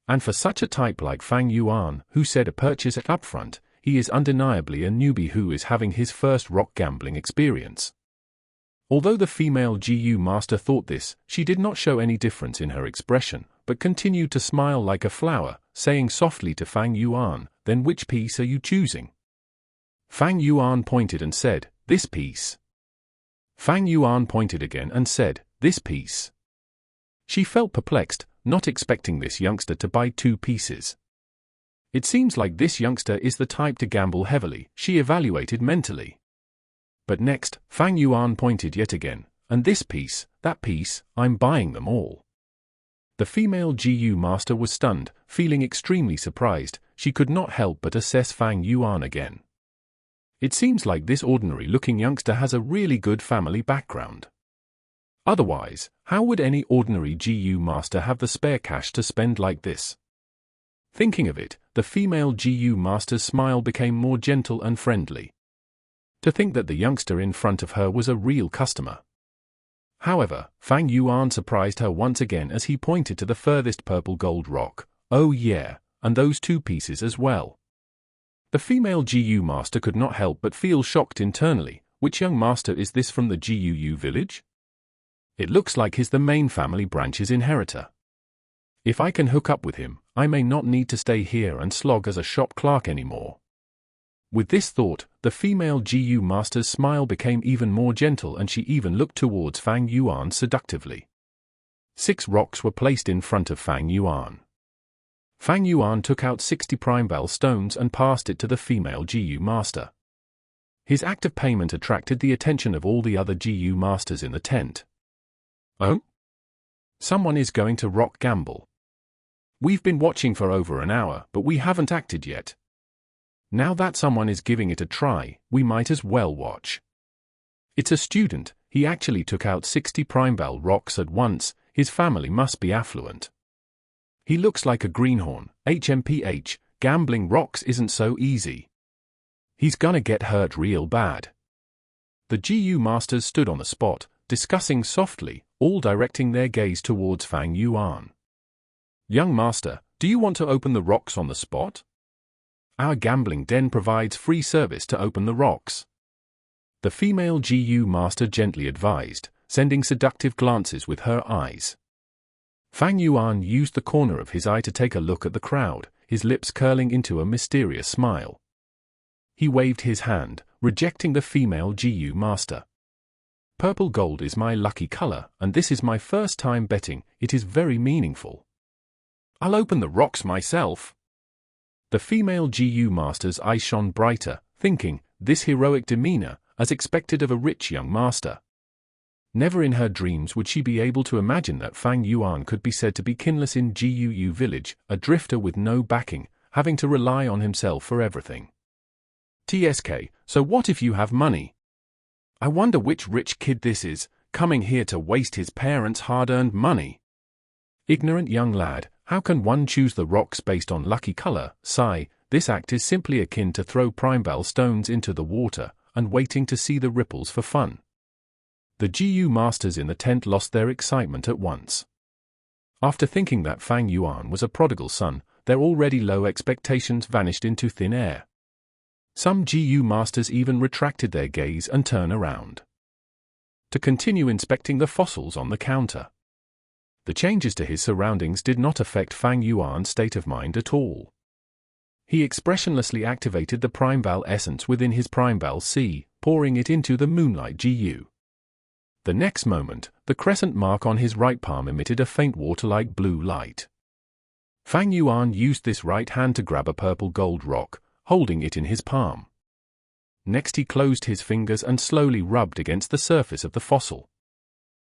And for such a type like Fang Yuan, who said a purchase at upfront, he is undeniably a newbie who is having his first rock gambling experience. Although the female GU master thought this, she did not show any difference in her expression, but continued to smile like a flower, saying softly to Fang Yuan, "Then which piece are you choosing?" Fang Yuan pointed and said, "This piece." Fang Yuan pointed again and said, "This piece." She felt perplexed, not expecting this youngster to buy 2 pieces. It seems like this youngster is the type to gamble heavily, she evaluated mentally. But next, Fang Yuan pointed yet again, "And this piece, that piece, I'm buying them all." The female GU master was stunned, feeling extremely surprised. She could not help but assess Fang Yuan again. It seems like this ordinary-looking youngster has a really good family background. Otherwise, how would any ordinary GU master have the spare cash to spend like this? Thinking of it, the female GU master's smile became more gentle and friendly. To think that the youngster in front of her was a real customer. However, Fang Yuan surprised her once again as he pointed to the furthest purple gold rock. "Oh yeah, and those 2 pieces as well." The female GU master could not help but feel shocked internally. Which young master is this from the GUU village? It looks like he's the main family branch's inheritor. If I can hook up with him, I may not need to stay here and slog as a shop clerk anymore. With this thought, the female GU master's smile became even more gentle and she even looked towards Fang Yuan seductively. 6 rocks were placed in front of Fang Yuan. Fang Yuan took out 60 prime bell stones and passed it to the female GU master. His act of payment attracted the attention of all the other GU masters in the tent. "Oh? Someone is going to rock gamble. We've been watching for over an hour, but we haven't acted yet. Now that someone is giving it a try, we might as well watch." It's a student, he actually took out 60 prime bell rocks at once, his family must be affluent. He looks like a greenhorn, HMPH, gambling rocks isn't so easy. He's gonna get hurt real bad. The GU masters stood on the spot, discussing softly, all directing their gaze towards Fang Yuan. "Young master, do you want to open the rocks on the spot? Our gambling den provides free service to open the rocks." The female GU master gently advised, sending seductive glances with her eyes. Fang Yuan used the corner of his eye to take a look at the crowd, his lips curling into a mysterious smile. He waved his hand, rejecting the female GU master. "Purple gold is my lucky color, and this is my first time betting. It is very meaningful. I'll open the rocks myself." The female GU master's eyes shone brighter, thinking, this heroic demeanor, as expected of a rich young master. Never in her dreams would she be able to imagine that Fang Yuan could be said to be kinless in GUU village, a drifter with no backing, having to rely on himself for everything. "TSK, so what if you have money? I wonder which rich kid this is, coming here to waste his parents' hard-earned money. Ignorant young lad, how can one choose the rocks based on lucky color? Sigh, this act is simply akin to throw primebell stones into the water, and waiting to see the ripples for fun." The GU masters in the tent lost their excitement at once. After thinking that Fang Yuan was a prodigal son, their already low expectations vanished into thin air. Some GU masters even retracted their gaze and turned around to continue inspecting the fossils on the counter. The changes to his surroundings did not affect Fang Yuan's state of mind at all. He expressionlessly activated the Primeval essence within his Primeval C, pouring it into the Moonlight GU. The next moment, the crescent mark on his right palm emitted a faint water-like blue light. Fang Yuan used this right hand to grab a purple gold rock, holding it in his palm. Next he closed his fingers and slowly rubbed against the surface of the fossil.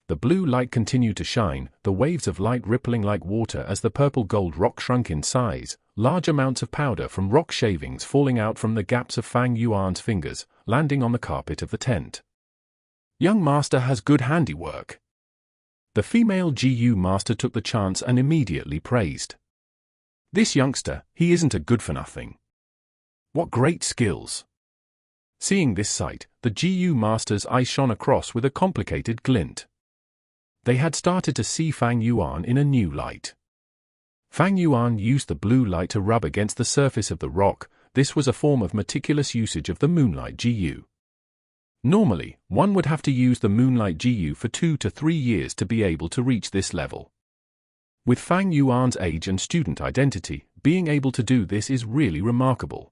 The blue light continued to shine, the waves of light rippling like water as the purple gold rock shrunk in size, large amounts of powder from rock shavings falling out from the gaps of Fang Yuan's fingers, landing on the carpet of the tent. Young master has good handiwork. The female GU master took the chance and immediately praised. This youngster, he isn't a good-for-nothing. What great skills! Seeing this sight, the GU master's eyes shone across with a complicated glint. They had started to see Fang Yuan in a new light. Fang Yuan used the blue light to rub against the surface of the rock. This was a form of meticulous usage of the Moonlight GU. Normally, one would have to use the Moonlight GU for 2 to 3 years to be able to reach this level. With Fang Yuan's age and student identity, being able to do this is really remarkable.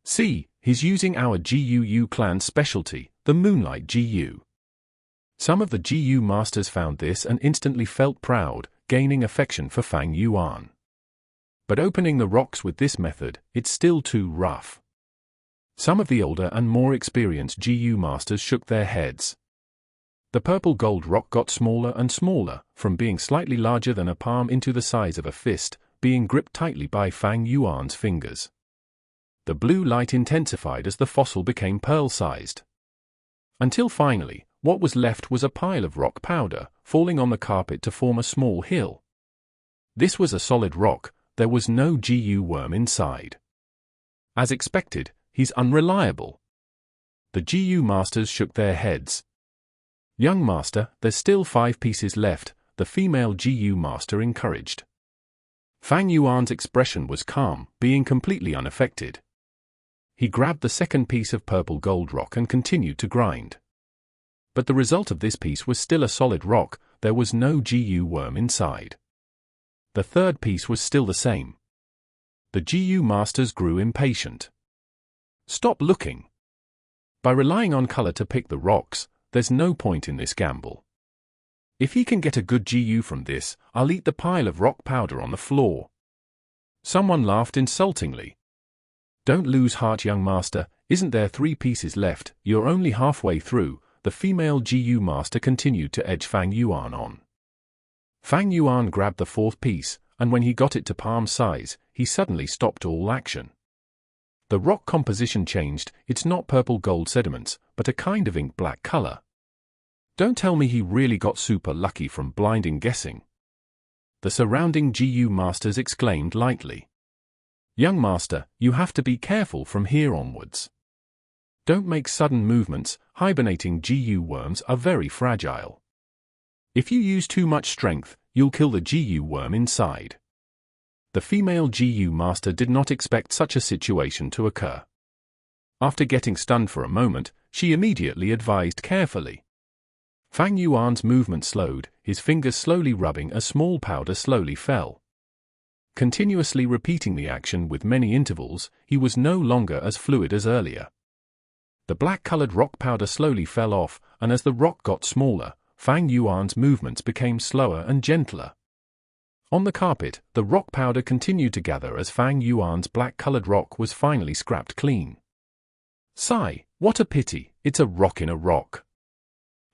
See, he's using our GUU clan's specialty, the Moonlight GU. Some of the GU masters found this and instantly felt proud, gaining affection for Fang Yuan. But opening the rocks with this method, it's still too rough. Some of the older and more experienced GU masters shook their heads. The purple gold rock got smaller and smaller, from being slightly larger than a palm into the size of a fist, being gripped tightly by Fang Yuan's fingers. The blue light intensified as the fossil became pearl-sized. Until finally, what was left was a pile of rock powder, falling on the carpet to form a small hill. This was a solid rock, there was no GU worm inside. As expected, he's unreliable. The GU masters shook their heads. Young master, there's still 5 pieces left, the female GU master encouraged. Fang Yuan's expression was calm, being completely unaffected. He grabbed the second piece of purple gold rock and continued to grind. But the result of this piece was still a solid rock, there was no GU worm inside. The third piece was still the same. The GU masters grew impatient. Stop looking. By relying on color to pick the rocks, there's no point in this gamble. If he can get a good GU from this, I'll eat the pile of rock powder on the floor. Someone laughed insultingly. Don't lose heart, young master, isn't there 3 pieces left, you're only halfway through. The female GU master continued to edge Fang Yuan on. Fang Yuan grabbed the 4th piece, and when he got it to palm size, he suddenly stopped all action. The rock composition changed, it's not purple gold sediments, but a kind of ink black color. Don't tell me he really got super lucky from blinding guessing. The surrounding GU masters exclaimed lightly. Young master, you have to be careful from here onwards. Don't make sudden movements, hibernating GU worms are very fragile. If you use too much strength, you'll kill the GU worm inside. The female GU master did not expect such a situation to occur. After getting stunned for a moment, she immediately advised carefully. Fang Yuan's movement slowed, his fingers slowly rubbing as small powder slowly fell. Continuously repeating the action with many intervals, he was no longer as fluid as earlier. The black-colored rock powder slowly fell off, and as the rock got smaller, Fang Yuan's movements became slower and gentler. On the carpet, the rock powder continued to gather as Fang Yuan's black-colored rock was finally scrapped clean. Sigh, what a pity, it's a rock in a rock.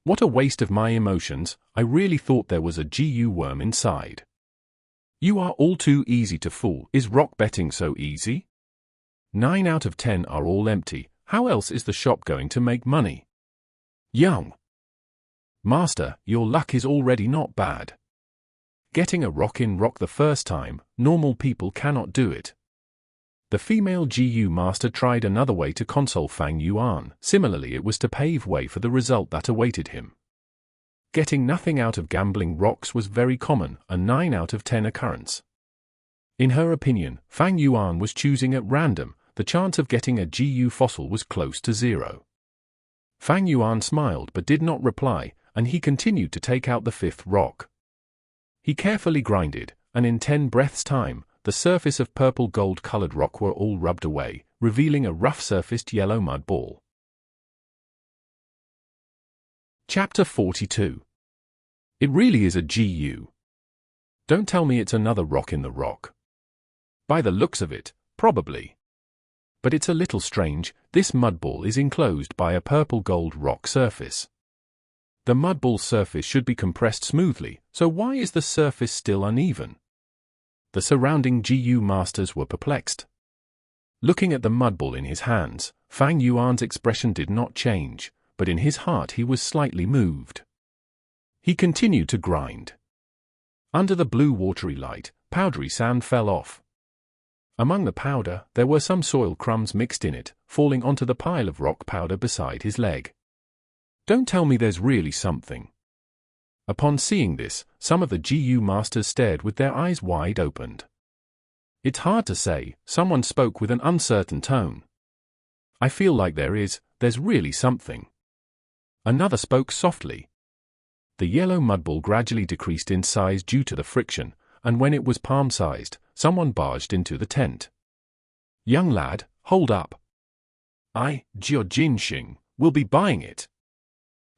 What a waste of my emotions, I really thought there was a GU worm inside. You are all too easy to fool, is rock betting so easy? 9 out of 10 are all empty. How else is the shop going to make money? Young master, your luck is already not bad. Getting a rock in rock the first time, normal people cannot do it. The female GU master tried another way to console Fang Yuan. Similarly, it was to pave way for the result that awaited him. Getting nothing out of gambling rocks was very common, a 9 out of 10 occurrence. In her opinion, Fang Yuan was choosing at random. The chance of getting a GU fossil was close to 0. Fang Yuan smiled but did not reply, and he continued to take out the 5th rock. He carefully grinded, and in 10 breaths' time, the surface of purple gold-colored rock were all rubbed away, revealing a rough-surfaced yellow mud ball. Chapter 42. It really is a GU. Don't tell me it's another rock in the rock. By the looks of it, probably. But it's a little strange. This mud ball is enclosed by a purple gold rock surface. The mud ball's surface should be compressed smoothly, so why is the surface still uneven? The surrounding GU masters were perplexed. Looking at the mud ball in his hands, Fang Yuan's expression did not change, but in his heart he was slightly moved. He continued to grind. Under the blue watery light, powdery sand fell off. Among the powder, there were some soil crumbs mixed in it, falling onto the pile of rock powder beside his leg. Don't tell me there's really something. Upon seeing this, some of the GU masters stared with their eyes wide opened. It's hard to say, someone spoke with an uncertain tone. I feel like there's really something. Another spoke softly. The yellow mud ball gradually decreased in size due to the friction, and when it was palm-sized, someone barged into the tent. Young lad, hold up. I, Jia Jin Sheng, will be buying it.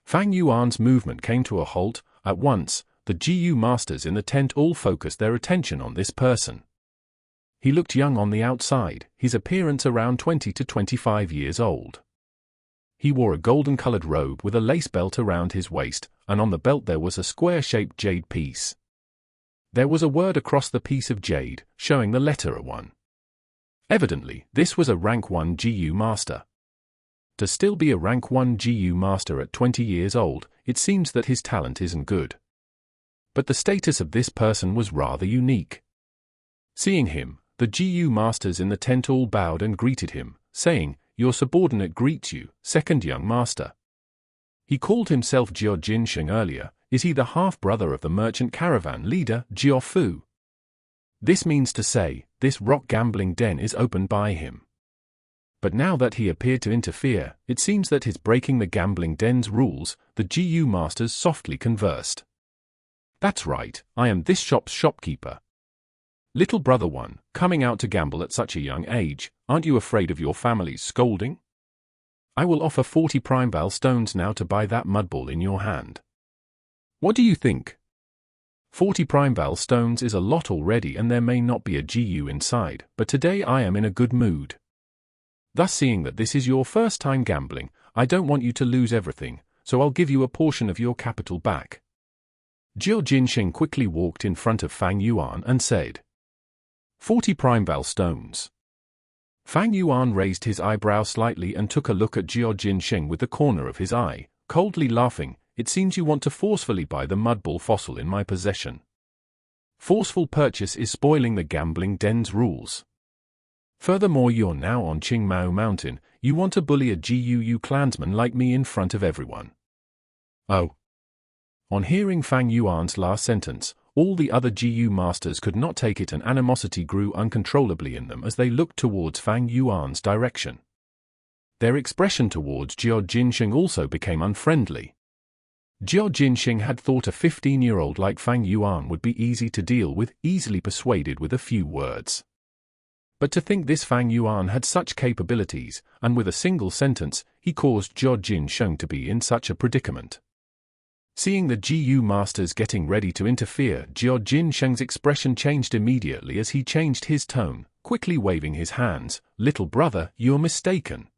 Fang Yuan's movement came to a halt. At once, the GU masters in the tent all focused their attention on this person. He looked young on the outside, his appearance around 20 to 25 years old. He wore a golden-colored robe with a lace belt around his waist, and on the belt there was a square-shaped jade piece. There was a word across the piece of jade, showing the letter A1. Evidently, this was a rank 1 GU master. To still be a rank 1 GU master at 20 years old, it seems that his talent isn't good. But the status of this person was rather unique. Seeing him, the GU masters in the tent all bowed and greeted him, saying, "Your subordinate greets you, second young master." He called himself Jia Jin Sheng earlier. Is he the half-brother of the merchant caravan leader, Jia Fu? This means to say, this rock gambling den is opened by him. But now that he appeared to interfere, it seems that his breaking the gambling den's rules. The GU masters softly conversed. That's right, I am this shop's shopkeeper. Little brother one, coming out to gamble at such a young age, aren't you afraid of your family's scolding? I will offer 40 primeball stones now to buy that mudball in your hand. What do you think? 40 primeball stones is a lot already, and there may not be a GU inside, but today I am in a good mood. Thus, seeing that this is your first time gambling, I don't want you to lose everything, so I'll give you a portion of your capital back. Jia Jin Sheng quickly walked in front of Fang Yuan and said, 40 primeball stones. Fang Yuan raised his eyebrow slightly and took a look at Jia Jin Sheng with the corner of his eye, coldly laughing. It seems you want to forcefully buy the mudball fossil in my possession. Forceful purchase is spoiling the gambling den's rules. Furthermore, you're now on Qingmao Mountain. You want to bully a GUU clansman like me in front of everyone. Oh. On hearing Fang Yuan's last sentence, all the other GU masters could not take it, and animosity grew uncontrollably in them as they looked towards Fang Yuan's direction. Their expression towards Jia Jin Sheng also became unfriendly. Jia Jin Sheng had thought a 15-year-old like Fang Yuan would be easy to deal with, easily persuaded with a few words. But to think this Fang Yuan had such capabilities, and with a single sentence, he caused Jia Jin Sheng to be in such a predicament. Seeing the GU masters getting ready to interfere, Jia Jin Sheng's expression changed immediately as he changed his tone, quickly waving his hands. Little brother, you're mistaken.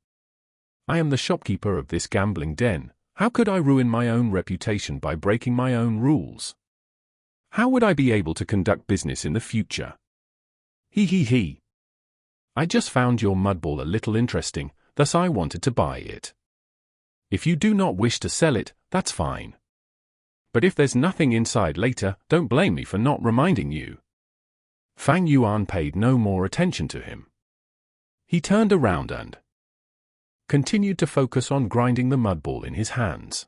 I am the shopkeeper of this gambling den. How could I ruin my own reputation by breaking my own rules? How would I be able to conduct business in the future? He. I just found your mudball a little interesting, thus I wanted to buy it. If you do not wish to sell it, that's fine. But if there's nothing inside later, don't blame me for not reminding you. Fang Yuan paid no more attention to him. He turned around and continued to focus on grinding the mudball in his hands.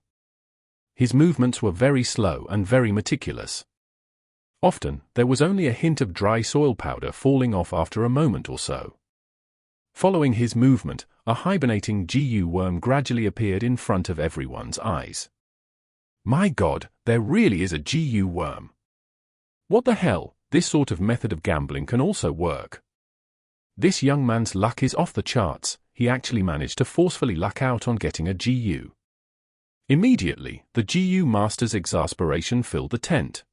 His movements were very slow and very meticulous. Often, there was only a hint of dry soil powder falling off after a moment or so. Following his movement, a hibernating GU worm gradually appeared in front of everyone's eyes. My God, there really is a GU worm. What the hell, this sort of method of gambling can also work. This young man's luck is off the charts. He actually managed to forcefully luck out on getting a GU. Immediately, the GU master's exasperation filled the tent.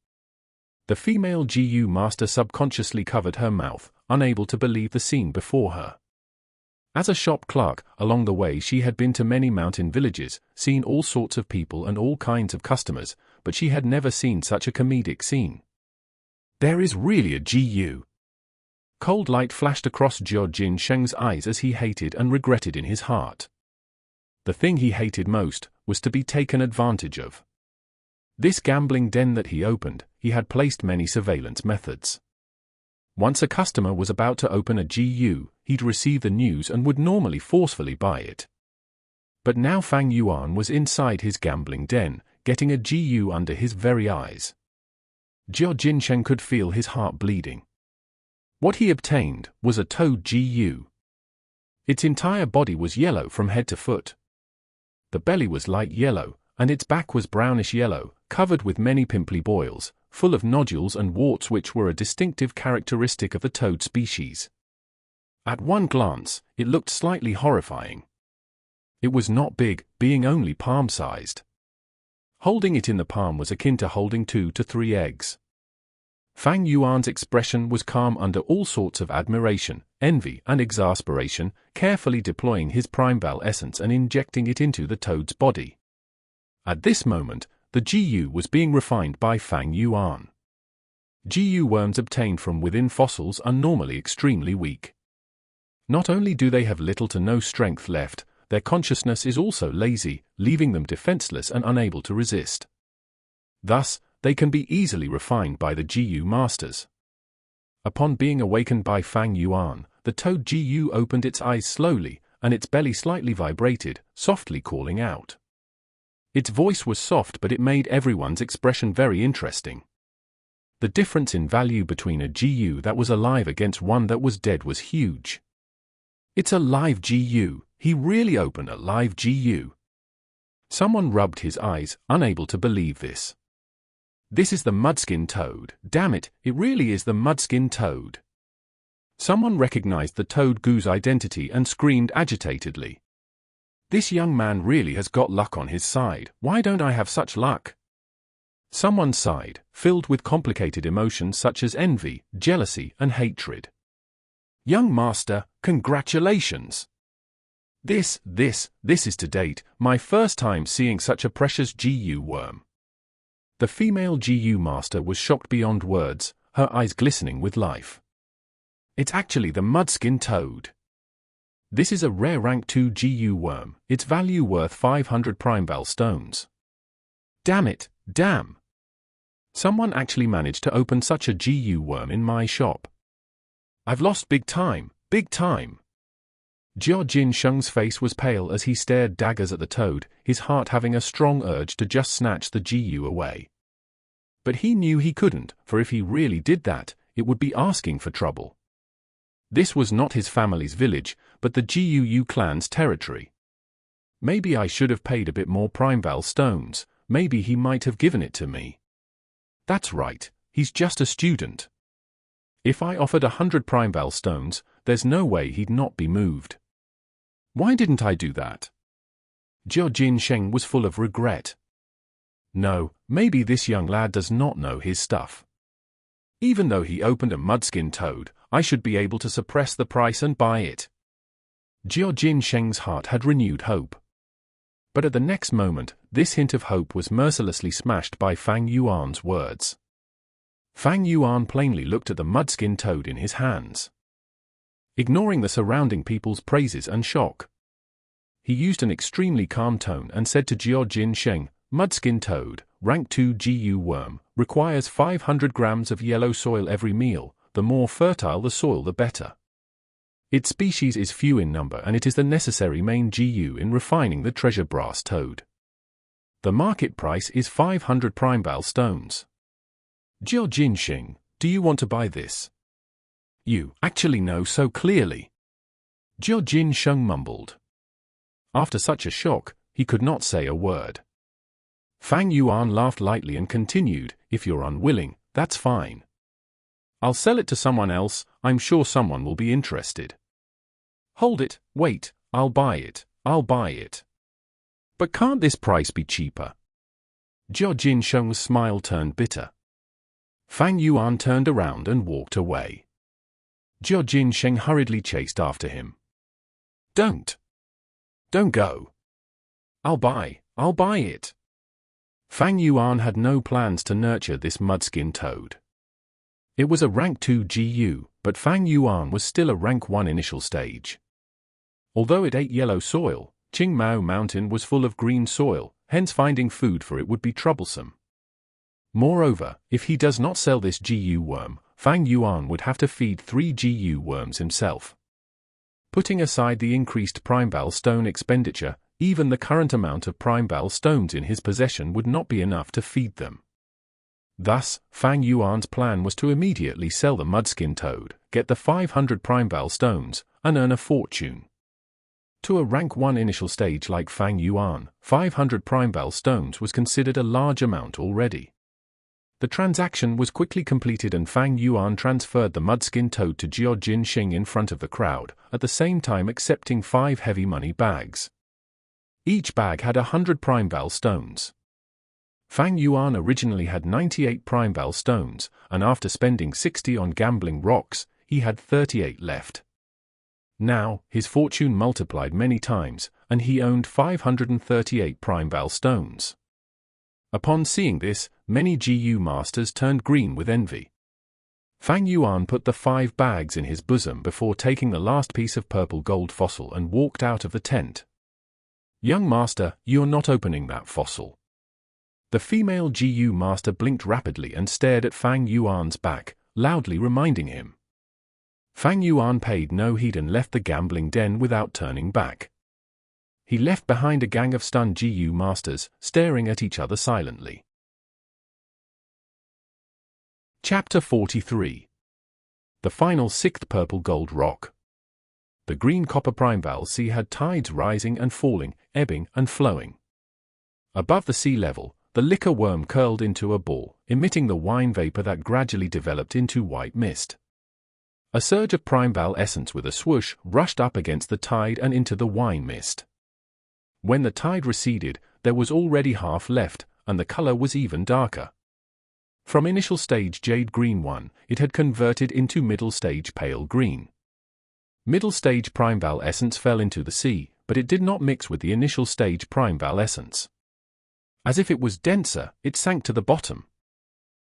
The female GU master subconsciously covered her mouth, unable to believe the scene before her. As a shop clerk, along the way she had been to many mountain villages, seen all sorts of people and all kinds of customers, but she had never seen such a comedic scene. There is really a GU. Cold light flashed across Jia Jin Sheng's eyes as he hated and regretted in his heart. The thing he hated most was to be taken advantage of. This gambling den that he opened, he had placed many surveillance methods. Once a customer was about to open a GU, he'd receive the news and would normally forcefully buy it. But now Fang Yuan was inside his gambling den, getting a GU under his very eyes. Jia Jin Sheng could feel his heart bleeding. What he obtained was a toad GU. Its entire body was yellow from head to foot. The belly was light yellow, and its back was brownish yellow, covered with many pimply boils, full of nodules and warts which were a distinctive characteristic of the toad species. At one glance, it looked slightly horrifying. It was not big, being only palm-sized. Holding it in the palm was akin to holding 2 to 3 eggs. Fang Yuan's expression was calm under all sorts of admiration, envy and exasperation, carefully deploying his primeval essence and injecting it into the toad's body. At this moment, the GU was being refined by Fang Yuan. GU worms obtained from within fossils are normally extremely weak. Not only do they have little to no strength left, their consciousness is also lazy, leaving them defenseless and unable to resist. Thus, they can be easily refined by the GU masters. Upon being awakened by Fang Yuan, the toad GU opened its eyes slowly, and its belly slightly vibrated, softly calling out. Its voice was soft, but it made everyone's expression very interesting. The difference in value between a GU that was alive against one that was dead was huge. It's a live GU. He really opened a live GU. Someone rubbed his eyes, unable to believe this. This is the mudskin toad. Damn it, it really is the mudskin toad. Someone recognized the toad goo's identity and screamed agitatedly. This young man really has got luck on his side. Why don't I have such luck? Someone sighed, filled with complicated emotions such as envy, jealousy, and hatred. Young master, congratulations! This is to date my first time seeing such a precious GU worm. The female GU master was shocked beyond words, her eyes glistening with life. It's actually the mudskin toad. This is a rare rank 2 GU worm, its value worth 500 primeval stones. Damn it, damn! Someone actually managed to open such a GU worm in my shop. I've lost big time, big time. Jia Jin Sheng's face was pale as he stared daggers at the toad, his heart having a strong urge to just snatch the GU away. But he knew he couldn't, for if he really did that, it would be asking for trouble. This was not his family's village, but the GU clan's territory. Maybe I should have paid a bit more primeval stones, maybe he might have given it to me. That's right, he's just a student. If I offered 100 primeval stones, there's no way he'd not be moved. Why didn't I do that? Jia Jin Sheng was full of regret. No, maybe this young lad does not know his stuff. Even though he opened a mudskin toad, I should be able to suppress the price and buy it. Jia Jin Sheng's heart had renewed hope. But at the next moment, this hint of hope was mercilessly smashed by Fang Yuan's words. Fang Yuan plainly looked at the mudskin toad in his hands, ignoring the surrounding people's praises and shock. He used an extremely calm tone and said to Jia Jin Sheng, "Mudskin toad, rank 2 GU worm, requires 500 grams of yellow soil every meal. The more fertile the soil the better. Its species is few in number and it is the necessary main GU in refining the treasure brass toad. The market price is 500 primebal stones. Jia Jin Sheng, do you want to buy this? You actually know so clearly. Jia Jin Sheng mumbled. After such a shock, he could not say a word. Fang Yuan laughed lightly and continued, if you're unwilling, that's fine. I'll sell it to someone else, I'm sure someone will be interested. Hold it, wait, I'll buy it. But can't this price be cheaper? Jia Jin Sheng's smile turned bitter. Fang Yuan turned around and walked away. Jia Jin Sheng hurriedly chased after him. Don't go. I'll buy it. Fang Yuan had no plans to nurture this mudskin toad. It was a rank 2 GU, but Fang Yuan was still a rank 1 initial stage. Although it ate yellow soil, Qingmao Mountain was full of green soil, hence finding food for it would be troublesome. Moreover, if he does not sell this GU worm, Fang Yuan would have to feed 3 GU worms himself. Putting aside the increased primebal stone expenditure, even the current amount of primebal stones in his possession would not be enough to feed them. Thus, Fang Yuan's plan was to immediately sell the mudskin toad, get the 500 primebal stones, and earn a fortune. To a rank 1 initial stage like Fang Yuan, 500 primebal stones was considered a large amount already. The transaction was quickly completed and Fang Yuan transferred the mudskin toad to Jia Jin Sheng in front of the crowd, at the same time accepting 5 heavy money bags. Each bag had 100 primebal stones. Fang Yuan originally had 98 primebal stones, and after spending 60 on gambling rocks, he had 38 left. Now, his fortune multiplied many times, and he owned 538 primebal stones. Upon seeing this, many GU masters turned green with envy. Fang Yuan put the 5 bags in his bosom before taking the last piece of purple gold fossil and walked out of the tent. Young master, you're not opening that fossil. The female GU master blinked rapidly and stared at Fang Yuan's back, loudly reminding him. Fang Yuan paid no heed and left the gambling den without turning back. He left behind a gang of stunned GU masters, staring at each other silently. Chapter 43. The final 6th purple gold rock. The green copper primebal sea had tides rising and falling, ebbing and flowing. Above the sea level, the liquor worm curled into a ball, emitting the wine vapor that gradually developed into white mist. A surge of primebal essence with a swoosh rushed up against the tide and into the wine mist. When the tide receded, there was already half left, and the color was even darker. From initial stage jade green 1, it had converted into middle stage pale green. Middle stage primebal essence fell into the sea, but it did not mix with the initial stage primebal essence. As if it was denser, it sank to the bottom.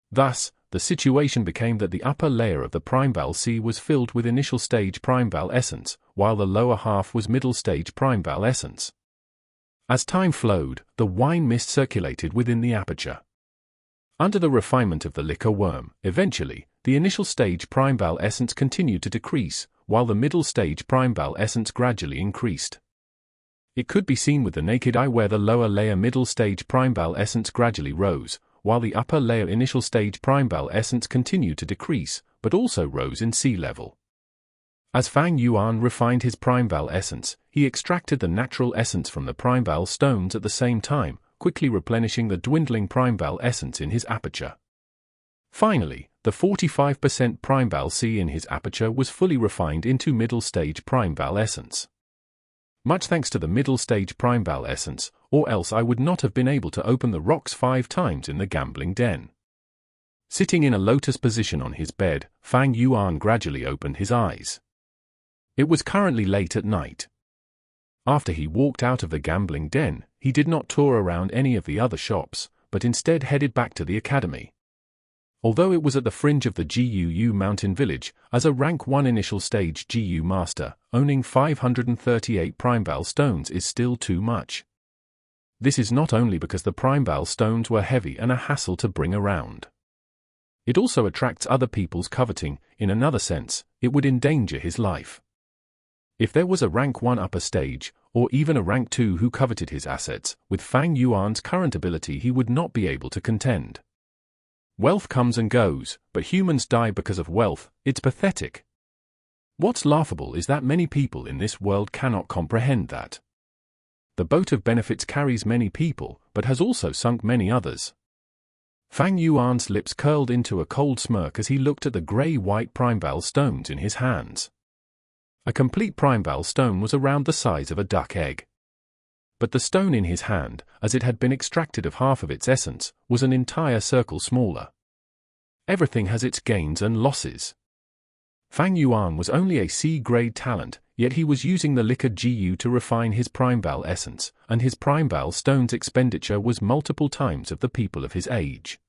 Thus, the situation became that the upper layer of the primebal sea was filled with initial stage primebal essence, while the lower half was middle stage primebal essence. As time flowed, the wine mist circulated within the aperture. Under the refinement of the liquor worm, eventually, the initial stage primebal essence continued to decrease, while the middle stage primebal essence gradually increased. It could be seen with the naked eye where the lower layer middle stage primebal essence gradually rose, while the upper layer initial stage primebal essence continued to decrease, but also rose in sea level. As Fang Yuan refined his primebal essence, he extracted the natural essence from the primebal stones at the same time, quickly replenishing the dwindling primebal essence in his aperture. Finally, the 45% primebal sea in his aperture was fully refined into middle stage primebal essence. Much thanks to the middle stage primebal essence, or else I would not have been able to open the rocks 5 times in the gambling den. Sitting in a lotus position on his bed, Fang Yuan gradually opened his eyes. It was currently late at night. After he walked out of the gambling den, he did not tour around any of the other shops, but instead headed back to the academy. Although it was at the fringe of the GUU mountain village, as a rank 1 initial stage GU master, owning 538 primebal stones is still too much. This is not only because the primebal stones were heavy and a hassle to bring around. It also attracts other people's coveting. In another sense, it would endanger his life. If there was a rank 1 upper stage, or even a rank 2 who coveted his assets, with Fang Yuan's current ability he would not be able to contend. Wealth comes and goes, but humans die because of wealth. It's pathetic. What's laughable is that many people in this world cannot comprehend that. The boat of benefits carries many people, but has also sunk many others. Fang Yuan's lips curled into a cold smirk as he looked at the grey-white primeval stones in his hands. A complete primeval stone was around the size of a duck egg. But the stone in his hand, as it had been extracted of half of its essence, was an entire circle smaller. Everything has its gains and losses. Fang Yuan was only a C-grade talent, yet he was using the liquor GU to refine his primeval essence, and his primeval stone's expenditure was multiple times of the people of his age.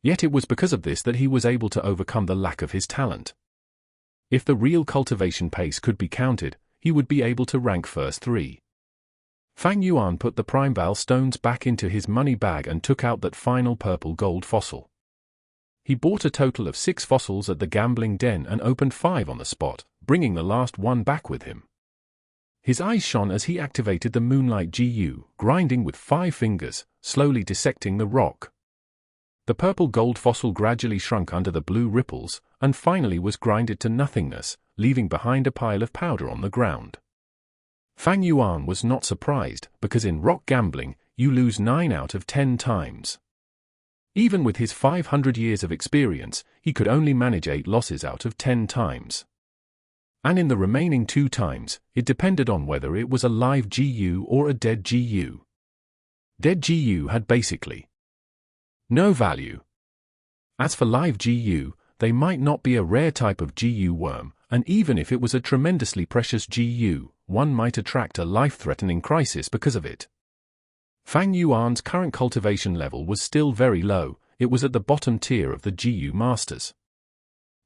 Yet it was because of this that he was able to overcome the lack of his talent. If the real cultivation pace could be counted, he would be able to rank first 3. Fang Yuan put the primeval stones back into his money bag and took out that final purple gold fossil. He bought a total of 6 fossils at the gambling den and opened 5 on the spot, bringing the last one back with him. His eyes shone as he activated the moonlight GU, grinding with 5 fingers, slowly dissecting the rock. The purple gold fossil gradually shrunk under the blue ripples, and finally was grinded to nothingness, leaving behind a pile of powder on the ground. Fang Yuan was not surprised, because in rock gambling, you lose 9 out of 10 times. Even with his 500 years of experience, he could only manage 8 losses out of 10 times. And in the remaining 2 times, it depended on whether it was a live GU or a dead GU. Dead GU had basically no value. As for live GU, they might not be a rare type of GU worm, and even if it was a tremendously precious GU, one might attract a life-threatening crisis because of it. Fang Yuan's current cultivation level was still very low. It was at the bottom tier of the GU masters.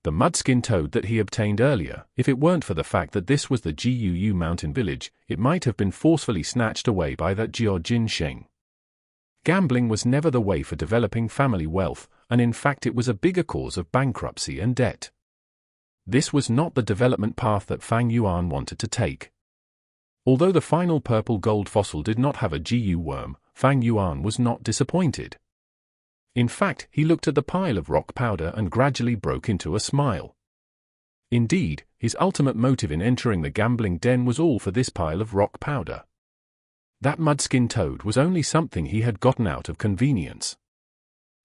The mudskin toad that he obtained earlier, if it weren't for the fact that this was the GUU mountain village, it might have been forcefully snatched away by that Jia Jin Sheng. Gambling was never the way for developing family wealth, and in fact it was a bigger cause of bankruptcy and debt. This was not the development path that Fang Yuan wanted to take. Although the final purple gold fossil did not have a GU worm, Fang Yuan was not disappointed. In fact, he looked at the pile of rock powder and gradually broke into a smile. Indeed, his ultimate motive in entering the gambling den was all for this pile of rock powder. That mudskin toad was only something he had gotten out of convenience.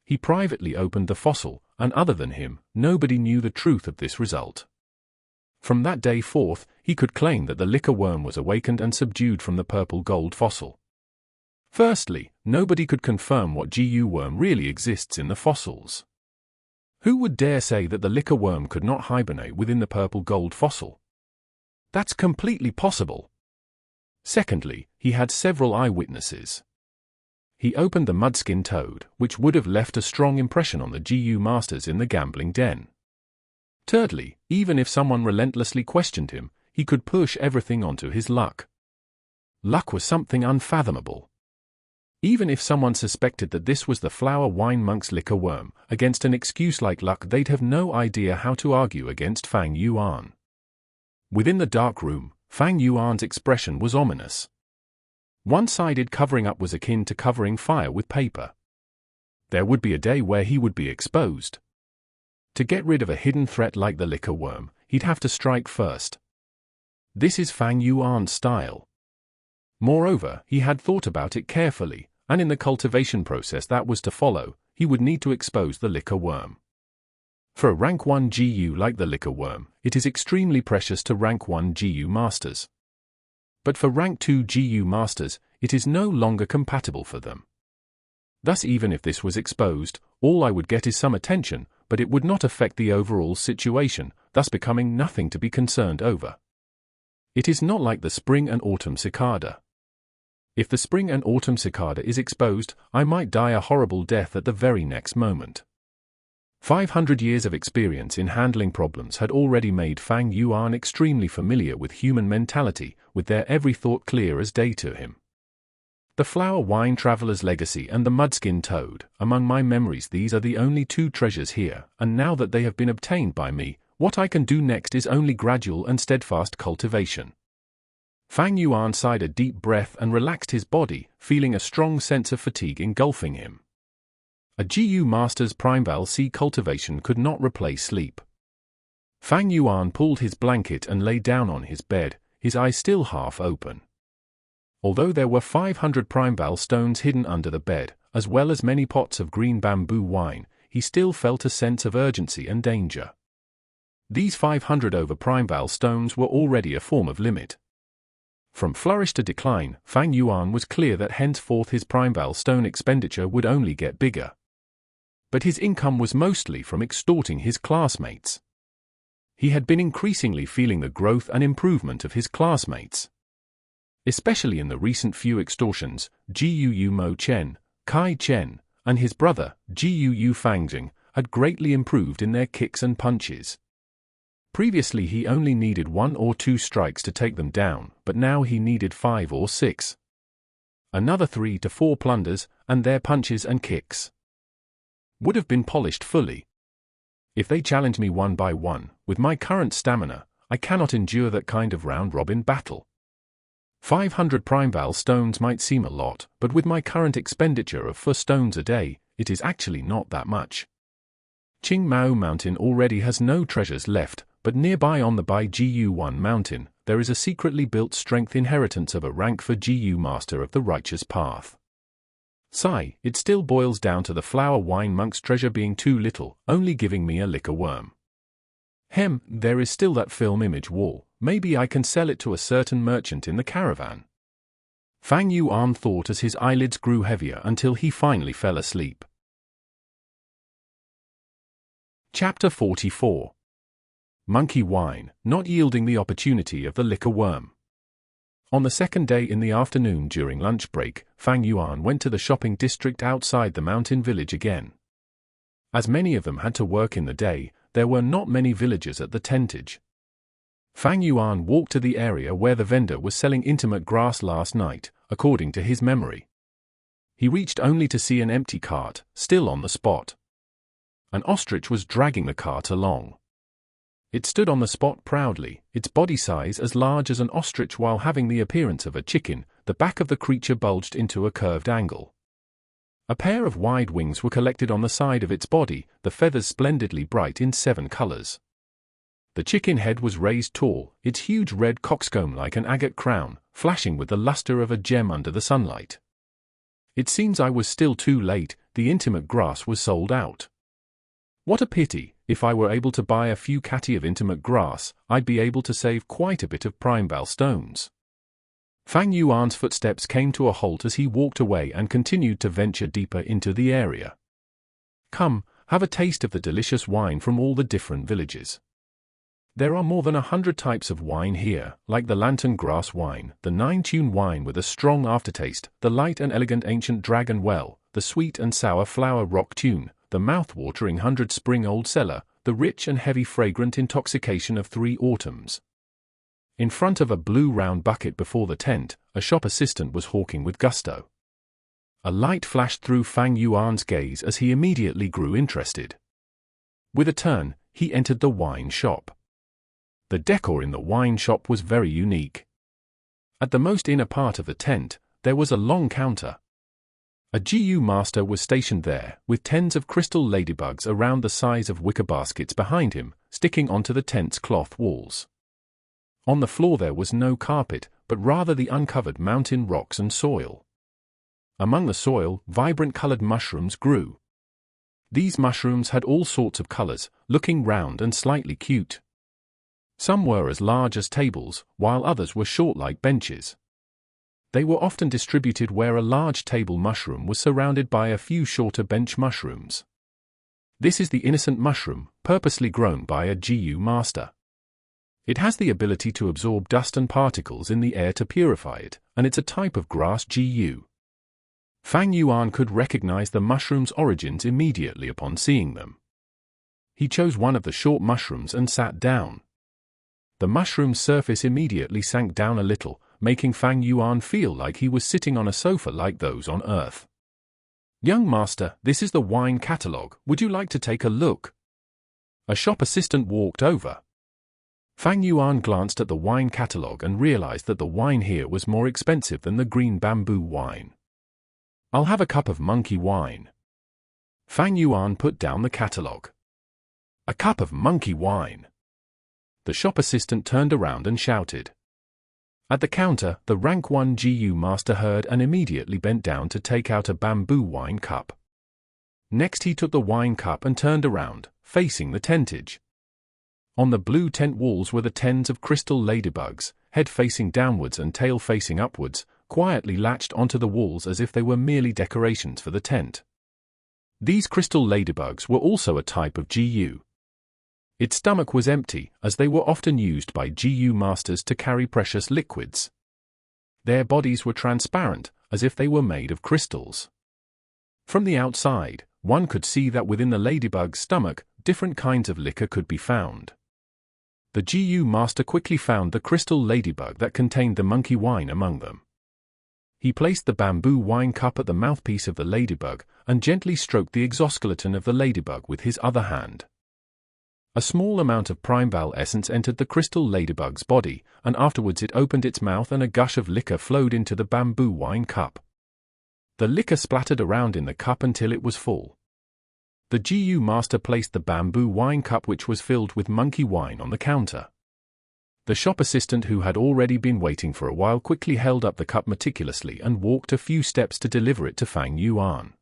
He privately opened the fossil, and other than him, nobody knew the truth of this result. From that day forth, he could claim that the liquor worm was awakened and subdued from the purple gold fossil. Firstly, nobody could confirm what GU worm really exists in the fossils. Who would dare say that the liquor worm could not hibernate within the purple gold fossil? That's completely possible. Secondly, he had several eyewitnesses. He opened the mudskin toad, which would have left a strong impression on the GU masters in the gambling den. Thirdly, even if someone relentlessly questioned him, he could push everything onto his luck. Luck was something unfathomable. Even if someone suspected that this was the flower wine monk's liquor worm, against an excuse like luck they'd have no idea how to argue against Fang Yuan. Within the dark room, Fang Yuan's expression was ominous. One-sided covering up was akin to covering fire with paper. There would be a day where he would be exposed. To get rid of a hidden threat like the liquor worm, he'd have to strike first. This is Fang Yuan's style. Moreover, he had thought about it carefully, and in the cultivation process that was to follow, he would need to expose the liquor worm. For a rank 1 GU like the liquor worm, it is extremely precious to rank 1 GU masters. But for rank 2 GU masters, it is no longer compatible for them. Thus even if this was exposed, all I would get is some attention, but it would not affect the overall situation, thus becoming nothing to be concerned over. It is not like the spring and autumn cicada. If the spring and autumn cicada is exposed, I might die a horrible death at the very next moment. 500 years of experience in handling problems had already made Fang Yuan extremely familiar with human mentality, with their every thought clear as day to him. The flower wine traveler's legacy and the mudskin toad, among my memories these are the only 2 treasures here, and now that they have been obtained by me, What I can do next is only gradual and steadfast cultivation. Fang Yuan sighed a deep breath and relaxed his body, feeling a strong sense of fatigue engulfing him. A GU master's primeval sea cultivation could not replace sleep. Fang Yuan pulled his blanket and lay down on his bed, his eyes still half open. Although there were 500 primeval stones hidden under the bed, as well as many pots of green bamboo wine, he still felt a sense of urgency and danger. These 500 over primeval stones were already a form of limit. From flourish to decline, Fang Yuan was clear that henceforth his primeval stone expenditure would only get bigger. But his income was mostly from extorting his classmates. He had been increasingly feeling the growth and improvement of his classmates. Especially in the recent few extortions, Jiu Mo Chen, Kai Chen, and his brother, Jiu Fangjing, had greatly improved in their kicks and punches. Previously he only needed 1 or 2 strikes to take them down, but now he needed 5 or 6. Another 3 to 4 plunders, and their punches and kicks would have been polished fully. If they challenge me one by one, with my current stamina, I cannot endure that kind of round-robin battle. 500 primeval stones might seem a lot, but with my current expenditure of 4 stones a day, it is actually not that much. Qingmao Mountain already has no treasures left, but nearby on the Baijiu-1 mountain, there is a secretly built strength inheritance of a rank for Jiu Master of the Righteous Path. Sigh, it still boils down to the flower wine monk's treasure being too little, only giving me a liquor worm. There is still that film image wall, maybe I can sell it to a certain merchant in the caravan. Fang Yuan thought as his eyelids grew heavier until he finally fell asleep. Chapter 44. Monkey Wine, not yielding the opportunity of the liquor worm. On the second day in the afternoon during lunch break, Fang Yuan went to the shopping district outside the mountain village again. As many of them had to work in the day, there were not many villagers at the tentage. Fang Yuan walked to the area where the vendor was selling intimate grass last night, according to his memory. He reached only to see an empty cart, still on the spot. An ostrich was dragging the cart along. It stood on the spot proudly, its body size as large as an ostrich while having the appearance of a chicken. The back of the creature bulged into a curved angle. A pair of wide wings were collected on the side of its body, the feathers splendidly bright in 7 colors. The chicken head was raised tall, its huge red coxcomb like an agate crown, flashing with the luster of a gem under the sunlight. It seems I was still too late, the intimate grass was sold out. What a pity, if I were able to buy a few catty of intimate grass, I'd be able to save quite a bit of primeval stones. Fang Yuan's footsteps came to a halt as he walked away and continued to venture deeper into the area. Come, have a taste of the delicious wine from all the different villages. There are more than 100 types of wine here, like the lantern grass wine, the 9-tune wine with a strong aftertaste, the light and elegant ancient dragon well, the sweet and sour flower rock tune, the mouth-watering 100-spring-old cellar, the rich and heavy fragrant intoxication of 3 autumns. In front of a blue round bucket before the tent, a shop assistant was hawking with gusto. A light flashed through Fang Yuan's gaze as he immediately grew interested. With a turn, he entered the wine shop. The decor in the wine shop was very unique. At the most inner part of the tent, there was a long counter. A GU master was stationed there, with tens of crystal ladybugs around the size of wicker baskets behind him, sticking onto the tent's cloth walls. On the floor there was no carpet, but rather the uncovered mountain rocks and soil. Among the soil, vibrant-colored mushrooms grew. These mushrooms had all sorts of colors, looking round and slightly cute. Some were as large as tables, while others were short like benches. They were often distributed where a large table mushroom was surrounded by a few shorter bench mushrooms. This is the innocent mushroom, purposely grown by a GU master. It has the ability to absorb dust and particles in the air to purify it, and it's a type of grass GU. Fang Yuan could recognize the mushroom's origins immediately upon seeing them. He chose one of the short mushrooms and sat down. The mushroom's surface immediately sank down a little, making Fang Yuan feel like he was sitting on a sofa like those on Earth. "Young master, this is the wine catalogue, would you like to take a look?" A shop assistant walked over. Fang Yuan glanced at the wine catalogue and realized that the wine here was more expensive than the green bamboo wine. "I'll have a cup of monkey wine." Fang Yuan put down the catalogue. "A cup of monkey wine." The shop assistant turned around and shouted. At the counter, the rank 1 GU master heard and immediately bent down to take out a bamboo wine cup. Next he took the wine cup and turned around, facing the tentage. On the blue tent walls were the tens of crystal ladybugs, head facing downwards and tail facing upwards, quietly latched onto the walls as if they were merely decorations for the tent. These crystal ladybugs were also a type of GU. Its stomach was empty, as they were often used by GU masters to carry precious liquids. Their bodies were transparent, as if they were made of crystals. From the outside, one could see that within the ladybug's stomach, different kinds of liquor could be found. The GU master quickly found the crystal ladybug that contained the monkey wine among them. He placed the bamboo wine cup at the mouthpiece of the ladybug, and gently stroked the exoskeleton of the ladybug with his other hand. A small amount of primeval essence entered the crystal ladybug's body, and afterwards it opened its mouth and a gush of liquor flowed into the bamboo wine cup. The liquor splattered around in the cup until it was full. The GU master placed the bamboo wine cup which was filled with monkey wine on the counter. The shop assistant who had already been waiting for a while quickly held up the cup meticulously and walked a few steps to deliver it to Fang Yuan.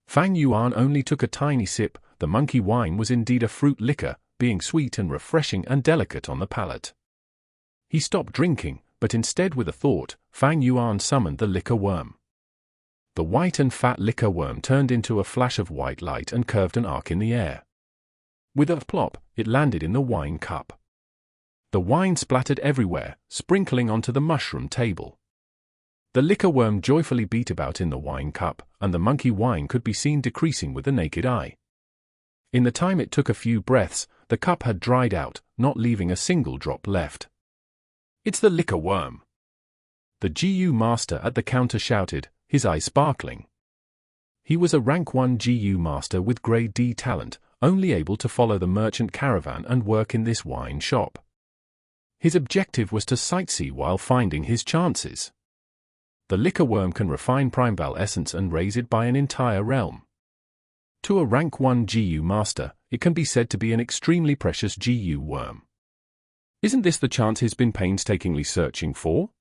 Fang Yuan only took a tiny sip. The monkey wine was indeed a fruit liquor, being sweet and refreshing and delicate on the palate. He stopped drinking, but instead with a thought, Fang Yuan summoned the liquor worm. The white and fat liquor worm turned into a flash of white light and curved an arc in the air. With a plop, it landed in the wine cup. The wine splattered everywhere, sprinkling onto the mushroom table. The liquor worm joyfully beat about in the wine cup, and the monkey wine could be seen decreasing with the naked eye. In the time it took a few breaths, the cup had dried out, not leaving a single drop left. "It's the liquor worm!" The GU master at the counter shouted, his eyes sparkling. He was a rank 1 GU master with grade D talent, only able to follow the merchant caravan and work in this wine shop. His objective was to sightsee while finding his chances. The liquor worm can refine primeval essence and raise it by an entire realm. To a rank 1 GU master, it can be said to be an extremely precious GU worm. Isn't this the chance he's been painstakingly searching for?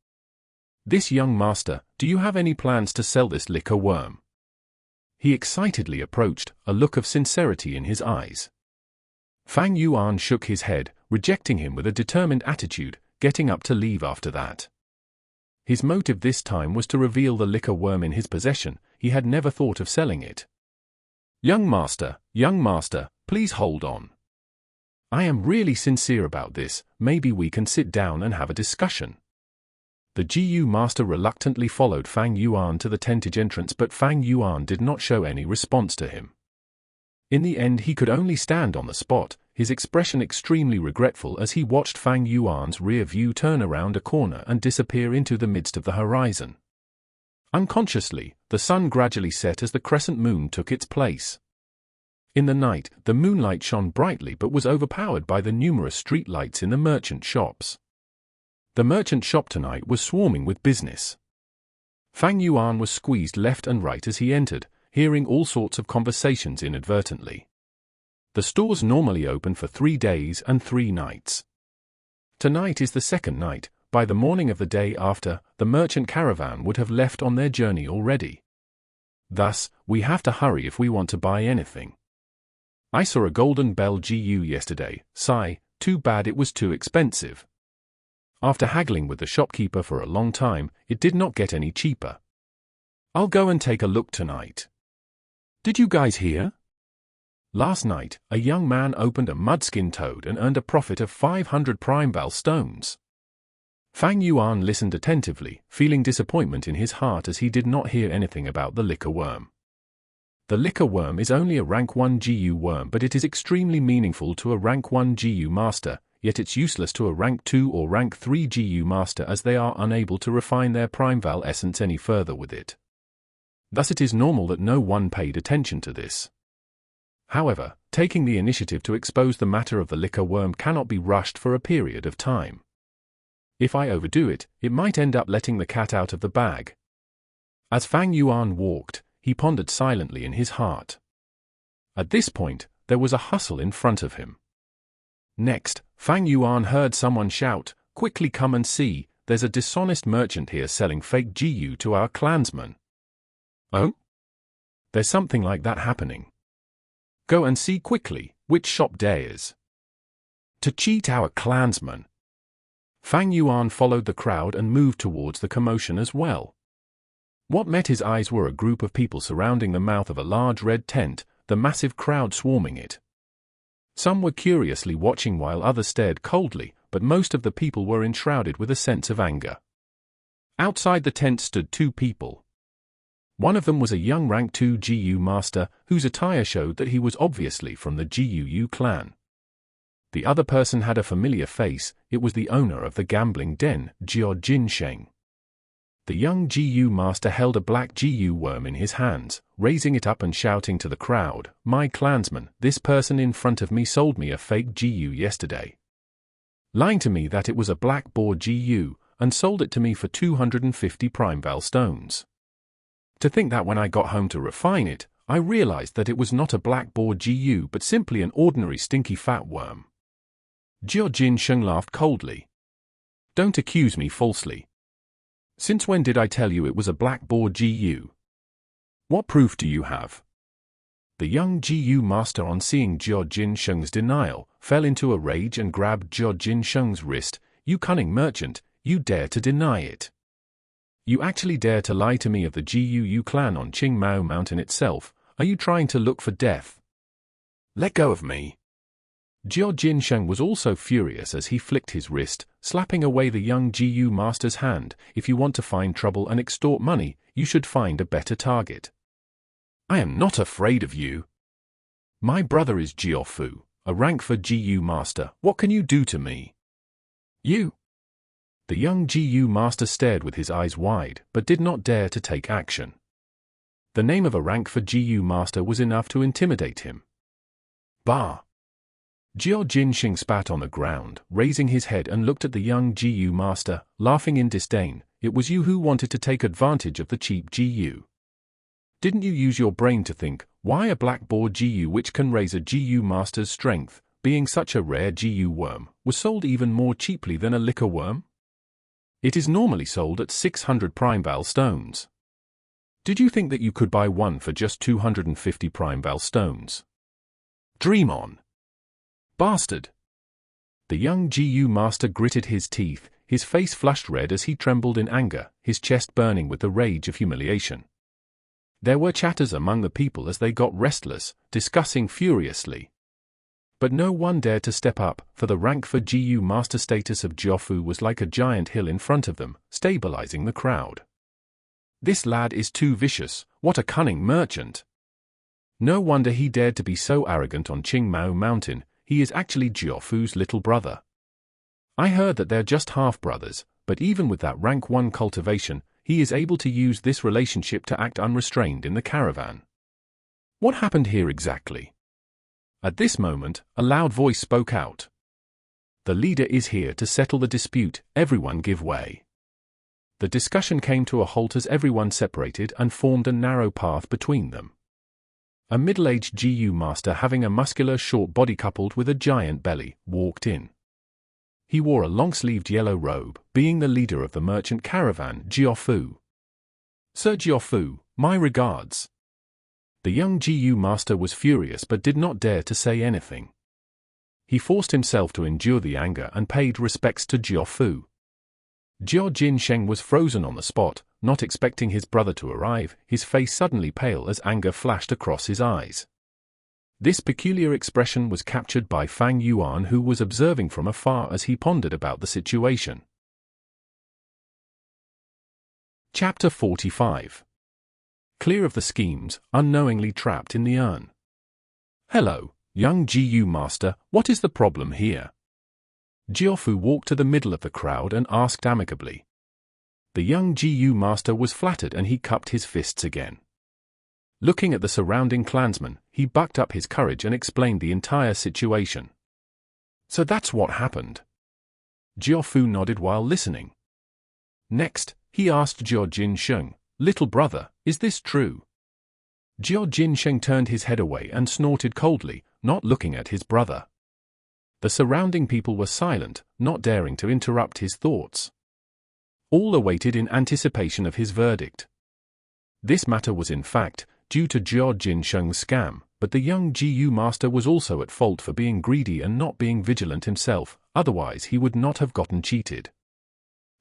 This young master, do you have any plans to sell this liquor worm? He excitedly approached, a look of sincerity in his eyes. Fang Yuan shook his head, rejecting him with a determined attitude, getting up to leave after that. His motive this time was to reveal the liquor worm in his possession. He had never thought of selling it. Young master, please hold on. I am really sincere about this. Maybe we can sit down and have a discussion." The GU master reluctantly followed Fang Yuan to the tentage entrance, but Fang Yuan did not show any response to him. In the end he could only stand on the spot, his expression extremely regretful as he watched Fang Yuan's rear view turn around a corner and disappear into the midst of the horizon. Unconsciously, the sun gradually set as the crescent moon took its place. In the night, the moonlight shone brightly but was overpowered by the numerous street lights in the merchant shops. The merchant shop tonight was swarming with business. Fang Yuan was squeezed left and right as he entered, hearing all sorts of conversations inadvertently. The stores normally open for 3 days and 3 nights. Tonight is the second night. By the morning of the day after, the merchant caravan would have left on their journey already. Thus, we have to hurry if we want to buy anything. I saw a golden bell GU yesterday. Sigh, too bad it was too expensive. After haggling with the shopkeeper for a long time, it did not get any cheaper. I'll go and take a look tonight. Did you guys hear? Last night, a young man opened a mudskin toad and earned a profit of 500 primeval stones. Fang Yuan listened attentively, feeling disappointment in his heart as he did not hear anything about the liquor worm. The liquor worm is only a rank 1 GU worm, but it is extremely meaningful to a rank 1 GU master, yet it's useless to a rank 2 or rank 3 GU master as they are unable to refine their primeval essence any further with it. Thus it is normal that no one paid attention to this. However, taking the initiative to expose the matter of the liquor worm cannot be rushed for a period of time. If I overdo it, it might end up letting the cat out of the bag. As Fang Yuan walked, he pondered silently in his heart. At this point, there was a hustle in front of him. Next, Fang Yuan heard someone shout, "Quickly come and see, there's a dishonest merchant here selling fake GU to our clansmen." Oh? There's something like that happening. Go and see quickly, which shop dares to cheat our clansmen. Fang Yuan followed the crowd and moved towards the commotion as well. What met his eyes were a group of people surrounding the mouth of a large red tent, the massive crowd swarming it. Some were curiously watching while others stared coldly, but most of the people were enshrouded with a sense of anger. Outside the tent stood two people. One of them was a young rank 2 GU master, whose attire showed that he was obviously from the GUU clan. The other person had a familiar face. It was the owner of the gambling den, Jia Jin Sheng. The young GU master held a black GU worm in his hands, raising it up and shouting to the crowd, "My clansmen, this person in front of me sold me a fake GU yesterday, lying to me that it was a black boar GU, and sold it to me for 250 prime val stones. To think that when I got home to refine it, I realized that it was not a black boar GU but simply an ordinary stinky fat worm." Jia Jin Sheng laughed coldly. "Don't accuse me falsely. Since when did I tell you it was a black boar GU? What proof do you have?" The young GU master, on seeing Jia Jin Sheng's denial, fell into a rage and grabbed Jia Jin Sheng's wrist. "You cunning merchant, you dare to deny it. You actually dare to lie to me of the GUU clan on Qingmao Mountain itself. Are you trying to look for death? Let go of me." Jia Jin Sheng was also furious as he flicked his wrist, slapping away the young GU master's hand. "If you want to find trouble and extort money, you should find a better target. I am not afraid of you. My brother is Jiaofu, a rank 4 GU master. What can you do to me? You?" The young GU master stared with his eyes wide, but did not dare to take action. The name of a rank 4 GU master was enough to intimidate him. "Bah!" Jia Jin Sheng spat on the ground, raising his head and looked at the young GU master, laughing in disdain. "It was you who wanted to take advantage of the cheap GU. Didn't you use your brain to think, why a black boar GU which can raise a GU master's strength, being such a rare GU worm, was sold even more cheaply than a liquor worm? It is normally sold at 600 prime val stones. Did you think that you could buy one for just 250 prime val stones? Dream on, bastard." The young GU master gritted his teeth, his face flushed red as he trembled in anger, his chest burning with the rage of humiliation. There were chatters among the people as they got restless, discussing furiously. But no one dared to step up, for the rank 4 GU master status of Jiaofu was like a giant hill in front of them, stabilizing the crowd. "This lad is too vicious. What a cunning merchant. No wonder he dared to be so arrogant on Qingmao Mountain. He is actually Jiaofu's little brother. I heard that they're just half-brothers, but even with that rank 1 cultivation, he is able to use this relationship to act unrestrained in the caravan. What happened here exactly?" At this moment, a loud voice spoke out. "The leader is here to settle the dispute. Everyone give way." The discussion came to a halt as everyone separated and formed a narrow path between them. A middle-aged GU master having a muscular short body coupled with a giant belly, walked in. He wore a long-sleeved yellow robe, being the leader of the merchant caravan, Jiaofu. "Sir Jiaofu, my regards." The young GU master was furious but did not dare to say anything. He forced himself to endure the anger and paid respects to Jiaofu. Jia Jin Sheng was frozen on the spot, not expecting his brother to arrive, his face suddenly pale as anger flashed across his eyes. This peculiar expression was captured by Fang Yuan, who was observing from afar as he pondered about the situation. Chapter 45. Clear of the schemes, unknowingly trapped in the urn. "Hello, young GU master, what is the problem here?" Jiaofu walked to the middle of the crowd and asked amicably. The young GU master was flattered and he cupped his fists again. Looking at the surrounding clansmen, he bucked up his courage and explained the entire situation. So that's what happened. Jia Fu nodded while listening. Next, he asked Jia Jin Sheng, "Little brother, is this true?" Jia Jin Sheng turned his head away and snorted coldly, not looking at his brother. The surrounding people were silent, not daring to interrupt his thoughts. All awaited in anticipation of his verdict. This matter was in fact due to Jia Jin Sheng's scam, but the young GU master was also at fault for being greedy and not being vigilant himself, otherwise he would not have gotten cheated.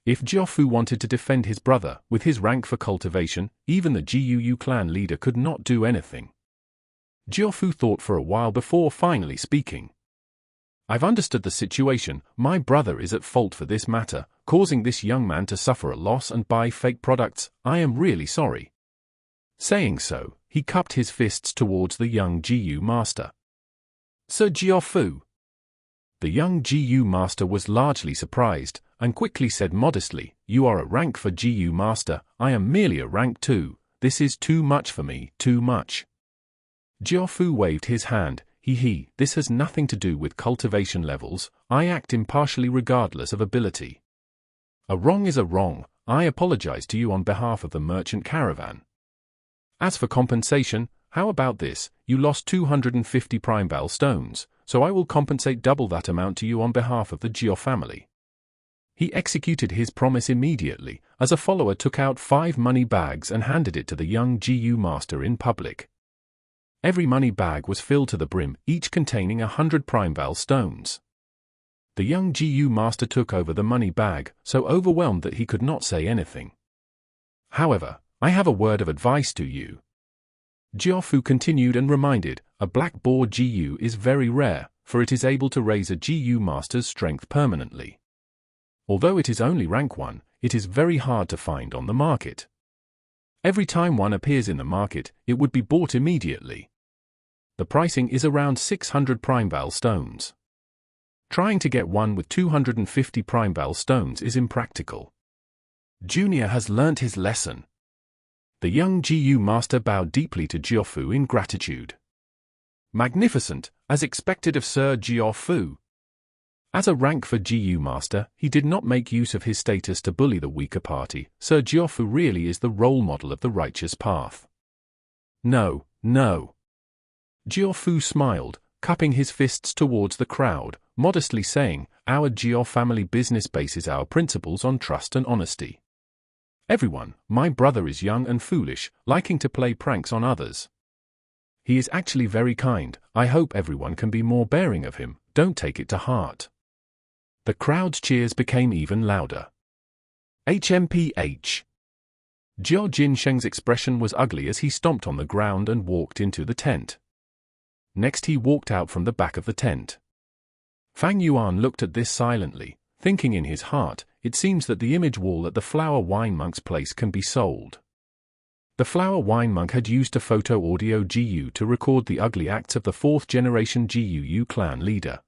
If Jia Fu wanted to defend his brother, with his rank for cultivation, even the GUU clan leader could not do anything. Jia Fu thought for a while before finally speaking. "I've understood the situation. My brother is at fault for this matter, causing this young man to suffer a loss and buy fake products. I am really sorry." Saying so, he cupped his fists towards the young GU master. "Sir Jia Fu." The young GU master was largely surprised, and quickly said modestly, "You are a rank for GU master, I am merely a rank 2, this is too much for me, too much." Jia Fu waved his hand, "This has nothing to do with cultivation levels, I act impartially regardless of ability. A wrong is a wrong, I apologize to you on behalf of the merchant caravan. As for compensation, how about this, you lost 250 prime val stones, so I will compensate double that amount to you on behalf of the Jia family." He executed his promise immediately, as a follower took out 5 money bags and handed it to the young GU master in public. Every money bag was filled to the brim, each containing 100 prime val stones. The young GU master took over the money bag, so overwhelmed that he could not say anything. "However, I have a word of advice to you." Jia Fu continued and reminded, "A black boar GU is very rare, for it is able to raise a GU master's strength permanently. Although it is only rank 1, it is very hard to find on the market. Every time one appears in the market, it would be bought immediately. The pricing is around 600 prime val stones. Trying to get one with 250 prime val stones is impractical. Junior has learnt his lesson." The young GU master bowed deeply to Jia Fu in gratitude. "Magnificent, as expected of Sir Jia Fu." As a rank for GU master, he did not make use of his status to bully the weaker party. Sir Jia Fu really is the role model of the righteous path. "No, no." Jia Fu smiled, cupping his fists towards the crowd, modestly saying, "Our Jia family business bases our principles on trust and honesty. Everyone, my brother is young and foolish, liking to play pranks on others. He is actually very kind, I hope everyone can be more bearing of him, don't take it to heart." The crowd's cheers became even louder. HMPH. Jia Jin Sheng's expression was ugly as he stomped on the ground and walked into the tent. Next he walked out from the back of the tent. Fang Yuan looked at this silently, thinking in his heart, it seems that the image wall at the Flower Wine Monk's place can be sold. The Flower Wine Monk had used a photo audio GU to record the ugly acts of the 4th generation GUU clan leader.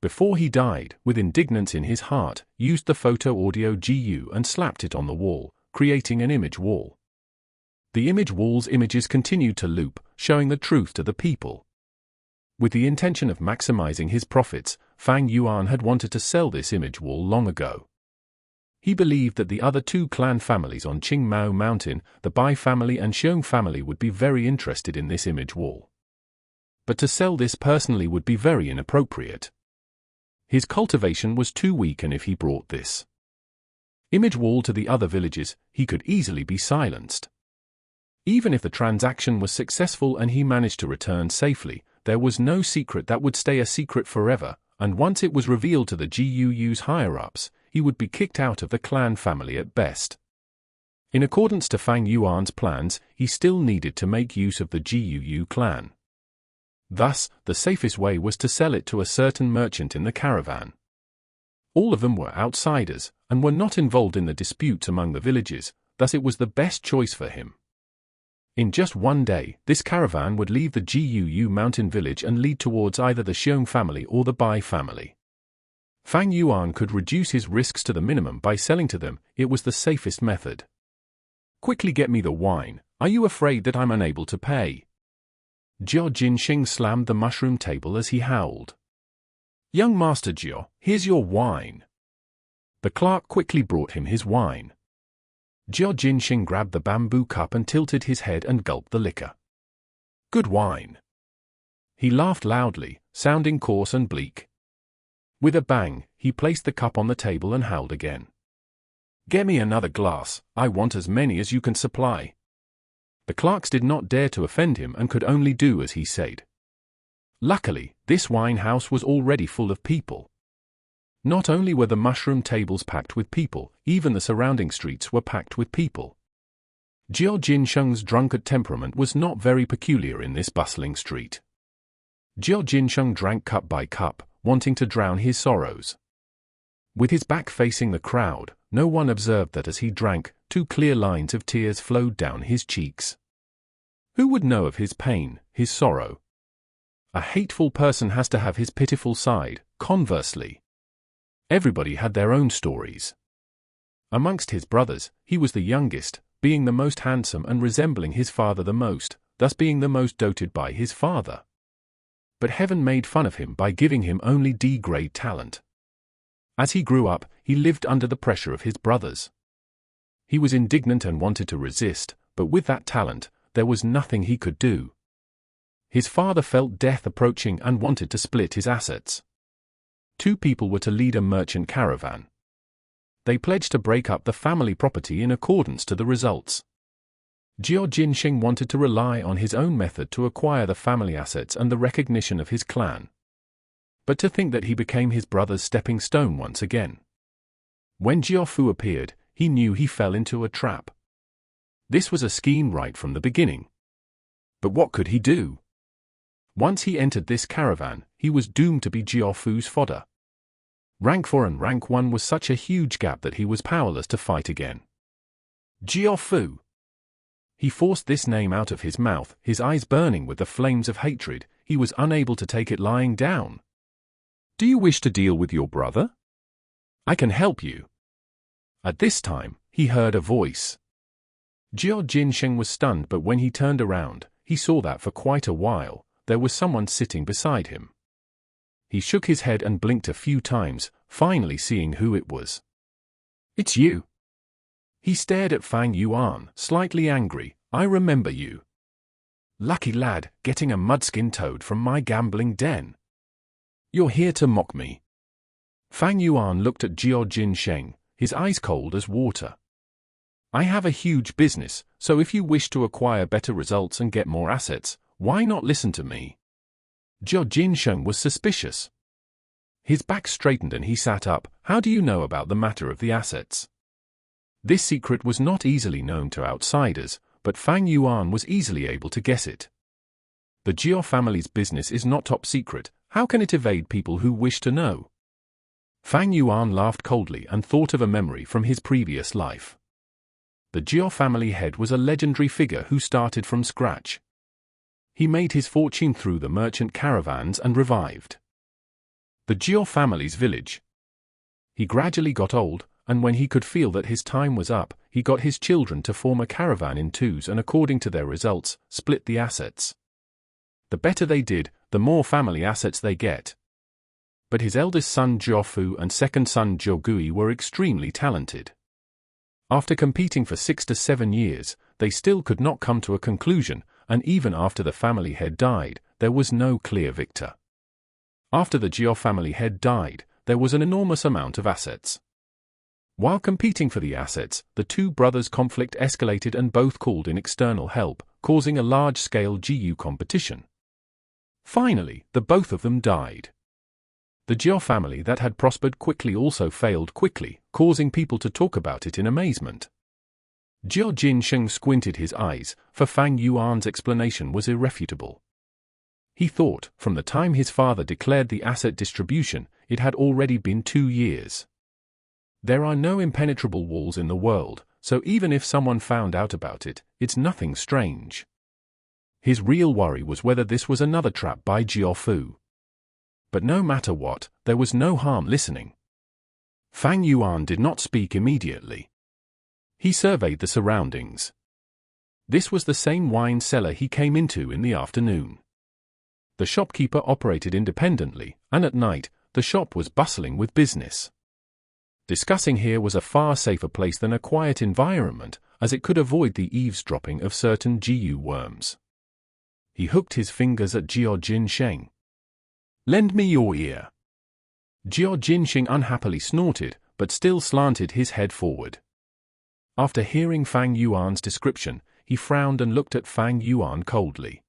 Before he died, with indignance in his heart, used the photo audio GU and slapped it on the wall, creating an image wall. The image wall's images continued to loop, showing the truth to the people. With the intention of maximizing his profits, Fang Yuan had wanted to sell this image wall long ago. He believed that the other 2 clan families on Qingmao Mountain, the Bai family and Xiong family, would be very interested in this image wall. But to sell this personally would be very inappropriate. His cultivation was too weak, and if he brought this image wall to the other villages, he could easily be silenced. Even if the transaction was successful and he managed to return safely, there was no secret that would stay a secret forever, and once it was revealed to the GUU's higher-ups, he would be kicked out of the clan family at best. In accordance to Fang Yuan's plans, he still needed to make use of the GUU clan. Thus, the safest way was to sell it to a certain merchant in the caravan. All of them were outsiders, and were not involved in the disputes among the villages, thus it was the best choice for him. In just one day, this caravan would leave the GUU mountain village and lead towards either the Xiong family or the Bai family. Fang Yuan could reduce his risks to the minimum by selling to them, it was the safest method. "Quickly get me the wine, Are you afraid that I'm unable to pay? Jia Jin Sheng slammed the mushroom table as he howled. Young Master Jia, here's your wine. The clerk quickly brought him his wine. Jia Jin Sheng grabbed the bamboo cup and tilted his head and gulped the liquor. Good wine. He laughed loudly, sounding coarse and bleak. With a bang, he placed the cup on the table and howled again. Get me another glass, I want as many as you can supply. The clerks did not dare to offend him and could only do as he said. Luckily, this wine house was already full of people. Not only were the mushroom tables packed with people, even the surrounding streets were packed with people. Jia Jin Sheng's drunkard temperament was not very peculiar in this bustling street. Jia Jin Sheng drank cup by cup, wanting to drown his sorrows. With his back facing the crowd, no one observed that as he drank, 2 clear lines of tears flowed down his cheeks. Who would know of his pain, his sorrow? A hateful person has to have his pitiful side, conversely. Everybody had their own stories. Amongst his brothers, he was the youngest, being the most handsome and resembling his father the most, thus being the most doted by his father. But heaven made fun of him by giving him only D-grade talent. As he grew up, he lived under the pressure of his brothers. He was indignant and wanted to resist, but with that talent, there was nothing he could do. His father felt death approaching and wanted to split his assets. 2 people were to lead a merchant caravan. They pledged to break up the family property in accordance to the results. Jia Jin Sheng wanted to rely on his own method to acquire the family assets and the recognition of his clan. But to think that he became his brother's stepping stone once again. When Jia Fu appeared, he knew he fell into a trap. This was a scheme right from the beginning. But what could he do? Once he entered this caravan, he was doomed to be Jia Fu's fodder. Rank 4 and Rank 1 was such a huge gap that he was powerless to fight again. Jia Fu. He forced this name out of his mouth, his eyes burning with the flames of hatred. He was unable to take it lying down. Do you wish to deal with your brother? I can help you. At this time, he heard a voice. Jia Jin Sheng was stunned, but when he turned around, he saw that for quite a while, there was someone sitting beside him. He shook his head and blinked a few times, finally seeing who it was. It's you. He stared at Fang Yuan, slightly angry. I remember you. Lucky lad, getting a mudskin toad from my gambling den. You're here to mock me. Fang Yuan looked at Jia Jin Sheng, his eyes cold as water. I have a huge business, so if you wish to acquire better results and get more assets, why not listen to me? Jia Jin Sheng was suspicious. His back straightened and he sat up. How do you know about the matter of the assets? This secret was not easily known to outsiders, but Fang Yuan was easily able to guess it. The Jia family's business is not top secret. How can it evade people who wish to know? Fang Yuan laughed coldly and thought of a memory from his previous life. The Jia family head was a legendary figure who started from scratch. He made his fortune through the merchant caravans and revived the Jia family's village. He gradually got old, and when he could feel that his time was up, he got his children to form a caravan in twos and according to their results, split the assets. The better they did, the more family assets they get. But his eldest son Jia Fu and second son Jia Gui were extremely talented. After competing for 6 to 7 years, they still could not come to a conclusion, and even after the family head died, there was no clear victor. After the Jia family head died, there was an enormous amount of assets. While competing for the assets, the 2 brothers' conflict escalated and both called in external help, causing a large-scale GU competition. Finally, the both of them died. The Jia family that had prospered quickly also failed quickly, causing people to talk about it in amazement. Jia Jin Sheng squinted his eyes, for Fang Yuan's explanation was irrefutable. He thought, from the time his father declared the asset distribution, it had already been 2 years. There are no impenetrable walls in the world, so even if someone found out about it, it's nothing strange. His real worry was whether this was another trap by Jia Fu. But no matter what, there was no harm listening. Fang Yuan did not speak immediately. He surveyed the surroundings. This was the same wine cellar he came into in the afternoon. The shopkeeper operated independently, and at night, the shop was bustling with business. Discussing here was a far safer place than a quiet environment, as it could avoid the eavesdropping of certain GU worms. He hooked his fingers at Jia Jin Sheng. "Lend me your ear." Jia Jin Sheng unhappily snorted, but still slanted his head forward. After hearing Fang Yuan's description, he frowned and looked at Fang Yuan coldly.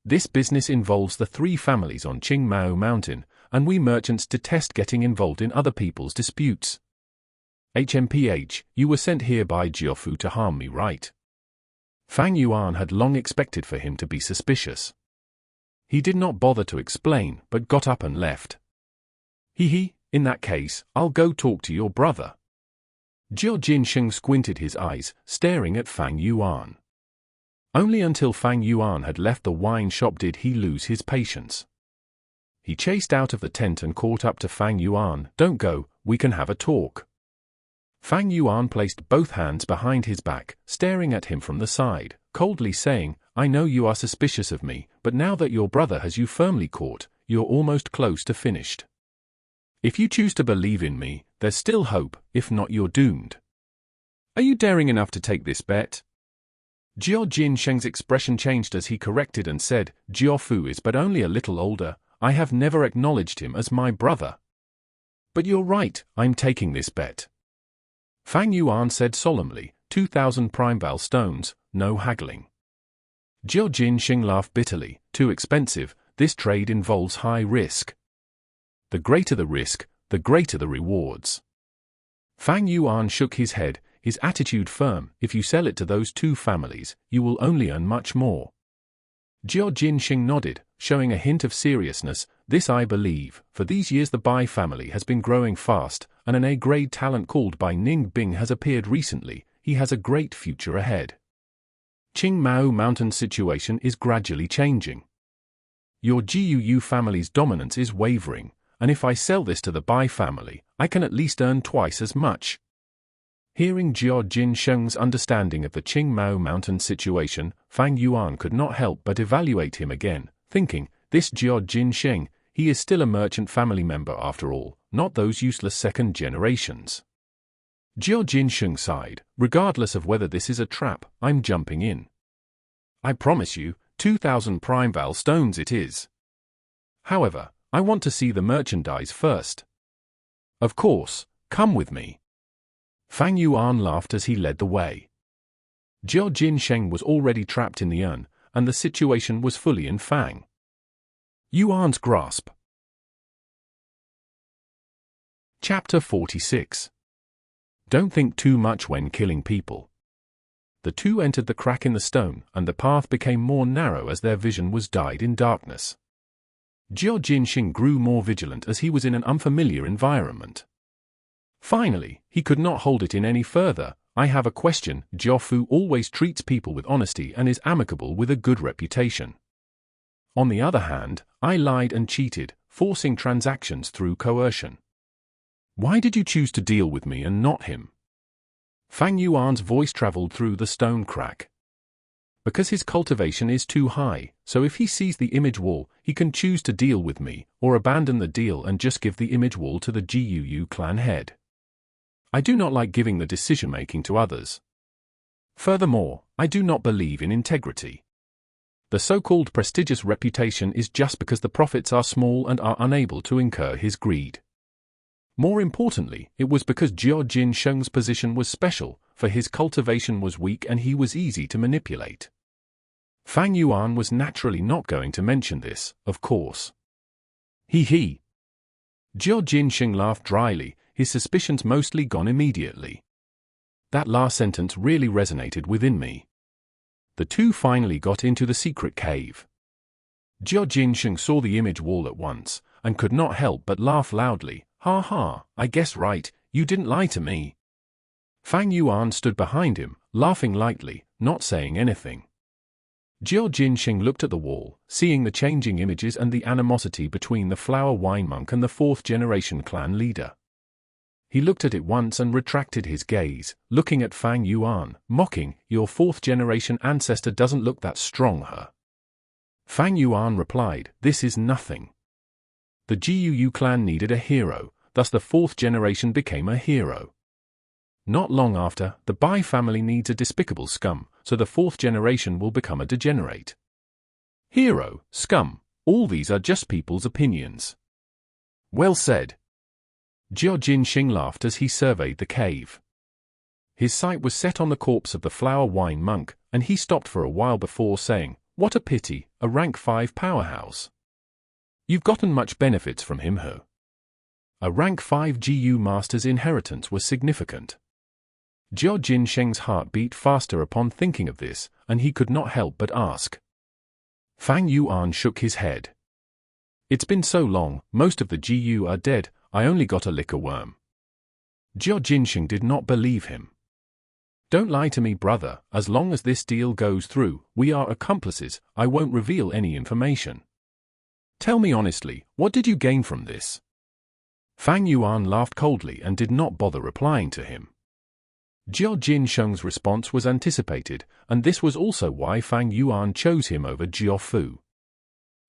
"This business involves the 3 families on Qingmao Mountain, and we merchants detest getting involved in other people's disputes. HMPH, you were sent here by Jiafu to harm me, right?" Fang Yuan had long expected for him to be suspicious. He did not bother to explain, but got up and left. In that case, I'll go talk to your brother." Jia Jin Sheng squinted his eyes, staring at Fang Yuan. Only until Fang Yuan had left the wine shop did he lose his patience. He chased out of the tent and caught up to Fang Yuan. "Don't go, we can have a talk." Fang Yuan placed both hands behind his back, staring at him from the side, coldly saying, "I know you are suspicious of me, but now that your brother has you firmly caught, you're almost close to finished. If you choose to believe in me, there's still hope, if not you're doomed. Are you daring enough to take this bet?" Jia Jin Sheng's expression changed as he corrected and said, "Jiafu is but only a little older. I have never acknowledged him as my brother." "But you're right, I'm taking this bet." Fang Yuan said solemnly, 2,000 primeval stones, no haggling. Jia Jin Sheng laughed bitterly. "Too expensive, this trade involves high risk." "The greater the risk, the greater the rewards." Fang Yuan shook his head, his attitude firm. "If you sell it to those 2 families, you will only earn much more." Jia Jin Sheng nodded, showing a hint of seriousness. "This I believe. For these years the Bai family has been growing fast, and an A-grade talent called by Ning Bing has appeared recently. He has a great future ahead. Qingmao Mountain's situation is gradually changing. Your GUU family's dominance is wavering, and if I sell this to the Bai family, I can at least earn twice as much." Hearing Jia Jin Sheng's understanding of the Qingmao Mountain situation, Fang Yuan could not help but evaluate him again, thinking, this Jia Jin Sheng, he is still a merchant family member after all, not those useless second generations. Jia Jin Sheng sighed. "Regardless of whether this is a trap, I'm jumping in. I promise you, 2,000 primeval stones it is. However, I want to see the merchandise first." "Of course, come with me." Fang Yuan laughed as he led the way. Jia Jin Sheng was already trapped in the urn, and the situation was fully in Fang Yuan's grasp. Chapter 46. Don't think too much when killing people. The 2 entered the crack in the stone, and the path became more narrow as their vision was dyed in darkness. Jia Jin Sheng grew more vigilant as he was in an unfamiliar environment. Finally, he could not hold it in any further. "I have a question. Jiafu always treats people with honesty and is amicable with a good reputation. On the other hand, I lied and cheated, forcing transactions through coercion. Why did you choose to deal with me and not him?" Fang Yuan's voice traveled through the stone crack. "Because his cultivation is too high, so if he sees the image wall, he can choose to deal with me, or abandon the deal and just give the image wall to the GUU clan head. I do not like giving the decision-making to others. Furthermore, I do not believe in integrity. The so-called prestigious reputation is just because the profits are small and are unable to incur his greed. More importantly, it was because Jia Jin Sheng's position was special, for his cultivation was weak and he was easy to manipulate." Fang Yuan was naturally not going to mention this, of course. Jia Jin Sheng laughed dryly, his suspicions mostly gone immediately. That last sentence really resonated within me. The 2 finally got into the secret cave. Jia Jin Sheng saw the image wall at once, and could not help but laugh loudly. "Ha ha, I guess right, you didn't lie to me." Fang Yuan stood behind him, laughing lightly, not saying anything. Jia Jin Sheng looked at the wall, seeing the changing images and the animosity between the flower wine monk and the 4th-generation clan leader. He looked at it once and retracted his gaze, looking at Fang Yuan, mocking, "Your fourth-generation ancestor doesn't look that strong, huh?" Fang Yuan replied, "This is nothing. The Jiu clan needed a hero, thus the fourth generation became a hero. Not long after, the Bai family needs a despicable scum, so the fourth generation will become a degenerate. Hero, scum, all these are just people's opinions." Well said. Jia Jin Sheng laughed as he surveyed the cave. His sight was set on the corpse of the flower wine monk, and he stopped for a while before saying, "What a pity, a rank 5 powerhouse. You've gotten much benefits from him, huh?" A rank 5 GU master's inheritance was significant. Jia Jin Sheng's heart beat faster upon thinking of this, and he could not help but ask. Fang Yuan shook his head. "It's been so long, most of the GU are dead, I only got a liquor worm." Jia Jin Sheng did not believe him. "Don't lie to me, brother, as long as this deal goes through, we are accomplices, I won't reveal any information. Tell me honestly, what did you gain from this?" Fang Yuan laughed coldly and did not bother replying to him. Jia Jin Sheng's response was anticipated, and this was also why Fang Yuan chose him over Jia Fu.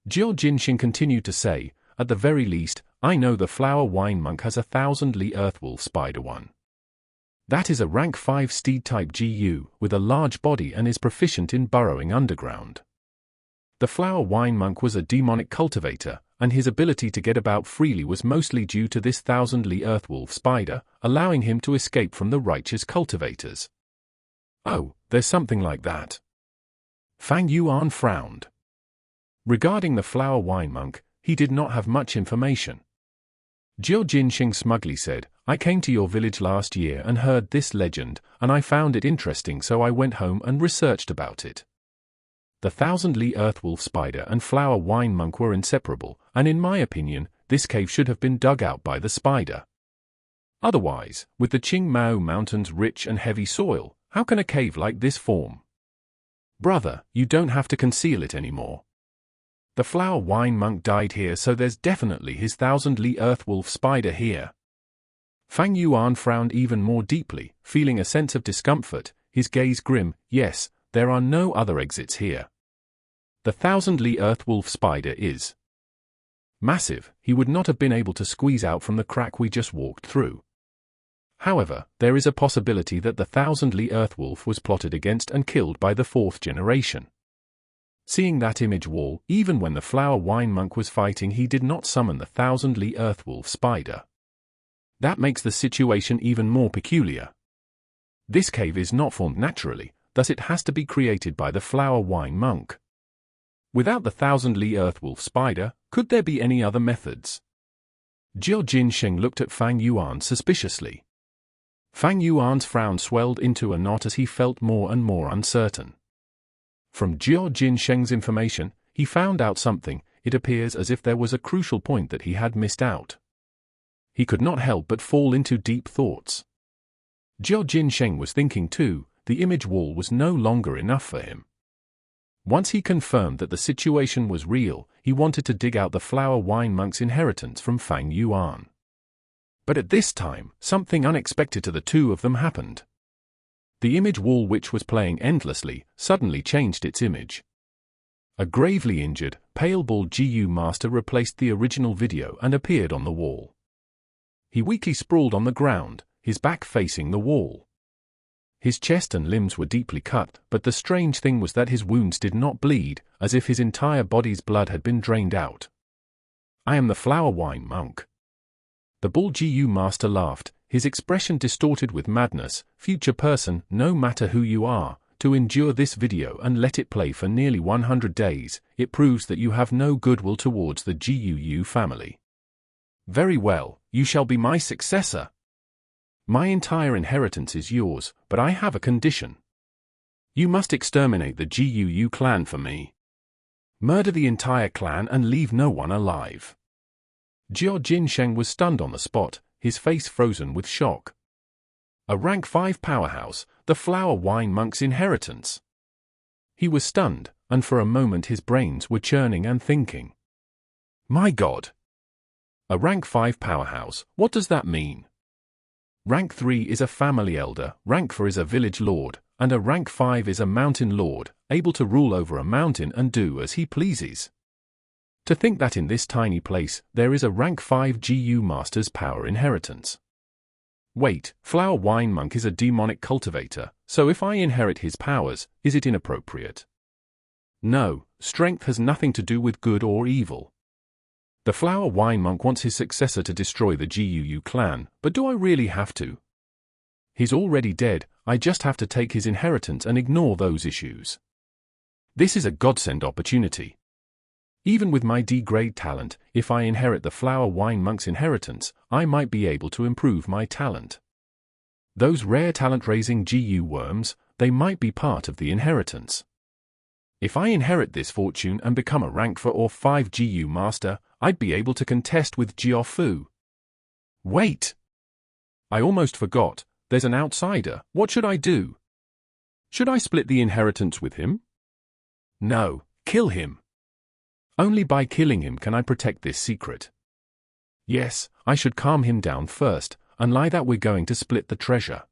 Jia Jin Sheng continued to say, "At the very least, I know the flower wine monk has a 1,000-li earthwolf spider one. That is a rank 5 steed-type GU, with a large body and is proficient in burrowing underground. The flower wine monk was a demonic cultivator, and his ability to get about freely was mostly due to this 1,000-li earthwolf spider, allowing him to escape from the righteous cultivators." "Oh, there's something like that." Fang Yuan frowned. Regarding the flower wine monk, he did not have much information. Jia Jin Sheng smugly said, "I came to your village last year and heard this legend, and I found it interesting, so I went home and researched about it. The 1,000-li earthwolf spider and flower wine monk were inseparable, and in my opinion, this cave should have been dug out by the spider. Otherwise, with the Qing Mao Mountains' rich and heavy soil, how can a cave like this form? Brother, you don't have to conceal it anymore. The flower wine monk died here, so there's definitely his 1,000-li earthwolf spider here." Fang Yuan frowned even more deeply, feeling a sense of discomfort, his gaze grim. "Yes, there are no other exits here. The 1,000-li earthwolf spider is massive, he would not have been able to squeeze out from the crack we just walked through. However, there is a possibility that the 1,000-li earthwolf was plotted against and killed by the fourth generation. Seeing that image wall, even when the flower wine monk was fighting, he did not summon the 1,000-li earthwolf spider. That makes the situation even more peculiar. This cave is not formed naturally, thus it has to be created by the flower wine monk. Without the 1,000-li earthwolf spider, could there be any other methods?" Jia Jin Sheng looked at Fang Yuan suspiciously. Fang Yuan's frown swelled into a knot as he felt more and more uncertain. From Jia Jin Sheng's information, he found out something. It appears as if there was a crucial point that he had missed out. He could not help but fall into deep thoughts. Jia Jin Sheng was thinking too, the image wall was no longer enough for him. Once he confirmed that the situation was real, he wanted to dig out the flower wine monk's inheritance from Fang Yuan. But at this time, something unexpected to the two of them happened. The image wall, which was playing endlessly, suddenly changed its image. A gravely injured, pale-bald GU master replaced the original video and appeared on the wall. He weakly sprawled on the ground, his back facing the wall. His chest and limbs were deeply cut, but the strange thing was that his wounds did not bleed, as if his entire body's blood had been drained out. "I am the flower wine monk." The bald GU master laughed, his expression distorted with madness. "Future person, no matter who you are, to endure this video and let it play for nearly 100 days, it proves that you have no goodwill towards the GUU family. Very well, you shall be my successor. My entire inheritance is yours, but I have a condition. You must exterminate the GUU clan for me. Murder the entire clan and leave no one alive." Jia Jin Sheng was stunned on the spot, his face frozen with shock. A rank 5 powerhouse, the flower wine monk's inheritance. He was stunned, and for a moment his brains were churning and thinking. My God! A rank 5 powerhouse, what does that mean? Rank 3 is a family elder, rank 4 is a village lord, and a rank 5 is a mountain lord, able to rule over a mountain and do as he pleases. To think that in this tiny place, there is a rank 5 GU master's power inheritance. Wait, Flower Wine Monk is a demonic cultivator, so if I inherit his powers, is it inappropriate? No, strength has nothing to do with good or evil. The Flower Wine Monk wants his successor to destroy the GUU clan, but do I really have to? He's already dead, I just have to take his inheritance and ignore those issues. This is a godsend opportunity. Even with my D-grade talent, if I inherit the Flower Wine Monk's inheritance, I might be able to improve my talent. Those rare talent-raising GU worms, they might be part of the inheritance. If I inherit this fortune and become a rank 4 or 5 GU master, I'd be able to contest with Jiaofu. Wait! I almost forgot, there's an outsider, what should I do? Should I split the inheritance with him? No, kill him. Only by killing him can I protect this secret. Yes, I should calm him down first, and lie that we're going to split the treasure.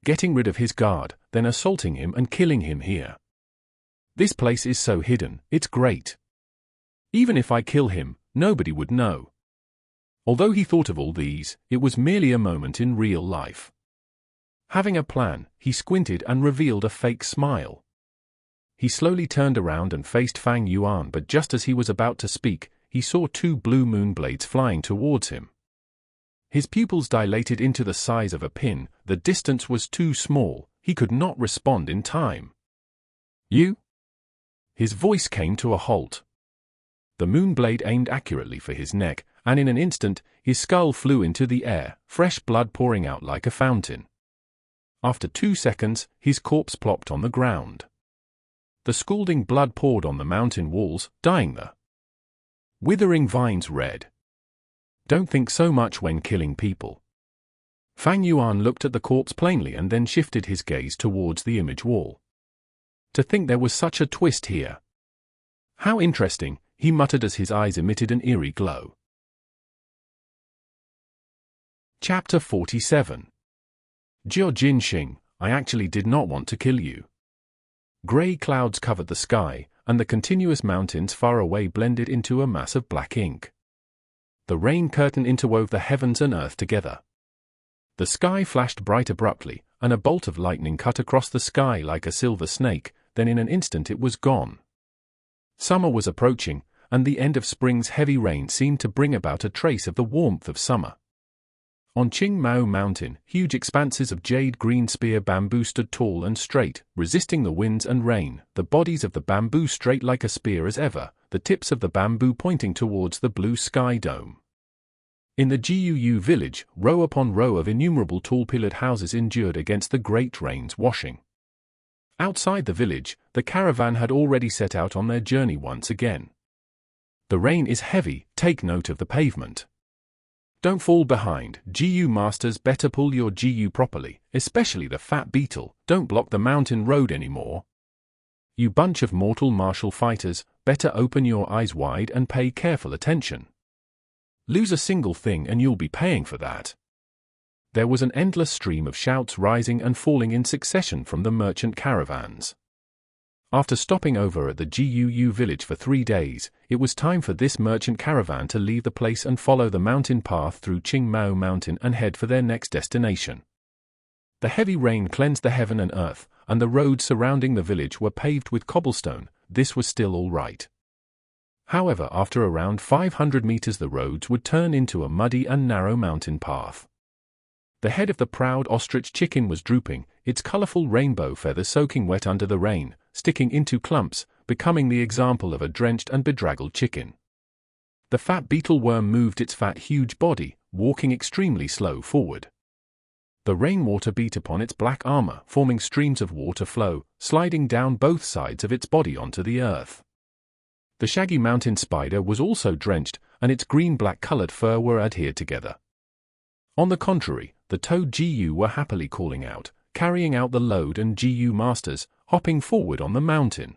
Getting rid of his guard, then assaulting him and killing him here. This place is so hidden, it's great. Even if I kill him, nobody would know. Although he thought of all these, it was merely a moment in real life. Having a plan, he squinted and revealed a fake smile. He slowly turned around and faced Fang Yuan, but just as he was about to speak, he saw 2 blue moonblades flying towards him. His pupils dilated into the size of a pin, the distance was too small, he could not respond in time. You? His voice came to a halt. The moonblade aimed accurately for his neck, and in an instant, his skull flew into the air, fresh blood pouring out like a fountain. After 2 seconds, his corpse plopped on the ground. The scalding blood poured on the mountain walls, dyeing the withering vines red. Don't think so much when killing people. Fang Yuan looked at the corpse plainly and then shifted his gaze towards the image wall. To think there was such a twist here. How interesting, he muttered as his eyes emitted an eerie glow. Chapter 47. Jia Jin Sheng, I actually did not want to kill you. Grey clouds covered the sky, and the continuous mountains far away blended into a mass of black ink. The rain curtain interwove the heavens and earth together. The sky flashed bright abruptly, and a bolt of lightning cut across the sky like a silver snake, then in an instant it was gone. Summer was approaching, and the end of spring's heavy rain seemed to bring about a trace of the warmth of summer. On Qingmao Mountain, huge expanses of jade-green spear bamboo stood tall and straight, resisting the winds and rain, the bodies of the bamboo straight like a spear as ever, the tips of the bamboo pointing towards the blue sky dome. In the Guu village, row upon row of innumerable tall-pillared houses endured against the great rain's washing. Outside the village, the caravan had already set out on their journey once again. The rain is heavy, take note of the pavement. Don't fall behind, GU masters better pull your GU properly, especially the fat beetle, don't block the mountain road anymore. You bunch of mortal martial fighters, better open your eyes wide and pay careful attention. Lose a single thing and you'll be paying for that. There was an endless stream of shouts rising and falling in succession from the merchant caravans. After stopping over at the Guu village for 3 days, it was time for this merchant caravan to leave the place and follow the mountain path through Qingmao Mountain and head for their next destination. The heavy rain cleansed the heaven and earth, and the roads surrounding the village were paved with cobblestone. This was still all right. However, after around 500 meters the roads would turn into a muddy and narrow mountain path. The head of the proud ostrich chicken was drooping, its colorful rainbow feathers soaking wet under the rain, sticking into clumps, becoming the example of a drenched and bedraggled chicken. The fat beetle worm moved its fat huge body, walking extremely slow forward. The rainwater beat upon its black armor, forming streams of water flow, sliding down both sides of its body onto the earth. The shaggy mountain spider was also drenched, and its green-black colored fur were adhered together. On the contrary, the toad GU were happily calling out, carrying out the load, and GU masters, hopping forward on the mountain.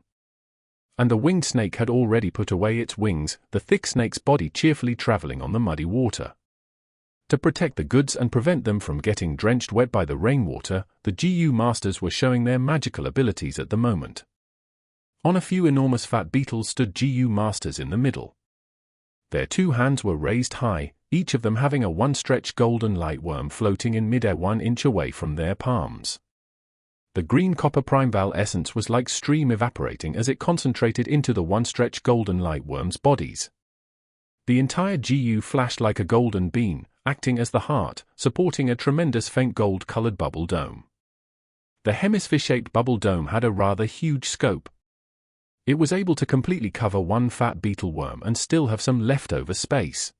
And the winged snake had already put away its wings, the thick snake's body cheerfully traveling on the muddy water. To protect the goods and prevent them from getting drenched wet by the rainwater, the GU masters were showing their magical abilities at the moment. On a few enormous fat beetles stood GU masters in the middle. Their two hands were raised high, each of them having a one-stretch golden light worm floating in midair 1 inch away from their palms. The green copper primeval essence was like steam evaporating as it concentrated into the one-stretch golden light worm's bodies. The entire GU flashed like a golden beam, acting as the heart, supporting a tremendous faint gold-colored bubble dome. The hemisphere-shaped bubble dome had a rather huge scope. It was able to completely cover one fat beetle worm and still have some leftover space.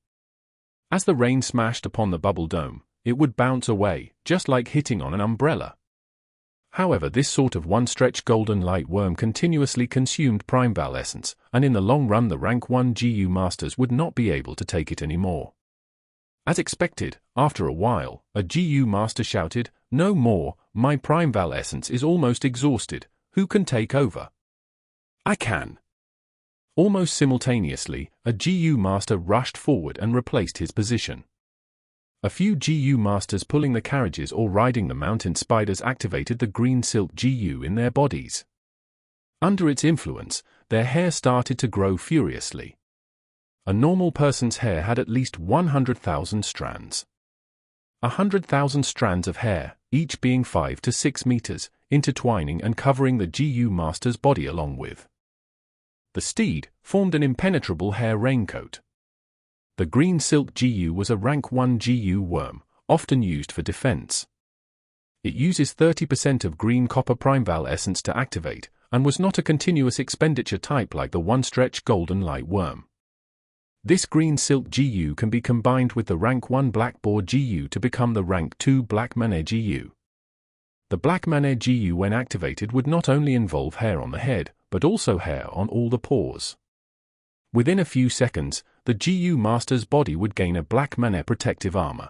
As the rain smashed upon the bubble dome, it would bounce away, just like hitting on an umbrella. However, this sort of one-stretch golden light worm continuously consumed primeval essence, and in the long run the rank 1 GU masters would not be able to take it anymore. As expected, after a while, a GU master shouted, "No more, my primeval essence is almost exhausted, who can take over?" "I can." Almost simultaneously, a GU master rushed forward and replaced his position. A few GU masters pulling the carriages or riding the mountain spiders activated the green silk GU in their bodies. Under its influence, their hair started to grow furiously. A normal person's hair had at least 100,000 strands. 100,000 strands of hair, each being 5 to 6 meters, intertwining and covering the GU master's body along with the steed, formed an impenetrable hair raincoat. The green silk GU was a rank 1 GU worm, often used for defense. It uses 30% of green copper primeval essence to activate, and was not a continuous expenditure type like the one-stretch golden light worm. This green silk GU can be combined with the rank 1 black boar GU to become the rank 2 black mane GU. The black mane GU when activated would not only involve hair on the head, but also hair on all the paws. Within a few seconds, the GU master's body would gain a black mane protective armor.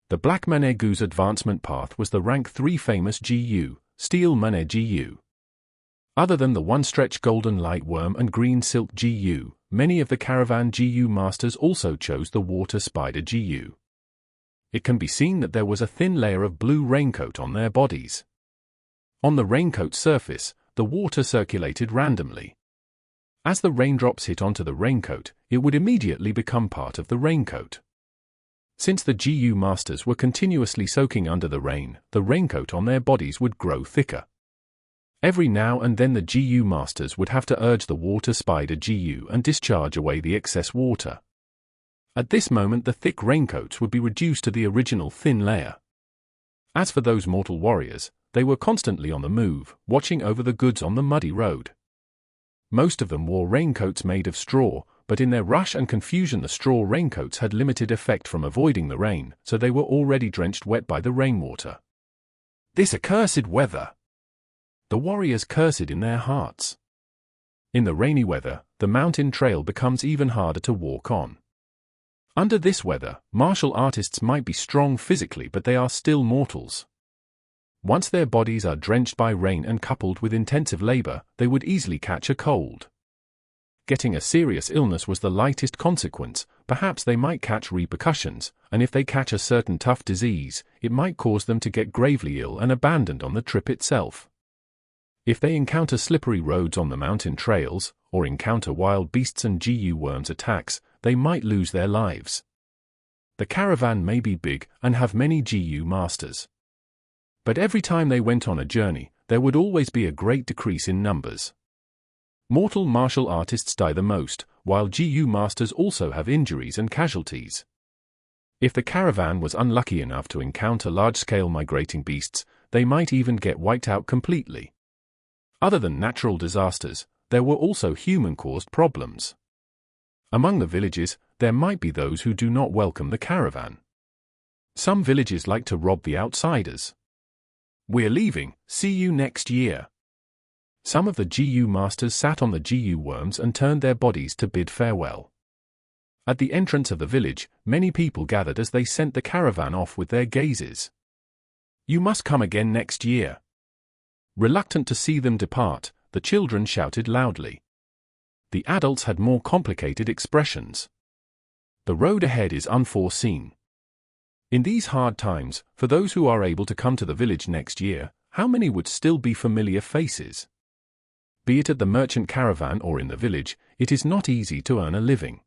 The black mane GU's advancement path was the rank 3 famous GU, steel mane GU. Other than the one-stretch golden light worm and green silk GU, many of the Caravan GU masters also chose the water spider GU. It can be seen that there was a thin layer of blue raincoat on their bodies. On the raincoat's surface, the water circulated randomly. As the raindrops hit onto the raincoat, it would immediately become part of the raincoat. Since the GU masters were continuously soaking under the raincoat on their bodies would grow thicker. Every now and then the GU masters would have to urge the water spider GU and discharge away the excess water. At this moment the thick raincoats would be reduced to the original thin layer. As for those mortal warriors, they were constantly on the move, watching over the goods on the muddy road. Most of them wore raincoats made of straw, but in their rush and confusion the straw raincoats had limited effect from avoiding the rain, so they were already drenched wet by the rainwater. "This accursed weather!" the warriors cursed in their hearts. In the rainy weather, the mountain trail becomes even harder to walk on. Under this weather, martial artists might be strong physically, but they are still mortals. Once their bodies are drenched by rain and coupled with intensive labor, they would easily catch a cold. Getting a serious illness was the lightest consequence. Perhaps they might catch repercussions, and if they catch a certain tough disease, it might cause them to get gravely ill and abandoned on the trip itself. If they encounter slippery roads on the mountain trails, or encounter wild beasts and GU worms attacks, they might lose their lives. The caravan may be big and have many GU masters. But every time they went on a journey, there would always be a great decrease in numbers. Mortal martial artists die the most, while GU masters also have injuries and casualties. If the caravan was unlucky enough to encounter large-scale migrating beasts, they might even get wiped out completely. Other than natural disasters, there were also human-caused problems. Among the villages, there might be those who do not welcome the caravan. Some villages like to rob the outsiders. "We're leaving, see you next year." Some of the GU masters sat on the GU worms and turned their bodies to bid farewell. At the entrance of the village, many people gathered as they sent the caravan off with their gazes. "You must come again next year." Reluctant to see them depart, the children shouted loudly. The adults had more complicated expressions. "The road ahead is unforeseen. In these hard times, for those who are able to come to the village next year, how many would still be familiar faces? Be it at the merchant caravan or in the village, it is not easy to earn a living.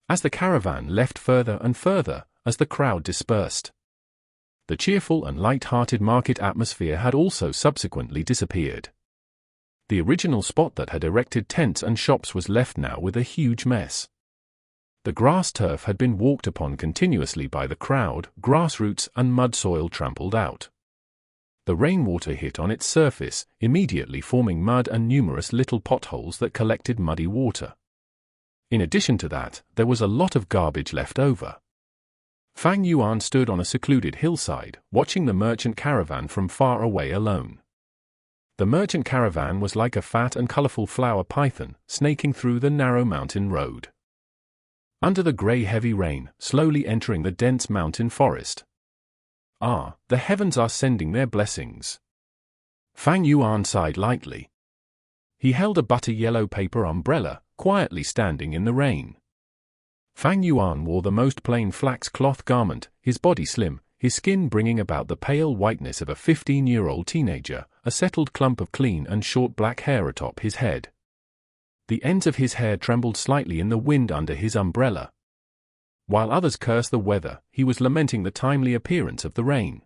As the caravan left further and further, as the crowd dispersed, the cheerful and light-hearted market atmosphere had also subsequently disappeared. The original spot that had erected tents and shops was left now with a huge mess. The grass turf had been walked upon continuously by the crowd, grass roots and mud soil trampled out. The rainwater hit on its surface, immediately forming mud and numerous little potholes that collected muddy water. In addition to that, there was a lot of garbage left over. Fang Yuan stood on a secluded hillside, watching the merchant caravan from far away alone. The merchant caravan was like a fat and colorful flower python, snaking through the narrow mountain road. Under the grey heavy rain, slowly entering the dense mountain forest. Ah, the heavens are sending their blessings. Fang Yuan sighed lightly. He held a butter-yellow paper umbrella, quietly standing in the rain. Fang Yuan wore the most plain flax cloth garment, his body slim, his skin bringing about the pale whiteness of a 15-year-old teenager, a settled clump of clean and short black hair atop his head. The ends of his hair trembled slightly in the wind under his umbrella. While others cursed the weather, he was lamenting the timely appearance of the rain.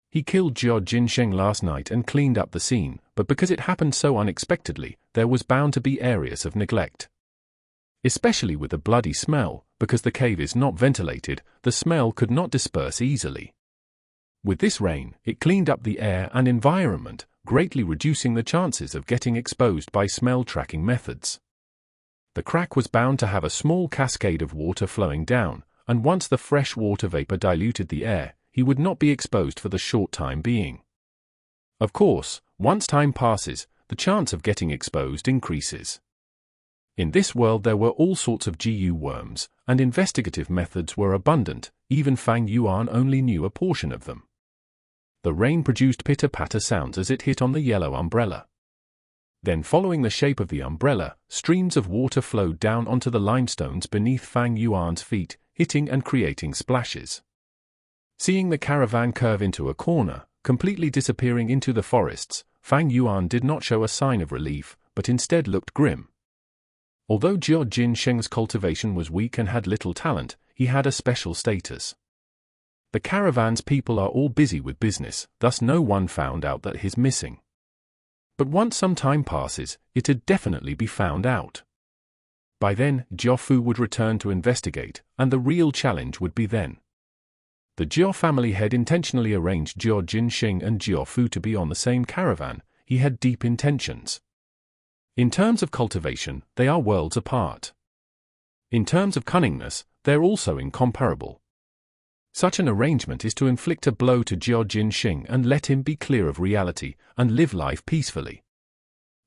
He killed Jia Jin Sheng last night and cleaned up the scene, but because it happened so unexpectedly, there was bound to be areas of neglect. Especially with the bloody smell, because the cave is not ventilated, the smell could not disperse easily. With this rain, it cleaned up the air and environment, greatly reducing the chances of getting exposed by smell-tracking methods. The crack was bound to have a small cascade of water flowing down, and once the fresh water vapor diluted the air, he would not be exposed for the short time being. Of course, once time passes, the chance of getting exposed increases. In this world there were all sorts of GU worms, and investigative methods were abundant, even Fang Yuan only knew a portion of them. The rain produced pitter-patter sounds as it hit on the yellow umbrella. Then following the shape of the umbrella, streams of water flowed down onto the limestones beneath Fang Yuan's feet, hitting and creating splashes. Seeing the caravan curve into a corner, completely disappearing into the forests, Fang Yuan did not show a sign of relief, but instead looked grim. Although Jia Jin Sheng's cultivation was weak and had little talent, he had a special status. The caravan's people are all busy with business, thus no one found out that he's missing. But once some time passes, it'd definitely be found out. By then, Jia Fu would return to investigate, and the real challenge would be then. The Jia family had intentionally arranged Jia Jin Sheng and Jia Fu to be on the same caravan. He had deep intentions. In terms of cultivation, they are worlds apart. In terms of cunningness, they're also incomparable. Such an arrangement is to inflict a blow to Jia Jin Sheng and let him be clear of reality, and live life peacefully.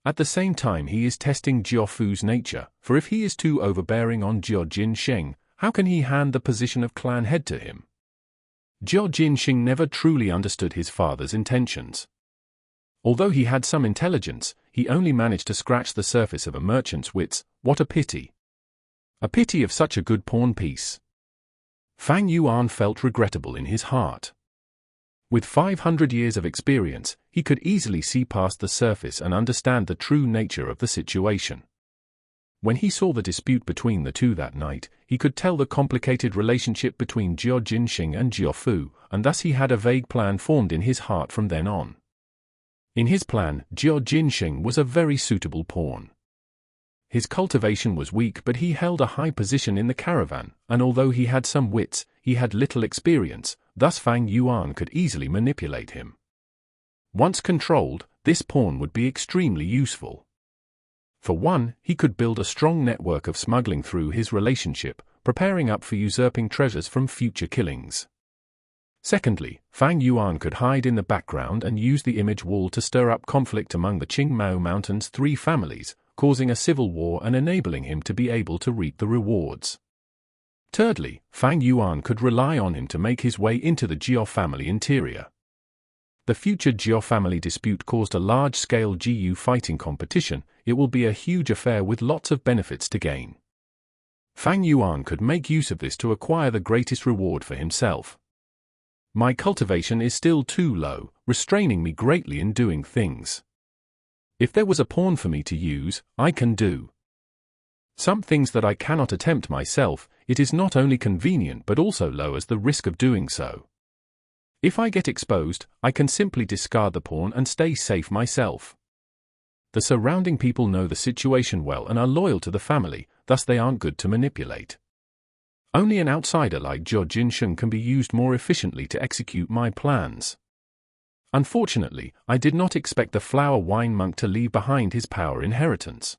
At the same time he is testing Jia Fu's nature, for if he is too overbearing on Jia Jin Sheng, how can he hand the position of clan head to him? Jia Jin Sheng never truly understood his father's intentions. Although he had some intelligence, he only managed to scratch the surface of a merchant's wits. What a pity. A pity of such a good pawn piece. Fang Yuan felt regrettable in his heart. With 500 years of experience, he could easily see past the surface and understand the true nature of the situation. When he saw the dispute between the two that night, he could tell the complicated relationship between Jia Jin Sheng and Jia Fu, and thus he had a vague plan formed in his heart from then on. In his plan, Jia Jin Sheng was a very suitable pawn. His cultivation was weak, but he held a high position in the caravan, and although he had some wits, he had little experience, thus Fang Yuan could easily manipulate him. Once controlled, this pawn would be extremely useful. For one, he could build a strong network of smuggling through his relationship, preparing up for usurping treasures from future killings. Secondly, Fang Yuan could hide in the background and use the image wall to stir up conflict among the Qingmao Mountains' three families, causing a civil war and enabling him to be able to reap the rewards. Thirdly, Fang Yuan could rely on him to make his way into the Jia family interior. The future Jia family dispute caused a large-scale GU fighting competition. It will be a huge affair with lots of benefits to gain. Fang Yuan could make use of this to acquire the greatest reward for himself. My cultivation is still too low, restraining me greatly in doing things. If there was a pawn for me to use, I can do some things that I cannot attempt myself. It is not only convenient but also lowers the risk of doing so. If I get exposed, I can simply discard the pawn and stay safe myself. The surrounding people know the situation well and are loyal to the family, thus they aren't good to manipulate. Only an outsider like Jia Jin Sheng can be used more efficiently to execute my plans. Unfortunately, I did not expect the flower wine monk to leave behind his power inheritance.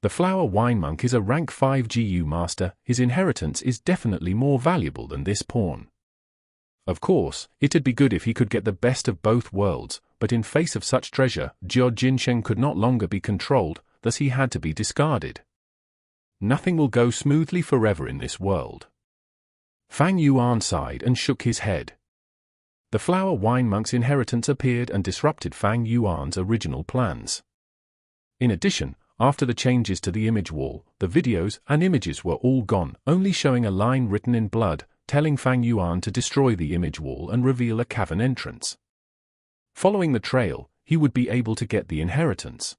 The flower wine monk is a rank 5 GU master. His inheritance is definitely more valuable than this pawn. Of course, it'd be good if he could get the best of both worlds, but in face of such treasure, Jia Jin Sheng could not longer be controlled, thus he had to be discarded. Nothing will go smoothly forever in this world. Fang Yuan sighed and shook his head. The flower wine monk's inheritance appeared and disrupted Fang Yuan's original plans. In addition, after the changes to the image wall, the videos and images were all gone, only showing a line written in blood, telling Fang Yuan to destroy the image wall and reveal a cavern entrance. Following the trail, he would be able to get the inheritance.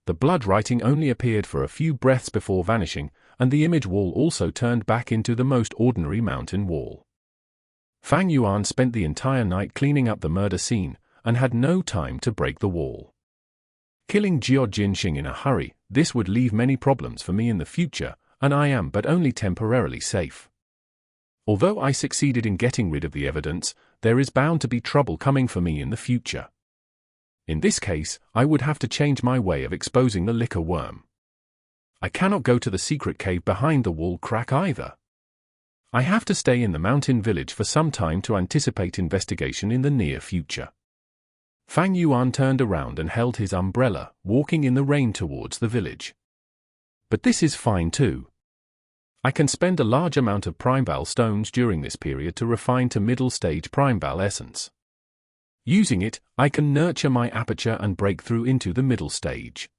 The blood writing only appeared for a few breaths before vanishing, and the image wall also turned back into the most ordinary mountain wall. Fang Yuan spent the entire night cleaning up the murder scene, and had no time to break the wall. Killing Jia Jin Sheng in a hurry, this would leave many problems for me in the future, and I am but only temporarily safe. Although I succeeded in getting rid of the evidence, there is bound to be trouble coming for me in the future. In this case, I would have to change my way of exposing the liquor worm. I cannot go to the secret cave behind the wall crack either. I have to stay in the mountain village for some time to anticipate investigation in the near future. Fang Yuan turned around and held his umbrella, walking in the rain towards the village. But this is fine too. I can spend a large amount of primeval stones during this period to refine to middle stage primeval essence. Using it, I can nurture my aperture and break through into the middle stage.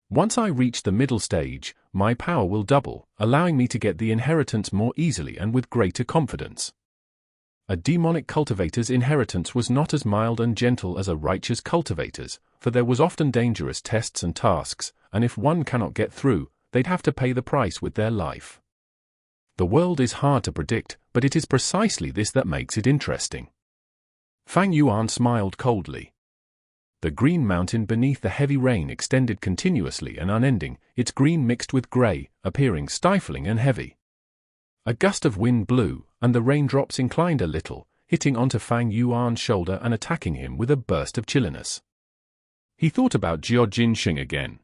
Once I reach the middle stage, my power will double, allowing me to get the inheritance more easily and with greater confidence. A demonic cultivator's inheritance was not as mild and gentle as a righteous cultivator's, for there was often dangerous tests and tasks, and if one cannot get through, they'd have to pay the price with their life. The world is hard to predict, but it is precisely this that makes it interesting. Fang Yuan smiled coldly. The green mountain beneath the heavy rain extended continuously and unending, its green mixed with grey, appearing stifling and heavy. A gust of wind blew, and the raindrops inclined a little, hitting onto Fang Yuan's shoulder and attacking him with a burst of chilliness. He thought about Jia Jin Sheng again.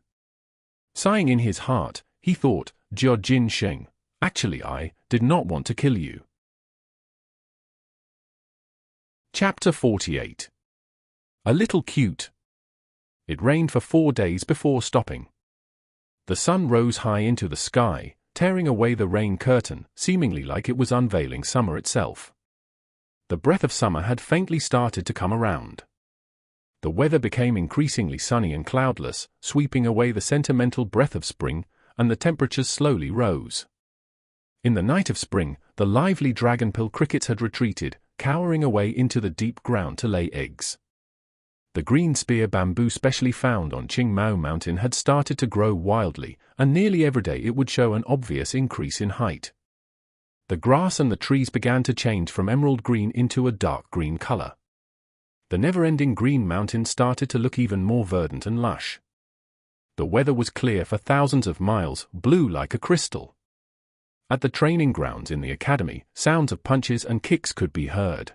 Sighing in his heart, he thought, Jia Jin Sheng, actually I did not want to kill you. Chapter 48. A little cute. It rained for 4 days before stopping. The sun rose high into the sky, tearing away the rain curtain, seemingly like it was unveiling summer itself. The breath of summer had faintly started to come around. The weather became increasingly sunny and cloudless, sweeping away the sentimental breath of spring, and the temperatures slowly rose. In the night of spring, the lively dragonpill crickets had retreated, cowering away into the deep ground to lay eggs. The green spear bamboo specially found on Qingmao Mountain had started to grow wildly, and nearly every day it would show an obvious increase in height. The grass and the trees began to change from emerald green into a dark green color. The never-ending green mountain started to look even more verdant and lush. The weather was clear for thousands of miles, blue like a crystal. At the training grounds in the academy, sounds of punches and kicks could be heard.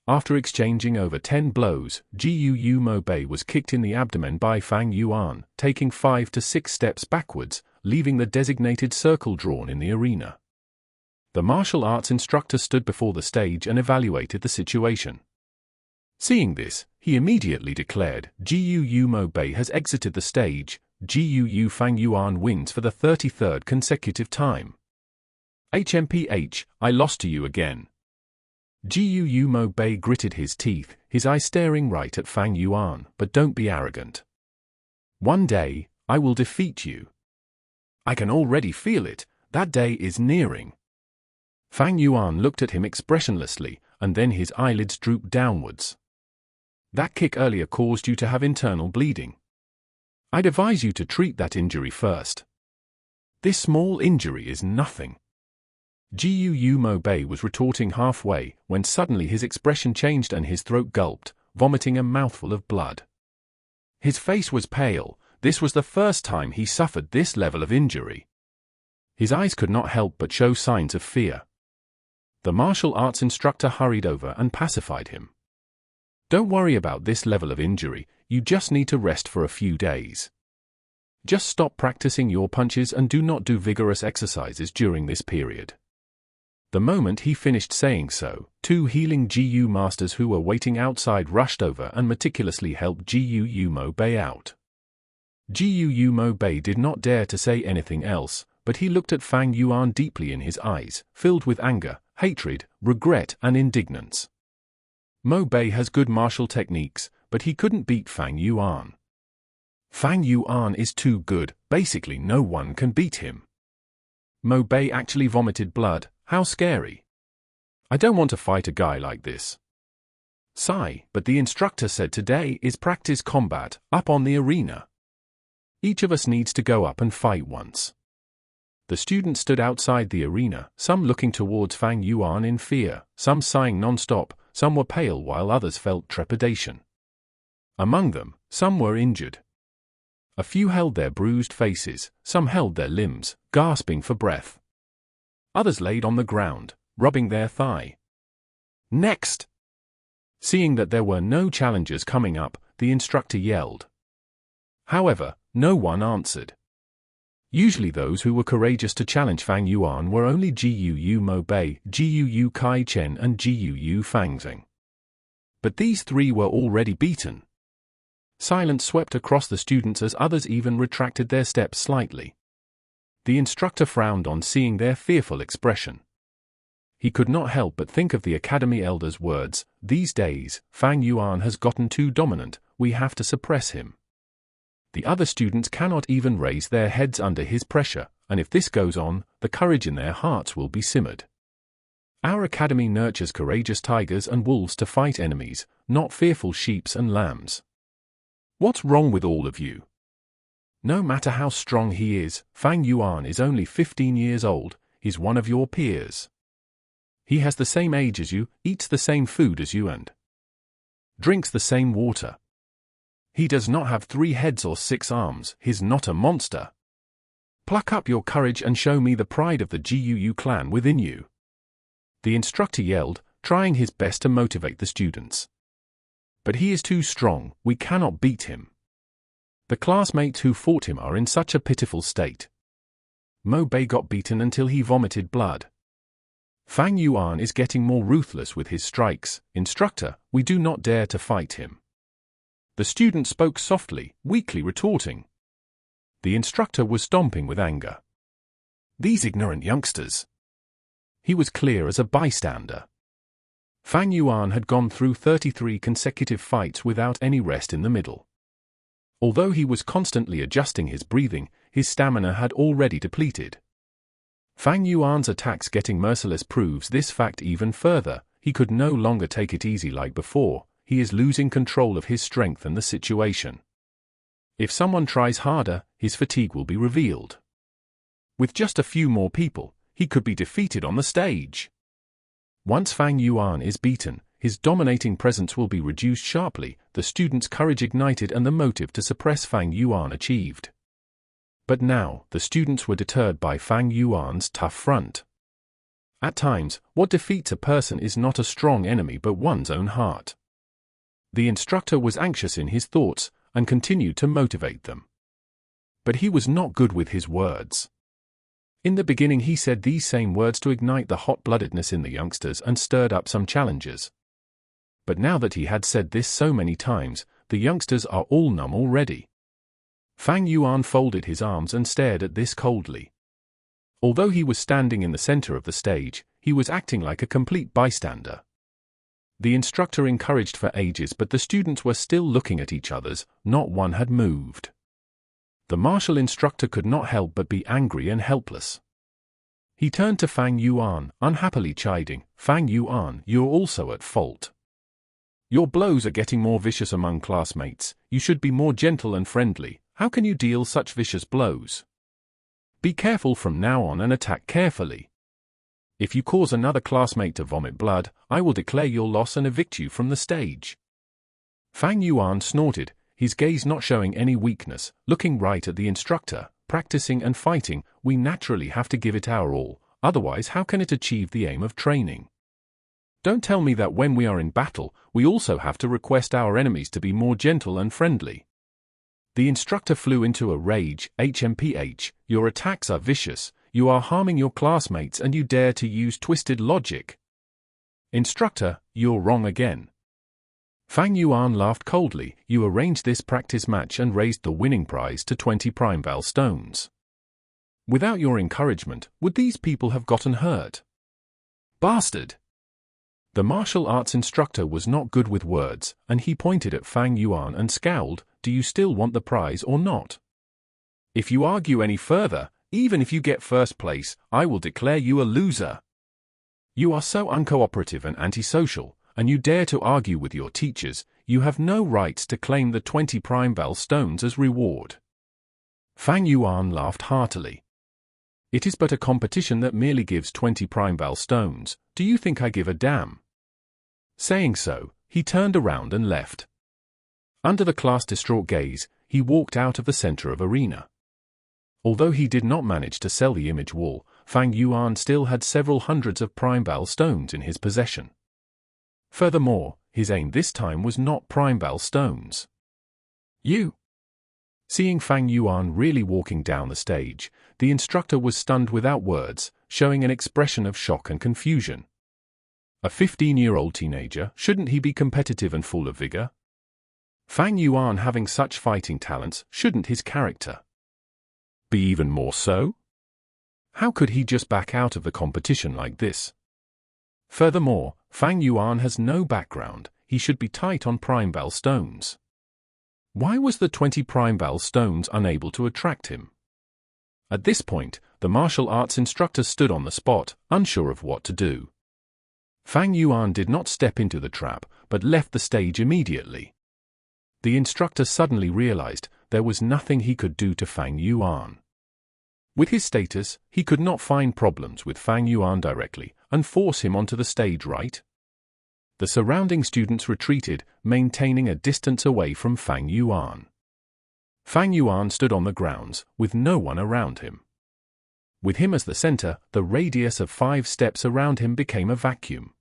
After exchanging over 10 blows, Jiu Mo Bei was kicked in the abdomen by Fang Yuan, taking 5 to 6 steps backwards, leaving the designated circle drawn in the arena. The martial arts instructor stood before the stage and evaluated the situation. Seeing this, he immediately declared, Jiu Mo Bei has exited the stage. Jiu Fang Yuan wins for the 33rd consecutive time. HMPH, I lost to you again. Jiu Mo Bei gritted his teeth, his eye staring right at Fang Yuan, but don't be arrogant. One day, I will defeat you. I can already feel it, that day is nearing. Fang Yuan looked at him expressionlessly, and then his eyelids drooped downwards. That kick earlier caused you to have internal bleeding. I'd advise you to treat that injury first. This small injury is nothing. Jiu Moonblade was retorting halfway, when suddenly his expression changed and his throat gulped, vomiting a mouthful of blood. His face was pale. This was the first time he suffered this level of injury. His eyes could not help but show signs of fear. The martial arts instructor hurried over and pacified him. Don't worry about this level of injury, you just need to rest for a few days. Just stop practicing your punches and do not do vigorous exercises during this period. The moment he finished saying so, two healing GU masters who were waiting outside rushed over and meticulously helped GU Moonblade out. GU Moonblade did not dare to say anything else, but he looked at Fang Yuan deeply in his eyes, filled with anger, hatred, regret and indignance. Moonblade has good martial techniques, but he couldn't beat Fang Yuan. Fang Yuan is too good, basically no one can beat him. Moonblade actually vomited blood. How scary. I don't want to fight a guy like this. Sigh, but the instructor said today is practice combat, up on the arena. Each of us needs to go up and fight once. The students stood outside the arena, some looking towards Fang Yuan in fear, some sighing non-stop, some were pale while others felt trepidation. Among them, some were injured. A few held their bruised faces, some held their limbs, gasping for breath. Others laid on the ground, rubbing their thigh. Next! Seeing that there were no challengers coming up, the instructor yelled. However, no one answered. Usually those who were courageous to challenge Fang Yuan were only Jiu Moonblade, Jiu Kai Chen and Jiu Fangzing. But these three were already beaten. Silence swept across the students as others even retracted their steps slightly. The instructor frowned on seeing their fearful expression. He could not help but think of the academy elder's words, "These days, Fang Yuan has gotten too dominant, we have to suppress him." The other students cannot even raise their heads under his pressure, and if this goes on, the courage in their hearts will be simmered. Our academy nurtures courageous tigers and wolves to fight enemies, not fearful sheep and lambs. What's wrong with all of you? No matter how strong he is, Fang Yuan is only 15 years old, he's one of your peers. He has the same age as you, eats the same food as you and drinks the same water. He does not have 3 heads or 6 arms, he's not a monster. Pluck up your courage and show me the pride of the GUU clan within you. The instructor yelled, trying his best to motivate the students. But he is too strong, we cannot beat him. The classmates who fought him are in such a pitiful state. Moonblade got beaten until he vomited blood. Fang Yuan is getting more ruthless with his strikes. Instructor, we do not dare to fight him. The student spoke softly, weakly retorting. The instructor was stomping with anger. These ignorant youngsters. He was clear as a bystander. Fang Yuan had gone through 33 consecutive fights without any rest in the middle. Although he was constantly adjusting his breathing, his stamina had already depleted. Fang Yuan's attacks getting merciless proves this fact even further. He could no longer take it easy like before, he is losing control of his strength and the situation. If someone tries harder, his fatigue will be revealed. With just a few more people, he could be defeated on the stage. Once Fang Yuan is beaten, his dominating presence will be reduced sharply, the students' courage ignited and the motive to suppress Fang Yuan achieved. But now, the students were deterred by Fang Yuan's tough front. At times, what defeats a person is not a strong enemy but one's own heart. The instructor was anxious in his thoughts, and continued to motivate them. But he was not good with his words. In the beginning he said these same words to ignite the hot-bloodedness in the youngsters and stirred up some challengers. But now that he had said this so many times, the youngsters are all numb already. Fang Yuan folded his arms and stared at this coldly. Although he was standing in the center of the stage, he was acting like a complete bystander. The instructor encouraged for ages, but the students were still looking at each other, not one had moved. The martial instructor could not help but be angry and helpless. He turned to Fang Yuan, unhappily chiding, "Fang Yuan, you're also at fault. Your blows are getting more vicious among classmates. You should be more gentle and friendly. How can you deal such vicious blows? Be careful from now on and attack carefully. If you cause another classmate to vomit blood, I will declare your loss and evict you from the stage." Fang Yuan snorted, his gaze not showing any weakness, looking right at the instructor. "Practicing and fighting, we naturally have to give it our all, otherwise how can it achieve the aim of training? Don't tell me that when we are in battle, we also have to request our enemies to be more gentle and friendly." The instructor flew into a rage. "HMPH, your attacks are vicious, you are harming your classmates and you dare to use twisted logic." "Instructor, you're wrong again." Fang Yuan laughed coldly. "You arranged this practice match and raised the winning prize to 20 prime val stones. Without your encouragement, would these people have gotten hurt? Bastard!" The martial arts instructor was not good with words, and he pointed at Fang Yuan and scowled. "Do you still want the prize or not? If you argue any further, even if you get first place, I will declare you a loser. You are so uncooperative and antisocial, and you dare to argue with your teachers. You have no rights to claim the 20 prime val stones as reward." Fang Yuan laughed heartily. "It is but a competition that merely gives 20 prime val stones. Do you think I give a damn?" Saying so, he turned around and left. Under the class-distraught gaze, he walked out of the center of arena. Although he did not manage to sell the image wall, Fang Yuan still had several hundreds of prime val stones in his possession. Furthermore, his aim this time was not prime val stones. "You!" Seeing Fang Yuan really walking down the stage, the instructor was stunned without words, showing an expression of shock and confusion. A 15-year-old teenager, shouldn't he be competitive and full of vigor? Fang Yuan having such fighting talents, shouldn't his character be even more so? How could he just back out of the competition like this? Furthermore, Fang Yuan has no background, he should be tight on prime val stones. Why was the 20 prime val stones unable to attract him? At this point, the martial arts instructor stood on the spot, unsure of what to do. Fang Yuan did not step into the trap, but left the stage immediately. The instructor suddenly realized there was nothing he could do to Fang Yuan. With his status, he could not find problems with Fang Yuan directly and force him onto the stage, right? The surrounding students retreated, maintaining a distance away from Fang Yuan. Fang Yuan stood on the grounds, with no one around him. With him as the center, the radius of 5 steps around him became a vacuum.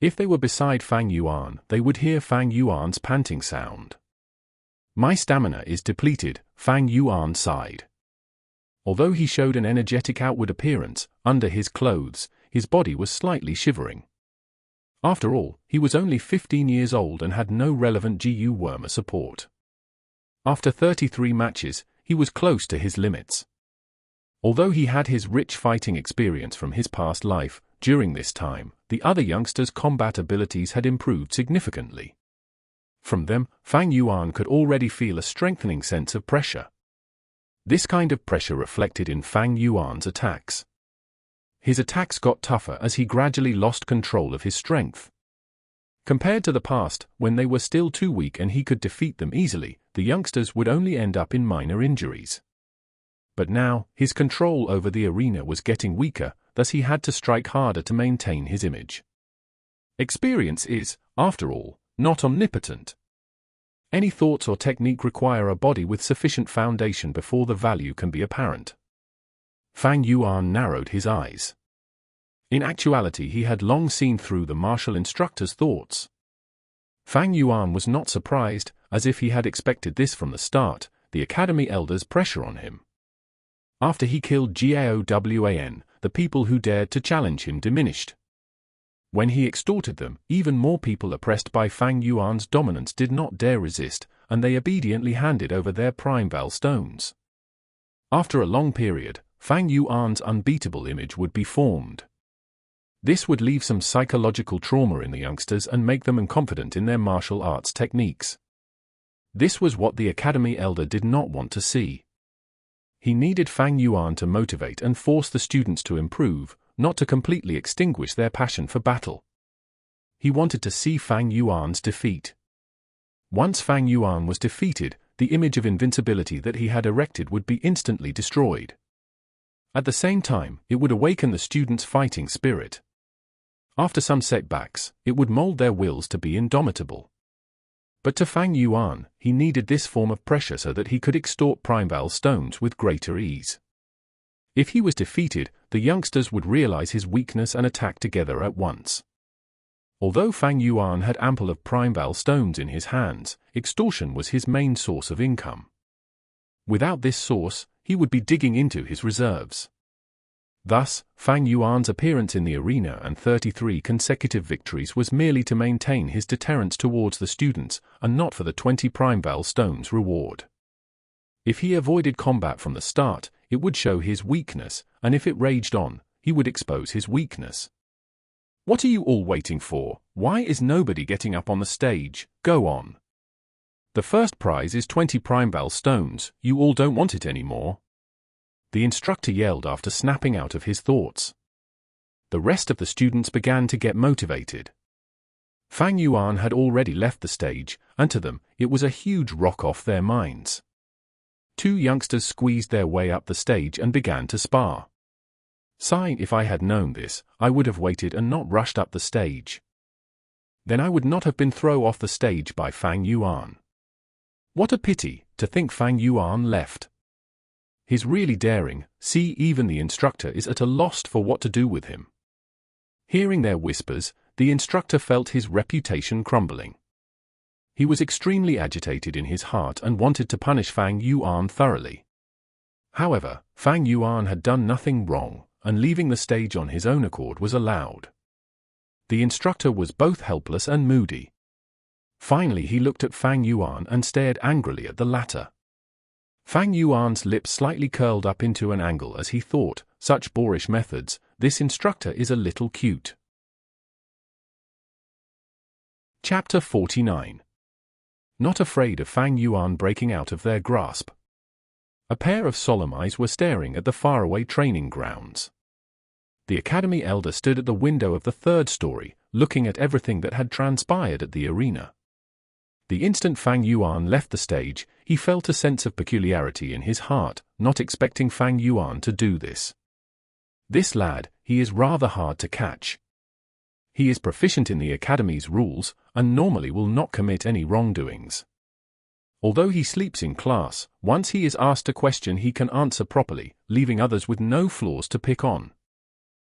If they were beside Fang Yuan, they would hear Fang Yuan's panting sound. "My stamina is depleted," Fang Yuan sighed. Although he showed an energetic outward appearance, under his clothes, his body was slightly shivering. After all, he was only 15 years old and had no relevant GU Wormer support. After 33 matches, he was close to his limits. Although he had his rich fighting experience from his past life, during this time, the other youngsters' combat abilities had improved significantly. From them, Fang Yuan could already feel a strengthening sense of pressure. This kind of pressure reflected in Fang Yuan's attacks. His attacks got tougher as he gradually lost control of his strength. Compared to the past, when they were still too weak and he could defeat them easily, the youngsters would only end up in minor injuries. But now, his control over the arena was getting weaker, thus he had to strike harder to maintain his image. Experience is, after all, not omnipotent. Any thoughts or technique require a body with sufficient foundation before the value can be apparent. Fang Yuan narrowed his eyes. In actuality, he had long seen through the martial instructor's thoughts. Fang Yuan was not surprised, as if he had expected this from the start, the academy elder's pressure on him. After he killed Jiao Wan, the people who dared to challenge him diminished. When he extorted them, even more people oppressed by Fang Yuan's dominance did not dare resist, and they obediently handed over their prime val stones. After a long period, Fang Yuan's unbeatable image would be formed. This would leave some psychological trauma in the youngsters and make them inconfident in their martial arts techniques. This was what the academy elder did not want to see. He needed Fang Yuan to motivate and force the students to improve, not to completely extinguish their passion for battle. He wanted to see Fang Yuan's defeat. Once Fang Yuan was defeated, the image of invincibility that he had erected would be instantly destroyed. At the same time, it would awaken the students' fighting spirit. After some setbacks, it would mold their wills to be indomitable. But to Fang Yuan, he needed this form of pressure so that he could extort primeval stones with greater ease. If he was defeated, the youngsters would realize his weakness and attack together at once. Although Fang Yuan had ample of primeval stones in his hands, extortion was his main source of income. Without this source, he would be digging into his reserves. Thus, Fang Yuan's appearance in the arena and 33 consecutive victories was merely to maintain his deterrence towards the students, and not for the 20 primeval stones reward. If he avoided combat from the start, it would show his weakness, and if it raged on, he would expose his weakness. "What are you all waiting for? Why is nobody getting up on the stage? Go on. The first prize is 20 primeval stones, you all don't want it anymore," the instructor yelled after snapping out of his thoughts. The rest of the students began to get motivated. Fang Yuan had already left the stage, and to them, it was a huge rock off their minds. 2 youngsters squeezed their way up the stage and began to spar. Sighing, if I had known this, I would have waited and not rushed up the stage. Then I would not have been thrown off the stage by Fang Yuan. What a pity, to think Fang Yuan left. He's really daring, see, even the instructor is at a loss for what to do with him. Hearing their whispers, the instructor felt his reputation crumbling. He was extremely agitated in his heart and wanted to punish Fang Yuan thoroughly. However, Fang Yuan had done nothing wrong, and leaving the stage on his own accord was allowed. The instructor was both helpless and moody. Finally he looked at Fang Yuan and stared angrily at the latter. Fang Yuan's lips slightly curled up into an angle as he thought, such boorish methods, this instructor is a little cute. Chapter 49. Not afraid of Fang Yuan breaking out of their grasp. A pair of solemn eyes were staring at the faraway training grounds. The academy elder stood at the window of the 3rd story, looking at everything that had transpired at the arena. The instant Fang Yuan left the stage, he felt a sense of peculiarity in his heart, not expecting Fang Yuan to do this. This lad, he is rather hard to catch. He is proficient in the academy's rules, and normally will not commit any wrongdoings. Although he sleeps in class, once he is asked a question he can answer properly, leaving others with no flaws to pick on.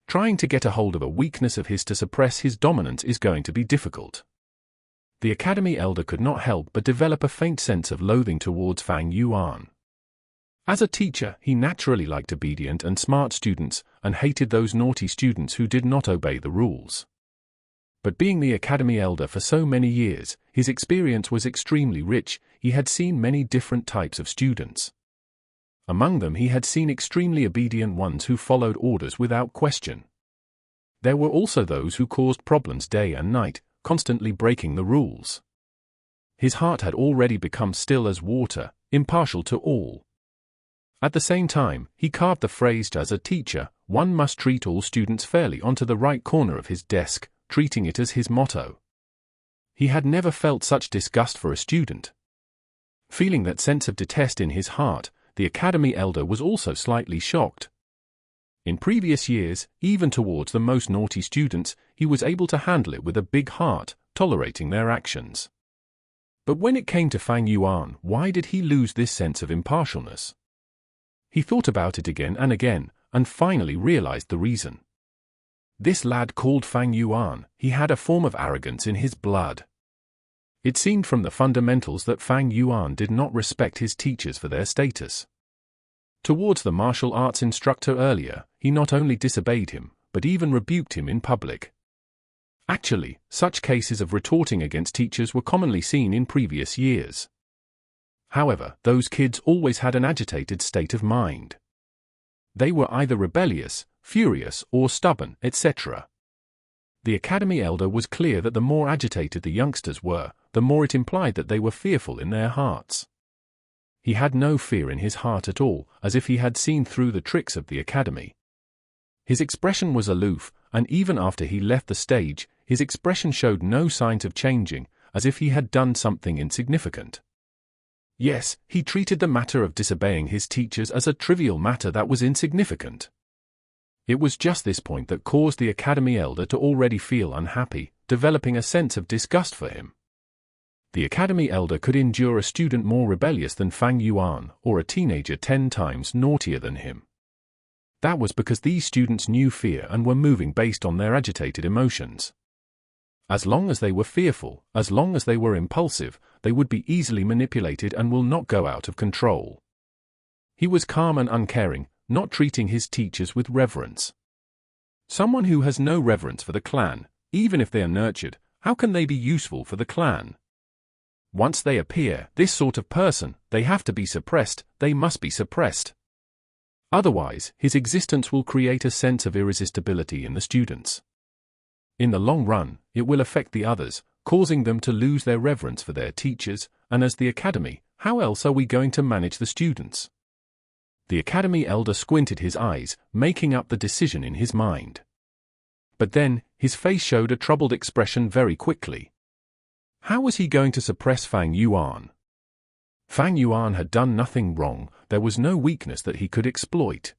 Trying to get a hold of a weakness of his to suppress his dominance is going to be difficult. The academy elder could not help but develop a faint sense of loathing towards Fang Yuan. As a teacher, he naturally liked obedient and smart students, and hated those naughty students who did not obey the rules. But being the academy elder for so many years, his experience was extremely rich. He had seen many different types of students. Among them he had seen extremely obedient ones who followed orders without question. There were also those who caused problems day and night, constantly breaking the rules. His heart had already become still as water, impartial to all. At the same time, he carved the phrase "as a teacher, one must treat all students fairly" onto the right corner of his desk, treating it as his motto. He had never felt such disgust for a student. Feeling that sense of detest in his heart, the academy elder was also slightly shocked. In previous years, even towards the most naughty students, he was able to handle it with a big heart, tolerating their actions. But when it came to Fang Yuan, why did he lose this sense of impartialness? He thought about it again and again, and finally realized the reason. This lad called Fang Yuan, he had a form of arrogance in his blood. It seemed from the fundamentals that Fang Yuan did not respect his teachers for their status. Towards the martial arts instructor earlier, he not only disobeyed him, but even rebuked him in public. Actually, such cases of retorting against teachers were commonly seen in previous years. However, those kids always had an agitated state of mind. They were either rebellious, furious, or stubborn, etc. The academy elder was clear that the more agitated the youngsters were, the more it implied that they were fearful in their hearts. He had no fear in his heart at all, as if he had seen through the tricks of the academy. His expression was aloof, and even after he left the stage, his expression showed no signs of changing, as if he had done something insignificant. Yes, he treated the matter of disobeying his teachers as a trivial matter that was insignificant. It was just this point that caused the academy elder to already feel unhappy, developing a sense of disgust for him. The academy elder could endure a student more rebellious than Fang Yuan, or a teenager 10 times naughtier than him. That was because these students knew fear and were moving based on their agitated emotions. As long as they were fearful, as long as they were impulsive, they would be easily manipulated and will not go out of control. He was calm and uncaring, not treating his teachers with reverence. Someone who has no reverence for the clan, even if they are nurtured, how can they be useful for the clan? Once they appear, this sort of person, they have to be suppressed, they must be suppressed. Otherwise, his existence will create a sense of irresistibility in the students. In the long run, it will affect the others, causing them to lose their reverence for their teachers, and as the academy, how else are we going to manage the students? The academy elder squinted his eyes, making up the decision in his mind. But then, his face showed a troubled expression very quickly. How was he going to suppress Fang Yuan? Fang Yuan had done nothing wrong, there was no weakness that he could exploit.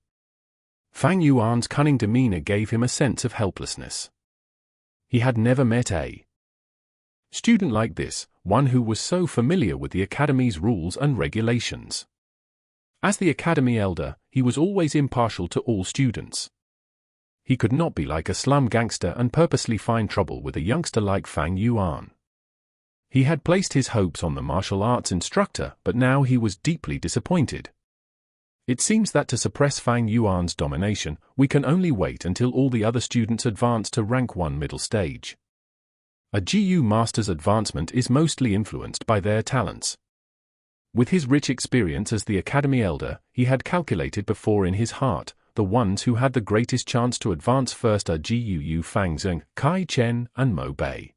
Fang Yuan's cunning demeanor gave him a sense of helplessness. He had never met a student like this, one who was so familiar with the academy's rules and regulations. As the academy elder, he was always impartial to all students. He could not be like a slum gangster and purposely find trouble with a youngster like Fang Yuan. He had placed his hopes on the martial arts instructor, but now he was deeply disappointed. It seems that to suppress Fang Yuan's domination, we can only wait until all the other students advance to rank 1 middle stage. A GU master's advancement is mostly influenced by their talents. With his rich experience as the academy elder, he had calculated before in his heart, the ones who had the greatest chance to advance first are GU Fang Zeng, Kai Chen, and Mo Bei.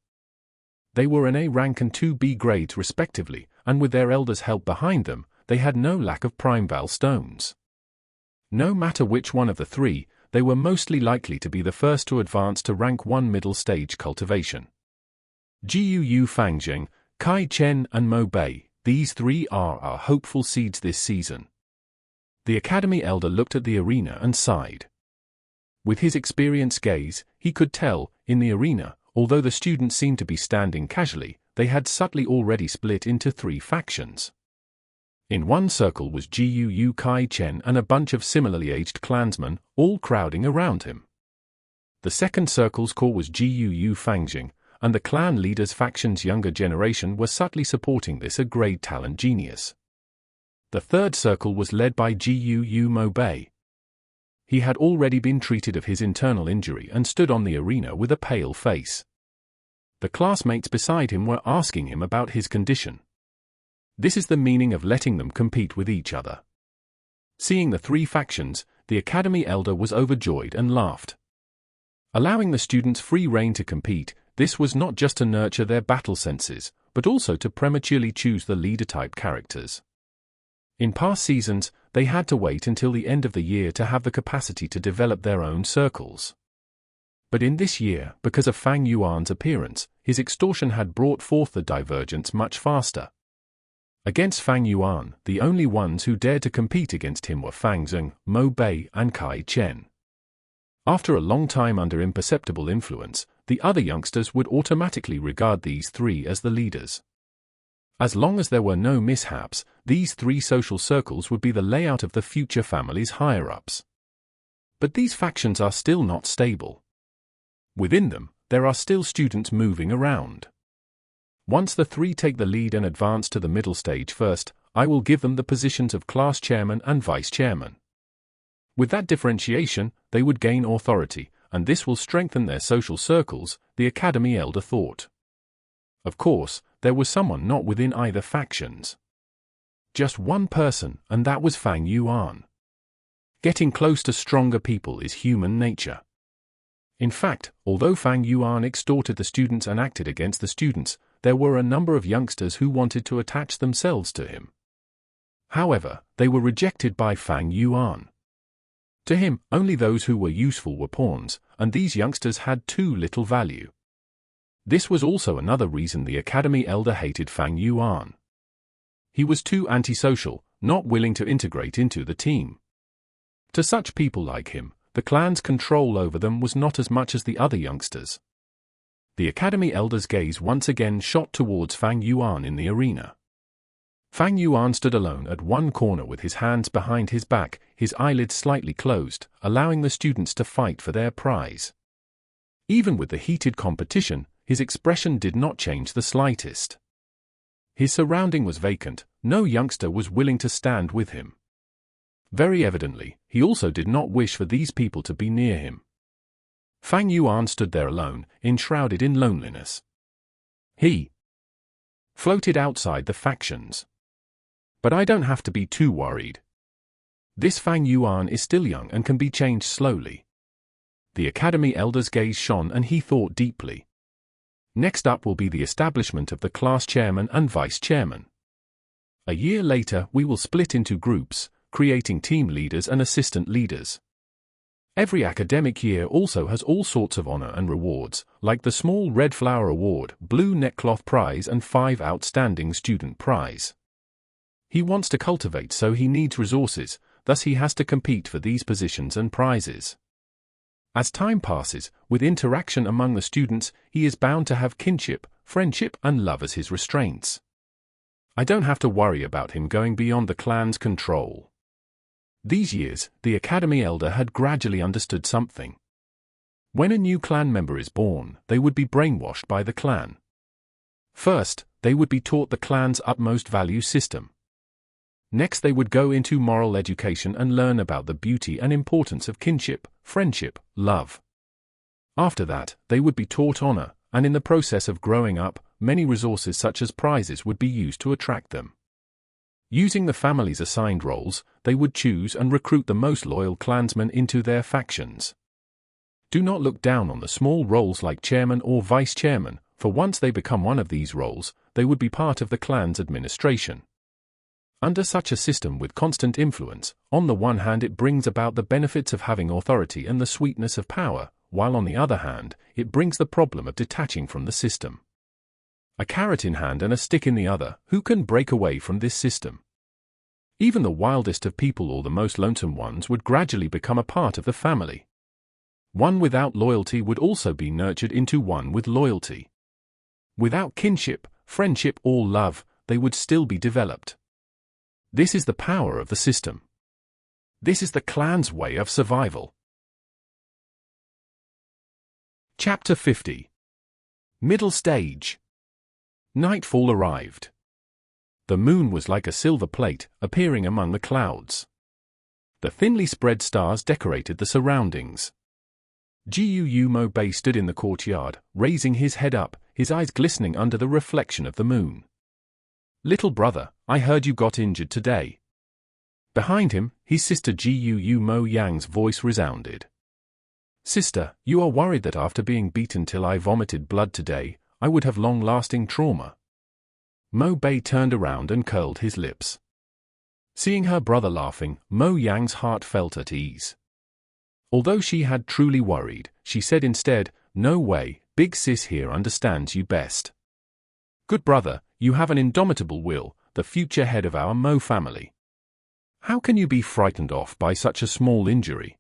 They were an A rank and 2 B grades respectively, and with their elders' help behind them, they had no lack of prime val stones. No matter which one of the three, they were mostly likely to be the first to advance to rank 1 middle stage cultivation. GU Fang Zeng, Kai Chen, and Mo Bei, these three are our hopeful seeds this season. The academy elder looked at the arena and sighed. With his experienced gaze, he could tell, in the arena, although the students seemed to be standing casually, they had subtly already split into 3 factions. In one circle was GU Kai Chen and a bunch of similarly aged clansmen, all crowding around him. The second circle's core was GU Fang Jing, and the clan leader's faction's younger generation were subtly supporting this A-grade talent genius. The third circle was led by GU Mo Bei. He had already been treated of his internal injury and stood on the arena with a pale face. The classmates beside him were asking him about his condition. This is the meaning of letting them compete with each other. Seeing the 3 factions, the academy elder was overjoyed and laughed. Allowing the students free rein to compete, this was not just to nurture their battle senses, but also to prematurely choose the leader-type characters. In past seasons, they had to wait until the end of the year to have the capacity to develop their own circles. But in this year, because of Fang Yuan's appearance, his extortion had brought forth the divergence much faster. Against Fang Yuan, the only ones who dared to compete against him were Fang Zeng, Mo Bei, and Kai Chen. After a long time under imperceptible influence, the other youngsters would automatically regard these 3 as the leaders. As long as there were no mishaps, these 3 social circles would be the layout of the future family's higher-ups. But these factions are still not stable. Within them, there are still students moving around. Once the 3 take the lead and advance to the middle stage first, I will give them the positions of class chairman and vice chairman. With that differentiation, they would gain authority, and this will strengthen their social circles, the academy elder thought. Of course, there was someone not within either factions. Just one person, and that was Fang Yuan. Getting close to stronger people is human nature. In fact, although Fang Yuan extorted the students and acted against the students, there were a number of youngsters who wanted to attach themselves to him. However, they were rejected by Fang Yuan. To him, only those who were useful were pawns, and these youngsters had too little value. This was also another reason the academy elder hated Fang Yuan. He was too antisocial, not willing to integrate into the team. To such people like him, the clan's control over them was not as much as the other youngsters. The academy elder's gaze once again shot towards Fang Yuan in the arena. Fang Yuan stood alone at one corner with his hands behind his back, his eyelids slightly closed, allowing the students to fight for their prize. Even with the heated competition, his expression did not change the slightest. His surrounding was vacant, no youngster was willing to stand with him. Very evidently, he also did not wish for these people to be near him. Fang Yuan stood there alone, enshrouded in loneliness. He floated outside the factions. But I don't have to be too worried. This Fang Yuan is still young and can be changed slowly. The academy elder's gaze shone and he thought deeply. Next up will be the establishment of the class chairman and vice chairman. A year later we will split into groups, creating team leaders and assistant leaders. Every academic year also has all sorts of honor and rewards, like the small Red Flower Award, Blue Neckcloth Prize and 5 Outstanding Student Prize. He wants to cultivate, so he needs resources, thus he has to compete for these positions and prizes. As time passes, with interaction among the students, he is bound to have kinship, friendship and love as his restraints. I don't have to worry about him going beyond the clan's control. These years, the academy elder had gradually understood something. When a new clan member is born, they would be brainwashed by the clan. First, they would be taught the clan's utmost value system. Next they would go into moral education and learn about the beauty and importance of kinship, friendship, love. After that, they would be taught honor, and in the process of growing up, many resources such as prizes would be used to attract them. Using the family's assigned roles, they would choose and recruit the most loyal clansmen into their factions. Do not look down on the small roles like chairman or vice chairman, for once they become one of these roles, they would be part of the clan's administration. Under such a system with constant influence, on the one hand it brings about the benefits of having authority and the sweetness of power, while on the other hand, it brings the problem of detaching from the system. A carrot in hand and a stick in the other, who can break away from this system? Even the wildest of people or the most lonesome ones would gradually become a part of the family. One without loyalty would also be nurtured into one with loyalty. Without kinship, friendship or love, they would still be developed. This is the power of the system. This is the clan's way of survival. Chapter 50. Middle Stage. Nightfall arrived. The moon was like a silver plate, appearing among the clouds. The thinly spread stars decorated the surroundings. Moonblade stood in the courtyard, raising his head up, his eyes glistening under the reflection of the moon. "Little brother, I heard you got injured today." Behind him, his sister Yang's voice resounded. "Sister, you are worried that after being beaten till I vomited blood today, I would have long-lasting trauma." Moonblade turned around and curled his lips. Seeing her brother laughing, Yang's heart felt at ease. Although she had truly worried, she said instead, "No way, big sis here understands you best. Good brother, you have an indomitable will, the future head of our Mo family. How can you be frightened off by such a small injury?"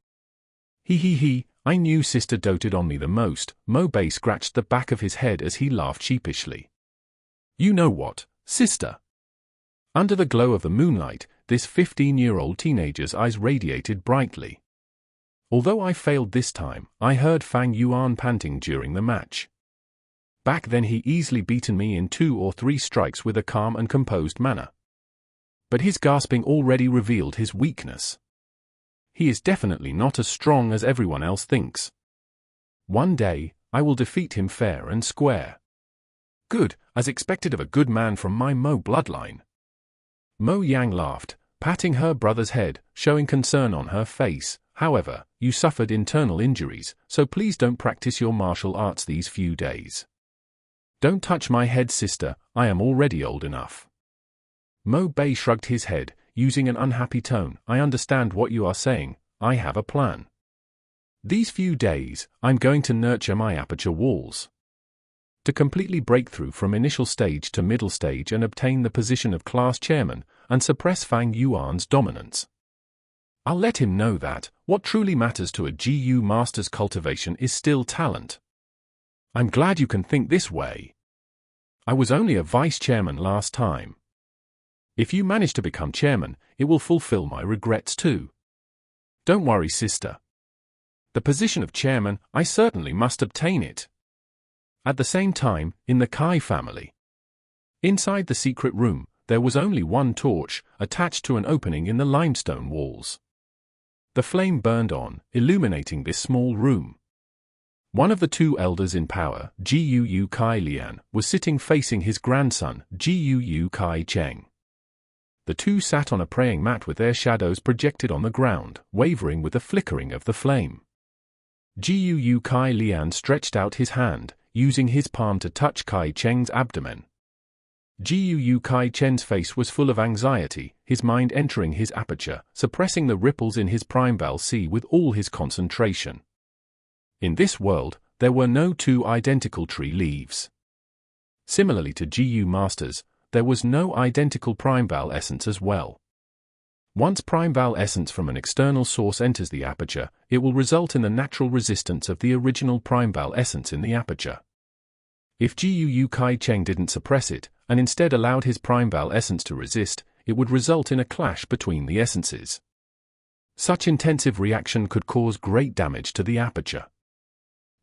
He, I knew sister doted on me the most." Moonblade scratched the back of his head as he laughed sheepishly. "You know what, sister?" Under the glow of the moonlight, this 15-year-old teenager's eyes radiated brightly. "Although I failed this time, I heard Fang Yuan panting during the match. Back then he easily beaten me in 2 or 3 strikes with a calm and composed manner. But his gasping already revealed his weakness. He is definitely not as strong as everyone else thinks. One day, I will defeat him fair and square." "Good, as expected of a good man from my Mo bloodline." Yang laughed, patting her brother's head, showing concern on her face. "However, you suffered internal injuries, so please don't practice your martial arts these few days." "Don't touch my head, sister, I am already old enough." Moonblade shrugged his head, using an unhappy tone, I understand what you are saying, I have a plan. These few days, I'm going to nurture my aperture walls. To completely break through from initial stage to middle stage and obtain the position of class chairman, and suppress Fang Yuan's dominance. I'll let him know that, what truly matters to a GU master's cultivation is still talent. I'm glad you can think this way. I was only a vice chairman last time. If you manage to become chairman, it will fulfill my regrets too. Don't worry, sister. The position of chairman, I certainly must obtain it. At the same time, in the Kai family. Inside the secret room, there was only one torch, attached to an opening in the limestone walls. The flame burned on, illuminating this small room. One of the two elders in power, Gu Kai Lian, was sitting facing his grandson, Gu Kai Cheng. The two sat on a praying mat with their shadows projected on the ground, wavering with the flickering of the flame. Gu Kai Lian stretched out his hand, using his palm to touch Kai Cheng's abdomen. Gu Kai Chen's face was full of anxiety, his mind entering his aperture, suppressing the ripples in his primal sea with all his concentration. In this world, there were no two identical tree leaves. Similarly to GU masters, there was no identical primal essence as well. Once primal essence from an external source enters the aperture, it will result in the natural resistance of the original primal essence in the aperture. If Gu Kai Cheng didn't suppress it, and instead allowed his primal essence to resist, it would result in a clash between the essences. Such intensive reaction could cause great damage to the aperture.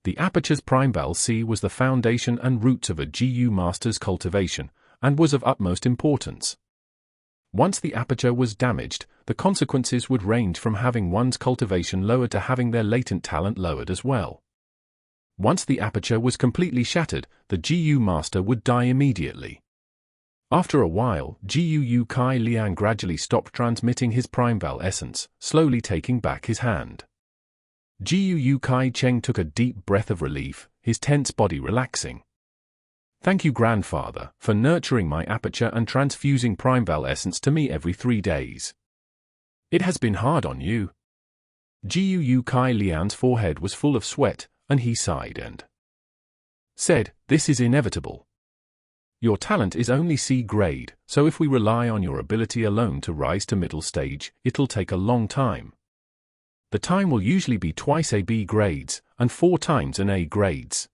The aperture's primal sea was the foundation and roots of a GU master's cultivation, and was of utmost importance. Once the aperture was damaged, the consequences would range from having one's cultivation lowered to having their latent talent lowered as well. Once the aperture was completely shattered, the GU master would die immediately. After a while, Gu Kai Lian gradually stopped transmitting his primal essence, slowly taking back his hand. Gu Kai Cheng took a deep breath of relief, his tense body relaxing. Thank you, grandfather, for nurturing my aperture and transfusing primal essence to me every 3 days. It has been hard on you. Gu Kai Lian's forehead was full of sweat, and he sighed and said, "This is inevitable. Your talent is only C grade, so if we rely on your ability alone to rise to middle stage, it'll take a long time. The time will usually be twice a B grades, and 4 times an A grades.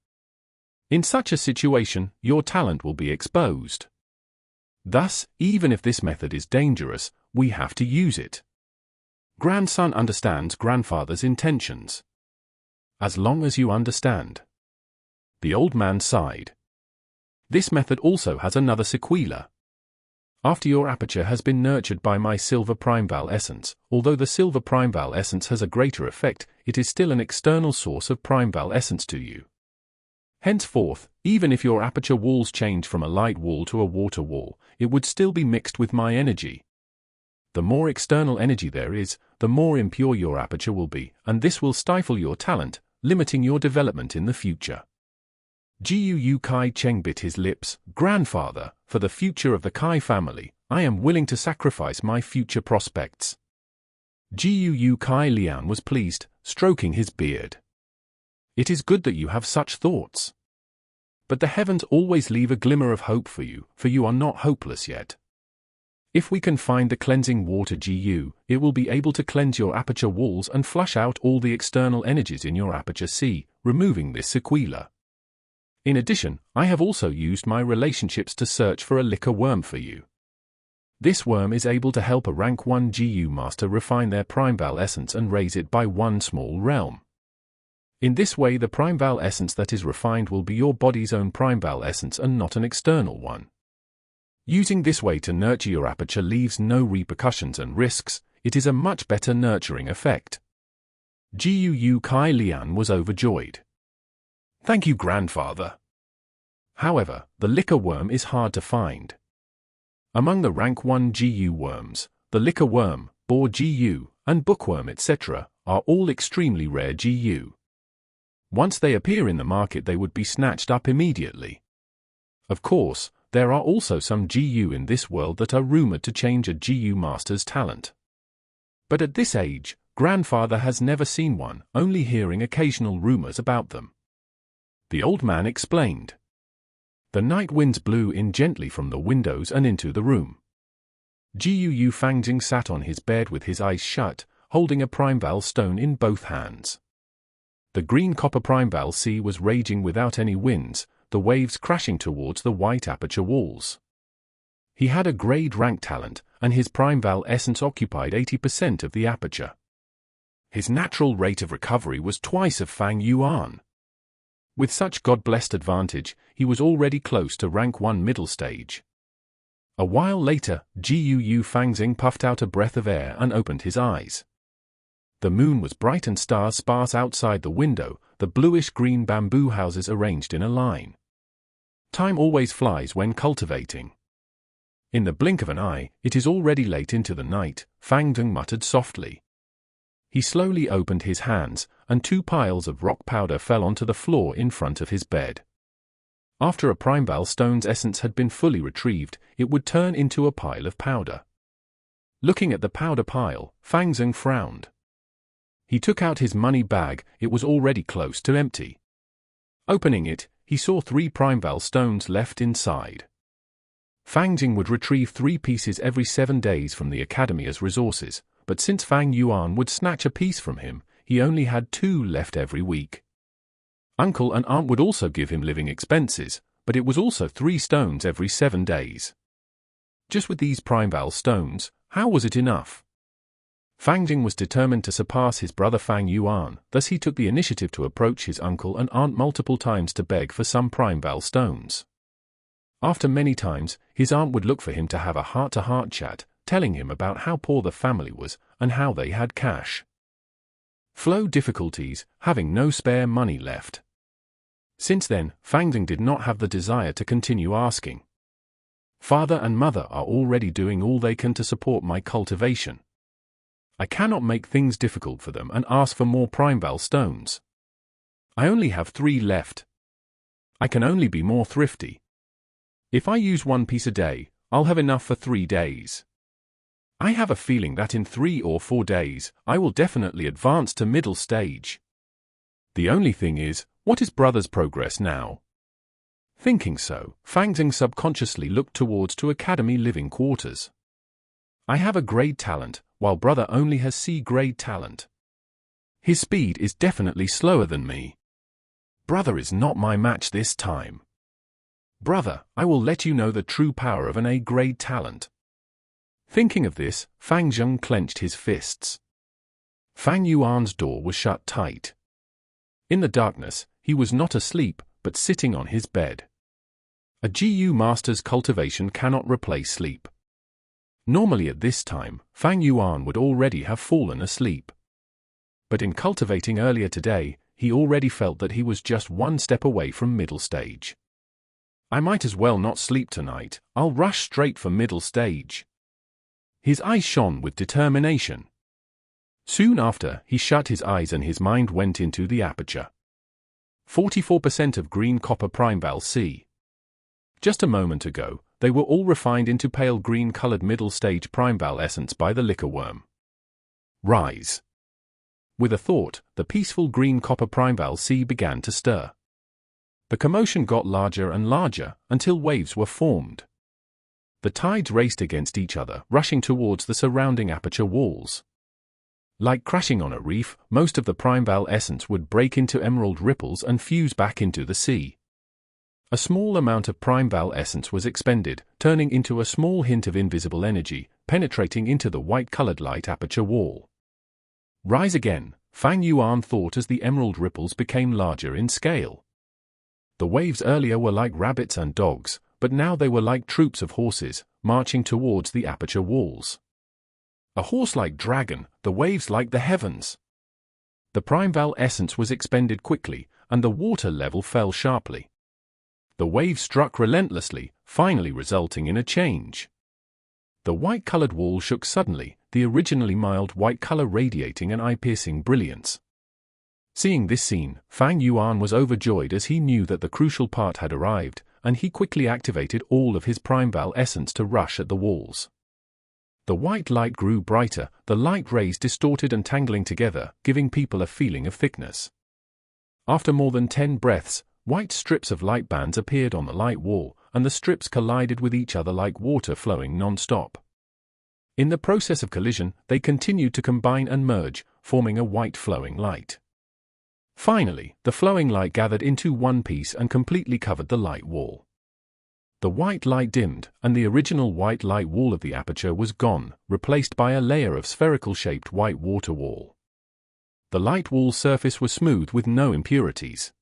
In such a situation, your talent will be exposed. Thus, even if this method is dangerous, we have to use it. Grandson understands grandfather's intentions. As long as you understand." The old man sighed. This method also has another sequela. After your aperture has been nurtured by my silver primal essence, although the silver primal essence has a greater effect, it is still an external source of primal essence to you. Henceforth, even if your aperture walls change from a light wall to a water wall, it would still be mixed with my energy. The more external energy there is, the more impure your aperture will be, and this will stifle your talent, limiting your development in the future. Gu Kai Cheng bit his lips. "Grandfather, for the future of the Kai family, I am willing to sacrifice my future prospects." Gu Kai Lian was pleased, stroking his beard. "It is good that you have such thoughts. But the heavens always leave a glimmer of hope for you are not hopeless yet. If we can find the cleansing water Gu, it will be able to cleanse your aperture walls and flush out all the external energies in your aperture C, removing this sequela. In addition, I have also used my relationships to search for a liquor worm for you. This worm is able to help a rank 1 GU master refine their primal essence and raise it by 1 small realm. In this way, the primal essence that is refined will be your body's own primal essence and not an external one. Using this way to nurture your aperture leaves no repercussions and risks. It is a much better nurturing effect." Gu Kai Lian was overjoyed. "Thank you, grandfather." However, the liquor worm is hard to find. Among the rank 1 GU worms, the liquor worm, boar GU, and bookworm etc. are all extremely rare GU. Once they appear in the market, they would be snatched up immediately. Of course, there are also some GU in this world that are rumored to change a GU master's talent. But at this age, grandfather has never seen one, only hearing occasional rumors about them. The old man explained. The night winds blew in gently from the windows and into the room. Gu Fangjing sat on his bed with his eyes shut, holding a primeval stone in both hands. The green copper primeval sea was raging without any winds, the waves crashing towards the white aperture walls. He had a grade rank talent, and his primeval essence occupied 80% of the aperture. His natural rate of recovery was twice of Fang Yuan. With such God-blessed advantage, he was already close to rank 1 middle stage. A while later, Gu Fangjing puffed out a breath of air and opened his eyes. The moon was bright and stars sparse outside the window, the bluish-green bamboo houses arranged in a line. Time always flies when cultivating. In the blink of an eye, it is already late into the night, Fangjing muttered softly. He slowly opened his hands, and 2 piles of rock powder fell onto the floor in front of his bed. After a primeval stone's essence had been fully retrieved, it would turn into a pile of powder. Looking at the powder pile, Fangjing frowned. He took out his money bag, it was already close to empty. Opening it, he saw 3 primeval stones left inside. Fangjing would retrieve 3 pieces every 7 days from the academy as resources, but since Fang Yuan would snatch a piece from him, he only had 2 left every week. Uncle and aunt would also give him living expenses, but it was also 3 stones every 7 days. Just with these primeval stones, how was it enough? Fangjing was determined to surpass his brother Fang Yuan, thus he took the initiative to approach his uncle and aunt multiple times to beg for some primeval stones. After many times, his aunt would look for him to have a heart-to-heart chat, telling him about how poor the family was and how they had cash flow difficulties, having no spare money left. Since then, Fangjing did not have the desire to continue asking. Father and mother are already doing all they can to support my cultivation. I cannot make things difficult for them and ask for more primeval stones. I only have 3 left. I can only be more thrifty. If I use 1 piece a day, I'll have enough for 3 days. I have a feeling that in 3 or 4 days, I will definitely advance to middle stage. The only thing is, what is brother's progress now? Thinking so, Fangjing subconsciously looked towards to academy living quarters. I have a grade talent, while brother only has C grade talent. His speed is definitely slower than me. Brother is not my match this time. Brother, I will let you know the true power of an A grade talent. Thinking of this, Fangjing clenched his fists. Fang Yuan's door was shut tight. In the darkness, he was not asleep, but sitting on his bed. A GU master's cultivation cannot replace sleep. Normally at this time, Fang Yuan would already have fallen asleep. But in cultivating earlier today, he already felt that he was just 1 step away from middle stage. I might as well not sleep tonight, I'll rush straight for middle stage. His eyes shone with determination. Soon after, he shut his eyes and his mind went into the aperture. 44% of green copper primeval C. Just a moment ago, they were all refined into pale green-colored middle-stage primeval essence by the liquor worm. Rise. With a thought, the peaceful green copper primeval sea began to stir. The commotion got larger and larger, until waves were formed. The tides raced against each other, rushing towards the surrounding aperture walls. Like crashing on a reef, most of the primeval essence would break into emerald ripples and fuse back into the sea. A small amount of primeval essence was expended, turning into a small hint of invisible energy, penetrating into the white-colored light aperture wall. Rise again, Fang Yuan thought as the emerald ripples became larger in scale. The waves earlier were like rabbits and dogs, but now they were like troops of horses, marching towards the aperture walls. A horse like dragon, the waves like the heavens. The primeval essence was expended quickly, and the water level fell sharply. The waves struck relentlessly, finally resulting in a change. The white-colored wall shook suddenly, the originally mild white color radiating an eye-piercing brilliance. Seeing this scene, Fang Yuan was overjoyed as he knew that the crucial part had arrived, and he quickly activated all of his Primeval essence to rush at the walls. The white light grew brighter, the light rays distorted and tangling together, giving people a feeling of thickness. After more than 10 breaths, white strips of light bands appeared on the light wall, and the strips collided with each other like water flowing non-stop. In the process of collision, they continued to combine and merge, forming a white flowing light. Finally, the flowing light gathered into one piece and completely covered the light wall. The white light dimmed, and the original white light wall of the aperture was gone, replaced by a layer of spherical-shaped white water wall. The light wall surface was smooth with no impurities.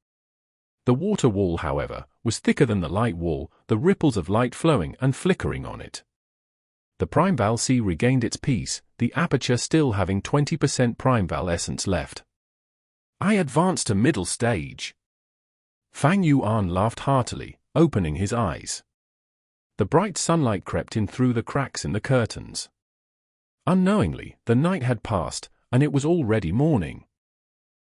The water wall, however, was thicker than the light wall, the ripples of light flowing and flickering on it. The Primeval Sea regained its peace, the aperture still having 20% Primeval essence left. I advanced to middle stage. Fang Yuan laughed heartily, opening his eyes. The bright sunlight crept in through the cracks in the curtains. Unknowingly, the night had passed, and it was already morning.